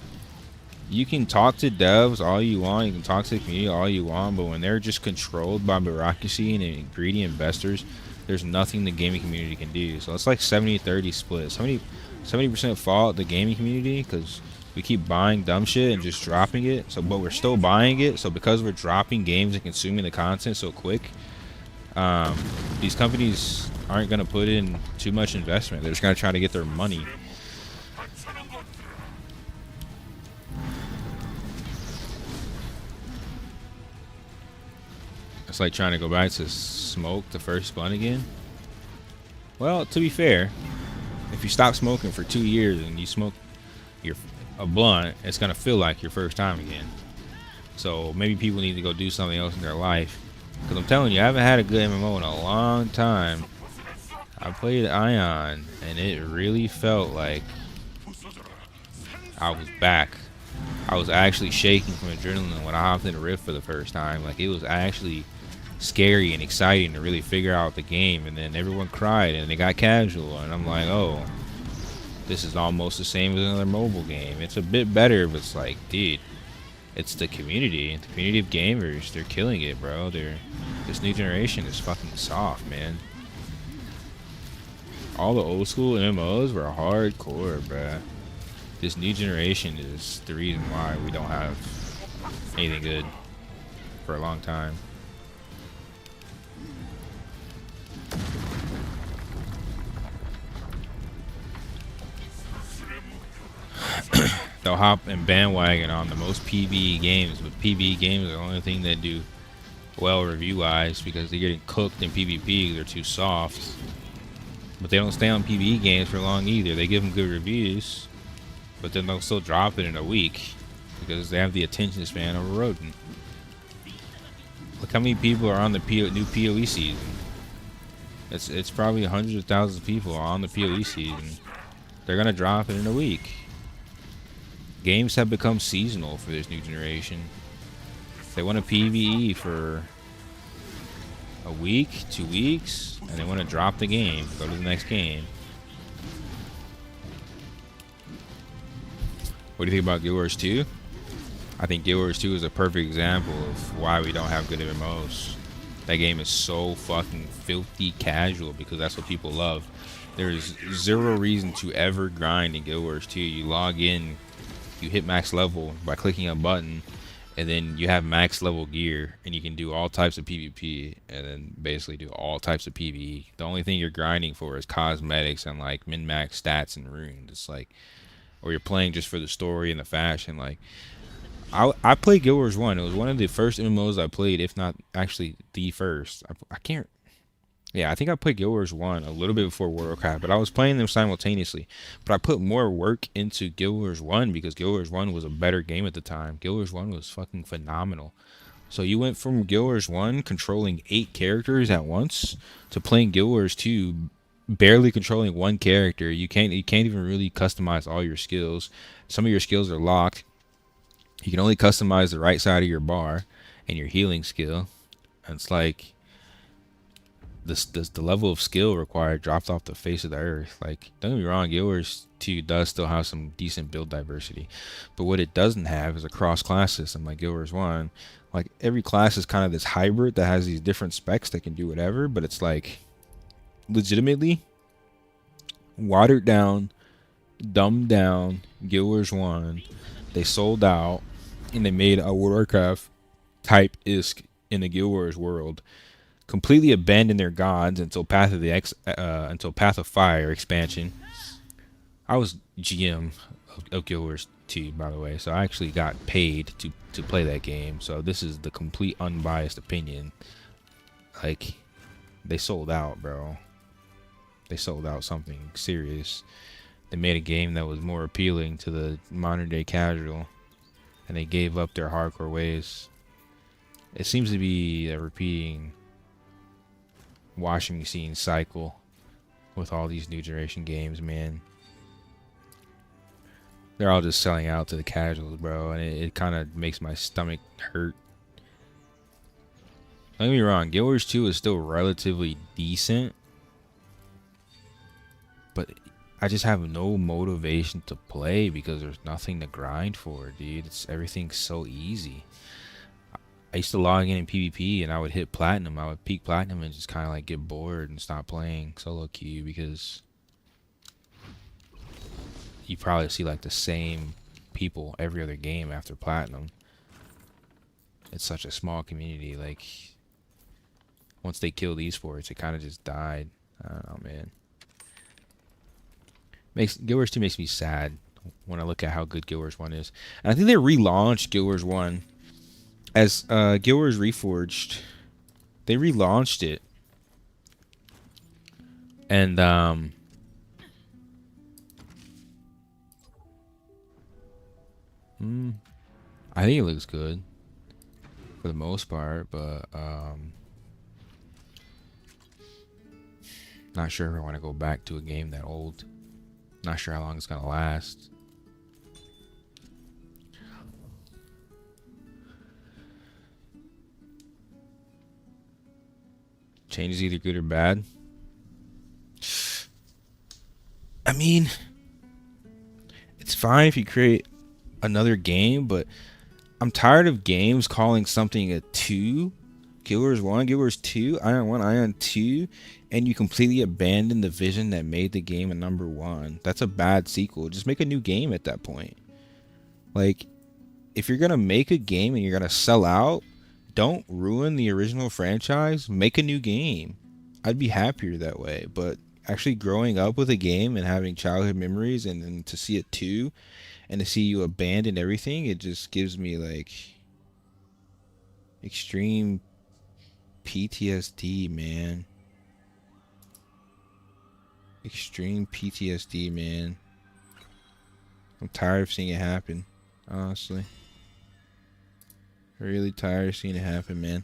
you can talk to devs all you want, you can talk to the community all you want, but when they're just controlled by bureaucracy and greedy investors, there's nothing the gaming community can do. So it's like 70-30 split. 70% fault the gaming community because we keep buying dumb shit and just dropping it. So, but we're still buying it. So because we're dropping games and consuming the content so quick, these companies aren't gonna put in too much investment. They're just gonna try to get their money. It's like trying to go back to smoke the first blunt again. Well, to be fair, if you stop smoking for 2 years and you smoke a blunt, it's gonna feel like your first time again. So maybe people need to go do something else in their life. Because I'm telling you, I haven't had a good MMO in a long time. I played Aion, and it really felt like I was back. I was actually shaking from adrenaline when I hopped in the Rift for the first time. Like, it was actually scary and exciting to really figure out the game. And then everyone cried, and it got casual. And I'm like, oh, this is almost the same as another mobile game. It's a bit better, but it's like, dude, it's the community of gamers. They're killing it, bro. This new generation is fucking soft, man. All the old school MMOs were hardcore, bruh. This new generation is the reason why we don't have anything good for a long time. They'll hop and bandwagon on the most PvE games, but PvE games are the only thing that do well review-wise because they're getting cooked in PvP because they're too soft. But they don't stay on PvE games for long either. They give them good reviews, but then they'll still drop it in a week because they have the attention span of a rodent. Look how many people are on the new PoE season. It's probably hundreds of thousands of people on the PoE season. They're gonna drop it in a week. Games have become seasonal for this new generation. They want a PvE for a week, 2 weeks, and they want to drop the game, go to the next game. What do you think about Guild Wars 2? I think Guild Wars 2 is a perfect example of why we don't have good MMOs. That game is so fucking filthy casual because that's what people love. There's zero reason to ever grind in Guild Wars 2. You log in, you hit max level by clicking a button, and then you have max level gear, and you can do all types of PvP, and then basically do all types of PvE. The only thing you're grinding for is cosmetics and like min-max stats and runes. It's like, or you're playing just for the story and the fashion. Like, I played Guild Wars 1. It was one of the first MMOs I played, if not actually the first. I can't. Yeah, I think I played Guild Wars 1 a little bit before World of Warcraft, but I was playing them simultaneously. But I put more work into Guild Wars 1 because Guild Wars 1 was a better game at the time. Guild Wars 1 was fucking phenomenal. So you went from Guild Wars 1 controlling 8 characters at once to playing Guild Wars 2 barely controlling 1 character. You can't even really customize all your skills. Some of your skills are locked. You can only customize the right side of your bar and your healing skill. And it's like the level of skill required dropped off the face of the earth. Like, don't get me wrong, Guild Wars 2 does still have some decent build diversity, but what it doesn't have is a cross-class system like Guild Wars 1. Like, every class is kind of this hybrid that has these different specs that can do whatever, but it's like legitimately watered down, dumbed down Guild Wars 1. They sold out and they made a Warcraft type ISK in the Guild Wars world. Completely abandoned their gods until Path of Fire expansion. I was GM of Guild Wars 2, by the way, so I actually got paid to play that game. So this is the complete unbiased opinion. Like, they sold out, bro. They sold out something serious. They made a game that was more appealing to the modern day casual, and they gave up their hardcore ways. It seems to be a repeating washing machine cycle with all these new generation games, man. They're all just selling out to the casuals, bro, and it kind of makes my stomach hurt. Don't get me wrong, Guild Wars 2 is still relatively decent, but I just have no motivation to play because there's nothing to grind for, dude. Everything's so easy. I used to log in PvP and I would hit platinum. I would peak platinum and just kind of like get bored and stop playing solo queue because you probably see like the same people every other game after platinum. It's such a small community. Like once they killed esports, it kind of just died. I don't know, man. Guild Wars 2 makes me sad when I look at how good Guild Wars 1 is. And I think they relaunched Guild Wars 1 as Guild Wars Reforged. They relaunched it. And I think it looks good for the most part, but not sure if I want to go back to a game that old. Not sure how long it's gonna last. Change is either good or bad. I mean, it's fine if you create another game, but I'm tired of games calling something a 2. Guild Wars 1, Guild Wars 2, Aion 1, Aion 2, and you completely abandon the vision that made the game a number 1. That's a bad sequel. Just make a new game at that point. Like, if you're going to make a game and you're going to sell out, don't ruin the original franchise. Make a new game. I'd be happier that way. But actually growing up with a game and having childhood memories and then to see it too, and to see you abandon everything, it just gives me like extreme PTSD, man. Extreme PTSD, man. I'm tired of seeing it happen, honestly. Really tired of seeing it happen, man.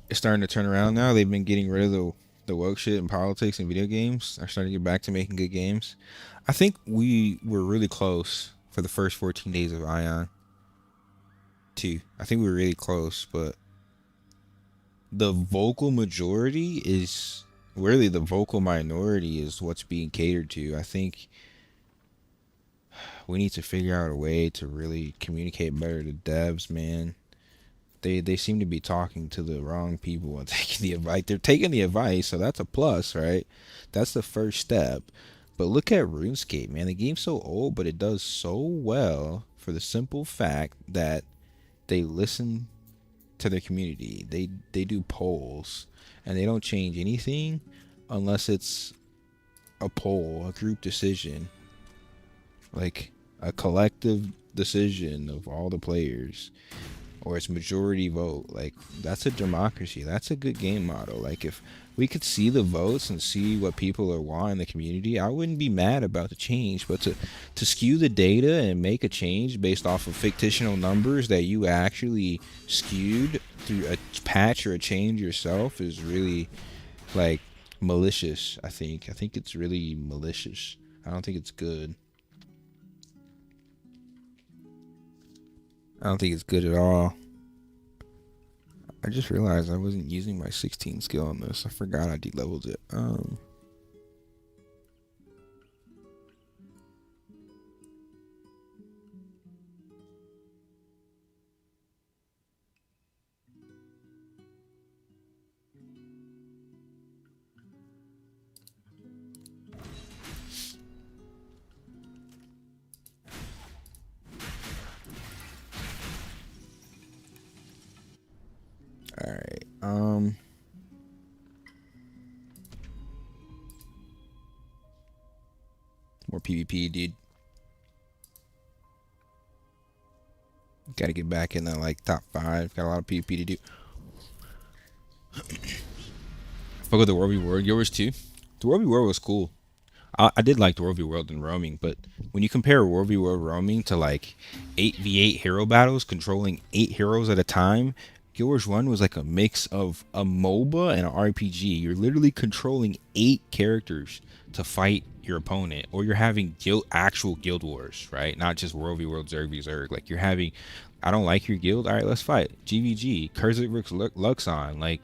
It's starting to turn around now. They've been getting rid of the woke shit in politics and video games. Are starting to get back to making good games. I think we were really close for the first 14 days of Aion 2. I think we were really close, but the vocal majority is really the vocal minority is what's being catered to. I think we need to figure out a way to really communicate better to devs, man. They seem to be talking to the wrong people and taking the advice. They're taking the advice, so that's a plus, right? That's the first step. But look at RuneScape, man. The game's so old, but it does so well for the simple fact that they listen to their community. They do polls, and they don't change anything unless it's a poll, a group decision, like a collective decision of all the players, or it's majority vote. Like, that's a democracy. That's a good game model. Like, if we could see the votes and see what people are wanting in the community, I wouldn't be mad about the change. But to skew the data and make a change based off of fictional numbers that you actually skewed through a patch or a change yourself is really, like, malicious. I think it's really malicious. I don't think it's good. I don't think it's good at all. I just realized I wasn't using my 16 skill on this. I forgot I de-leveled it. Alright, more PvP, dude. Gotta get back in the, like, top 5. Got a lot of PvP to do. Fuck with the World v World. Yours too? The World v World was cool. I did like the World v World and roaming, but when you compare World v World roaming to, like, 8v8 hero battles, controlling 8 heroes at a time, Guild Wars 1 was like a mix of a MOBA and an RPG. You're literally controlling 8 characters to fight your opponent, or you're having actual guild wars, right? Not just world v world, zerg v zerg. Like you're having, I don't like your guild. All right, let's fight. GVG, Kurzik Luxon. Like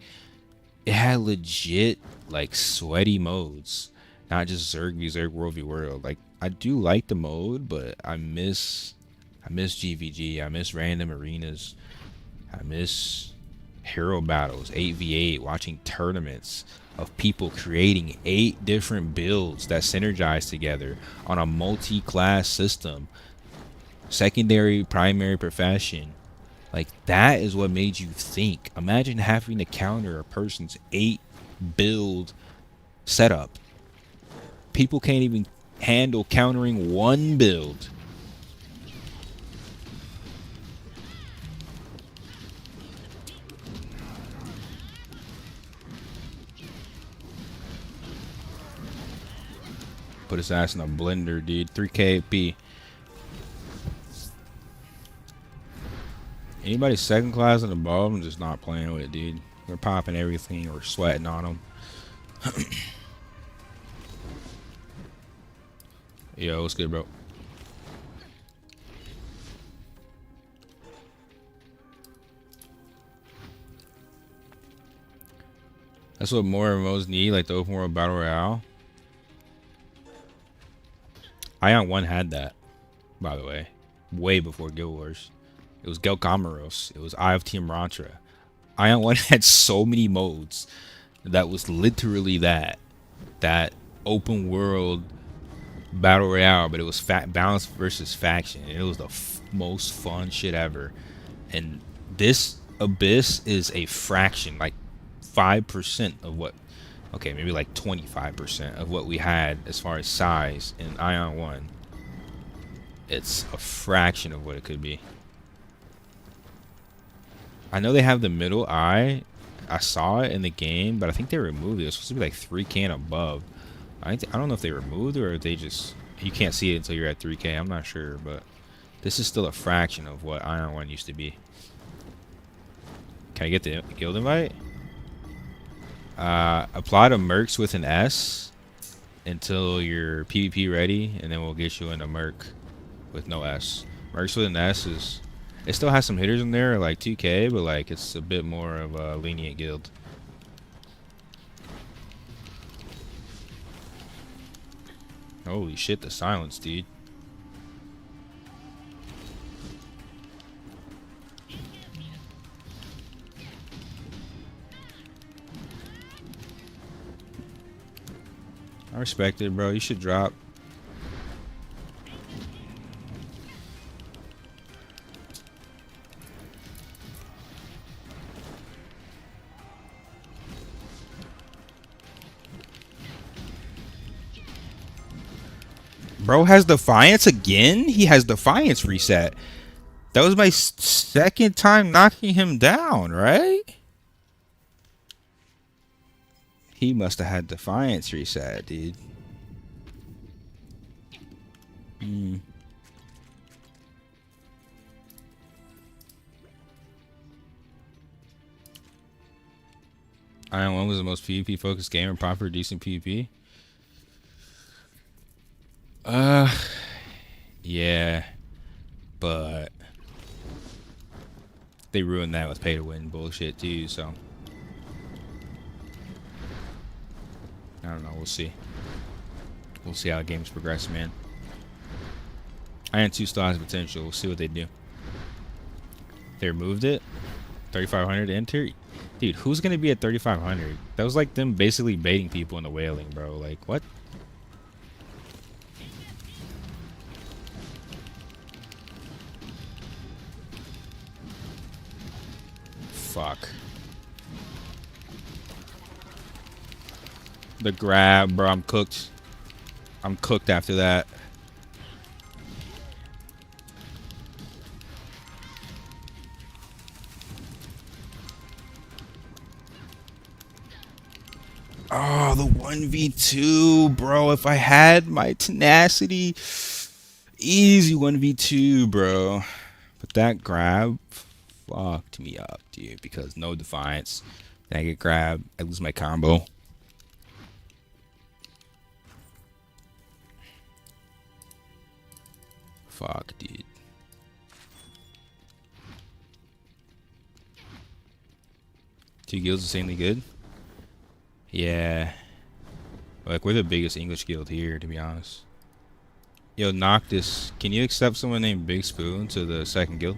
it had legit like sweaty modes, not just zerg v zerg, world v world. Like I do like the mode, but I miss GVG. I miss random arenas. I miss hero battles, 8v8, watching tournaments of people creating 8 different builds that synergize together on a multi-class system, secondary, primary, profession. Like that is what made you think. Imagine having to counter a person's 8 build setup. People can't even handle countering 1 build. Put his ass in a blender, dude. 3K AP. Anybody second class and above, I'm just not playing with it, dude. We're popping everything. We're sweating on them. Yo, what's good, bro? That's what more MMOs need, like the open world battle royale. Aion 1 had that, by the way, way before Guild Wars. It was Gelkamaros. It was Eye of Team Rantra. Aion 1 had so many modes that was literally that open world battle royale, but it was balance versus faction. And it was the most fun shit ever. And this Abyss is a fraction, like 5% of what, okay, maybe like 25% of what we had as far as size in Aion 1. It's a fraction of what it could be. I know they have the middle eye. I saw it in the game, but I think they removed it. It's supposed to be like 3K and above. I don't know if they removed it or if they just, you can't see it until you're at 3K. I'm not sure, but this is still a fraction of what Aion 1 used to be. Can I get the guild invite? Apply to Mercs with an S until you're PvP ready, and then we'll get you into Merc with no S. Mercs with an S is, it still has some hitters in there like 2K, but like it's a bit more of a lenient guild. Holy shit, the silence, dude. I respect it, bro. You should drop. Bro has Defiance again? He has Defiance reset. That was my second time knocking him down, right? He must have had Defiance reset, dude. Aion 1 was the most PvP focused game and proper decent PvP. Yeah, but they ruined that with pay to win bullshit too, so I don't know, we'll see. We'll see how the games progress, man. Aion 2 still has potential. We'll see what they do. They removed it. 3,500 to enter. Dude, who's gonna be at 3,500? That was like them basically baiting people into whaling, bro. Like, what? Fuck. The grab, bro. I'm cooked. I'm cooked after that. Oh, the 1v2, bro. If I had my tenacity, easy 1v2, bro. But that grab fucked me up, dude, because no Defiance. Then I get grabbed. I lose my combo. Fuck, dude. Two guilds insanely good. Yeah. Like, we're the biggest English guild here, to be honest. Yo, Noctis, can you accept someone named Big Spoon to the second guild?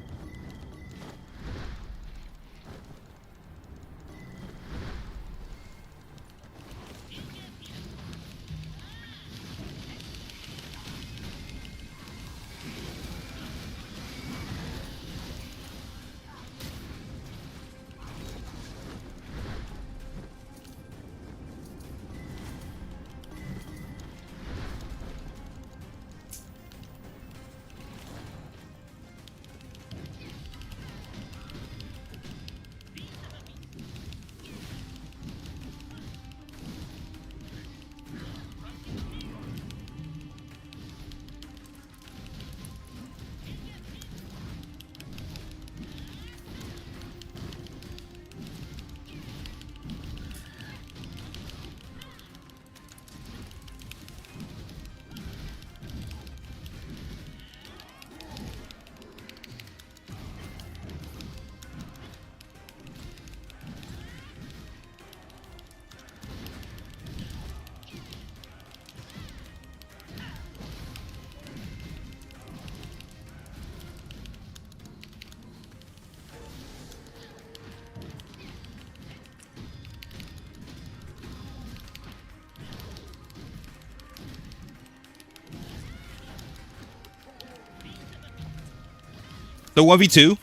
The 1v2.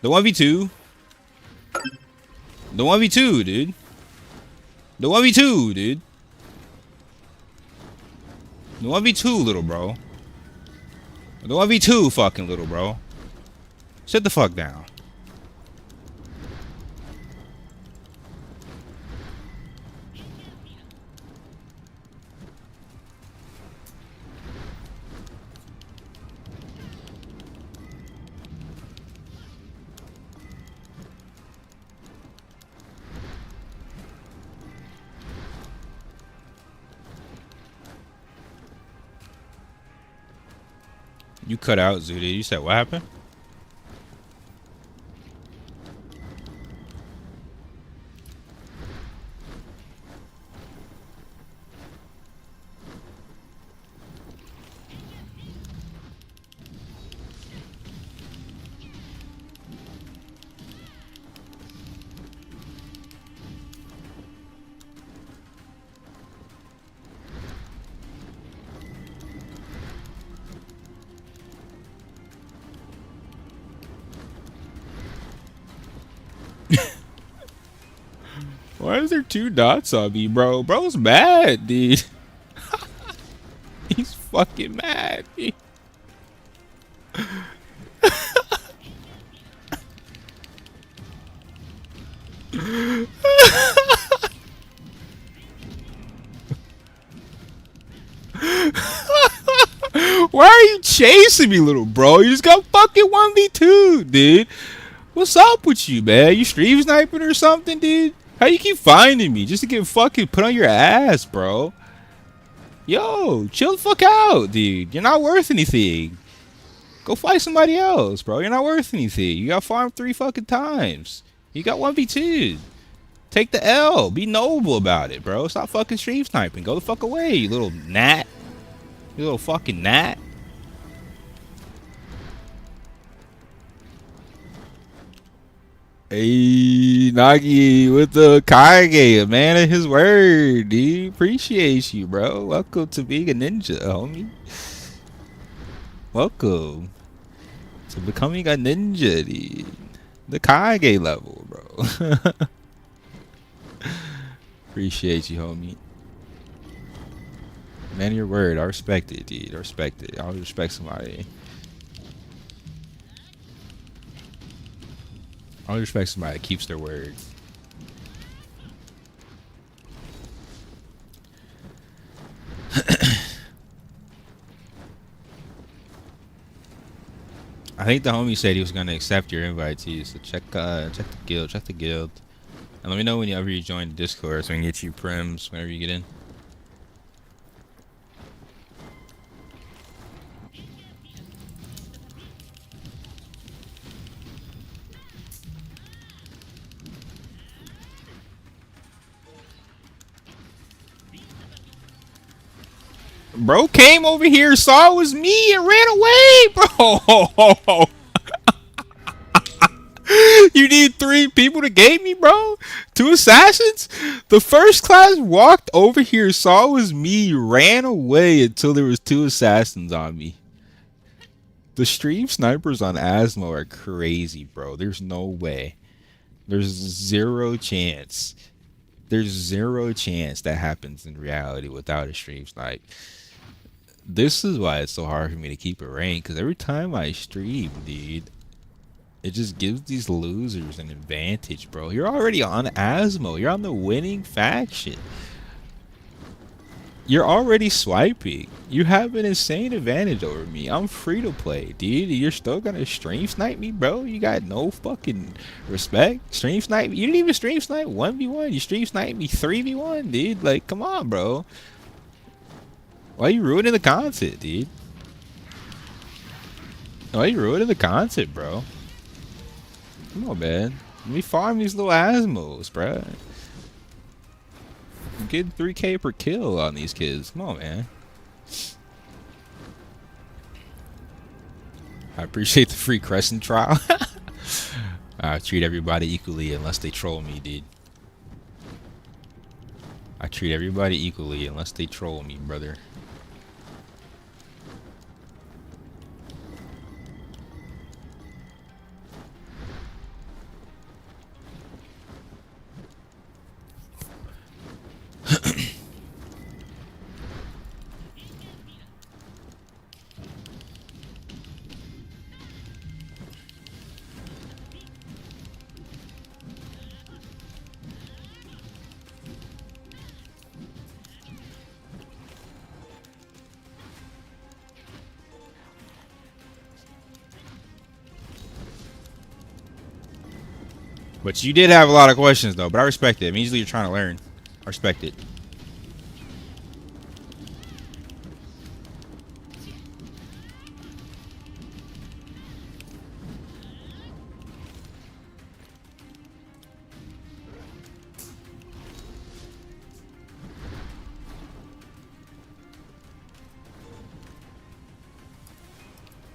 The 1v2. The 1v2, dude. The 1v2, dude. The 1v2, little bro. The 1v2, fucking little bro. Sit the fuck down. You cut out, Zudi. You said what happened? Why is there 2 dots on me, bro? Bro's mad, dude. He's fucking mad, dude. Why are you chasing me, little bro? You just got fucking 1v2, dude. What's up with you, man? You stream sniping or something, dude? How you keep finding me just to get fucking put on your ass, bro? Yo, chill the fuck out, dude. You're not worth anything. Go fight somebody else, bro. You're not worth anything. You got farmed 3 fucking times. You got 1v2. Take the L. Be noble about it, bro. Stop fucking stream sniping. Go the fuck away, you little gnat. You little fucking gnat. Hey, Nagi with the Kage, a man of his word, dude. Appreciate you, bro. Welcome to being a ninja, homie. Welcome to becoming a ninja, dude. The Kage level, bro. Appreciate you, homie. Man of your word. I respect it, dude. I respect it. I always respect somebody. I always respect somebody that keeps their word. I think the homie said he was gonna accept your invite to you, so check the guild, and let me know whenever you join Discord so we can get you prims whenever you get in. Bro came over here, saw it was me, and ran away, bro. You need 3 people to game me, bro? 2 assassins? The first class walked over here, saw it was me, ran away until there was 2 assassins on me. The stream snipers on Asmo are crazy, bro. There's no way. There's 0 chance. There's 0 chance that happens in reality without a stream snipe. This is why it's so hard for me to keep a rank, because every time I stream, dude, it just gives these losers an advantage, bro. You're already on Asmo. You're on the winning faction. You're already swiping. You have an insane advantage over me. I'm free to play, dude. You're still gonna stream snipe me, bro? You got no fucking respect. Stream snipe? You didn't even stream snipe 1v1. You stream snipe me 3v1, dude. Like, come on, bro. Why are you ruining the content, dude? Why are you ruining the content, bro? Come on, man. Let me farm these little Asmos, bro. I'm getting 3K per kill on these kids. Come on, man. I appreciate the free Crescent trial. I treat everybody equally unless they troll me, dude. I treat everybody equally unless they troll me, brother. But you did have a lot of questions, though. But I respect it. It means you're trying to learn. I respect it.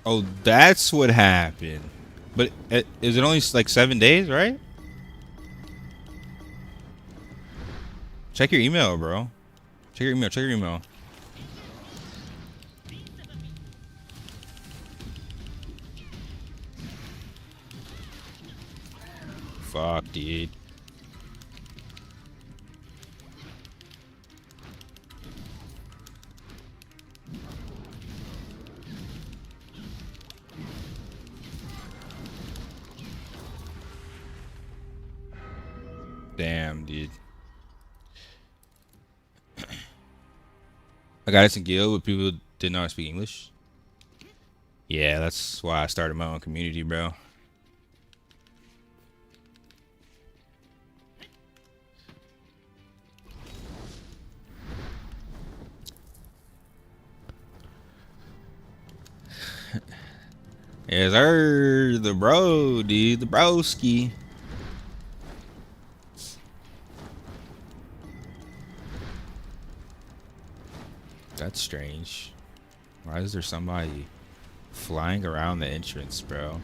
Oh, that's what happened. But is it only like 7 days, right? Check your email, bro. Check your email. Check your email. Fuck, dude. Damn, dude. I got us in guild, but people didn't know I speak English. Yeah, that's why I started my own community, bro. Yes, sir. The bro, dude. The broski. That's strange. Why is there somebody flying around the entrance, bro?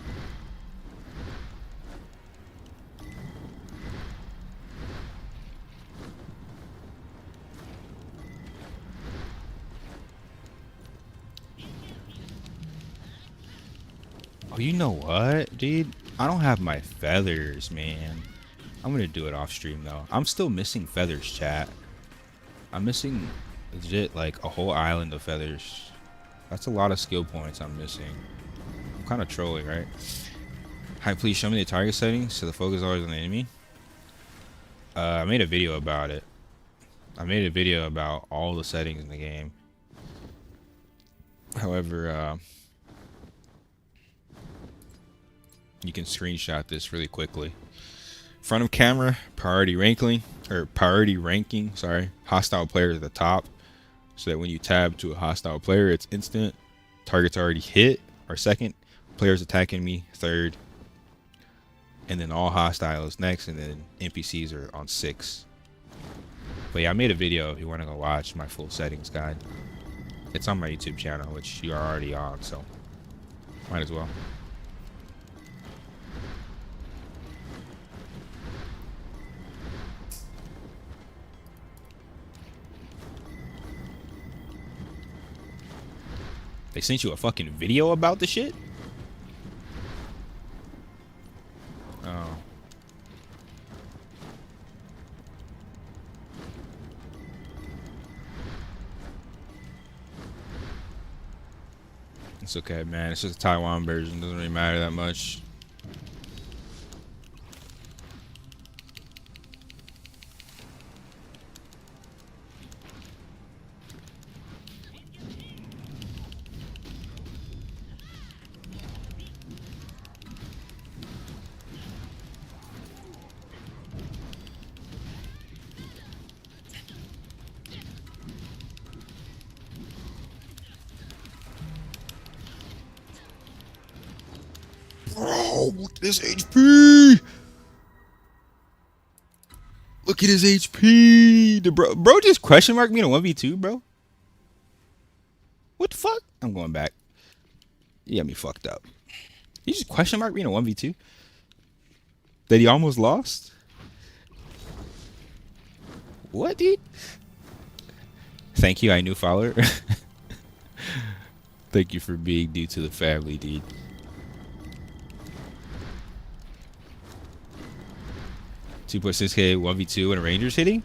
Oh, you know what, dude? I don't have my feathers, man. I'm gonna do it off stream, though. I'm still missing feathers, chat. I'm missing legit like a whole island of feathers. That's a lot of skill points I'm missing. I'm kind of trolling, right? Hi, please show me the target settings so the focus is always on the enemy. I made a video about it. I made a video about all the settings in the game. However, you can screenshot this really quickly. Front of camera, priority ranking, sorry. Hostile players at the top, so that when you tab to a hostile player, it's instant. Target's already hit, or second. Players attacking me, third. And then all hostiles next, and then NPCs are on 6. But yeah, I made a video if you want to go watch my full settings guide. It's on my YouTube channel, which you are already on, so might as well. They sent you a fucking video about the shit? Oh. It's okay, man. It's just a Taiwan version. Doesn't really matter that much. Bro, look at his HP. Look at his HP. The bro just question marked me in a 1v2, bro. What the fuck? I'm going back. You got me fucked up. He just question marked me in a 1v2? That he almost lost? What, dude? Thank you, I new follower. Thank you for being new to the family, dude. 2.6k 1v2 and a Ranger's hitting?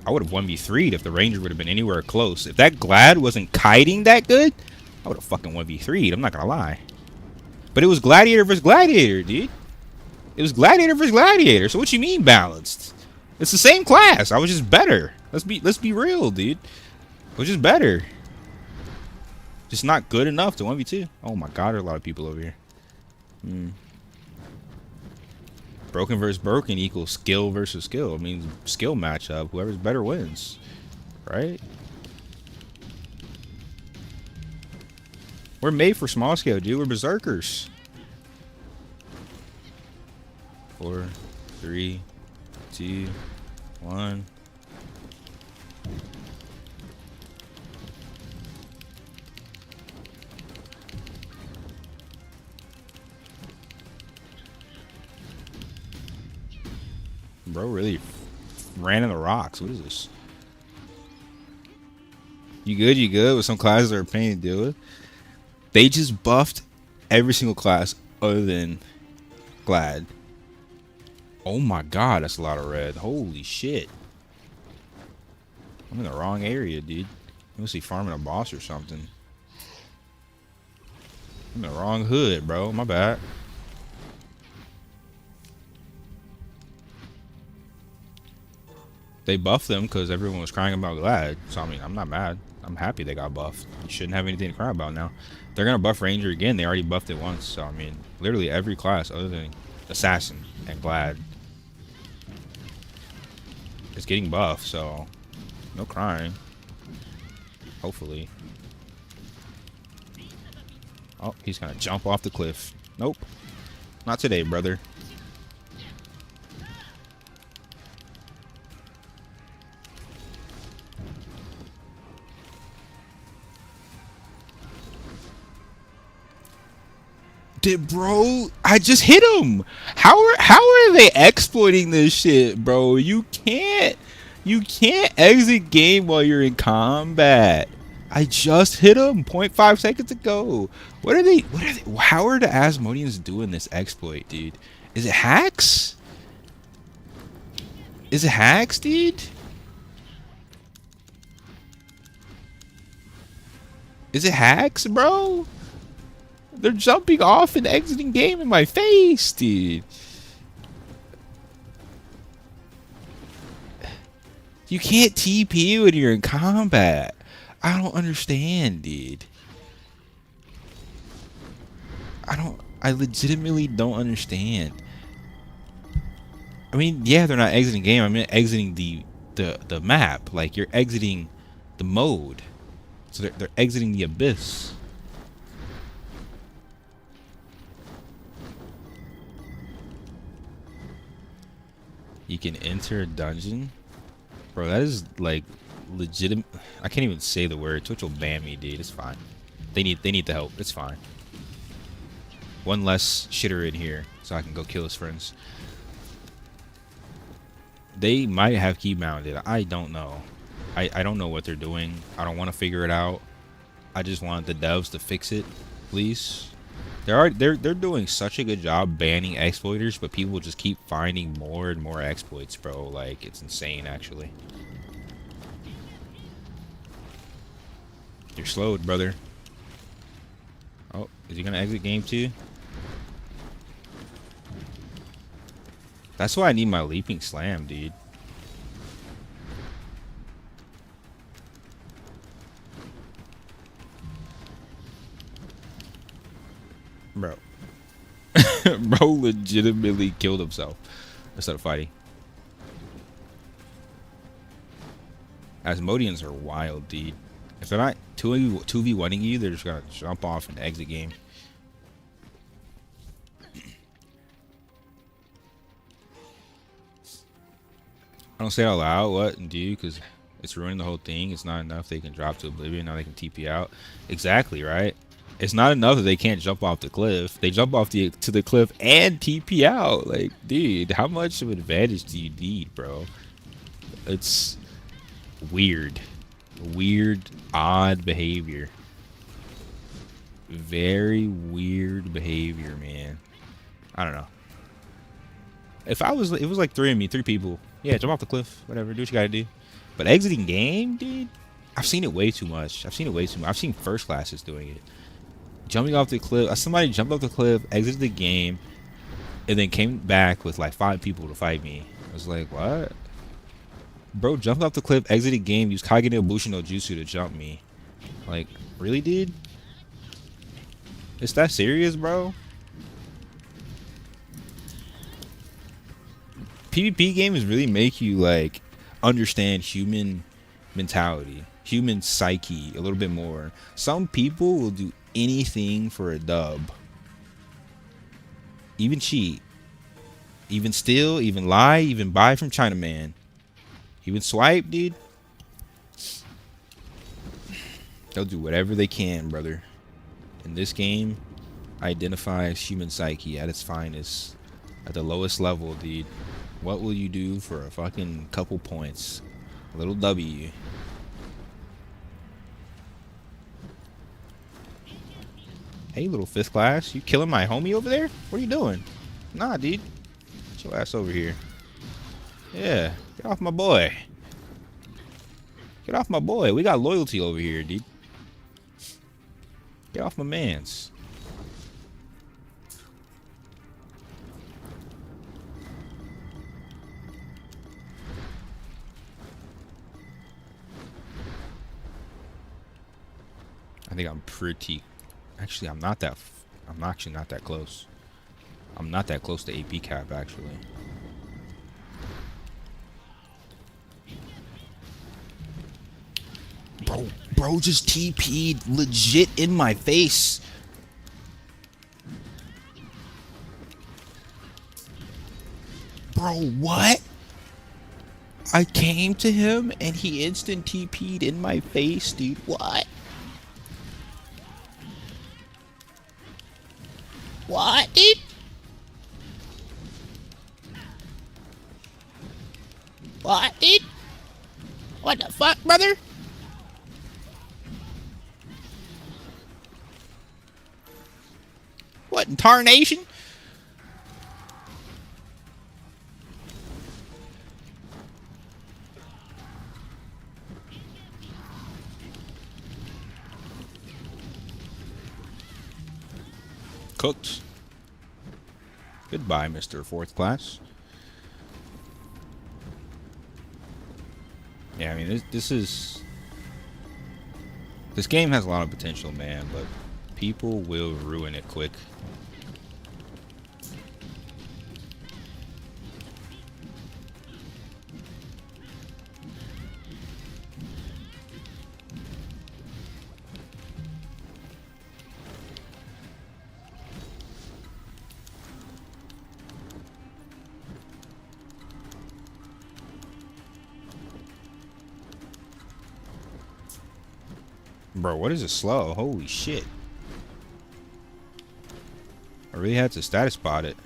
I would have 1v3'd if the Ranger would have been anywhere close. If that Glad wasn't kiting that good, I would have fucking 1v3'd. I'm not gonna lie. But it was Gladiator versus Gladiator, dude. It was Gladiator versus Gladiator. So what you mean balanced? It's the same class. I was just better. Let's be real, dude. I was just better. Just not good enough to 1v2. Oh my god, there's a lot of people over here. Broken versus broken equals skill versus skill. It means skill matchup. Whoever's better wins. Right? We're made for small scale, dude. We're berserkers. 4, 3, 2, 1. Bro really ran in the rocks. What is this? You good? You good? With some classes that are a pain to deal with? They just buffed every single class other than Glad. Oh my god, that's a lot of red. Holy shit. I'm in the wrong area, dude. I must be farming a boss or something. I'm in the wrong hood, bro. My bad. They buffed them because everyone was crying about Glad. So, I mean, I'm not mad. I'm happy they got buffed. You shouldn't have anything to cry about now. They're going to buff Ranger again. They already buffed it once. So, I mean, literally every class other than Assassin and Glad is getting buffed. So, no crying. Hopefully. Oh, he's going to jump off the cliff. Nope. Not today, brother. Bro, I just hit him. How are they exploiting this shit, bro? You can't exit game while you're in combat. I just hit him 0.5 seconds ago. What are they how are the Asmodeans doing this exploit, dude? Is it hacks? Is it hacks, dude? Is it hacks, bro? They're jumping off and exiting game in my face, dude. You can't TP when you're in combat. I don't understand, dude. I legitimately don't understand. I mean, yeah, they're not exiting game. I mean exiting the map. Like, you're exiting the mode. So they're exiting the abyss. You can enter a dungeon. Bro, that is like legitimate. I can't even say the word. Twitch will ban me, dude. It's fine. They need the help. It's fine. One less shitter in here, so I can go kill his friends. They might have key mounted. I don't know. I don't know what they're doing. I don't want to figure it out. I just want the devs to fix it, please. They're doing such a good job banning exploiters, but people just keep finding more and more exploits, bro. Like, it's insane, actually. You're slowed, brother. Oh, is he gonna exit game 2? That's why I need my leaping slam, dude. Bro. Bro legitimately killed himself instead of fighting. Asmodians are wild, dude. If they're not 2v1ing you, they're just gonna jump off and exit game. I don't say it out loud what and do, because it's ruining the whole thing. It's not enough they can drop to oblivion. Now they can TP out. Exactly, right? It's not enough that they can't jump off the cliff. They jump off to the cliff and TP out. Like, dude, how much of an advantage do you need, bro? It's weird. Weird, odd behavior. Very weird behavior, man. I don't know. If it was like three people. Yeah, jump off the cliff, whatever, do what you gotta do. But exiting game, dude, I've seen it way too much. I've seen first classes doing it. Jumping off the cliff. Somebody jumped off the cliff, exited the game, and then came back with like 5 people to fight me. I was like, what? Bro jumped off the cliff, exited game, used Kage no Bushi no Jutsu to jump me. Like, really, dude? It's that serious, bro? PvP games really make you like understand human mentality, human psyche a little bit more. Some people will do anything for a dub. Even cheat. Even steal, even lie, even buy from Chinaman. Even swipe, dude. They'll do whatever they can, brother. In this game, identifies human psyche at its finest. At the lowest level, dude. What will you do for a fucking couple points? A little W. Hey, little 5th class. You killing my homie over there? What are you doing? Nah, dude. Get your ass over here. Yeah. Get off my boy. Get off my boy. We got loyalty over here, dude. Get off my mans. I think I'm pretty. Actually, I'm actually not that close. I'm not that close to AP cap, actually. Bro just TP'd legit in my face. Bro, what? I came to him and he instant TP'd in my face, dude. What? What, dude? What, dude? What the fuck, brother? What in tarnation? Cooked. Goodbye, Mr. 4th class. Yeah, I mean, this game has a lot of potential, man, but people will ruin it quick. Bro, what is it slow? Holy shit. I really had to status spot it.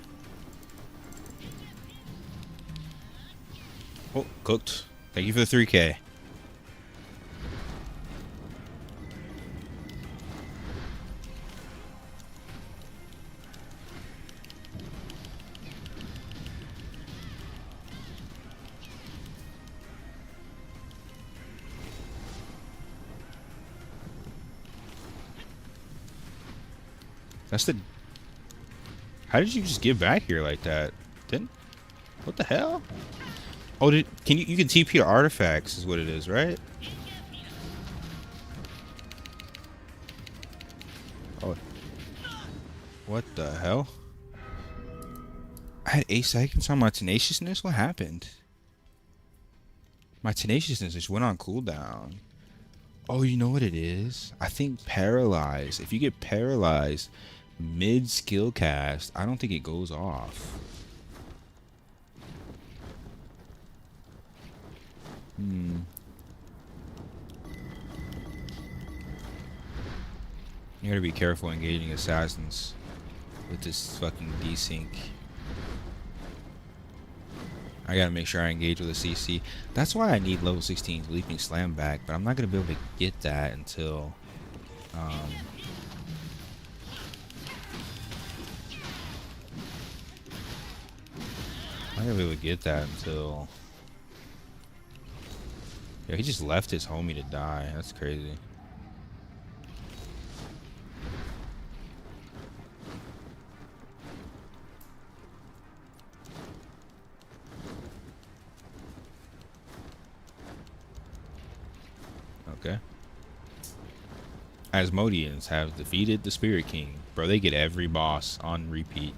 Oh, cooked. Thank you for the 3K. That's the... How did you just get back here like that? Didn't... What the hell? Oh, you can TP to artifacts is what it is, right? Oh. What the hell? I had 8 seconds on my tenaciousness? What happened? My tenaciousness just went on cooldown. Oh, you know what it is? I think paralyzed. If you get paralyzed mid skill cast, I don't think it goes off. You gotta be careful engaging assassins with this fucking desync. I gotta make sure I engage with a CC. That's why I need level 16 Leaping Slam back, but I'm not gonna be able to get that until I'm not gonna be able to get that until... Yeah, he just left his homie to die. That's crazy. Okay. Asmodeans have defeated the Spirit King. Bro, they get every boss on repeat.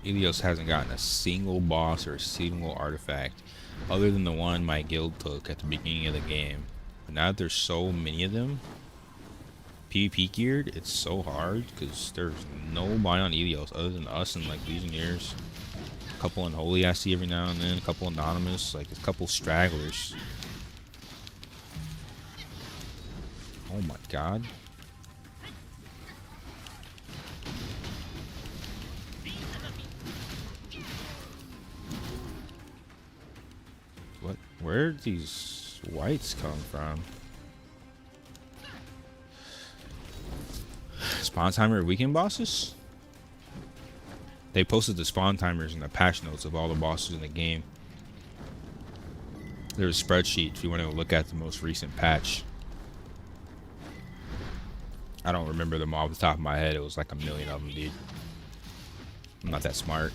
Ilios hasn't gotten a single boss or a single artifact other than the one my guild took at the beginning of the game. But now that there's so many of them, PvP geared, it's so hard because there's nobody on Ilios other than us and like Legionnaires. A couple unholy I see every now and then, a couple anonymous, like a couple stragglers. Oh my god. What? Where did these whites come from? Spawn timer weekend bosses? They posted the spawn timers in the patch notes of all the bosses in the game. There's a spreadsheet if you want to look at the most recent patch. I don't remember them all off the top of my head. It was like a million of them, dude. I'm not that smart.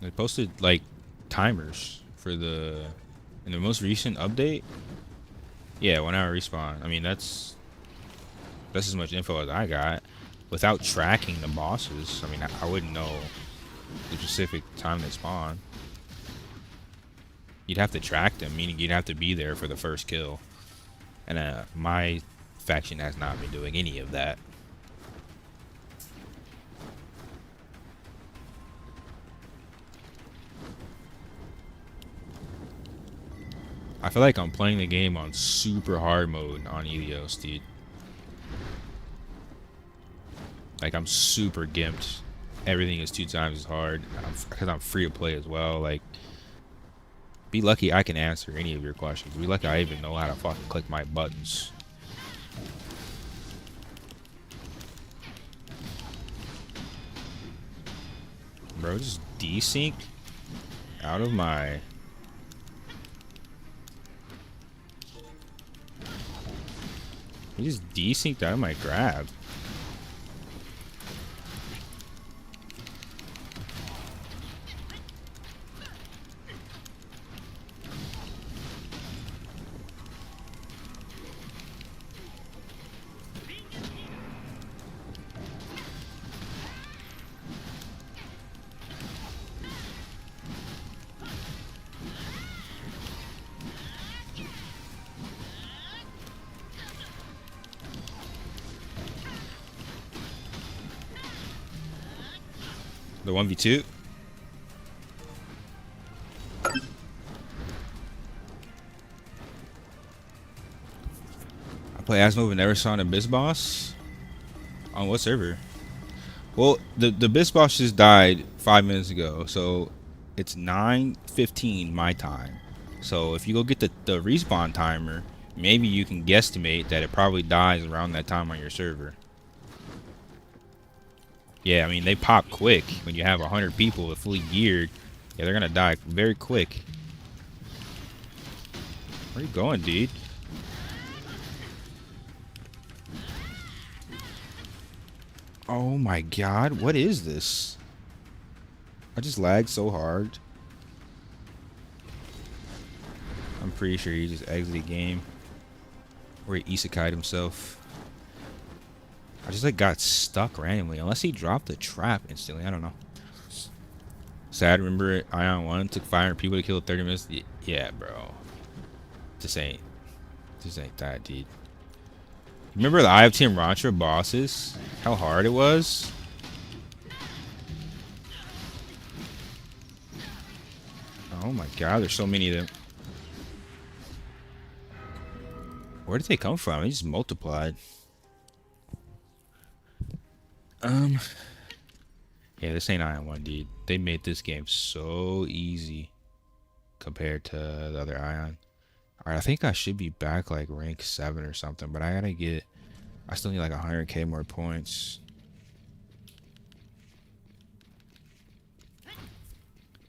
They posted like timers for in the most recent update. Yeah, 1 hour respawn. I mean, that's as much info as I got without tracking the bosses. I mean, I wouldn't know the specific time they spawn. You'd have to track them, meaning you'd have to be there for the first kill. And my faction has not been doing any of that. I feel like I'm playing the game on super hard mode on Ilios, dude. Like, I'm super gimped. Everything is 2 times as hard. Because I'm free to play as well. Like, be lucky I can answer any of your questions. Be lucky I even know how to fucking click my buttons. Bro, just desync out of my... He just desynced out of my grab. The 1v2. I play Asmo but never saw an Abyss boss. On what server? Well, the Abyss boss just died 5 minutes ago, so it's 9:15 my time. So if you go get the respawn timer, maybe you can guesstimate that it probably dies around that time on your server. Yeah, I mean, they pop quick when you have 100 people with fully geared. Yeah, they're gonna die very quick. Where you going, dude? Oh my god, what is this? I just lagged so hard. I'm pretty sure he just exited the game. Or he isekai'd himself. I just like got stuck randomly. Unless he dropped the trap instantly. I don't know. Sad, remember Aion 1 took 500 people to kill 30 minutes? Yeah, bro. This ain't that, dude. Remember the Eye of Team Rantra bosses? How hard it was? Oh my god, there's so many of them. Where did they come from? They just multiplied. Yeah, this ain't Aion 1, dude. They made this game so easy compared to the other Aion. Alright, I think I should be back like rank 7 or something, but I gotta get... I still need like 100k more points.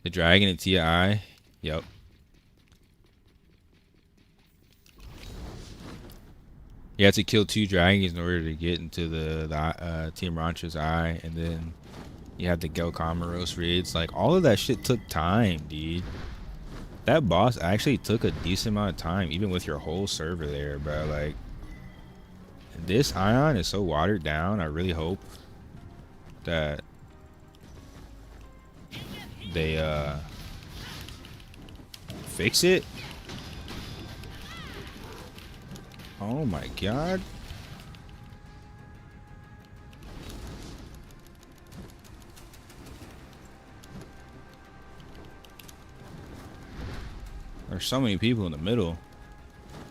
The dragon and TI? Yep. You have to kill 2 dragons in order to get into the Team Rantra's eye, and then you have the Gelkamaros raids. Like, all of that shit took time, dude. That boss actually took a decent amount of time, even with your whole server there, bro. Like, this Aion is so watered down. I really hope that they fix it. Oh my god. There's so many people in the middle.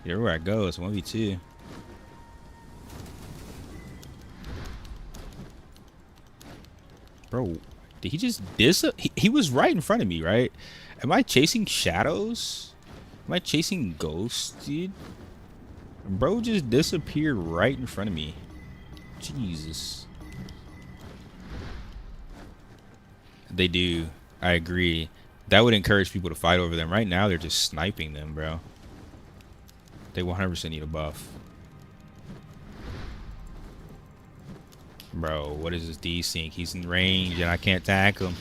Everywhere I go, it's 1v2. Bro, did he just he was right in front of me, right? Am I chasing shadows? Am I chasing ghosts, dude? Bro just disappeared right in front of me. Jesus. They do. I agree. That would encourage people to fight over them. Right now, they're just sniping them, bro. They 100% need a buff. Bro, what is this desync? He's in range and I can't tackle him.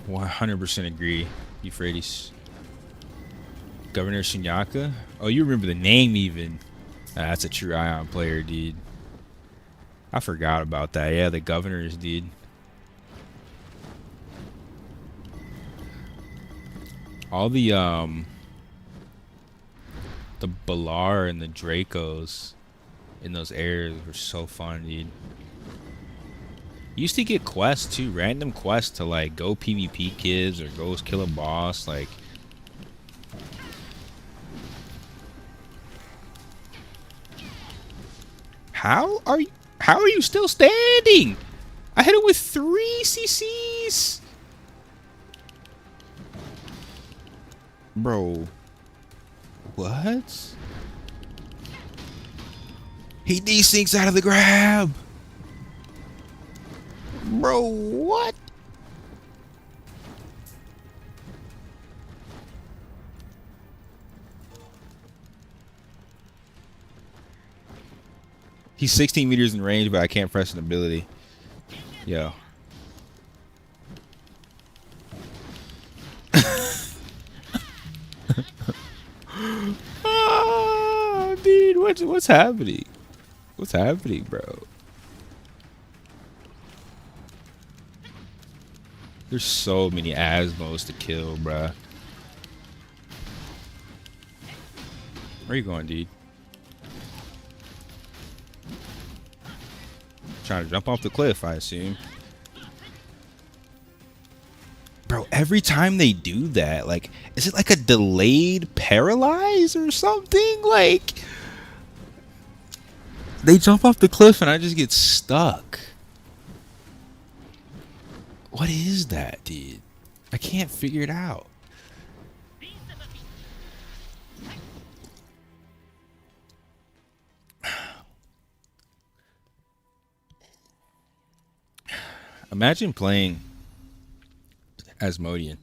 "100% agree, Euphrates." Governor Shinyaka? Oh, you remember the name even. That's a true Aion player, dude. I forgot about that. Yeah, the governors, dude. All the Balar and the Dracos in those areas were so fun, dude. You used to get quests too, random quests to like go PvP kids or go kill a boss, like. How are you still standing? I hit it with 3 CCs. Bro. What? He desyncs out of the grab. Bro, what? He's 16 meters in range, but I can't press an ability. Yo. Ah, dude, what's happening? What's happening, bro? There's so many Asmos to kill, bruh. Where you going, dude? Trying to jump off the cliff, I assume. Bro, every time they do that, like, is it like a delayed paralyze or something? Like, they jump off the cliff and I just get stuck. What is that, dude? I can't figure it out. Imagine playing Asmodean.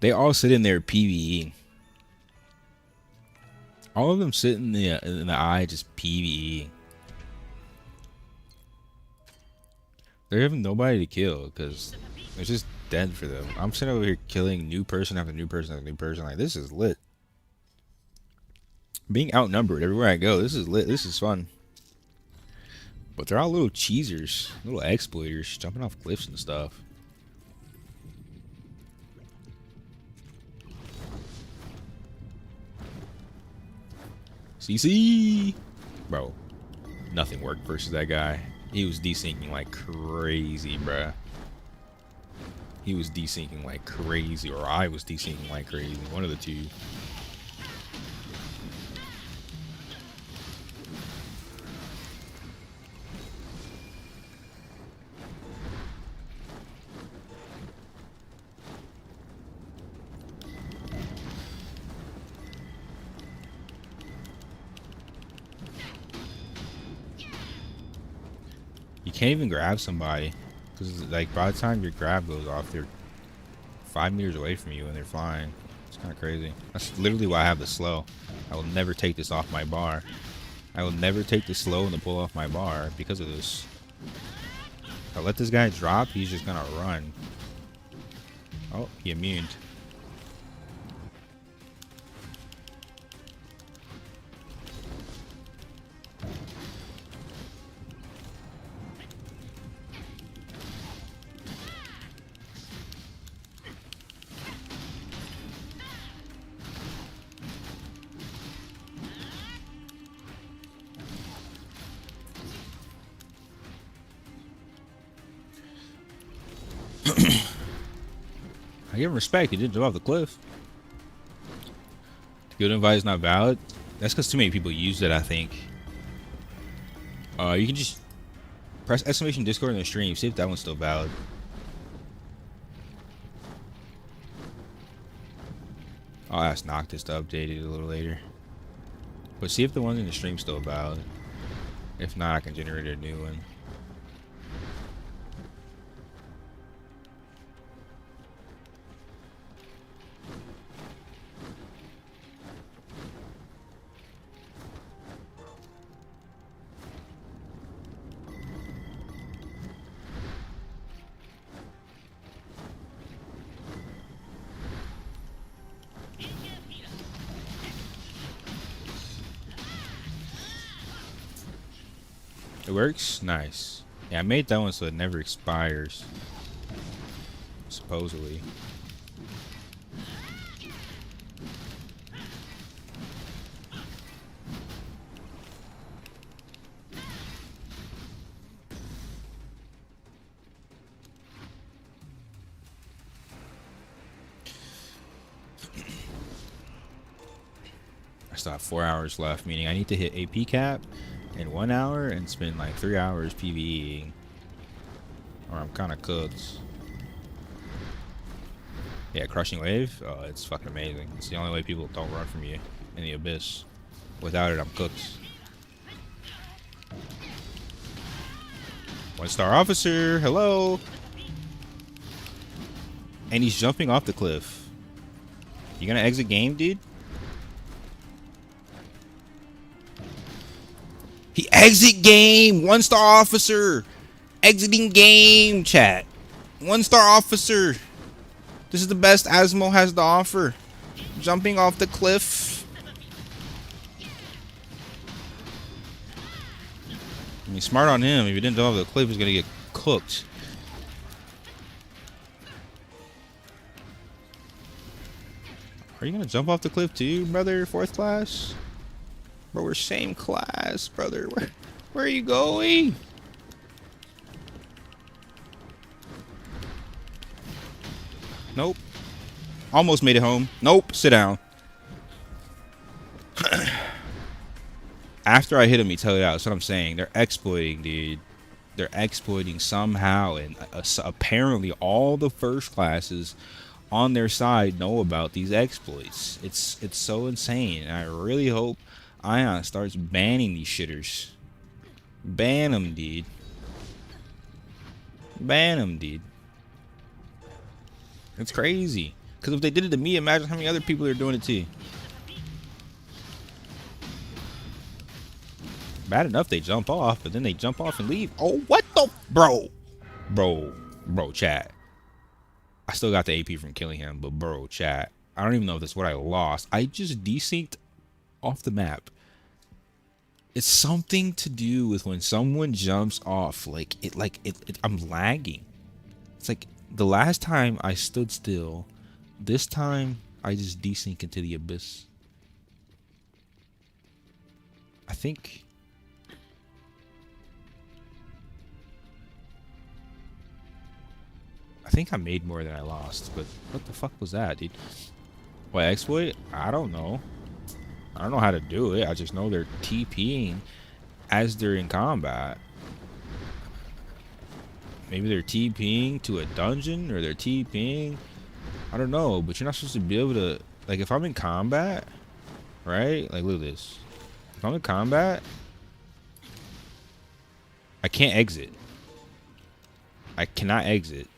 They all sit in there PvEing. All of them sit in the eye just PvEing. They have nobody to kill because it's just dead for them. I'm sitting over here killing new person after new person after new person. Like, this is lit. Being outnumbered everywhere I go. This is lit. This is fun. But they're all little cheesers, little exploiters, jumping off cliffs and stuff. CC! Bro, nothing worked versus that guy. He was desyncing like crazy, bruh. He was desyncing like crazy, or I was desyncing like crazy. One of the two. You can't even grab somebody because, like, by the time your grab goes off, they're 5 meters away from you and they're flying. It's kind of crazy. That's literally why I have the slow. I will never take this off my bar. I will never take the slow and the pull off my bar because of this. If I let this guy drop, he's just gonna run. Oh, he immuned. I give him respect. He didn't jump off the cliff. The guild invite is not valid. That's because too many people used it, I think. You can just press exclamation Discord in the stream. See if that one's still valid. I'll ask Noctis to update it a little later. But see if the one in the stream's still valid. If not, I can generate a new one. It works? Nice. Yeah, I made that one so it never expires. Supposedly. I still have 4 hours left, meaning I need to hit AP cap in 1 hour and spend like 3 hours PvEing, or I'm kind of cooked. Yeah, crushing wave. Oh, it's fucking amazing. It's the only way people don't run from you in the abyss. Without it, I'm cooked. 1-star officer. Hello. And he's jumping off the cliff. You gonna exit game, dude? He exit game. 1-star officer. Exiting game, chat. 1-star officer. This is the best Asmo has to offer. Jumping off the cliff. I mean, smart on him. If he didn't jump off the cliff, he's gonna get cooked. Are you gonna jump off the cliff too, brother? Fourth class? Bro, we're same class, brother. Where are you going? Nope. Almost made it home. Nope. Sit down. After I hit him, he tailed it out. That's what I'm saying. They're exploiting, dude. They're exploiting somehow, and apparently all the first classes on their side know about these exploits. It's so insane, and I really hope Aion starts banning these shitters. Ban them, dude. Ban them, dude. It's crazy. Because if they did it to me, imagine how many other people are doing it to you. Bad enough they jump off, but then they jump off and leave. Oh, what the? Bro, chat. I still got the AP from killing him, but bro, chat. I don't even know if that's what I lost. I just desynced off the map. It's something to do with when someone jumps off. I'm lagging. It's like the last time I stood still. This time I just desync into the abyss. I think I made more than I lost, but what the fuck was that, dude? What exploit? I don't know. I don't know how to do it. I just know they're TPing as they're in combat. Maybe they're TPing to a dungeon, or they're TPing. I don't know, but you're not supposed to be able to, like, if I'm in combat, right? Like, look at this. If I'm in combat, I can't exit. I cannot exit.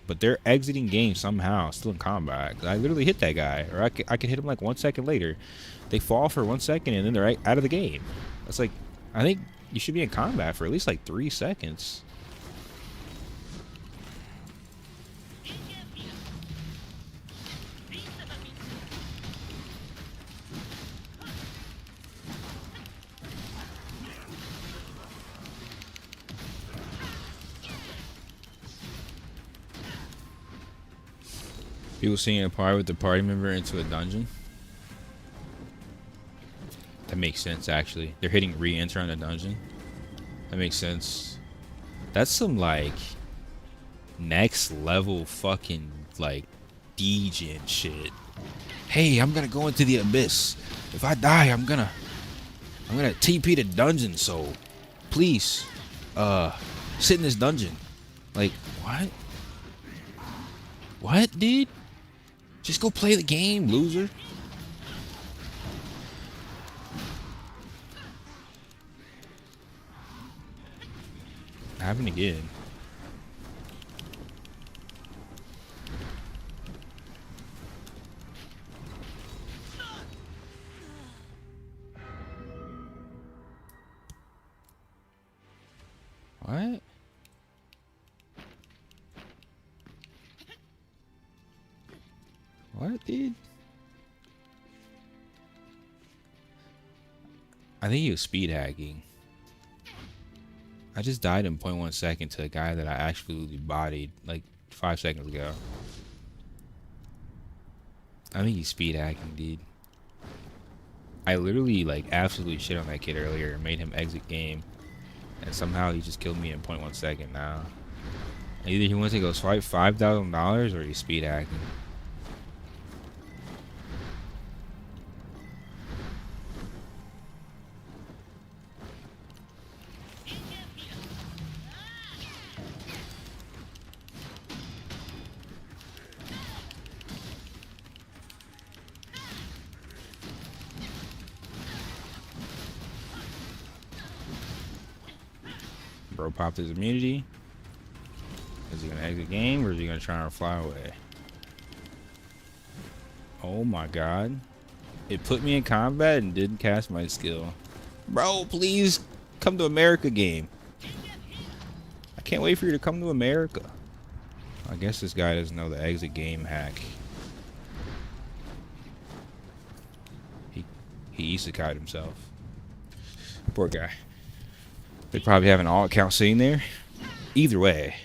But they're exiting game somehow, still in combat. I literally hit that guy, or I could hit him like 1 second later. They fall for 1 second and then they're out of the game. That's like, I think you should be in combat for at least like 3 seconds. People seeing a party with the party member into a dungeon. That makes sense, actually. They're hitting re-enter on the dungeon. That makes sense. That's some, like, next level fucking, like, degen shit. Hey, I'm gonna go into the abyss. If I die, I'm gonna TP the dungeon, so please, sit in this dungeon. Like, what? What, dude? Just go play the game, loser. Happened again. What? What, dude? I think he was speed hacking. I just died in 0.1 second to a guy that I absolutely bodied like 5 seconds ago. I think he's speed hacking, dude. I literally like absolutely shit on that kid earlier and made him exit game. And somehow he just killed me in 0.1 second now. Either he wants to go swipe $5,000 or he's speed hacking. Bro popped his immunity. Is he gonna exit game or is he gonna try and fly away? Oh my god. It put me in combat and didn't cast my skill. Bro, please come to America game. I can't wait for you to come to America. I guess this guy doesn't know the exit game hack. He isekai'd himself. Poor guy. They probably have an alt account sitting there. Either way,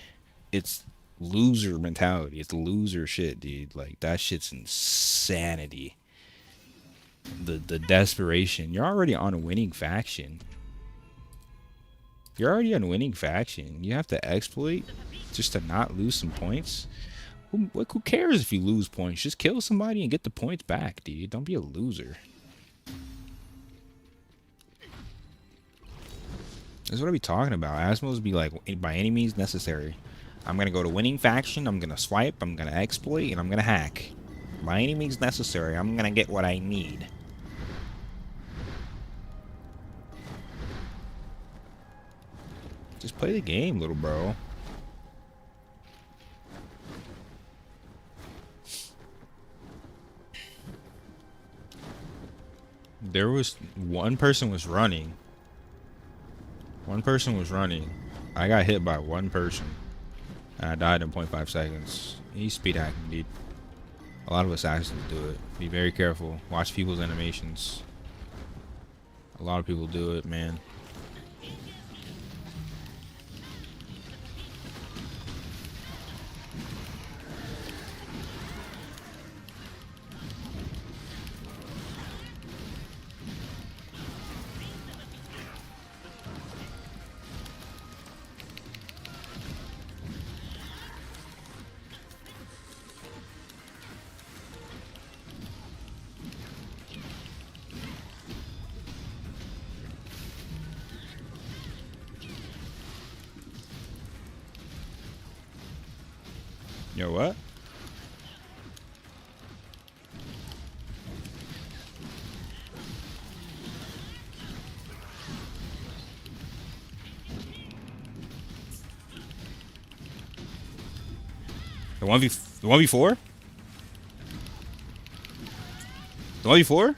it's loser mentality. It's loser shit, dude. Like, that shit's insanity. the desperation. You're already on a winning faction. You're already on a winning faction. You have to exploit just to not lose some points. Who cares if you lose points? Just kill somebody and get the points back, dude. Don't be a loser. That's what I be talking about. Asmos be like, by any means necessary. I'm gonna go to winning faction. I'm gonna swipe. I'm gonna exploit, and I'm gonna hack. By any means necessary, I'm gonna get what I need. Just play the game, little bro. There was one person was running. One person was running. I got hit by one person. And I died in 0.5 seconds. He's speed hacking, dude. A lot of assassins do it. Be very careful. Watch people's animations. A lot of people do it, man. Yo, what? The 1v4? The 1v4?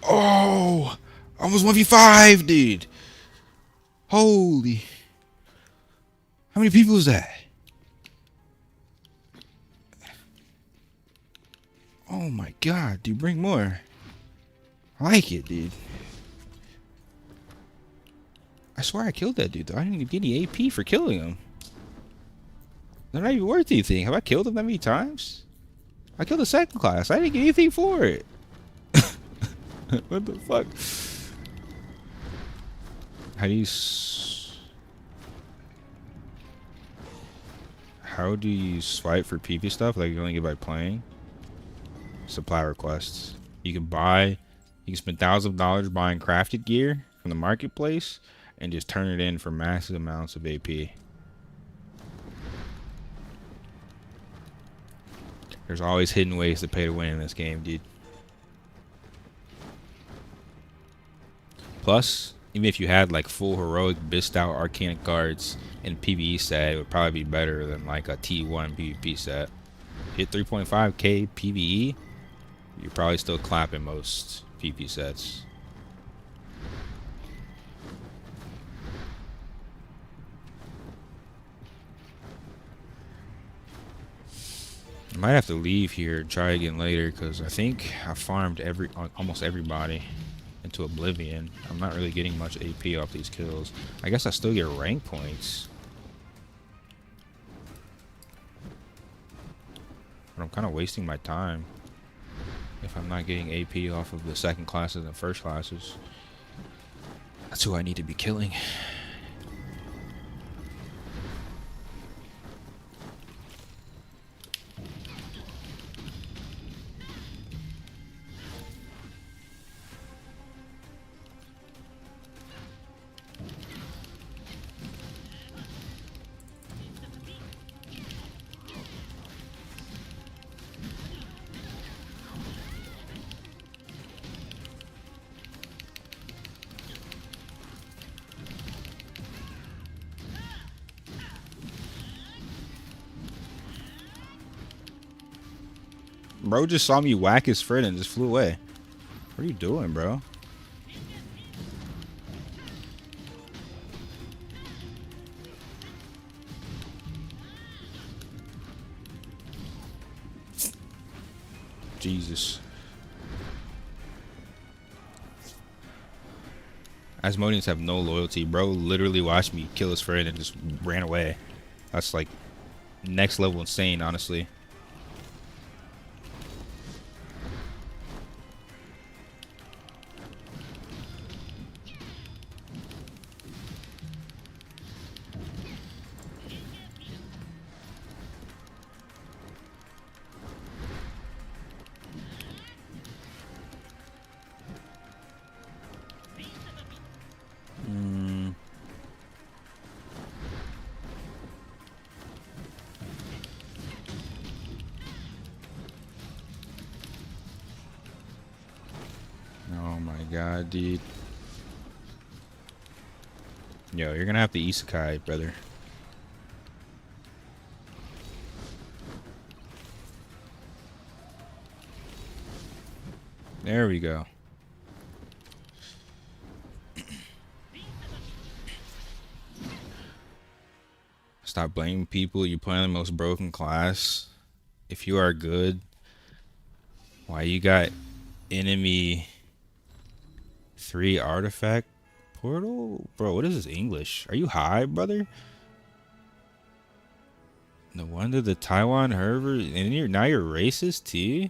Oh, almost 1v5, dude. Holy. How many people is that? Oh my god, dude, bring more. I like it, dude. I swear I killed that dude, though. I didn't even get any AP for killing him. They're not even worth anything. Have I killed him that many times? I killed the second class. I didn't get anything for it. What the fuck? How do you swipe for PvP stuff? Like you only get by playing? Supply requests. You can spend thousands of dollars buying crafted gear from the marketplace and just turn it in for massive amounts of AP. There's always hidden ways to pay to win in this game, dude. Plus, even if you had like full heroic bist out arcanic cards and PvE set, it would probably be better than like a T1 PvP set. Hit 3.5k PvE, you're probably still clapping most PvP sets. I might have to leave here and try again later because I think I farmed almost everybody into oblivion. I'm not really getting much AP off these kills. I guess I still get rank points. But I'm kind of wasting my time if I'm not getting AP off of the second classes and first classes. That's who I need to be killing. Bro just saw me whack his friend and just flew away. What are you doing, bro? Jesus. Asmodeans have no loyalty. Bro literally watched me kill his friend and just ran away. That's like next level insane, honestly. Oh my god, dude. Yo, you're gonna have to isekai, brother. There we go. Stop blaming people. You play on the most broken class. If you are good, why you got enemy 3 artifact portal? Bro, what is this English? Are you high, brother? No wonder the Taiwan Herbert, and now you're racist too?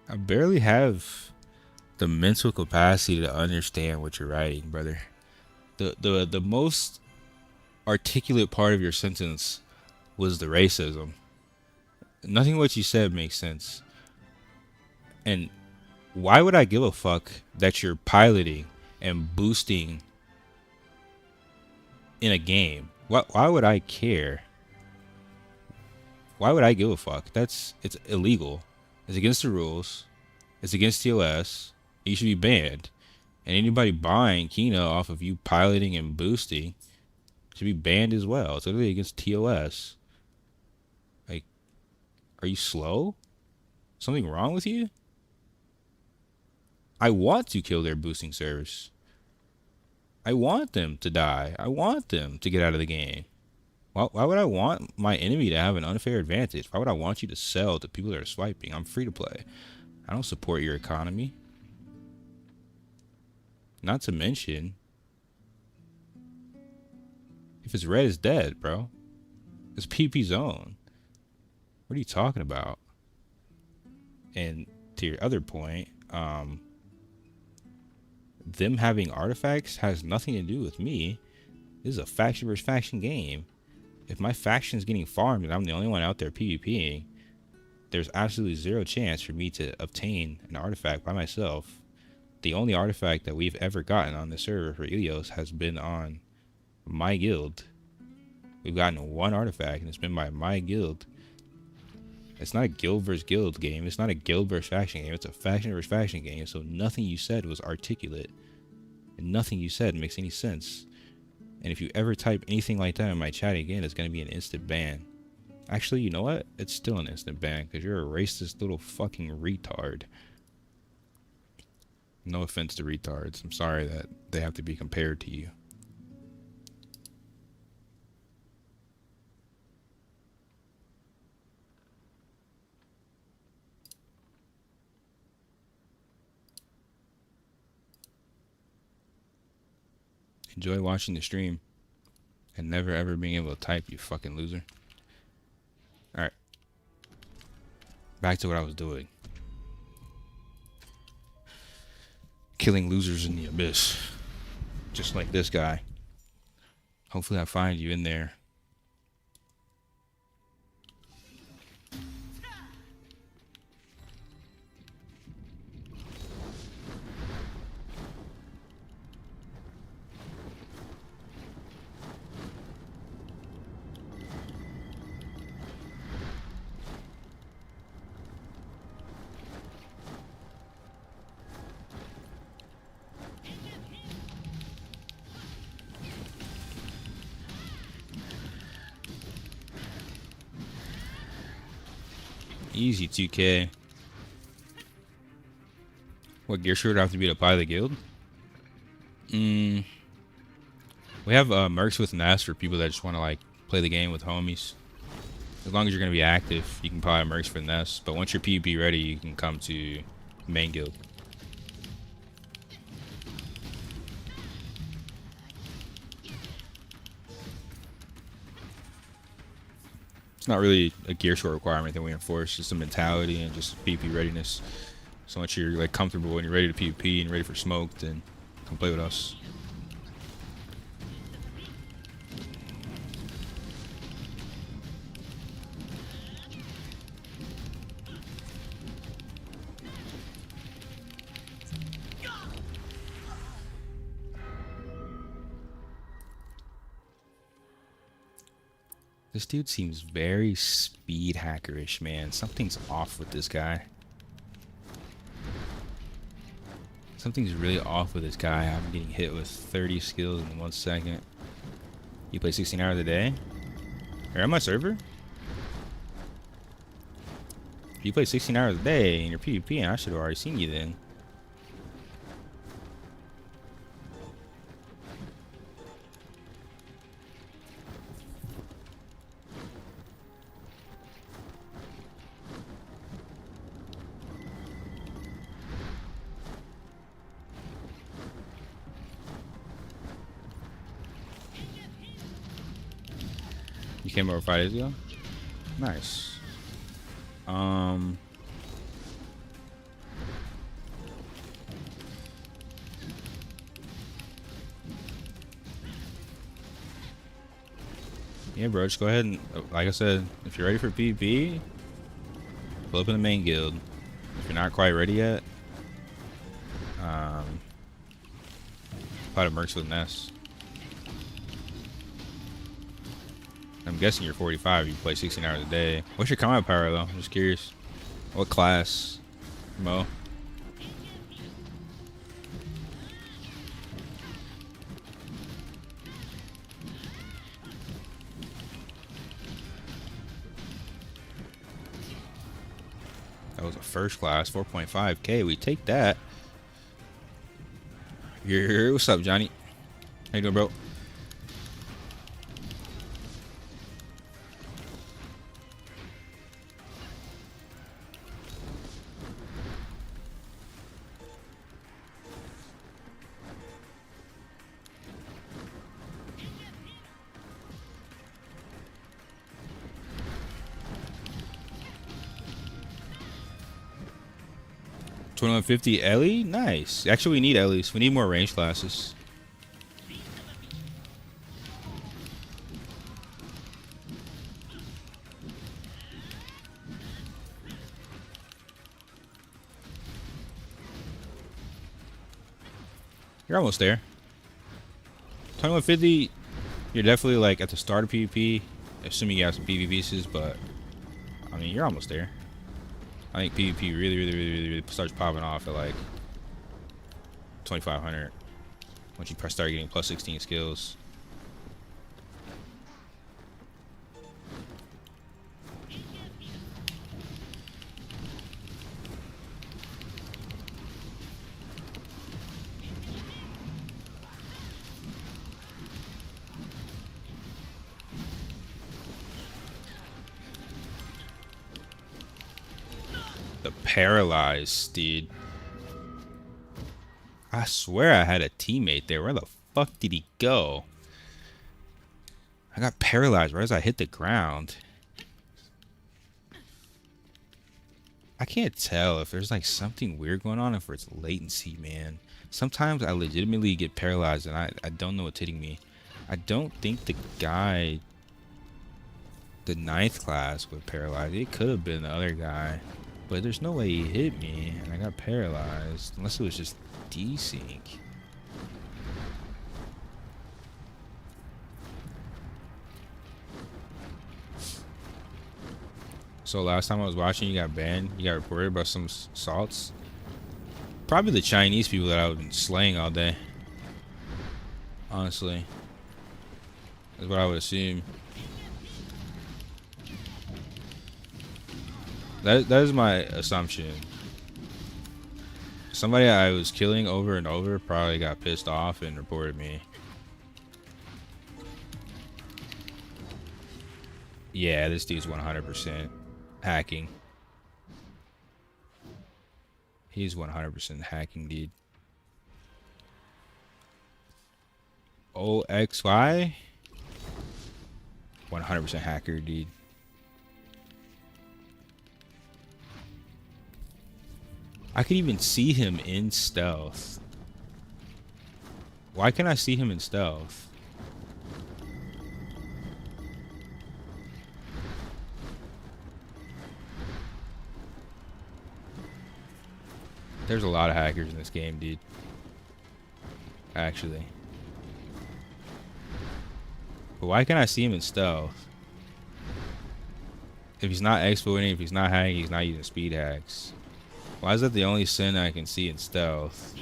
I barely have the mental capacity to understand what you're writing, brother. The most articulate part of your sentence was the racism. Nothing what you said makes sense. And why would I give a fuck that you're piloting and boosting in a game? Why would I care? Why would I give a fuck? It's illegal. It's against the rules. It's against TOS. You should be banned. And anybody buying Kino off of you piloting and boosting should be banned as well. It's literally against TOS. Like, are you slow? Something wrong with you? I want to kill their boosting service. I want them to die. I want them to get out of the game. Why would I want my enemy to have an unfair advantage? Why would I want you to sell to people that are swiping? I'm free to play. I don't support your economy. Not to mention, if it's red, it's dead, bro. It's PP zone. What are you talking about? And to your other point, them having artifacts has nothing to do with me. This is a faction versus faction game. If my faction is getting farmed and I'm the only one out there PvPing, there's absolutely zero chance for me to obtain an artifact by myself. The only artifact that we've ever gotten on the server for Ilios has been on my guild. We've gotten one artifact and it's been by my guild. It's not a guild versus guild game. It's not a guild versus faction game. It's a faction versus faction game. So nothing you said was articulate. And nothing you said makes any sense. And if you ever type anything like that in my chat again, it's going to be an instant ban. Actually, you know what? It's still an instant ban because you're a racist little fucking retard. No offense to retards. I'm sorry that they have to be compared to you. Enjoy watching the stream and never ever being able to type, you fucking loser. Alright. Back to what I was doing. Killing losers in the abyss. Just like this guy. Hopefully I find you in there. Easy 2K. What gear should have to be to buy the guild? We have mercs with Nest for people that just want to like play the game with homies. As long as you're gonna be active, you can buy mercs for Nest. But once you're PvP ready, you can come to main guild. It's not really a gear short requirement that we enforce. It's a mentality and just PvP readiness. So once you're like comfortable and you're ready to PvP and ready for smoke, then come play with us. This dude seems very speed hackerish, man. Something's off with this guy. Something's really off with this guy. I'm getting hit with 30 skills in 1 second. You play 16 hours a day? You're on my server? If you play 16 hours a day and you're PvP, I should have already seen you then. You came over 5 days ago? Nice. Yeah, bro, just go ahead and, like I said, if you're ready for PvP, pull up in the main guild. If you're not quite ready yet, apply to mercs with Nest. I'm guessing you're 45. You play 16 hours a day. What's your combat power though? I'm just curious. What class, Mo? That was a first class, 4.5k. We take that. What's up, Johnny? How you doing, bro? $21.50 Ellie? Nice. Actually, we need Ellies. We need more range classes. You're almost there. 21.50, you're definitely like at the start of PvP, assuming you have some PvP pieces, but I mean, you're almost there. I think PvP really starts popping off at like 2,500 once you start getting plus 16 skills. The paralyzed, dude. I swear I had a teammate there. Where the fuck did he go? I got paralyzed right as I hit the ground. I can't tell if there's like something weird going on, if it's latency, man. Sometimes I legitimately get paralyzed and I don't know what's hitting me. I don't think the guy, the 9th class, would paralyze. It could have been the other guy. But there's no way he hit me and I got paralyzed. Unless it was just desync. So last time I was watching, you got banned. You got reported about some assaults. Probably the Chinese people that I've been slaying all day. Honestly. That's what I would assume. That is my assumption. somebody I was killing over and over probably got pissed off and reported me. Yeah, this dude's 100% hacking. He's 100% hacking, dude. OXY? 100% hacker, dude. I could even see him in stealth. Why can't I see him in stealth? There's a lot of hackers in this game, dude. Actually. But why can't I see him in stealth? If he's not exploiting, if he's not hacking, he's not using speed hacks. Why is that the only sin I can see in stealth?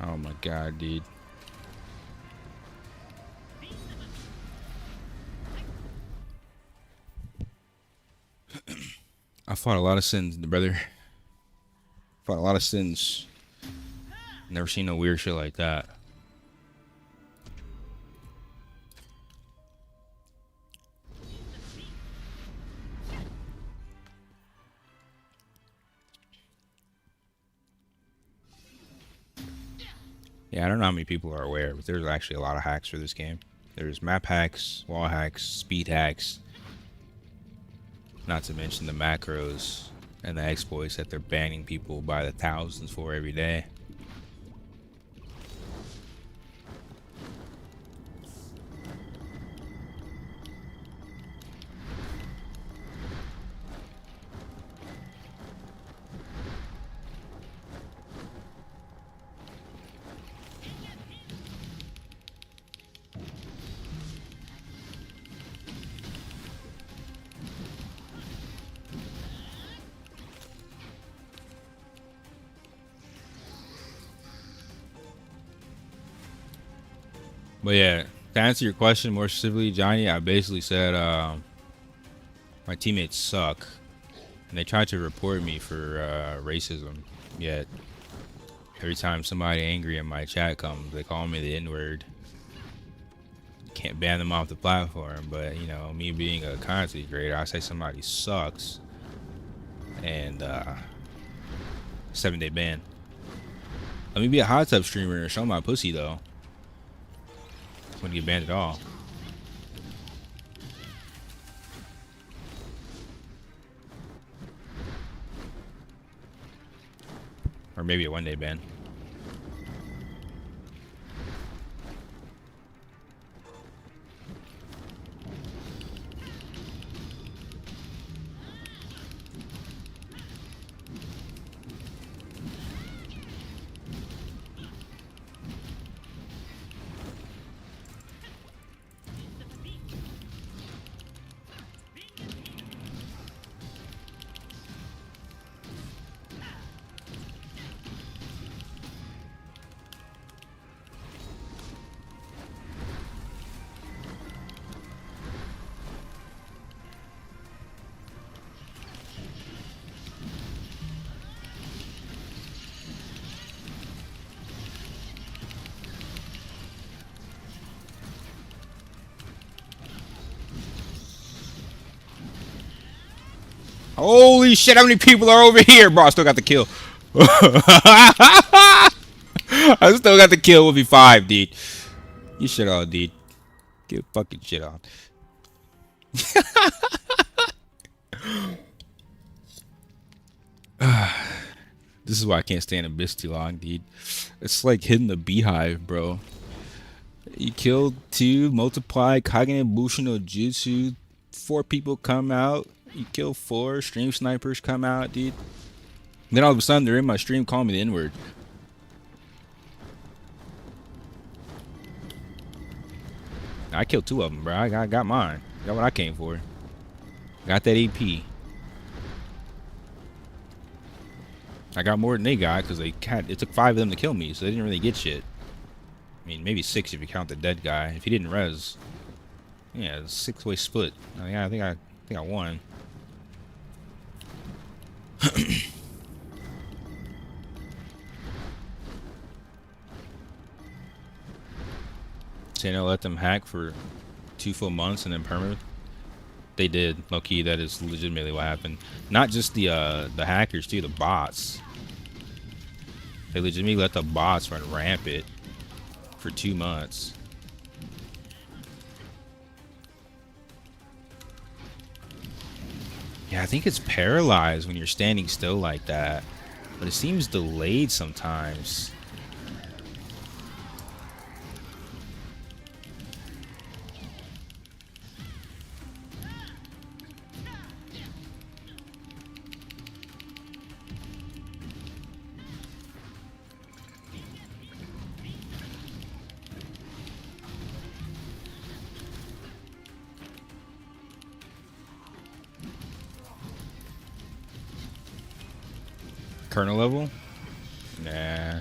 Oh my god, dude. I fought a lot of sins, brother. Fought a lot of sins. Never seen no weird shit like that. Yeah, I don't know how many people are aware, but there's actually a lot of hacks for this game. There's map hacks, wall hacks, speed hacks. Not to mention the macros and the exploits that they're banning people by the thousands for every day. But yeah, to answer your question more specifically, Johnny, I basically said my teammates suck, and they tried to report me for racism. Yet every time somebody angry in my chat comes, they call me the N-word. Can't ban them off the platform, but you know, me being a content creator, I say somebody sucks, and 7-day ban. Let me be a hot tub streamer and show my pussy though. Wouldn't get banned at all. Or maybe a 1-day ban. Holy shit, how many people are over here? Bro, I still got the kill. I still got the kill with V5, dude. You shit on, dude. Get fucking shit on. This is why I can't stand Abyss too long, dude. It's like hitting the beehive, bro. You killed 2, multiply, Kagane Bushin no Jutsu, 4 people come out. You kill 4, stream snipers come out, dude. Then all of a sudden they're in my stream calling me the N-word. I killed 2 of them, bro. I got mine. Got what I came for. Got that AP. I got more than they got because it took 5 of them to kill me, so they didn't really get shit. I mean, maybe 6 if you count the dead guy. If he didn't res, yeah, it's a 6-way split. I think I won. So, you know, let them hack for 2 full months and then permanent. They did, low key. That is legitimately what happened. Not just the hackers too, the bots. They legitimately let the bots run rampant for 2 months. Yeah, I think it's paralyzed when you're standing still like that, but it seems delayed sometimes. Kernel level? Nah.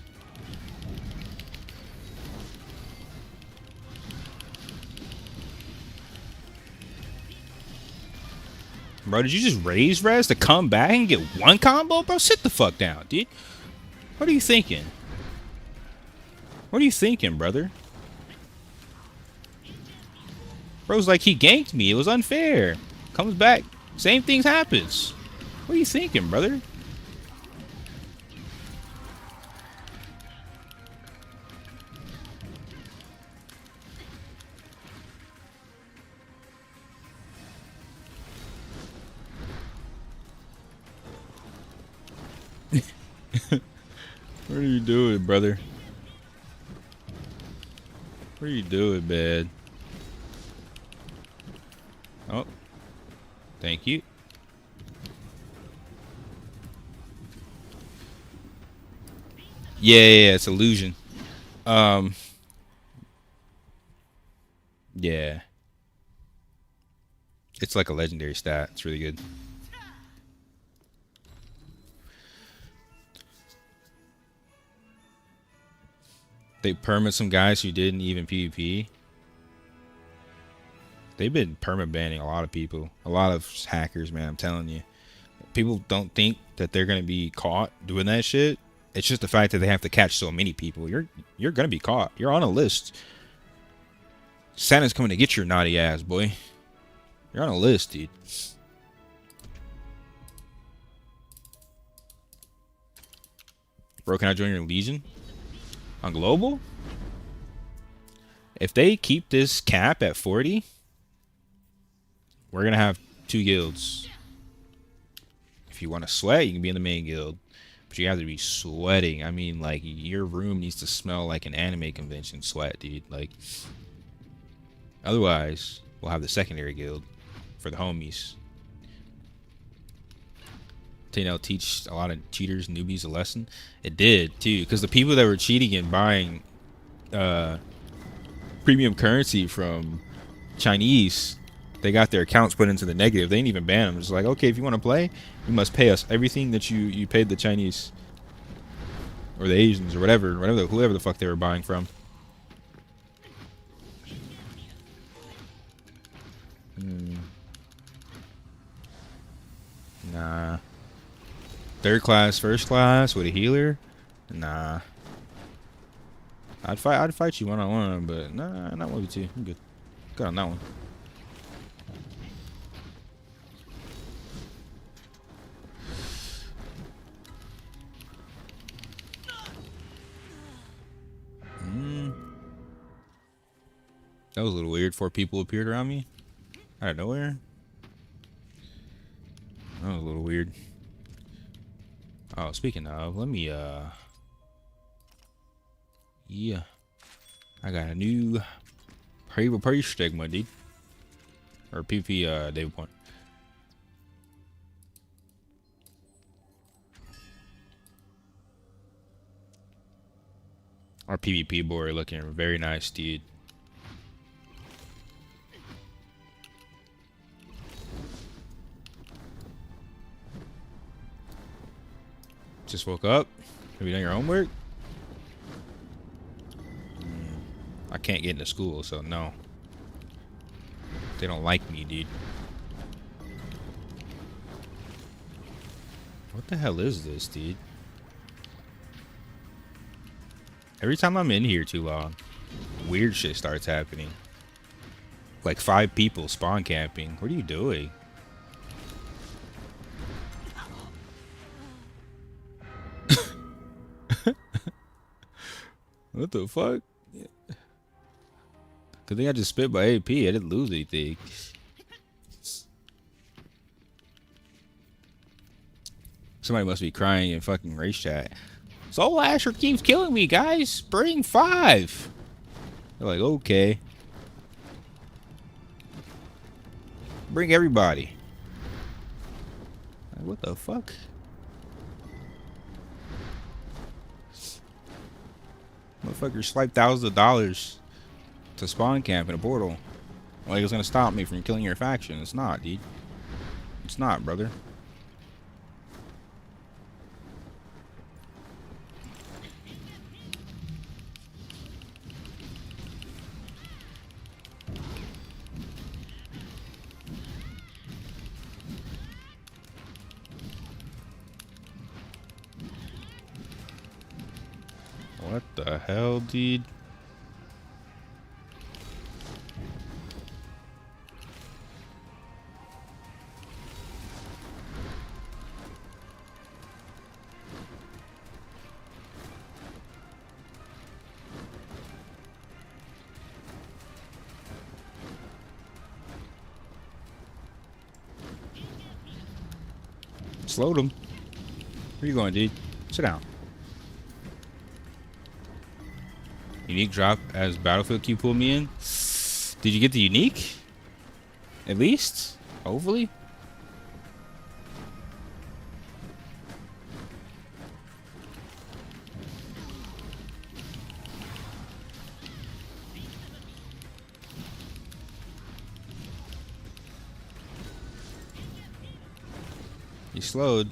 Bro, did you just raise res to come back and get 1 combo? Bro, sit the fuck down, dude. What are you thinking? What are you thinking, brother? Bro's like, he ganked me. It was unfair. Comes back. Same things happens. What are you thinking, brother? What are you doing, brother? What are you doing, man? Oh. Thank you. Yeah, it's illusion. Yeah. It's like a legendary stat. It's really good. They permit some guys who didn't even PvP. They've been perma banning a lot of people. A lot of hackers, man, I'm telling you. People don't think that they're gonna be caught doing that shit. It's just the fact that they have to catch so many people. You're gonna be caught. You're on a list. Santa's coming to get your naughty ass, boy. You're on a list, dude. Bro, can I join your legion? On global? If they keep this cap at 40, we're gonna have 2 guilds. If you want to sweat, you can be in the main guild. But you have to be sweating. I mean, like, your room needs to smell like an anime convention sweat, dude. Like, otherwise, we'll have the secondary guild for the homies. To, you know, teach a lot of cheaters, newbies a lesson. It did, too. Because the people that were cheating and buying premium currency from Chinese, they got their accounts put into the negative. They didn't even ban them. It's like, okay, if you want to play, you must pay us everything that you paid the Chinese or the Asians or whoever the fuck they were buying from. Nah. 3rd class, 1st class with a healer? Nah. I'd fight you 1-on-1, but nah, not 1v2. I'm good. Good on that one. That was a little weird. 4 people appeared around me out of nowhere. That was a little weird. Oh, speaking of, let me yeah, I got a new PvP stigma, dude, or PvP David point. Our PvP board looking very nice, dude. Just woke up. Have you done your homework? I can't get into school, so no. They don't like me, dude. What the hell is this, dude? Every time I'm in here too long, weird shit starts happening. Like 5 people spawn camping. What are you doing? What the fuck? Good thing I just spit by AP. I didn't lose anything. Somebody must be crying in fucking race chat. Soul Asher keeps killing me, guys. Bring 5. They're like, okay. Bring everybody. Like, what the fuck? Motherfuckers swipe thousands of dollars to spawn camp in a portal. Like it's gonna stop me from killing your faction. It's not, dude. It's not, brother. What the hell, dude? Slowed him. Where you going, dude? Sit down. Unique drop as Battlefield Q pulled me in. Did you get the unique? At least? Hopefully? He slowed.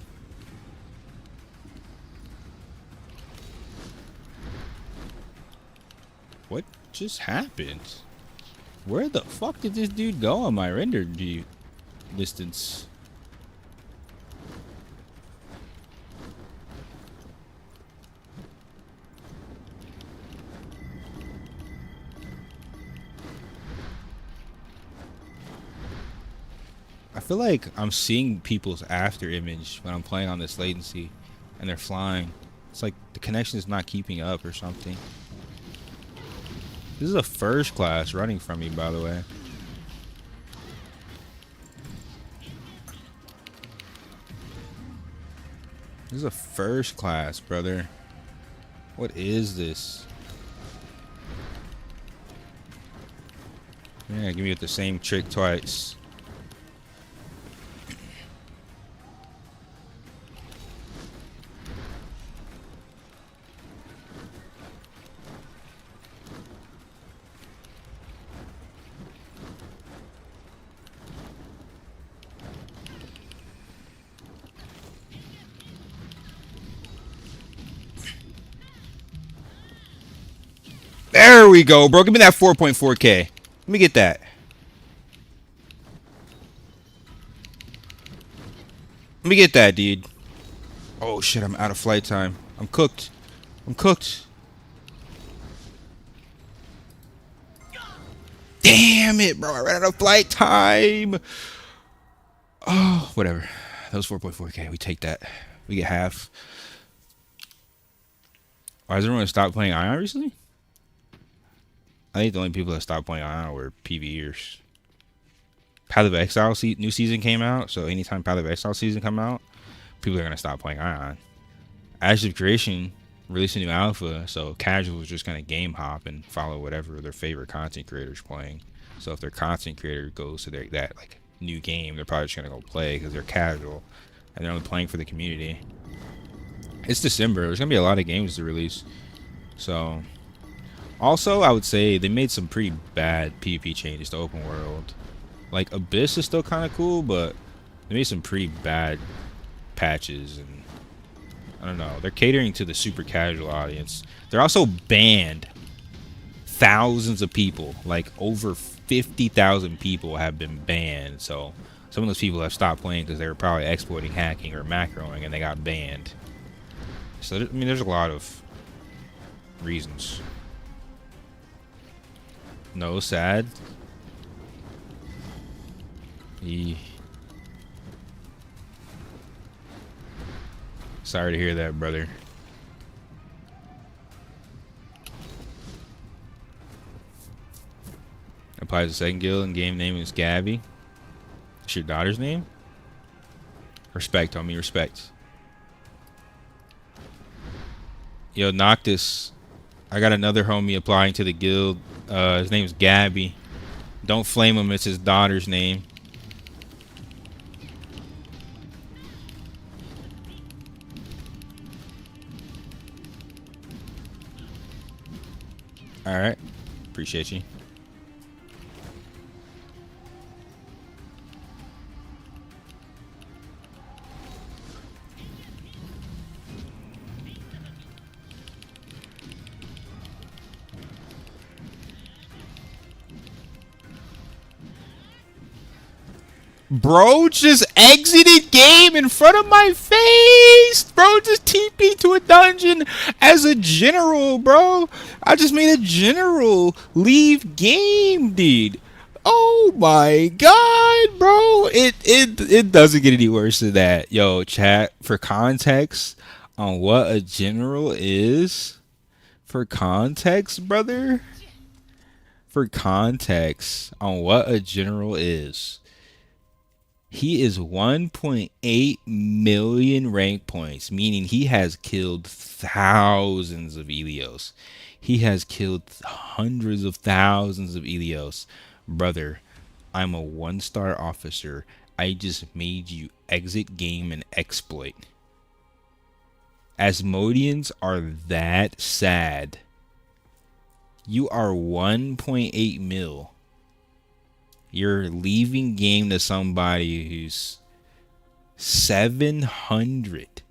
What just happened? Where the fuck did this dude go on my render distance? I feel like I'm seeing people's after image when I'm playing on this latency and they're flying. It's like the connection is not keeping up or something. This is a first class running from me, by the way. This is a first class, brother. What is this? Yeah, give me the same trick twice. There we go, bro. Give me that 4.4K. Let me get that. Let me get that, dude. Oh, shit. I'm out of flight time. I'm cooked. I'm cooked. Damn it, bro. I ran out of flight time. Oh, whatever. That was 4.4K. We take that. We get half. Why has everyone stopped playing Aion recently? I think the only people that stopped playing Aion were PvEers. Path of Exile new season came out, so anytime Path of Exile season come out, people are gonna stop playing Aion. Ashes of Creation released a new alpha, so casuals just gonna game hop and follow whatever their favorite content creator's playing. So if their content creator goes to that like new game, they're probably just gonna go play because they're casual and they're only playing for the community. It's December. There's gonna be a lot of games to release, so. Also, I would say they made some pretty bad PvP changes to open world. Like, Abyss is still kind of cool, but they made some pretty bad patches. And I don't know. They're catering to the super casual audience. They're also banned thousands of people. Like over 50,000 people have been banned. So some of those people have stopped playing because they were probably exploiting, hacking, or macroing, and they got banned. So I mean, there's a lot of reasons. No, sad. Sorry to hear that, brother. Applies to second guild and game name is Gabby. It's your daughter's name? Respect, homie, respect. Yo, Noctis. I got another homie applying to the guild. His name's Gabby. Don't flame him, it's his daughter's name. Alright. Appreciate you. Bro just exited game in front of my face. Bro just TP'd to a dungeon as a general, bro. I just made a general leave game, dude. Oh my god, bro. It doesn't get any worse than that. Yo, chat, for context on what a general is. For context, brother. For context on what a general is. He is 1.8 million rank points, meaning he has killed thousands of Elios. He has killed hundreds of thousands of Elios. Brother, I'm a 1-star officer. I just made you exit game and exploit. Asmodeans are that sad. You are 1.8 mil. You're leaving game to somebody who's 700.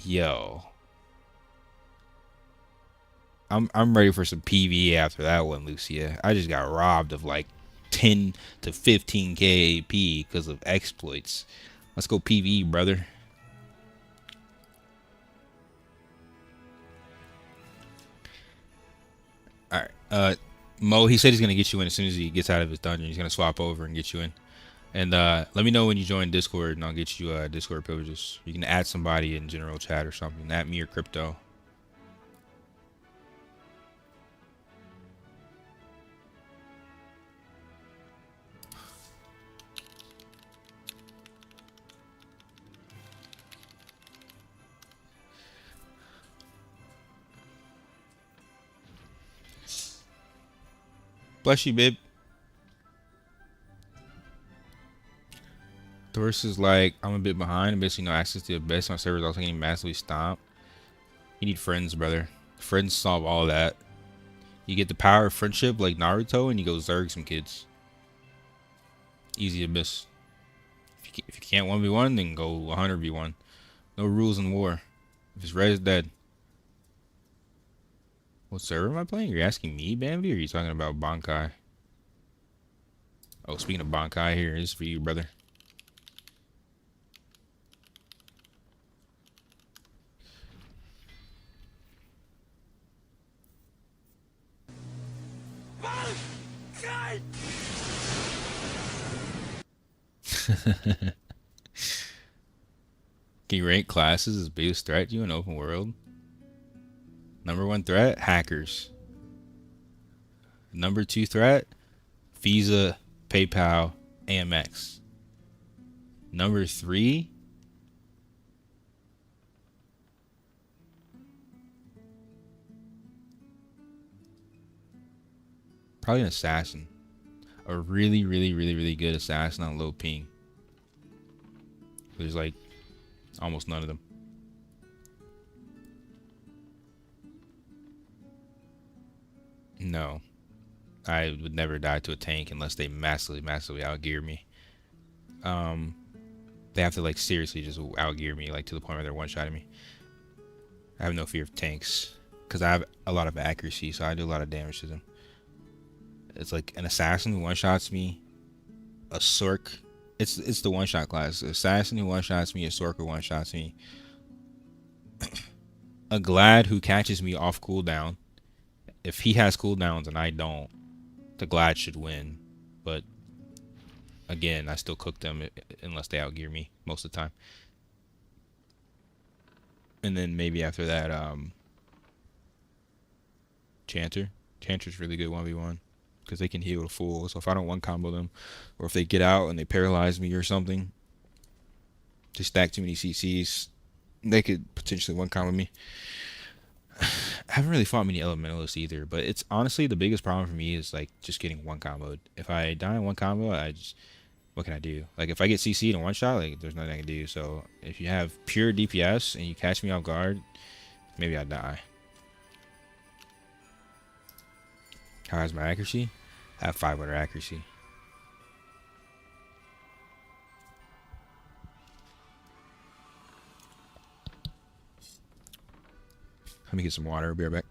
Yo. I'm ready for some PvE after that one, Lucia. I just got robbed of like 10 to 15k AP because of exploits. Let's go PvE, brother. Alright, Mo, he said he's gonna get you in as soon as he gets out of his dungeon. He's gonna swap over and get you in. And let me know when you join Discord, and I'll get you Discord privileges. You can add somebody in general chat or something. At me or Crypto. Bless you, babe. Doris is like, I'm a bit behind. Basically, no access to the best. My server's also getting massively stomped. You need friends, brother. Friends solve all that. You get the power of friendship like Naruto, and you go zerg some kids. Easy abyss. If you can't 1v1, then go 100v1. No rules in war. If it's red, it's dead. What server am I playing? You're asking me, Bambi, or are you talking about Bankai? Oh, speaking of Bankai, here is for you, brother. Can you rank classes as biggest threat to you in open world? Number 1 threat, hackers. Number 2 threat, Visa, PayPal, AMX. Number 3, probably an assassin. A really good assassin on low ping. There's like almost none of them. No. I would never die to a tank unless they massively outgear me. They have to like seriously just outgear me, like to the point where they're one-shotting me. I have no fear of tanks because I have a lot of accuracy, so I do a lot of damage to them. It's like an assassin who one-shots me, a Sork. It's the one-shot class. Assassin who one-shots me, a Sork who one-shots me, a Glad who catches me off cooldown. If he has cooldowns and I don't, the Glad should win. But again, I still cook them unless they outgear me most of the time. And then maybe after that, Chanter. Chanter's really good 1v1 because they can heal a fool. So if I don't one combo them, or if they get out and they paralyze me or something, they stack too many CCs, they could potentially one combo me. I haven't really fought many elementalists either, but it's honestly the biggest problem for me is like just getting one comboed. If I die in one combo, what can I do? Like if I get CC'd in one shot, like there's nothing I can do. So if you have pure DPS and you catch me off guard, maybe I die. How high is my accuracy? I have 500 accuracy. Let me get some water. I'll be right back.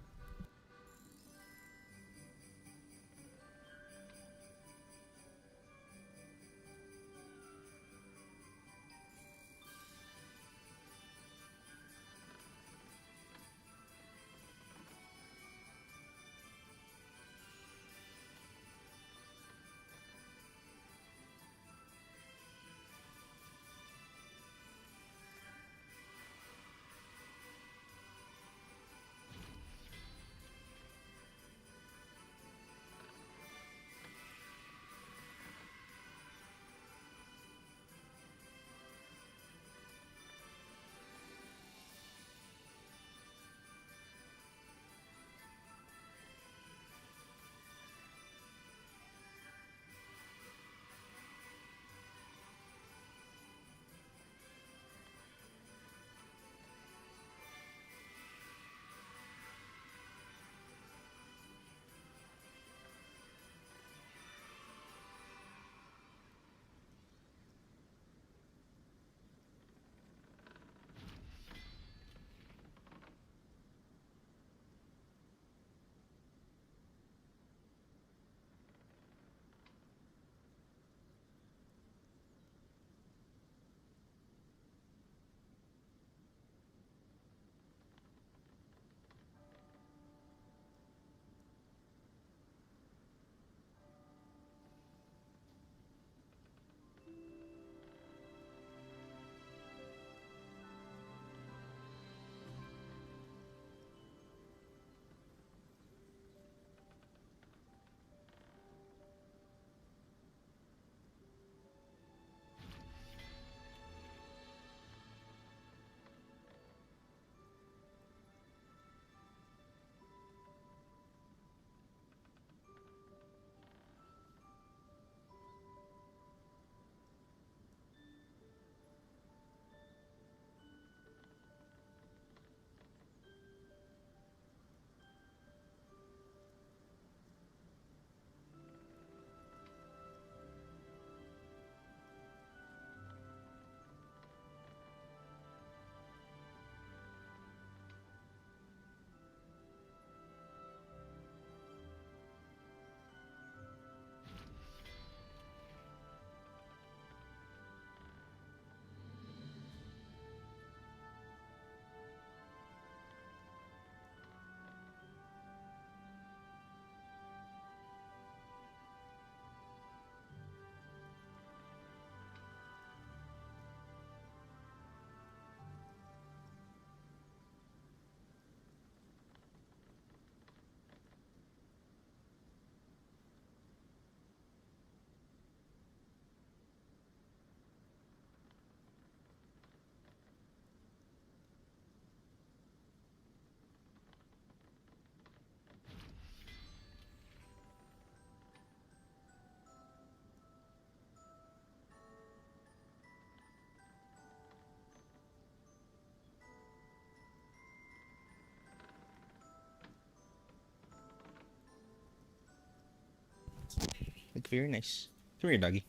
Look very nice. Come here, doggy.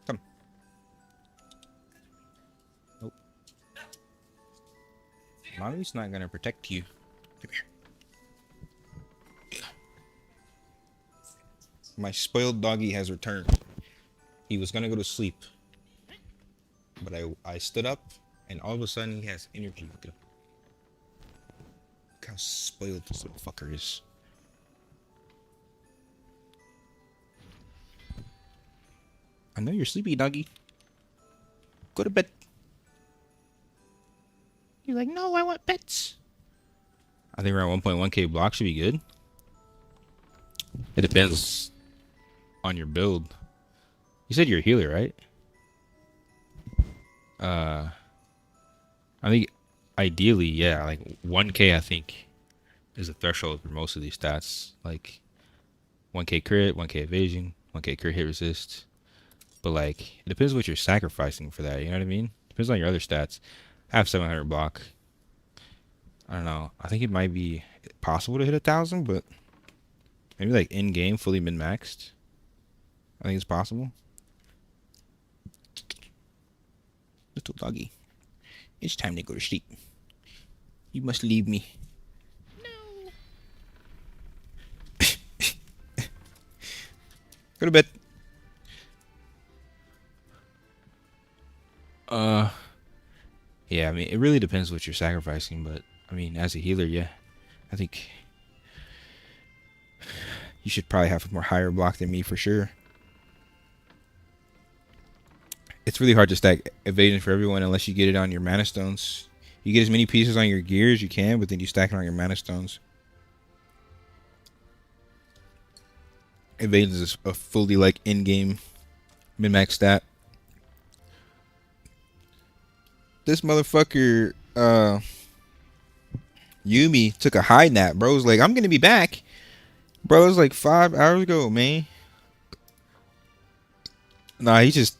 Come. Mommy's not gonna protect you. Come here. My spoiled doggy has returned. He was gonna go to sleep, but I stood up, and all of a sudden he has energy. Look how spoiled this little fucker is. I know you're sleepy, doggy. Go to bed. You're like, no, I want pets. I think around 1.1k block should be good. It depends on your build. You said you're a healer, right? I think ideally, yeah, like 1k I think is the threshold for most of these stats. Like 1k crit, 1k evasion, 1k crit hit resist. But like, it depends what you're sacrificing for that, you know what I mean? Depends on your other stats. I have 700 block. I don't know. I think it might be possible to hit 1,000, but maybe like in game, fully min maxed. I think it's possible. Little doggy, it's time to go to sleep. You must leave me. No. Go to bed. Yeah, I mean, it really depends what you're sacrificing, but I mean, as a healer, yeah, I think you should probably have a more higher block than me for sure. It's really hard to stack evasion for everyone unless you get it on your mana stones. You get as many pieces on your gear as you can, but then you stack it on your mana stones. Evasion is a fully like in-game min-max stat. This motherfucker, Yumi took a high nap. Bro's like, I'm gonna be back. Bro, it was like 5 hours ago, man. Nah, he's just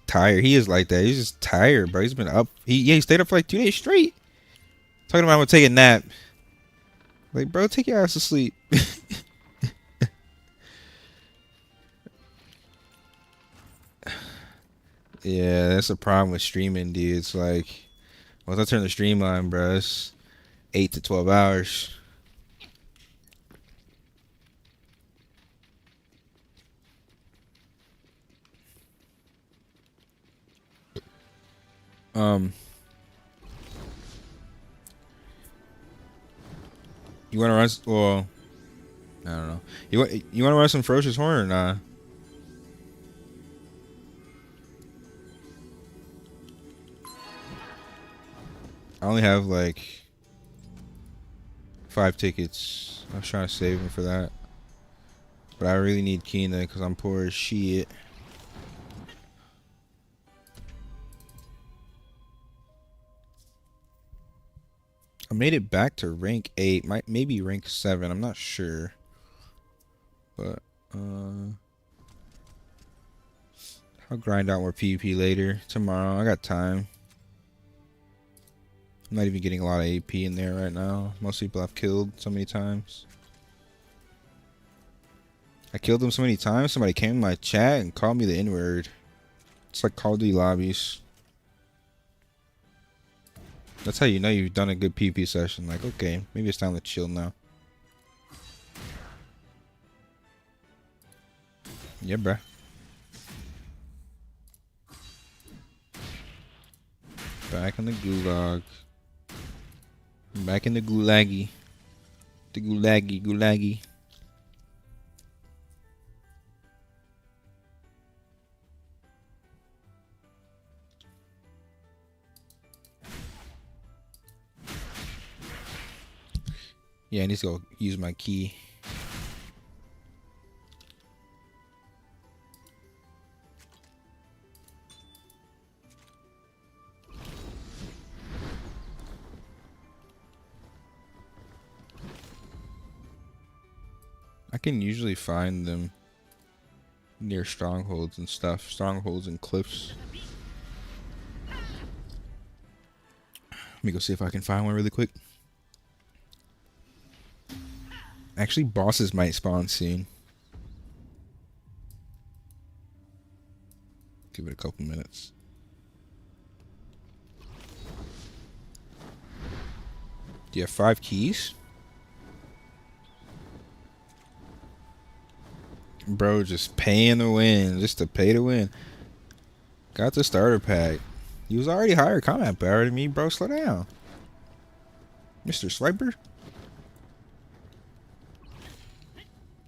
tired. He is like that. He's just tired, bro. He's been up. He stayed up for like 2 days straight. Talking about I'm gonna take a nap. Like, bro, take your ass to sleep. Yeah, that's the problem with streaming, dude. It's like, once I turn the stream on, bro, it's 8 to 12 hours. You want to run? Well, I don't know. You want to run some Ferocious Horn or not? I only have like 5 tickets. I was trying to save them for that, but I really need Kina because I'm poor as shit. I made it back to rank 8, maybe rank 7. I'm not sure, but I'll grind out more PvP later tomorrow. I got time. I'm not even getting a lot of AP in there right now. Most people I've killed so many times. I killed them so many times. Somebody came in my chat and called me the N-word. It's like Call of Duty lobbies. That's how you know you've done a good PvP session. Like, okay, maybe it's time to chill now. Yeah, bruh. Back in the gulag. Back in the gulaggy. The gulaggy. Yeah, I need to go use my key. I can usually find them near strongholds and stuff. Strongholds and cliffs. Let me go see if I can find one really quick. Actually, bosses might spawn soon. Give it a couple minutes. Do you have 5 keys? Bro, just paying to win. Just to pay to win. Got the starter pack. He was already higher combat power than me, bro. Slow down. Mr. Swiper?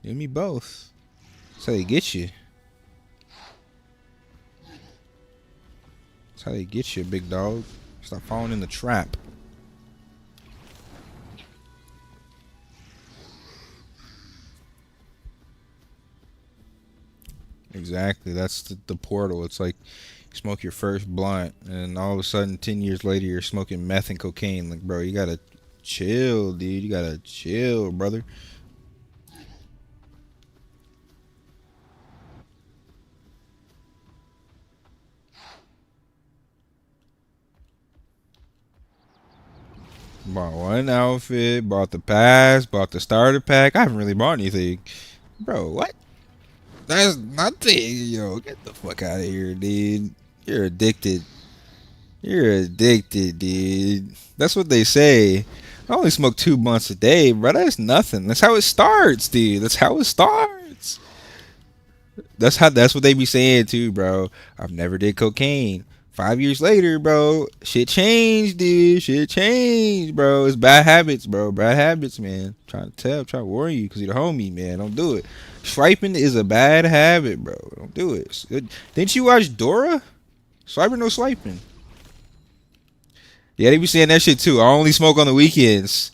You and me both. That's how they get you. That's how they get you, big dog. Stop falling in the trap. Exactly. That's the portal. It's like you smoke your first blunt, and all of a sudden, 10 years later, you're smoking meth and cocaine. Like, bro, you gotta chill, dude. You gotta chill, brother. Bought one outfit, bought the pass, bought the starter pack. I haven't really bought anything. Bro, what? That's nothing. Yo, get the fuck out of here, dude. You're addicted. You're addicted, dude. That's what they say. I only smoke 2 months a day, bro. That's nothing. That's how it starts, dude. That's how it starts. That's what they be saying too, bro. I've never did cocaine. 5 years later, bro, shit changed, dude. Shit changed, bro. It's bad habits, bro. Bad habits, man. Trying to warn you, cause you're the homie, man. Don't do it. Swiping is a bad habit, bro. Don't do it. Didn't you watch Dora? Swiper no swiping. Yeah, they be saying that shit too. I only smoke on the weekends.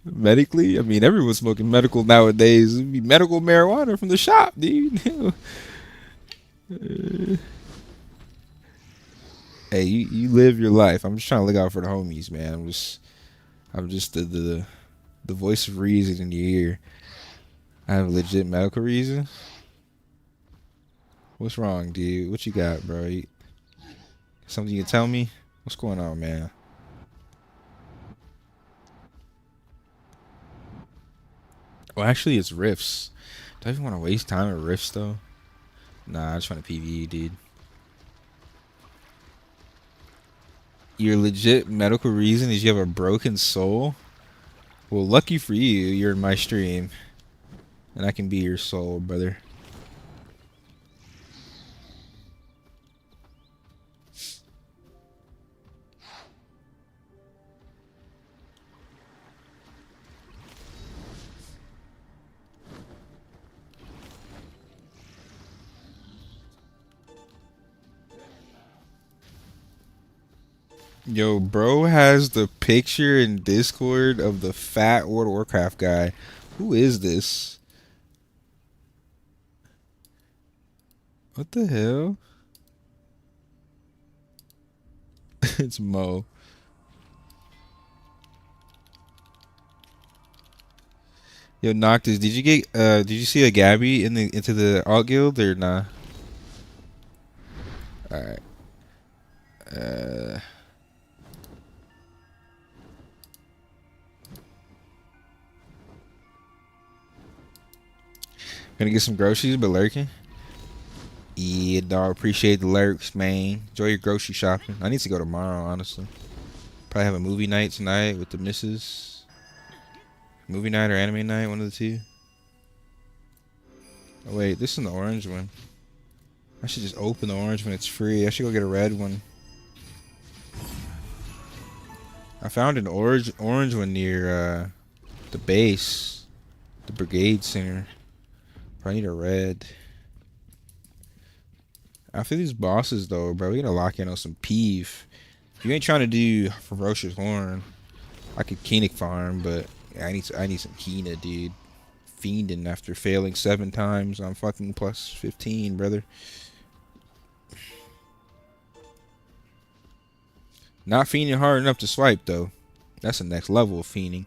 Medically, I mean, everyone's smoking medical nowadays. It'd be medical marijuana from the shop, dude. Hey, you live your life. I'm just trying to look out for the homies, man. I'm just the voice of reason in your ear. I have a legit medical reason. What's wrong, dude? What you got, bro? Something you can tell me? What's going on, man? Well, actually, it's rifts. Do I even want to waste time at rifts, though? Nah, I just want to PvE, dude. Your legit medical reason is you have a broken soul? Well, lucky for you, you're in my stream. And I can be your soul, brother. Yo, bro has the picture in Discord of the fat World of Warcraft guy. Who is this? What the hell? It's Mo. Yo, Noctis, did you see a Gabby into the alt guild or nah? Alright. Gonna get some groceries, but lurking. Yeah, dog. Appreciate the lurks, man. Enjoy your grocery shopping. I need to go tomorrow, honestly. Probably have a movie night tonight with the missus. Movie night or anime night, one of the two. Oh, wait, this is the orange one. I should just open the orange when it's free. I should go get a red one. I found an orange one near the base. The brigade center. I need a red. After these bosses, though, bro, we gotta lock in on some peeve. If you ain't trying to do Ferocious Horn, I could Kenic farm, but yeah, I need some Kena, dude. Fiending after failing 7 times on fucking plus 15, brother. Not fiending hard enough to swipe, though. That's the next level of fiending.